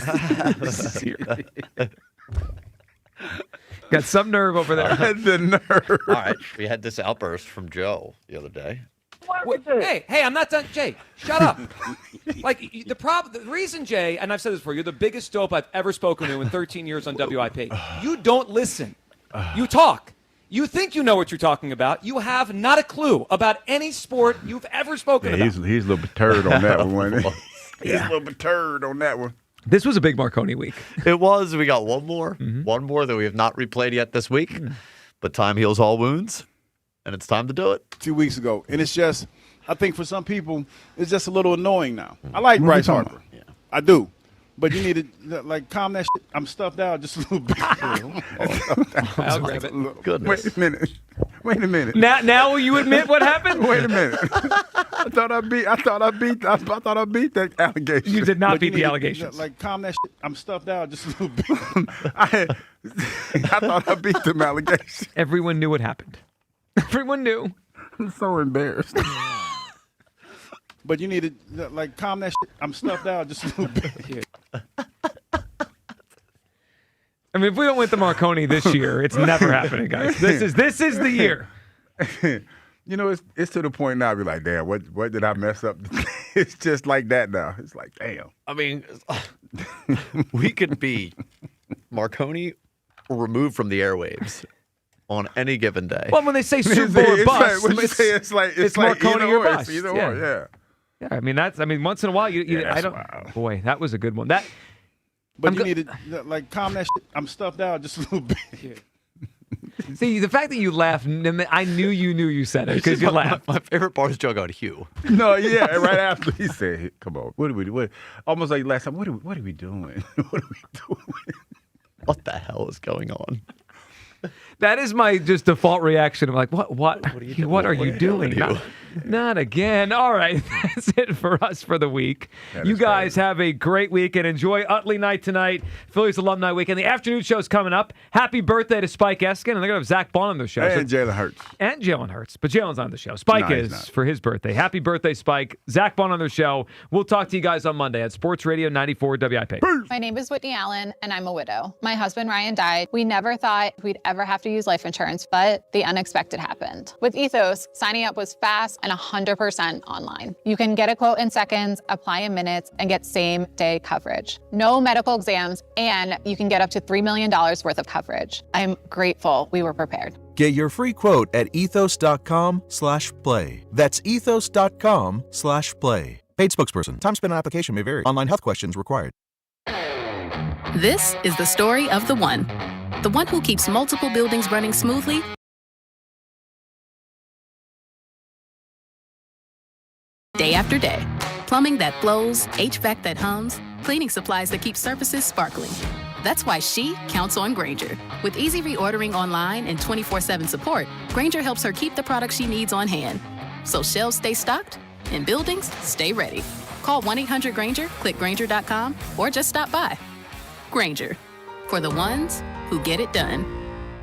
Got some nerve over there. The nerve. All right. We had this outburst from Joe the other day. Hey, I'm not done. Jay, shut up. The reason, Jay, and I've said this before, you're the biggest dope I've ever spoken to in 13 years on WIP. You don't listen. You talk. You think you know what you're talking about. You have not a clue about any sport you've ever spoken about. He's a little perturbed on that one. Wasn't he? He's a little perturbed on that one. This was a big Marconi week. It was. We got one more. Mm-hmm. One more that we have not replayed yet this week. But time heals all wounds. And it's time to do it. 2 weeks ago. And it's just, I think for some people, it's just a little annoying now. I like Bryce Harper. Yeah. I do. But you need to, calm that shit. I'm stuffed out just a little bit. I'll grab it. Goodness. Wait a minute. Now will you admit what happened? Wait a minute. I thought I beat that allegation. You did not But beat the need to, allegations. calm that shit. I'm stuffed out just a little bit. I thought I beat them allegations. Everyone knew what happened. Everyone knew. I'm so embarrassed. But you need to calm that shit. I'm stuffed out just a little bit. I mean, if we don't win the Marconi this year, it's never happening, guys. This is the year. It's to the point now. I'll be like, damn, what did I mess up? It's just like that now. It's like, damn. I mean, we could be Marconi removed from from the airwaves on any given day. Well, when they say Super Bowl or bust, it's like Marconi either or or. bust. It's either Yeah. or, yeah. Yeah, I mean, once in a while, boy, that was a good one. But you need to calm that shit. I'm stuffed out just a little bit. See, the fact that you laughed, I knew you said it because you laughed. My favorite part is Joe going, Hugh. No, yeah, right after he said, hey, come on, what are we doing? Almost like last time, what are we doing? What are we doing? What the hell is going on? That is my just default reaction. I'm like, what are you doing? You? Not again. All right, that's it for us for the week. You guys have a great week and enjoy Utley Night tonight, Phillies Alumni Weekend. The afternoon show's coming up. Happy birthday to Spike Eskin, and they're going to have Zach Bond on their show. And Jalen Hurts. And Jalen Hurts, but Jalen's on the show. Spike is for his birthday. Happy birthday, Spike. Zach Bond on their show. We'll talk to you guys on Monday at Sports Radio 94 WIP. My name is Whitney Allen, and I'm a widow. My husband, Ryan, died. We never thought we'd ever have to use life insurance, but the unexpected happened. With Ethos, signing up was fast and 100% online. You can get a quote in seconds, apply in minutes, and get same-day coverage. No medical exams, and you can get up to $3 million worth of coverage. I'm grateful we were prepared. Get your free quote at ethos.com/play. That's ethos.com/play. Paid spokesperson. Time spent on application may vary. Online health questions required. This is the story of the one. The one who keeps multiple buildings running smoothly day after day. Plumbing that flows, HVAC that hums, cleaning supplies that keep surfaces sparkling. That's why she counts on Grainger. With easy reordering online and 24/7 support, Grainger helps her keep the products she needs on hand. So shelves stay stocked and buildings stay ready. Call 1-800-GRAINGER, click Grainger.com, or just stop by. Grainger, for the ones who get it done.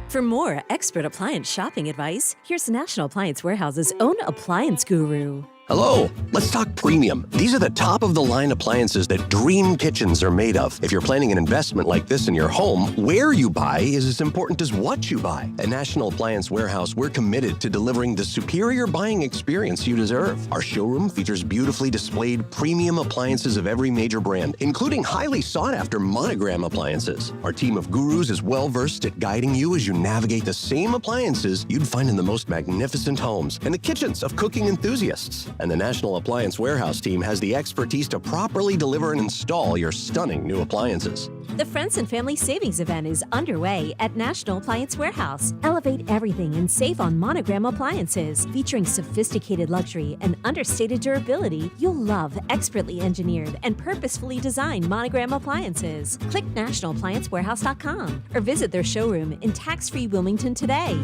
For more expert appliance shopping advice, here's National Appliance Warehouse's own appliance guru. Hello, let's talk premium. These are the top-of-the-line appliances that dream kitchens are made of. If you're planning an investment like this in your home, where you buy is as important as what you buy. At National Appliance Warehouse, we're committed to delivering the superior buying experience you deserve. Our showroom features beautifully displayed premium appliances of every major brand, including highly sought-after Monogram appliances. Our team of gurus is well-versed at guiding you as you navigate the same appliances you'd find in the most magnificent homes and the kitchens of cooking enthusiasts. And the National Appliance Warehouse team has the expertise to properly deliver and install your stunning new appliances. The Friends and Family Savings Event is underway at National Appliance Warehouse. Elevate everything and save on Monogram appliances. Featuring sophisticated luxury and understated durability, you'll love expertly engineered and purposefully designed Monogram appliances. Click nationalappliancewarehouse.com or visit their showroom in tax-free Wilmington today.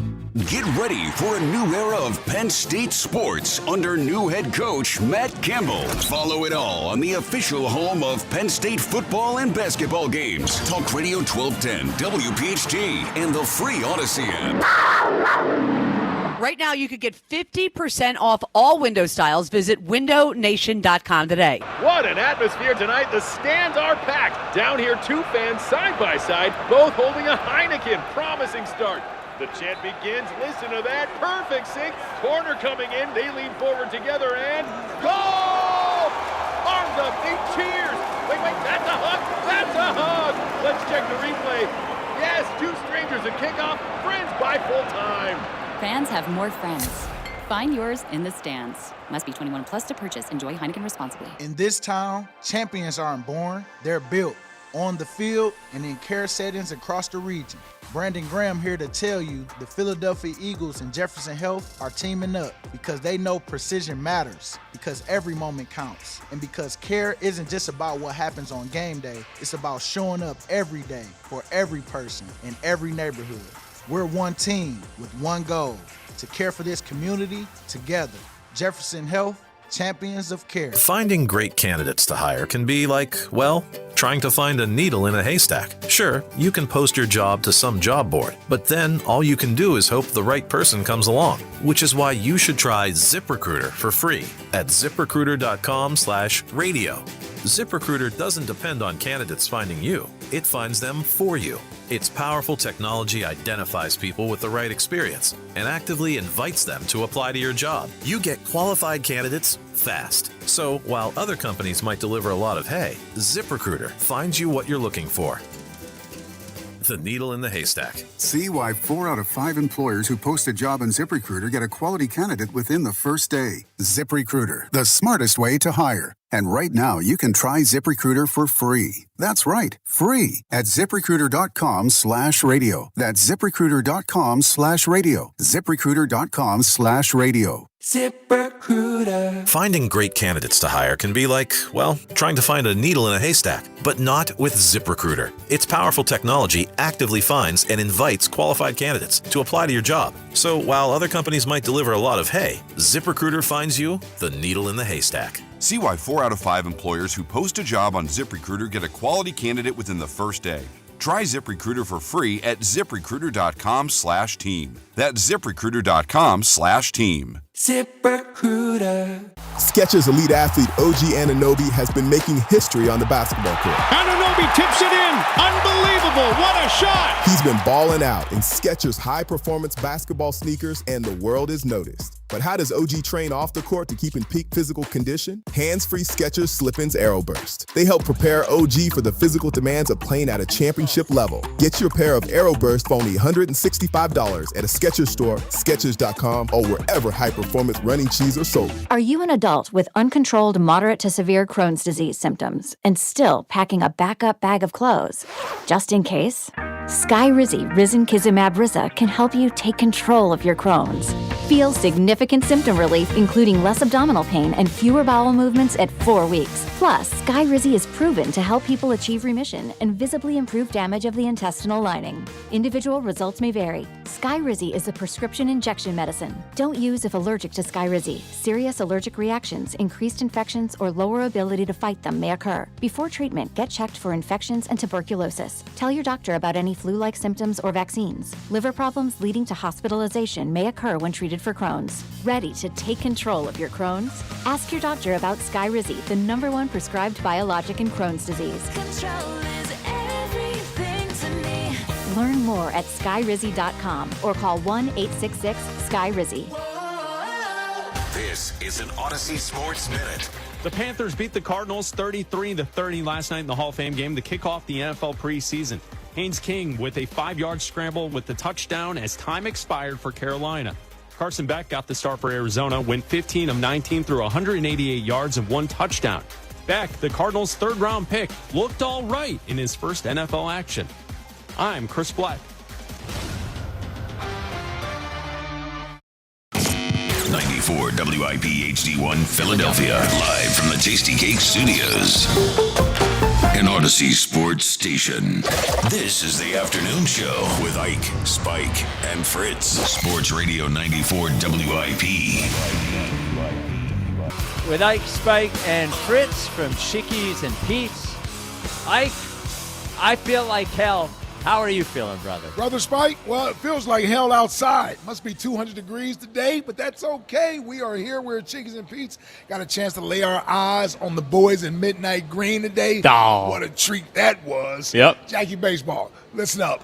Get ready for a new era of Penn State sports under new head coach Matt Campbell. Follow it all on the official home of Penn State football and basketball games. Talk Radio 1210, WPHT, and the free Odyssey app. Right now, you could get 50% off all window styles. Visit windownation.com today. What an atmosphere tonight. The stands are packed. Down here, two fans side by side, both holding a Heineken. Promising start. The chant begins. Listen to that. Perfect sync. Corner coming in. They lean forward together and goal! Arms up. They cheers. Wait, that's a hug. That's a hug. Let's check the replay. Yes, two strangers at kickoff. Friends by full time. Fans have more friends. Find yours in the stands. Must be 21 plus to purchase. Enjoy Heineken responsibly. In this town, champions aren't born. They're built on the field and in care settings across the region. Brandon Graham here to tell you the Philadelphia Eagles and Jefferson Health are teaming up because they know precision matters, because every moment counts, and because care isn't just about what happens on game day, it's about showing up every day for every person in every neighborhood. We're one team with one goal, to care for this community together. Jefferson Health, champions of care. Finding great candidates to hire can be like, well, trying to find a needle in a haystack. Sure, you can post your job to some job board, but then all you can do is hope the right person comes along, which is why you should try ZipRecruiter for free at ZipRecruiter.com/radio. ZipRecruiter doesn't depend on candidates finding you. It finds them for you. Its powerful technology identifies people with the right experience and actively invites them to apply to your job. You get qualified candidates fast. So while other companies might deliver a lot of hay, ZipRecruiter finds you what you're looking for. The needle in the haystack. See why 4 out of 5 employers who post a job on ZipRecruiter get a quality candidate within the first day. ZipRecruiter, the smartest way to hire. And right now, you can try ZipRecruiter for free. That's right, free at ZipRecruiter.com/radio. That's ZipRecruiter.com/radio. ZipRecruiter.com/radio. ZipRecruiter. Finding great candidates to hire can be like, well, trying to find a needle in a haystack, but not with ZipRecruiter. Its powerful technology actively finds and invites qualified candidates to apply to your job. So while other companies might deliver a lot of hay, ZipRecruiter finds you the needle in the haystack. See why 4 out of 5 employers who post a job on ZipRecruiter get a quality candidate within the first day. Try ZipRecruiter for free at ZipRecruiter.com/team. That's ZipRecruiter.com/team. ZipRecruiter. Skechers elite athlete OG Anunoby has been making history on the basketball court. Anunoby tips it in. Unbelievable. What a shot. He's been balling out in Skechers high-performance basketball sneakers, and the world has noticed. But how does OG train off the court to keep in peak physical condition? Hands-free Skechers Slip-ins Aeroburst. They help prepare OG for the physical demands of playing at a championship level. Get your pair of Aeroburst for only $165 at a Skechers store, Skechers.com, or wherever high-performance running shoes are sold. Are you an adult with uncontrolled moderate to severe Crohn's disease symptoms and still packing a backup bag of clothes? Just in case? Skyrizi Risankizumab Riza can help you take control of your Crohn's. Feel significant symptom relief, including less abdominal pain and fewer bowel movements at 4 weeks. Plus, Skyrizi is proven to help people achieve remission and visibly improve damage of the intestinal lining. Individual results may vary. Skyrizi is a prescription injection medicine. Don't use if allergic to Skyrizi. Serious allergic reactions, increased infections, or lower ability to fight them may occur. Before treatment, get checked for infections and tuberculosis. Tell your doctor about any flu-like symptoms or vaccines. Liver problems leading to hospitalization may occur when treated for Crohn's. Ready to take control of your Crohn's? Ask your doctor about Skyrizi, the #1 prescribed biologic in Crohn's disease. Control is everything to me. Learn more at skyrizi.com or call 1-866-SKY-RIZZI. This is an Odyssey Sports Minute. The Panthers beat the Cardinals 33-30 last night in the Hall of Fame game to kick off the NFL preseason. Haynes King with a 5-yard scramble with the touchdown as time expired for Carolina. Carson Beck got the start for Arizona, went 15 of 19 through 188 yards and 1 touchdown. Beck, the Cardinals' 3rd-round pick, looked all right in his first NFL action. I'm Chris Black. 94 WIP HD1 Philadelphia, live from the Tasty Cake Studios. An Odyssey Sports Station. This is the afternoon show with Ike, Spike, and Fritz. Sports Radio 94 WIP. With Ike, Spike, and Fritz from Chickies and Pete's. Ike, I feel like hell. How are you feeling, brother? Brother Spike, well, it feels like hell outside. Must be 200 degrees today, but that's okay. We are here. We're at Chickies and Pete's. Got a chance to lay our eyes on the boys in Midnight Green today. Oh. What a treat that was. Yep. Jackie Baseball, listen up.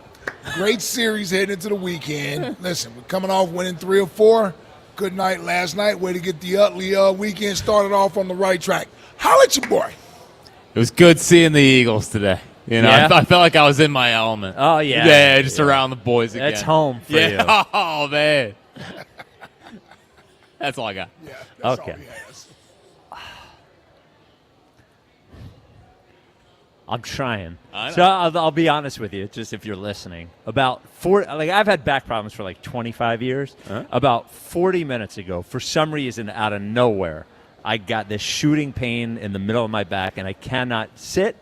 Great series heading into the weekend. Listen, we're coming off winning 3 or 4. Good night last night. Way to get the Utley weekend started off on the right track. Holla at your boy. It was good seeing the Eagles today. You know, Yeah. I felt like I was in my element. Oh, yeah. Yeah, just around the boys again. That's home for yeah. you. Oh, man. That's all I got. Yeah, that's Okay. all he has. I'm trying. I know. So I'll be honest with you, just if you're listening. About 40, like I've had back problems for like 25 years. Huh? About 40 minutes ago, for some reason, out of nowhere, I got this shooting pain in the middle of my back, and I cannot sit,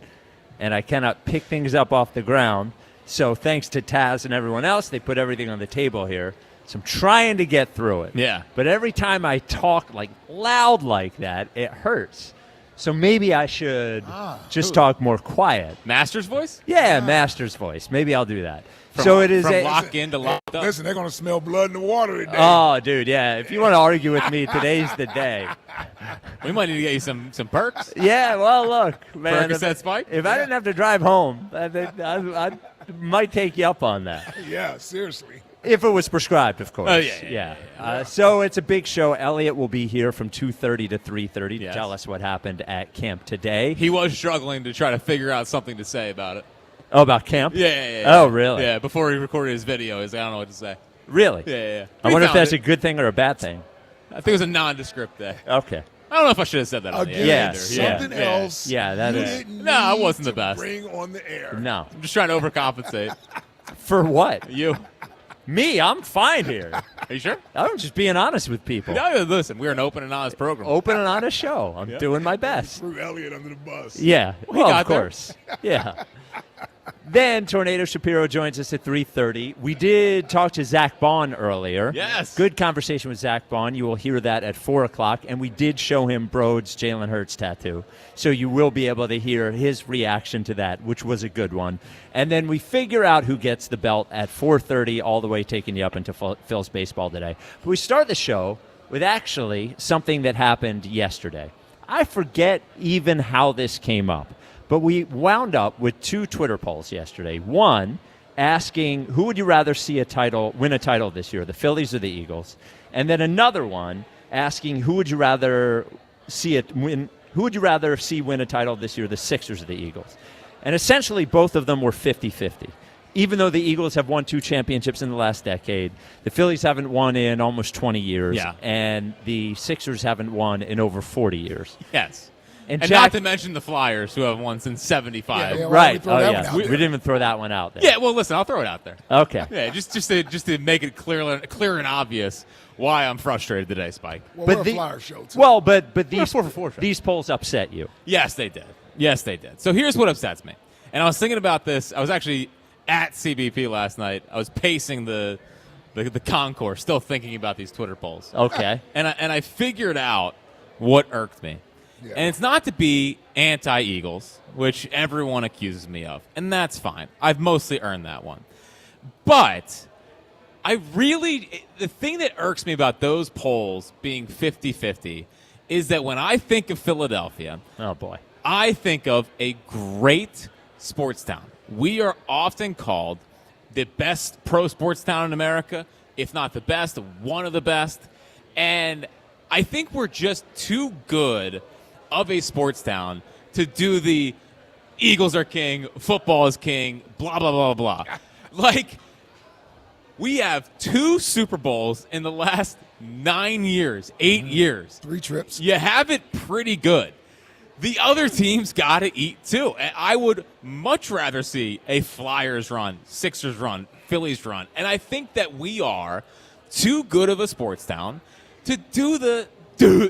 and I cannot pick things up off the ground. So thanks to Taz and everyone else, they put everything on the table here. So I'm trying to get through it. Yeah. But every time I talk like loud like that, it hurts. So maybe I should just talk more quiet. Master's voice? Yeah, Master's voice. Maybe I'll do that. From, so it is from a lock in to locked up. Listen, they're going to smell blood in the water today. Oh, dude, yeah. If you want to argue with me, today's the day. We might need to get you some perks. Yeah, well, look, man. Percocet Spike? If I didn't have to drive home, I might take you up on that. Yeah, seriously. If it was prescribed, of course. Oh, yeah. So it's a big show. Elliot will be here from 2:30 to 3:30 to Yes. tell us what happened at camp today. He was struggling to try to figure out something to say about it. Oh, about camp? Yeah. Oh, really? Yeah, before he recorded his video, he's like, I don't know what to say. Really? Yeah. I wonder if that's a good thing or a bad thing. I think it was a nondescript day. Okay. I don't know if I should have said that on the air either. Something else. Yeah, that you is. didn't No, I need wasn't the to best. Bring on the air. No. I'm just trying to overcompensate. For what? You. Me, I'm fine here. Are you sure? I'm just being honest with people. No, listen, we're an open and honest program. Open and honest show. I'm doing my best. Threw Elliott under the bus. Yeah, We well, got of there. course. Yeah. Then Tornado Shapiro joins us at 3:30. We did talk to Zach Bond earlier. Yes. Good conversation with Zach Bond. You will hear that at 4 o'clock. And we did show him Brode's Jalen Hurts tattoo. So you will be able to hear his reaction to that, which was a good one. And then we figure out who gets the belt at 4:30, all the way taking you up into Phil's baseball today. But we start the show with actually something that happened yesterday. I forget even how this came up. But we wound up with 2 Twitter polls yesterday. One asking who would you rather see win a title this year, the Phillies or the Eagles? And then another one asking who would you rather see win a title this year, the Sixers or the Eagles? And essentially both of them were 50-50. Even though the Eagles have won 2 championships in the last decade, the Phillies haven't won in almost 20 years, and the Sixers haven't won in over 40 years. Yes. And Jack, not to mention the Flyers, who have won since 75. Right. Oh, yeah. We didn't even throw that one out there. Yeah, well, listen, I'll throw it out there. Okay. Yeah, just to make it clear and obvious why I'm frustrated today, Spike. Well, we're a Flyer show, too. Well, but these, 4 for 4 show. These polls upset you. Yes, they did. Yes, they did. So here's what upsets me. And I was thinking about this. I was actually at CBP last night. I was pacing the concourse, still thinking about these Twitter polls. Okay. And I figured out what irked me. Yeah. And it's not to be anti-Eagles, which everyone accuses me of, and that's fine. I've mostly earned that one. But the thing that irks me about those polls being 50-50 is that when I think of Philadelphia, oh boy, I think of a great sports town. We are often called the best pro sports town in America, if not the best, one of the best. And I think we're just too good of a sports town to do the Eagles are king, football is king, blah, blah, blah, blah. Like, we have 2 Super Bowls in the last 9 years, 8 years. 3 trips. You have it pretty good. The other teams got to eat, too. And I would much rather see a Flyers run, Sixers run, Phillies run. And I think that we are too good of a sports town to do the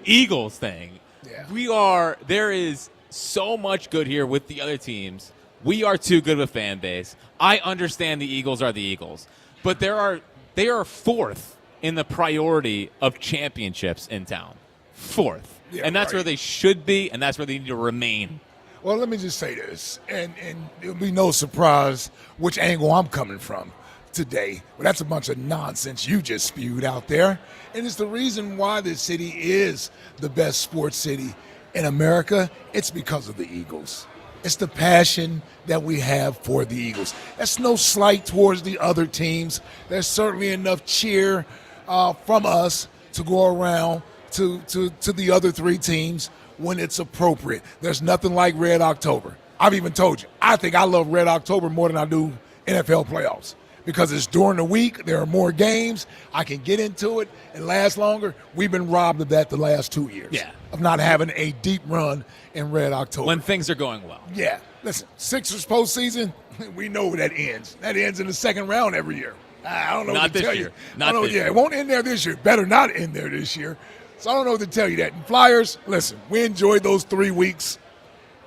Eagles thing. Yeah. There is so much good here with the other teams. We are too good of a fan base. I understand the Eagles are the Eagles. But they are 4th in the priority of championships in town. 4th. Yeah, and that's where they should be, and that's where they need to remain. Well, let me just say this, and it'll be no surprise which angle I'm coming from today. But that's a bunch of nonsense you just spewed out there. And it's the reason why this city is the best sports city in America. It's because of the Eagles. It's the passion that we have for the Eagles. That's no slight towards the other teams. There's certainly enough cheer from us to go around to the other 3 teams when it's appropriate. There's nothing like Red October. I've even told you, I think I love Red October more than I do NFL playoffs because it's during the week. There are more games. I can get into it and last longer. We've been robbed of that the last 2 years of not having a deep run in Red October. When things are going well. Yeah. Listen, Sixers postseason, we know where that ends. That ends in the second round every year. I don't know not what to this tell year. you. Not this year. It won't end there this year. Better not end there this year. So I don't know what to tell you that. And Flyers, listen, we enjoyed those 3 weeks.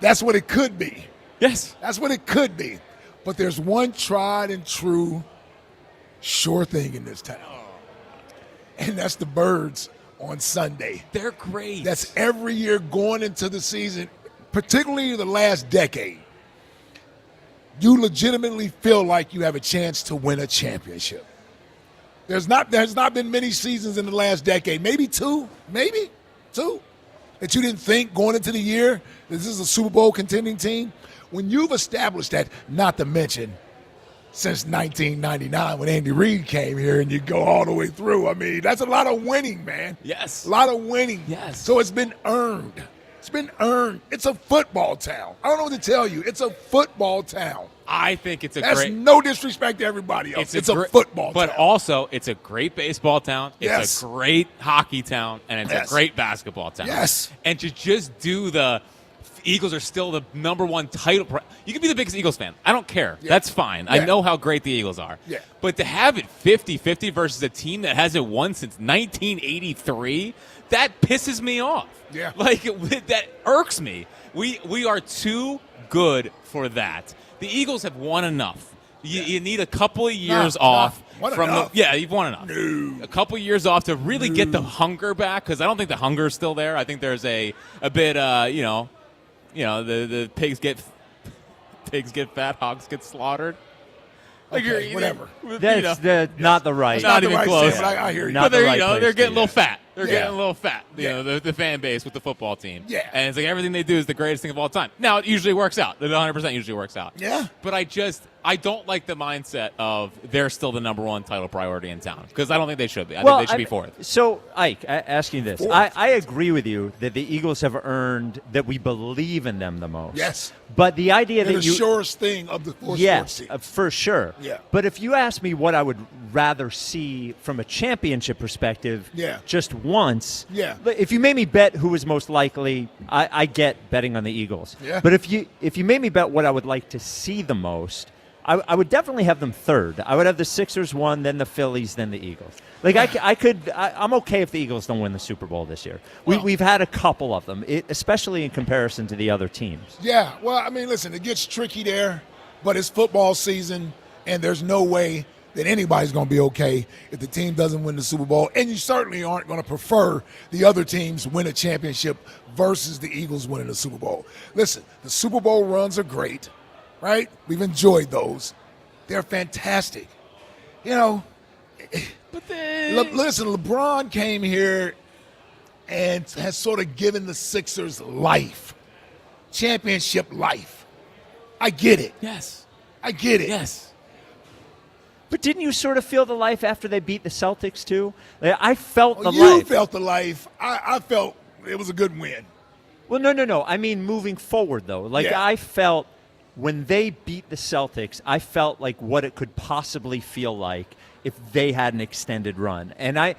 That's what it could be. Yes. That's what it could be. But there's one tried and true sure thing in this town. And that's the Birds on Sunday. They're great. That's every year going into the season, particularly the last decade. You legitimately feel like you have a chance to win a championship. There's not been many seasons in the last decade, maybe two, that you didn't think going into the year this is a Super Bowl contending team. When you've established that, not to mention since 1999 when Andy Reid came here and you go all the way through, I mean, that's a lot of winning, man. Yes. A lot of winning. Yes. So it's been earned. It's been earned. It's a football town. I don't know what to tell you. It's a football town. I think it's That's no disrespect to everybody else. It's a football but town. But also, it's a great baseball town. It's Yes. a great hockey town. And it's Yes. a great basketball town. Yes. And to just do the Eagles are still the number one title. You can be the biggest Eagles fan. I don't care. Yeah. That's fine. Yeah. I know how great the Eagles are. Yeah. But to have it 50-50 versus a team that hasn't won since 1983, that pisses me off. Yeah. Like, that irks me. We are too good for that. The Eagles have won enough. You need a couple of years off. You've won enough. No. A couple of years off to really get the hunger back, because I don't think the hunger is still there. I think there's a bit, the pigs get fat, hogs get slaughtered. Like Okay, whatever. That's not the right. It's not even close. Sam, but I hear you. Not But they're, the right they're place getting a to little fat. They're Yeah. getting a little fat. Yeah. The fan base with the football team. Yeah. And it's like everything they do is the greatest thing of all time. Now, it usually works out. It 100% usually works out. Yeah. But I don't like the mindset of they're still the number one title priority in town, because I don't think they should be. I think they should be fourth. So, Ike, asking this, I agree with you that the Eagles have earned that we believe in them the most. Yes. But the idea They're that the you surest thing of the four sports yes, teams. for sure. Yeah. But if you ask me what I would rather see from a championship perspective, Yeah. just once. Yeah. If you made me bet who was most likely, I get betting on the Eagles. Yeah. But if you made me bet what I would like to see the most, I would definitely have them third. I would have the Sixers one, then the Phillies, then the Eagles. Like I'm okay if the Eagles don't win the Super Bowl this year. We've had a couple of them, especially in comparison to the other teams. Yeah, well, I mean, listen, it gets tricky there, but it's football season, and there's no way that anybody's going to be okay if the team doesn't win the Super Bowl, and you certainly aren't going to prefer the other teams win a championship versus the Eagles winning the Super Bowl. Listen, the Super Bowl runs are great, right? We've enjoyed those. They're fantastic. You know, listen, LeBron came here and has sort of given the Sixers life, championship life. I get it. Yes. I get it. Yes. But didn't you sort of feel the life after they beat the Celtics too? I felt the You life. felt the life. I felt it was a good win. Well, no. I mean, moving forward, though. Yeah. I felt when they beat the Celtics, I felt like what it could possibly feel like if they had an extended run. And I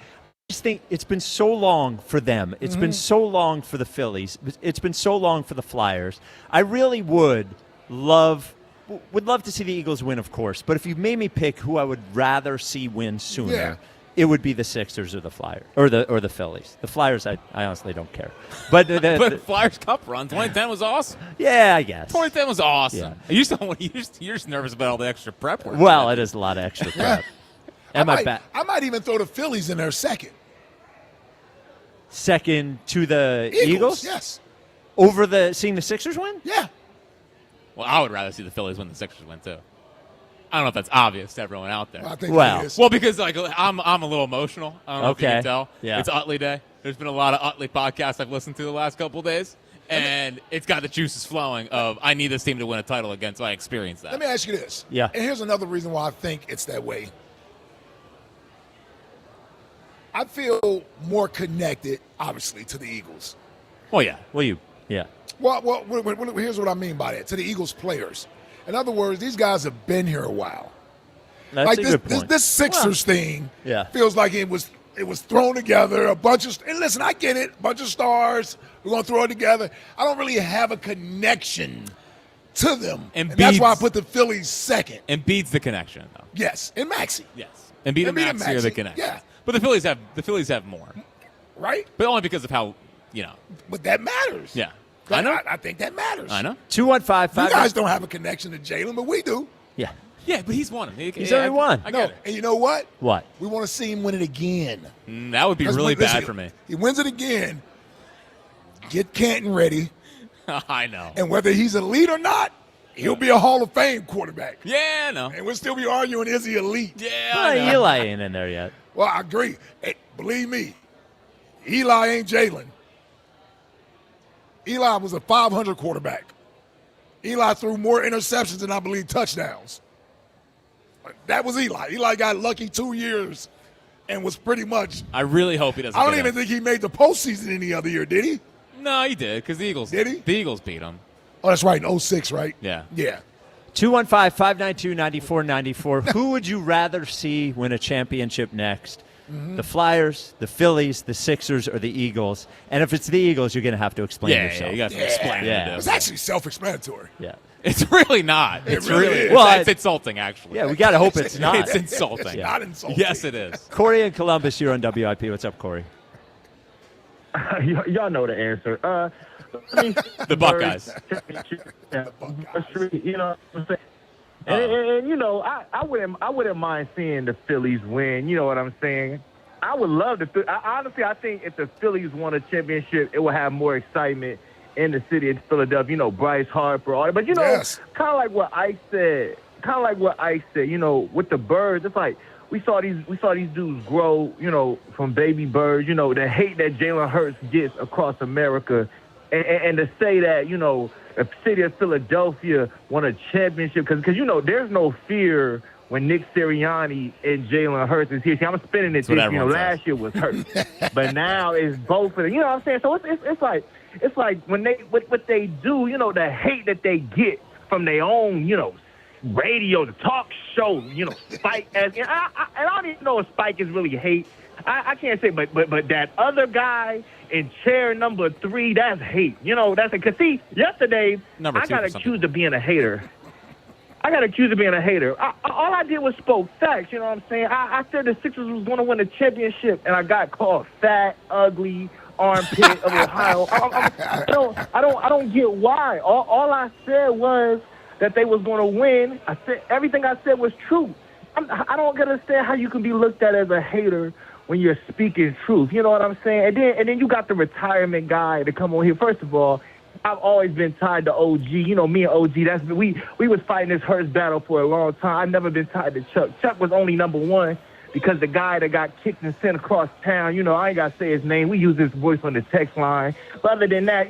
just think it's been so long for them. It's been so long for the Phillies. It's been so long for the Flyers. I really would love to see the Eagles win, of course. But if you made me pick who I would rather see win sooner, it would be the Sixers or the Flyers or the Phillies. The Flyers, I honestly don't care. But But Flyers Cup run 2010 was awesome. Yeah, I guess 2010 was awesome. Yeah. You're just nervous about all the extra prep work. Well, it is a lot of extra prep. I might even throw the Phillies in there second. Second to the Eagles? Yes. Over seeing the Sixers win? Yeah. Well, I would rather see the Phillies win the Sixers win too. I don't know if that's obvious to everyone out there. I think it is. Well, because I'm a little emotional. I don't know if you can tell. Yeah. It's Utley Day. There's been a lot of Utley podcasts I've listened to the last couple of days, and it's got the juices flowing of I need this team to win a title again, so I experience that. Let me ask you this. Yeah. And here's another reason why I think it's that way. I feel more connected, obviously, to the Eagles. Well, yeah. Yeah. Well, here's what I mean by that. To the Eagles players. In other words, these guys have been here a while. That's like a this, good point. this Sixers thing Yeah. feels like it was thrown together, a bunch of, and listen, I get it, a bunch of stars, we're going to throw it together. I don't really have a connection to them. And that's why I put the Phillies second. Embiid's the connection, though. Yes, and Maxey. Yes. Embiid and Maxey are the connection. Yeah. But the Phillies have more. Right? But only because of how, But that matters. Yeah. I know. I think that matters. I know. 215. You guys don't have a connection to Jalen, but we do. Yeah. Yeah, but he's won. He's already won. I get it. And you know what? What? We want to see him win it again. That would be really bad for me. He wins it again. Get Canton ready. I know. And whether he's elite or not, he'll be a Hall of Fame quarterback. Yeah, I know. And we'll still be arguing, is he elite? Yeah, Well, I know. Eli ain't in there yet. Well, I agree. Hey, believe me, Eli ain't Jalen. Eli was a 500 quarterback. Eli threw more interceptions than I believe touchdowns. That was Eli. Eli got lucky 2 years and was pretty much. I really hope he doesn't. I don't even think he made the postseason any other year, did he? No, he did because the Eagles. Did he? The Eagles beat him. Oh, that's right. In 06, right? Yeah. Yeah. 215-592-9494. Who would you rather see win a championship next? The Flyers, the Phillies, the Sixers, or the Eagles? And if it's the Eagles, you're going to have to explain yourself. Yeah, you got to explain it. It's actually self-explanatory. Yeah. It's really not. It really is. Well, it's insulting, actually. Yeah, we got to hope it's not. It's insulting. It's not insulting. Yes, it is. Corey in Columbus, you're on WIP. What's up, Corey? Y'all know the answer. The Buckeyes. You know what I'm saying? And you know, I wouldn't mind seeing the Phillies win. You know what I'm saying? I would love to. Honestly, I think if the Phillies won a championship, it would have more excitement in the city of Philadelphia. You know, Bryce Harper, all that. But you know, kind of like what Ike said. You know, with the Birds, it's like we saw these dudes grow. You know, from baby birds. You know, the hate that Jalen Hurts gets across America, and to say that, you know, the city of Philadelphia won a championship because you know there's no fear when Nick Sirianni and Jalen Hurts is here. See, I'm spinning it. You know, last year was Hurts, but now it's both of them. You know what I'm saying? So it's like when they what they do. You know, the hate that they get from their own, you know, radio, the talk show. You know, Spike. And I don't even know if Spike is really hate. I can't say, but that other guy in chair number 3, that's hate. You know, that's it. Because, see, yesterday, I got accused of being a hater. All I did was spoke facts, you know what I'm saying? I said the Sixers was going to win a championship, and I got called fat, ugly, armpit of Ohio. I don't get why. All I said was that they was going to win. I said everything I said was true. I don't understand how you can be looked at as a hater when you're speaking truth. You know what I'm saying? And then you got the retirement guy to come on here. First of all, I've always been tied to OG. You know, me and OG, we was fighting this Hurts battle for a long time. I've never been tied to Chuck. Chuck was only number 1 because the guy that got kicked and sent across town, you know, I ain't got to say his name. We use his voice on the text line. But other than that,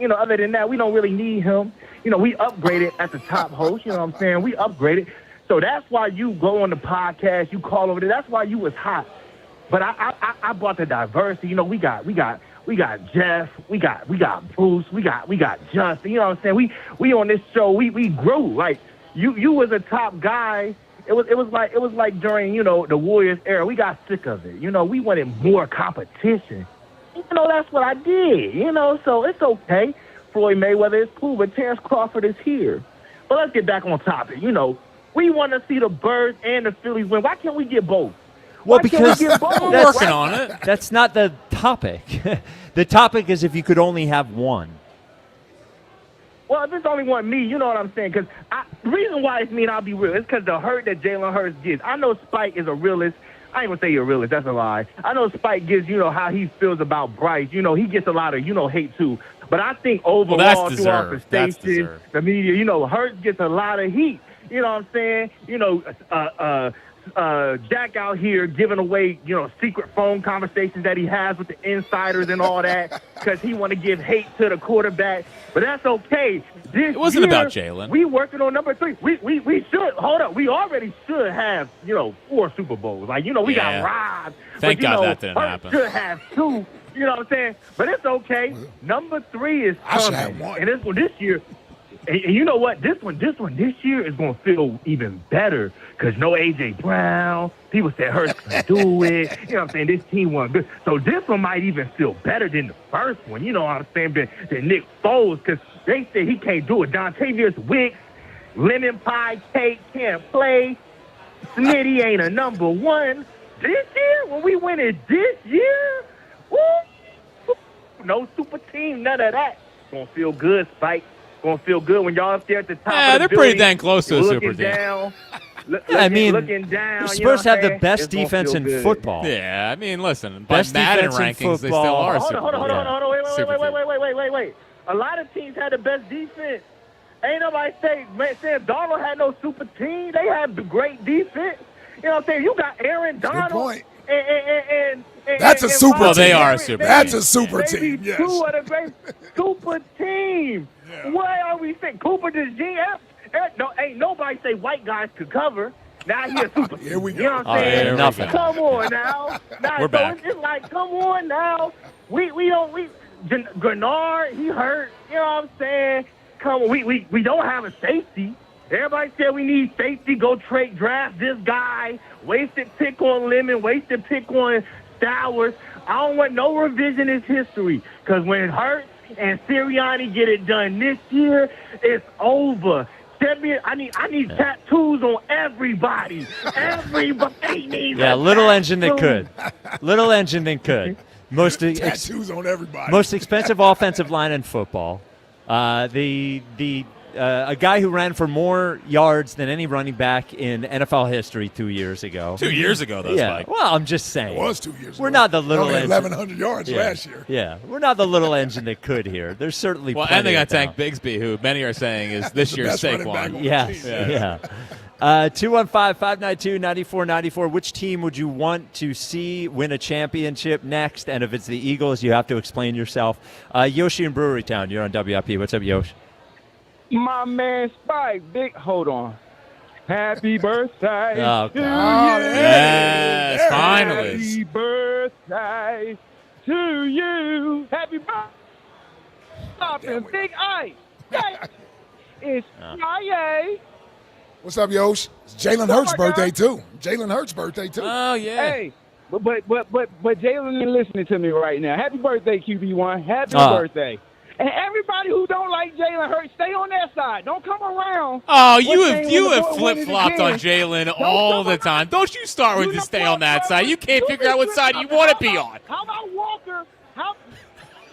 we don't really need him. You know, we upgraded at the top host. You know what I'm saying? We upgraded. So that's why you go on the podcast, you call over there. That's why you was hot. But I brought the diversity. You know, we got Jeff, we got Bruce, we got Justin. You know what I'm saying? We on this show, we grew. Like you was a top guy. It was like during, you know, the Warriors era. We got sick of it. You know, we wanted more competition. You know, that's what I did. You know, so it's okay. Floyd Mayweather is cool, but Terrence Crawford is here. But let's get back on topic. You know, we want to see the Birds and the Phillies win. Why can't we get both? Well, because we're working on it. That's not the topic. The topic is if you could only have one. Well, if it's only one me, you know what I'm saying? Because the reason why it's me, and I'll be real, it's because the hurt that Jalen Hurts gets. I know Spike is a realist. I ain't going to say you're a realist. That's a lie. I know Spike gives, you know, how he feels about Bryce. You know, he gets a lot of, you know, hate too. But I think overall throughout the station, the media, you know, Hurts gets a lot of heat. You know what I'm saying? You know, Jack out here giving away, you know, secret phone conversations that he has with the insiders and all that because he want to give hate to the quarterback. But that's okay. It wasn't about Jalen. We working on number 3. We should. Hold up. We already should have, you know, 4 Super Bowls. Like, you know, we got robbed. Thank God that didn't Hurts happen. should have 2. You know what I'm saying? But it's okay. Number 3 is coming. And this year. And you know what? This year is going to feel even better because no A.J. Brown. People said Hurts can do it. You know what I'm saying? This team won good. So this one might even feel better than the first one. You know what I'm saying? Than Nick Foles because they said he can't do it. Dontavius Wicks, Lemon Pie Cake can't play. Smitty ain't a number 1. This year, when we win it this year, woo, no super team, none of that. Going to feel good, Spike. Going to feel good when y'all up there at the top of the they're building, pretty dang close to a super team. Down, looking down. The Spurs have the best defense in good. football. Yeah, I mean, listen, best by Madden defense in rankings, they still are Hold on. Wait. A lot of teams had the best defense. Ain't nobody saying Darnold had no super team. They had great defense. You know what I'm saying? You got Aaron Donald. Good point. And that's a super team. Well, they are a super team. That's a super team, yes. 2 of the great super team. Yeah. What are we saying? Cooper the GM? No, ain't nobody say white guys could cover. Now he a super team. Here we go. You know what I'm saying? Nothing. Come on now. We're back. It's like, come on now. We don't Grenard, he hurt. You know what I'm saying? Come on, we don't have a safety. Everybody said we need safety. Go draft this guy. Wasted pick on Lemon. Wasted pick on Stowers. I don't want no revisionist history. Because when it hurts and Sirianni get it done this year, it's over. I need tattoos on everybody. Everybody needs little engine that could. Little engine that could. Tattoos on everybody. Most expensive offensive line in football. A guy who ran for more yards than any running back in NFL history 2 years ago. 2 years ago, though, yeah. Spike. Well, I'm just saying. It was 2 years ago. We're not the little engine. 1,100 yards last year. Yeah, we're not the little engine that could here. There's certainly Well, plenty and they got of talent. Tank Bigsby, who many are saying is this year's Saquon. Yes, yeah. 215-592-9494. Which team would you want to see win a championship next? And if it's the Eagles, you have to explain yourself. Yoshi in Brewery Town, you're on WIP. What's up, Yoshi? My man Spike, hold on. Happy birthday Oh, to you. Yes, finally. Happy birthday to you. Happy birthday. Big Ice. It's Friday. What's up, Yosh? It's Jalen Hurts' birthday, too. Jalen Hurts' birthday, too. Oh, yeah. Hey, but Jalen ain't listening to me right now. Happy birthday, QB1. Happy birthday. And everybody who don't like Jalen Hurts, stay on that side. Don't come around. Oh, you have flip-flopped on Jalen all the time. Don't you start with to stay on that side. You can't figure out what side you want to be on. How about Walker?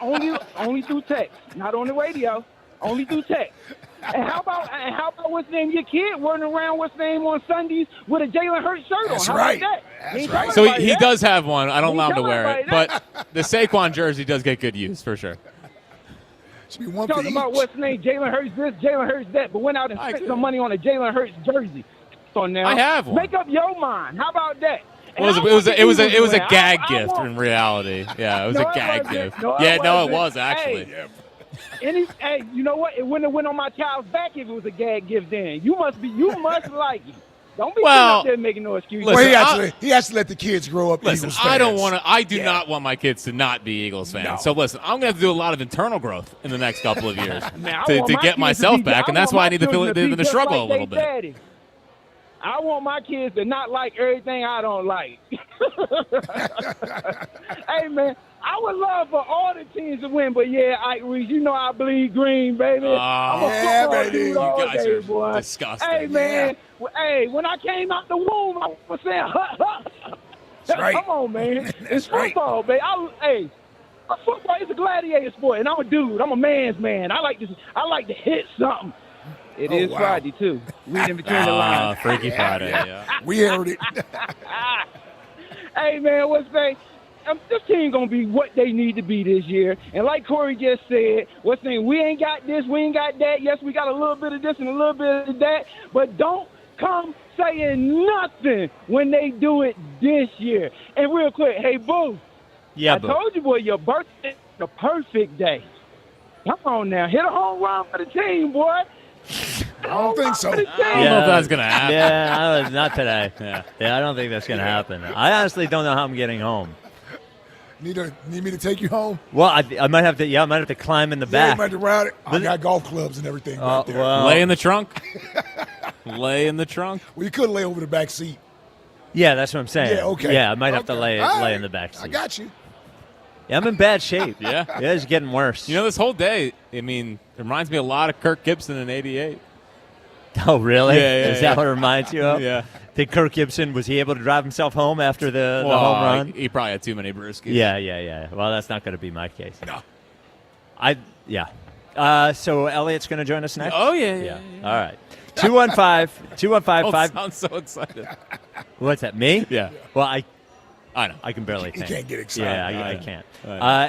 Only through text, not on the radio. Only through text. And how about what's name your kid running around what's name on Sundays with a Jalen Hurts shirt That's on? How right. about that? That's right. So he does have one. I don't allow him to wear it. Everybody But the Saquon jersey does get good use, for sure. Should be one for Talking each. about what's name, Jalen Hurts this, Jalen Hurts that, but went out and spent some money on a Jalen Hurts jersey. So now, I have one. Make up your mind. How about that? It was a gag gift in reality. Yeah, it was a gag gift. It was actually. Hey, you know what? It wouldn't have went on my child's back if it was a gag gift. Then you must like it. Don't be out there making no excuses. Well, he has to let the kids grow up Listen, Eagles fans. I do not want my kids to not be Eagles fans. No. So listen, I'm going to have to do a lot of internal growth in the next couple of years Man, to get myself back, and that's why I need to struggle a little bit. Daddy. I want my kids to not like everything I don't like. Hey, man, I would love for all the teams to win, but yeah, Ike Reese, you know I bleed green, baby. I'm a football dude all You guys day, are boy. disgusting. Hey, man, hey, when I came out the womb, I was saying, That's right. Come on, man. It's right. football, baby. Football is a gladiator sport, and I'm a dude. I'm a man's man. I like to hit something. It is Friday, too. Read in between the lines. Freaky Friday, yeah. We heard it. Hey, man, this team going to be what they need to be this year. And like Corey just said, we ain't got this, we ain't got that. Yes, we got a little bit of this and a little bit of that. But don't come saying nothing when they do it this year. And real quick, hey, Boo. Yeah, I told you, boy, your birthday is the perfect day. Come on now. Hit a home run for the team, boy. I don't think so. I don't know if that's going to happen. Yeah, not today. Yeah, I don't think that's going to happen. I honestly don't know how I'm getting home. Need me to take you home? Well, I might have to. Yeah, I might have to climb in the Yeah, back. you might have to ride it. I got golf clubs and everything right there. Well, Lay in the trunk. Lay in the trunk. Well, you could lay over the back seat. Yeah, that's what I'm saying. Yeah, okay. Yeah, I might have to lay All in the back seat. I got you. Yeah, I'm in bad shape. Yeah. It's getting worse. You know, this whole day, it reminds me a lot of Kirk Gibson in '88. Oh, really? Yeah, Is that what it reminds you of? Yeah. Did Kirk Gibson, was he able to drive himself home after the home run? He probably had too many brewskis. Yeah. Well, that's not going to be my case. No. So Elliot's going to join us next? Oh, yeah. All right. 215 5. Sounds so excited. What's that, me? Yeah. Well, I know. I can barely think. You can't get excited. Yeah, I can't.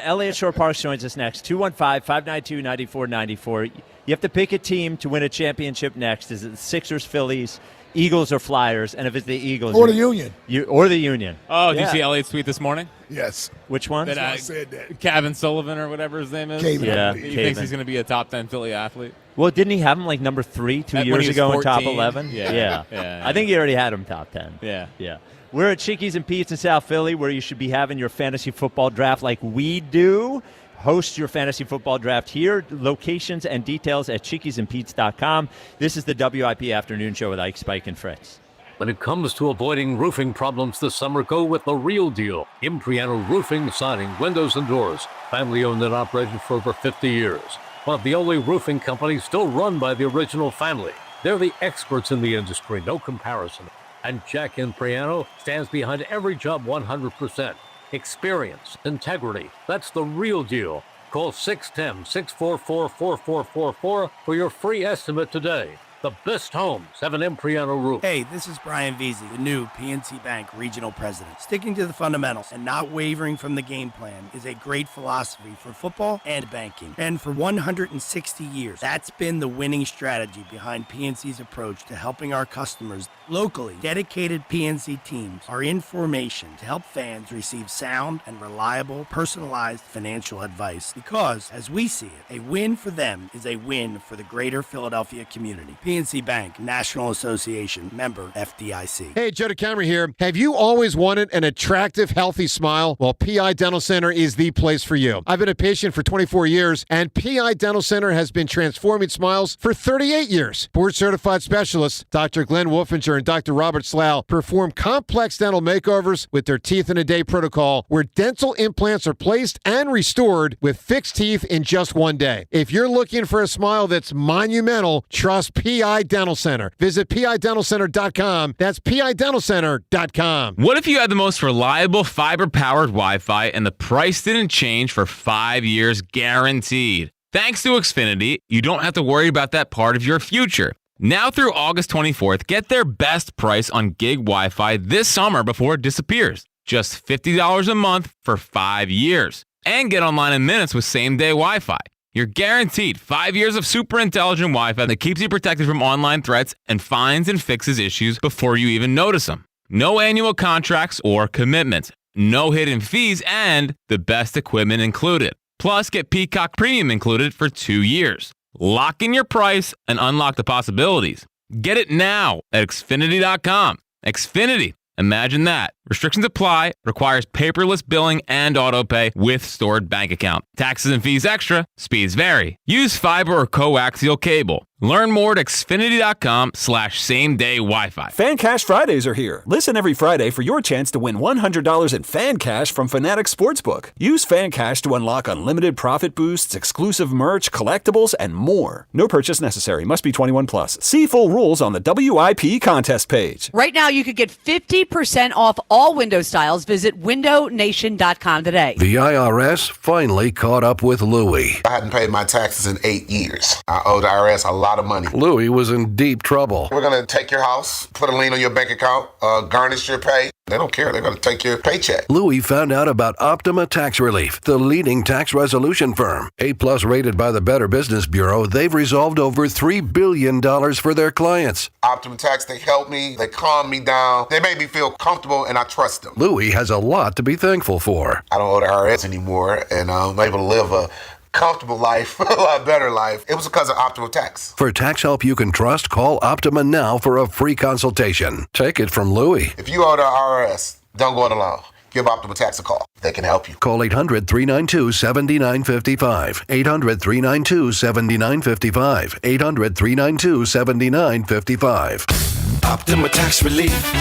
Elliot Shore Parks joins us next. 215-592-9494. You have to pick a team to win a championship next. Is it the Sixers, Phillies, Eagles, or Flyers? And if it's the Eagles. Or the Union. Or the Union. Oh, did you see Elliot's tweet this morning? Yes. Which one? I said that. Kevin Sullivan or whatever his name is. Caven. He thinks he's going to be a top 10 Philly athlete. Well, didn't he have him like number 3 2 years ago in top 11? Yeah. I think he already had him top 10. Yeah. We're at Chickies and Pete's in South Philly, where you should be having your fantasy football draft like we do. host your fantasy football draft here. Locations and details at chickiesandpete's.com. This is the WIP Afternoon Show with Ike, Spike, and Fritz. When it comes to avoiding roofing problems this summer, go with the real deal. Impriano Roofing, Siding, Windows, and Doors. Family owned and operated for over 50 years. One of the only roofing companies still run by the original family. They're the experts in the industry, no comparison. And Jack Impriano stands behind every job 100%. Experience, integrity, that's the real deal. Call 610-644-4444 for your free estimate today. The best homes have an Impriano roof. Hey, this is Brian Veazey, the new PNC Bank Regional President. Sticking to the fundamentals and not wavering from the game plan is a great philosophy for football and banking. And for 160 years, that's been the winning strategy behind PNC's approach to helping our customers. Locally, dedicated PNC teams are in formation to help fans receive sound and reliable, personalized financial advice. Because, as we see it, a win for them is a win for the greater Philadelphia community. PNC Bank, National Association, member FDIC. Hey, Joe DeCamera here. Have you always wanted an attractive, healthy smile? Well, PI Dental Center is the place for you. I've been a patient for 24 years, and PI Dental Center has been transforming smiles for 38 years. Board-certified specialists, Dr. Glenn Wolfinger and Dr. Robert Slough, perform complex dental makeovers with their Teeth in a Day protocol, where dental implants are placed and restored with fixed teeth in just one day. If you're looking for a smile that's monumental, trust PI Dental Center. Visit PIDentalCenter.com. That's PIDentalCenter.com. What if you had the most reliable fiber-powered Wi-Fi and the price didn't change for 5 years guaranteed? Thanks to Xfinity, you don't have to worry about that part of your future. Now through August 24th, get their best price on gig Wi-Fi this summer before it disappears. Just $50 a month for 5 years. And get online in minutes with same-day Wi-Fi. You're guaranteed 5 years of super intelligent Wi-Fi that keeps you protected from online threats and finds and fixes issues before you even notice them. No annual contracts or commitments. No hidden fees, and the best equipment included. Plus, get Peacock Premium included for 2 years. Lock in your price and unlock the possibilities. Get it now at Xfinity.com. Xfinity. Imagine that. Restrictions apply. Requires paperless billing and auto pay with stored bank account. Taxes and fees extra. Speeds vary. Use fiber or coaxial cable. Learn more at Xfinity.com/same-day Wi-Fi. Fan Cash Fridays are here. Listen every Friday for your chance to win $100 in Fan Cash from Fanatics Sportsbook. Use Fan Cash to unlock unlimited profit boosts, exclusive merch, collectibles, and more. No purchase necessary. Must be 21 plus. See full rules on the WIP contest page. Right now, you could get 50% off all window styles. Visit windownation.com today. The IRS finally caught up with Louie. I hadn't paid my taxes in 8 years. I owe the IRS a lot of money. Louie was in deep trouble. We're going to take your house, put a lien on your bank account, garnish your pay. They don't care. They're going to take your paycheck. Louie found out about Optima Tax Relief, the leading tax resolution firm. A-plus rated by the Better Business Bureau, they've resolved over $3 billion for their clients. Optima Tax, they help me. They calm me down. They make me feel comfortable, and I trust them. Louie has a lot to be thankful for. I don't owe the IRS anymore, and I'm able to live a comfortable life, a lot better life. It was because of Optima Tax. For tax help you can trust, call Optima now for a free consultation. Take it from Louie. If you owe the IRS, don't go it alone. Give Optima Tax a call. They can help you. Call 800-392-7955. 800-392-7955. 800-392-7955. Optima Tax Relief.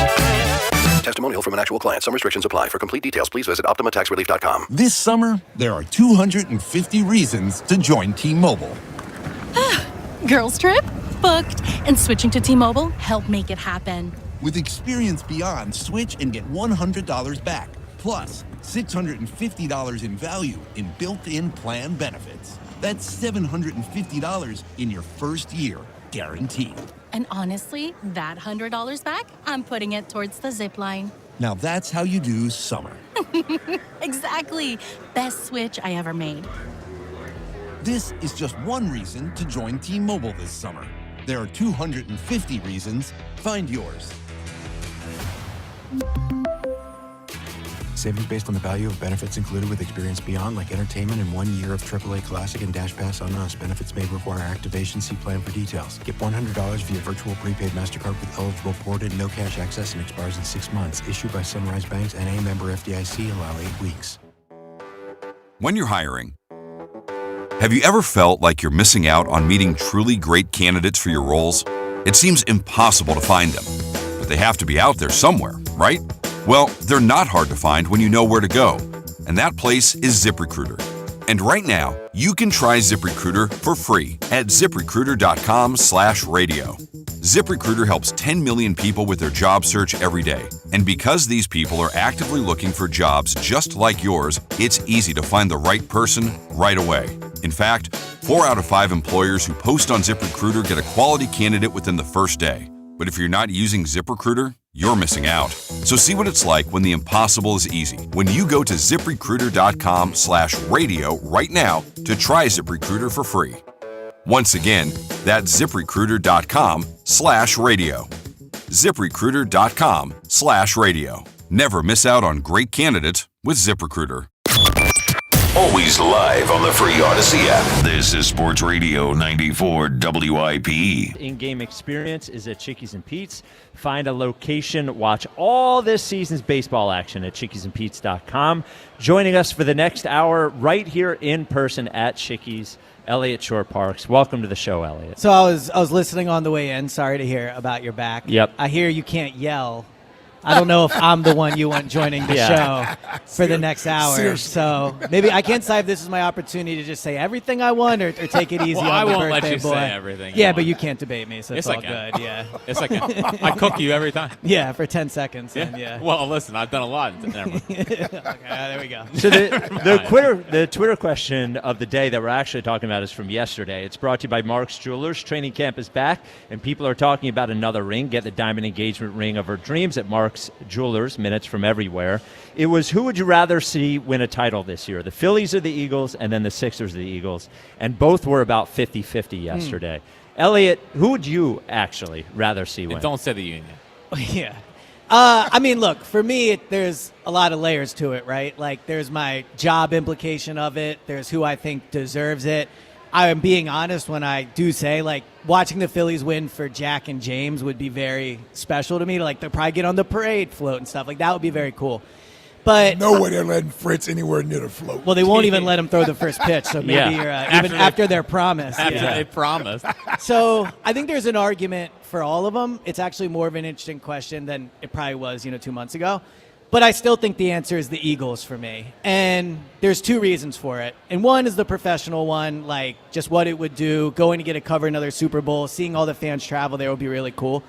Testimonial from an actual client. Some restrictions apply. For complete details, please visit OptimaTaxRelief.com. This summer, there are 250 reasons to join T-Mobile. Girls trip? Booked. And switching to T-Mobile helped make it happen. With Experience Beyond, switch and get $100 back. Plus, $650 in value in built-in plan benefits. That's $750 in your first year, guaranteed. And honestly, that $100 back, I'm putting it towards the zip line. Now that's how you do summer. Exactly. Best switch I ever made. This is just one reason to join T-Mobile this summer. There are 250 reasons. Find yours. Savings based on the value of benefits included with Experience Beyond, like entertainment and 1 year of AAA Classic and Dash Pass on Us. Benefits may require activation. See plan for details. Get $100 via virtual prepaid MasterCard with eligible ported, no cash access, and expires in 6 months. Issued by Sunrise Banks and a member FDIC. Allow 8 weeks. When you're hiring, Have you ever felt like you're missing out on meeting truly great candidates for your roles? It seems impossible to find them, but they have to be out there somewhere, right? Well, they're not hard to find when you know where to go, and that place is ZipRecruiter. And right now, you can try ZipRecruiter for free at ZipRecruiter.com/radio. ZipRecruiter helps 10 million people with their job search every day. And because these people are actively looking for jobs just like yours, it's easy to find the right person right away. In fact, 4 out of 5 employers who post on ZipRecruiter get a quality candidate within the first day. But if you're not using ZipRecruiter, you're missing out. So see what it's like when the impossible is easy. When you go to ZipRecruiter.com/radio right now to try ZipRecruiter for free. Once again, that's ZipRecruiter.com/radio. ZipRecruiter.com/radio. Never miss out on great candidates with ZipRecruiter. Always live on the free Odyssey app. This is Sports Radio 94 WIP. In-game experience is at Chickies and Pete's. Find a location, watch all this season's baseball action at chickiesandpete's.com. Joining us for the next hour right here in person at Chickies, Elliot Shore-Parks. Welcome to the show, Elliot. So I was listening on the way in. Sorry to hear about your back. Yep. I hear you can't yell. I don't know if I'm the one you want joining the show for the next hour. Seriously. So maybe I can't decide if this is my opportunity to just say everything I want or take it easy Well, on I the won't birthday let you boy. say everything you Yeah, want. but you can't debate me, so it's Yes, all I can. good. Yeah. Yes, I can. I cook you every time. Yeah, for 10 seconds. And yeah. Well, listen, I've done a lot. Never mind. Okay, there we go. So the Twitter question of the day that we're actually talking about is from yesterday. It's brought to you by Mark's Jewelers. Training camp is back, and people are talking about another ring. Get the diamond engagement ring of her dreams at Mark's Jewelers. Minutes from everywhere. It was who would you rather see win a title this year? The Phillies or the Eagles, and then the Sixers or the Eagles. And both were about 50-50 yesterday. Elliot, who would you actually rather see win? And don't say the Union. Yeah. I mean, look, for me, there's a lot of layers to it, right? Like, there's my job implication of it. There's who I think deserves it. I am being honest when I do say, like, watching the Phillies win for Jack and James would be very special to me. Like, they'll probably get on the parade float and stuff. Like, that would be very cool. But no way they're letting Fritz anywhere near the float. well, they won't even let him throw the first pitch. So maybe you're, even after their promise. After they promised. So I think there's an argument for all of them. It's actually more of an interesting question than it probably was, 2 months ago. But I still think the answer is the Eagles for me. And there's 2 reasons for it. And one is the professional one, like just what it would do, going to get to cover another Super Bowl, seeing all the fans travel there would be really cool.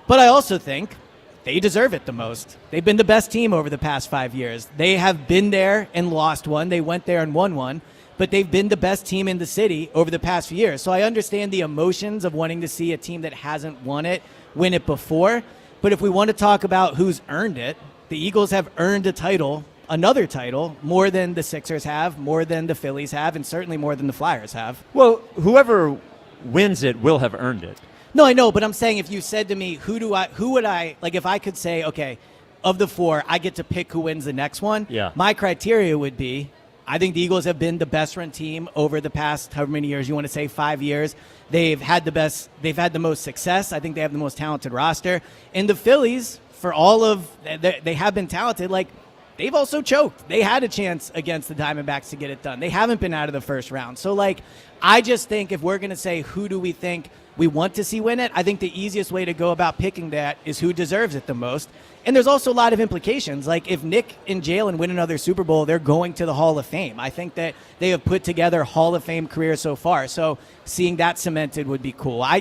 But I also think they deserve it the most. They've been the best team over the past 5 years. They have been there and lost one. They went there and won one. But they've been the best team in the city over the past few years. So I understand the emotions of wanting to see a team that hasn't won it win it before. But if we want to talk about who's earned it, the Eagles have earned a title, another title, more than the Sixers have, more than the Phillies have, and certainly more than the Flyers have. Well, whoever wins it will have earned it. No, I know, but I'm saying if you said to me, who would I, like if I could say, okay, of the 4, I get to pick who wins the next one, my criteria would be, I think the Eagles have been the best run team over the past however many years, you want to say 5 years. They've had the most success. I think they have the most talented roster. And the Phillies, for all of, they have been talented, like, they've also choked. They had a chance against the Diamondbacks to get it done. They haven't been out of the first round. So, like, I just think if we're going to say who do we think we want to see win it, I think the easiest way to go about picking that is who deserves it the most. And there's also a lot of implications. Like, if Nick and Jalen win another Super Bowl, they're going to the Hall of Fame. I think that they have put together Hall of Fame careers so far. So seeing that cemented would be cool. I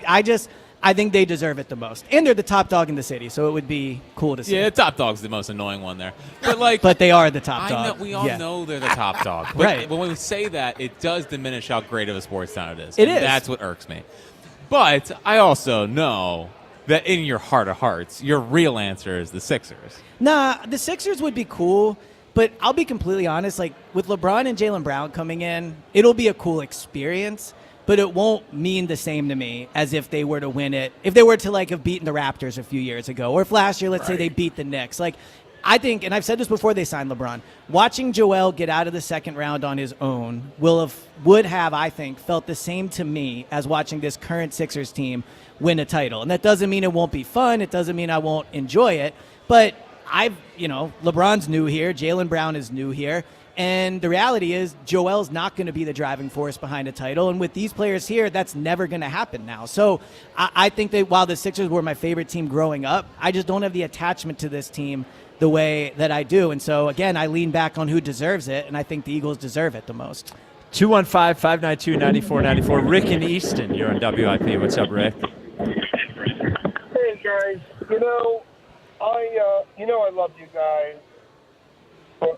think they deserve it the most. And they're the top dog in the city, so it would be cool to see. Yeah, the top dog's the most annoying one there. But they are the top dog. I know, we all know they're the top dog. But Right. when we say that, it does diminish how great of a sports town it is. It And is. That's what irks me. But I also know that in your heart of hearts, your real answer is the Sixers. Nah, the Sixers would be cool, but I'll be completely honest. Like, with LeBron and Jaylen Brown coming in, it'll be a cool experience, but it won't mean the same to me as if they were to win it. If they were to, like, have beaten the Raptors a few years ago, or if last year, let's say they beat the Knicks. Like, I think, and I've said this before they signed LeBron, watching Joel get out of the second round on his own would have, I think, felt the same to me as watching this current Sixers team win a title. And that doesn't mean it won't be fun. It doesn't mean I won't enjoy it. But LeBron's new here. Jaylen Brown is new here. And the reality is Joel's not going to be the driving force behind a title. And with these players here, that's never going to happen now. So I think that while the Sixers were my favorite team growing up, I just don't have the attachment to this team the way that I do. And so, again, I lean back on who deserves it, and I think the Eagles deserve it the most. 215-592-9494. Rick in Easton, you're on WIP. What's up, Rick? Hey, guys. I love you guys.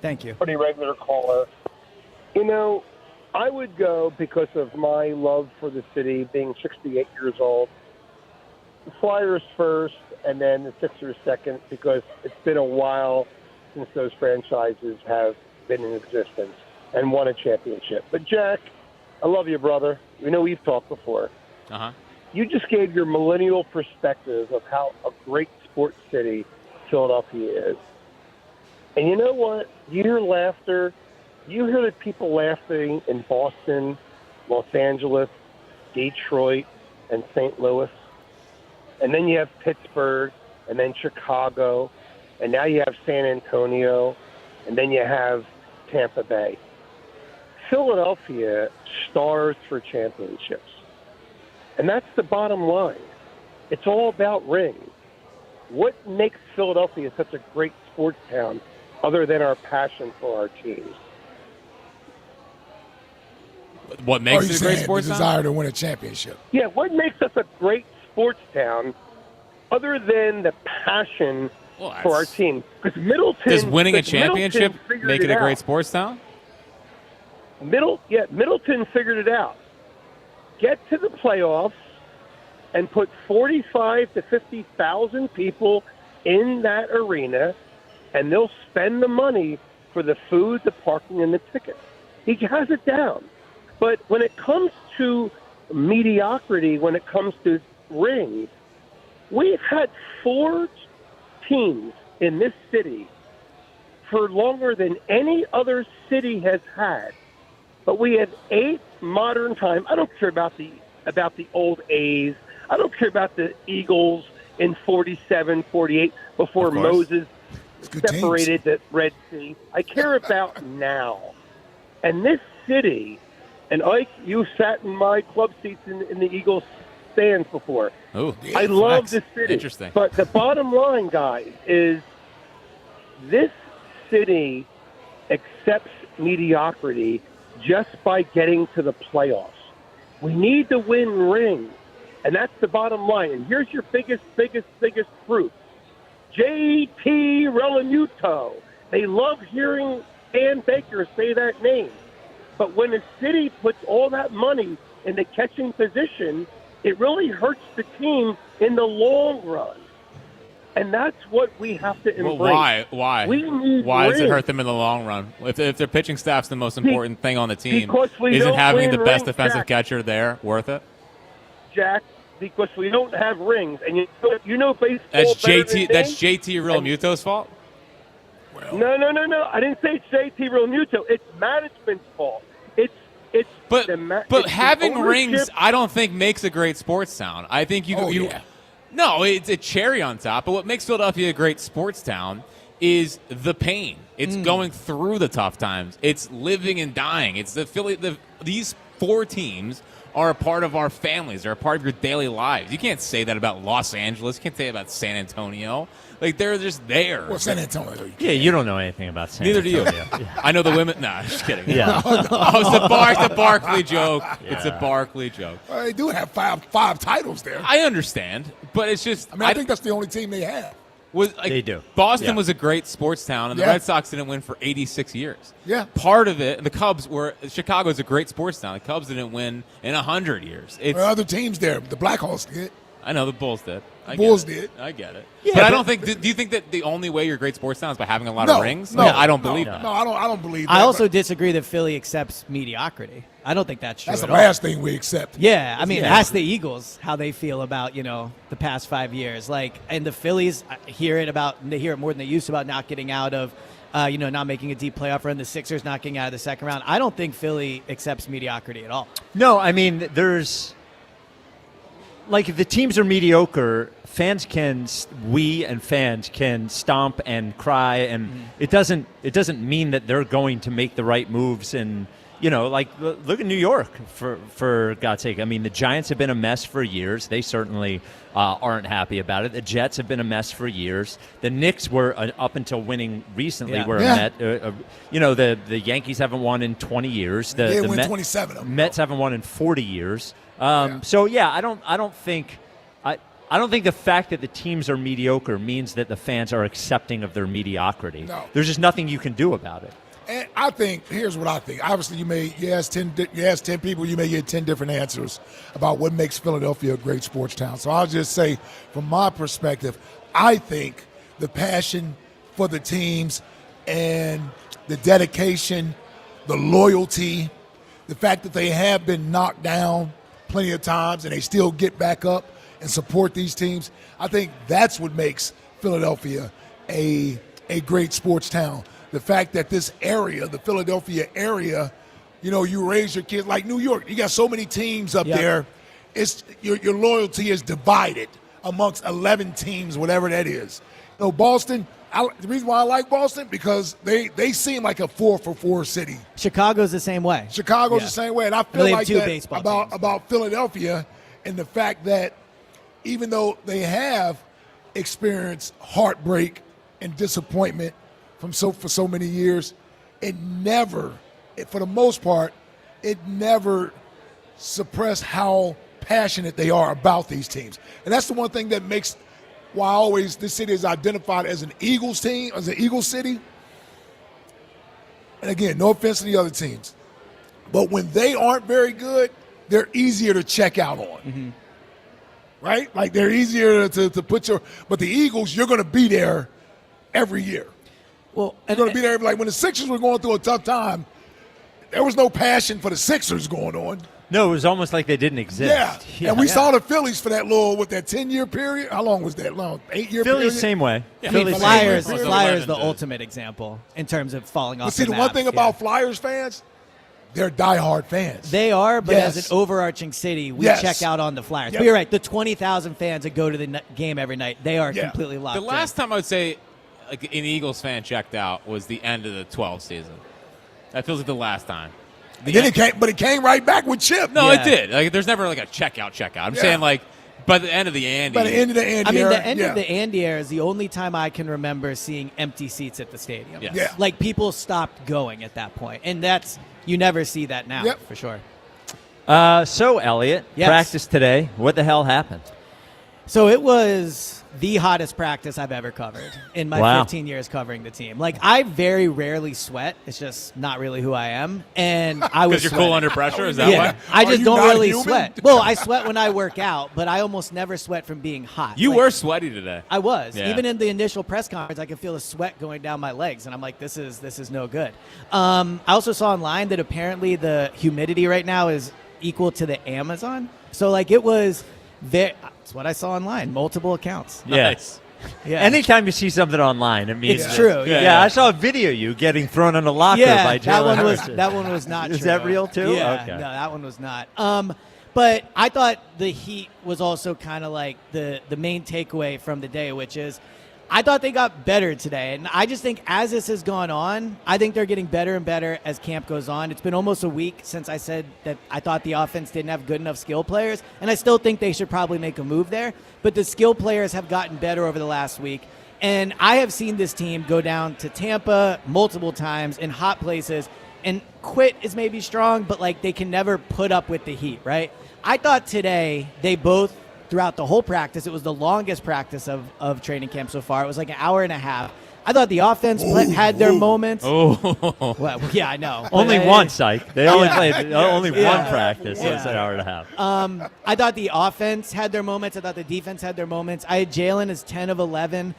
Thank you. Pretty regular caller. I would go because of my love for the city, being 68 years old. The Flyers first, and then the Sixers second, because it's been a while since those franchises have been in existence and won a championship. But, Jack, I love you, brother. We've talked before. Uh-huh. You just gave your millennial perspective of how a great sports city Philadelphia is. And you know what? You hear laughter. You hear the people laughing in Boston, Los Angeles, Detroit, and St. Louis. And then you have Pittsburgh, and then Chicago, and now you have San Antonio, and then you have Tampa Bay. Philadelphia stars for championships. And that's the bottom line. It's all about rings. What makes Philadelphia such a great sports town other than our passion for our teams? What makes it a great sports the town? desire to win a championship. Yeah, what makes us a great sports town other than the passion for our team? Because Middleton... Does winning a championship make it a great out. sports town? Middleton figured it out. Get to the playoffs and put 45 to 50,000 people in that arena, and they'll spend the money for the food, the parking, and the tickets. He has it down. But when it comes to mediocrity, when it comes to rings, we've had 4 teams in this city for longer than any other city has had. But we have 8 modern time. I don't care about the old A's. I don't care about the Eagles in 47, 48 before Moses separated the Red Sea. I care about now. And this city, and Ike, you sat in my club seats in the Eagles stands before. Oh, I love this city. Interesting. But the bottom line, guys, is this city accepts mediocrity just by getting to the playoffs. We need to win rings, and that's the bottom line. And here's your biggest proof. J.T. Realmuto. They love hearing Dan Baker say that name. But when a city puts all that money into catching position, it really hurts the team in the long run. And that's what we have to embrace. Well, why? We need why does it rings. hurt them in the long run? If their pitching staff's the most important thing on the team, Because we isn't don't having the win best rings, defensive Jack. catcher there worth it? Jack, because we don't have rings. And you know baseball That's better JT. than That's me? JT Realmuto's fault. No. I didn't say it's JT Realmuto. It's management's fault. But it's having the rings, ownership. I don't think makes a great sports town. I think you. No, it's a cherry on top. But what makes Philadelphia a great sports town is the pain. It's going through the tough times. It's living and dying. It's these 4 teams are a part of our families. They're a part of your daily lives. You can't say that about Los Angeles. You can't say that about San Antonio. Like, they're just there. Well, San Antonio. Yeah, you don't know anything about San Neither do you. Antonio. I know the women. Nah, just kidding. Yeah. It's a Barkley joke. Yeah. It's a Barkley joke. Well, they do have five titles there. I understand, but it's just. I think that's the only team they have. They do. Boston was a great sports town, and the Yeah. Red Sox didn't win for 86 years. Yeah. Part of it, the Cubs were. Chicago's a great sports town. The Cubs didn't win in 100 years. There are other teams there. The Blackhawks did. I know the Bulls did. I Bulls get it. did. I get it. Yeah, but I but- don't think. Do you think that the only way you're a great sports town is by having a lot No, of rings? no, Yeah, I don't believe that. No, I don't believe that. I also but disagree that Philly accepts mediocrity. I don't think that's true. that's the at all. last thing we accept. Yeah, I mean, Yeah. ask the Eagles how they feel about, the past 5 years. Like, and the Phillies, they hear it more than they used to about not getting out of, not making a deep playoff run. The Sixers not getting out of the second round. I don't think Philly accepts mediocrity at all. No, I mean, there's like if the teams are mediocre, fans can stomp and cry, and it doesn't mean that they're going to make the right moves. And like look at New York for God's sake. I mean, the Giants have been a mess for years. They certainly aren't happy about it. The Jets have been a mess for years. The Knicks were up until winning recently were a mess. The Yankees haven't won in 20 years. They The win 27 of them. Mets haven't won in 40 years. So I don't think the fact that the teams are mediocre means that the fans are accepting of their mediocrity. No. There's just nothing you can do about it. And I think, here's what I think. Obviously, you ask 10 people, you may get 10 different answers about what makes Philadelphia a great sports town. So I'll just say, from my perspective, I think the passion for the teams and the dedication, the loyalty, the fact that they have been knocked down plenty of times and they still get back up and support these teams, I think that's what makes Philadelphia a great sports town. The fact that this area, the Philadelphia area, you raise your kids like New York. You got so many teams up there. It's your loyalty is divided amongst 11 teams, whatever that is. Boston, the reason why I like Boston, because they seem like a 4-for-4 city. Chicago's the same way. Chicago's the same way. And I feel like that two about Philadelphia, and the fact that even though they have experienced heartbreak and disappointment for so many years, for the most part, it never suppressed how passionate they are about these teams. And that's the one thing that makes why this city is identified as an Eagles team, as an Eagles city. And again, no offense to the other teams, but when they aren't very good, they're easier to check out on. Mm-hmm. Right? Like they're easier to put but the Eagles, you're going to be there every year. Well, you're going to be there. Like when the Sixers were going through a tough time, there was no passion for the Sixers going on. No, it was almost like they didn't exist. Yeah. And we saw the Phillies for that 10-year period. How long was that? 8-year period? Phillies, same way. I mean, Flyers, the ultimate example in terms of falling off. But see, the one thing about Flyers fans, they're diehard fans. They are, but as an overarching city, we check out on the Flyers. But you're right, the 20,000 fans that go to the game every night, they are completely locked in. The last time I would say an Eagles fan checked out was the end of the 12 season. That feels like the last time. It came right back with Chip. No, it did. Like, there's never like a checkout. I'm saying like by the end of the Andy. By the end of the Andy era. The end of the Andy era is the only time I can remember seeing empty seats at the stadium. Yes. Yeah. Like people stopped going at that point, and you never see that now for sure. So Elliot, practice today. What the hell happened? So it was the hottest practice I've ever covered in my 15 years covering the team. Like, I very rarely sweat. It's just not really who I am. And I was because you're cool under pressure? Is that why? I just don't really sweat. Well, I sweat when I work out, but I almost never sweat from being hot. You were sweaty today. I was. Yeah. Even in the initial press conference, I could feel the sweat going down my legs, and I'm like, this is no good. I also saw online that apparently the humidity right now is equal to the Amazon. So, like, it was that's what I saw online. Multiple accounts. Yes. Yeah. Anytime you see something online, it means it's true. Yeah, I saw a video of you getting thrown in a locker by Jalen Hurts. That one was not true. Is that real too? Yeah. Okay. No, that one was not. But I thought the heat was also kind of like the main takeaway from the day, which is I thought they got better today. And I just think as this has gone on, I think they're getting better and better as camp goes on. It's been almost a week since I said that I thought the offense didn't have good enough skill players. And I still think they should probably make a move there. But the skill players have gotten better over the last week. And I have seen this team go down to Tampa multiple times in hot places. And quit is maybe strong, but like they can never put up with the heat, right? I thought today they both, throughout the whole practice, it was the longest practice of training camp so far. It was like an hour and a half. I thought the offense had their moments. Oh, well, yeah, I know. Only one, psych. They only played one practice. So it's an hour and a half. I thought the offense had their moments. I thought the defense had their moments. I had Jalen as 10 of 11.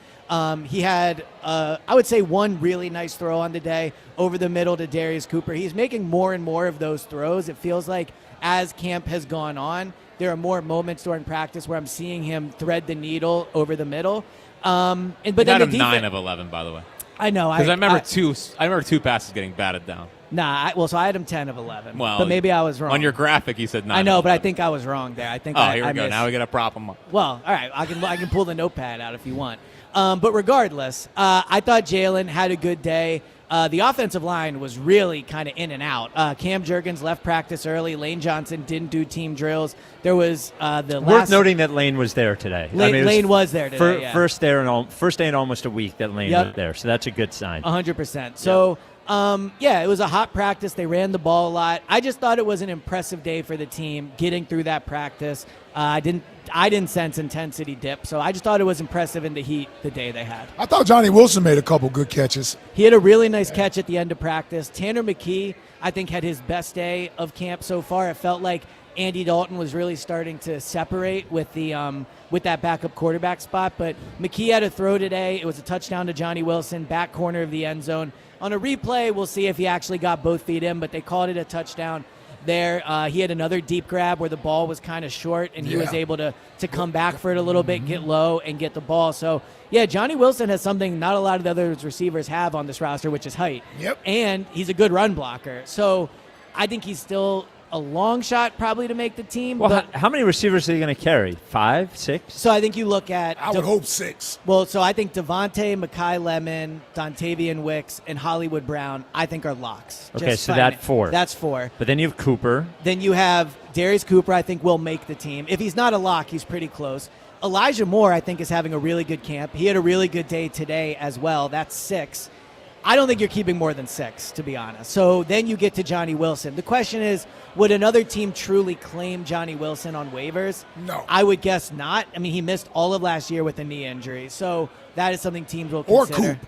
He had, I would say, one really nice throw on the day over the middle to Darius Cooper. He's making more and more of those throws. It feels like as camp has gone on, there are more moments during practice where I'm seeing him thread the needle over the middle. But then him 9 of 11, by the way. I know. Because I remember two passes getting batted down. Nah, so I had him 10 of 11. Well, but maybe I was wrong. On your graphic, you said 9. I know, but I think I was wrong there. I think. Here we go. missed. Now we got a problem. Well, all right. I can pull the notepad out if you want. But regardless, I thought Jalen had a good day. The offensive line was really kind of in and out. Cam Jurgens left practice early. Lane Johnson didn't do team drills. There was Worth noting that Lane was there today. Lane was there today. Yeah. First day in almost a week that Lane was there, so that's a good sign. 100%. So. It was a hot practice. They ran the ball a lot. I just thought it was an impressive day for the team getting through that practice. I didn't sense intensity dip, so I just thought it was impressive in the heat the day they had. I thought Johnny Wilson made a couple good catches. He had a really nice catch at the end of practice. Tanner McKee, I think, had his best day of camp so far. It felt like Andy Dalton was really starting to separate with that backup quarterback spot, but McKee had a throw today. It was a touchdown to Johnny Wilson, back corner of the end zone. On a replay, we'll see if he actually got both feet in, but they called it a touchdown there. He had another deep grab where the ball was kind of short, and he was able to come back for it a little bit, get low, and get the ball. So, Johnny Wilson has something not a lot of the other receivers have on this roster, which is height. Yep. And he's a good run blocker. So I think he's still a long shot probably to make the team. Well, but how many receivers are they going to carry? 5, 6? So I think you look at... I would hope 6. Well, so I think Devontae, Mekhi Lemon, Dontavian Wicks, and Hollywood Brown, I think are locks. Okay, so that's 4. That's 4. But then you have Cooper. Then you have Darius Cooper, I think will make the team. If he's not a lock, he's pretty close. Elijah Moore, I think, is having a really good camp. He had a really good day today as well. That's 6. I don't think you're keeping more than 6, to be honest. So then you get to Johnny Wilson. The question is, would another team truly claim Johnny Wilson on waivers? No. I would guess not. I mean, he missed all of last year with a knee injury. So that is something teams will consider. Or Coop.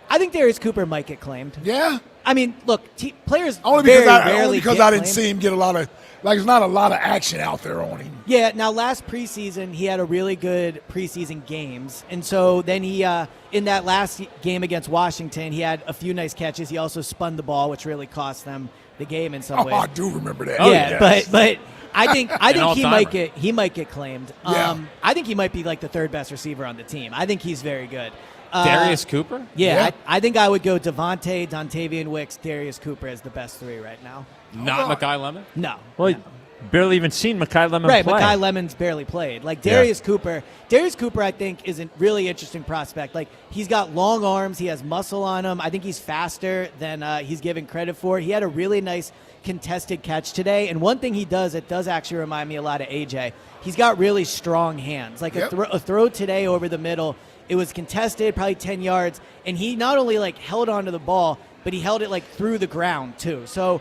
I think Darius Cooper might get claimed. Yeah? I mean, look, players only because I didn't see him get a lot of there's not a lot of action out there on him. Yeah, now last preseason he had a really good preseason games, and so then he in that last game against Washington he had a few nice catches. He also spun the ball, which really cost them the game in some ways. I do remember that. Yeah, but I think he might get claimed. Yeah. I think he might be like the third best receiver on the team. I think he's very good. Darius Cooper? Yeah. I think I would go Devontae, Dontavian Wicks, Darius Cooper as the best 3 right now. Not Mekhi Lemon? No. Well, barely even seen Mekhi Lemon play. Right, Mekhi Lemon's barely played. Like Darius Cooper, I think, is a really interesting prospect. Like, he's got long arms. He has muscle on him. I think he's faster than he's given credit for. He had a really nice contested catch today. And one thing he does, it does actually remind me a lot of AJ. He's got really strong hands. Like a throw today over the middle, it was contested, probably 10 yards. And he not only, held onto the ball, but he held it, through the ground, too. So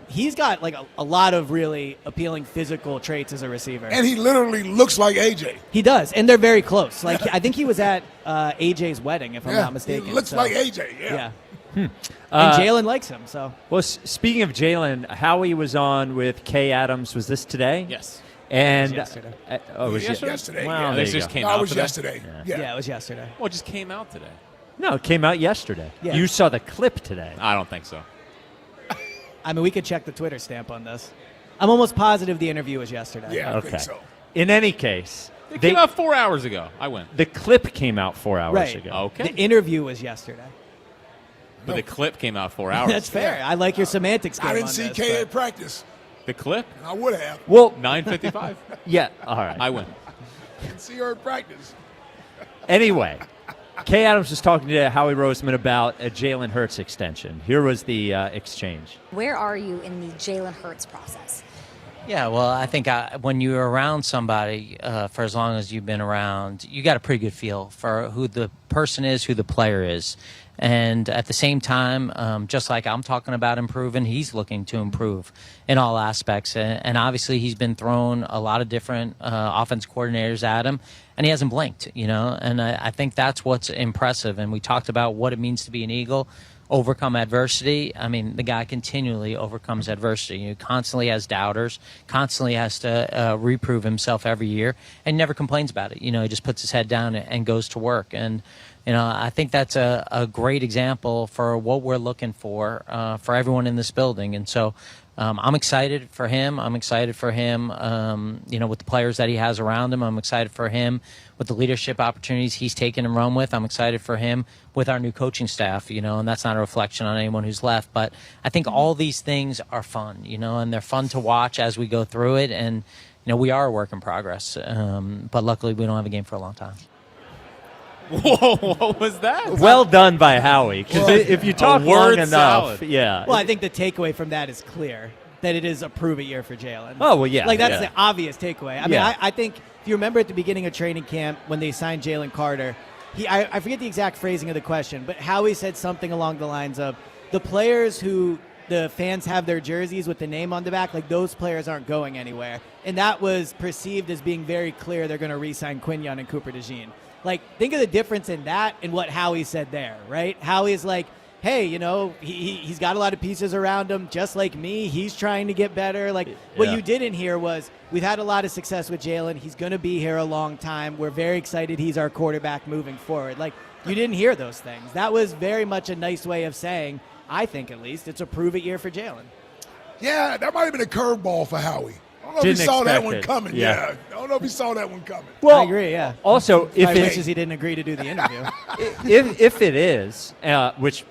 he's got a lot of really appealing physical traits as a receiver. And he literally looks like AJ. He does, and they're very close. I think he was at AJ's wedding, if I'm not mistaken. He looks like AJ, yeah. And Jalen likes him. So. Well, speaking of Jalen, Howie was on with Kay Adams. Was this today? Yes. It And was yesterday. It was yesterday. Well, This just came out it was today? yesterday. Yeah, it was yesterday. Well, it just came out today. No, it came out yesterday. Yeah. You saw the clip today. I don't think so. I mean, we could check the Twitter stamp on this. I'm almost positive the interview was yesterday. Yeah, I think so. In any case, It came out 4 hours ago. I went. the clip came out 4 hours Right. ago. Okay. The interview was yesterday. But the clip came out 4 hours. That's fair. I like your semantics. I game didn't on see this, Kay but- at practice. The clip? And I would have. Well, 9:55. yeah, all right. I win. Didn't see her at practice. Anyway, Kay Adams was talking to Howie Roseman about a Jalen Hurts extension. Here was the exchange. Where are you in the Jalen Hurts process? Yeah, well, I think when you're around somebody for as long as you've been around, you got a pretty good feel for who the person is, who the player is. And at the same time, just like I'm talking about improving, he's looking to improve in all aspects. And obviously, he's been thrown a lot of different offense coordinators at him, and he hasn't blinked, And I think that's what's impressive. And we talked about what it means to be an Eagle, overcome adversity. I mean, the guy continually overcomes adversity. He constantly has doubters, constantly has to reprove himself every year, and never complains about it. He just puts his head down and goes to work. And I think that's a great example for what we're looking for everyone in this building. And so I'm excited for him. I'm excited for him, with the players that he has around him. I'm excited for him with the leadership opportunities he's taken and run with. I'm excited for him with our new coaching staff, and that's not a reflection on anyone who's left. But I think all these things are fun, and they're fun to watch as we go through it. And, we are a work in progress. But luckily, we don't have a game for a long time. Whoa, what was that? Well done by Howie. Because if you talk long enough, yeah. Well, I think the takeaway from that is clear, that it is a prove-it year for Jalen. Oh, well, yeah. Like, that's the obvious takeaway. I mean, I think if you remember at the beginning of training camp when they signed Jalen Carter, I forget the exact phrasing of the question, but Howie said something along the lines of, the players who the fans have their jerseys with the name on the back, like those players aren't going anywhere. And that was perceived as being very clear they're going to re-sign Quinyon and Cooper DeJean. Like, think of the difference in that and what Howie said there, right? Howie's like, hey, he's got a lot of pieces around him, just like me. He's trying to get better. Like, what you didn't hear was, we've had a lot of success with Jalen. He's going to be here a long time. We're very excited he's our quarterback moving forward. Like, you didn't hear those things. That was very much a nice way of saying, I think at least, it's a prove-it year for Jalen. Yeah, that might have been a curveball for Howie. I don't know if he saw that one coming. Yeah. I don't know if he saw that one coming. Well, I agree, yeah. Also, if it wishes he didn't agree to do the interview. if it is, which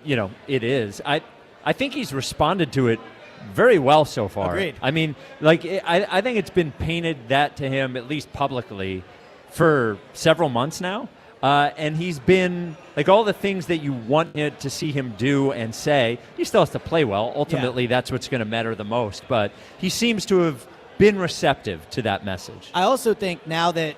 it is, I think he's responded to it very well so far. Agreed. I mean, I think it's been painted that to him, at least publicly, for several months now. And he's been, like, all the things that you want to see him do and say. He still has to play well. Ultimately, that's what's going to matter the most. But he seems to have been receptive to that message. I also think now that,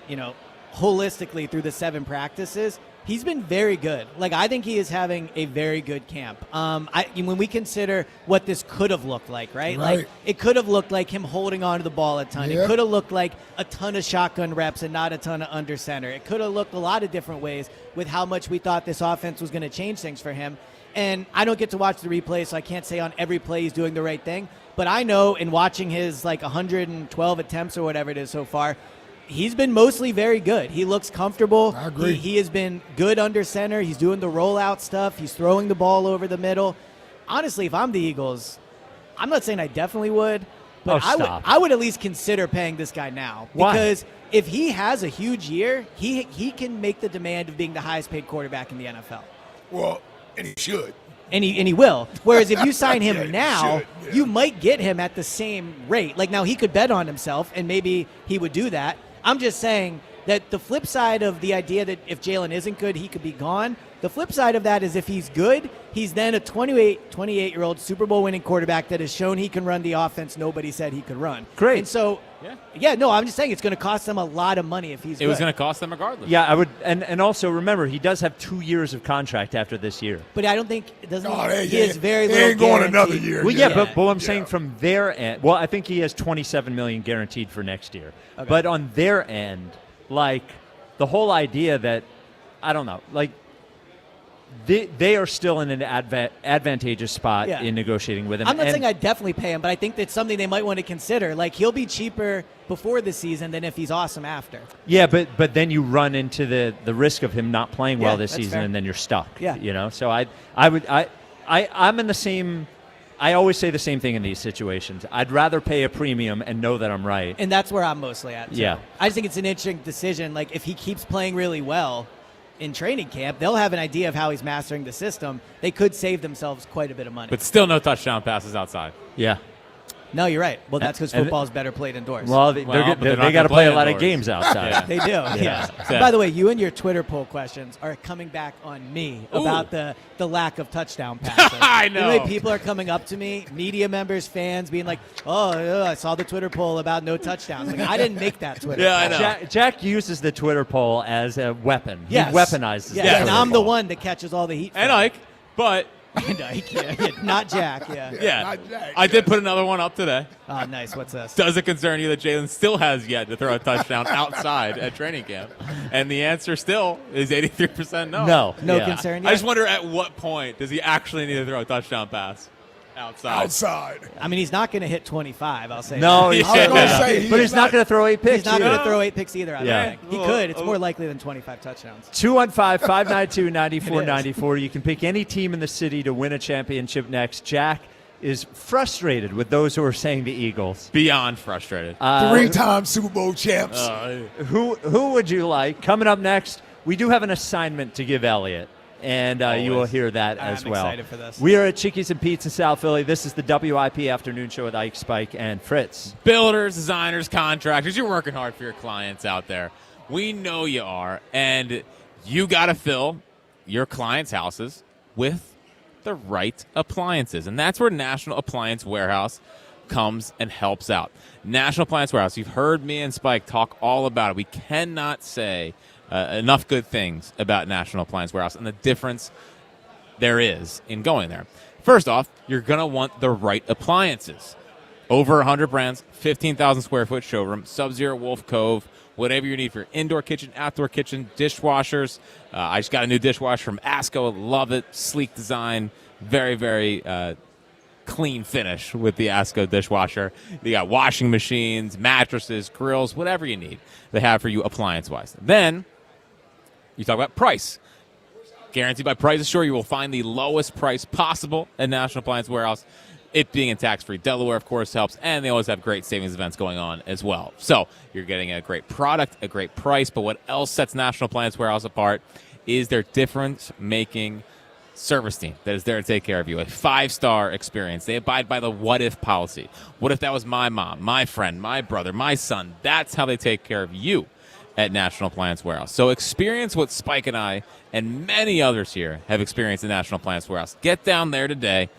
holistically through the 7 practices, he's been very good. Like, I think he is having a very good camp. When we consider what this could have looked like, right? Like, it could have looked like him holding on to the ball a ton. It could have looked like a ton of shotgun reps and not a ton of under center. It could have looked a lot of different ways with how much we thought this offense was going to change things for him. And I don't get to watch the replay, so I can't say on every play he's doing the right thing. But I know in watching his, 112 attempts or whatever it is so far, he's been mostly very good. He looks comfortable. I agree. He has been good under center. He's doing the rollout stuff. He's throwing the ball over the middle. Honestly, if I'm the Eagles, I'm not saying I definitely would, but I would at least consider paying this guy now. Why? Because if he has a huge year, he can make the demand of being the highest paid quarterback in the NFL. Well, and he should. And he will. Whereas if you sign him now, you might get him at the same rate. Like, now he could bet on himself, and maybe he would do that. I'm just saying that the flip side of the idea that if Jalen isn't good, he could be gone. The flip side of that is if he's good, he's then a 28-year-old Super Bowl winning quarterback that has shown he can run the offense nobody said he could run. Great. And so, I'm just saying it's going to cost them a lot of money if he's good. It was going to cost them regardless. Yeah, I would. And also, remember, he does have 2 years of contract after this year. But I don't think – he he has very little ain't going guarantee. another year. Well, but I'm saying from their end – well, I think he has $27 million guaranteed for next year. Okay. But on their end, the whole idea that – I don't know. They are still in an advantageous spot in negotiating with him. I'm not saying I'd definitely pay him, but I think that's something they might want to consider. Like, he'll be cheaper before the season than if he's awesome after. Yeah, but then you run into the risk of him not playing well this season, fair. and then you're stuck. Yeah. So I'm in the same. I always say the same thing in these situations. I'd rather pay a premium and know that I'm right. And that's where I'm mostly at, too. Yeah. I just think it's an interesting decision. Like, if he keeps playing really well in training camp, they'll have an idea of how he's mastering the system. They could save themselves quite a bit of money. But still no touchdown passes outside. Yeah. No, you're right. Well, that's because football is better played indoors. Well, they got to play a lot of games outside. They do, yeah. By the way, you and your Twitter poll questions are coming back on me about the lack of touchdown passes. I know. The way people are coming up to me, media members, fans, being like, I saw the Twitter poll about no touchdowns. Like, I didn't make that Twitter poll. I know. Jack uses the Twitter poll as a weapon. Yes. He weaponizes yes. the And Twitter I'm the poll. one that catches all the heat. And Ike, but... And Ike, not Jack, Yeah. Not Jack, I did put another one up today. Oh, nice. What's this? Does it concern you that Jalen still has yet to throw a touchdown outside at training camp? And the answer still is 83% no. No concern yet? I just wonder at what point does he actually need to throw a touchdown pass outside? I mean, he's not going to hit 25, I'll say No, that. but he's not going to throw 8 picks. He's not going to throw 8 picks either, I Yeah. don't think. He could. It's more likely than 25 touchdowns. 215-592-9494. You can pick any team in the city to win a championship next. Jack, is frustrated with those who are saying the Eagles. Beyond frustrated. 3-time Super Bowl champs. Who would you like? Coming up next, we do have an assignment to give Elliot, and you will hear that as well. I'm excited for this. We are at Chickies and Pete's in South Philly. This is the WIP Afternoon Show with Ike, Spike, and Fritz. Builders, designers, contractors, you're working hard for your clients out there. We know you are, and you got to fill your clients' houses with the right appliances, and that's where National Appliance Warehouse comes and helps out. National Appliance Warehouse, you've heard me and Spike talk all about it. We cannot say enough good things about National Appliance Warehouse and the difference there is in going there. First off, you're going to want the right appliances. Over 100 brands, 15,000 square foot showroom, Sub-Zero, Wolf Cove, whatever you need for your indoor kitchen, outdoor kitchen, dishwashers. I just got a new dishwasher from Asco. Love it. Sleek design. Very, very clean finish with the Asco dishwasher. You got washing machines, mattresses, grills, whatever you need they have for you appliance-wise. Then you talk about price. Guaranteed by Price Assure, you will find the lowest price possible at National Appliance Warehouse. It being in tax-free Delaware, of course, helps, and they always have great savings events going on as well. So you're getting a great product, a great price, but what else sets National Appliance Warehouse apart is their difference-making service team that is there to take care of you. A 5-star experience. They abide by the what-if policy. What if that was my mom, my friend, my brother, my son? That's how they take care of you at National Appliance Warehouse. So experience what Spike and I and many others here have experienced at National Appliance Warehouse. Get down there today.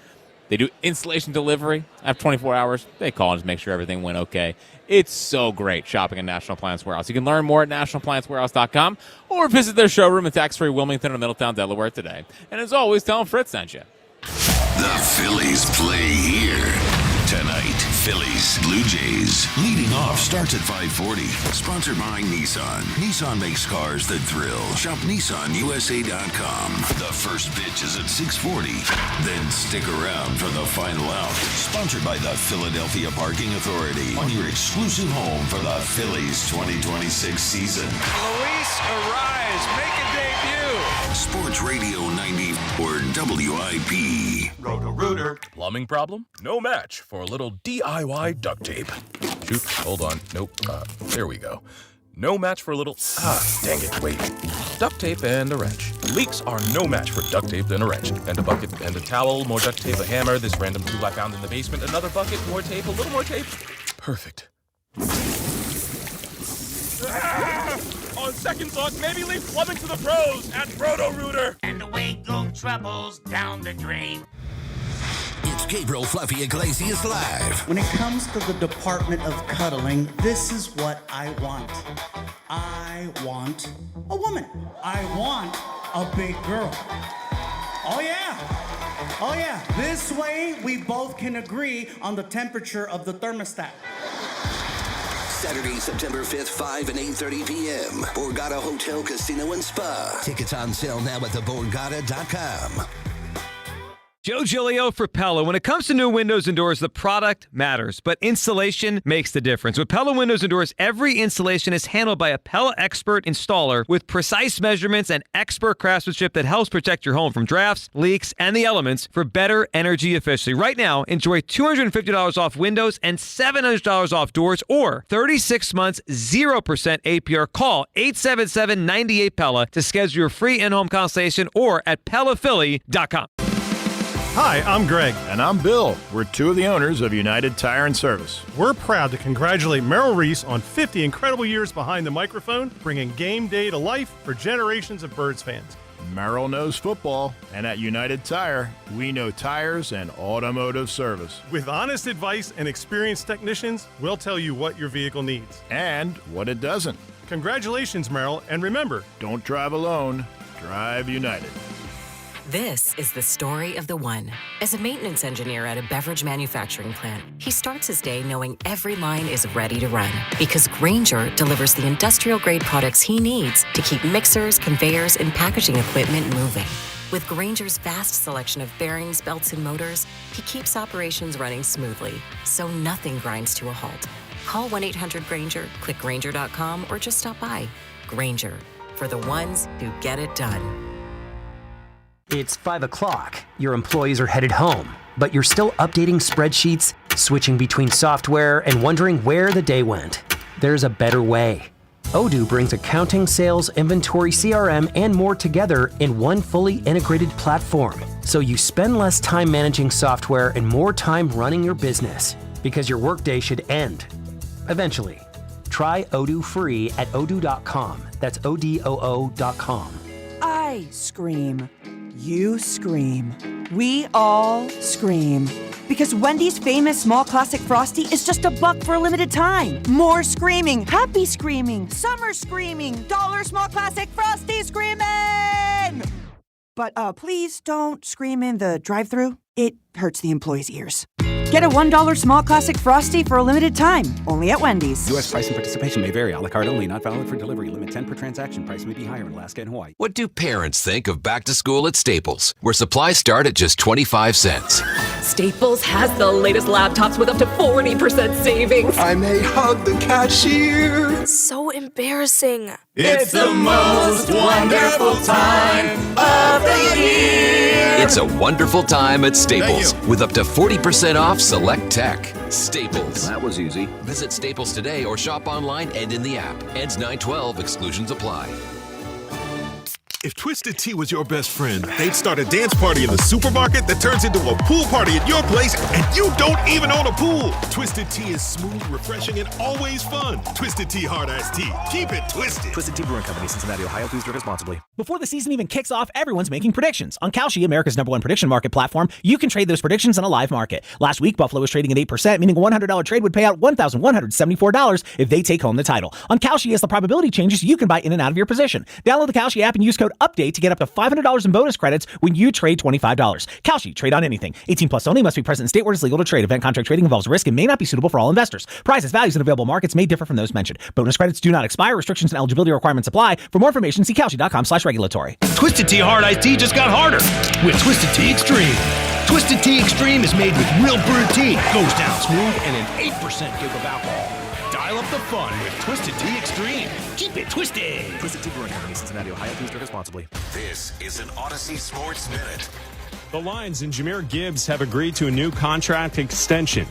They do installation delivery after 24 hours. They call and just make sure everything went okay. It's so great shopping at National Appliance Warehouse. You can learn more at nationalappliancewarehouse.com or visit their showroom in tax-free Wilmington or Middletown, Delaware today. And as always, tell them Fritz sent you. The Phillies play here tonight. Phillies, Blue Jays. Leading off starts at 5:40. Sponsored by Nissan. Nissan makes cars that thrill. Shop NissanUSA.com. The first pitch is at 6:40. Then stick around for the final out. Sponsored by the Philadelphia Parking Authority. On your exclusive home for the Phillies 2026 season. Luis Arraez, make a debut. Sports Radio 94 WIP. Roto-Rooter. Plumbing problem? No match for a little DIY duct tape. Shoot, hold on. Nope. There we go. No match for a little... dang it, wait. Duct tape and a wrench. Leaks are no match for duct tape and a wrench. And a bucket and a towel, more duct tape, a hammer, this random tool I found in the basement, another bucket, more tape, a little more tape. Perfect. On second thought, maybe leave plumbing to the pros at Roto-Rooter. And away go troubles down the drain. It's Gabriel Fluffy Iglesias Live. When it comes to the department of cuddling, this is what I want. I want a woman. I want a big girl. Oh yeah. Oh yeah. This way we both can agree on the temperature of the thermostat. Saturday, September 5th, 5 and 8:30 p.m. Borgata Hotel, Casino, and Spa. Tickets on sale now at theborgata.com. Joe Giglio for Pella. When it comes to new windows and doors, the product matters, but installation makes the difference. With Pella Windows and Doors, every installation is handled by a Pella expert installer with precise measurements and expert craftsmanship that helps protect your home from drafts, leaks, and the elements for better energy efficiency. Right now, enjoy $250 off windows and $700 off doors or 36 months, 0% APR. Call 877-98-PELLA to schedule your free in-home consultation or at PellaPhilly.com. Hi, I'm Greg. And I'm Bill. We're two of the owners of United Tire and Service. We're proud to congratulate Merrill Reese on 50 incredible years behind the microphone, bringing game day to life for generations of Birds fans. Merrill knows football, and at United Tire, we know tires and automotive service. With honest advice and experienced technicians, we'll tell you what your vehicle needs. And what it doesn't. Congratulations, Merrill, and remember, don't drive alone, drive United. This is the story of the one. As a maintenance engineer at a beverage manufacturing plant, he starts his day knowing every line is ready to run because Grainger delivers the industrial-grade products he needs to keep mixers, conveyors, and packaging equipment moving. With Grainger's vast selection of bearings, belts, and motors, he keeps operations running smoothly, so nothing grinds to a halt. Call 1-800-GRAINGER, click Grainger.com, or just stop by. Grainger, for the ones who get it done. It's 5 o'clock. Your employees are headed home. but you're still updating spreadsheets, switching between software, and wondering where the day went. There's a better way. Odoo brings accounting, sales, inventory, CRM, and more together in one fully integrated platform. So you spend less time managing software and more time running your business, because your workday should end eventually. Try Odoo free at odoo.com. That's ODOO.com. I scream. You scream. We all scream. Because Wendy's famous small classic Frosty is just $1 for a limited time. More screaming, happy screaming, summer screaming, dollar small classic Frosty screaming! But please don't scream in the drive-thru. It hurts the employees' ears. Get a $1 small classic Frosty for a limited time, only at Wendy's. U.S. price and participation may vary. A la carte only, not valid for delivery. Limit 10 per transaction. Price may be higher in Alaska and Hawaii. What do parents think of back to school at Staples, where supplies start at just 25 cents? Staples has the latest laptops with up to 40% savings. I may hug the cashier. So embarrassing. It's the most wonderful time of the year. It's a wonderful time at Staples with up to 40% off select tech. Staples. That was easy. Visit Staples today or shop online and in the app. Ends 9/12. Exclusions apply. If Twisted Tea was your best friend, they'd start a dance party in the supermarket that turns into a pool party at your place, and you don't even own a pool. Twisted Tea is smooth, refreshing, and always fun. Twisted Tea Hard Iced Tea. Keep it twisted. Twisted Tea Brewing Company, Cincinnati, Ohio. Please drink responsibly. Before the season even kicks off, everyone's making predictions. On Kalshi, America's #1 prediction market platform, you can trade those predictions on a live market. Last week, Buffalo was trading at 8%, meaning a $100 trade would pay out $1,174 if they take home the title. On Kalshi, as the probability changes, you can buy in and out of your position. Download the Kalshi app and use code UPDATE to get up to $500 in bonus credits when you trade $25. Kalshi, trade on anything. 18 plus only, must be present in state where it's legal to trade. Event contract trading involves risk and may not be suitable for all investors. Prices, values, and available markets may differ from those mentioned. Bonus credits do not expire. Restrictions and eligibility requirements apply. For more information, see kalshi.com/regulatory. Twisted Tea Hard Iced Tea just got harder with Twisted Tea Extreme. Twisted Tea Extreme is made with real brewed tea, goes down smooth, and an 8% give of alcohol. Dial up the fun with Twisted Tea Extreme. Keep it twisted. Twisted Tea Brewing Company, Cincinnati, Ohio. Please drink responsibly. This is an Odyssey Sports Minute. The Lions and Jahmyr Gibbs have agreed to a new contract extension.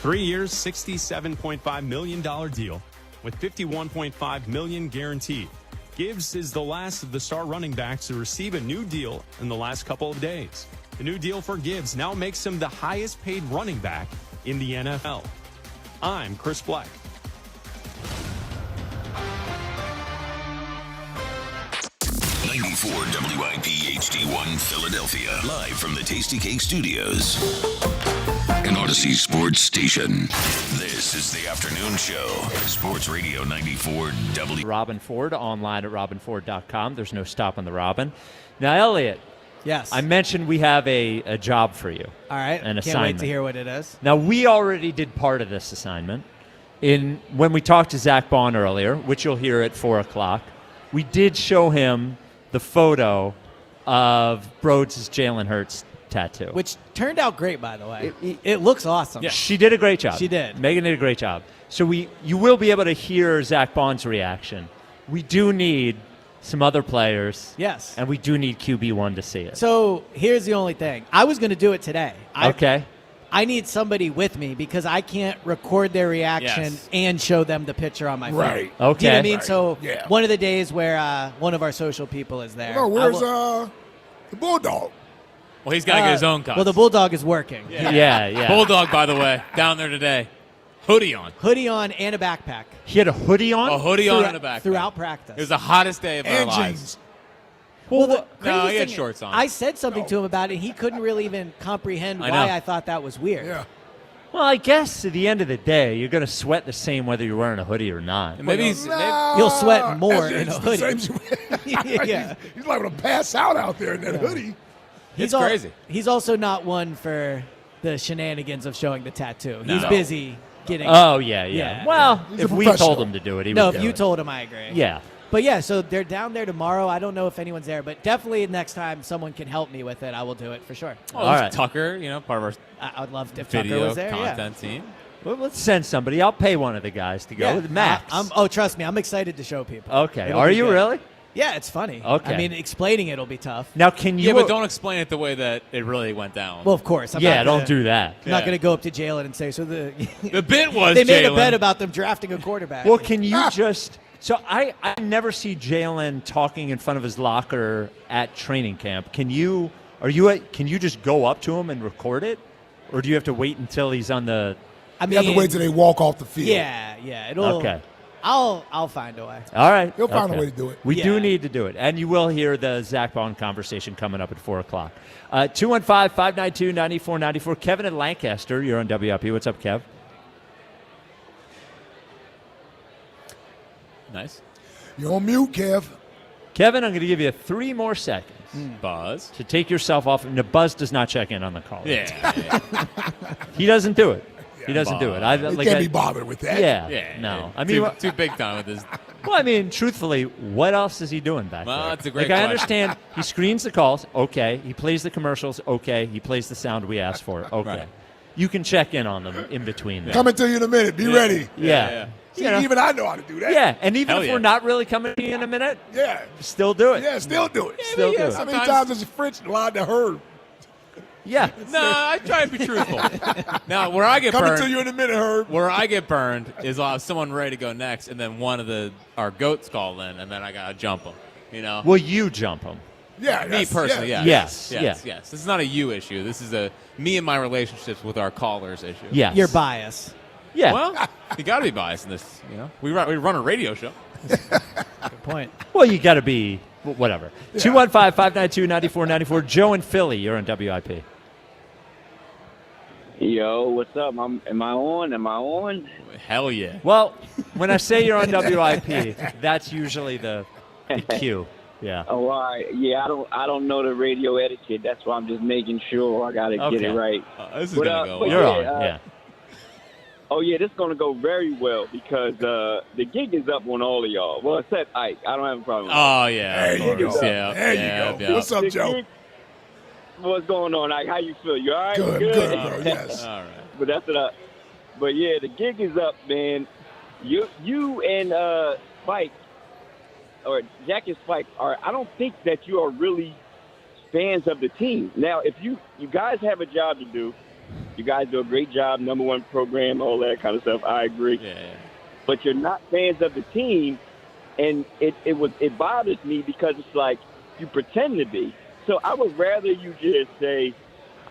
3 years, $67.5 million deal with $51.5 million guaranteed. Gibbs is the last of the star running backs to receive a new deal in the last couple of days. The new deal for Gibbs now makes him the highest paid running back in the NFL. I'm Chris Black. WIP HD1 Philadelphia, live from the Tasty Cake Studios. An Odyssey Sports Station. This is the afternoon show. Sports Radio 94 W. Robin Ford, online at robinford.com. There's no stopping the Robin. Now, Elliot. Yes. I mentioned we have a job for you. All right. An assignment. Can't wait to hear what it is. Now, we already did part of this assignment. When we talked to Zach Bond earlier, which you'll hear at 4 o'clock, we did show him the photo of Broads' Jalen Hurts tattoo. Which turned out great, by the way. It looks awesome. Yeah. She did a great job. She did. Megan did a great job. So you will be able to hear Zach Bond's reaction. We do need some other players. Yes. And we do need QB1 to see it. So here's the only thing. I was going to do it today. Okay. I need somebody with me because I can't record their reaction and show them the picture on my phone. Right. Okay. Do you know what I mean? Right. So Yeah. one of the days where one of our social people is there. No, where's the Bulldog? Well, he's got to get his own cuts. Well, the Bulldog is working. Yeah. Bulldog, by the way, down there today. Hoodie on. Hoodie on and a backpack. He had a hoodie on? A hoodie on and a backpack. Throughout practice. It was the hottest day of our And lives. jeans. Well, the No, crazy he had thing shorts is, on. I said something to him about it. He couldn't really even comprehend I why know. I thought that was weird. Yeah. Well, I guess at the end of the day, you're going to sweat the same whether you're wearing a hoodie or not. Maybe You'll sweat more in a It's the hoodie. same- Yeah. He's liable to pass out there in that hoodie. It's crazy. He's also not one for the shenanigans of showing the tattoo. He's No. busy getting. Oh, yeah. Well, He's a if we told professional. him to do it, he No, would if do you it. told him, I agree. Yeah. But yeah, so they're down there tomorrow. I don't know if anyone's there, but definitely next time someone can help me with it, I will do it for sure. All right. Tucker, part of our I would love if Tucker video was there. content team. Well, let's send somebody. I'll pay one of the guys to go Yeah. with Max. Trust me, I'm excited to show people. Okay. It'll Are be you good. really? Yeah, it's funny. Okay. I mean, explaining it will be tough. Now, can you? Yeah, but don't explain it the way that it really went down. Well, of course. Don't do that. I'm not going to go up to Jalen and say, so the bit was they made a Jalen. bet about them drafting a quarterback. Well, can you just? So I never see Jalen talking in front of his locker at training camp. Can you? Can you just go up to him and record it, or do you have to wait until he's on the? You have to wait till they walk off the field. Yeah. It'll. Okay. I'll find a way. All right. He'll find a way to do it. We do need to do it. And you will hear the Zach Bond conversation coming up at 4 o'clock. 215-592-9494. Kevin in Lancaster, you're on WIP. What's up, Kev? Nice. You're on mute, Kev. Kevin, I'm going to give you 3 more seconds. Buzz. To take yourself off. And the Buzz does not check in on the call. Yeah. He doesn't do it. He doesn't do it. Can't be bothered with that. Yeah. No. I mean, too big time with this. Well, I mean, truthfully, what else is he doing back there? Well, that's a great I question. understand he screens the calls. Okay. He plays the commercials. Okay. He plays the sound we asked for. Okay. Right. You can check in on them in between. There. Coming to you in a minute. Be ready. Yeah. See, even I know how to do that. Yeah, and even if we're not really coming to you in a minute, still do it. Yeah, still do it. Still do it. How many times has the French lied to her? Yeah. No, I try and be truthful. Now, where I get Coming burned, to you in a minute, Herb. Where I get burned is I'll have someone ready to go next, and then one of our goats call in, and then I gotta jump them. You know? Will you jump them? Yeah, me personally. yeah. Yes. Yes. This is not a you issue. This is a me and my relationships with our callers issue. Yes. Your bias. Yeah. Well, you got to be biased in this. You know, we run a radio show. Good point. Well, you got to be whatever. 215-592-9494. Joe in Philly, you're on WIP. Yo, what's up? Am I on? Hell yeah. Well, when I say you're on WIP, that's usually the cue. Yeah. Oh, all right. Yeah, I don't know the radio etiquette. That's why I'm just making sure I got to get it right. This is gonna go well. You're on. Yeah. Oh yeah, this is gonna go very well because the gig is up on all of y'all. Well, except Ike. I don't have a problem. Oh yeah. There you go. Yeah. There you go. What's up, Joe? What's going on, Ike? How you feel? You all right? Good, bro. Yes. All right. But But yeah, the gig is up, man. You and Spike, or Jack and Spike, I don't think that you are really fans of the team. Now, if you guys have a job to do, you guys do a great job, #1 program, all that kind of stuff. I agree. Yeah. But you're not fans of the team, and it bothers me because it's like you pretend to be. So I would rather you just say,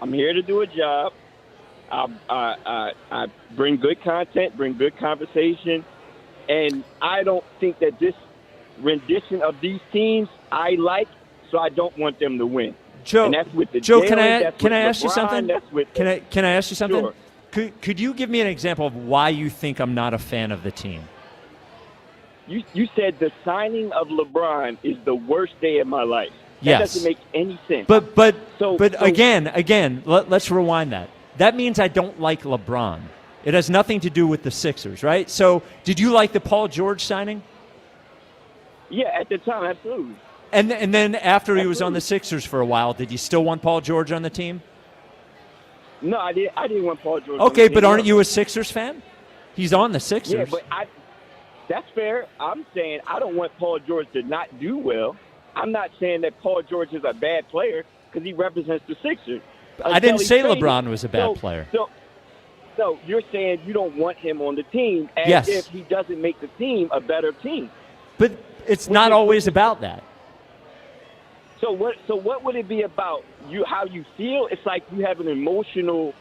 I'm here to do a job. I bring good content, bring good conversation, and I don't think that this rendition of these teams I like, so I don't want them to win. Joe, and that's with the Joe, Jalen, can I ask you LeBron, something? That's with Can I ask you something? Sure. Could you give me an example of why you think I'm not a fan of the team? You said the signing of LeBron is the worst day of my life. That Yes. doesn't make any sense. But So- again, let's rewind that. That means I don't like LeBron. It has nothing to do with the Sixers, right? So did you like the Paul George signing? Yeah, at the time, absolutely. And then after he was on the Sixers for a while, did you still want Paul George on the team? No, I didn't want Paul George. on Okay, the but team. aren't you a Sixers fan? He's on the Sixers. Yeah, but that's fair. I'm saying I don't want Paul George to not do well. I'm not saying that Paul George is a bad player because he represents the Sixers. I didn't say Until he's LeBron traded. was a bad player. So you're saying you don't want him on the team as Yes. if he doesn't make the team a better team. But it's not always about that. So what would it be about? How you feel? It's like you have an emotional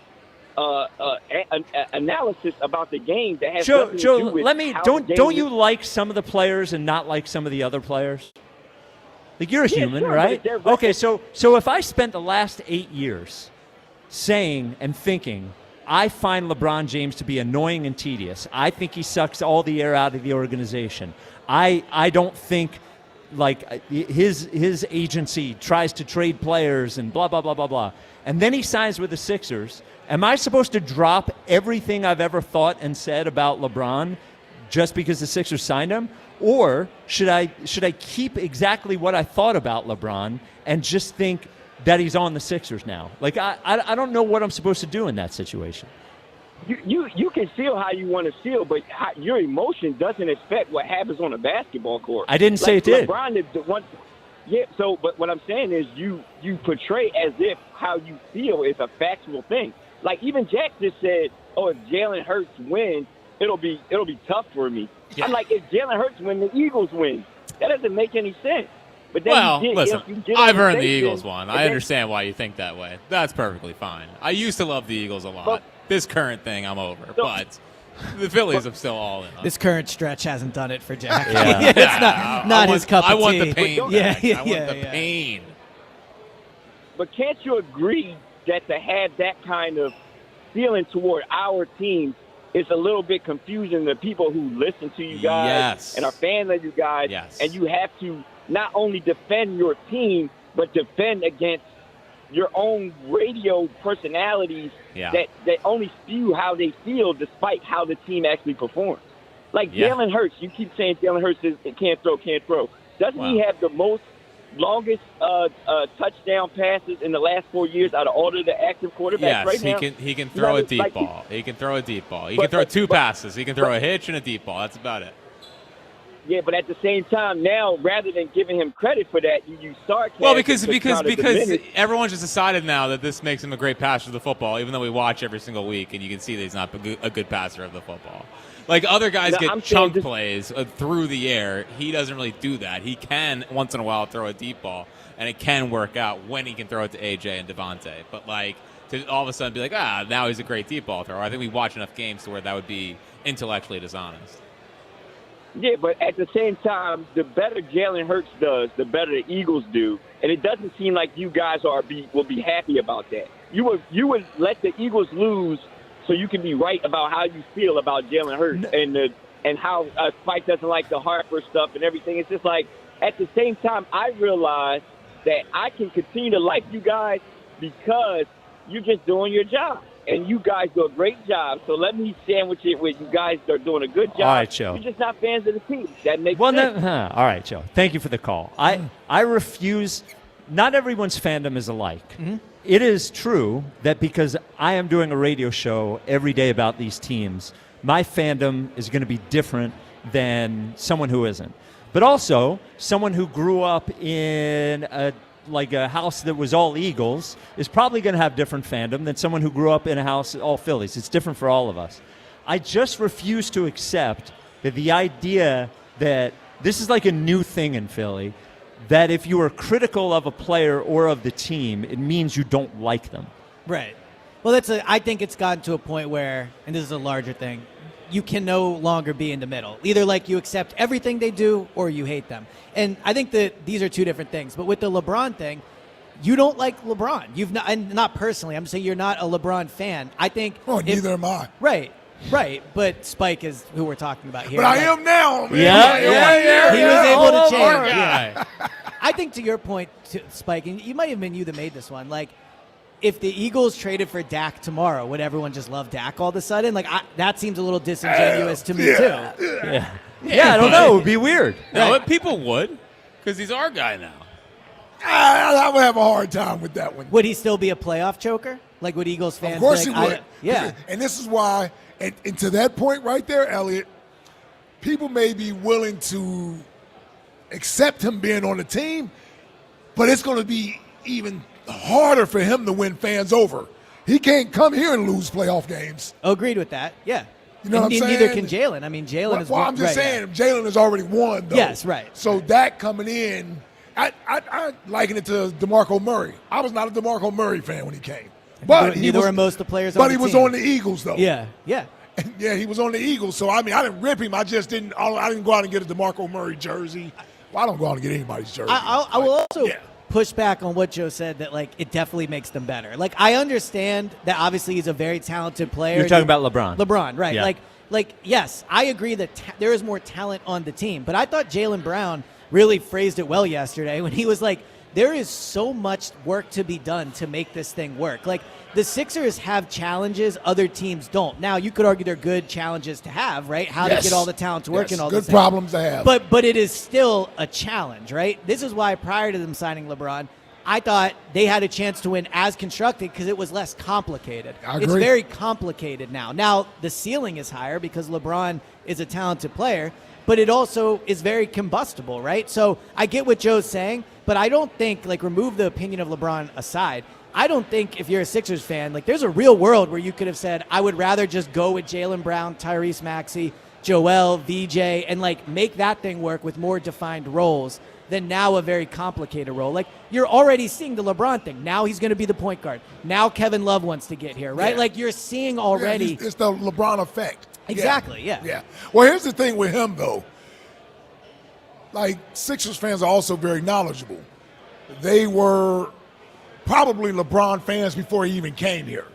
analysis about the game that has nothing to do Joe, with let me how don't the game you like some of the players and not like some of the other players? Like you're a Yeah, human, sure, but right? they're- Okay, so if I spent the last 8 years saying and thinking I find LeBron James to be annoying and tedious. I think he sucks all the air out of the organization. I don't think like his agency tries to trade players and blah blah blah blah blah. And then he signs with the Sixers. Am I supposed to drop everything I've ever thought and said about LeBron just because the Sixers signed him? Or should I keep exactly what I thought about LeBron and just think that he's on the Sixers now? Like I don't know what I'm supposed to do in that situation. you can feel how you want to feel, but your emotion doesn't affect what happens on a basketball court. I didn't say it did. LeBron is the one. Yeah. So, but what I'm saying is, you portray as if how you feel is a factual thing. Like even Jack just said, "Oh, if Jalen Hurts wins, it'll be tough for me." Yeah. I'm like, if Jalen Hurts win, the Eagles win. That doesn't make any sense. But then listen, I've earned the Eagles one. I understand why you think that way. That's perfectly fine. I used to love the Eagles a lot. This current thing, I'm over. But the Phillies, I'm still all in on. This current stretch hasn't done it for Jack. Yeah. It's not his cup of tea. I want the pain. I want the pain. But can't you agree that to have that kind of feeling toward our team is a little bit confusing to people who listen to you guys and are fans of you guys? Yes. And you have to not only defend your team, but defend against your own radio personalities that only spew how they feel despite how the team actually performs. Like Jalen Hurts, you keep saying Jalen Hurts can't throw. Doesn't he have the longest touchdown passes in the last 4 years out of all of the active quarterbacks right now? He can throw a deep ball. He can throw a deep ball. He can throw two passes. He can throw a hitch and a deep ball. That's about it. Yeah, but at the same time, now rather than giving him credit for that, you start. Well, because everyone's just decided now that this makes him a great passer of the football, even though we watch every single week and you can see that he's not a good passer of the football. Like other guys get chunk plays through the air. He doesn't really do that. He can once in a while throw a deep ball, and it can work out when he can throw it to AJ and Devontae. But like to all of a sudden be like, now he's a great deep ball thrower. I think we watch enough games to where that would be intellectually dishonest. Yeah, but at the same time, the better Jalen Hurts does, the better the Eagles do, and it doesn't seem like you guys will be happy about that. You would let the Eagles lose so you can be right about how you feel about Jalen Hurts and how Spike doesn't like the Harper stuff and everything. It's just like at the same time, I realize that I can continue to like you guys because you're just doing your job. And you guys do a great job, so let me sandwich it with you guys that are doing a good job. All right, Joe. You're just not fans of the team. That makes sense. All right, Joe. Thank you for the call. I refuse. Not everyone's fandom is alike. Mm-hmm. It is true that because I am doing a radio show every day about these teams, my fandom is going to be different than someone who isn't. But also, someone who grew up in a house that was all Eagles is probably going to have different fandom than someone who grew up in a house all Phillies. It's different for all of us. I just refuse to accept that the idea that this is like a new thing in Philly, that if you are critical of a player or of the team, it means you don't like them. Right. Well, I think it's gotten to a point where, and this is a larger thing, you can no longer be in the middle. Either like you accept everything they do or you hate them. And I think that these are two different things. But with the LeBron thing, you don't like LeBron. And not personally. I'm saying you're not a LeBron fan. I think. Oh, neither am I. Right. But Spike is who we're talking about here. But I am now, man. Yeah. He was able to change. Yeah. I think to your point, Spike, and you might have been you that made this one, like, if the Eagles traded for Dak tomorrow, would everyone just love Dak all of a sudden? Like that seems a little disingenuous to me too. Yeah, I don't know. It would be weird. No, but people would, because he's our guy now. I would have a hard time with that one. Would he still be a playoff choker? Like would Eagles fans? Of course he would. Yeah. And this is why, and to that point right there, Elliot, people may be willing to accept him being on the team, but it's going to be even harder for him to win fans over. He can't come here and lose playoff games. Agreed with that. Yeah. You know what I'm saying? Neither can Jalen. I mean, Jalen is. Well, I'm just saying, Jalen has already won, though. Yes, right. So that coming in, I liken it to DeMarco Murray. I was not a DeMarco Murray fan when he came, but neither were most of the players. But he was on the Eagles, though. Yeah. Yeah, he was on the Eagles. So I mean, I didn't rip him. I just didn't. I didn't go out and get a DeMarco Murray jersey. Well, I don't go out and get anybody's jersey. I will also. Yeah. Push back on what Joe said that like it definitely makes them better. Like I understand that obviously he's a very talented player. You're talking about LeBron. LeBron, right? Yeah. Like yes, I agree that there is more talent on the team, but I thought Jaylen Brown really phrased it well yesterday when he was like, "There is so much work to be done to make this thing work." Like the Sixers have challenges other teams don't. Now you could argue they're good challenges to have, right? How to get all the talent to work and all good this. Problems to have. But it is still a challenge, right? This is why prior to them signing LeBron, I thought they had a chance to win as constructed because it was less complicated. I agree. It's very complicated now. Now, the ceiling is higher because LeBron is a talented player, but it also is very combustible, right? So I get what Joe's saying, but I don't think, like, remove the opinion of LeBron aside, I don't think if you're a Sixers fan, like, there's a real world where you could have said, I would rather just go with Jaylen Brown, Tyrese Maxey, Joel, VJ, and, like, make that thing work with more defined roles than now a very complicated role. Like, you're already seeing the LeBron thing. Now he's going to be the point guard. Now Kevin Love wants to get here, right? Yeah. Like, you're seeing already. Yeah, it's the LeBron effect. Exactly, yeah. Yeah. Well, here's the thing with him, though. Like, Sixers fans are also very knowledgeable. They were probably LeBron fans before he even came here.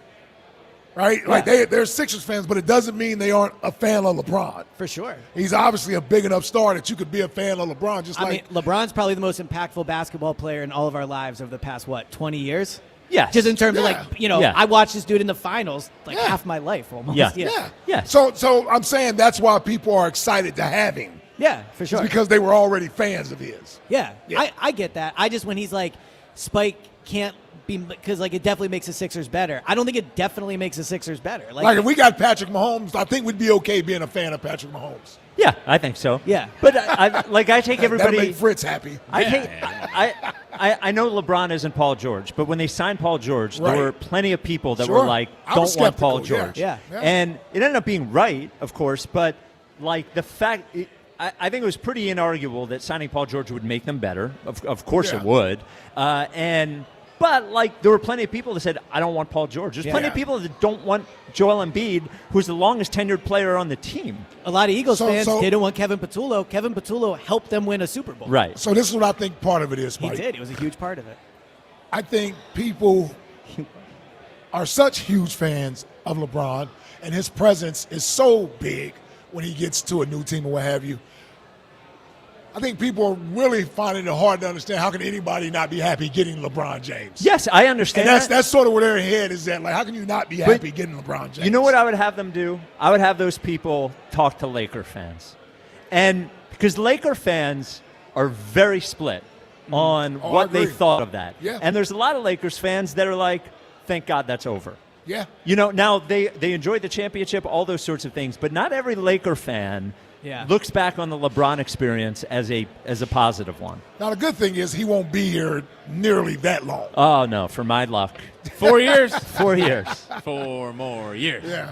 Right? Yeah. Like, they're Sixers fans, but it doesn't mean they aren't a fan of LeBron. For sure. He's obviously a big enough star that you could be a fan of LeBron. Just I mean, LeBron's probably the most impactful basketball player in all of our lives over the past, 20 years? Yes. Just in terms of, Yeah. I watched this dude in the finals, half my life almost. Yeah. So I'm saying that's why people are excited to have him. Yeah, for sure. It's because they were already fans of his. Yeah. I get that. I just, when he's like, Spike can't be, because, like, it definitely makes the Sixers better. I don't think it definitely makes the Sixers better. Like if we got Patrick Mahomes, I think we'd be okay being a fan of Patrick Mahomes. Yeah, I think so. Yeah. But I take everybody. That'll make Fritz happy. I know LeBron isn't Paul George, but when they signed Paul George, Right. there were plenty of people that Sure. were like, I was don't want Paul skeptical, George. yeah. And it ended up being right, of course, but like the fact, I think it was pretty inarguable that signing Paul George would make them better. Of course Yeah. it would. But, like, there were plenty of people that said, I don't want Paul George. There's plenty of people that don't want Joel Embiid, who's the longest tenured player on the team. A lot of Eagles fans so- didn't want Kevin Patullo. Kevin Patullo helped them win a Super Bowl. Right. So this is what I think part of it is, He Mike. did. He was a huge part of it. I think people are such huge fans of LeBron, and his presence is so big when he gets to a new team or what have you. I think people are really finding it hard to understand how can anybody not be happy getting LeBron James. Yes, I understand And that. that's sort of where their head is at. Like, how can you not be happy getting LeBron James? You know what I would have them do? I would have those people talk to Laker fans. And because Laker fans are very split on Oh, I what they agree. thought of that. Yeah. And there's a lot of Lakers fans that are like, thank God that's over. Yeah. You know, now they enjoyed the championship, all those sorts of things, but not every Laker fan looks back on the LeBron experience as a positive one. Now, the good thing is he won't be here nearly that long. Oh, no, for my luck. 4 years? 4 years. 4 more years. Yeah.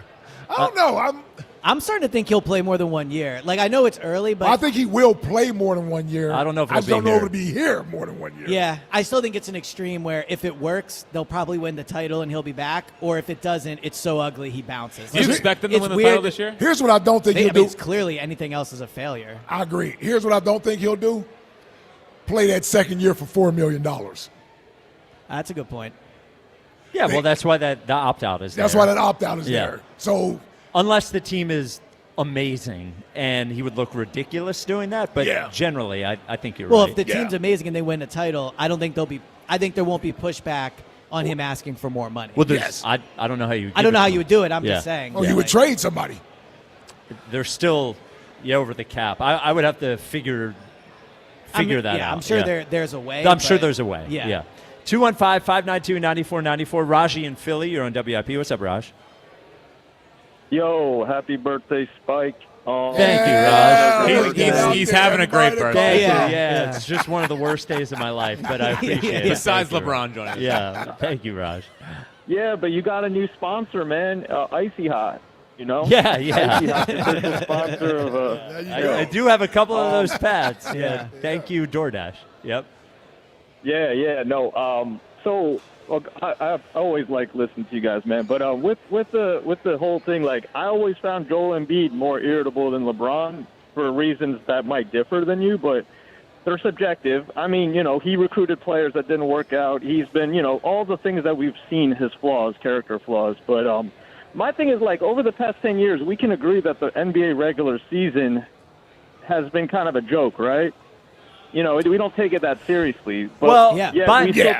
I don't know. I'm starting to think he'll play more than 1 year. Like, I know it's early, but I think he will play more than 1 year. I don't know if I he'll just be don't know if here. it'll be here more than 1 year. yeah, I still think it's an extreme where if it works, they'll probably win the title and he'll be back. Or if it doesn't, it's so ugly he bounces. Do you expect them to It's win the weird. title this year? Here's what I don't think he'll do. It's clearly anything else is a failure. I agree. Here's what I don't think he'll do. Play that second year for $4 million. That's a good point. Yeah, well, that's why the opt-out is there. That's why that opt-out is Yeah. there. So unless the team is amazing, and he would look ridiculous doing that. But Yeah. generally, I think you're Well, right. if the team's amazing and they win a title, I think there won't be pushback on him asking for more money. Well, I don't know how you. I don't know how you would do it. I'm just saying. Oh, you would trade somebody. They're still over the cap. I would have to figure that out. I'm sure yeah. there's a way. I'm sure but- there's a way. Yeah. 215-592-9494. Raji in Philly. You're on WIP. What's up, Raj? Yo, happy birthday, Spike. Thank you, Raj. He's having a great birthday. Thank you. Yeah, it's just one of the worst days of my life, but I appreciate it. Besides Thank you, LeBron Raj. joining us. Yeah, thank you, Raj. Yeah, but you got a new sponsor, man. Icy Hot. You know? Yeah. Icy Hot is the sponsor of I do have a couple of those pads. Yeah. Thank you, DoorDash. Yep. Yeah. No. So look, I always like listening to you guys, man. But with the whole thing, like I always found Joel Embiid more irritable than LeBron for reasons that might differ than you, but they're subjective. I mean, he recruited players that didn't work out. He's been, all the things that we've seen, his flaws, character flaws. But my thing is, like, over the past 10 years, we can agree that the NBA regular season has been kind of a joke, right? We don't take it that seriously. But we still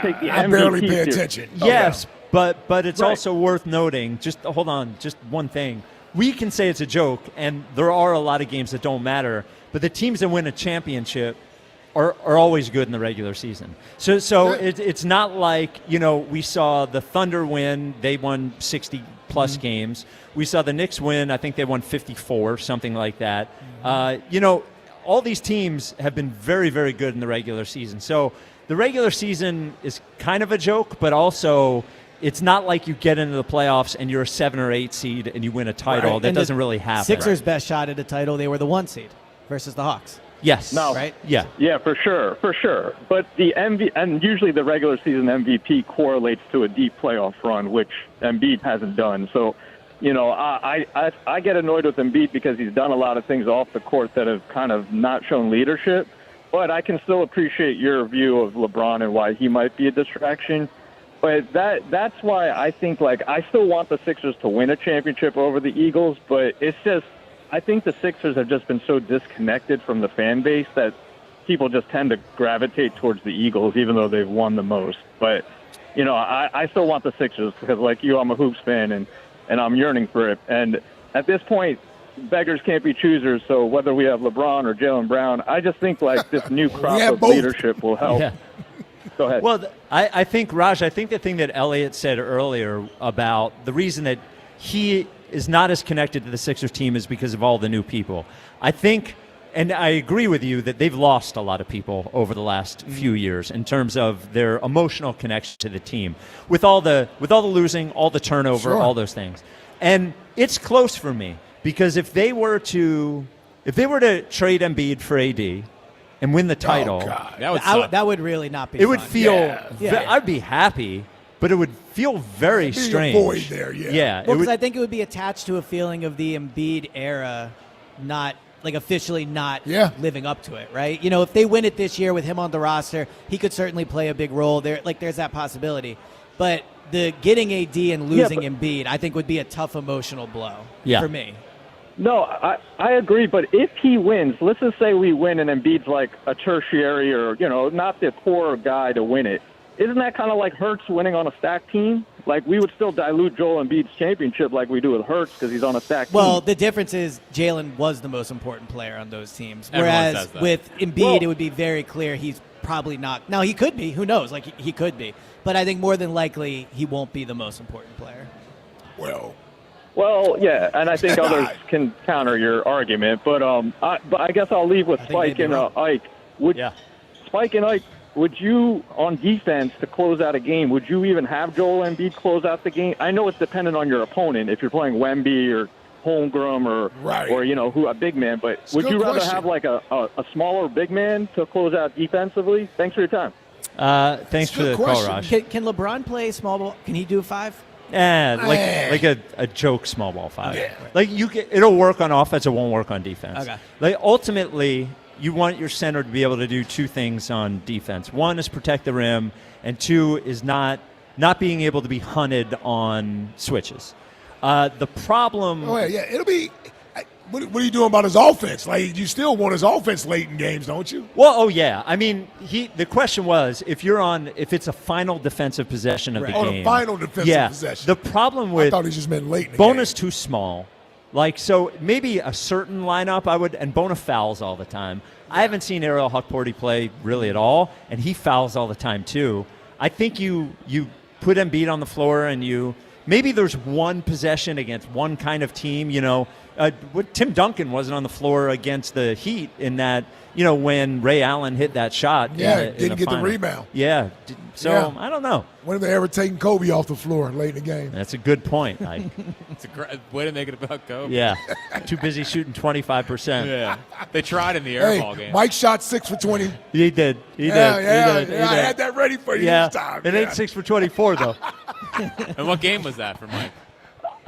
take the I MVP barely pay seriously. attention. Yes, but it's Right. also worth noting, just hold on, just one thing. We can say it's a joke, and there are a lot of games that don't matter, but the teams that win a championship are always good in the regular season. So it's not like, we saw the Thunder win. They won 60-plus games. We saw the Knicks win. I think they won 54, something like that. All these teams have been very, very good in the regular season. So the regular season is kind of a joke, but also it's not like you get into the playoffs and you're a 7 or 8 seed and you win a title. Right. That And doesn't really happen. Sixers' best shot at a title, they were the 1 seed versus the Hawks. Yes. No. Right? Yeah. Yeah, for sure. But the and usually the regular season MVP correlates to a deep playoff run, which Embiid hasn't done. So, I get annoyed with Embiid because he's done a lot of things off the court that have kind of not shown leadership. But I can still appreciate your view of LeBron and why he might be a distraction. But that's why I think, I still want the Sixers to win a championship over the Eagles, but it's just, I think the Sixers have just been so disconnected from the fan base that people just tend to gravitate towards the Eagles, even though they've won the most. But, I still want the Sixers because, like you, I'm a Hoops fan, and I'm yearning for it. And at this point, beggars can't be choosers, so whether we have LeBron or Jaylen Brown, I just think, this new crop of leadership will help. Yeah. Go ahead. Well, I think, Raj, the thing that Elliot said earlier about the reason that he is not as connected to the Sixers team is because of all the new people. I think, and I agree with you, that they've lost a lot of people over the last few years in terms of their emotional connection to the team. With all the losing, all the turnover, all those things. And it's close for me because if they were to trade Embiid for AD and win the title, that would really not be it fun. would feel I'd be happy, but it would feel very strange. A void there, yeah. Because I think it would be attached to a feeling of the Embiid era not officially not living up to it, right? If they win it this year with him on the roster, he could certainly play a big role there. There's that possibility. But the getting AD and losing Embiid, I think would be a tough emotional blow for me. No, I agree, but if he wins, let's just say we win and Embiid's like a tertiary or, not the core guy to win it. Isn't that kind of like Hurts winning on a stacked team? We would still dilute Joel Embiid's championship like we do with Hurts because he's on a stacked team. Well, the difference is Jalen was the most important player on those teams. Whereas with Embiid, it would be very clear he's probably not. Now, he could be. Who knows? He could be. But I think more than likely he won't be the most important player. Well, yeah, and I think others can counter your argument. But I guess I'll leave with Spike and Ike. Spike and Ike, would you, on defense, to close out a game, would you even have Joel Embiid close out the game? I know it's dependent on your opponent, if you're playing Wemby or Holmgren or who a big man, but would you rather have a smaller big man to close out defensively? Thanks for your time. Thanks for the call, Raj. Can LeBron play small ball? Can he do 5? Like a joke small ball 5. It'll work on offense, it won't work on defense. Okay. Ultimately, you want your center to be able to do 2 things on defense. 1 is protect the rim, and 2 is not being able to be hunted on switches. The problem... it'll be... What are you doing about his offense? You still want his offense late in games, don't you? Well, I mean, the question was if it's a final defensive possession of the game. The final defensive possession. The problem with... I thought he just meant late in the Bona's game. too small. So maybe a certain lineup I would, and Bona fouls all the time. I haven't seen Ariel Hukporti play really at all, and he fouls all the time too. I think you put Embiid on the floor and maybe there's one possession against one kind of team, Tim Duncan wasn't on the floor against the Heat in that, when Ray Allen hit that shot. Didn't get the rebound. Yeah. So, I don't know. When have they ever taken Kobe off the floor late in the game? That's a good point. It's a great way to make it about Kobe. Yeah. Too busy shooting 25%. Yeah. They tried in the airball game. Mike shot 6 for 20. He did. He did. I had that ready for you this time. It ain't 6 for 24, though. And what game was that for Mike?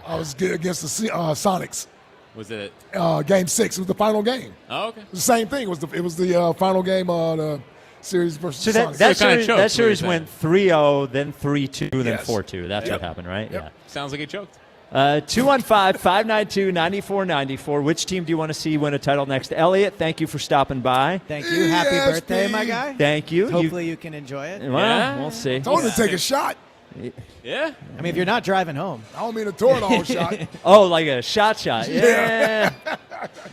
I was against the Sonics. Was it Game 6? It was the final game. Oh, okay. It was the same thing. It was the final game of the series versus so Sonics. That series went 3-0, then 3-2, then 4-2. That's what happened, right? Yep. Yeah. Sounds like he choked. 215-592-9494. Which team do you want to see win a title next? Elliot, thank you for stopping by. Thank you. Happy birthday, my guy. Thank you. Hopefully you can enjoy it. Well, we'll see. Told him to take a shot. Yeah. I mean, if you're not driving home. I don't mean a toradol shot. Oh, like a shot. Yeah.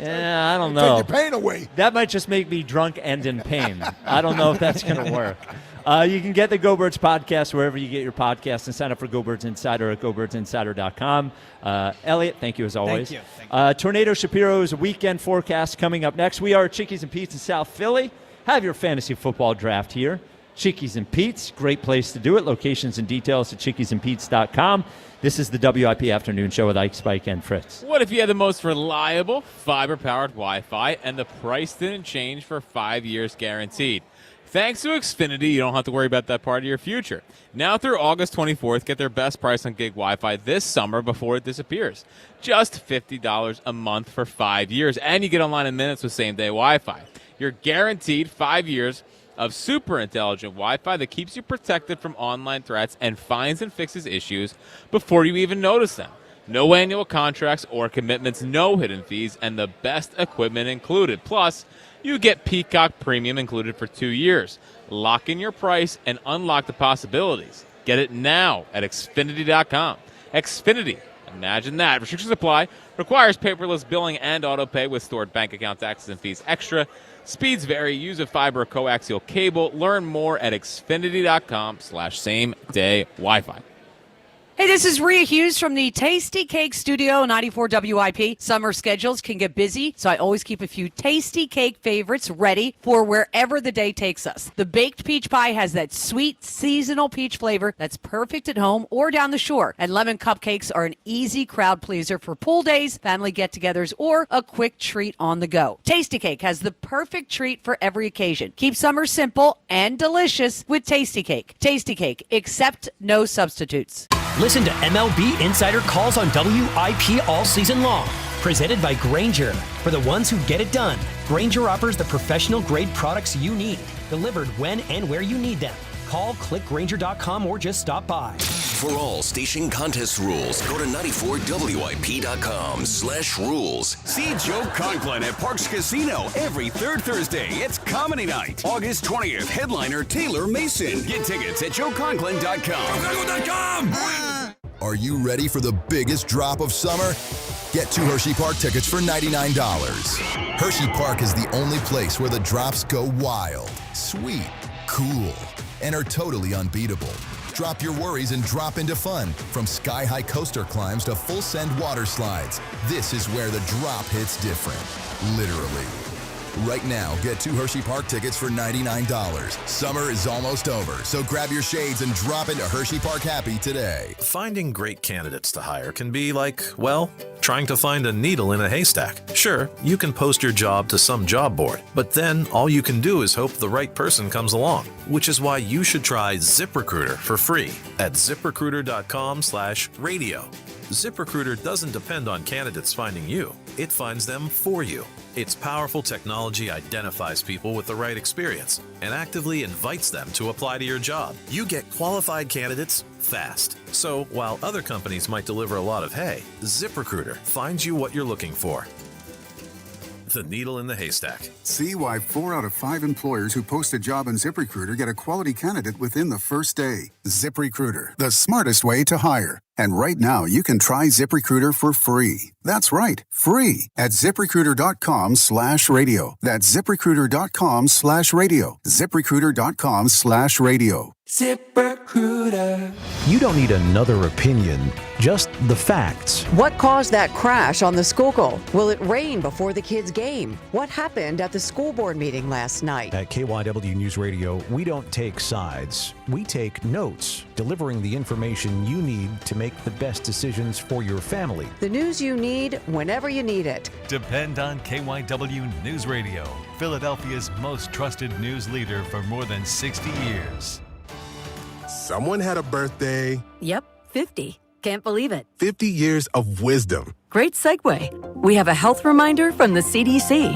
Yeah, I don't Take know. your pain away. That might just make me drunk and in pain. I don't know if that's going to work. You can get the Go Birds podcast wherever you get your podcasts and sign up for Go Birds Insider at GoBirdsInsider.com. Elliot, thank you as always. Thank you. Tornado Shapiro's weekend forecast coming up next. We are at Chickies and Pete's in South Philly. Have your fantasy football draft here. Chickies and Pete's, great place to do it. Locations and details at chickiesandpete's.com. This is the WIP Afternoon Show with Ike, Spike, and Fritz. What if you had the most reliable fiber-powered Wi-Fi and the price didn't change for 5 years guaranteed? Thanks to Xfinity, you don't have to worry about that part of your future. Now through August 24th, get their best price on gig Wi-Fi this summer before it disappears. Just $50 a month for 5 years, and you get online in minutes with same-day Wi-Fi. You're guaranteed 5 years of super intelligent Wi-Fi that keeps you protected from online threats and finds and fixes issues before you even notice them. No annual contracts or commitments, no hidden fees, and the best equipment included. Plus, you get Peacock Premium included for 2 years. Lock in your price and unlock the possibilities. Get it now at Xfinity.com. Xfinity. Imagine that. Restrictions apply. Requires paperless billing and autopay with stored bank account taxes and fees extra. Speeds vary. Use a fiber or coaxial cable. Learn more at Xfinity.com/same-day Wi-Fi. Hey, this is Rhea Hughes from the Tasty Cake Studio, 94 WIP. Summer schedules can get busy, so I always keep a few Tasty Cake favorites ready for wherever the day takes us. The baked peach pie has that sweet, seasonal peach flavor that's perfect at home or down the shore. And lemon cupcakes are an easy crowd pleaser for pool days, family get-togethers, or a quick treat on the go. Tasty Cake has the perfect treat for every occasion. Keep summer simple and delicious with Tasty Cake. Tasty Cake, accept no substitutes. Listen to MLB Insider Calls on WIP all season long. Presented by Grainger. For the ones who get it done, Grainger offers the professional-grade products you need, delivered when and where you need them. Call, click Grainger.com, or just stop by. For all station contest rules, go to 94WIP.com/rules. See Joe Conklin at Parks Casino every third Thursday. It's Comedy Night. August 20th, headliner Taylor Mason. Get tickets at JoeConklin.com. Are you ready for the biggest drop of summer? Get 2 Hershey Park tickets for $99. Hershey Park is the only place where the drops go wild, sweet, cool, and are totally unbeatable. Drop your worries and drop into fun. From sky-high coaster climbs to full-send water slides, this is where the drop hits different. Literally. Right now, get 2 Hershey Park tickets for $99. Summer is almost over, so grab your shades and drop into Hershey Park Happy today. Finding great candidates to hire can be like, well, trying to find a needle in a haystack. Sure, you can post your job to some job board, but then all you can do is hope the right person comes along, which is why you should try ZipRecruiter for free at ZipRecruiter.com/radio. ZipRecruiter doesn't depend on candidates finding you. It finds them for you. Its powerful technology identifies people with the right experience and actively invites them to apply to your job. You get qualified candidates fast. So while other companies might deliver a lot of hay, ZipRecruiter finds you what you're looking for. The needle in the haystack. See why 4 out of 5 employers who post a job on ZipRecruiter get a quality candidate within the first day. ZipRecruiter, the smartest way to hire. And right now, you can try ZipRecruiter for free. That's right, free at ZipRecruiter.com/radio. That's ZipRecruiter.com/radio. ZipRecruiter.com/radio. ZipRecruiter. You don't need another opinion, just the facts. What caused that crash on the Schuylkill? Will it rain before the kids' game? What happened at the school board meeting last night? At KYW News Radio, we don't take sides. We take notes, delivering the information you need to make the best decisions for your family. The news you need whenever you need it. Depend on KYW News Radio, Philadelphia's most trusted news leader for more than 60 years. Someone had a birthday. Yep, 50. Can't believe it. 50 years of wisdom. Great segue. We have a health reminder from the CDC.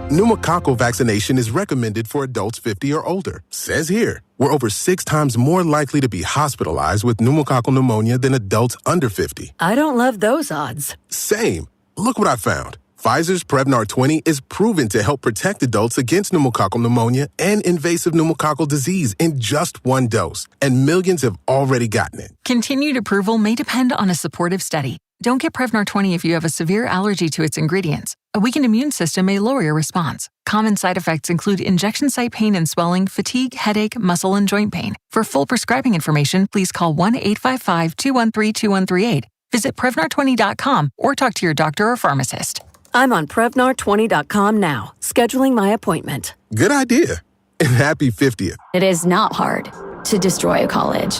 Pneumococcal vaccination is recommended for adults 50 or older. Says here, we're over 6 times more likely to be hospitalized with pneumococcal pneumonia than adults under 50. I don't love those odds. Same. Look what I found. Pfizer's Prevnar 20 is proven to help protect adults against pneumococcal pneumonia and invasive pneumococcal disease in just 1 dose, and millions have already gotten it. Continued approval may depend on a supportive study. Don't get Prevnar 20 if you have a severe allergy to its ingredients. A weakened immune system may lower your response. Common side effects include injection site pain and swelling, fatigue, headache, muscle, and joint pain. For full prescribing information, please call 1-855-213-2138. Visit Prevnar20.com or talk to your doctor or pharmacist. I'm on Prevnar20.com now, scheduling my appointment. Good idea. And happy 50th. It is not hard to destroy a college.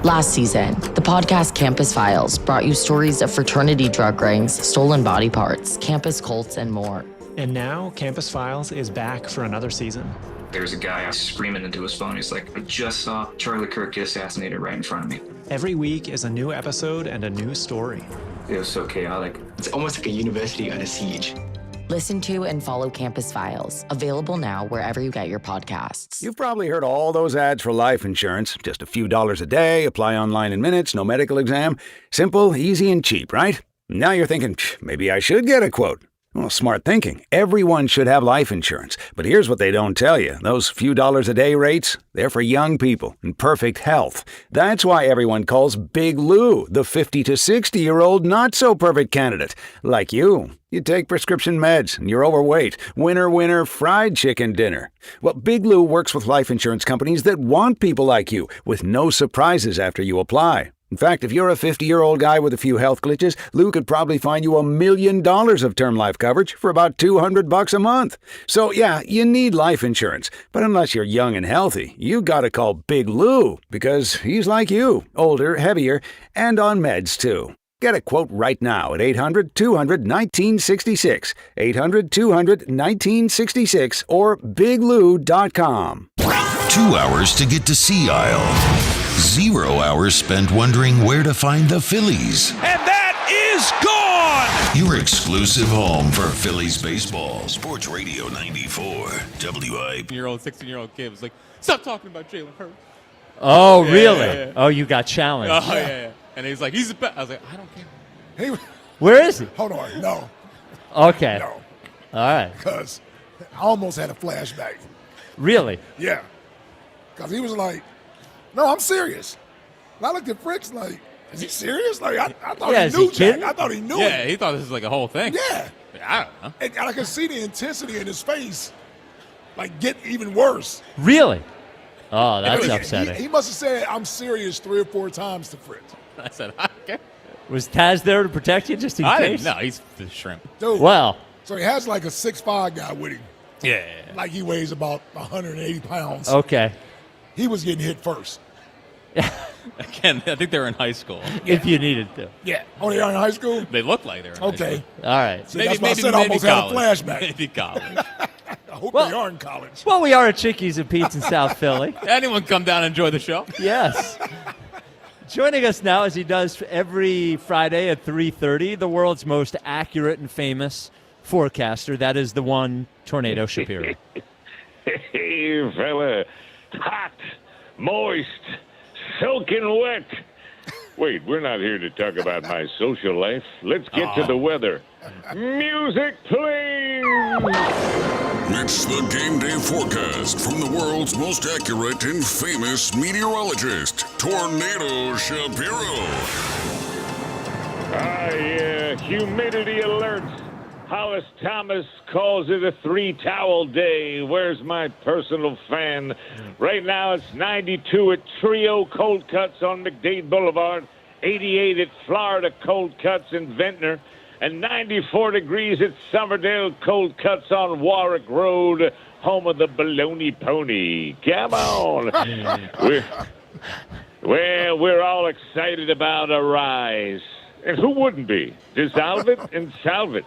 Last season, the podcast Campus Files brought you stories of fraternity drug rings, stolen body parts, campus cults, and more. And now, Campus Files is back for another season. There's a guy screaming into his phone. He's like, I just saw Charlie Kirk get assassinated right in front of me. Every week is a new episode and a new story. It was so chaotic. It's almost like a university under siege. Listen to and follow Campus Files, available now wherever you get your podcasts. You've probably heard all those ads for life insurance. Just a few dollars a day, apply online in minutes, no medical exam. Simple, easy, and cheap, right? Now you're thinking, maybe I should get a quote. Well, smart thinking. Everyone should have life insurance. But here's what they don't tell you. Those few dollars a day rates, they're for young people in perfect health. That's why everyone calls Big Lou the 50 to 60-year-old not-so-perfect candidate. Like you. You take prescription meds and you're overweight. Winner, fried chicken dinner. Well, Big Lou works with life insurance companies that want people like you with no surprises after you apply. In fact, if you're a 50-year-old guy with a few health glitches, Lou could probably find you $1 million of term life coverage for about $200 a month. So yeah, you need life insurance. But unless you're young and healthy, you gotta call Big Lou because he's like you, older, heavier, and on meds too. Get a quote right now at 800-200-1966, 800-200-1966, or biglou.com. 2 hours to get to Sea Isle. 0 hours spent wondering where to find the Phillies. And that is gone! Your exclusive home for Phillies baseball. Sports Radio 94, WIP. 16-year-old kid was like, stop talking about Jalen Hurts. Oh, yeah, really? Yeah. Oh, you got challenged. Oh, yeah. And he's like, he's the best. I was like, I don't care. Hey, where is he? Hold on. No. Okay. No. All right. Because I almost had a flashback. Really? Yeah. Because he was like, no, I'm serious. And I looked at Fritz like, is he serious? Like, I thought he knew Jack. I thought he knew it. Yeah, he thought this was like a whole thing. Yeah. I don't know. And I could see the intensity in his face, like, get even worse. Really? Oh, that's upsetting. He must have said, I'm serious 3 or 4 times to Fritz. I said, I don't care. Was Taz there to protect you just in case? No, he's the shrimp. Dude, well. So he has like a 6'5" guy with him. Yeah. Like he weighs about 180 pounds. Okay. He was getting hit first. Again, I think they were in high school. If you needed to. Yeah. Oh, they are in high school? They look like they're in high school. Okay. All right. See, that's why I said I almost had a flashback. Maybe college. I hope they are in college. Well, we are at Chickies and Pete's in South Philly. Anyone come down and enjoy the show? Yes. Joining us now, as he does every Friday at 3:30, the world's most accurate and famous forecaster. That is the one, Tornado Shapiro. Hey, fella. Hot, moist, soaking wet. Wait, we're not here to talk about my social life. Let's get to the weather. Music, please! It's the game day forecast from the world's most accurate and famous meteorologist, Tornado Shapiro. Humidity alerts. Hollis Thomas calls it a 3-towel day. Where's my personal fan? Right now it's 92 at Trio Cold Cuts on McDade Boulevard, 88 at Florida Cold Cuts in Ventnor, and 94 degrees at Somerdale Cold Cuts on Warwick Road, home of the Baloney Pony. Come on. We're all excited about a rise. And who wouldn't be? Dissolve it and salve it.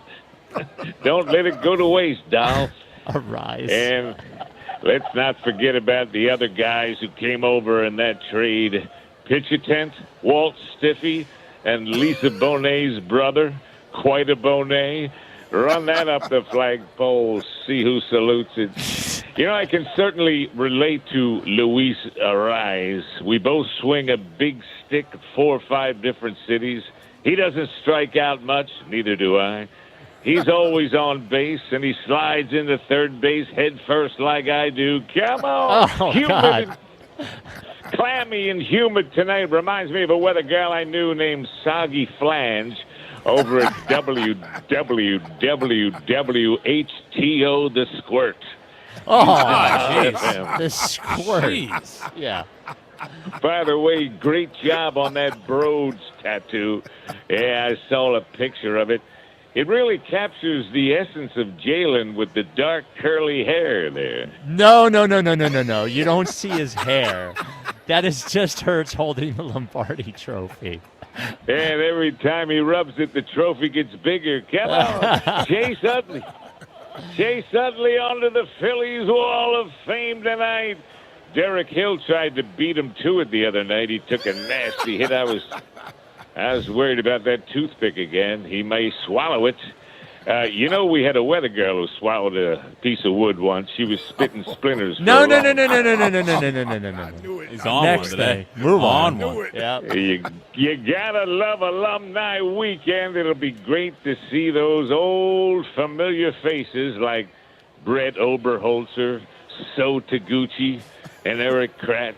Don't let it go to waste, doll. A rise. And let's not forget about the other guys who came over in that trade. Pitch-a-tent, Walt Stiffy, and Lisa Bonet's brother. Quite a Bonet. Run that up the flagpole, see who salutes it. You know, I can certainly relate to Luis Ariz. We both swing a big stick at 4 or 5 different cities. He doesn't strike out much, neither do I. He's always on base, and he slides into third base head first like I do. Come on. Oh, God. Clammy and humid tonight reminds me of a weather gal I knew named Soggy Flange. over at www.HTO The Squirt. Oh, jeez. jeez. The Squirt. Jeez. Yeah. By the way, great job on that Broads tattoo. Yeah, I saw a picture of it. It really captures the essence of Jalen with the dark curly hair there. No. You don't see his hair. That is just Hurts holding the Lombardi trophy. And every time he rubs it, the trophy gets bigger. Come on, Chase Utley. Chase Utley onto the Phillies Wall of Fame tonight. Derek Hill tried to beat him to it the other night. He took a nasty hit. I was worried about that toothpick again. He may swallow it. We had a weather girl who swallowed a piece of wood once. She was spitting splinters. No. I He's on Next one today. thing. Move on. Yep. You gotta love Alumni Weekend. It'll be great to see those old familiar faces like Brett Oberholzer, So Taguchi, and Eric Kratz.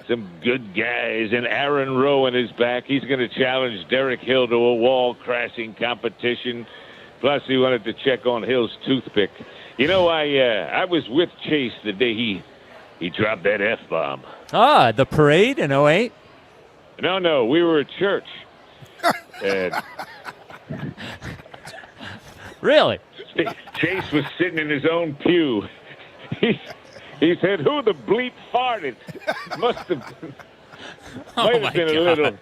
Some good guys, and Aaron Rowan is back. He's going to challenge Derek Hill to a wall-crashing competition. Plus, he wanted to check on Hill's toothpick. I was with Chase the day he dropped that F-bomb. Ah, the parade in 08? No, we were at church. And really? Chase was sitting in his own pew. He said, "Who the bleep farted?" Might have been a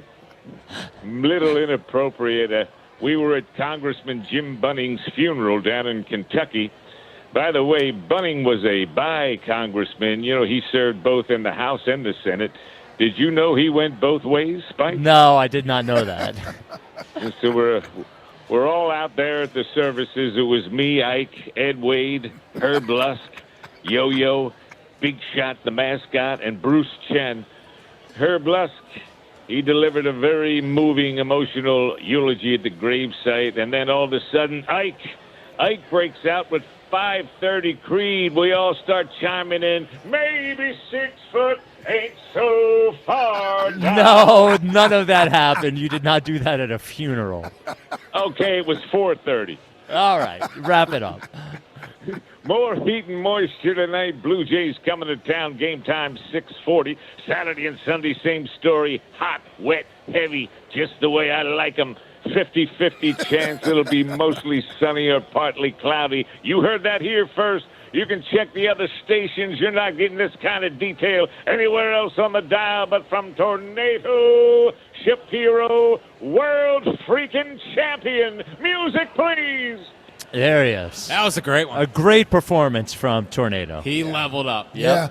little inappropriate. We were at Congressman Jim Bunning's funeral down in Kentucky. By the way, Bunning was a bi-congressman. He served both in the House and the Senate. Did you know he went both ways, Spike? No, I did not know that. And so we're all out there at the services. It was me, Ike, Ed Wade, Herb Lusk, Yo-Yo, Big Shot, the mascot, and Bruce Chen. Herb Lusk, he delivered a very moving, emotional eulogy at the gravesite, and then all of a sudden, Ike breaks out with 5:30 Creed. We all start chiming in, maybe 6 foot ain't so far down. No, none of that happened. You did not do that at a funeral. Okay, it was 4:30. All right, wrap it up. More heat and moisture tonight. Blue Jays coming to town. Game time 6:40. Saturday and Sunday, same story. Hot, wet, heavy, just the way I like them. 50-50 chance it'll be mostly sunny or partly cloudy. You heard that here first. You can check the other stations. You're not getting this kind of detail anywhere else on the dial but from Tornado Shapiro, world freaking champion. Music, please. There he is. That was a great one. A great performance from Tornado. He leveled up. Yeah.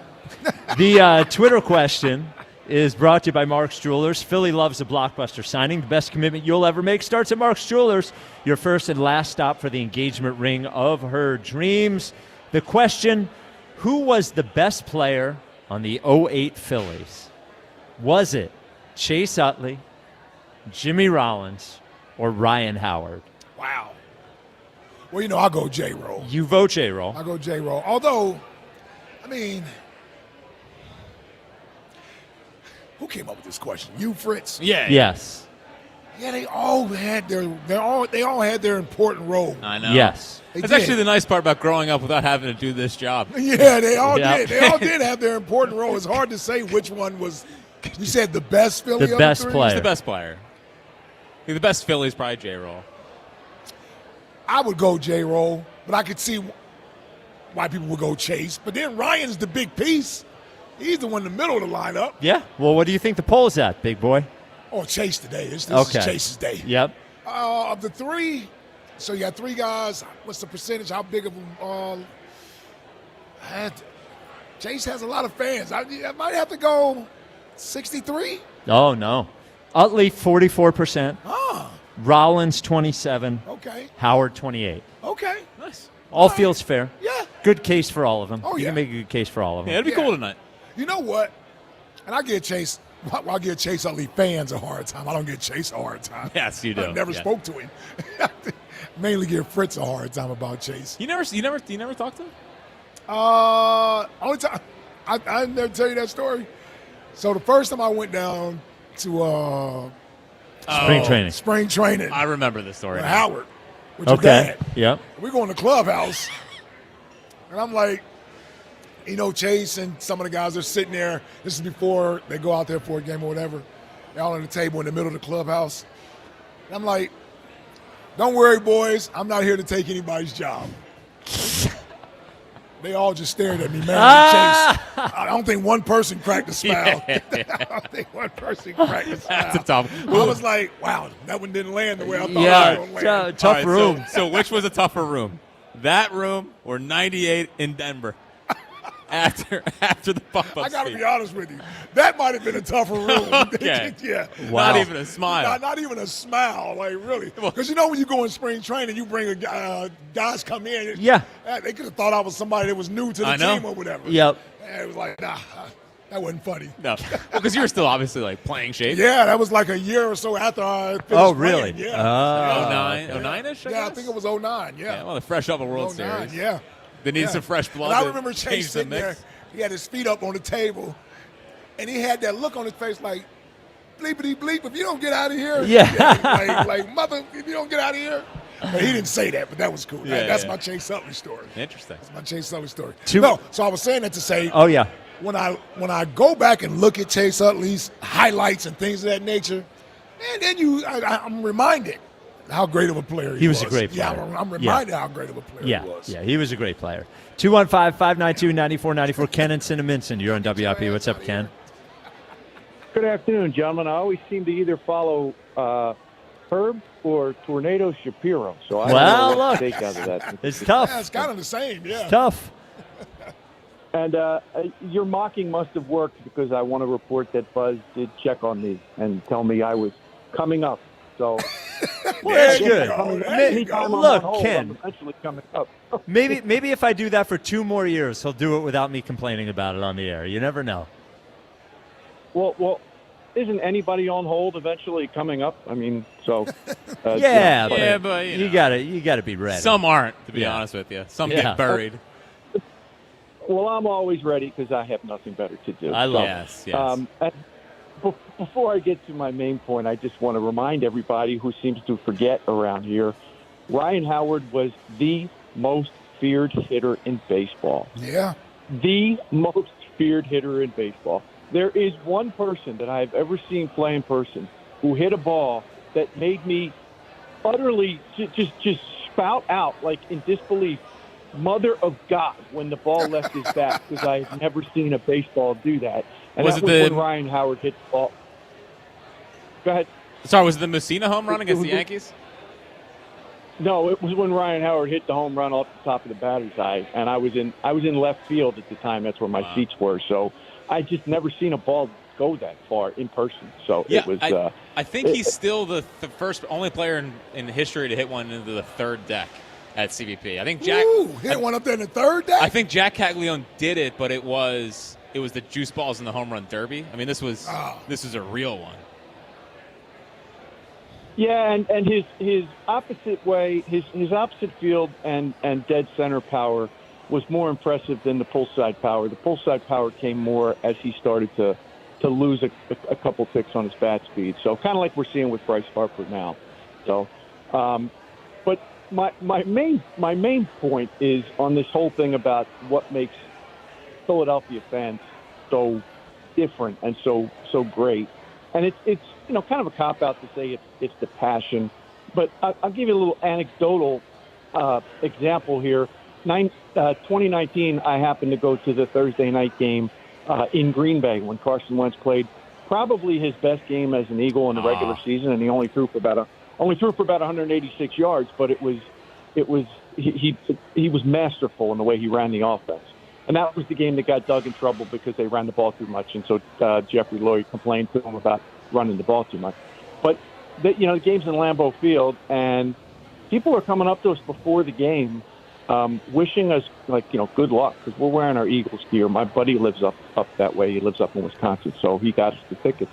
The Twitter question is brought to you by Mark's Jewelers. Philly loves a blockbuster signing. The best commitment you'll ever make starts at Mark's Jewelers, your first and last stop for the engagement ring of her dreams. The question, who was the best player on the 08 Phillies? Was it Chase Utley, Jimmy Rollins, or Ryan Howard? Wow. Well, I'll go J-Roll. You vote J-Roll. I'll go J-Roll. Although, who came up with this question? You, Fritz? Yeah. Yes. Yeah, they all had their important role. I know. Yes. That's actually the nice part about growing up without having to do this job. Yeah, they all did. They all did have their important role. It's hard to say which one was. You said the best Philly. The best player. He's the best player. The best Philly is probably J-Roll. I would go J-Roll, but I could see why people would go Chase. But then Ryan's the big piece. He's the one in the middle of the lineup. Yeah. Well, what do you think the poll's at, big boy? Oh, Chase today. This is Chase's day. Yep. Of the three, so you got three guys. What's the percentage? How big of them? Chase has a lot of fans. I might have to go 63. Oh, no. Utley, 44%. Ah. Rollins, 27. Okay. Howard, 28. Okay. Nice. All feels fair. Yeah. Good case for all of them. Oh, you yeah. can make a good case for all of them. Yeah, it'll be cool tonight. You know what? And I give Chase Utley fans a hard time. I don't give Chase a hard time. Yes, you do. I never spoke to him. Mainly give Fritz a hard time about Chase. You never talked to him? Only time I never tell you that story. So the first time I went down to Spring training. Spring training. I remember this story. With now. Howard. With your dad. Yep. We go in the clubhouse, and I'm like, Chase and some of the guys are sitting there. This is before they go out there for a game or whatever. They're all on the table in the middle of the clubhouse. And I'm like, don't worry, boys. I'm not here to take anybody's job. They all just stared at me, man. Chase. I don't think one person cracked a smile. Yeah. I don't think one person cracked a smile. That's a tough. I was like, wow, that one didn't land the way I thought it was going to land. Tough All right, room. So which was a tougher room? That room or 98 in Denver? After the bump-up I got to speech. be honest with you. That might have been a tougher room. Okay. Yeah. Wow. Not even a smile. Not even a smile, like really. Because when you go in spring training, you bring guys come in. Yeah. They could have thought I was somebody that was new to the team or whatever. Yep. And it was like, nah, that wasn't funny. No, because you were still obviously like playing shape. Yeah, that was like a year or so after I finished Oh, really? playing. Yeah. 09-ish, Yeah, I think it was 09, yeah. Well, the fresh off a World 09, Series. yeah. They needed some fresh blood. And I to remember change Chase the sitting there. mix. He had his feet up on the table, and he had that look on his face like, bleepity bleep, if you don't get out of here. Yeah. like, mother, if you don't get out of here. But he didn't say that, but that was cool. Yeah, That's yeah. my Chase Utley story. Interesting. That's my Chase Utley story. So I was saying that to say, Oh, yeah. when I go back and look at Chase Utley's highlights and things of that nature, and then I'm reminded how great of a player he was. He was a great player. Yeah, I'm reminded how great of a player he was. Yeah, he was a great player. 215-592-9494. Ken and Cinnaminson, you're on WIP. What's up, Ken? Good afternoon, gentlemen. I always seem to either follow Herb or Tornado Shapiro. So I don't know what to take out of that. It's tough. Yeah, it's kind of the same, yeah. It's tough. And your mocking must have worked because I want to report that Buzz did check on me and tell me I was coming up. So Well, that's good. Anytime I'm on Look, hold, Ken. I'm eventually coming up. Maybe if I do that for 2 more years, he'll do it without me complaining about it on the air. You never know. Well, isn't anybody on hold eventually coming up? I mean, so but you gotta be ready. Some aren't, to be honest with you. Some get buried. Well, I'm always ready because I have nothing better to do. I love it. Yes. And before I get to my main point, I just want to remind everybody who seems to forget around here, Ryan Howard was the most feared hitter in baseball. Yeah. The most feared hitter in baseball. There is one person that I've ever seen play in person who hit a ball that made me utterly just spout out, like in disbelief, Mother of God, when the ball left his bat, because I had never seen a baseball do that. And that was when Ryan Howard hit the ball. Go ahead. Sorry, was it the Messina home run against the Yankees? No, it was when Ryan Howard hit the home run off the top of the batter's eye, and I was in left field at the time. That's where my seats were. So I just never seen a ball go that far in person. So Yeah, it was. I think he's still the only player in history to hit one into the third deck at CBP. I think Jack hit one up there in the third deck. I think Jack Caglione did it, but it was the juice balls in the home run derby. I mean, this was a real one. Yeah, and his opposite way, his opposite field and dead center power was more impressive than the pull side power. The pull side power came more as he started to lose a couple ticks on his bat speed. So kind of like we're seeing with Bryce Harper now. So, but my main point is on this whole thing about what makes Philadelphia fans so different and so great. And it's kind of a cop-out to say it's the passion. But I'll give you a little anecdotal example here. 2019, I happened to go to the Thursday night game in Green Bay when Carson Wentz played probably his best game as an Eagle in the regular season, and he only threw for about 186 yards. But he was masterful in the way he ran the offense. And that was the game that got Doug in trouble because they ran the ball too much. And so Jeffrey Lloyd complained to him about running the ball too much. But, the game's in Lambeau Field, and people are coming up to us before the game wishing us, good luck because we're wearing our Eagles gear. My buddy lives up that way. He lives up in Wisconsin, so he got us the tickets.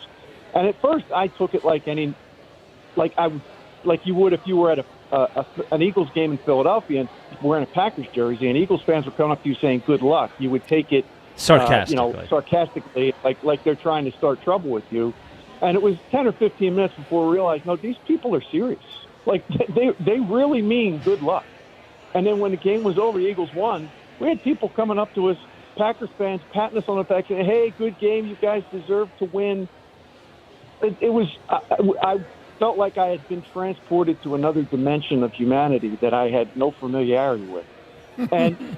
And at first I took it like you would if you were at an Eagles game in Philadelphia and wearing a Packers jersey, and Eagles fans were coming up to you saying good luck. You would take it sarcastically, sarcastically, like they're trying to start trouble with you. And it was 10 or 15 minutes before we realized, no, these people are serious. Like, they really mean good luck. And then when the game was over, the Eagles won, we had people coming up to us, Packers fans, patting us on the back, saying, hey, good game, you guys deserve to win. It was I felt like I had been transported to another dimension of humanity that I had no familiarity with. And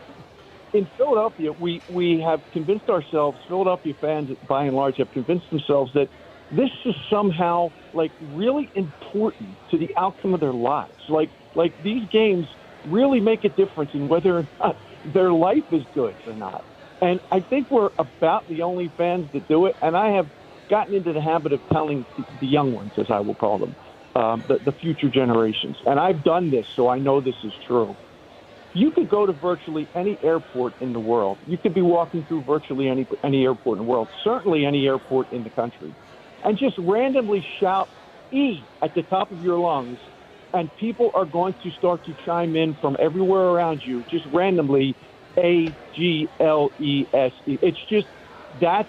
in Philadelphia, we have convinced ourselves, Philadelphia fans by and large have convinced themselves that this is somehow like really important to the outcome of their lives. Like these games really make a difference in whether or not their life is good or not. And I think we're about the only fans that do it. And I have gotten into the habit of telling the young ones, as I will call them, the future generations. And I've done this, so I know this is true. You could go to virtually any airport in the world. You could be walking through virtually any airport in the world, certainly any airport in the country, and just randomly shout E at the top of your lungs, and people are going to start to chime in from everywhere around you, just randomly, A-G-L-E-S-E. It's just, that's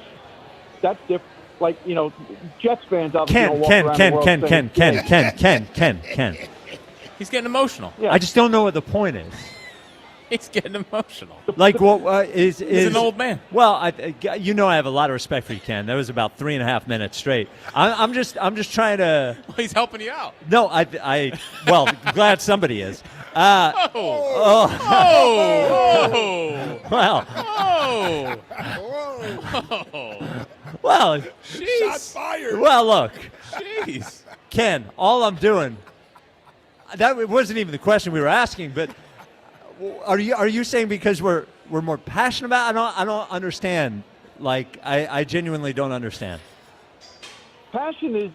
different. Like, you know, Jets fans obviously don't walk around the world saying, Ken. He's getting emotional. Yeah. I just don't know what the point is. He's getting emotional. Like, what is He's an old man. Well, I have a lot of respect for you, Ken. That was about 3.5 minutes straight. I'm just trying to. Well, he's helping you out. No, well, glad somebody is. Well. Well, jeez. Shots fired. Well, look. Jeez. Ken, all I'm doing. That wasn't even the question we were asking, but are you saying because we're more passionate about it? I don't understand. Like, I genuinely don't understand. Passion is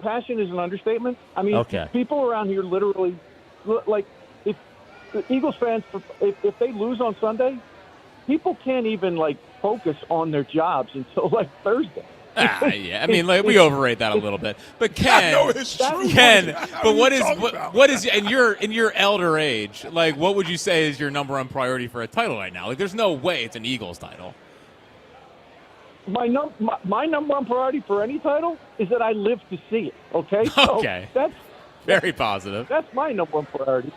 an understatement. I mean, okay. People around here literally, like, if the Eagles fans, if they lose on Sunday, people can't even like focus on their jobs until like Thursday. Yeah. I mean, like, we overrate that a little bit. But Ken, no, it's true. Ken, but what is in your elder age? Like, what would you say is your number one priority for a title right now? Like, there's no way it's an Eagles title. My number one priority for any title is that I live to see it. Okay. So okay. That's very positive. That's my number one priority.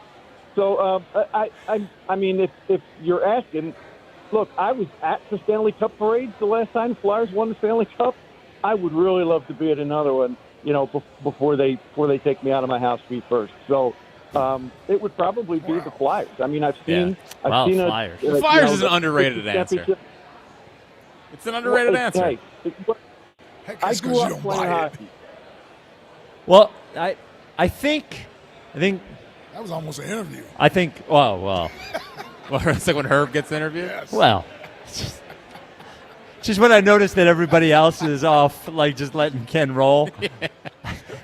So I mean, if you're asking, look, I was at the Stanley Cup parade the last time the Flyers won the Stanley Cup. I would really love to be at another one, you know, before they take me out of my house feet first. So it would probably be the Flyers. I mean, I've seen Flyers. The Flyers is an underrated answer. It's an underrated answer. Hey, I grew up playing hockey. Well, I think that was almost an interview. I think. Well. Well, it's like when Herb gets interviewed. Yes. Well, just when I noticed that everybody else is off, like just letting Ken roll. Yeah.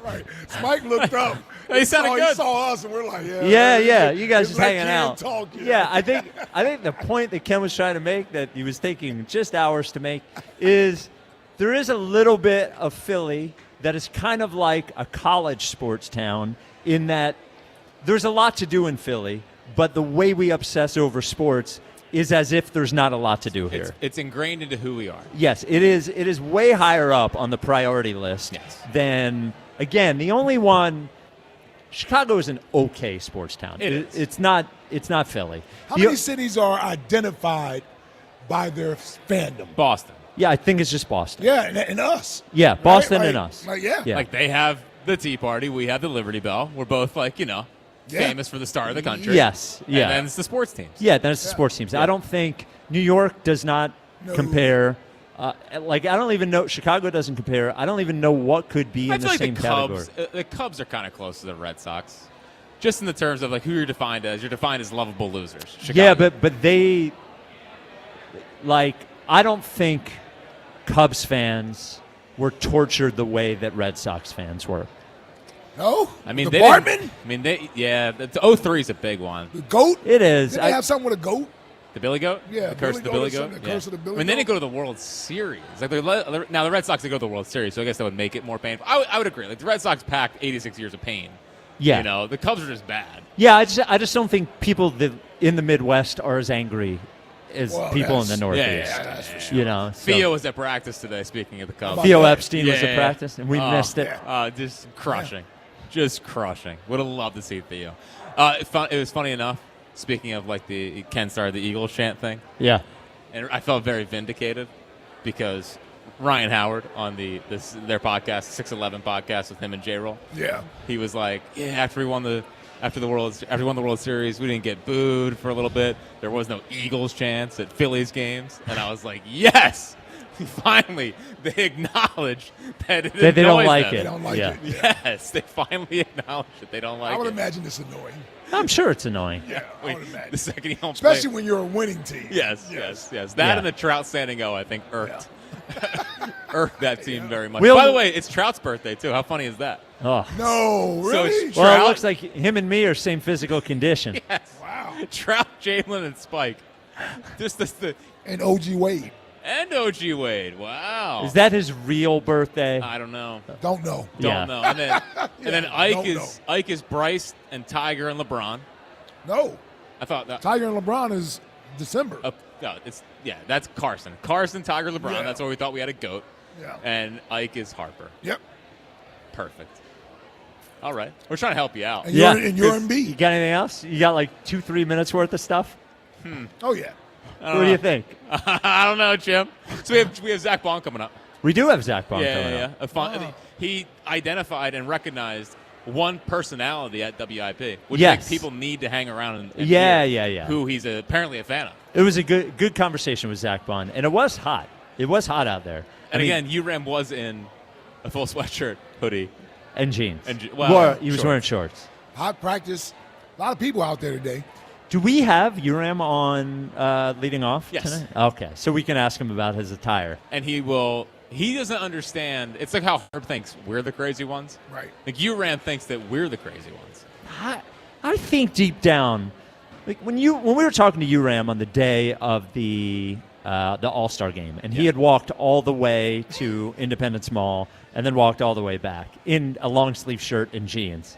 Right. Mike looked up. He sounded good. He saw us, and we're like, yeah. You guys just like hanging out. Talk, yeah, I think the point that Ken was trying to make, that he was taking just hours to make, is there is a little bit of Philly that is kind of like a college sports town in that there's a lot to do in Philly, but the way we obsess over sports is as if there's not a lot to do here. It's ingrained into who we are. Yes, it is. It is way higher up on the priority list than, again, the only one. Chicago is an okay sports town. It's not Philly. How many cities are identified by their fandom? Boston. Yeah, I think it's just Boston. Yeah, and us. Yeah, Boston right? and us. Yeah. Like, they have the Tea Party. We have the Liberty Bell. We're both, like, famous for the star of the country. Yes. Yeah. And then it's the sports teams. Yeah, then it's the sports teams. Yeah. I don't think New York does not compare. I don't even know. Chicago doesn't compare. I don't even know what could be in the same category. The Cubs are kind of close to the Red Sox, just in the terms of like who you're defined as. You're defined as lovable losers. Chicago. Yeah, but they, like, I don't think Cubs fans were tortured the way that Red Sox fans were. No, I mean, the Bartman. The 03 is a big one. The goat. It is. Did they have something with a goat? The Billy Goat? Yeah. The curse of the Billy Goat? The curse of the Billy Goat. I mean, they didn't go to the World Series. Like, now, the Red Sox did go to the World Series, so I guess that would make it more painful. I would agree. Like, the Red Sox packed 86 years of pain. Yeah. The Cubs are just bad. Yeah, I just don't think people in the Midwest are as angry as people in the Northeast. Yeah, that's for sure. You know, so. Theo was at practice today, speaking of the Cubs. Theo Epstein was at practice, and we missed it. Just crushing. Just crushing. Would have loved to see Theo. It was funny enough, speaking of like the Ken started the Eagles chant thing. Yeah. And I felt very vindicated because Ryan Howard on their podcast, 611 podcast with him and J-Roll. Yeah. He was like, after we won the World Series, we didn't get booed for a little bit. There was no Eagles chants at Phillies games, and I was like, yes, finally they acknowledge that they don't like them. it. They don't like it. Yes, they finally acknowledge that they don't like it. I would imagine it's annoying. I'm sure it's annoying. Yeah, I would imagine. The second you don't especially play. when you're a winning team. Yes. That and the Trout standing O, I think, irked. Irked that team very much. By the way, it's Trout's birthday too. How funny is that? Oh no, really? So well, it looks like him and me are same physical condition. Yes. Wow. Trout, Jalen, and Spike. And OG Wade. And OG Wade. Wow. Is that his real birthday? I don't know. Don't know. Don't know. And then don't Ike is Bryce and Tiger and LeBron. No. I thought that Tiger and LeBron is December. That's Carson. Carson, Tiger, LeBron. Yeah. That's where we thought we had a GOAT. Yeah. And Ike is Harper. Yep. Perfect. All right. We're trying to help you out. And you're Embiid. You got anything else? You got like 2-3 minutes worth of stuff? Oh, yeah. What do you think? I don't know, Jim. So we have Zach Bond coming up. We do have Zach Bond coming up. He identified and recognized one personality at WIP, which like, people need to hang around and hear who he's apparently a fan of. It was a good conversation with Zach Bond, and it was hot. It was hot out there. And again, URAM was in a full sweatshirt, hoodie. And jeans. He was wearing shorts. Hot practice. A lot of people out there today. Do we have URAM on leading off tonight? Okay, so we can ask him about his attire. And he doesn't understand. It's like how Herb thinks we're the crazy ones. Right. Like URAM thinks that we're the crazy ones. I think deep down, like when we were talking to URAM on the day of the All-Star game, and he had walked all the way to Independence Mall and then walked all the way back in a long-sleeve shirt and jeans.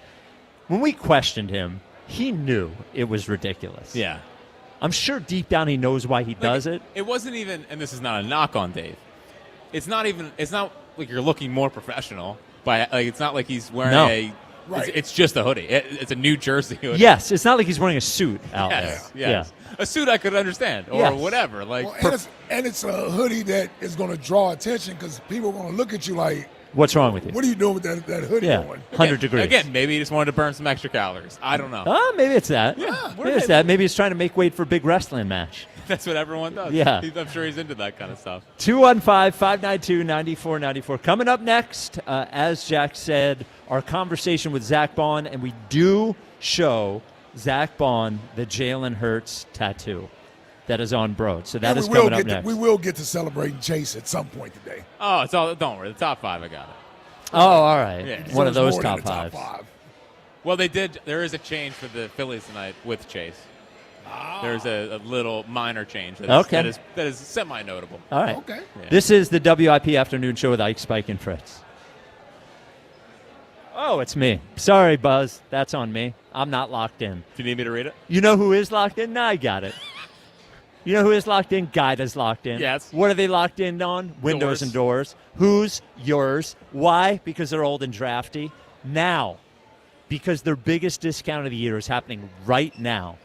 When we questioned him, he knew it was ridiculous. Yeah. I'm sure deep down he knows why he does it. It wasn't even, and this is not a knock on Dave, it's not like you're looking more professional. It's not like he's wearing it's just a hoodie. It's a New Jersey hoodie. Yes, it's not like he's wearing a suit out there. Yes. A suit I could understand, or whatever. And it's a hoodie that is going to draw attention because people are going to look at you like, what's wrong with you? What are you doing with that hoodie on? 100 degrees. Again, maybe he just wanted to burn some extra calories. I don't know. Maybe it's that. Yeah, maybe it's that. Maybe he's trying to make weight for a big wrestling match. That's what everyone does. Yeah. I'm sure he's into that kind of stuff. 215-592-9494. Coming up next, as Jack said, our conversation with Zach Bond, and we do show Zach Bond the Jalen Hurts tattoo that is on Broad. So that is coming up next. We will get to celebrating Chase at some point today. Oh, don't worry. The top 5, I got it. Oh, all right. Yeah. One of those top fives. Well, there is a change for the Phillies tonight with Chase. There's a little minor change that is semi-notable. All right. Okay. Yeah. This is the WIP Afternoon Show with Ike, Spike, and Fritz. Oh, it's me. Sorry, Buzz. That's on me. I'm not locked in. Do you need me to read it? You know who is locked in? Nah, I got it. You know who is locked in? Guida's locked in. Yes. What are they locked in on? Windows and doors. Whose? Yours. Why? Because they're old and drafty. Now, because their biggest discount of the year is happening right now.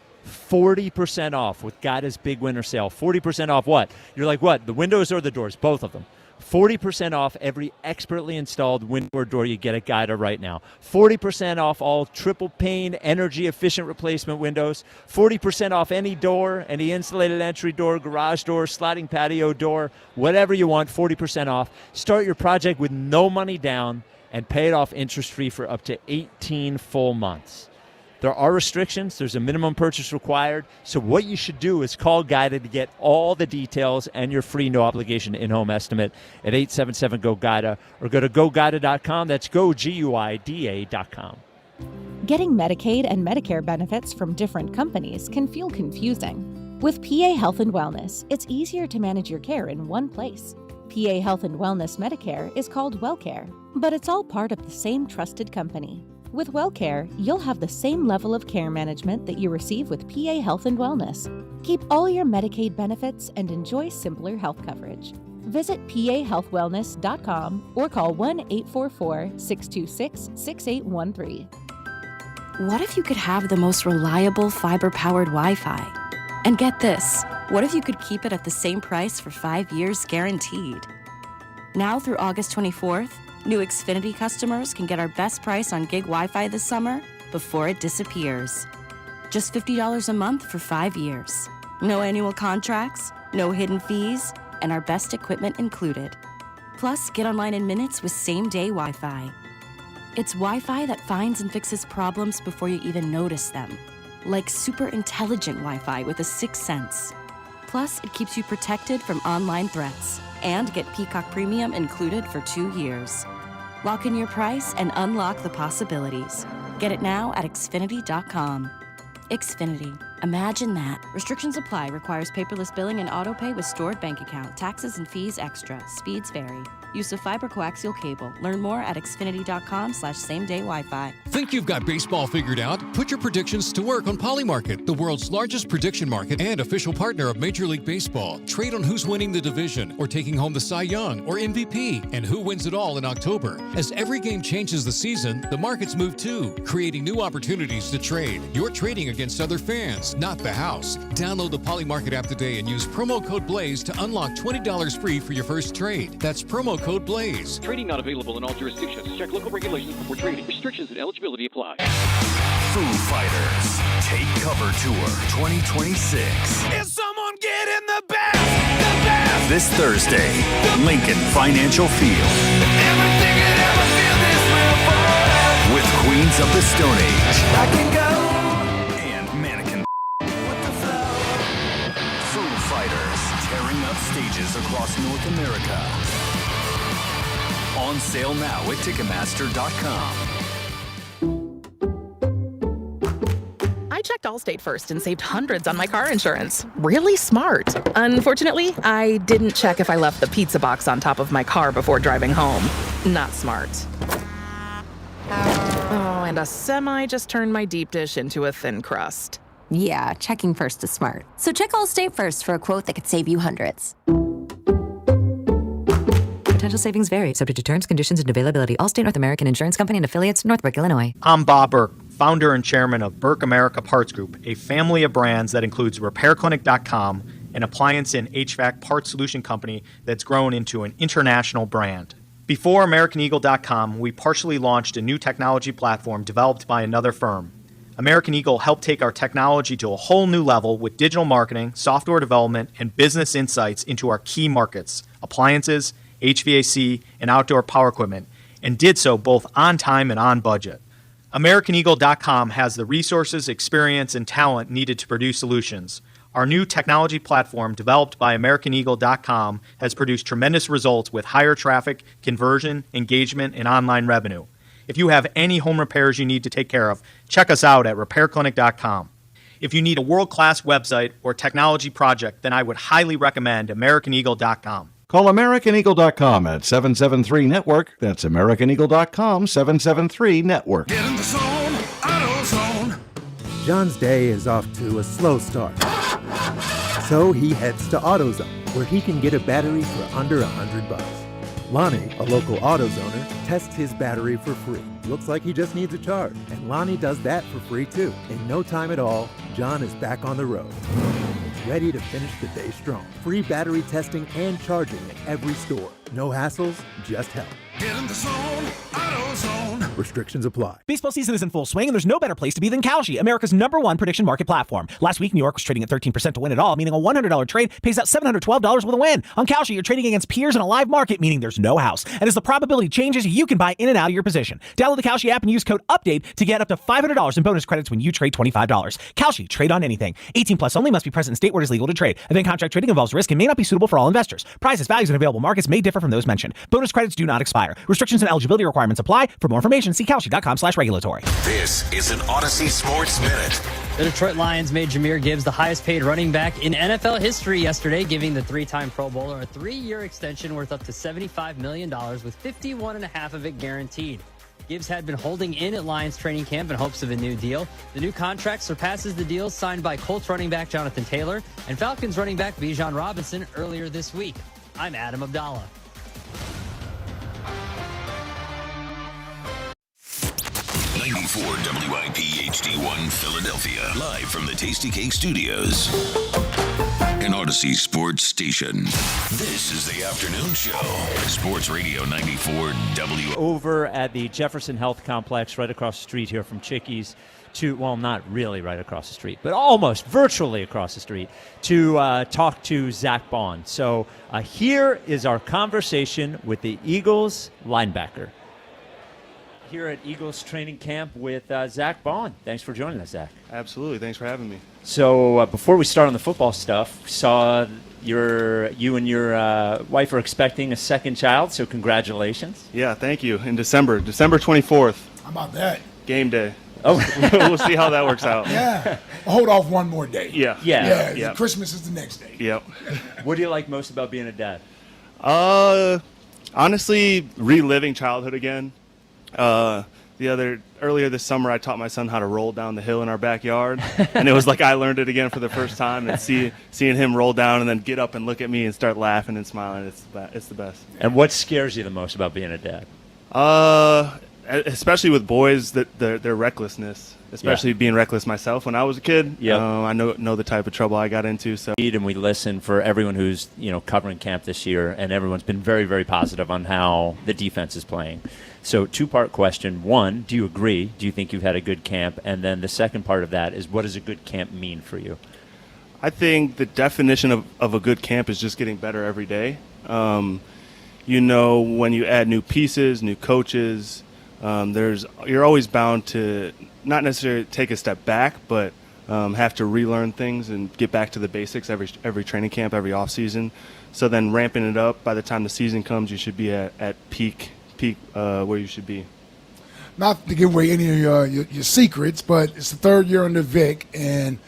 40% off with Guida's big winter sale. 40% off what? You're like, what? The windows or the doors? Both of them. 40% off every expertly installed window or door you get at Guida right now. 40% off all triple pane, energy efficient replacement windows. 40% off any door, any insulated entry door, garage door, sliding patio door, whatever you want, 40% off. Start your project with no money down and pay it off interest-free for up to 18 full months. There are restrictions. There's a minimum purchase required. So what you should do is call Guida to get all the details and your free no-obligation in-home estimate at 877-GO-GUIDA or go to GoGuida.com. That's GoGuida.com. Getting Medicaid and Medicare benefits from different companies can feel confusing. With PA Health and Wellness, it's easier to manage your care in one place. PA Health and Wellness Medicare is called WellCare, but it's all part of the same trusted company. With WellCare, you'll have the same level of care management that you receive with PA Health and Wellness. Keep all your Medicaid benefits and enjoy simpler health coverage. Visit pahealthwellness.com or call 1-844-626-6813. What if you could have the most reliable fiber-powered Wi-Fi? And get this, what if you could keep it at the same price for 5 years guaranteed? Now through August 24th, new Xfinity customers can get our best price on gig Wi-Fi this summer before it disappears. Just $50 a month for 5 years. No annual contracts, no hidden fees, and our best equipment included. Plus, get online in minutes with same-day Wi-Fi. It's Wi-Fi that finds and fixes problems before you even notice them. Like super intelligent Wi-Fi with a sixth sense. Plus, it keeps you protected from online threats. And get Peacock Premium included for 2 years. Lock in your price and unlock the possibilities. Get it now at Xfinity.com. Xfinity. Imagine that. Restrictions apply. Requires paperless billing and autopay with stored bank account. Taxes and fees extra. Speeds vary. Use of fiber coaxial cable. Learn more at Xfinity.com/same-day Wi-Fi. Think you've got baseball figured out? Put your predictions to work on Polymarket, the world's largest prediction market and official partner of Major League Baseball. Trade on who's winning the division or taking home the Cy Young or MVP and who wins it all in October. As every game changes the season, the markets move too, creating new opportunities to trade. You're trading against other fans, not the house. Download the Polymarket app today and use promo code BLAZE to unlock $20 free for your first trade. That's promo code BLAZE. Trading not available in all jurisdictions. Check local regulations before trading. Restrictions and eligibility apply. Foo Fighters Take Cover Tour 2026. Is someone getting the best? This Thursday, Lincoln Financial Field. Everything it ever feel this will forever. With Queens of the Stone Age. I can go. And Mannequin. Foo Fighters tearing up stages across North America. On sale now at Ticketmaster.com. I checked Allstate first and saved hundreds on my car insurance. Really smart. Unfortunately, I didn't check if I left the pizza box on top of my car before driving home. Not smart. Oh, and a semi just turned my deep dish into a thin crust. Yeah, checking first is smart. So check Allstate first for a quote that could save you hundreds. Potential savings vary, subject to terms, conditions, and availability. Allstate North American Insurance Company and affiliates, Northbrook, Illinois. I'm Bob Burke, founder and chairman of Burke America Parts Group, a family of brands that includes RepairClinic.com, an appliance and HVAC parts solution company that's grown into an international brand. Before AmericanEagle.com, we partially launched a new technology platform developed by another firm. American Eagle helped take our technology to a whole new level with digital marketing, software development, and business insights into our key markets, appliances, HVAC, and outdoor power equipment, and did so both on time and on budget. AmericanEagle.com has the resources, experience, and talent needed to produce solutions. Our new technology platform, developed by AmericanEagle.com, has produced tremendous results with higher traffic, conversion, engagement, and online revenue. If you have any home repairs you need to take care of, check us out at RepairClinic.com. If you need a world-class website or technology project, then I would highly recommend AmericanEagle.com. Call AmericanEagle.com at 773-NETWORK. That's AmericanEagle.com, 773-NETWORK. Get in the zone, AutoZone. John's day is off to a slow start. So he heads to AutoZone, where he can get a battery for under $100. Lonnie, a local AutoZoner, tests his battery for free. Looks like he just needs a charge. And Lonnie does that for free too. In no time at all, John is back on the road. Ready to finish the day strong. Free battery testing and charging at every store. No hassles, just help. Get in the zone, AutoZone. Restrictions apply. Baseball season is in full swing, and there's no better place to be than Kalshi, America's #1 prediction market platform. Last week, New York was trading at 13% to win it all, meaning a $100 trade pays out $712 with a win. On Kalshi, you're trading against peers in a live market, meaning there's no house. And as the probability changes, you can buy in and out of your position. Download the Kalshi app and use code UPDATE to get up to $500 in bonus credits when you trade $25. Kalshi, trade on anything. 18 plus only, must be present in state where it is legal to trade. Event contract trading involves risk and may not be suitable for all investors. Prices, values, and available markets may differ from those mentioned. Bonus credits do not expire. Restrictions and eligibility requirements apply. For more information, see Kalshi.com/regulatory. This is an Odyssey Sports Minute. The Detroit Lions made Jahmyr Gibbs the highest paid running back in NFL history yesterday, giving the three-time Pro Bowler a 3-year extension worth up to $75 million with $51.5 of it guaranteed. Gibbs had been holding in at Lions training camp in hopes of a new deal. The new contract surpasses the deals signed by Colts running back Jonathan Taylor and Falcons running back Bijan Robinson earlier this week. I'm Adam Abdallah. WIP HD1 Philadelphia, live from the Tasty Cake Studios. An Odyssey sports station. This is the afternoon show. Sports Radio 94 Over at the Jefferson Health Complex, right across the street here from Chickies, well, not really right across the street, but almost virtually across the street, to talk to Zach Bond. So here is our conversation with the Eagles linebacker. Here at Eagles training camp with Zach Bond. Thanks for joining us, Zach. Absolutely. Thanks for having me. So before we start on the football stuff, saw you and your wife are expecting a second child, so congratulations. Yeah, thank you. In December 24th. How about that? Game day. Oh, we'll see how that works out. Yeah. Hold off one more day. Yeah. Christmas is the next day. Yep. What do you like most about being a dad? Honestly, reliving childhood again. Earlier this summer, I taught my son how to roll down the hill in our backyard, and it was like I learned it again for the first time. And seeing him roll down and then get up and look at me and start laughing and smiling, it's the best. And what scares you the most about being a dad? Especially with boys, their recklessness. Especially being reckless myself when I was a kid. I know the type of trouble I got into. So, and we listen for everyone who's covering camp this year, and everyone's been very, very positive on how the defense is playing. So, two-part question. One, do you agree? Do you think you've had a good camp? And then the second part of that is, what does a good camp mean for you? I think the definition of a good camp is just getting better every day. When you add new pieces, new coaches, you're always bound to not necessarily take a step back, but have to relearn things and get back to the basics every training camp, every off season. So then ramping it up, by the time the season comes, you should be at peak where you should be. Not to give away any of your secrets, but it's the third year under Vic, and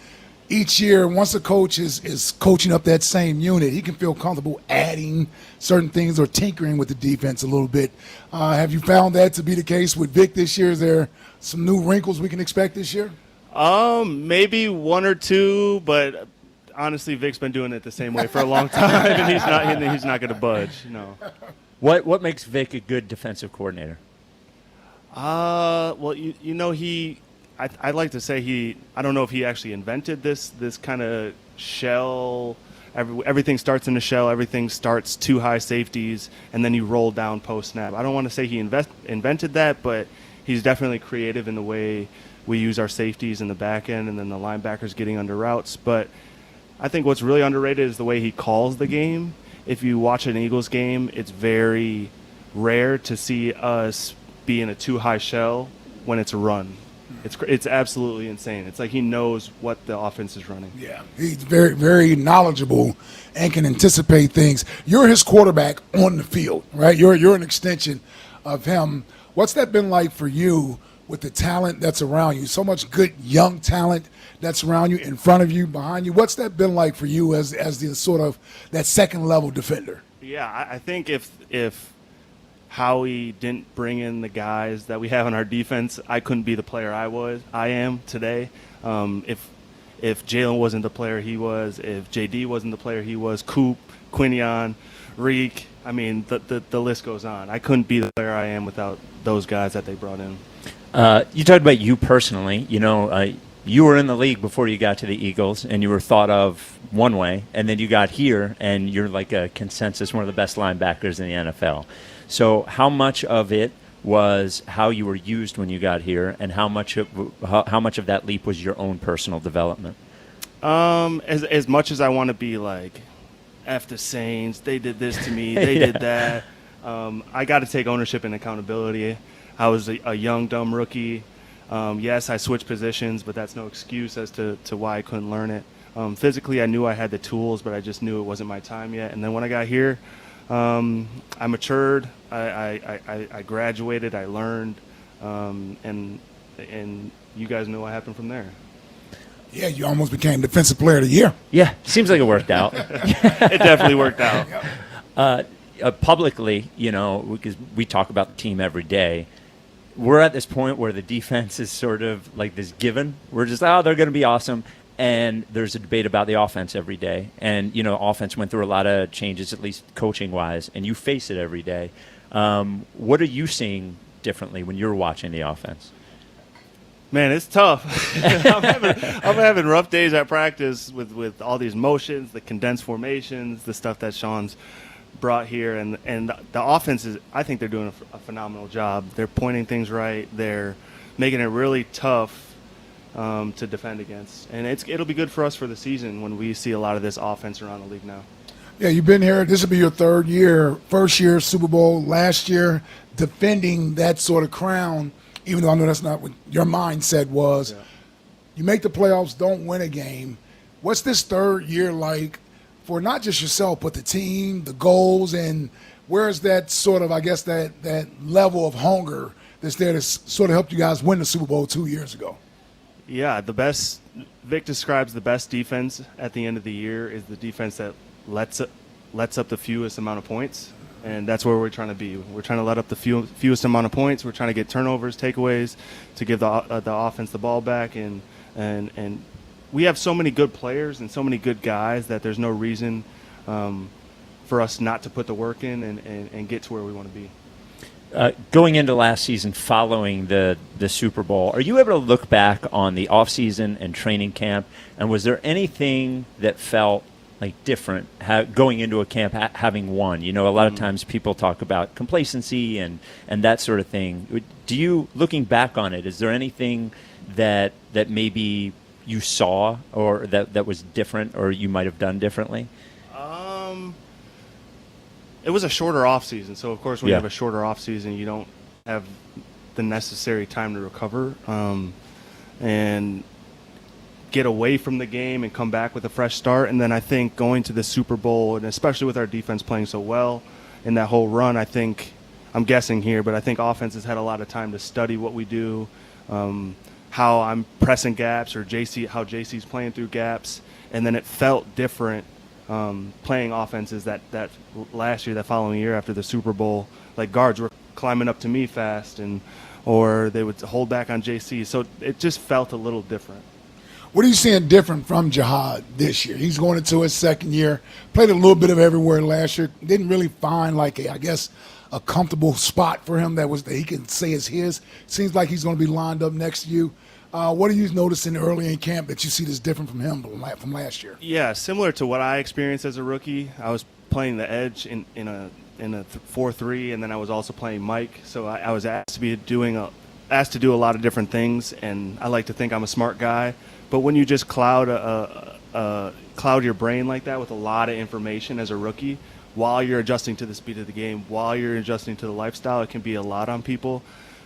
each year, once a coach is coaching up that same unit, he can feel comfortable adding certain things or tinkering with the defense a little bit. Have you found that to be the case with Vic this year? Is there some new wrinkles we can expect this year? Maybe one or two, but honestly, Vic's been doing it the same way for a long time, and he's not going to budge. No. What makes Vic a good defensive coordinator? Well, I'd like to say I don't know if he actually invented this kind of shell. Everything starts in a shell. Everything starts too high safeties, and then you roll down post snap. I don't want to say he invented that, but he's definitely creative in the way we use our safeties in the back end, and then the linebackers getting under routes. But I think what's really underrated is the way he calls the game. If you watch an Eagles game, it's very rare to see us be in a too high shell when it's a run. It's absolutely insane. It's like he knows what the offense is running. Yeah, he's very, very knowledgeable and can anticipate things. You're his quarterback on the field, right? You're an extension of him. What's that been like for you with the talent that's around you? So much good young talent that's around you, in front of you, behind you. What's that been like for you as the sort of that second level defender? Yeah, I think if Howie didn't bring in the guys that we have on our defense, I couldn't be the player I am today. If Jalen wasn't the player he was, if JD wasn't the player he was, Coop, Quinion, Reek, I mean, the list goes on. I couldn't be the player I am without those guys that they brought in. You talked about you personally. You were in the league before you got to the Eagles, and you were thought of one way, and then you got here, and you're like a consensus, one of the best linebackers in the NFL. So how much of it was how you were used when you got here, and how much of that leap was your own personal development? As much as I want to be like, F the Saints, they did this to me, they did that, I got to take ownership and accountability. I was a young, dumb rookie. Yes, I switched positions, but that's no excuse as to why I couldn't learn it. Physically, I knew I had the tools, but I just knew it wasn't my time yet. And then when I got here, I matured, I graduated, I learned, and you guys know what happened from there. Yeah, you almost became Defensive Player of the Year. Yeah, seems like it worked out. It definitely worked out. Publicly, because we talk about the team every day, we're at this point where the defense is sort of like this given. We're just, they're going to be awesome. And there's a debate about the offense every day. And, offense went through a lot of changes, at least coaching-wise, and you face it every day. What are you seeing differently when you're watching the offense? Man, it's tough. I'm having rough days at practice with all these motions, the condensed formations, the stuff that Sean's brought here. And the offense is, I think they're doing a phenomenal job. They're pointing things right. They're making it really tough to defend against. And it'll be good for us for the season when we see a lot of this offense around the league now. Yeah, you've been here. This will be your third year, first year Super Bowl, last year defending that sort of crown, even though I know that's not what your mindset was. Yeah. You make the playoffs, don't win a game. What's this third year like for not just yourself, but the team, the goals, and where's that sort of, I guess, that level of hunger that's there to sort of help you guys win the Super Bowl 2 years ago? Yeah, Vic describes the best defense at the end of the year is the defense that lets up the fewest amount of points, and that's where we're trying to be. We're trying to let up the fewest amount of points. We're trying to get turnovers, takeaways, to give the offense the ball back, and we have so many good players and so many good guys that there's no reason for us not to put the work in and get to where we want to be. Going into last season, following the Super Bowl, are you able to look back on the offseason and training camp, and was there anything that felt like different going into a camp having won? A lot of times people talk about complacency and that sort of thing. Do you, looking back on it, is there anything that maybe you saw or that was different or you might have done differently? It was a shorter off season, so of course when you have a shorter off season, you don't have the necessary time to recover and get away from the game and come back with a fresh start. And then I think going to the Super Bowl, and especially with our defense playing so well in that whole run, I'm guessing here, but I think offense has had a lot of time to study what we do, how I'm pressing gaps, or how JC's playing through gaps, and then it felt different. Playing offenses that last year, that following year after the Super Bowl, like guards were climbing up to me fast, or they would hold back on JC. So it just felt a little different. What are you seeing different from Jihad this year? He's going into his second year, played a little bit of everywhere last year, didn't really find a comfortable spot for him that he can say is his. Seems like he's going to be lined up next to you. What are you noticing early in camp that you see that's different from him from last year? Yeah, similar to what I experienced as a rookie. I was playing the edge in a 4-3, and then I was also playing Mike. So I was asked to do a lot of different things, and I like to think I'm a smart guy. But when you just cloud your brain like that with a lot of information as a rookie, while you're adjusting to the speed of the game, while you're adjusting to the lifestyle, it can be a lot on people.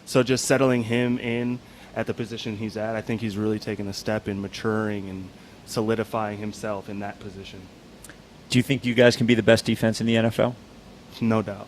So just settling him in at the position he's at, I think he's really taken a step in maturing and solidifying himself in that position. Do you think you guys can be the best defense in the NFL? No doubt.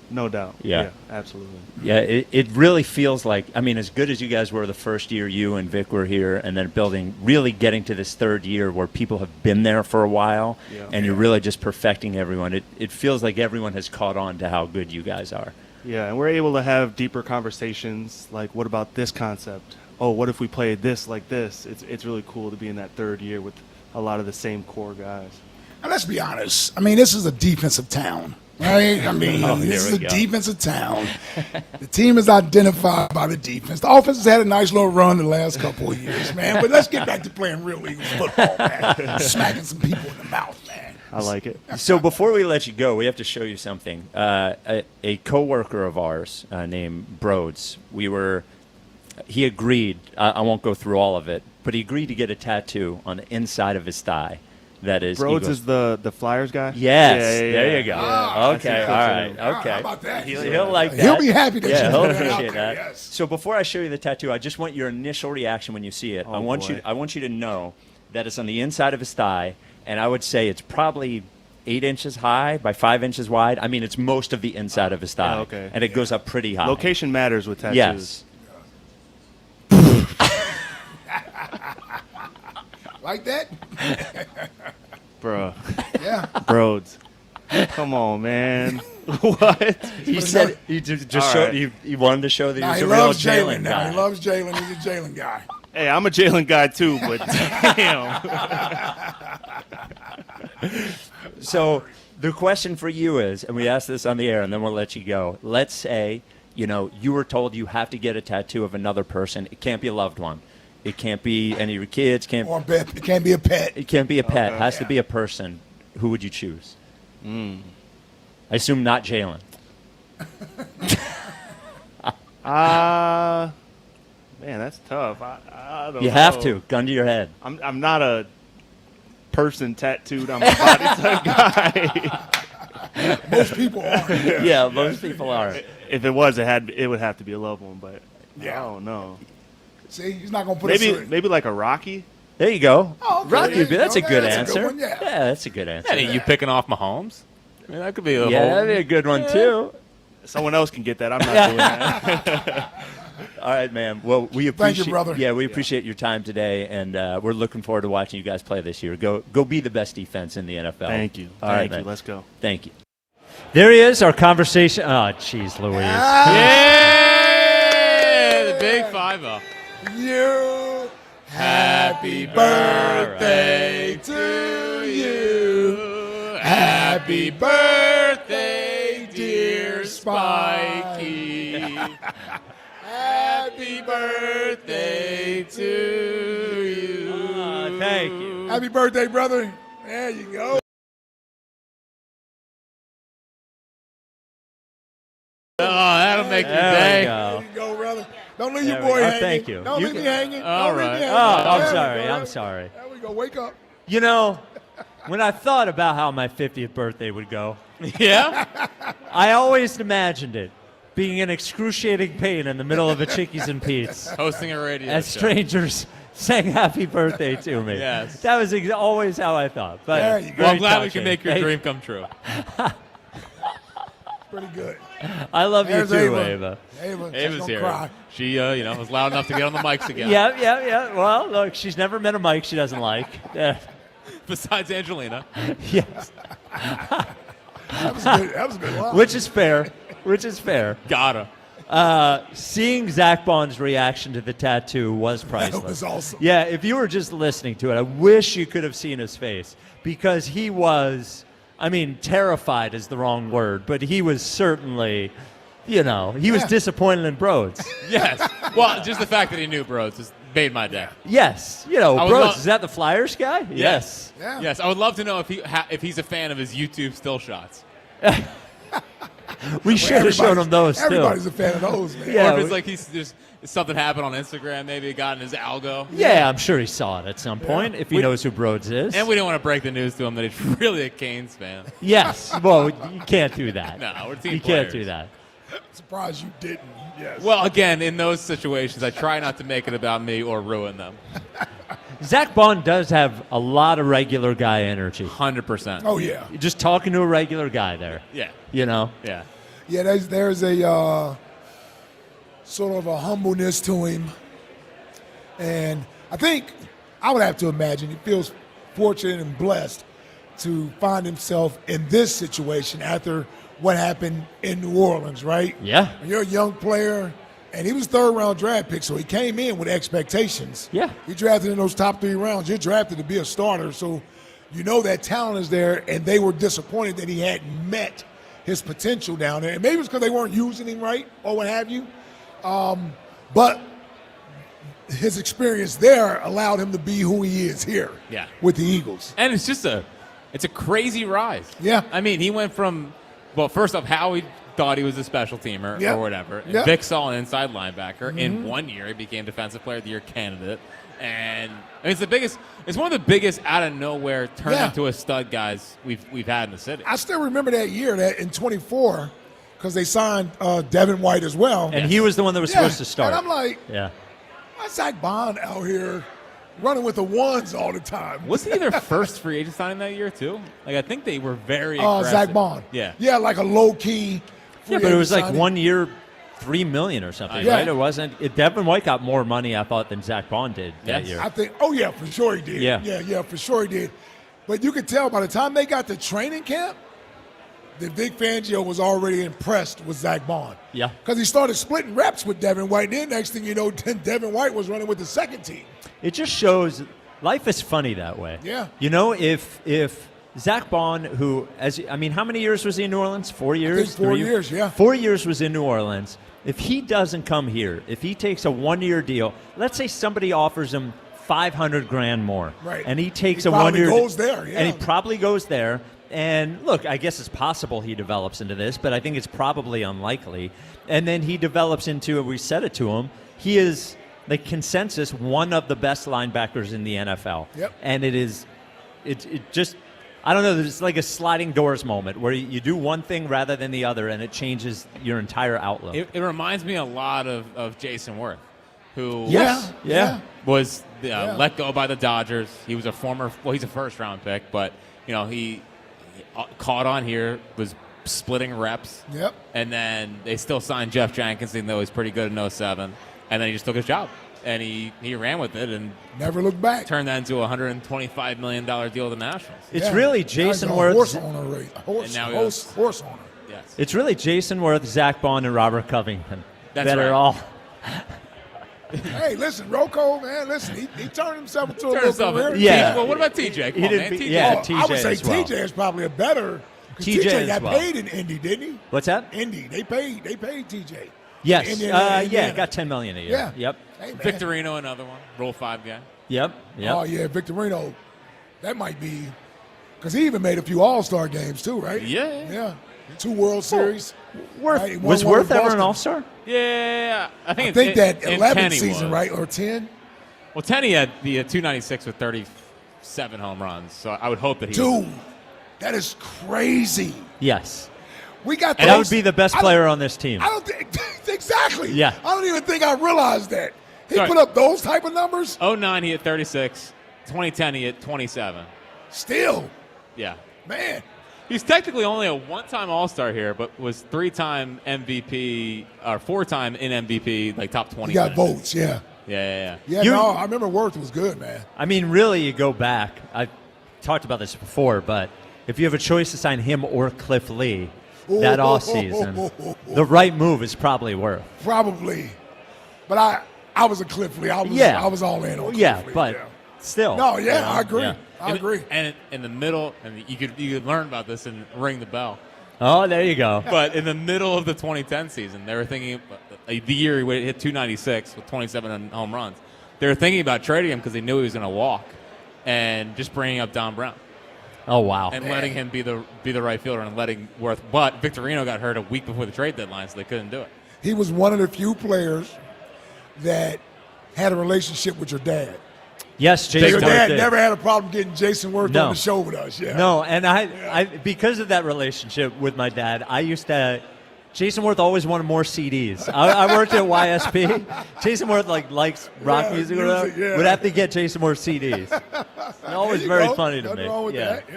Yeah, absolutely. Yeah, it really feels like, as good as you guys were the first year you and Vic were here, and then really getting to this third year where people have been there for a while, and you're really just perfecting everyone. It feels like everyone has caught on to how good you guys are. Yeah, and we're able to have deeper conversations like, what about this concept? Oh, what if we played this like this? It's really cool to be in that third year with a lot of the same core guys. And let's be honest. This is a defensive town, right? This is a defensive town. The team is identified by the defense. The offense has had a nice little run the last couple of years, man. But let's get back to playing real Eagles football, man. Smacking some people in the mouth, man. I like it. So before we let you go, we have to show you something. A coworker of ours named Broads, he agreed, I won't go through all of it, but he agreed to get a tattoo on the inside of his thigh. That is Broads is the Flyers guy? Yes. Yeah. There you go. Okay. All right. Okay. How about that? He'll like that. He'll be happy that you he'll do appreciate that. Yes. So before I show you the tattoo, I just want your initial reaction when you see it. I want you to know that it's on the inside of his thigh, and I would say it's probably 8 inches high by 5 inches wide. It's most of the inside of his thigh. Okay. And it goes up pretty high. Location matters with tattoos. Yes. Like that? Bruh. Yeah. Broads. Come on, man. What? He said he just showed. He wanted to show that he was a real Jalen guy. He loves Jalen. He's a Jalen guy. Hey, I'm a Jalen guy too, but damn. So the question for you is, and we asked this on the air, and then we'll let you go. Let's say, you were told you have to get a tattoo of another person. It can't be a loved one. It can't be any of your kids. Or a pet. It can't be a pet. It can't be a pet. It has to be a person. Who would you choose? I assume not Jalen. Man, that's tough. I don't know. You have to. Gun to your head. I'm not a person tattooed on my body type guy. Most people are. Yeah, most people are. If it was, it would have to be a loved one, but I don't know. See, he's not gonna put us maybe like a Rocky. There you go. Oh, okay. Rocky, that's a good That's a answer. good one, yeah. That's a good answer. That ain't you picking off Mahomes. I mean, that could be a whole. That'd be a good one too. Someone else can get that. I'm not doing that. All right, man. Well, we appreciate. Thank you, brother. Yeah, we appreciate your time today, and we're looking forward to watching you guys play this year. Go be the best defense in the NFL. Thank you. All right, Thank you. man. Let's go. Thank you. There he is, our conversation. Oh, jeez, Louise. Yeah, the big 5-0. You. Happy birthday to you. Happy birthday, dear Spikey. Happy birthday to you. Thank you. Happy birthday, brother. There you go. Oh, that'll make your day. There you go, brother. Don't leave your boy hanging. Thank you. Don't leave me hanging. All Don't leave me right. hanging. I'm sorry. I'm sorry. There we go. Wake up. When I thought about how my 50th birthday would go, Yeah? I always imagined it being in excruciating pain in the middle of a Chickies and Pete's. Hosting a radio As show. strangers sang happy birthday to me. Yes. That was always how I thought. But There you go. Well, I'm glad we touching. can make your Hey, dream come true. Pretty good. I love There's you too, Ava. Ava. Ava, Ava's she's here. gonna cry. She, was loud enough to get on the mics again. Yeah. Well, look, she's never met a mic she doesn't like. Besides Angelina. Yes. That was good. That was a good line. Which is fair. Gotta. Seeing Zach Bond's reaction to the tattoo was priceless. That was awesome. Yeah, if you were just listening to it, I wish you could have seen his face because he was, terrified is the wrong word, but he was certainly, he was disappointed in Broads. Yes. Well, just the fact that he knew Broads just made my day. Yes. would Broads, love- is that the Flyers guy? Yes. Yeah. Yes. I would love to know if he's a fan of his YouTube still shots. We should have shown him those, too. Everybody's a fan of those, man. Yeah, or if it's like he's just something happened on Instagram, maybe it got in his algo. Yeah, I'm sure he saw it at some point if he knows who Broads is. And we didn't want to break the news to him that he's really a Canes fan. Yes. Well, you can't do that. No, we're team You players. can't do that. I'm surprised you didn't. Yes. Well, again, in those situations, I try not to make it about me or ruin them. Zach Bond does have a lot of regular guy energy. 100%. Oh, yeah. You're just talking to a regular guy there. Yeah. Yeah. Yeah, there's a sort of a humbleness to him. And I think I would have to imagine he feels fortunate and blessed to find himself in this situation after what happened in New Orleans, right? Yeah. When you're a young player, and he was third-round draft pick, so he came in with expectations. Yeah. He drafted in those top 3 rounds. You're drafted to be a starter, so you know that talent is there, and they were disappointed that he hadn't met his potential down there. And maybe it's because they weren't using him right or what have you. But his experience there allowed him to be who he is here with the Eagles. And it's just a crazy rise. Yeah. I mean, he went from, first off, Howie thought he was a special teamer or whatever. Yep. Vic saw an inside linebacker. In 1 year, he became Defensive Player of the Year candidate. And it's one of the biggest out of nowhere turn into a stud guys we've had in the city. I still remember that year, that in 24, because they signed Devin White as well. And he was the one that was supposed to start. And I'm like, why Zach Bond out here running with the ones all the time? Wasn't he their first free agent signing that year, too? Like, I think they were very aggressive. Zach Bond. Yeah. Yeah, like a low-key free but it was like agent 1 year, $3 million or something, Yeah. right? It wasn't. Devin White got more money, I thought, than Zach Bond did that year. I think. Oh yeah, for sure he did. Yeah. For sure he did. But you could tell by the time they got to training camp, that Vic Fangio was already impressed with Zach Bond. Yeah. Because he started splitting reps with Devin White. Then next thing you know, Devin White was running with the second team. It just shows life is funny that way. Yeah. You know, if Zach Bond, who, how many years was he in New Orleans? 4 years? I think 4 years, yeah. 4 years was in New Orleans. If he doesn't come here, if he takes a 1-year deal, let's say somebody offers him $500,000 more, right? And he takes he a 1 year, goes there, yeah. And he probably goes there. And look, I guess it's possible he develops into this, but I think it's probably unlikely. And then he develops into, and we said it to him, he is the consensus one of the best linebackers in the NFL. Yep. And it just, I don't know, there's like a sliding doors moment where you do one thing rather than the other, and it changes your entire outlook. It reminds me a lot of Jason Worth, who was let go by the Dodgers. He was he's a first-round pick, but he caught on here, was splitting reps. Yep. And then they still signed Jeff Jenkins, even though he was pretty good in 07. And then he just took his job. And he ran with it and never looked back. Turned that into a $125 million deal with the Nationals. It's really Jason Worth. Horse owner. Yes. It's really Jason Worth, Zach Bond, and Robert Covington are all. Hey, listen, Rocco, man, he turned himself into a little career. Yeah. Well, what about TJ? TJ. I would say TJ is probably a better. TJ got paid in Indy, didn't he? What's that? Indy. They paid TJ. Yes. Got $10 million a year. Yeah. Yep. Hey, Victorino, another one. Rule 5 guy. Yep. Oh, yeah, Victorino. That might be because he even made a few All-Star games too, right? Yeah. 2 World Series. Right? Was Worth ever an All-Star? Yeah. I think that 11th season, right? Or 10? Well, 10 he had the 296 with 37 home runs. So I would hope that he Dude, that is crazy. Yes. We got and that would be the best player on this team. I don't think exactly. Yeah. I don't even think I realized that. He put up those type of numbers? 09 he hit 36. 2010 he hit 27. Still. Yeah. Man. He's technically only a one-time All-Star here, but was 3-time MVP or 4-time in MVP, like top 20. He got votes, yeah. Yeah. I remember Worth was good, man. I mean, really, you go back. I've talked about this before, but if you have a choice to sign him or Cliff Lee that offseason, the right move is probably Worth. Probably. But I was a Cliff Lee. I was all in on Cliff Lee. But still. No, I agree. Yeah. I agree. And in the middle, and you could learn about this and ring the bell. Oh, there you go. But in the middle of the 2010 season, they were thinking the year he hit 296 with 27 home runs. They were thinking about trading him because they knew he was going to walk, and just bringing up Don Brown. Oh wow! And letting him be the right fielder and letting Worth. But Victorino got hurt a week before the trade deadline, so they couldn't do it. He was one of the few players that had a relationship with your dad. Yes, Jason. Your dad did. never had a problem getting Jason Worth on the show with us. Yeah. No, and I because of that relationship with my dad, I used to. Jason Worth always wanted more CDs. I worked at YSP. Jason Worth likes rock music or whatever. Would have to get Jason Worth CDs. Always very funny to me. Wrong with that.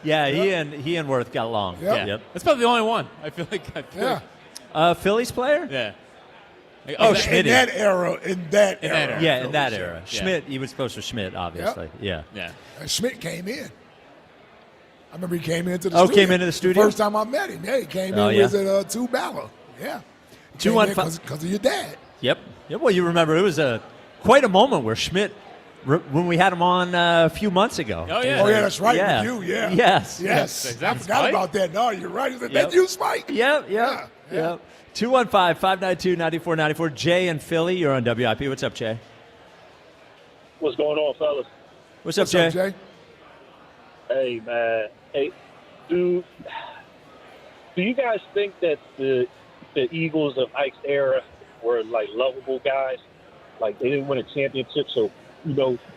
Yeah. He and Worth got along. Yep. That's probably the only one. I feel like. Phillies player? Yeah. Schmidt. In that era. Yeah, in that era. Schmidt, he was close to Schmidt, obviously. Yep. Yeah. And Schmidt came in. I remember he came into the studio. Came into the studio? The first time I met him. Yeah, he came in. He was at 2 Balla. Yeah. 215. Because of your dad. Yep. Well, you remember it was quite a moment where Schmidt, when we had him on a few months ago. Oh, yeah. Oh, yeah, that's right. Yeah. With you, yeah. Yes. I forgot about that. No, you're right. Is that you, Spike? Yep. 215-592-9494. Jay and Philly, you're on WIP. What's up, Jay? What's going on, fellas? What's up, Jay? Hey, man. Hey, do you guys think that the Eagles of Ike's era were like lovable guys? Like they didn't win a championship, so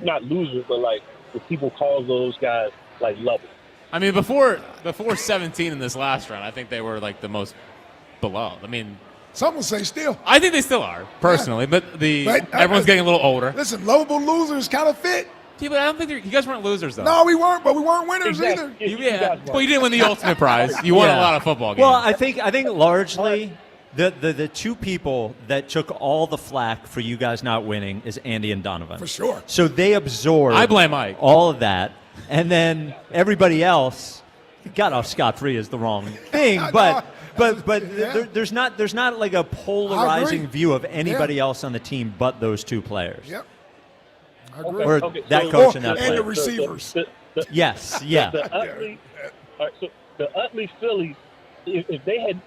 not losers, but like the people call those guys like lovable. I mean, before 17 in this last round, I think they were like the most beloved. I mean, some will say still. I think they still are personally, but everyone's getting a little older. Listen, lovable losers kind of fit. Yeah, but I don't think you guys weren't losers, though. No, we weren't, but we weren't winners either. Well, you didn't win the ultimate prize. You won a lot of football games. Well, I think largely the two people that took all the flack for you guys not winning is Andy and Donovan. For sure. So they absorbed I blame Mike. all of that. And then everybody else got off scot-free is the wrong thing, but there's not like a polarizing view of anybody else on the team but those two players. Yep. I agree. Or that coach and that player. And the receivers. Yes, yeah. The Utley Phillies, if they had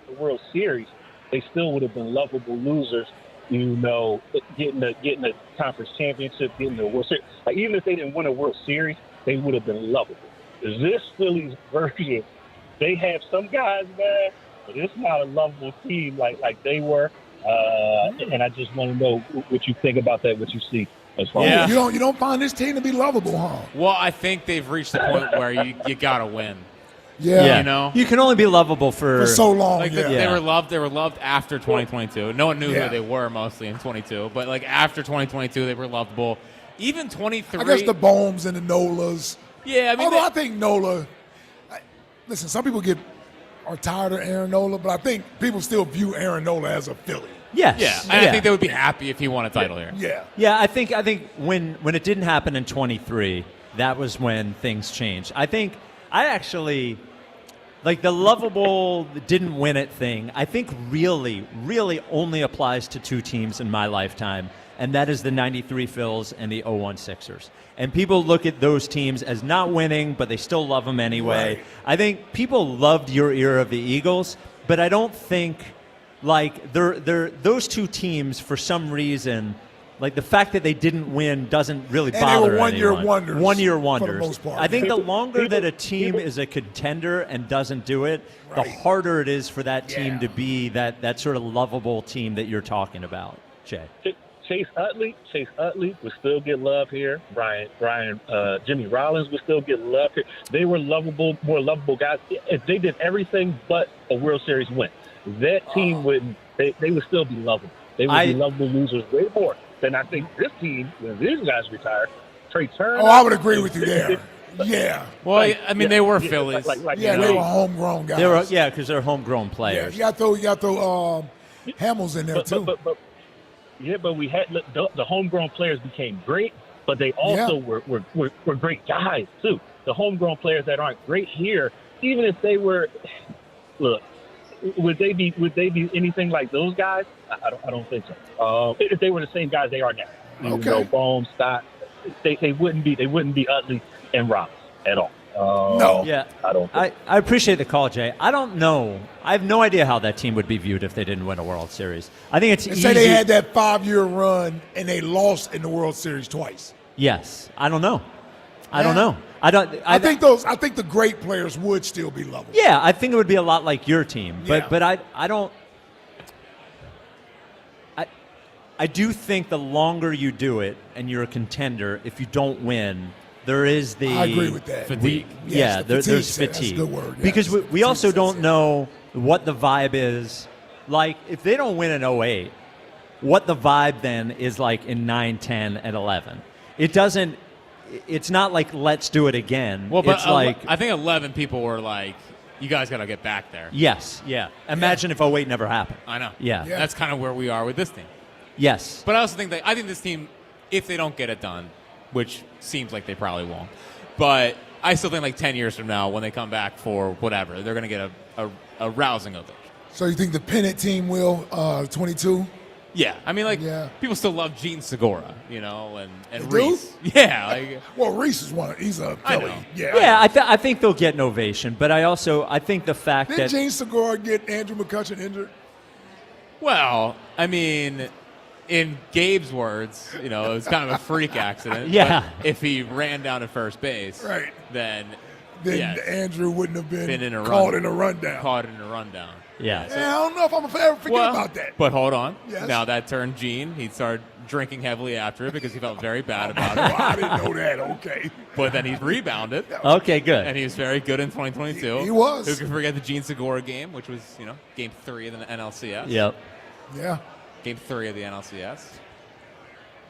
the World Series, they still would have been lovable losers. You know, getting the conference championship, getting the World Series. Like, even if they didn't win a World Series, they would have been lovable. This Phillies version, they have some guys, man, but it's not a lovable team like they were. And I just want to know what you think about that, what you see. As far as You don't find this team to be lovable, huh? Well, I think they've reached the point where you got to win. Yeah. You know? You can only be lovable for so long. Like they were loved after 2022. No one knew who they were mostly in 22, but like after 2022 they were lovable. Even 23. I guess the Bohms and the Nolas. Yeah, I mean, although I think Nola. Listen, some people are tired of Aaron Nola, but I think people still view Aaron Nola as a Philly. Yes. Yeah, and I think they would be happy if he won a title here. Yeah. Yeah, I think when it didn't happen in 23, that was when things changed. I actually like the lovable didn't win it thing. I think really, really only applies to two teams in my lifetime, and that is the 93 Phils and the 01 Sixers. And people look at those teams as not winning, but they still love them anyway. Right. I think people loved your era of the Eagles, but I don't think like they're those two teams for some reason. Like the fact that they didn't win doesn't really bother they were one-year anyone. wonders. One-year wonders. For the most part. I think the longer that a team is a contender and doesn't do it, the harder it is for that team to be that sort of lovable team that you're talking about, Jay. Chase Utley would still get love here. Jimmy Rollins would still get love here. They were lovable, more lovable guys. If they did everything but a World Series win, that team wouldn't. They would still be lovable. They would be lovable losers way more than I think this team, when these guys retire. Trey Turner. Oh, I would agree with you there. Yeah. Well, I mean, they were Phillies. They were homegrown guys. Because they're homegrown players. Yeah, you got to throw Hamels in there too. But we had the homegrown players became great, but they also were great guys too. The homegrown players that aren't great here, even if they were, would they be anything like those guys? I don't think so. If they were the same guys they are now, you know, Bohm, Scott, they wouldn't be Utley and Rollins at all. No. Yeah. I don't. I appreciate the call, Jay. I don't know. I have no idea how that team would be viewed if they didn't win a World Series. I think it's easy. Say they had that 5-year run and they lost in the World Series twice. Yes. I don't know. I don't know. I think the great players would still be lovable. Yeah, I think it would be a lot like your team. But I don't. I do think the longer you do it and you're a contender, if you don't win, there is the I agree with that. Fatigue. There's fatigue. That's a good word. Yes. Because we also don't know what the vibe is. Like, if they don't win in 08, what the vibe then is like in 9, 10, and 11. It's not like, let's do it again. Well, but it's like, I think 11 people were like, you guys got to get back there. yes, yeah. Imagine if 08 never happened. I know. Yeah. That's kind of where we are with this team. Yes. But I also think this team, if they don't get it done, which seems like they probably won't, but I still think like 10 years from now when they come back for whatever, they're going to get a rousing ovation. So you think the pennant team will 22? Yeah, I mean, people still love Gene Segura, you know, and They Reese. do? Yeah, well, Reese is he's a Philly. Yeah, I think they'll get an ovation, but I think the fact Didn't that Gene Segura get Andrew McCutchen injured? Well, I mean, in Gabe's words, you know, it was kind of a freak accident. Yeah. But if he ran down to first base, right, then Andrew wouldn't have been in a caught in a rundown. Caught in a rundown. Yeah. I don't know if I'm ever forget about that. But hold on. Yes. Now that turned Gene. He started drinking heavily after it because he felt very bad about it. I didn't know that. Okay. But then he rebounded. Okay, good. And he was very good in 2022. He was. Who can forget the Gene Segura game, which was, you know, Game 3 of the NLCS. Yep. Yeah. Game 3 of the NLCS.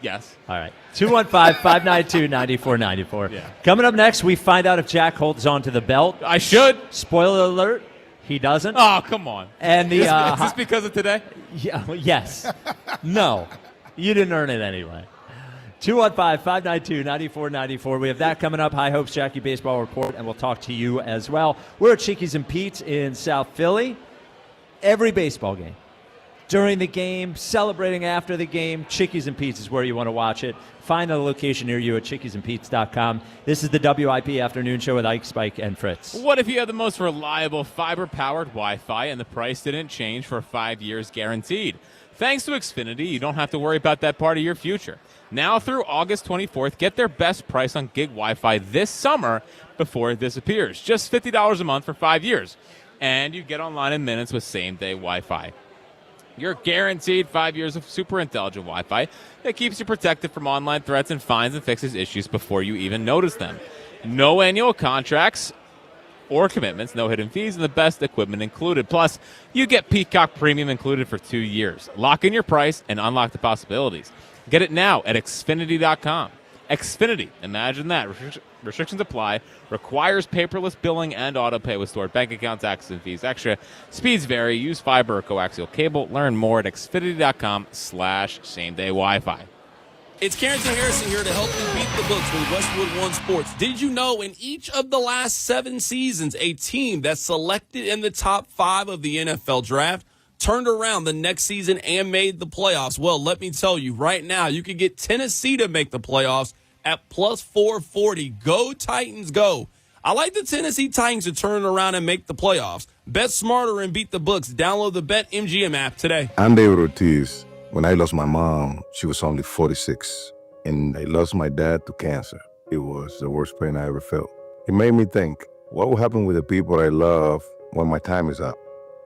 Yes. All right. 215-592-9494. Yeah. Coming up next, we find out if Jack holds on to the belt. I should. Spoiler alert, he doesn't. Oh, come on. And the is this because of today? Yeah. Yes. No. You didn't earn it anyway. 215-592-9494. We have that coming up. High Hopes Jackie Baseball Report, and we'll talk to you as well. We're at Chickies and Pete's in South Philly. Every baseball game, during the game, celebrating after the game, Chickies and Pete's is where you want to watch it. Find a location near you at chickiesandpete's.com. This is the WIP Afternoon Show with Ike, Spike, and Fritz. What if you had the most reliable fiber-powered Wi-Fi and the price didn't change for 5 years guaranteed? Thanks to Xfinity, you don't have to worry about that part of your future. Now through August 24th, get their best price on gig Wi-Fi this summer before it disappears. Just $50 a month for 5 years. And you get online in minutes with same-day Wi-Fi. You're guaranteed 5 years of super intelligent Wi-Fi that keeps you protected from online threats and finds and fixes issues before you even notice them. No annual contracts or commitments, no hidden fees, and the best equipment included. Plus, you get Peacock Premium included for 2 years. Lock in your price and unlock the possibilities. Get it now at Xfinity.com. Xfinity, imagine that. Restrictions apply. Requires paperless billing and auto pay with stored bank account, taxes, and fees. Extra speeds vary. Use fiber or coaxial cable. Learn more at Xfinity.com/same-day Wi-Fi. It's Carrington Harrison here to help you beat the books with Westwood One Sports. Did you know in each of the last 7 seasons, a team that's selected in the top 5 of the NFL draft turned around the next season and made the playoffs? Well, let me tell you, right now, you can get Tennessee to make the playoffs at plus 440. Go Titans, go. I like the Tennessee Titans to turn around and make the playoffs. Bet smarter and beat the books. Download the BetMGM app today. I'm David Ortiz. When I lost my mom, she was only 46, and I lost my dad to cancer. It was the worst pain I ever felt. It made me think, what will happen with the people I love when my time is up?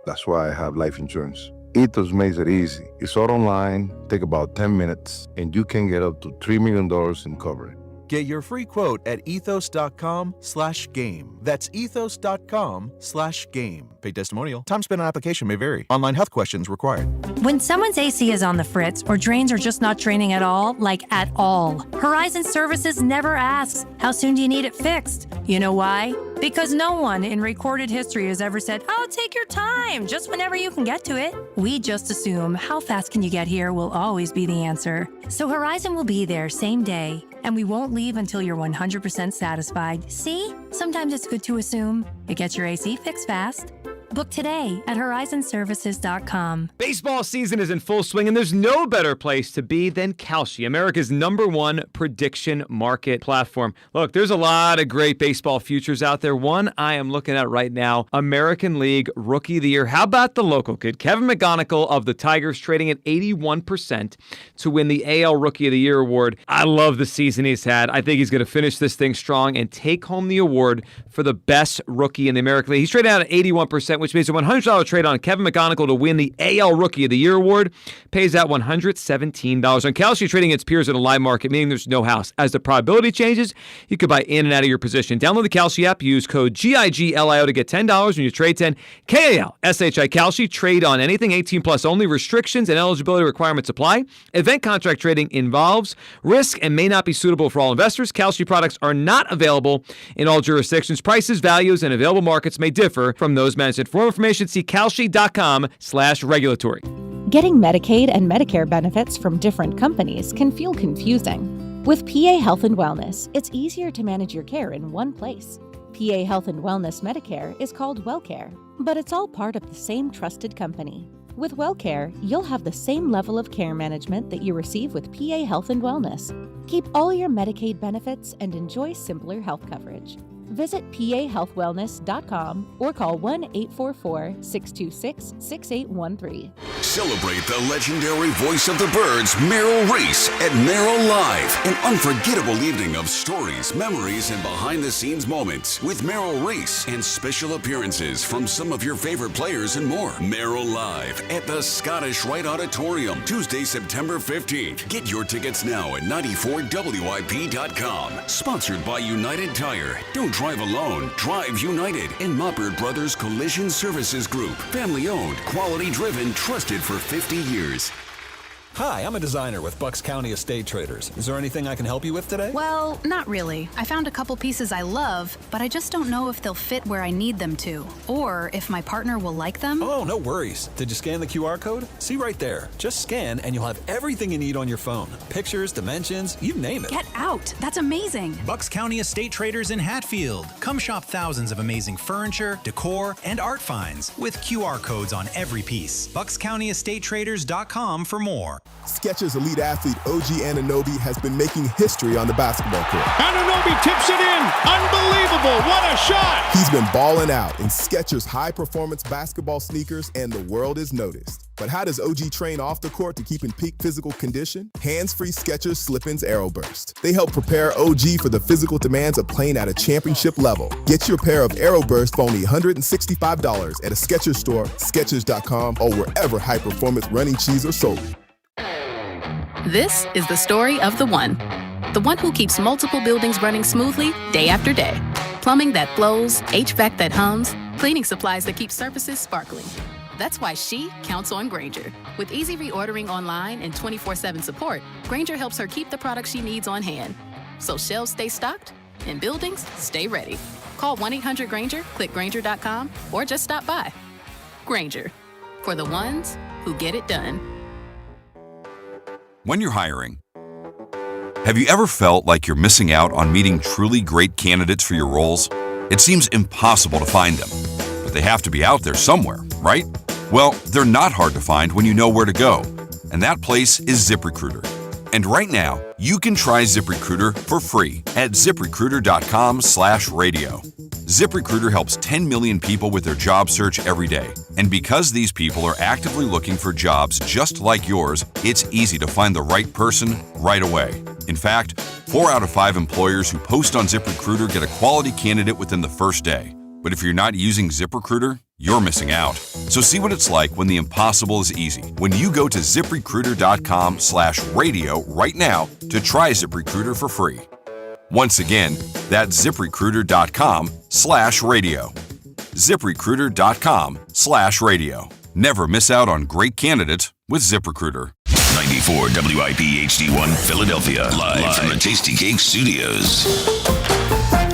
That's why I have life insurance. Ethos makes it easy. It's all online, take about 10 minutes, and you can get up to $3 million in coverage. Get your free quote at ethos.com/game. That's ethos.com/game. Paid testimonial. Time spent on application may vary. Online health questions required. When someone's AC is on the fritz or drains are just not draining at all, like at all, Horizon Services never asks, how soon do you need it fixed? You know why? Because no one in recorded history has ever said, oh, take your time, just whenever you can get to it. We just assume how fast can you get here will always be the answer. So Horizon will be there same day, and we won't leave until you're 100% satisfied. See? Sometimes it's good to assume. It gets your AC fixed fast. Book today at horizonservices.com. Baseball season is in full swing, and there's no better place to be than Kalshi, America's #1 prediction market platform. Look, there's a lot of great baseball futures out there. One I am looking at right now, American League Rookie of the Year. How about the local kid, Kevin McGonigal of the Tigers, trading at 81% to win the AL Rookie of the Year award. I love the season he's had. I think he's going to finish this thing strong and take home the award for the best rookie in the American League. He's trading out at 81%, which means a $100 trade on Kevin McGonigal to win the AL Rookie of the Year award pays out $117. On Kalshi, trading its peers in a live market, meaning there's no house. As the probability changes, you could buy in and out of your position. Download the Kalshi app. Use code GIGLIO to get $10 when you trade 10. KALSHI Kalshi. Trade on anything 18 plus only. Restrictions and eligibility requirements apply. Event contract trading involves risk and may not be suitable for all investors. Kalshi products are not available in all jurisdictions. Prices, values, and available markets may differ from those mentioned. For more information, see kalshi.com/regulatory. Getting Medicaid and Medicare benefits from different companies can feel confusing. With PA Health and Wellness, it's easier to manage your care in one place. PA Health and Wellness Medicare is called WellCare, but it's all part of the same trusted company. With WellCare, you'll have the same level of care management that you receive with PA Health and Wellness. Keep all your Medicaid benefits and enjoy simpler health coverage. Visit pahealthwellness.com or call 1-844-626-6813. Celebrate the legendary voice of the Birds, Merrill Reese, at Merrill Live. An unforgettable evening of stories, memories, and behind-the-scenes moments with Merrill Reese and special appearances from some of your favorite players and more. Merrill Live at the Scottish Rite Auditorium, Tuesday, September 15th. Get your tickets now at 94WIP.com. Sponsored by United Tire. Don't drive alone. Drive United and Moppert Brothers Collision Services Group. Family owned, quality driven, trusted for 50 years. Hi, I'm a designer with Bucks County Estate Traders. Is there anything I can help you with today? Well, not really. I found a couple pieces I love, but I just don't know if they'll fit where I need them to, or if my partner will like them. Oh, no worries. Did you scan the QR code? See right there. Just scan and you'll have everything you need on your phone. Pictures, dimensions, you name it. Get out. That's amazing. Bucks County Estate Traders in Hatfield. Come shop thousands of amazing furniture, decor, and art finds with QR codes on every piece. BucksCountyEstateTraders.com for more. Skechers elite athlete OG Anunoby has been making history on the basketball court. Anunoby tips it in. Unbelievable. What a shot. He's been balling out in Skechers high-performance basketball sneakers, and the world is noticed. But how does OG train off the court to keep in peak physical condition? Hands-free Skechers Slip-ins AeroBurst. They help prepare OG for the physical demands of playing at a championship level. Get your pair of AeroBurst for only $165 at a Skechers store, Skechers.com, or wherever high-performance running shoes are sold. This is the story of the one who keeps multiple buildings running smoothly day after day. Plumbing that flows, HVAC that hums, cleaning supplies that keep surfaces sparkling. That's why she counts on Grainger. With easy reordering online and 24/7 support, Grainger helps her keep the products she needs on hand. So shelves stay stocked and buildings stay ready. Call 1-800-GRAINGER, click Grainger.com, or just stop by. Grainger, for the ones who get it done. When you're hiring, have you ever felt like you're missing out on meeting truly great candidates for your roles? It seems impossible to find them, but they have to be out there somewhere, right? Well, they're not hard to find when you know where to go, and that place is ZipRecruiter. And right now, you can try ZipRecruiter for free at ZipRecruiter.com/radio. ZipRecruiter helps 10 million people with their job search every day. And because these people are actively looking for jobs just like yours, it's easy to find the right person right away. In fact, 4 out of 5 employers who post on ZipRecruiter get a quality candidate within the first day. But if you're not using ZipRecruiter, you're missing out. So see what it's like when the impossible is easy. When you go to ZipRecruiter.com/radio right now to try ZipRecruiter for free. Once again, that's ZipRecruiter.com/radio. ZipRecruiter.com/radio. Never miss out on great candidates with ZipRecruiter. 94 WIP HD1 Philadelphia. Live from the Tasty Cake Studios.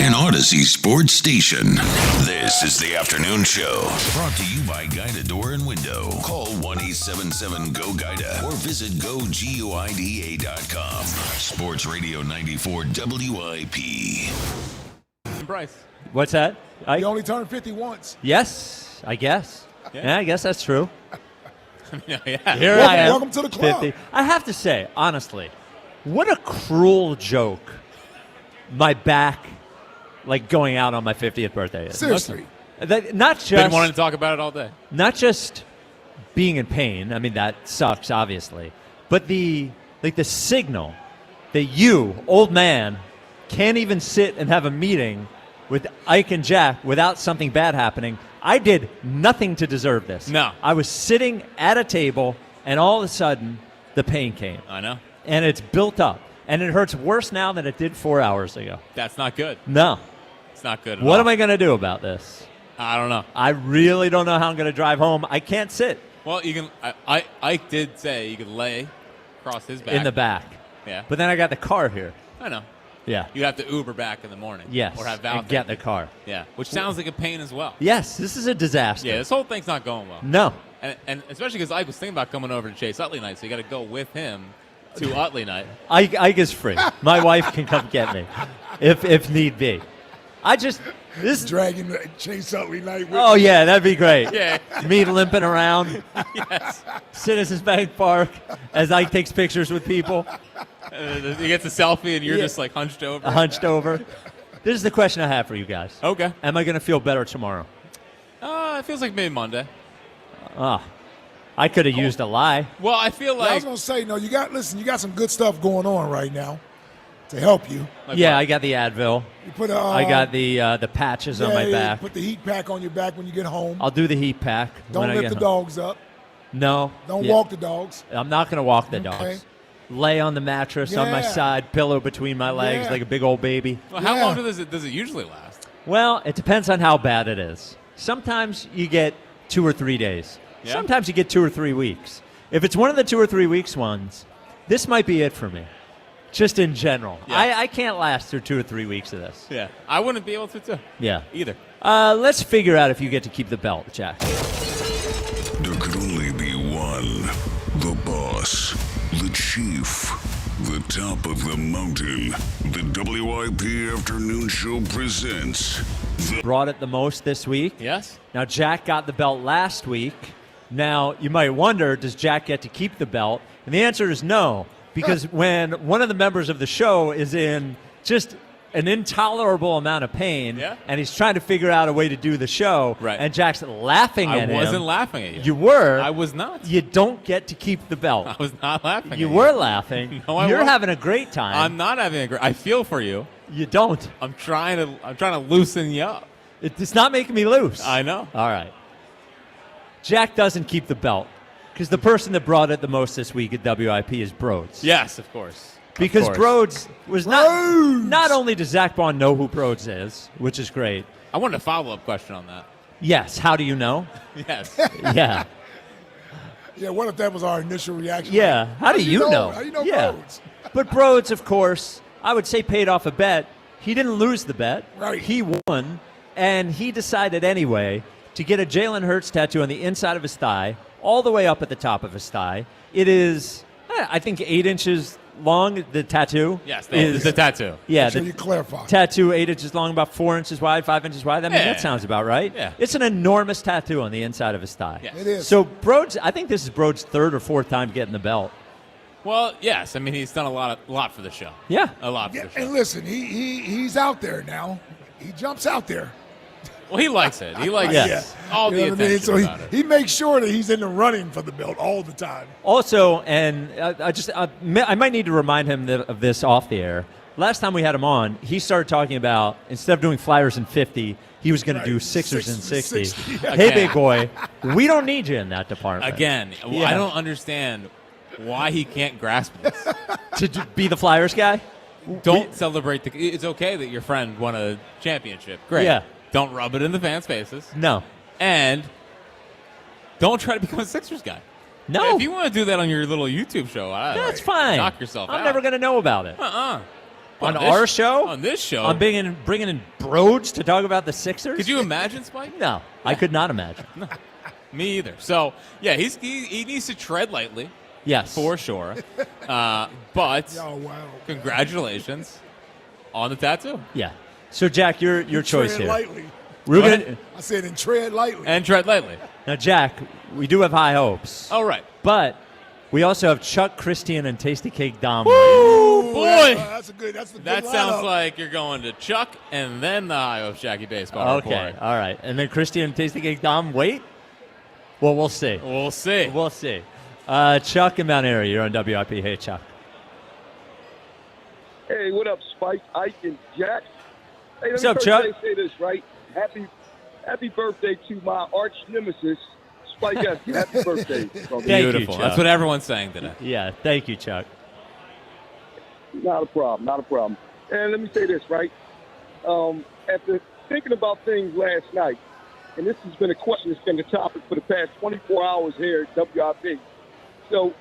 An Odyssey sports station. This is the afternoon show. Brought to you by Guida Door and Window. Call 1-877-GO-GUIDA or visit GoGuida.com. Sports Radio 94 WIP. Bryce. What's that? You only turned 50 once. Yes, I guess. Yeah, I guess that's true. Yeah. Here I am. Welcome to the club. 50. I have to say, honestly, what a cruel joke my back, like going out on my 50th birthday is. Seriously. Not just Been wanting to talk about it all day. Not just being in pain. I mean, that sucks, obviously. But the signal that you, old man, can't even sit and have a meeting with Ike and Jack without something bad happening. I did nothing to deserve this. No. I was sitting at a table, and all of a sudden, the pain came. I know. And it's built up. And it hurts worse now than it did 4 hours ago. That's not good. No. It's not good at What all. am I going to do about this? I don't know. I really don't know how I'm going to drive home. I can't sit. Well, you can. Ike did say you could lay across his back. In the back. Yeah. But then I got the car here. I know. Yeah. You have to Uber back in the morning. Yes. Or have Val and get the car. Yeah. Which sounds like a pain as well. Yes. This is a disaster. Yeah. This whole thing's not going well. No. And especially because Ike was thinking about coming over to Chase Utley night, so you got to go with him to Utley night. Ike is free. My wife can come get me if need be. Dragging Chase Utley night with Oh, yeah, that'd be great. Yeah. Me limping around. Yes. Citizens Bank Park as Ike takes pictures with people. He gets a selfie and you're just like hunched over. Hunched over. This is the question I have for you guys. Okay. Am I going to feel better tomorrow? It feels like maybe Monday. I could have used a lie. Well, I feel like I was gonna say no. You got some good stuff going on right now to help you. I got the Advil. You put I got the patches on my back. Put the heat pack on your back when you get home. I'll do the heat pack. Don't when I lift get the home. dogs up. No. Don't walk the dogs. I'm not going to walk the Okay. dogs. Lay on the mattress on my Yeah. side, pillow between my legs Yeah. like a big old baby. Well, how long does it usually last? Well, it depends on how bad it is. Sometimes you get 2 or 3 days. Yeah? Sometimes you get 2 or 3 weeks. If it's one of the 2 or 3 weeks ones, this might be it for me. Just in general. Yeah. I can't last through 2 or 3 weeks of this. Yeah, I wouldn't be able to, too. Yeah. Either. Let's figure out if you get to keep the belt, Jack. There could only be one. The boss. The chief. The top of the mountain. The WIP Afternoon Show presents. Brought it the most this week. Yes. Now, Jack got the belt last week. Now, you might wonder, does Jack get to keep the belt? And the answer is no, because when one of the members of the show is in just an intolerable amount of pain, and he's trying to figure out a way to do the show, and Jack's laughing at him. I wasn't laughing at you. You were. I was not. You don't get to keep the belt. I was not laughing You at were you. laughing. No, I You're wasn't. having a great time. I'm not having a great. I feel for you. You don't. I'm trying to loosen you up. It's not making me loose. I know. All right. Jack doesn't keep the belt because the person that brought it the most this week at WIP is Broads. Yes, of course. Because Broads was not only does Zach Bond know who Broads is, which is great. I wanted a follow-up question on that. Yes. How do you know? Yes. Yeah. Yeah, what if that was our initial reaction? Yeah. Like, How do you know? How do you know yeah. Broads? But Broads, of course, I would say paid off a bet. He didn't lose the bet. Right. He won, and he decided anyway to get a Jalen Hurts tattoo on the inside of his thigh, all the way up at the top of his thigh. It is, I think, 8 inches long, the tattoo. Yes, the tattoo. Yeah. So you clarify. Tattoo 8 inches long, about 4 inches wide, 5 inches wide. I mean, that sounds about right. Yeah. It's an enormous tattoo on the inside of his thigh. Yes. It is. So Broads, I think this is Broads' 3rd or 4th time getting the belt. Well, yes. I mean, he's done a lot for the show. Yeah. A lot for Yeah, the show. and listen, he's out there now. He jumps out there. Well, he likes it. He likes all the You know what I mean? attention So about it. he makes sure that he's in the running for the belt all the time. Also, and I might need to remind him of this off the air. Last time we had him on, he started talking about, instead of doing Flyers in 50, he was going to do Sixers in 60. 60. Hey, big boy, we don't need you in that department. Again, Yeah. I don't understand why he can't grasp this. To be the Flyers guy? Don't celebrate it's okay that your friend won a championship. Great. Yeah. Don't rub it in the fans' faces. No. And don't try to become a Sixers guy. No. If you want to do that on your little YouTube show, That's fine. knock yourself out. I'm never going to know about it. On our show? On this show. I'm bringing in Broads to talk about the Sixers? Could you imagine, Spike? No, I could not imagine. No, me either. So, yeah, he needs to tread lightly. Yes. For sure. But congratulations on the tattoo. Yeah. So, Jack, your choice tread here. lightly. I said, and tread lightly. And tread lightly. Now, Jack, we do have high hopes. All right. But we also have Chuck, Christian, and Tasty Cake Dom. Woo, boy. That's a good That sounds lineup. like you're going to Chuck and then the High Hopes Jackie Baseball Okay, Report. all right. And then Christian and Tasty Cake Dom, wait? Well, we'll see. We'll see. We'll see. Chuck in Mount Airy, you're on WIP. Hey, Chuck. Hey, what up, Spike, Ike, and Jack? Hey, What's let up, me Chuck? first say this, right? Happy birthday to my arch nemesis, Spike Esky. Happy birthday. Thank Beautiful. you, Chuck. That's what everyone's saying today. Yeah, thank you, Chuck. Not a problem. And let me say this, right? After thinking about things last night, and this has been a question that's been the topic for the past 24 hours here at WIP. So,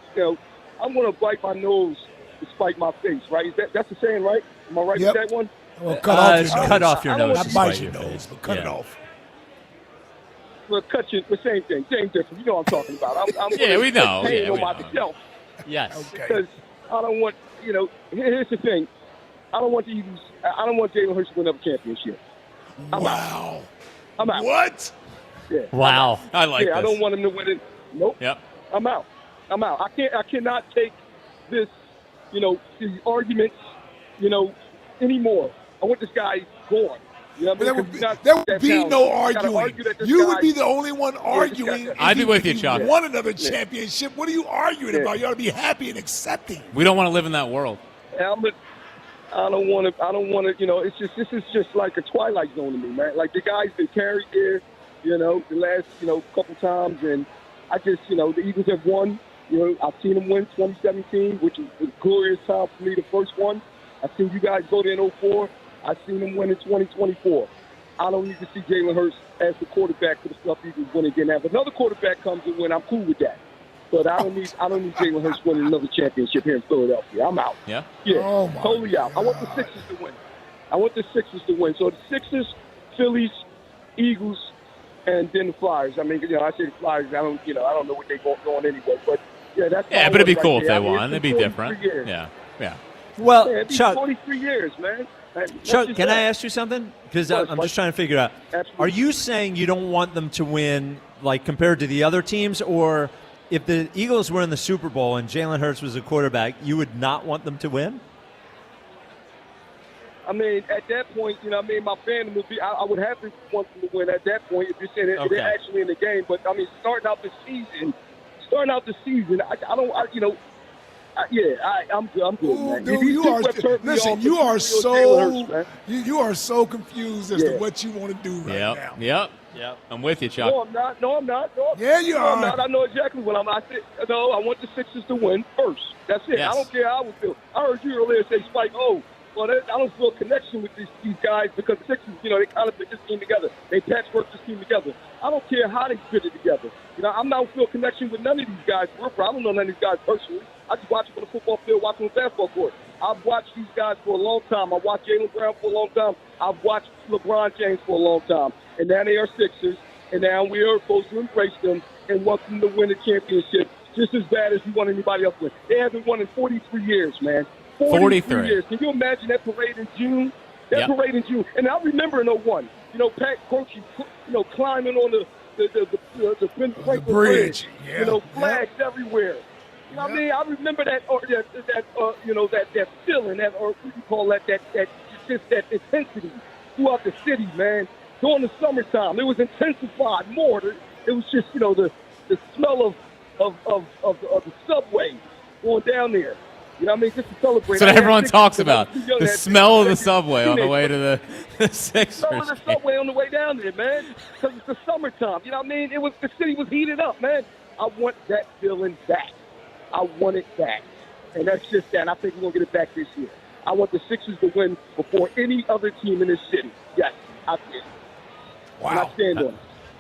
I'm going to bite my nose to spite my face, right? That's the saying, right? Am I right with that one? Well, cut off your nose. Not Not bite your nose, but cut it off. Well, the same thing, same difference. You know what I'm talking about. I'm Yeah, we know. paying Yeah, on we know. myself. Yes. Because I don't want, here's the thing. I don't want Jalen Hurts to win another championship. I'm out. What? Yeah. Wow. I like I this. don't want him to win it. Nope. Yep. I'm out. I cannot take this, these arguments, anymore. I want this guy gone. You know what I mean? There would be no arguing. You would be the only one arguing. I'd be with you, if he Chuck. won another championship. What are you arguing about? You ought to be happy and accepting. We don't want to live in that world. I don't want to. This is just like a twilight zone to me, man. Like the guy's been carried there, the last, couple times, and I just, the Eagles have won. I've seen them win 2017, which was a glorious time for me, the first one. I've seen you guys go there in 2004. I've seen them win in 2024. I don't need to see Jalen Hurts as the quarterback for the Eagles win again. Now, if another quarterback comes and win, I'm cool with that. But I don't need Jalen Hurts winning another championship here in Philadelphia. I'm out. Yeah? Yeah, Oh, my totally out. I want the Sixers to win. So the Sixers, Phillies, Eagles, and then the Flyers. I mean, I say the Flyers. I don't know what they're going anyway. But yeah, that's. Yeah, but it'd be cool if they I mean, won. It'd be different. Years. Yeah. Well, it'd be Chuck, 43 years, man. Chuck, can I ask you something? Because I'm just trying to figure out. Absolutely. Are you saying you don't want them to win, like, compared to the other teams? Or if the Eagles were in the Super Bowl and Jalen Hurts was a quarterback, you would not want them to win? I mean, at that point, my fandom would be. I would have to want them to win at that point if you're saying they're actually in the game. But I mean, starting out the season, I'm good, Ooh, man. dude, you are so confused as to what you want to do right now. Yep. I'm with you, Chuck. No, I'm not. No, yeah, you are. I'm not. I know exactly what I said. No, I want the Sixers to win first. That's it. Yes. I don't care how I would feel. I heard you earlier say, Spike, I don't feel a connection with these guys because the Sixers, they kind of put this team together. They patchwork this team together. I don't care how they fit it together. I'm not feel a connection with none of these guys. I don't know none of these guys personally. I just watch them on the football field, watch them on the basketball court. I've watched these guys for a long time. I've watched Jaylen Brown for a long time. I've watched LeBron James for a long time. And now they are Sixers, and now we are supposed to embrace them and want them to win a championship just as bad as we want anybody else to win. They haven't won in 43 years, man. 43 years. Can you imagine that parade in June? Parade in June. And I remember in 01, Pat Croce, climbing on the Ben Franklin bridge. Flags everywhere. You know what I mean? I remember that feeling, that, or what do you call that intensity throughout the city, man. During the summertime, it was intensified more. It was just, the smell of the subway going down there. You know what I mean? Just to celebrate. So everyone talks about the smell of the subway on the way to the Sixers. The smell of the subway on the way down there, man. Because it's the summertime. You know what I mean? The city was heated up, man. I want that feeling back. I want it back. And that's just that. I think we're going to get it back this year. I want the Sixers to win before any other team in this city. Yes, I did. Wow. And I stand on it.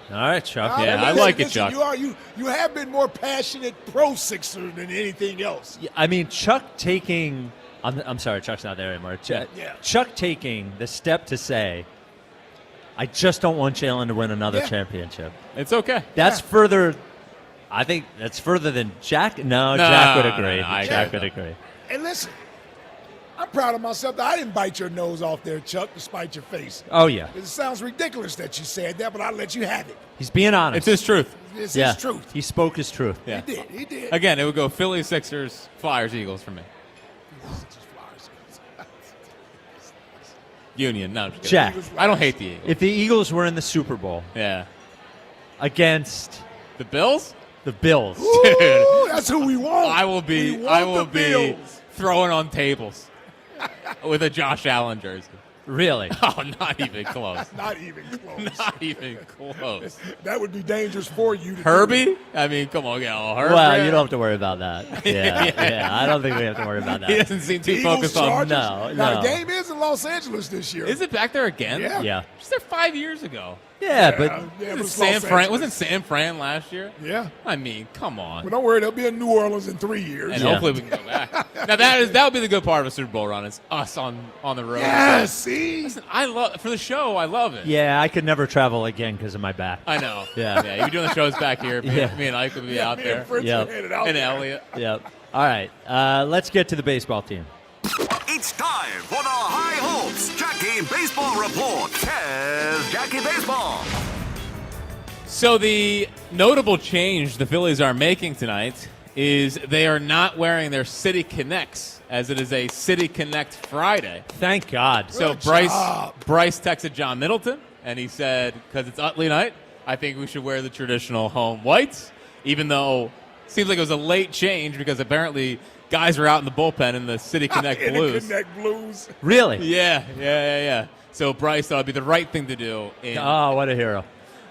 All right, Chuck. I like it, Chuck. You have been more passionate pro-Sixer than anything else. Yeah, I mean, Chuck taking – I'm sorry, Chuck's not there anymore. Chuck taking the step to say, I just don't want Jalen to win another championship. It's okay. That's further – I think that's further than Jack. No, Jack would agree. Jack would agree. And listen, I'm proud of myself that I didn't bite your nose off there, Chuck, despite your face. Oh, yeah. It sounds ridiculous that you said that, but I'll let you have it. He's being honest. It's his truth. It's his truth. He spoke his truth. Yeah. He did. Again, it would go Phillies, Sixers, Flyers, Eagles for me. Union. No, I'm just Jack. kidding. I don't hate the Eagles. If the Eagles were in the Super Bowl against the Bills? The Bills. Ooh, that's who we want. I will be throwing on tables with a Josh Allen jersey. Really? Oh, not even close. Not even close. Not even close. That would be dangerous for you. Herbie? I mean, come on, Herbie. Well, you don't have to worry about that. Yeah, I don't think we have to worry about that. He doesn't seem too focused on. No. Now, the game is in Los Angeles this year. Is it back there again? Yeah. It was there 5 years ago. Yeah, but wasn't San Fran last year? Yeah. I mean, come on. But don't worry, they'll be in New Orleans in 3 years. And hopefully we can go back. Now that would be the good part of a Super Bowl run. It's us on the road. Yeah, see? Listen, for the show, I love it. Yeah, I could never travel again because of my back. I know. Yeah. You're doing the shows back here. Me and Ike would be out there. And Elliot. Yep. All right. Let's get to the baseball team. It's time for the High Hopes Jackie Baseball Report. Here's Jackie Baseball. So the notable change the Phillies are making tonight is they are not wearing their City Connects, as it is a City Connect Friday. Thank God. So Bryce texted John Middleton, and he said, because it's Utley night, I think we should wear the traditional home whites, even though it seems like it was a late change because apparently guys were out in the bullpen in the City Connect Blues. Connect Blues. Really? Yeah. So Bryce thought it'd be the right thing to do. Oh, what a hero.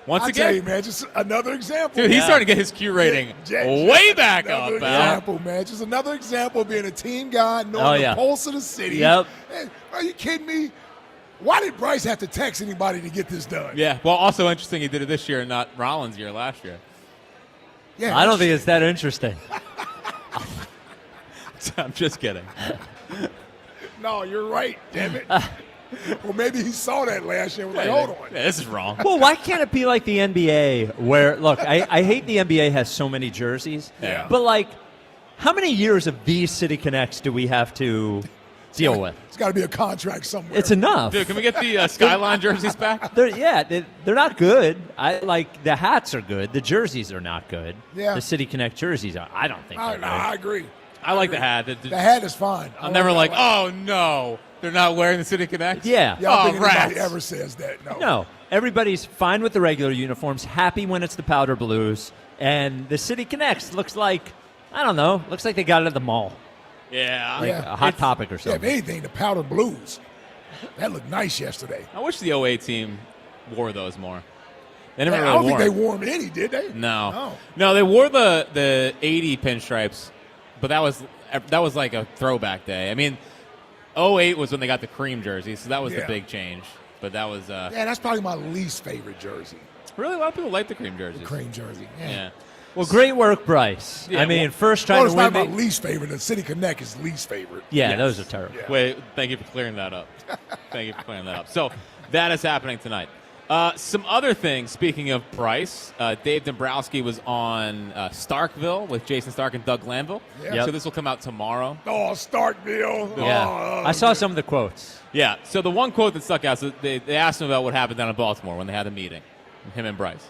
Once again, tell you, man, just another example. Dude, he's starting to get his Q rating way back up. Another example, man. Just another example of being a team guy, knowing the pulse of the city. Yep. Hey, are you kidding me? Why did Bryce have to text anybody to get this done? Yeah. Well, also interesting, he did it this year and not Rollins' year last year. Yeah, I don't think it's that interesting. I'm just kidding. No, you're right, damn it. Well, maybe he saw that last year and was like, hold on. Yeah, this is wrong. Well, why can't it be like the NBA where, look, I hate the NBA has so many jerseys. Yeah. But, like, how many years of these City Connects do we have to deal with? It's got to be a contract somewhere. It's enough. Dude, can we get the Skyline jerseys back? They're not good. The hats are good. The jerseys are not good. Yeah. The City Connect jerseys are. I don't think they're good. I agree. I like the hat. The hat is fine. I'm never like, oh, no, they're not wearing the City Connect? Yeah. I don't Oh, think anybody rats. ever says that. No. No, everybody's fine with the regular uniforms, happy when it's the powder blues, and the City Connects looks like, I don't know, looks like they got it at the mall. Yeah. Like a Hot Topic or Yeah, if something. anything, the powder blues. That looked nice yesterday. I wish the 08 team wore those more. They never I really don't wore think they them. wore them any, did they? No. No, they wore the 80 pinstripes, but that was like a throwback day. I mean, 08 was when they got the cream jersey, so that was the Yeah. big change. But that was Yeah, that's probably my least favorite jersey. really a lot of people like the cream jerseys. The cream jersey. Yeah. Well, great work, Bryce. Yeah, I mean, well- first Well, trying it's to win. not my least favorite. The City Connect is least favorite. Yeah, Yes. those are terrible. Yeah. Wait, thank you for clearing that up. Thank you for clearing that up. So that is happening tonight. Some other things, speaking of Price, Dave Dombrowski was on Starkville with Jason Stark and Doug Glanville. Yeah. Yep. So this will come out tomorrow. Oh, Starkville. Yeah, Oh, I saw some of the quotes. Yeah, so the one quote that stuck out, so they asked him about what happened down in Baltimore when they had the meeting, him and Bryce.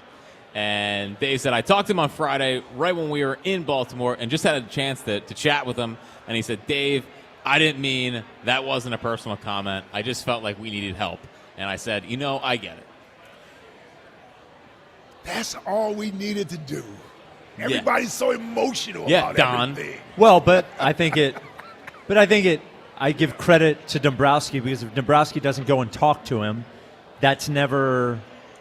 And Dave said, I talked to him on Friday right when we were in Baltimore and just had a chance to chat with him. And he said, Dave, I didn't mean that wasn't a personal comment. I just felt like we needed help. And I said, I get it. That's all we needed to do. Everybody's so emotional about Don. everything. Well, but I think it. I give credit to Dombrowski because if Dombrowski doesn't go and talk to him, that's never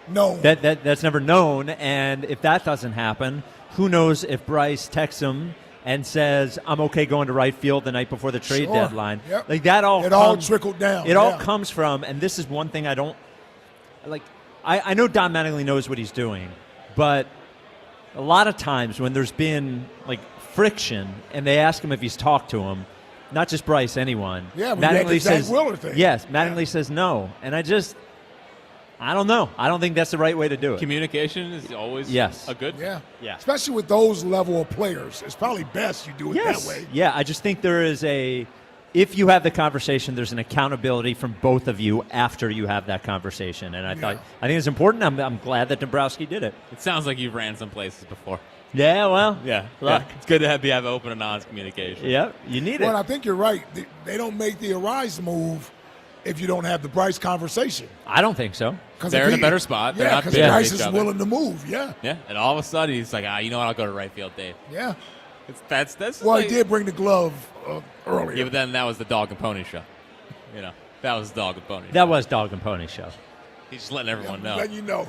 known. That's never known. And if that doesn't happen, who knows if Bryce texts him and says, "I'm okay going to right field the night before the trade Sure. deadline." Yep. Like that all. It all trickled down. It all Yeah. comes from, and this is one thing I don't like. I know Don Mattingly knows what he's doing, but a lot of times when there's been like friction and they ask him if he's talked to him, not just Bryce, anyone. Yeah, we had the Zach Wheeler thing. Yes, Mattingly says no, and I don't know. I don't think that's the right way to do it. Communication is always a good Yeah. Yeah. Especially with those level of players. It's probably best you do it Yes. that way. Yeah, I just think there is if you have the conversation, there's an accountability from both of you after you have that conversation, and I think it's important. I'm glad that Dombrowski did it. It sounds like you've ran some places before. Yeah, well, Yeah. look. It's good to have open and honest communication. Yeah, you need Well, it. I think you're right. They don't make the Arise move if you don't have the Bryce conversation. I don't think so. They're in a better spot. They're Yeah, not because bitter at Bryce each is other. willing to move. Yeah. Yeah, and all of a sudden he's like, you know what? I'll go to right field, Dave. Yeah. That's Well, like, he did bring the glove earlier. Yeah, but then that was the dog and pony show. That was the dog and pony. That was Dog and Pony Show. He's just letting everyone know. Letting you know.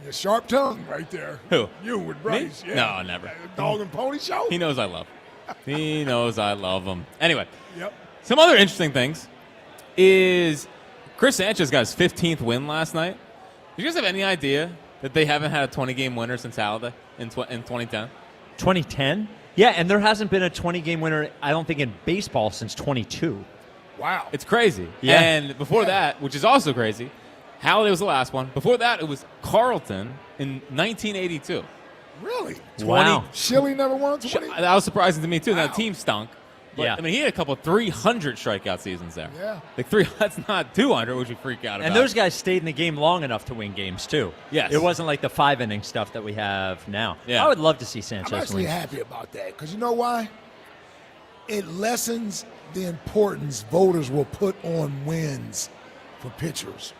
A sharp tongue right there. Who? You with Bryce. Me? Yeah. No, never. Dog and pony show? He knows I love him. He knows I love him. Anyway, Yep. some other interesting things is Chris Sánchez got his 15th win last night. Do you guys have any idea that they haven't had a 20-game winner since Halliday in 2010? 2010? Yeah, and there hasn't been a 20-game winner, I don't think, in baseball since 22. Wow. It's crazy. Yeah. And before that, which is also crazy, Halliday was the last one. Before that, it was Carlton in 1982. Really? Wow. Shilly never won 20? That was surprising to me, too. Wow. That team stunk. But, Yeah. I mean, he had a couple of 300 strikeout seasons there. Yeah. Like that's not 200, which we freak out about. And those guys stayed in the game long enough to win games, too. Yes. It wasn't like the 5-inning stuff that we have now. Yeah. I would love to see Sanchez I'm actually win. happy about that because you know why? It lessens the importance voters will put on wins for pitchers.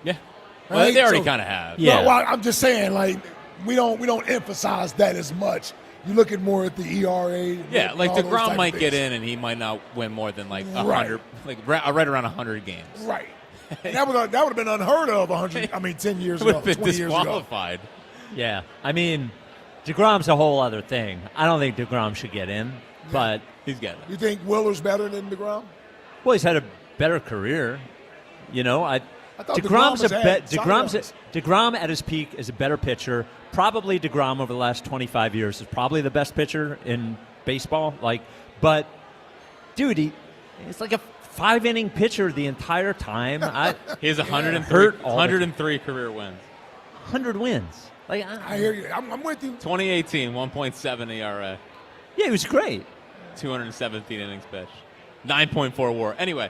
Yeah. Well, Right? they already So- kind of have. Yeah. Well, I'm just saying, like we don't emphasize that as much. You look at more at the ERA. Yeah, and like all those type DeGrom of might get things. in and he might not win more than like Right. 100, like right around 100 games. Right. And that would have been unheard of 10 years Would ago, have been 20 years ago. disqualified. Yeah. I mean, DeGrom's a whole other thing. I don't think DeGrom should get in, but, He's getting it. You think Willer's better than DeGrom? well, he's had a better career. You know, I thought DeGrom at his peak is a better pitcher. Probably DeGrom over the last 25 years is probably the best pitcher in baseball. But dude, he's like a 5-inning pitcher the entire time. He has 103 career wins. 100 wins. I hear you. I'm with you. 2018, 1.7 ERA. Yeah, he was great. 217 innings pitched. 9.4 WAR. Anyway,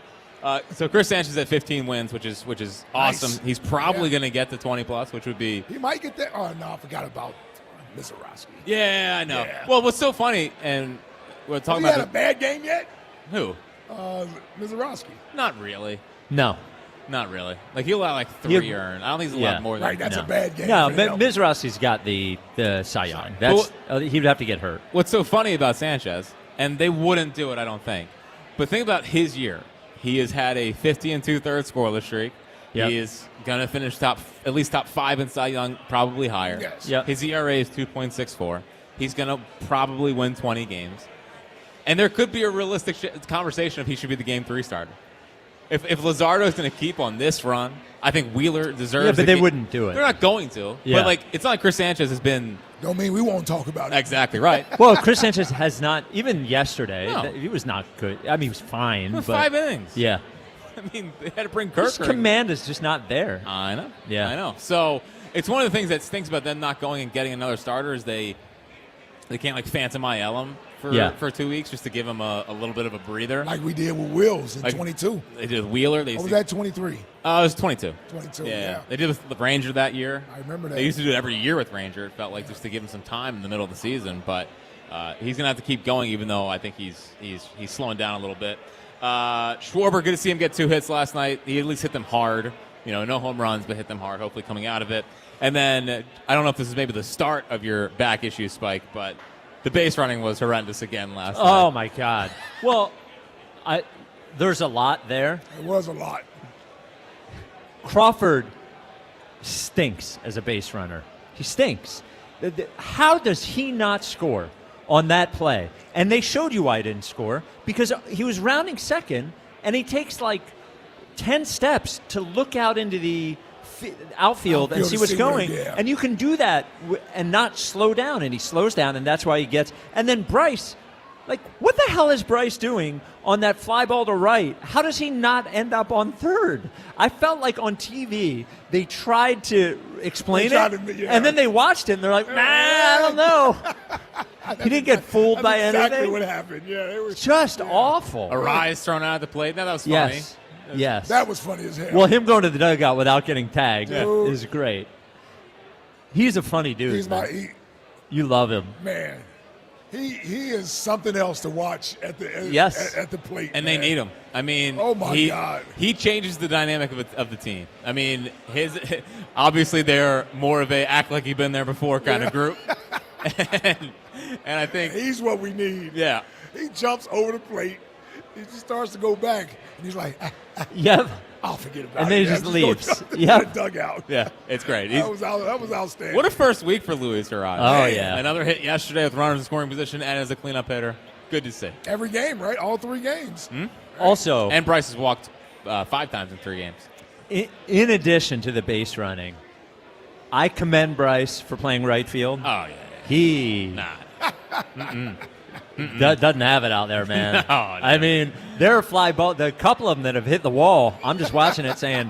so Chris Sánchez at 15 wins, which is awesome. Nice. He's probably going to get to 20 plus, which would be. He might get there. Oh no, I forgot about Mizorowski. Yeah, I know. Yeah. Well, what's so funny, and we're talking Have he about had a bad game yet? who? Mizorowski. Not really. No. Not really. Like he'll allow 3 earned. I don't think he's allowed more than that's a bad game. No, for him. Mizorowski's got the Cy Young. He would have to get hurt. What's so funny about Sánchez, and they wouldn't do it, I don't think. But think about his year. He has had a 50 2/3 scoreless streak. Yep. He is going to finish at least top 5 in Cy Young, probably higher. Yes. Yep. His ERA is 2.64. He's going to probably win 20 games. And there could be a realistic conversation if he should be the Game 3 starter. If Luzardo is going to keep on this run, I think Wheeler deserves. Yeah, but they wouldn't do it. They're not going to. Yeah. But it's not like Chris Sánchez has been. Don't mean we won't talk about it. Exactly right. Well, Chris Sánchez has not, even yesterday, No. he was not good. I mean, he was fine. It was but 5 innings. Yeah. I mean, they had to bring Kirk. His command is just not there. I know. Yeah. I know. So it's one of the things that stinks about them not going and getting another starter is they can't phantom IL him for 2 weeks just to give him a little bit of a breather. Like we did with Wills in 22. They did with Wheeler. Or was that 23? It was 22. 22, Yeah. yeah. They did with Ranger that year. I remember that. They used to do it every year with Ranger. It felt like just to give him some time in the middle of the season. But he's going to have to keep going, even though I think he's slowing down a little bit. Schwarber, good to see him get 2 hits last night. He at least hit them hard. No home runs, but hit them hard, hopefully coming out of it. And then I don't know if this is maybe the start of your back issue, Spike, but the base running was horrendous again last night. Oh, my God. Well, there's a lot there. It was a lot. Crawford stinks as a base runner. He stinks. How does he not score on that play? And they showed you why he didn't score, because he was rounding second, and he takes 10 steps to look out into the outfield and see what's going. And you can do that and not slow down. And he slows down, and that's why he gets. And then Bryce, what the hell is Bryce doing on that fly ball to right? How does he not end up on third? I felt like on TV they tried to explain it, and then they watched it, and they're like, I don't know. He didn't get fooled by exactly anything. Exactly what happened. Yeah, it was just awful. A rise thrown out at the plate. Now that was funny. Yes. Yes. That was funny as hell. Well, him going to the dugout without getting tagged is great. He's a funny dude. You love him. Man, he is something else to watch at the at the plate. And man. they need him. I mean, oh my God, he changes the dynamic of the team. I mean, obviously they're more of a act like you've been there before kind of group, and I think he's what we need. Yeah, he jumps over the plate. He just starts to go back, and he's like, "Yep, I'll forget about it." And then he just leaves. Yep, dugout. Yeah, it's great. That was outstanding. What a first week for Luis Arraez. Oh yeah, another hit yesterday with runners in scoring position and as a cleanup hitter. Good to see. Every game, right? All 3 games. Hmm? Also, and Bryce has walked 5 times in 3 games. In addition to the base running, I commend Bryce for playing right field. Oh yeah. He doesn't have it out there, man. No. I mean, there are fly ball. The couple of them that have hit the wall. I'm just watching it, saying,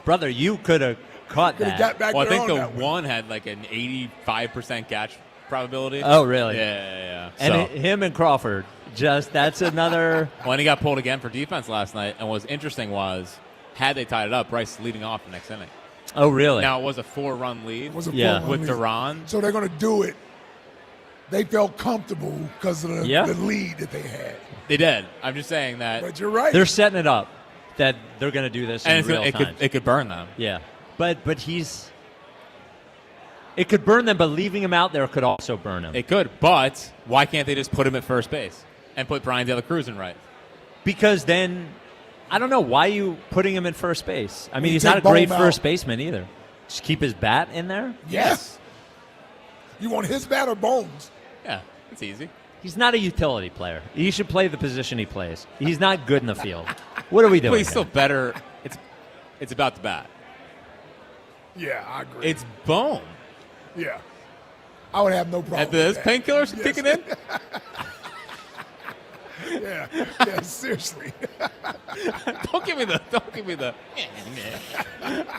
"Brother, you could have caught that." Well, I think the one had an 85% catch probability. Oh, really? Yeah. And him and Crawford, that's another. Well, and he got pulled again for defense last night. And what's interesting was, had they tied it up, Bryce leading off the next inning. Oh, really? Now it was a 4-run lead. With Duran. So they're going to do it. They felt comfortable because of the lead that they had. They did. I'm just saying that. But you're right. They're setting it up that they're going to do this in real time. It could burn them. Yeah, but it could burn them, but leaving him out there could also burn him. It could, but why can't they just put him at first base and put Brian De La Cruz in right? Because then, I don't know, why are you putting him in first base? I mean, he's not a great first baseman either. Just keep his bat in there? Yes. You want his bat or Bones? Yeah, it's easy. He's not a utility player. He should play the position he plays. He's not good in the field. What are we doing? Well, he's still better. It's about the bat. Yeah, I agree. It's boom. Yeah. I would have no problem. And those painkillers kicking in? Yeah, seriously. Don't give me the.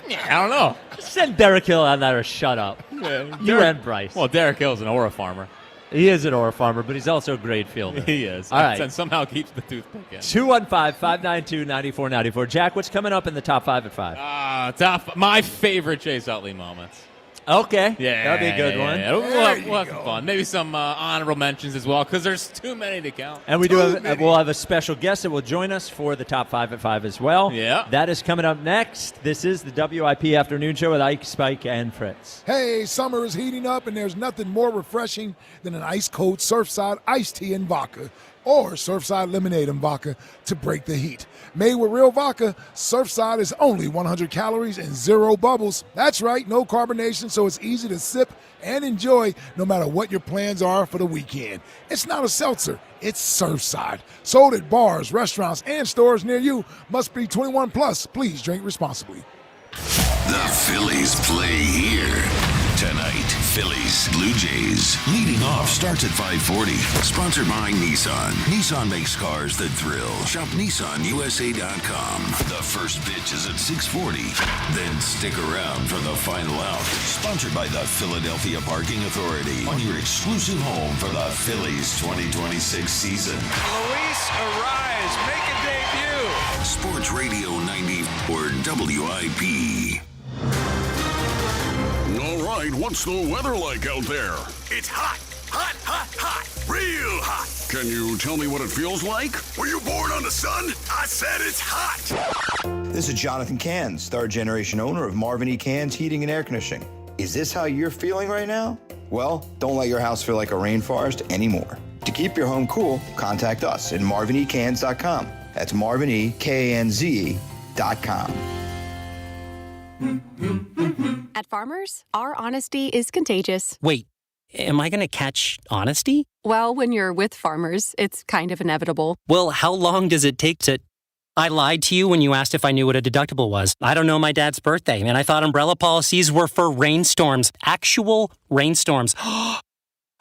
I don't know. Send Derek Hill on that or shut up. You and Bryce. Well, Derek Hill's an aura farmer. He is an aura farmer, but he's also a great fielder. He is. All right. And somehow keeps the toothpick in. 215-592-9494. Jack, what's coming up in the top 5 at 5? My favorite Chase Utley moments. Okay. Yeah. That'd be a good one. Yeah. We'll have some fun. Maybe some honorable mentions as well, because there's too many to count. And we'll have a special guest that will join us for the top 5 at 5 as well. Yeah. That is coming up next. This is the WIP Afternoon Show with Ike, Spike, and Fritz. Hey, summer is heating up, and there's nothing more refreshing than an ice-cold Surfside iced tea and vodka, or Surfside lemonade and vodka to break the heat. Made with real vodka, Surfside is only 100 calories and 0 bubbles. That's right, no carbonation, so it's easy to sip and enjoy no matter what your plans are for the weekend. It's not a seltzer, it's Surfside. Sold at bars, restaurants, and stores near you. Must be 21 plus. Please drink responsibly. The Phillies play here tonight. Phillies, Blue Jays. Leading off starts at 5:40. Sponsored by Nissan. Nissan makes cars that thrill. Shop NissanUSA.com. The first pitch is at 6:40. Then stick around for the final out. Sponsored by the Philadelphia Parking Authority. On your exclusive home for the Phillies 2026 season. Luis Arraez, make a debut. Sports Radio 94 WIP. All right, what's the weather like out there? It's hot, hot, hot, hot, real hot. Can you tell me what it feels like? Were you born on the sun? I said it's hot. This is Jonathan Cans, third generation owner of Marvin E. Cans Heating and Air Conditioning. Is this how you're feeling right now? Well, don't let your house feel like a rainforest anymore. To keep your home cool, contact us at marvinecans.com. That's marvinekanze.com. At Farmers, our honesty is contagious. Wait, am I going to catch honesty? Well, when you're with Farmers, it's kind of inevitable. Well, how long does it take to... I lied to you when you asked if I knew what a deductible was. I don't know my dad's birthday, and I thought umbrella policies were for rainstorms. Actual rainstorms. I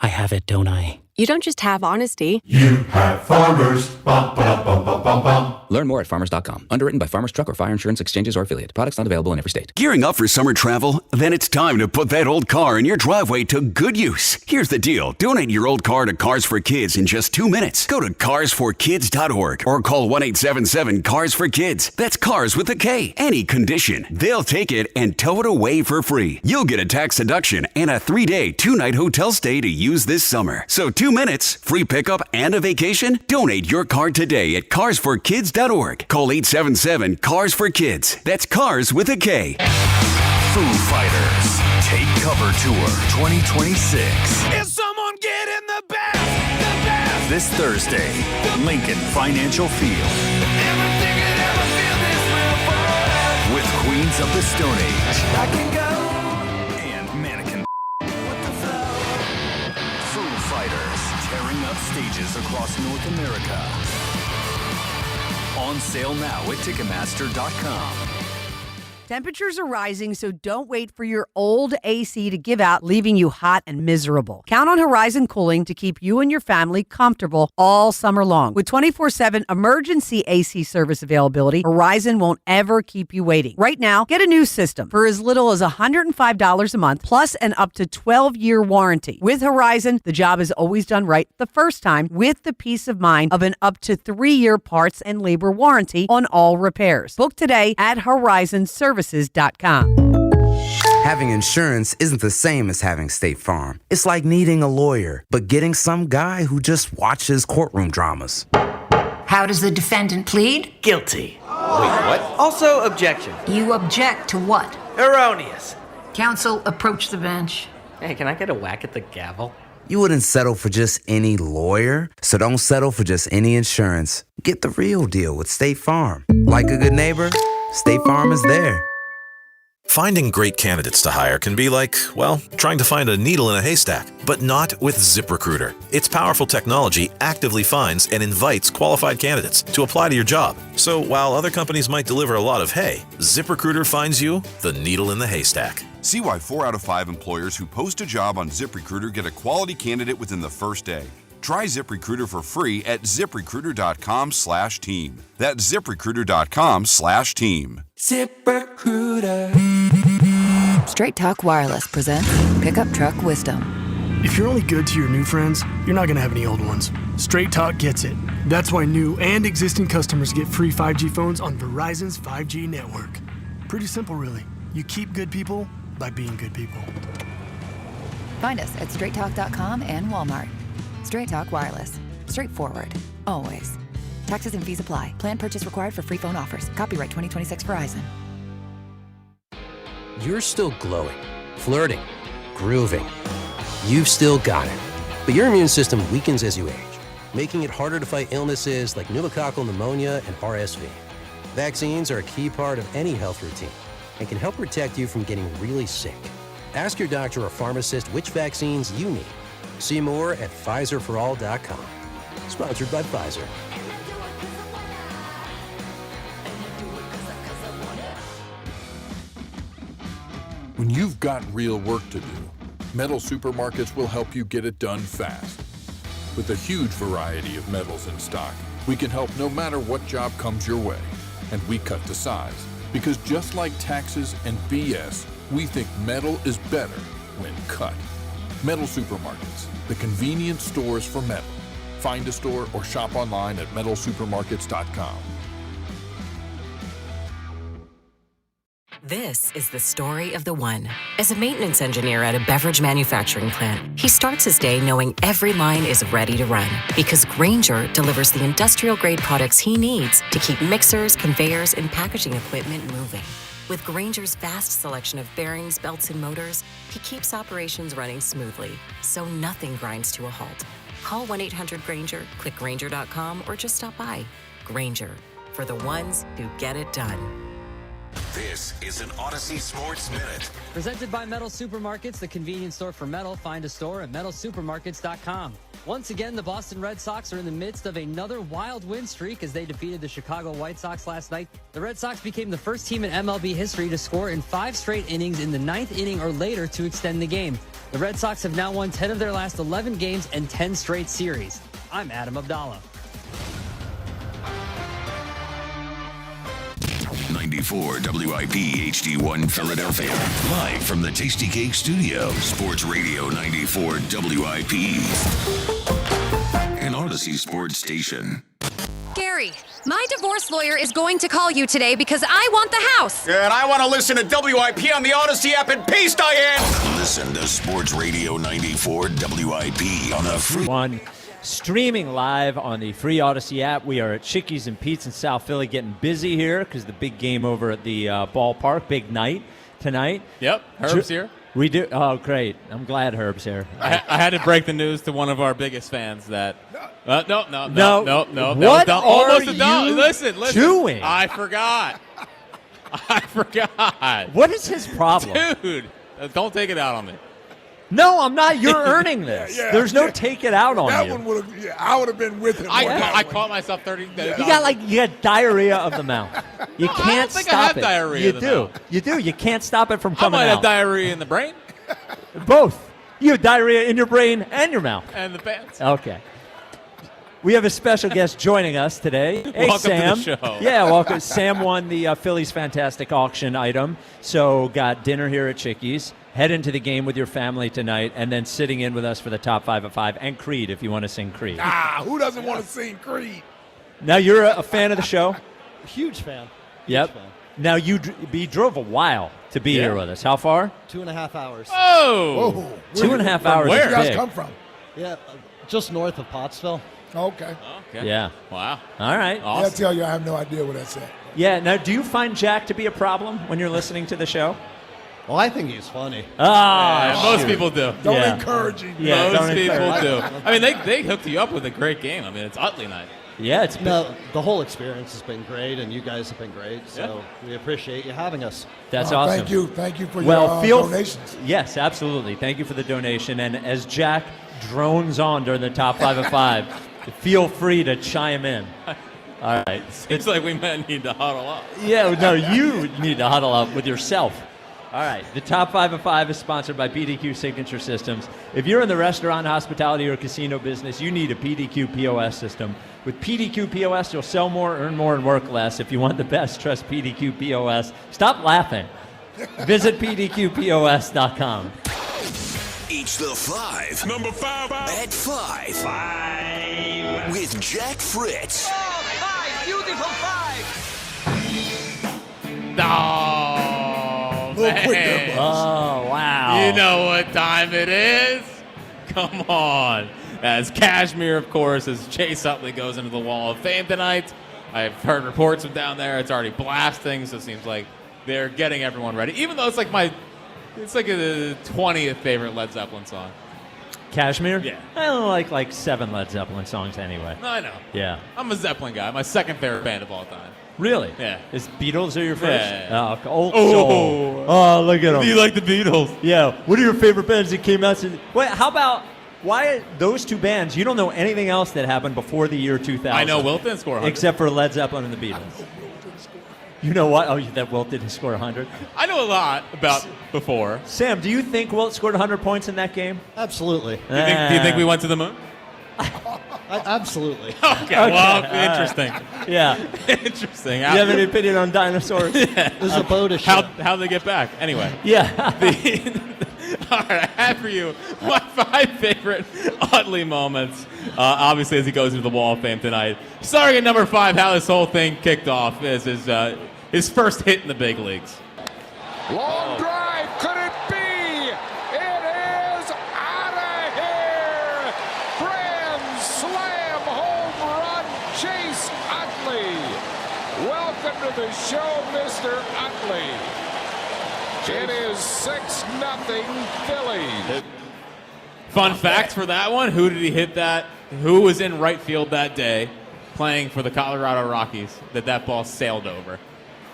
have it, don't I? You don't just have honesty. You have Farmers. Bum, ba, bum, bum, bum, bum. Learn more at farmers.com. Underwritten by Farmers Truck or Fire Insurance Exchanges or Affiliate. Products not available in every state. Gearing up for summer travel? Then it's time to put that old car in your driveway to good use. Here's the deal. Donate your old car to Cars for Kids in just 2 minutes. Go to carsforkids.org or call 1-877-CARS-FOR-KIDS. That's cars with a K. Any condition. They'll take it and tow it away for free. You'll get a tax deduction and a 3-day, 2-night hotel stay to use this summer. So 2 minutes, free pickup, and a vacation? Donate your car today at carsforkids.org. Call 877-CARS-FOR-KIDS. That's cars with a K. Foo Fighters Take Cover Tour 2026. Is someone getting the best? This Thursday, Lincoln Financial Field. With Queens of the Stone Age. And Mannequin. Foo Fighters tearing up stages across North America. On sale now at Ticketmaster.com. Temperatures are rising, so don't wait for your old AC to give out, leaving you hot and miserable. Count on Horizon Cooling to keep you and your family comfortable all summer long. With 24/7 emergency AC service availability, Horizon won't ever keep you waiting. Right now, get a new system for as little as $105 a month, plus an up to 12-year warranty. With Horizon, the job is always done right the first time, with the peace of mind of an up to 3-year parts and labor warranty on all repairs. Book today at HorizonServices.com. Having insurance isn't the same as having State Farm. It's like needing a lawyer, but getting some guy who just watches courtroom dramas. How does the defendant plead? Guilty. Wait, what? Also, objection. You object to what? Erroneous. Counsel, approach the bench. Hey, can I get a whack at the gavel? You wouldn't settle for just any lawyer, so don't settle for just any insurance. Get the real deal with State Farm. Like a good neighbor, State Farm is there. Finding great candidates to hire can be like, well, trying to find a needle in a haystack, but not with ZipRecruiter. Its powerful technology actively finds and invites qualified candidates to apply to your job. So while other companies might deliver a lot of hay, ZipRecruiter finds you the needle in the haystack. See why 4 out of 5 employers who post a job on ZipRecruiter get a quality candidate within the first day. Try ZipRecruiter for free at ZipRecruiter.com/team. That's ZipRecruiter.com/team. ZipRecruiter. Straight Talk Wireless presents Pickup Truck Wisdom. If you're only good to your new friends, you're not going to have any old ones. Straight Talk gets it. That's why new and existing customers get free 5G phones on Verizon's 5G network. Pretty simple, really. You keep good people by being good people. Find us at straighttalk.com and Walmart. Straight Talk Wireless. Straightforward. Always. Taxes and fees apply. Plan purchase required for free phone offers. Copyright 2026 Verizon. You're still glowing, flirting, grooving. You've still got it. But your immune system weakens as you age, making it harder to fight illnesses like pneumococcal pneumonia and RSV. Vaccines are a key part of any health routine and can help protect you from getting really sick. Ask your doctor or pharmacist which vaccines you need. See more at PfizerForAll.com. Sponsored by Pfizer. When you've got real work to do, Metal Supermarkets will help you get it done fast. With a huge variety of metals in stock, we can help no matter what job comes your way. And we cut to size. Because just like taxes and BS, we think metal is better when cut. Metal Supermarkets, the convenient stores for metal. Find a store or shop online at metalsupermarkets.com. This is the story of the one. As a maintenance engineer at a beverage manufacturing plant, he starts his day knowing every line is ready to run because Grainger delivers the industrial-grade products he needs to keep mixers, conveyors, and packaging equipment moving. With Grainger's vast selection of bearings, belts, and motors, he keeps operations running smoothly, so nothing grinds to a halt. Call 1-800-GRAINGER, click Grainger.com, or just stop by. Grainger, for the ones who get it done. This is an Odyssey Sports Minute. Presented by Metal Supermarkets, the convenience store for metal. Find a store at metalsupermarkets.com. Once again, the Boston Red Sox are in the midst of another wild win streak as they defeated the Chicago White Sox last night. The Red Sox became the first team in MLB history to score in 5 straight innings in the 9th inning or later to extend the game. The Red Sox have now won 10 of their last 11 games and 10 straight series. I'm Adam Abdallah. 94 WIP HD1 Philadelphia. Live from the Tasty Cake Studio. Sports Radio 94 WIP. An Odyssey Sports Station. Gary, my divorce lawyer is going to call you today because I want the house. Yeah, and I want to listen to WIP on the Odyssey app in peace, Diane. Listen to Sports Radio 94 WIP on the free one. Streaming live on the free Odyssey app. We are at Chickies and Pete's in South Philly, getting busy here because the big game over at the ballpark, big night tonight. Yep, Herb's here. We do. Oh, great! I'm glad Herb's here. I had to break the news to one of our biggest fans that. No. What almost are a dollar. you Listen. doing? I forgot. What is his problem, dude? Don't take it out on me. No, I'm not. You're earning this. There's no take it out on that you. One would have. Yeah, I would have been with him. I caught myself 30. You got diarrhea of the mouth. You can't I don't think stop I have it. diarrhea You of the do. mouth. You do. You can't stop it from I coming might out. have diarrhea in the brain Both. You have diarrhea in your brain and your mouth. and the pants. Okay. We have a special guest joining us today. Hey, Welcome Sam. to the show. Yeah, welcome. Sam won the Phillies Fantastic Auction item, so got dinner here at Chickies. Head into the game with your family tonight, and then sitting in with us for the top 5 at 5, and Creed if you want to sing Creed. Who doesn't want to sing Creed? Now, you're a fan of the show? Huge fan. Yep. Huge fan. Now, you drove a while to be here with us. How far? 2.5 hours. Oh! Whoa. 2.5 hours. Where is did you guys big. come from? Yeah, just north of Pottsville. Okay. Yeah. Wow. All right. Awesome. I tell you, I have no idea where that's at. Yeah. Now, do you find Jack to be a problem when you're listening to the show? Well, I think he's funny. Most people do. Don't encourage him. Yeah, most people do. I mean, they hooked you up with a great game. I mean, it's Utley night. Yeah, the whole experience has been great, and you guys have been great. So we appreciate you having us. That's awesome. Thank you for your donations. Yes, absolutely. Thank you for the donation. And as Jack drones on during the top 5 of 5, feel free to chime in. All right. It's like we might need to huddle up. Yeah, no, you need to huddle up with yourself. All right. The top 5 of 5 is sponsored by PDQ Signature Systems. If you're in the restaurant, hospitality, or casino business, you need a PDQ POS system. With PDQ POS, you'll sell more, earn more, and work less. If you want the best, trust PDQ POS. Stop laughing. Visit PDQPOS.com. Each the 5. Number 5. At 5. 5. With Jack Fritz. Oh, 5. Beautiful 5. Oh, man. Oh, wow. You know what time it is? Come on. As Cashmere, of course, as Chase Utley goes into the Wall of Fame tonight. I've heard reports from down there. It's already blasting, so it seems like they're getting everyone ready. Even though it's like a 20th favorite Led Zeppelin song. Cashmere? Yeah. I don't like 7 Led Zeppelin songs anyway. No, I know. Yeah. I'm a Zeppelin guy. My second favorite band of all time. Really? Yeah. Is Beatles are your first? Yeah. Oh, look at them. Do you like the Beatles? Yeah. What are your favorite bands that came out? Wait, how about why those 2 bands? You don't know anything else that happened before the year 2000. I know Wilt didn't score 100. Except for Led Zeppelin and the Beatles. You know what? Oh, that Wilt didn't score 100? I know a lot about before. Sam, do you think Wilt scored 100 points in that game? Absolutely. Do you think we went to the moon? Absolutely. Okay, well, interesting. Yeah. Interesting. Do you have any opinion on dinosaurs? Yeah. This is a boat How'd they get back? Anyway. Yeah. All right, I have for you my 5 favorite Utley moments, obviously, as he goes into the Wall of Fame tonight. Starting at number 5, how this whole thing kicked off is his first hit in the big leagues. Long drive. Could it be? It is out of here. Grand slam home run. Chase Utley. Welcome to the show, Mr. Utley. It is 6-0 Phillies. Fun fact for that one, who did he hit that? Who was in right field that day playing for the Colorado Rockies that ball sailed over?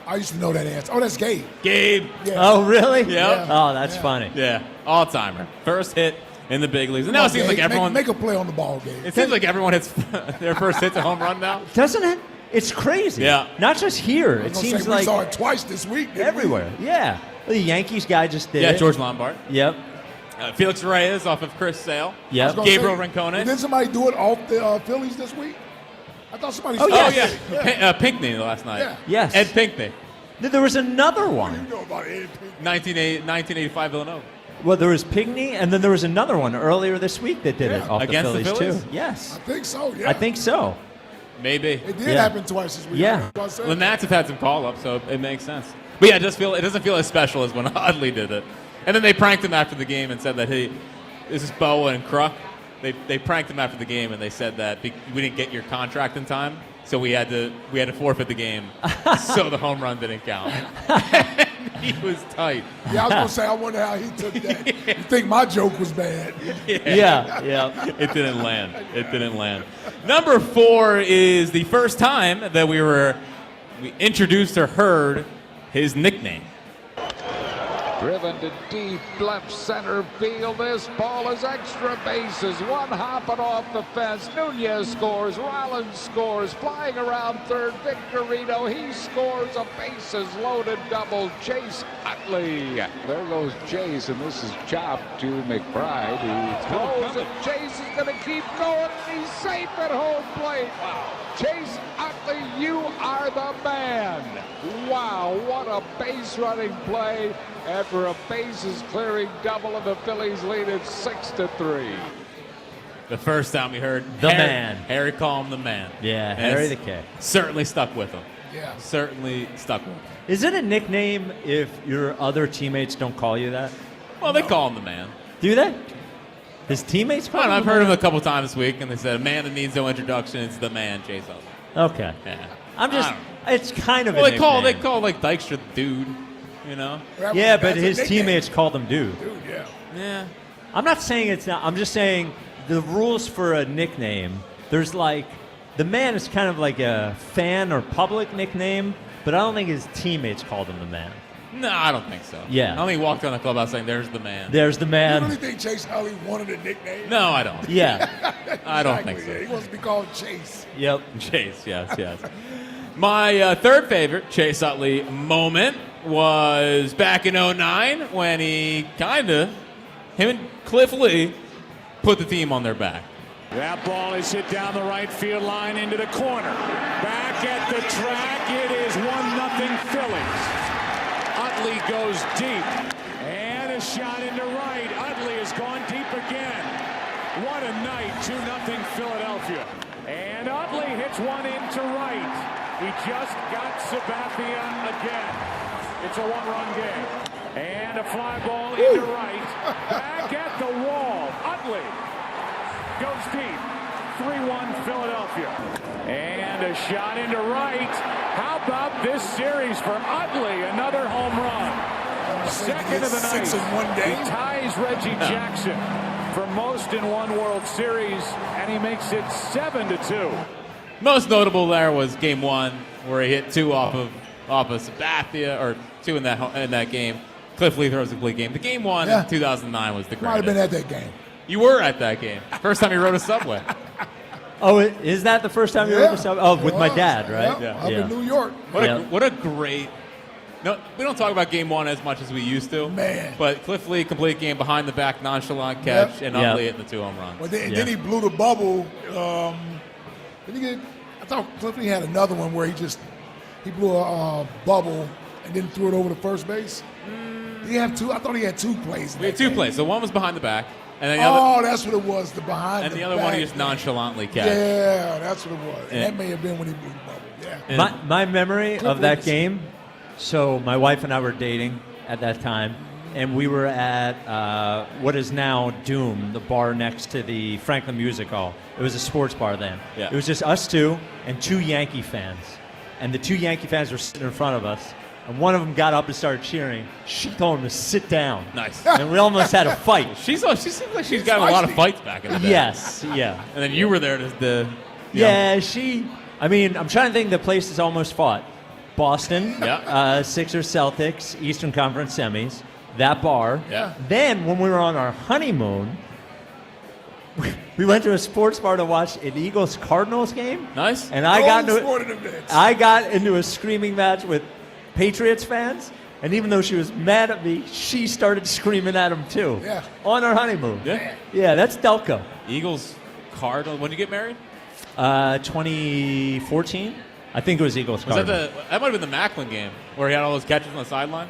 I used to know that answer. Oh, that's Gabe. Gabe. Yeah. Oh, really? Yep. Yeah. Oh, that's funny. Yeah, all-timer. First hit in the big leagues. And now it seems like everyone... Make a play on the ball, Gabe. It seems like everyone hits their first hit to home run now. Doesn't it? It's crazy. Yeah. Not just here. I It was gonna seems say, like we saw it twice this week. didn't we? everywhere. Yeah. The Yankees guy just did it. Yeah, George Lombard. Yep. Felix Reyes off of Chris Sale. Yep. I was gonna Gabriel say, Rincon. Didn't somebody do it off the Phillies this week? I thought somebody. Oh, Oh, yes. yeah. Pinckney last night. Yeah. Yes. Ed Pinckney. There was another one. You know about Ed Pinckney. 1985 Villanova. Well, there was Pigney, and then there was another one earlier this week that did it Yeah. off Against the the Phillies, Phillies? too. Yes. I think so. Yeah. I think so. Maybe. it did Yeah. happen twice this week. Yeah. That's what I said. The Nats have had some call-ups, so it makes sense. But yeah, it doesn't feel as special as when Utley did it. And then they pranked him after the game and said that this is Boa and Kruk. They pranked him after the game and they said that we didn't get your contract in time, so we had to forfeit the game, so the home run didn't count. He was tight. Yeah, I was gonna say. I wonder how he took that. You think my joke was bad? Yeah. It didn't land. Number 4 is the first time that we introduced or heard his nickname. Driven to deep left center field. This ball is extra bases. One hopping off the fence. Nunez scores. Rollins scores. Flying around third. Victorino. He scores a bases loaded double. Chase Utley. There goes Chase, and this is chopped to McBride, who throws it. Chase is going to keep going, and he's safe at home plate. Chase Utley, you are the man. Wow, what a base running play. After a bases clearing double, and the Phillies lead it 6-3. The first time we heard The man. Harry called him the man. Yeah, And Harry it's the K. Certainly stuck with him. Yeah. Certainly stuck with him. Is it a nickname if your other teammates don't call you that? Well, they call him the man. Do they? His teammates call I don't know, him I've the heard man? him a couple times this week, and they said, a man that needs no introduction, it's the man, Chase Utley. Okay. Yeah. I'm just, it's kind of Well, a they nickname. call like Dykstra the dude, you know? Yeah, but That's a his nickname. teammates called him dude. Dude, yeah. Yeah. I'm not saying it's not. I'm just saying the rules for a nickname, there's like The Man is kind of like a fan or public nickname, but I don't think his teammates called him the Man. No, I don't think so. Yeah. I don't think he walked around the clubhouse saying, "There's the Man." There's the Man. You really think Chase Utley wanted a nickname? No, I don't. Yeah. I don't think so. Yeah, he wants to be called Chase. Yep. Chase, yes. My third favorite Chase Utley moment was back in 2009 when him and Cliff Lee put the team on their back. That ball is hit down the right field line into the corner. Back at the track, it is 1-0 Phillies. Utley goes deep, and a shot into right. Utley has gone deep again. What a night, 2-0 Philadelphia. And Utley hits one into right. He just got Sabathia again. It's a one-run game. And a fly ball into right. Back at the wall. Utley goes deep. 3-1 Philadelphia. And a shot into right. How about this series for Utley? Another home run. Second of the night. 6 in one day. He ties Reggie Jackson for most in one World Series, and he makes it 7-2. Most notable there was Game 1, where he hit 2 off of Sabathia, or 2 in that game. Cliff Lee throws a complete game. The Game 1 in 2009 was the greatest. Might have been at that game. You were at that game. First time you rode a subway. Oh, is that the first time you rode a subway? Oh, with my dad, right? Yeah. Up in New York. What a great... No, we don't talk about Game 1 as much as we used to. Man. But Cliff Lee, complete game, behind the back, nonchalant catch, and Utley hitting the 2 home runs. Well, then he blew the bubble. I thought Cliff Lee had another one where he blew a bubble and then threw it over to first base. Did he have 2? I thought he had 2 plays. We had 2 plays. So one was behind the back. And then the other, that's what it was, the behind and the the other back. one he just nonchalantly catch. Yeah, that's what it was. And Yeah. that may have been when he blew the bubble. Yeah. My memory of that game, so my wife and I were dating at that time, and we were at what is now Doom, the bar next to the Franklin Music Hall. It was a sports bar then. Yeah. It was just us 2 and 2 Yankee fans. And the 2 Yankee fans were sitting in front of us, and one of them got up and started cheering. She told him to sit down. Nice. And we almost had a fight. She seems like she's gotten a lot of fights back in the day. Yes, yeah. And then you were there to I'm trying to think the places almost fought. Boston, Sixers, Celtics, Eastern Conference semis, that bar. Yeah. Then, when we were on our honeymoon, we went to a sports bar to watch an Eagles-Cardinals game. Nice. And I got into a screaming match with Patriots fans, and even though she was mad at me, she started screaming at them too. Yeah. On our honeymoon. Yeah. Yeah, that's Delco. Eagles, Cardinals. When did you get married? 2014. I think it was Eagles. Was that might have been the Macklin game where he had all those catches on the sideline?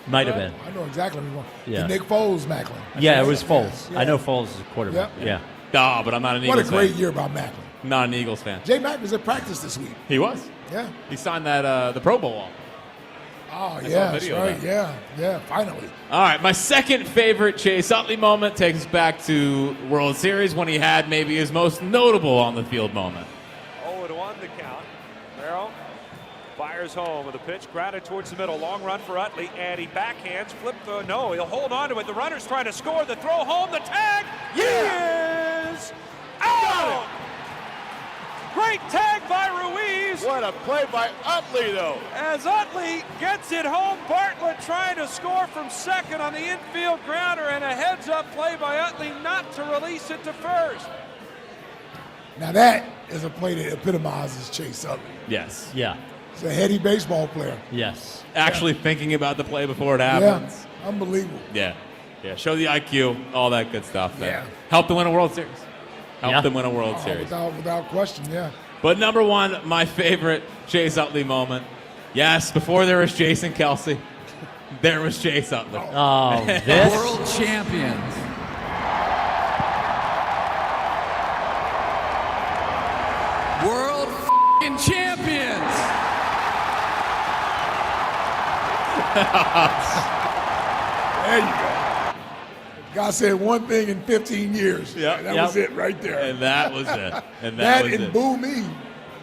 Might have been. I know exactly what you want. Yeah. The Nick Foles Macklin. Yeah, it was Foles. Yeah. I know Foles is a quarterback. Yep. Yeah. But I'm not an Eagles fan. What a great year by Macklin. Not an Eagles fan. J. Mack was at practice this week. He was. Yeah. He signed that the Pro Bowl off. Oh, I saw yeah, a that's video of right. that. Yeah, finally. All right, my second favorite Chase Utley moment takes us back to World Series when he had maybe his most notable on the field moment. 0-1 the count. Merrill fires home with a pitch, grounded towards the middle. Long run for Utley, and he backhands, he'll hold on to it. The runner's trying to score, the throw home, the tag, is out! Great tag by Ruiz. What a play by Utley, though. As Utley gets it home, Bartlett trying to score from second on the infield grounder, and a heads-up play by Utley not to release it to first. Now that is a play that epitomizes Chase Utley. Yes. Yeah. He's a heady baseball player. Yes. Actually thinking about the play before it happens. Yeah, unbelievable. Yeah. Show the IQ, all that good stuff. Yeah. Help them win a World Series. Help them win a World Series. Without question, yeah. But number one, my favorite Chase Utley moment. Yes, before there was Jason Kelsey, there was Chase Utley. Oh, this? World champions. World f***ing champions. There you go. God said one thing in 15 years. Yeah, that was it right there. And that was it. And that was and it. boo me,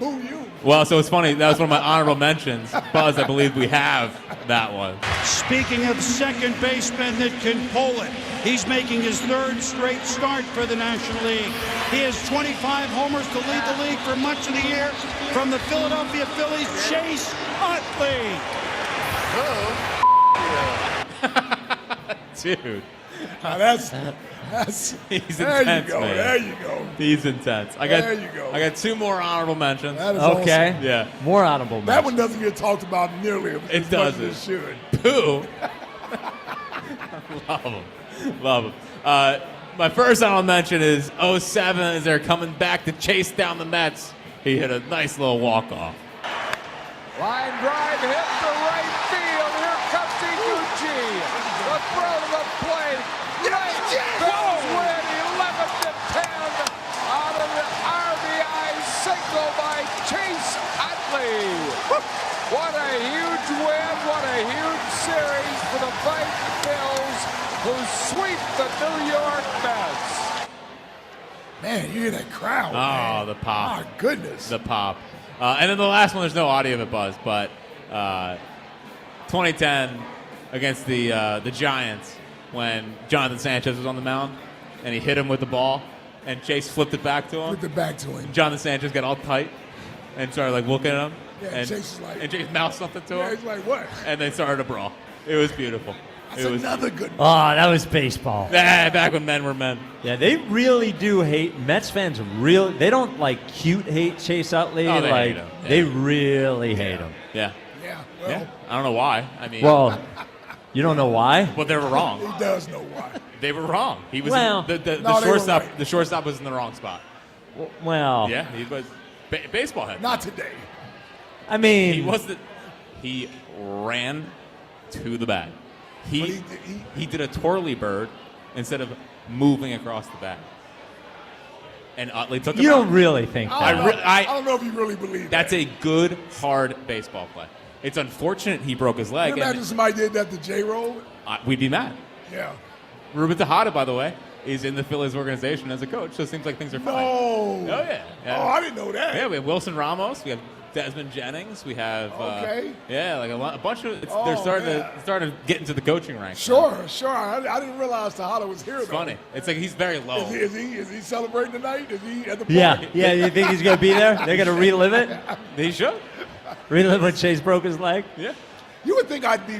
boo you. Well, so it's funny. That was one of my honorable mentions. Buzz, I believe we have that one. Speaking of second basemen that can pull it, He's making his third straight start for the National League. He has 25 homers to lead the league for much of the year. From the Philadelphia Phillies, Chase Utley. Dude. Now that's He's there intense, you go. man. There you go. He's intense. There you go. I got 2 more honorable mentions. That is Okay. awesome. Yeah. More honorable That mentions. one doesn't get talked about nearly as It much doesn't. as it should. Pooh. Love him. Love him. My first honorable mention is 07 as they're coming back to chase down the Mets. He hit a nice little walk-off. Line drive hit the right field. Here comes Iguchi. The throw to the plate. Bills win 11-10 out of the RBI single by Chase Utley. What a huge win. What a huge series for the fighting Bills who sweep the New York Mets. Man, you hear that crowd. Oh, man. the pop. My goodness. The pop. And then the last one, there's no audio of it, Buzz, but 2010 against the Giants when Jonathan Sánchez was on the mound and he hit him with the ball and Chase flipped it back to him. Flipped it back to him. Jonathan Sánchez got all tight and started like looking at him. Yeah, and Chase is like, and Chase mouthed something to him. he's like, what? And they started a brawl. It was beautiful. That's it was another good Oh, that was baseball. back when men were men. Yeah, they really do hate Mets fans. They don't like cute hate Chase Utley. Oh, they like hate him. Yeah. they really hate him. Yeah. Yeah, well, Yeah. I don't know why. I mean, Well, you don't know why? well, they were wrong. he does know why. They were wrong. He was Well- the No, they were shortstop. right. The shortstop was in the wrong spot. Well, Yeah, he was baseball head. Not today. I mean, He wasn't. He ran to the bag. He did a twirly bird instead of moving across the bag. And Utley took him you out. don't really think that. I don't know if you really believe That's that. a good, hard baseball play. It's unfortunate he broke his Can leg. you imagine somebody did that to J-Roll? We'd be mad. Yeah. Ruben Tejada, by the way, is in the Phillies organization as a coach, so it seems like things are fine. No. Oh, yeah. Oh, I didn't know that. Yeah, we have Wilson Ramos. We have Desmond Jennings. We have Okay. like a bunch of. Oh, they're starting man. to get into the coaching ranks. Sure. I didn't realize Tejada was here. It's though. funny. It's like he's very low. Is he celebrating tonight? Is he at the party? Yeah. You think he's gonna be there? They're gonna relive it. They should. Relive when Chase broke his leg. Yeah. You would think I'd be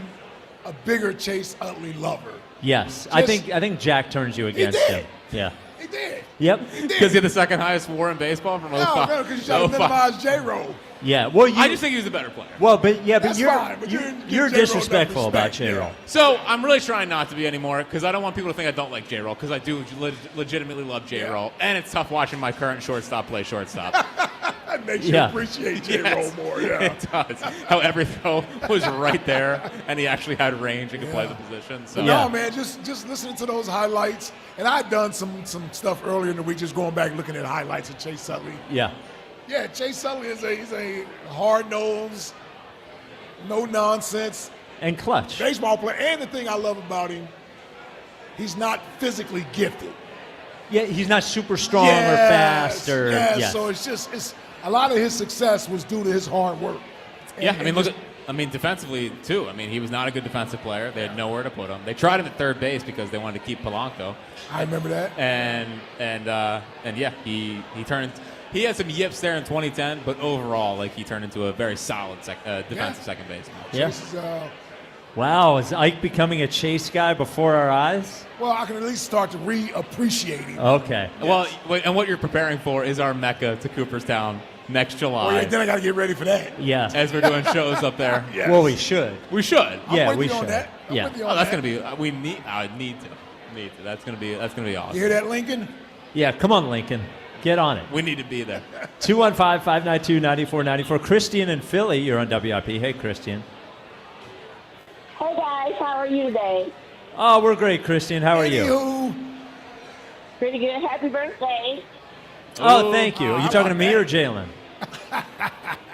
a bigger Chase Utley lover. Yes, I think Jack turns you against did. him. Yeah. He did. Yep. Because he had the second highest WAR in baseball from 05. No, because you try to minimize J-Roll. Yeah. Well, I just think he was a better player. Well, but That's you're fine, but you're J-Roll disrespectful enough about respect, J-Roll. So I'm really trying not to be anymore because I don't want people to think I don't like J-Roll because I do legitimately love J-Roll. And it's tough watching my current shortstop play shortstop. That makes you Yeah. appreciate J-Roll Yes, more. Yeah. it does. How every throw was right there and he actually had range and could play the position. So No, man, just listening to those highlights. And I'd done some stuff earlier in the week, just going back looking at highlights of Chase Utley. Yeah. Yeah, Chase Utley he's a hard-nosed, no-nonsense And clutch. baseball player. And the thing I love about him, he's not physically gifted. Yeah, he's not super strong or fast or yes. So it's a lot of his success was due to his hard work. Yeah, I mean, defensively too. I mean, he was not a good defensive player. They had nowhere to put him. They tried him at third base because they wanted to keep Polanco. I remember that. And yeah, he turned. He had some yips there in 2010, but overall, like he turned into a very solid defensive second baseman. Yeah. Chase is, Wow, is Ike becoming a Chase guy before our eyes? well, I can at least start to re-appreciate him. Okay. Well, and what you're preparing for is our Mecca to Cooperstown next July. Oh, yeah, then I got to get ready for that. Yeah. As we're doing shows up there. Yes. Well, we should. We should. Yeah, with we you on should. that. I'm Yeah. with you Oh, on that's that. gonna be. I need to. That's gonna be awesome. You hear that, Lincoln? Yeah, come on, Lincoln. Get on it. We need to be there. 215-592-9494. Christian in Philly, you're on WIP. Hey, Christian. Hey guys, how are you today? Oh, we're great, Christian. How are you? Anywho, Pretty good. Happy birthday. Oh, thank you. Are you talking to me or Jalen?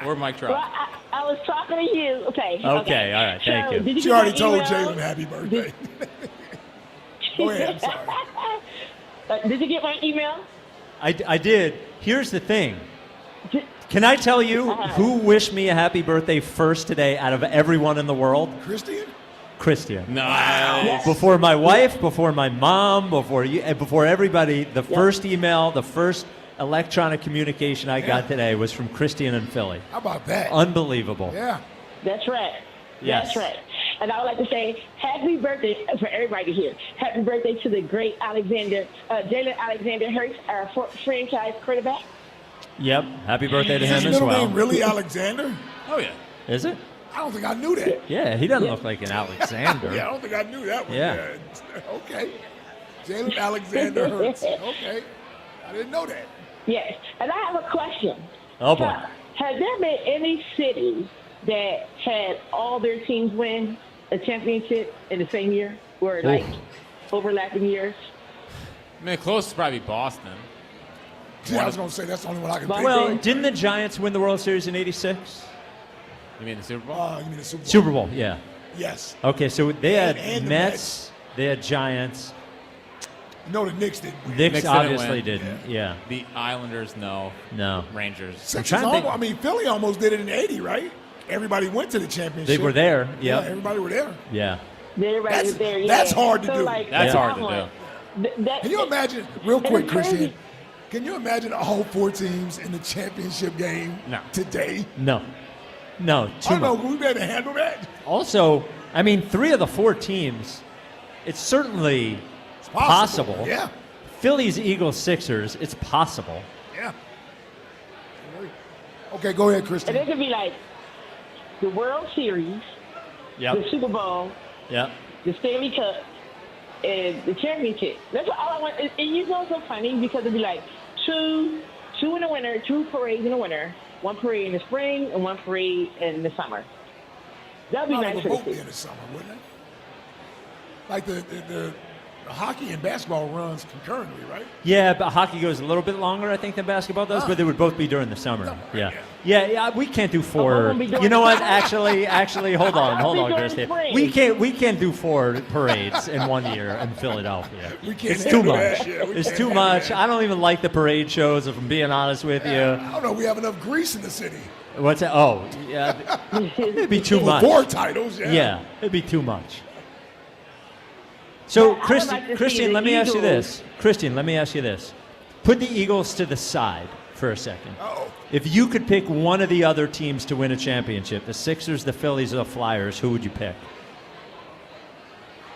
Or Mike Trout. Well, I was talking to you. Okay. Okay, all right. Thank you. Did you she get already my told email? Jalen happy birthday. Go ahead, I'm sorry. Did you get my email? I did. Here's the thing. Can I tell you who wished me a happy birthday first today out of everyone in the world? Christian? Christian. Nice. Before my wife, before my mom, before you, and before everybody, the first email, the first electronic communication I got today was from Christian in Philly. How about that? Unbelievable. Yeah. That's right. Yes. That's right. And I would like to say happy birthday for everybody here. Happy birthday to the great Jalen Alexander Hurts, our franchise quarterback. Yep. Happy birthday to Is him his as middle well. name really Alexander? Oh, yeah. Is it? I don't think I knew that. Yeah, he doesn't look like an Alexander. Yeah, I don't think I knew that one. Yeah. Okay. Jalen Alexander Hurts. Okay. I didn't know that. Yes. And I have a question. Oh, boy. Has there been any city that had all their teams win a championship in the same year, or like overlapping years? I mean, the closest is probably Boston. Yeah, I was going to say that's the only one I can think Well, of. didn't the Giants win the World Series in '86? You mean the Super Bowl? You mean the Super Bowl? Super Bowl, yeah. Yes. Okay, so they had and the Mets, they had Giants. No, the Knicks didn't win. Knicks obviously win. didn't. Yeah. The Islanders, no. No. Rangers. Sixers I mean, Philly almost did it in '80, right? Everybody went to the championship. They were there. Yeah, Yep. everybody were there. Yeah. Everybody was there. Yeah. That's hard to So, do. like, That's that hard to one, Can you imagine, real quick, it's crazy. Christian? Can you imagine all 4 teams in the championship game today? No. No. I don't know. Will we be able to handle that? Also, I mean, 3 of the 4 teams, it's certainly possible. Yeah. Phillies, Eagles, Sixers, it's possible. Yeah. Okay, go ahead, Christian. And it could be like the World Series, Yep. the Super Bowl, Yep. the Stanley Cup, and the championship. That's all I want. And you know, it's so funny because it'd be like two in the winter, 2 parades in the winter, 1 parade in the spring, and 1 parade in the summer. That'd be No, nice they for would the both be city. in the summer, wouldn't it? Like the hockey and basketball runs concurrently, right? Yeah, but hockey goes a little bit longer, I think, than basketball does, but they would both be during the summer. Yeah, we can't do 4. won't be doing You know what? the- Actually, hold on, I'll be during Christian. spring. We can't do 4 parades in 1 year in Philadelphia. We can't It's too handle much. that. Yeah, we It's can't too handle much. that. I don't even like the parade shows, if I'm being honest with you. I don't know. We have enough grease in the city. What's that? Oh, yeah. It'd be too much. 4 titles, yeah. Yeah, it'd be too much. So, I would Christian, like to see Christian, the let me ask you Eagles. this. Christian, let me ask you this. Put the Eagles to the side for a second. Uh-oh. If you could pick one of the other teams to win a championship, the Sixers, the Phillies, or the Flyers, who would you pick?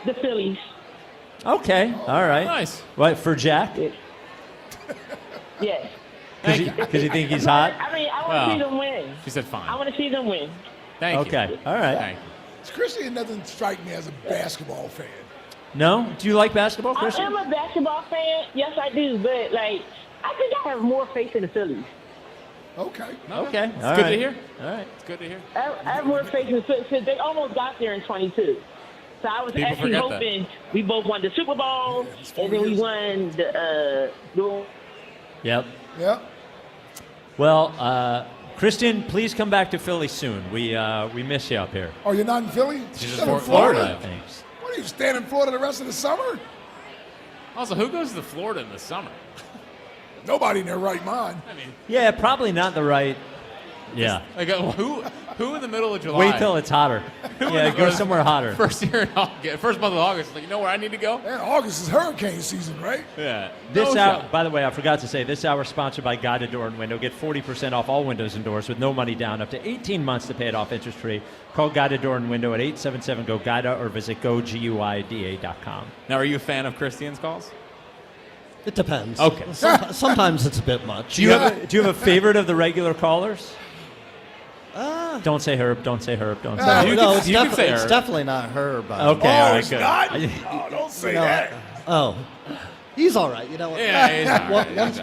The Phillies. Okay, all right. Nice. What, for Jack? Yes. Because you think he's hot? I mean, I want Well, to see them win. She said fine. I want to see them win. Thank you. Okay, all right. Thank you. Christian doesn't strike me as a basketball fan. No? Do you like basketball, I Christian? am a basketball fan. Yes, I do. But, like, I think I have more faith in the Phillies. Okay. Okay, It's all good right. to hear. All right. It's good to hear. I have more faith in the Phillies because they almost got there in 22. So I was People actually forget that. hoping we both won the Super Bowl, and then we won the Yep. Yeah. Well, Christian, please come back to Philly soon. We miss you up here. Oh, you're not in Philly? She's You're in in Florida. I think. What are you staying in Florida the rest of the summer? Also, who goes to Florida in the summer? Nobody in their right mind. I mean, Yeah, probably not the right. Yeah. like who in the middle of July? Wait till it's hotter. Yeah, go somewhere hotter. First month of August. Like, you know where I need to go? Man, August is hurricane season, right? Yeah. This No hour, shot. by the way, I forgot to say, this hour is sponsored by Guided Door and Window. Get 40% off all windows and doors with no money down, up to 18 months to pay it off interest-free. Call Guided Door and Window at 877-GO-GUIDA or visit GoGUIDA.com. Now, are you a fan of Christian's calls? It depends. Okay. Sometimes it's a bit much. Do you have a favorite of the regular callers? Don't say Herb. Don't say Herb. Don't say Herb. It's you can say it's Herb. definitely not her. But Okay, all right, it's good. not? Oh, don't say that. He's all right. You know what? Yeah, he's all right. Once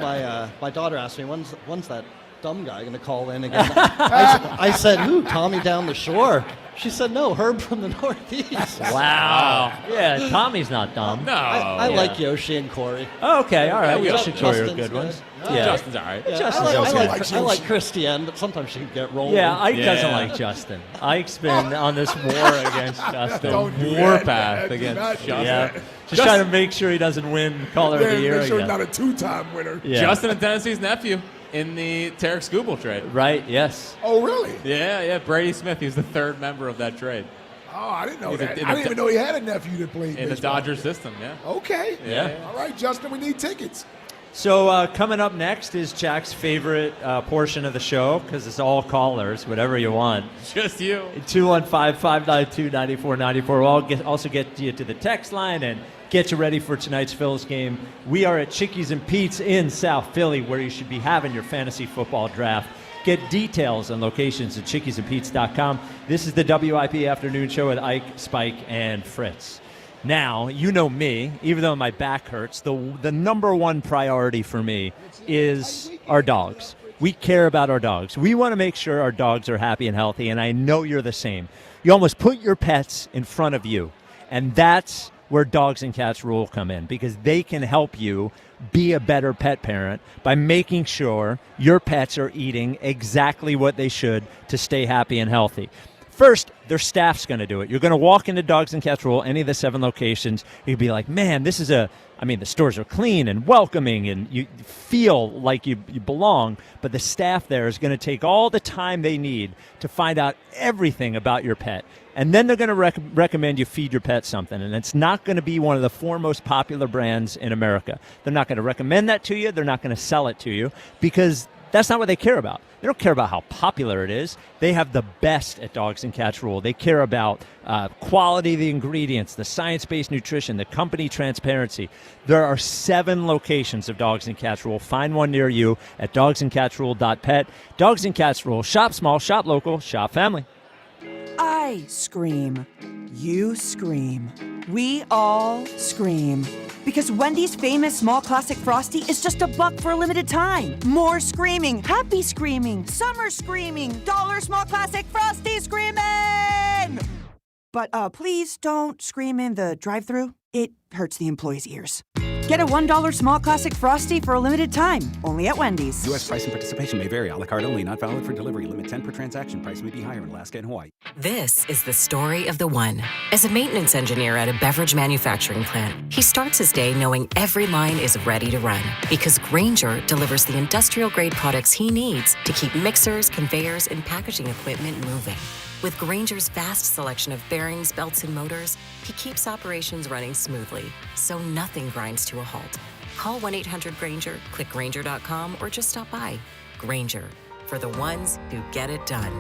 my daughter asked me, when's that dumb guy going to call in again? I said, who? Tommy down the shore? She said, no, Herb from the Northeast. Wow. Yeah, Tommy's not dumb. No. I like Yoshi and Corey. Okay, all right. Yeah, Yoshi and Corey are Justin's good ones. good. Yeah. Justin's all right. Yeah, Justin's I okay. like I like Christiane, but sometimes she can get rolling. Yeah, Ike doesn't Yeah. like Justin. Ike's been on this war against Justin. Don't do Warpath that. against Do not do Justin. Yeah. that. Just trying to make sure he doesn't win Caller of the Yeah, Year make sure he's again. not a 2-time winner. Yeah. Justin and Tennessee's nephew in the Tarek Skubal trade. Right, yes. Oh, really? Yeah. Brady Smith, he's the third member of that trade. Oh, I didn't know He's that. I didn't even know he had a nephew that played in the baseball. Dodger system. Yeah. Okay. Yeah. All right, Justin, we need tickets. So coming up next is Jack's favorite portion of the show, because it's all callers, whatever you want. Just you. 215-592-9494. We'll also get you to the text line and get you ready for tonight's Phils game. We are at Chickies and Pete's in South Philly, where you should be having your fantasy football draft. Get details and locations at chickiesandpete's.com. This is the WIP Afternoon Show with Ike, Spike, and Fritz. Now, you know me, even though my back hurts, the number one priority for me is our dogs. We care about our dogs. We want to make sure our dogs are happy and healthy, and I know you're the same. You almost put your pets in front of you, and that's where Dogs and Cats Rule come in, because they can help you be a better pet parent by making sure your pets are eating exactly what they should to stay happy and healthy. First, their staff's going to do it. You're going to walk into Dogs and Cats Rule, any of the 7 locations. You'll be like, man, this is the stores are clean and welcoming, and you feel like you belong. But the staff there is going to take all the time they need to find out everything about your pet. And then they're going to recommend you feed your pet something. And it's not going to be one of the 4 most popular brands in America. They're not going to recommend that to you. They're not going to sell it to you, because that's not what they care about. They don't care about how popular it is. They have the best at Dogs and Cats Rule. They care about quality of the ingredients, the science-based nutrition, the company transparency. There are 7 locations of Dogs and Cats Rule. Find one near you at dogsandcatsrule.pet. Dogs and Cats Rule. Shop small, shop local, shop family. I scream. You scream. We all scream. Because Wendy's famous small classic Frosty is just $1 for a limited time. More screaming, happy screaming, summer screaming, $1 small classic Frosty screaming! But please don't scream in the drive-thru. It hurts the employees' ears. Get a $1 small classic Frosty for a limited time, only at Wendy's. U.S. price and participation may vary. A la carte only. Not valid for delivery. Limit 10 per transaction. Price may be higher in Alaska and Hawaii. This is the story of the one. As a maintenance engineer at a beverage manufacturing plant, he starts his day knowing every line is ready to run, because Grainger delivers the industrial-grade products he needs to keep mixers, conveyors, and packaging equipment moving. With Grainger's vast selection of bearings, belts, and motors, he keeps operations running smoothly, so nothing grinds to a halt. Call 1-800-GRAINGER, click Grainger.com, or just stop by. Grainger, for the ones who get it done.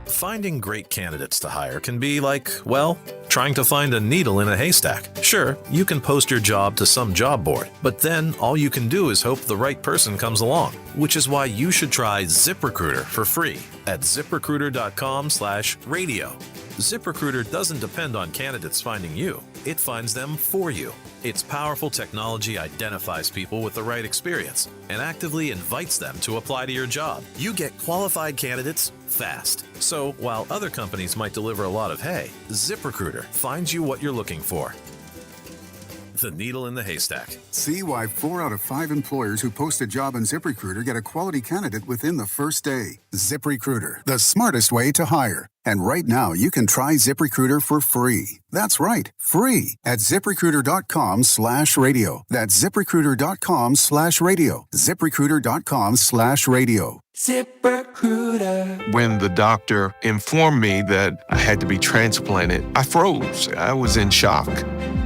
Finding great candidates to hire can be like, well, trying to find a needle in a haystack. Sure, you can post your job to some job board, but then all you can do is hope the right person comes along, which is why you should try ZipRecruiter for free at ZipRecruiter.com/radio. ZipRecruiter doesn't depend on candidates finding you. It finds them for you. Its powerful technology identifies people with the right experience and actively invites them to apply to your job. You get qualified candidates fast. So while other companies might deliver a lot of hay, ZipRecruiter finds you what you're looking for. The needle in the haystack. See why 4 out of 5 employers who post a job on ZipRecruiter get a quality candidate within the first day. ZipRecruiter, the smartest way to hire. And right now, you can try ZipRecruiter for free. That's right, free at ZipRecruiter.com/radio. That's ZipRecruiter.com/radio. ZipRecruiter.com/radio. ZipRecruiter. When the doctor informed me that I had to be transplanted, I froze. I was in shock.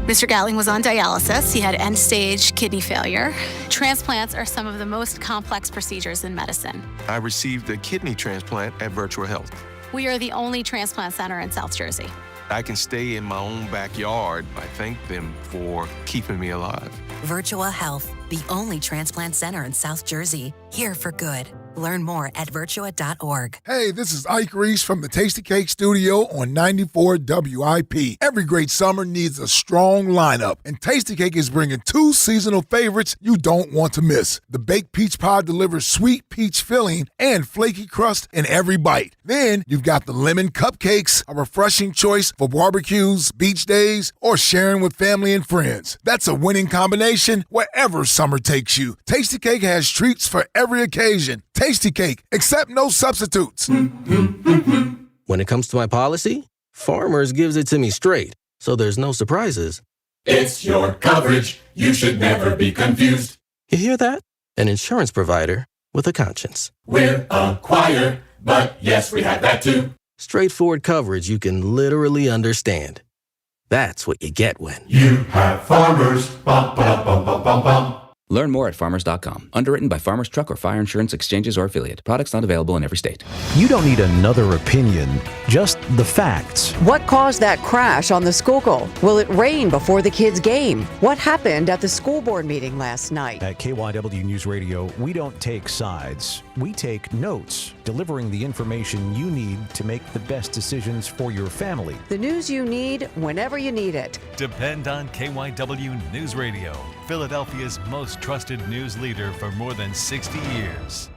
Mr. Gatling was on dialysis. He had end-stage kidney failure. Transplants are some of the most complex procedures in medicine. I received a kidney transplant at Virtual Health. We are the only transplant center in South Jersey. I can stay in my own backyard. I thank them for keeping me alive. Virtua Health, the only transplant center in South Jersey. Here for good. Learn more at virtua.org. Hey, this is Ike Reese from the Tasty Cake Studio on 94 WIP. Every great summer needs a strong lineup, and Tasty Cake is bringing 2 seasonal favorites you don't want to miss. The baked peach pie delivers sweet peach filling and flaky crust in every bite. Then you've got the lemon cupcakes, a refreshing choice for barbecues, beach days, or sharing with family and friends. That's a winning combination wherever summer takes you. Tasty Cake has treats for every occasion. Tasty Cake, accept no substitutes. When it comes to my policy, Farmers gives it to me straight, so there's no surprises. It's your coverage. You should never be confused. You hear that? An insurance provider with a conscience. We're a choir, but yes, we have that too. Straightforward coverage you can literally understand. That's what you get when You have Farmers. Bum, ba, bum, bum, bum, bum. Learn more at farmers.com. Underwritten by Farmers Truck or Fire Insurance Exchanges or Affiliate. Products not available in every state. You don't need another opinion, just the facts. What caused that crash on the Schuylkill? Will it rain before the kids' game? What happened at the school board meeting last night? At KYW News Radio, we don't take sides. We take notes, delivering the information you need to make the best decisions for your family. The news you need whenever you need it. Depend on KYW News Radio, Philadelphia's most trusted news leader for more than 60 years.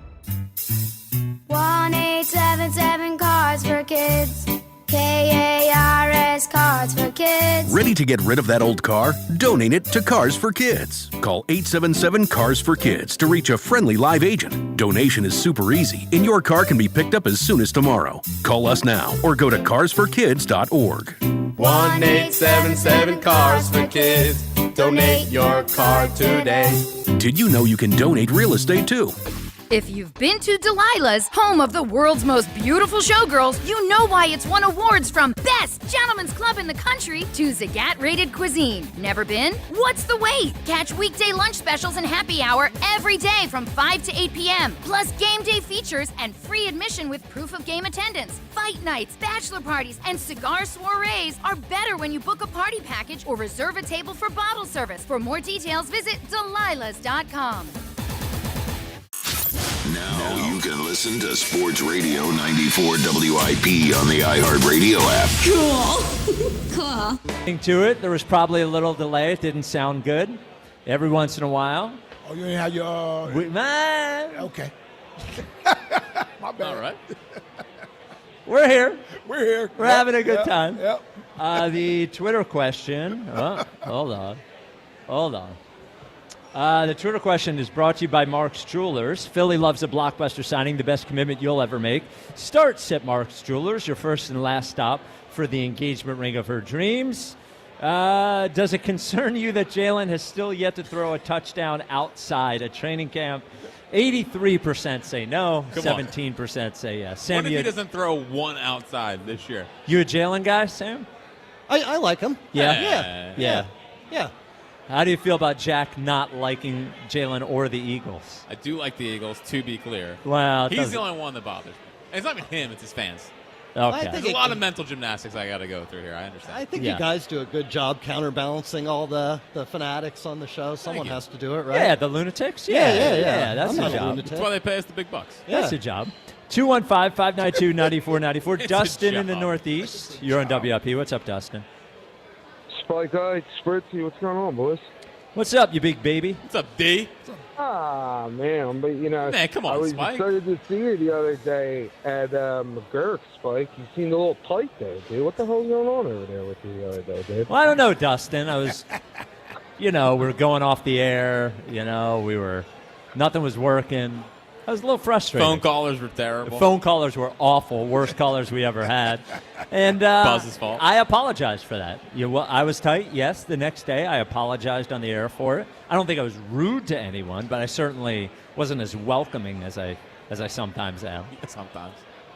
1-877 Cards for Kids. KARS Cards for Kids. Ready to get rid of that old car? Donate it to Cars for Kids. Call 877 Cars for Kids to reach a friendly live agent. Donation is super easy, and your car can be picked up as soon as tomorrow. Call us now or go to carsforkids.org. 1-877 Cars for Kids. Donate your car today. Did you know you can donate real estate too? If you've been to Delilah's, home of the world's most beautiful showgirls, you know why it's won awards from Best Gentlemen's Club in the country to Zagat-rated cuisine. Never been? What's the wait? Catch weekday lunch specials and happy hour every day from 5 to 8 p.m. Plus game day features and free admission with proof of game attendance. Fight nights, bachelor parties, and cigar soirees are better when you book a party package or reserve a table for bottle service. For more details, visit delilahs.com. Now you can listen to Sports Radio 94 WIP on the iHeartRadio app. Cool. To it, there was probably a little delay. It didn't sound good. Every once in a while. Oh, you didn't have your... Okay. My bad. All right. We're here. We're here. We're having a good time. Yep. The Twitter question. Oh, hold on. The Twitter question is brought to you by Mark's Jewelers. Philly loves a blockbuster signing, the best commitment you'll ever make. Starts at Mark's Jewelers, your first and last stop for the engagement ring of her dreams. Does it concern you that Jalen has still yet to throw a touchdown outside a training camp? 83% say no, 17% say yes. Sam, what if he doesn't throw one outside this year? You a Jalen guy, Sam? I like him. Yeah. Yeah. How do you feel about Jack not liking Jalen or the Eagles? I do like the Eagles, to be clear. Well, he's the only one that bothers me. And it's not even him, it's his fans. Okay. There's a lot of mental gymnastics I got to go through here. I understand. I think you guys do a good job counterbalancing all the fanatics on the show. Someone has to do it, right? Yeah, the lunatics? Yeah. That's I'm the not a job. lunatic. That's why they pay us the big bucks. That's the job. 215-592-9494. Dustin in the Northeast. You're on WIP. What's up, Dustin? Spike Guy, Spritzy, what's going on, boys? What's up, you big baby? What's up, D? Man, but Man, come on, I was Spike. excited to see you the other day at McGurk, Spike. You seemed a little tight there, dude. What the hell's going on over there with you the other day, dude? Well, I don't know, Dustin. I was, we were going off the air. Nothing was working. I was a little frustrated. Phone callers were terrible. The phone callers were awful. Worst callers we ever had. And Buzz's fault. I apologize for that. I was tight, yes. The next day, I apologized on the air for it. I don't think I was rude to anyone, but I certainly wasn't as welcoming as I sometimes am. Sometimes.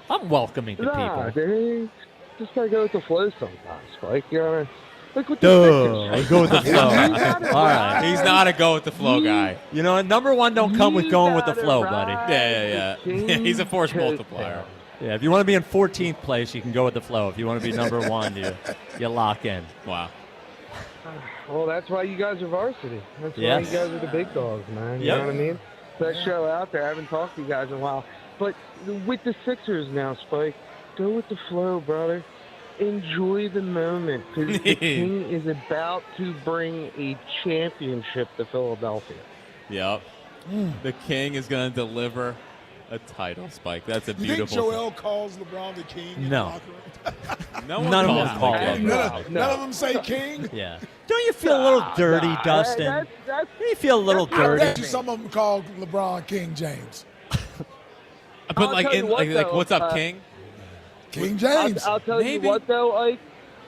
I'm welcoming to people. Dude, just gotta go with the flow sometimes, Spike. You know, like with Duh, go with the flow. All right. He's not a go with the flow guy. You know, number one don't come with going with the flow, buddy. Yeah. He's a force multiplier. Yeah, if you want to be in 14th place, you can go with the flow. If you want to be number one, you lock in. Wow. Well, that's why you guys are varsity. That's why you guys are the big dogs, man. You know what I mean? Best show out there. I haven't talked to you guys in a while. But with the Sixers now, Spike, go with the flow, brother. Enjoy the moment, because the King is about to bring a championship to Philadelphia. Yep. The King is going to deliver a title, Spike. That's a beautiful You think Joel calls LeBron the King in the locker room? None of them call him. None of them say King? Yeah. Don't you feel a little dirty, Dustin? Don't you feel a little dirty? I bet you some of them call LeBron King James. But like what's up, King? King James. I'll tell you what, though, Ike,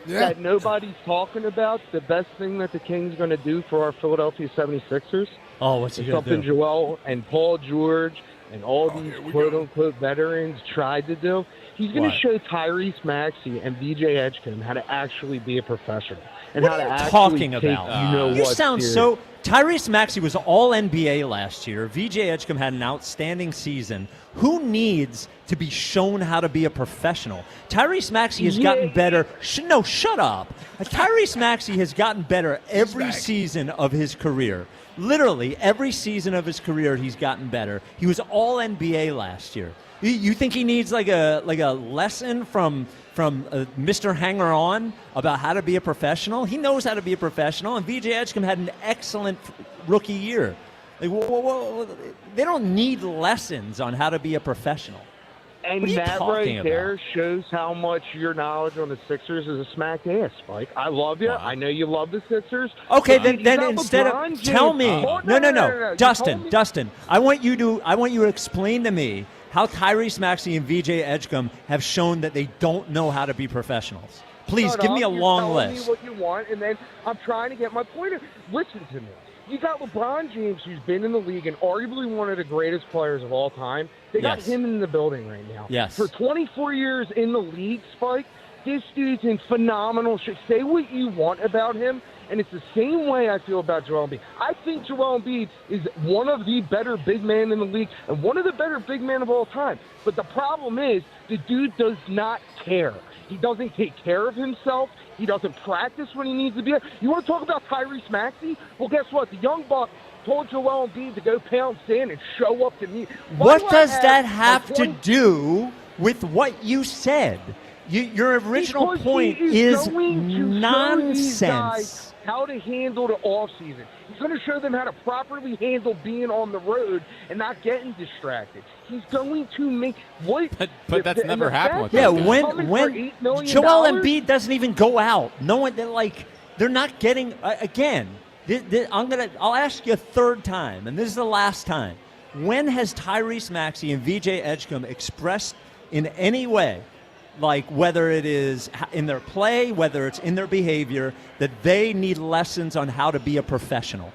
that nobody's talking about, the best thing that the King's going to do for our Philadelphia 76ers what's he going to do? Something Joel and Paul George and all these quote-unquote veterans tried to do, he's going to show Tyrese Maxey and VJ Edgecombe how to actually be a professional. And What how are to you actually talking take, about? You sound so. Tyrese Maxey was all NBA last year. VJ Edgecombe had an outstanding season. Who needs to be shown how to be a professional? Tyrese Maxey has gotten better. No, shut up. Tyrese Maxey has gotten better every season of his career. Literally every season of his career, he's gotten better. He was all NBA last year. You think he needs like a lesson from Mr. Hanger-On about how to be a professional? He knows how to be a professional, and VJ Edgecombe had an excellent rookie year. Like, they don't need lessons on how to be a professional. And what are you that talking right there about? shows how much your knowledge on the Sixers is a smacked ass, Spike. I love you. Wow. I know you love the Sixers. Okay, But then you got instead LeBron of tell me, James. no, Dustin, I want you to explain to me how Tyrese Maxey and VJ Edgecombe have shown that they don't know how to be professionals. Please give me a long list. You're telling me what you want, and then I'm trying to get my point. Listen to me. You got LeBron James, who's been in the league and arguably one of the greatest players of all time. They got him in the building right now. Yes. For 24 years in the league, Spike, this dude's in phenomenal shape. Say what you want about him, and it's the same way I feel about Joel Embiid. I think Joel Embiid is one of the better big men in the league and one of the better big men of all time. But the problem is the dude does not care. He doesn't take care of himself. He doesn't practice when he needs to be. You want to talk about Tyrese Maxey? Well, guess what? The young buck told Joel Embiid to go pound sand and show up to me. What does that have to do with what you said? Your original point is nonsense. How to handle the offseason. He's going to show them how to properly handle being on the road and not getting distracted. He's going to make what? But that's never happened with Yeah, him. when Joel Embiid doesn't even go out, no one they're not getting again. I'll ask you a third time, and this is the last time. When has Tyrese Maxey and VJ Edgecombe expressed in any way, like whether it is in their play, whether it's in their behavior, that they need lessons on how to be a professional?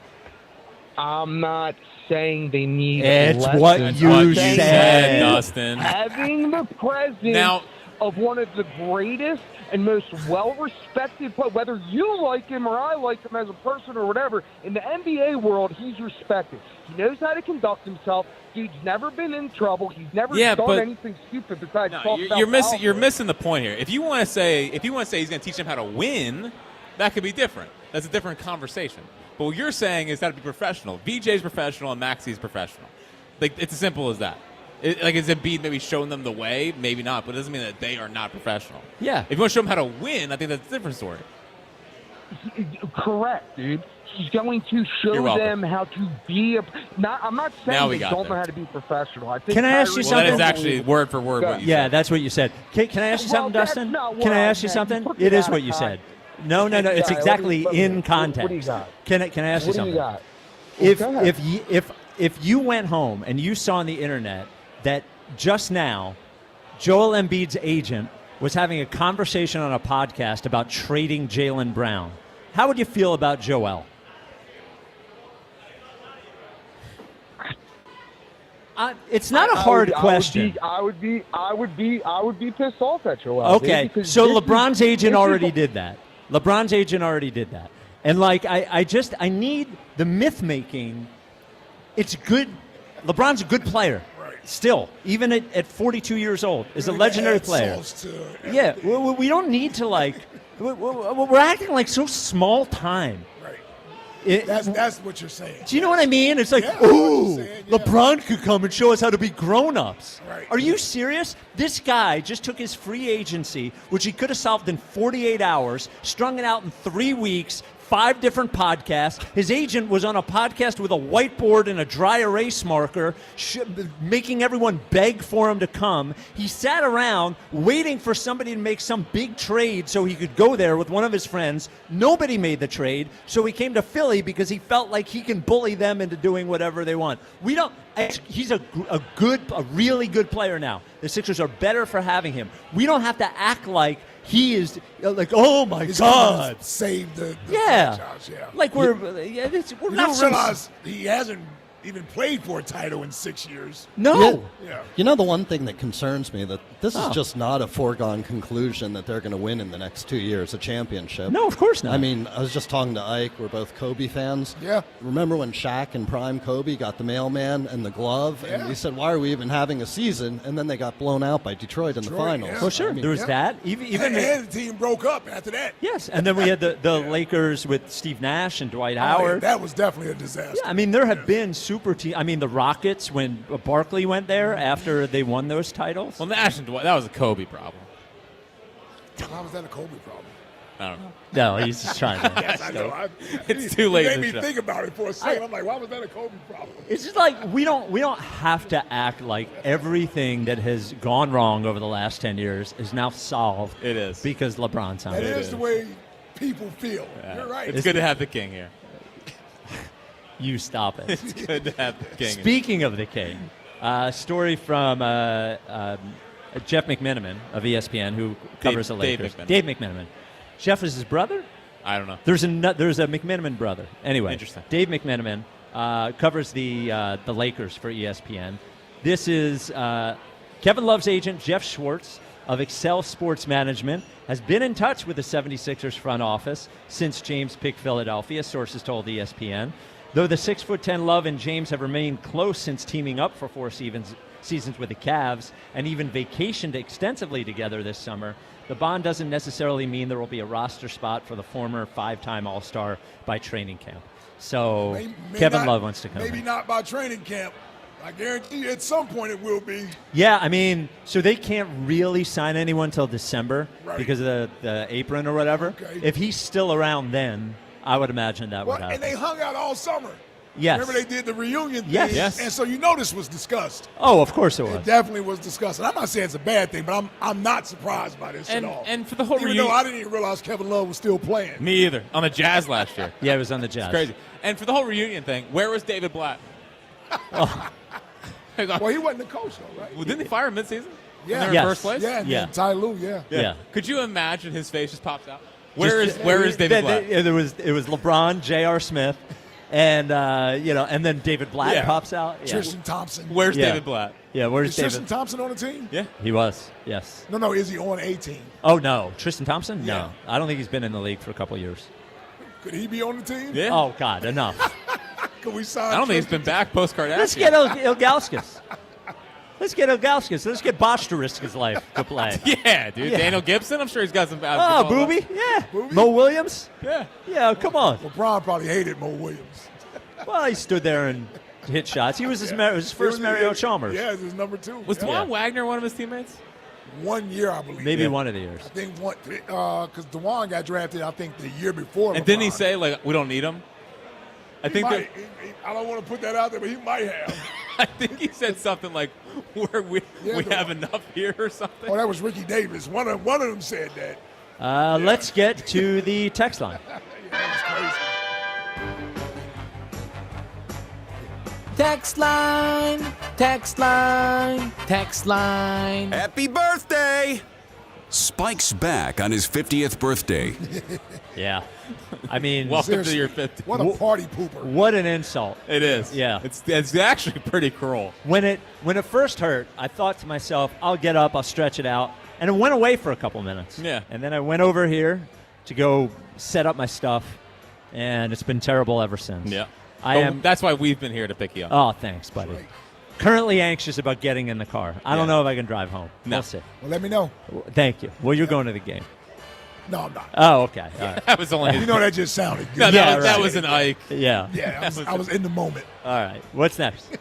I'm not saying they need It's lessons. what you said, Dustin. Having the presence of one of the greatest and most well-respected players, whether you like him or I like him as a person or whatever, in the NBA world, he's respected. He knows how to conduct himself. Dude's never been in trouble. He's never done anything stupid besides talk about you're missing the point here. If you want to say he's going to teach them how to win, that could be different. That's a different conversation. But what you're saying is that to be professional. VJ's professional and Maxey's professional. Like, it's as simple as that. Is Embiid maybe showing them the way? Maybe not, but it doesn't mean that they are not professional. Yeah. If you want to show them how to win, I think that's a different story. Correct, dude. He's going to show them how to be I'm not saying they don't know how to be professional. I think Can I ask you something? That is actually word for word what you said. Yeah, that's what you said. Can I ask you something, Dustin? Can I ask you something? It is what you said. No. It's exactly in context. What do you got? Can I ask you something? What do you got? If you went home and you saw on the internet that just now Joel Embiid's agent was having a conversation on a podcast about trading Jaylen Brown, how would you feel about Joel? It's not a hard question. I would be pissed off at Joel. Okay, so LeBron's agent already did that. LeBron's agent already did that. And I need the myth making. It's good. LeBron's a good player. Still, even at 42 years old, is a legendary player. Yeah, we don't need to we're acting like so small time. That's what you're saying. Do you know what I mean? It's like, LeBron could come and show us how to be grown-ups. Right. Are you serious? This guy just took his free agency, which he could have solved in 48 hours, strung it out in 3 weeks, 5 different podcasts. His agent was on a podcast with a whiteboard and a dry erase marker, making everyone beg for him to come. He sat around waiting for somebody to make some big trade so he could go there with one of his friends. Nobody made the trade, so he came to Philly because he felt like he can bully them into doing whatever they want. He's a really good player now. The Sixers are better for having him. We don't have to act like he is oh my God, save the franchise. Yeah. Like we're you not don't realize he even played for a title in 6 years. No. Yeah. You know, the one thing that concerns me, that this is just not a foregone conclusion that they're going to win in the next 2 years, a championship. No, of course not. I mean, I was just talking to Ike. We're both Kobe fans. Yeah. Remember when Shaq and prime Kobe got the mailman and the glove? Yeah. And we said, why are we even having a season? And then they got blown out by Detroit in the finals. yeah. Well, sure. I mean, There was that. Even and the team broke up after that. Yes, and then we had the Lakers with Steve Nash and Dwight Howard. That was definitely a disaster. Yeah, I mean, there have been super teams. I mean, the Rockets, when Barkley went there after they won those titles. Well, Nash and Dwight, that was a Kobe problem. How was that a Kobe problem? I don't know. No, he's just trying to. Yes, I know. It's too late You in made the me show. think about it for a second. I'm like, why was that a Kobe problem? It's just like we don't have to act like everything that has gone wrong over the last 10 years is now solved. It is. Because LeBron's on That it. is the way people feel. Yeah. You're right. It's good to have the king here. You stop it. It's good to have the king. Speaking of the king, story from Jeff McMenamin of ESPN, who covers the Lakers. Dave McMenamin. Jeff is his brother? I don't know. There's a McMenamin brother. Anyway, Interesting. Dave McMenamin covers the Lakers for ESPN. This is Kevin Love's agent, Jeff Schwartz of Excel Sports Management, has been in touch with the 76ers front office since James picked Philadelphia, sources told ESPN. Though the 6'10" Love and James have remained close since teaming up for 4 seasons with the Cavs and even vacationed extensively together this summer, the bond doesn't necessarily mean there will be a roster spot for the former 5-time All-Star by training camp. So Kevin Love wants to come Maybe in. not by training camp. I guarantee you at some point it will be. Yeah, I mean, so they can't really sign anyone till December because of the apron or whatever. Okay. If he's still around then, I would imagine that would Well, happen. and they hung out all summer. Yes. Remember they did the reunion thing? Yes. And so you know this was discussed. Oh, of course it was. It definitely was discussed. And I'm not saying it's a bad thing, but I'm not surprised by this at all. And for the whole Even reunion, though I didn't even realize Kevin Love was still playing. me either. On the Jazz last year. Yeah, it was on the Jazz. It's crazy. And for the whole reunion thing, where was David Blatt? Well, he wasn't the coach, though, right? Well, didn't they fire him midseason? Yeah. In first place? Yeah, and then Ty Lue, yeah. Could you imagine his face just pops out? Where is David Blatt? It was LeBron, J.R. Smith, and and then David Blatt pops out. Yeah. Tristan Thompson. Where's David Blatt? Yeah, where's Is David? Tristan Thompson on the team? Yeah. He was. Yes. No, is he on a team? Oh no, Tristan Thompson? Yeah. No, I don't think he's been in the league for a couple years. Could he be on the team? Yeah. Oh God, enough. Could we sign I don't think he's Tristan? been back post-Kardashian. Let's get Ilgauskas. Let's get Ilgauskas. Let's get Bostariska's life to play. Yeah, dude. Yeah. Daniel Gibson, I'm sure he's got some bad. Oh, Booby? Yeah. Mo Williams? Yeah. Yeah, come on. LeBron probably hated Mo Williams. Well, he stood there and hit shots. He was his first Mario Chalmers. Yeah, it was number 2. Was Dewan Wagner one of his teammates? 1 year, I believe. Maybe one of the years. I think one, because Dewan got drafted, I think, the year before. And didn't he say, like, we don't need him? I think that. I don't want to put that out there, but he might have. I think he said something like, we have enough here or something. Oh, that was Ricky Davis. One of them said that. Let's get to the text line. Text line, text line, text line. Happy birthday! Spike's back on his 50th birthday. Yeah. I mean, Welcome to your 50th. What a party pooper. What an insult. It is. Yeah. It's actually pretty cruel. When it first hurt, I thought to myself, I'll get up, I'll stretch it out. And it went away for a couple minutes. Yeah. And then I went over here to go set up my stuff, and it's been terrible ever since. Yeah. That's why we've been here to pick you up. Oh, thanks, buddy. Right. Currently anxious about getting in the car. I don't know if I can drive home. No. We'll see. Well, let me know. Thank you. Well, you're going to the game. No, I'm not. Oh, okay. All right. That was only. You know that just sounded good. No, Yeah, that right. was an Ike. Yeah. Yeah, I was in the moment. All right. What's next?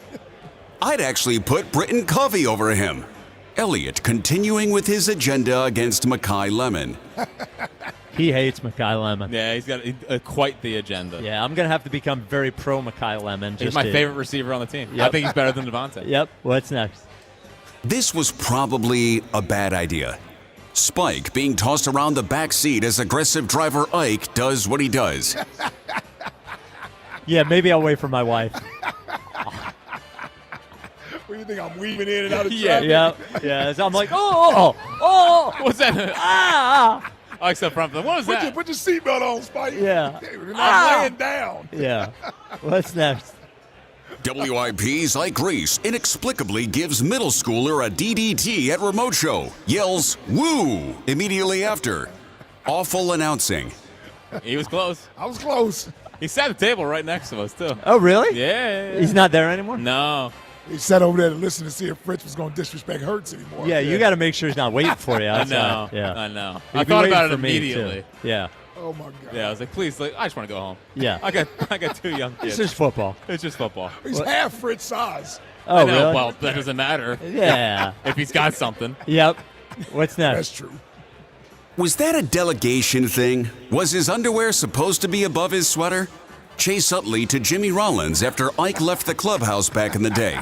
I'd actually put Britton Covey over him. Elliott continuing with his agenda against Makai Lemon. He hates Makai Lemon. Yeah, he's got quite the agenda. Yeah, I'm going to have to become very pro Makai Lemon. He's my favorite receiver on the team. Yep. I think he's better than Devontae. Yep. What's next? This was probably a bad idea. Spike being tossed around the back seat as aggressive driver Ike does what he does. Yeah, maybe I'll wait for my wife. What do you think? I'm weaving in and out of Yeah. traffic? Yeah. So I'm like, oh. What's that? Ah. Oh, except front. What was that? Put your seatbelt on, Spike. Yeah. You're not laying down. Yeah. What's next? WIP's Ike Reese inexplicably gives middle schooler a DDT at remote show. Yells, woo, immediately after. Awful announcing. He was close. I was close. He sat at the table right next to us, too. Oh, really? Yeah. He's not there anymore? No. He sat over there to listen to see if Fritz was going to disrespect Hurts anymore. Yeah, you got to make sure he's not waiting for you I outside. know. Yeah. I know. He'd I be thought waiting about it for me, too. immediately. Yeah. Oh, my God. Yeah, I was like, please, I just want to go home. Yeah. I got 2 young kids. It's just football. It's just football. He's half Fritz size. Oh, I know. really? Well, that doesn't matter. Yeah. If he's got something. Yep. What's next? That's true. Was that a delegation thing? Was his underwear supposed to be above his sweater? Chase Utley to Jimmy Rollins after Ike left the clubhouse back in the day.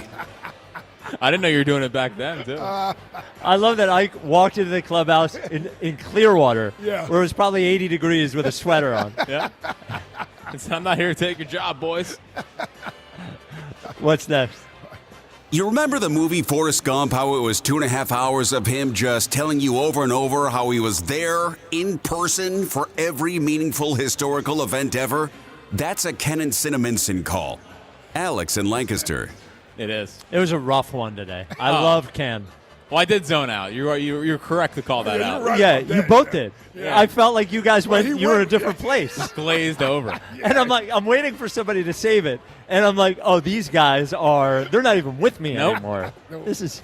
I didn't know you were doing it back then, too. I love that Ike walked into the clubhouse in Clearwater, Yeah. where it was probably 80 degrees with a sweater on. Yeah. I'm not here to take your job, boys. What's next? You remember the movie Forrest Gump, how it was 2.5 hours of him just telling you over and over how he was there in person for every meaningful historical event ever? That's a Ken and Cinnaminson call. Alex in Lancaster. It is. It was a rough one today. I love Ken. Well, I did zone out. You're correct to call that out. Right Yeah, about you that. both did. Yeah. I felt like you guys Well, you he were in a went- different place. Glazed over. And I'm waiting for somebody to save it. And I'm like, oh, these guys they're not even with me Nope. anymore. This is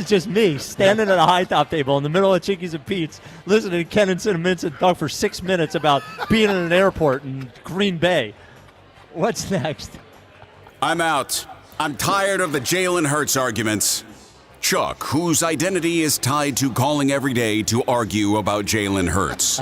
just me standing at a high top table in the middle of Chickies and Pete's, listening to Ken and Cinnaminson talk for 6 minutes about being in an airport in Green Bay. What's next? I'm out. I'm tired of the Jalen Hurts arguments. Chuck, whose identity is tied to calling every day to argue about Jalen Hurts.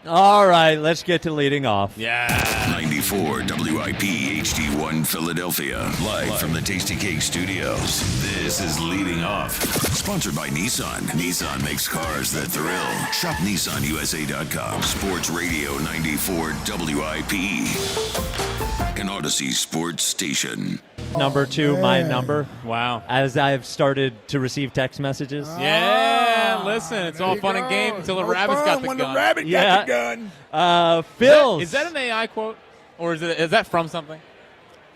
All right, let's get to leading off. Yeah. 94 WIP HD1 Philadelphia. Live from the Tasty Cake Studios. This is Leading Off. Sponsored by Nissan. Nissan makes cars that thrill. Shop NissanUSA.com. Sports Radio 94 WIP. An Odyssey Sports Station. Number 2, my number. Wow. As I've started to receive text messages. Yeah, listen, it's all fun and games until the rabbit's got the when gun. the rabbit got the gun. Phil. Is that an AI quote? Or is that from something?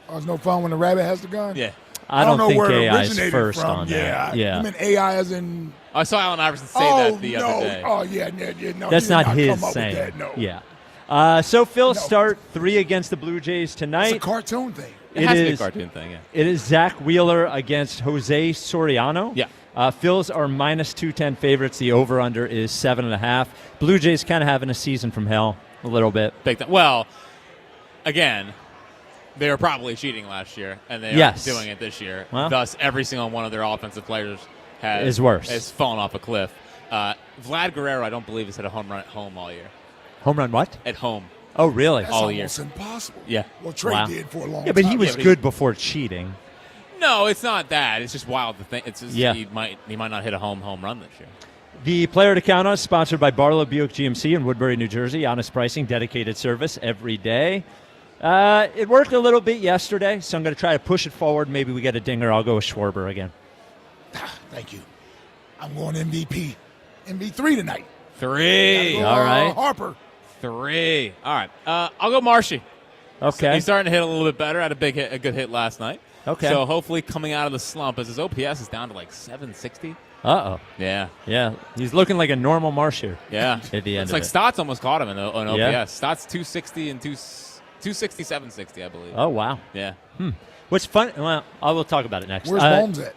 Oh, it's no fun when the rabbit has the gun? Yeah. I don't know think where it AI is originated first from. on that. Yeah. You mean AI as in... I saw Allen Iverson say that the other day. Oh, yeah, no. That's he did not his come up saying. with that, no. Yeah. So Phil start 3 against the Blue Jays tonight. It's a cartoon thing. It has to be a cartoon thing, yeah. It is Zach Wheeler against Jose Soriano. Yeah. Phil's are minus 210 favorites. The over-under is 7.5. Blue Jays kind of having a season from hell a little bit. Big time. Well, again, they were probably cheating last year, and they Yes. are doing it this year. Well. Thus, every single one of their offensive players Is worse. has fallen off a cliff. Vlad Guerrero, I don't believe, has hit a home run at home all year. Home run what? At home. Oh, really? That's all year. almost impossible. Yeah. Well, Trey Wow. did for a long Yeah, but time. he was good before cheating. No, it's not that. It's just wild to think. It's just Yeah. he might not hit a home run this year. The player to count on is sponsored by Barlow Buick GMC in Woodbury, New Jersey. Honest pricing, dedicated service every day. It worked a little bit yesterday, so I'm going to try to push it forward. Maybe we get a dinger. I'll go with Schwarber again. Thank you. I'm going MVP. MV3 tonight. 3. Gotta go, All right. Harper. 3. All right. I'll go Marshy. Okay. He's starting to hit a little bit better. Had a good hit last night. Okay. So hopefully coming out of the slump, as his OPS is down to like 760. Uh-oh. Yeah. Yeah. He's looking like a normal Marsh here. Yeah. At the end it's of like it. Stotts almost caught him in OPS. Yeah. Stotts 260 and 260, 760, I believe. Oh, wow. Yeah. What's fun? Well, I will talk about it next. Where's Holmes at?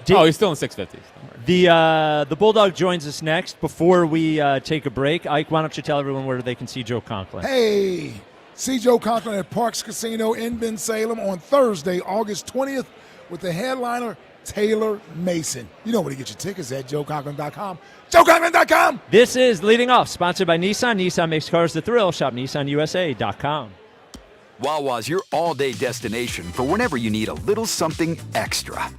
He's still in 650s. The Bulldog joins us next. Before we take a break, Ike, why don't you tell everyone where they can see Joe Conklin? Hey, see Joe Conklin at Parks Casino in Bensalem on Thursday, August 20th, with the headliner Taylor Mason. You know where to get your tickets at JoeConklin.com. JoeConklin.com! This is Leading Off, sponsored by Nissan. Nissan makes cars that thrill. Shop NissanUSA.com. Wawa's your all-day destination for whenever you need a little something extra.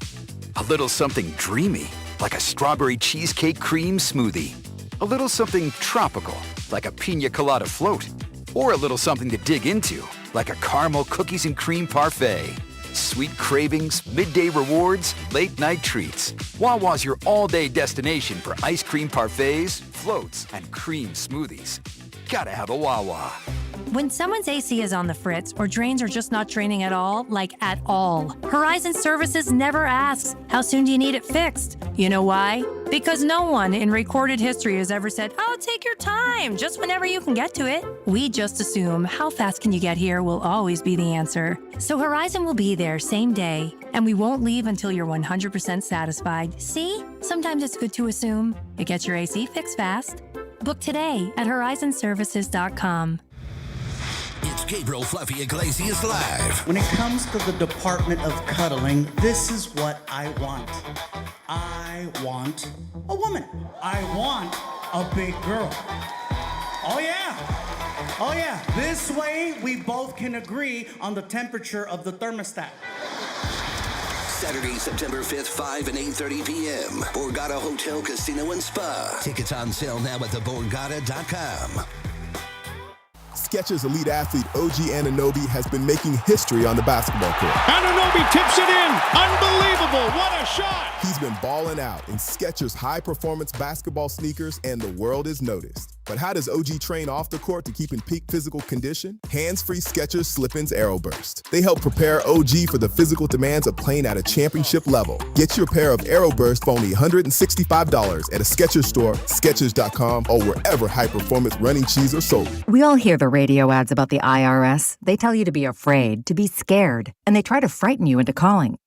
A little something dreamy, like a strawberry cheesecake cream smoothie. A little something tropical, like a pina colada float. Or a little something to dig into, like a caramel cookies and cream parfait. Sweet cravings, midday rewards, late-night treats. Wawa's your all-day destination for ice cream parfaits, floats, and cream smoothies. gotta have a Wawa. When someone's AC is on the fritz or drains are just not draining at all, like at all, Horizon Services never asks, how soon do you need it fixed? You know why? Because no one in recorded history has ever said, oh, take your time, just whenever you can get to it. We just assume how fast can you get here will always be the answer. So Horizon will be there same day, and we won't leave until you're 100% satisfied. See? Sometimes it's good to assume. It gets your AC fixed fast. Book today at horizonservices.com. It's Gabriel Fluffy Iglesias Live. When it comes to the Department of Cuddling, this is what I want. I want a woman. I want a big girl. Oh yeah. Oh yeah. This way we both can agree on the temperature of the thermostat. Saturday, September 5th, 5 and 8:30 p.m. Borgata Hotel, Casino, and Spa. Tickets on sale now at theborgata.com. Skechers elite athlete OG Anunoby has been making history on the basketball court. Anunoby tips it in. Unbelievable. What a shot. He's been balling out in Skechers high-performance basketball sneakers, and the world is noticed. But how does OG train off the court to keep in peak physical condition? Hands-free Skechers Slip-ins Aeroburst. They help prepare OG for the physical demands of playing at a championship level. Get your pair of Aeroburst for only $165 at a Skechers store, Skechers.com, or wherever high-performance running shoes are sold. We all hear the radio ads about the IRS. They tell you to be afraid, to be scared, and they try to frighten you into calling.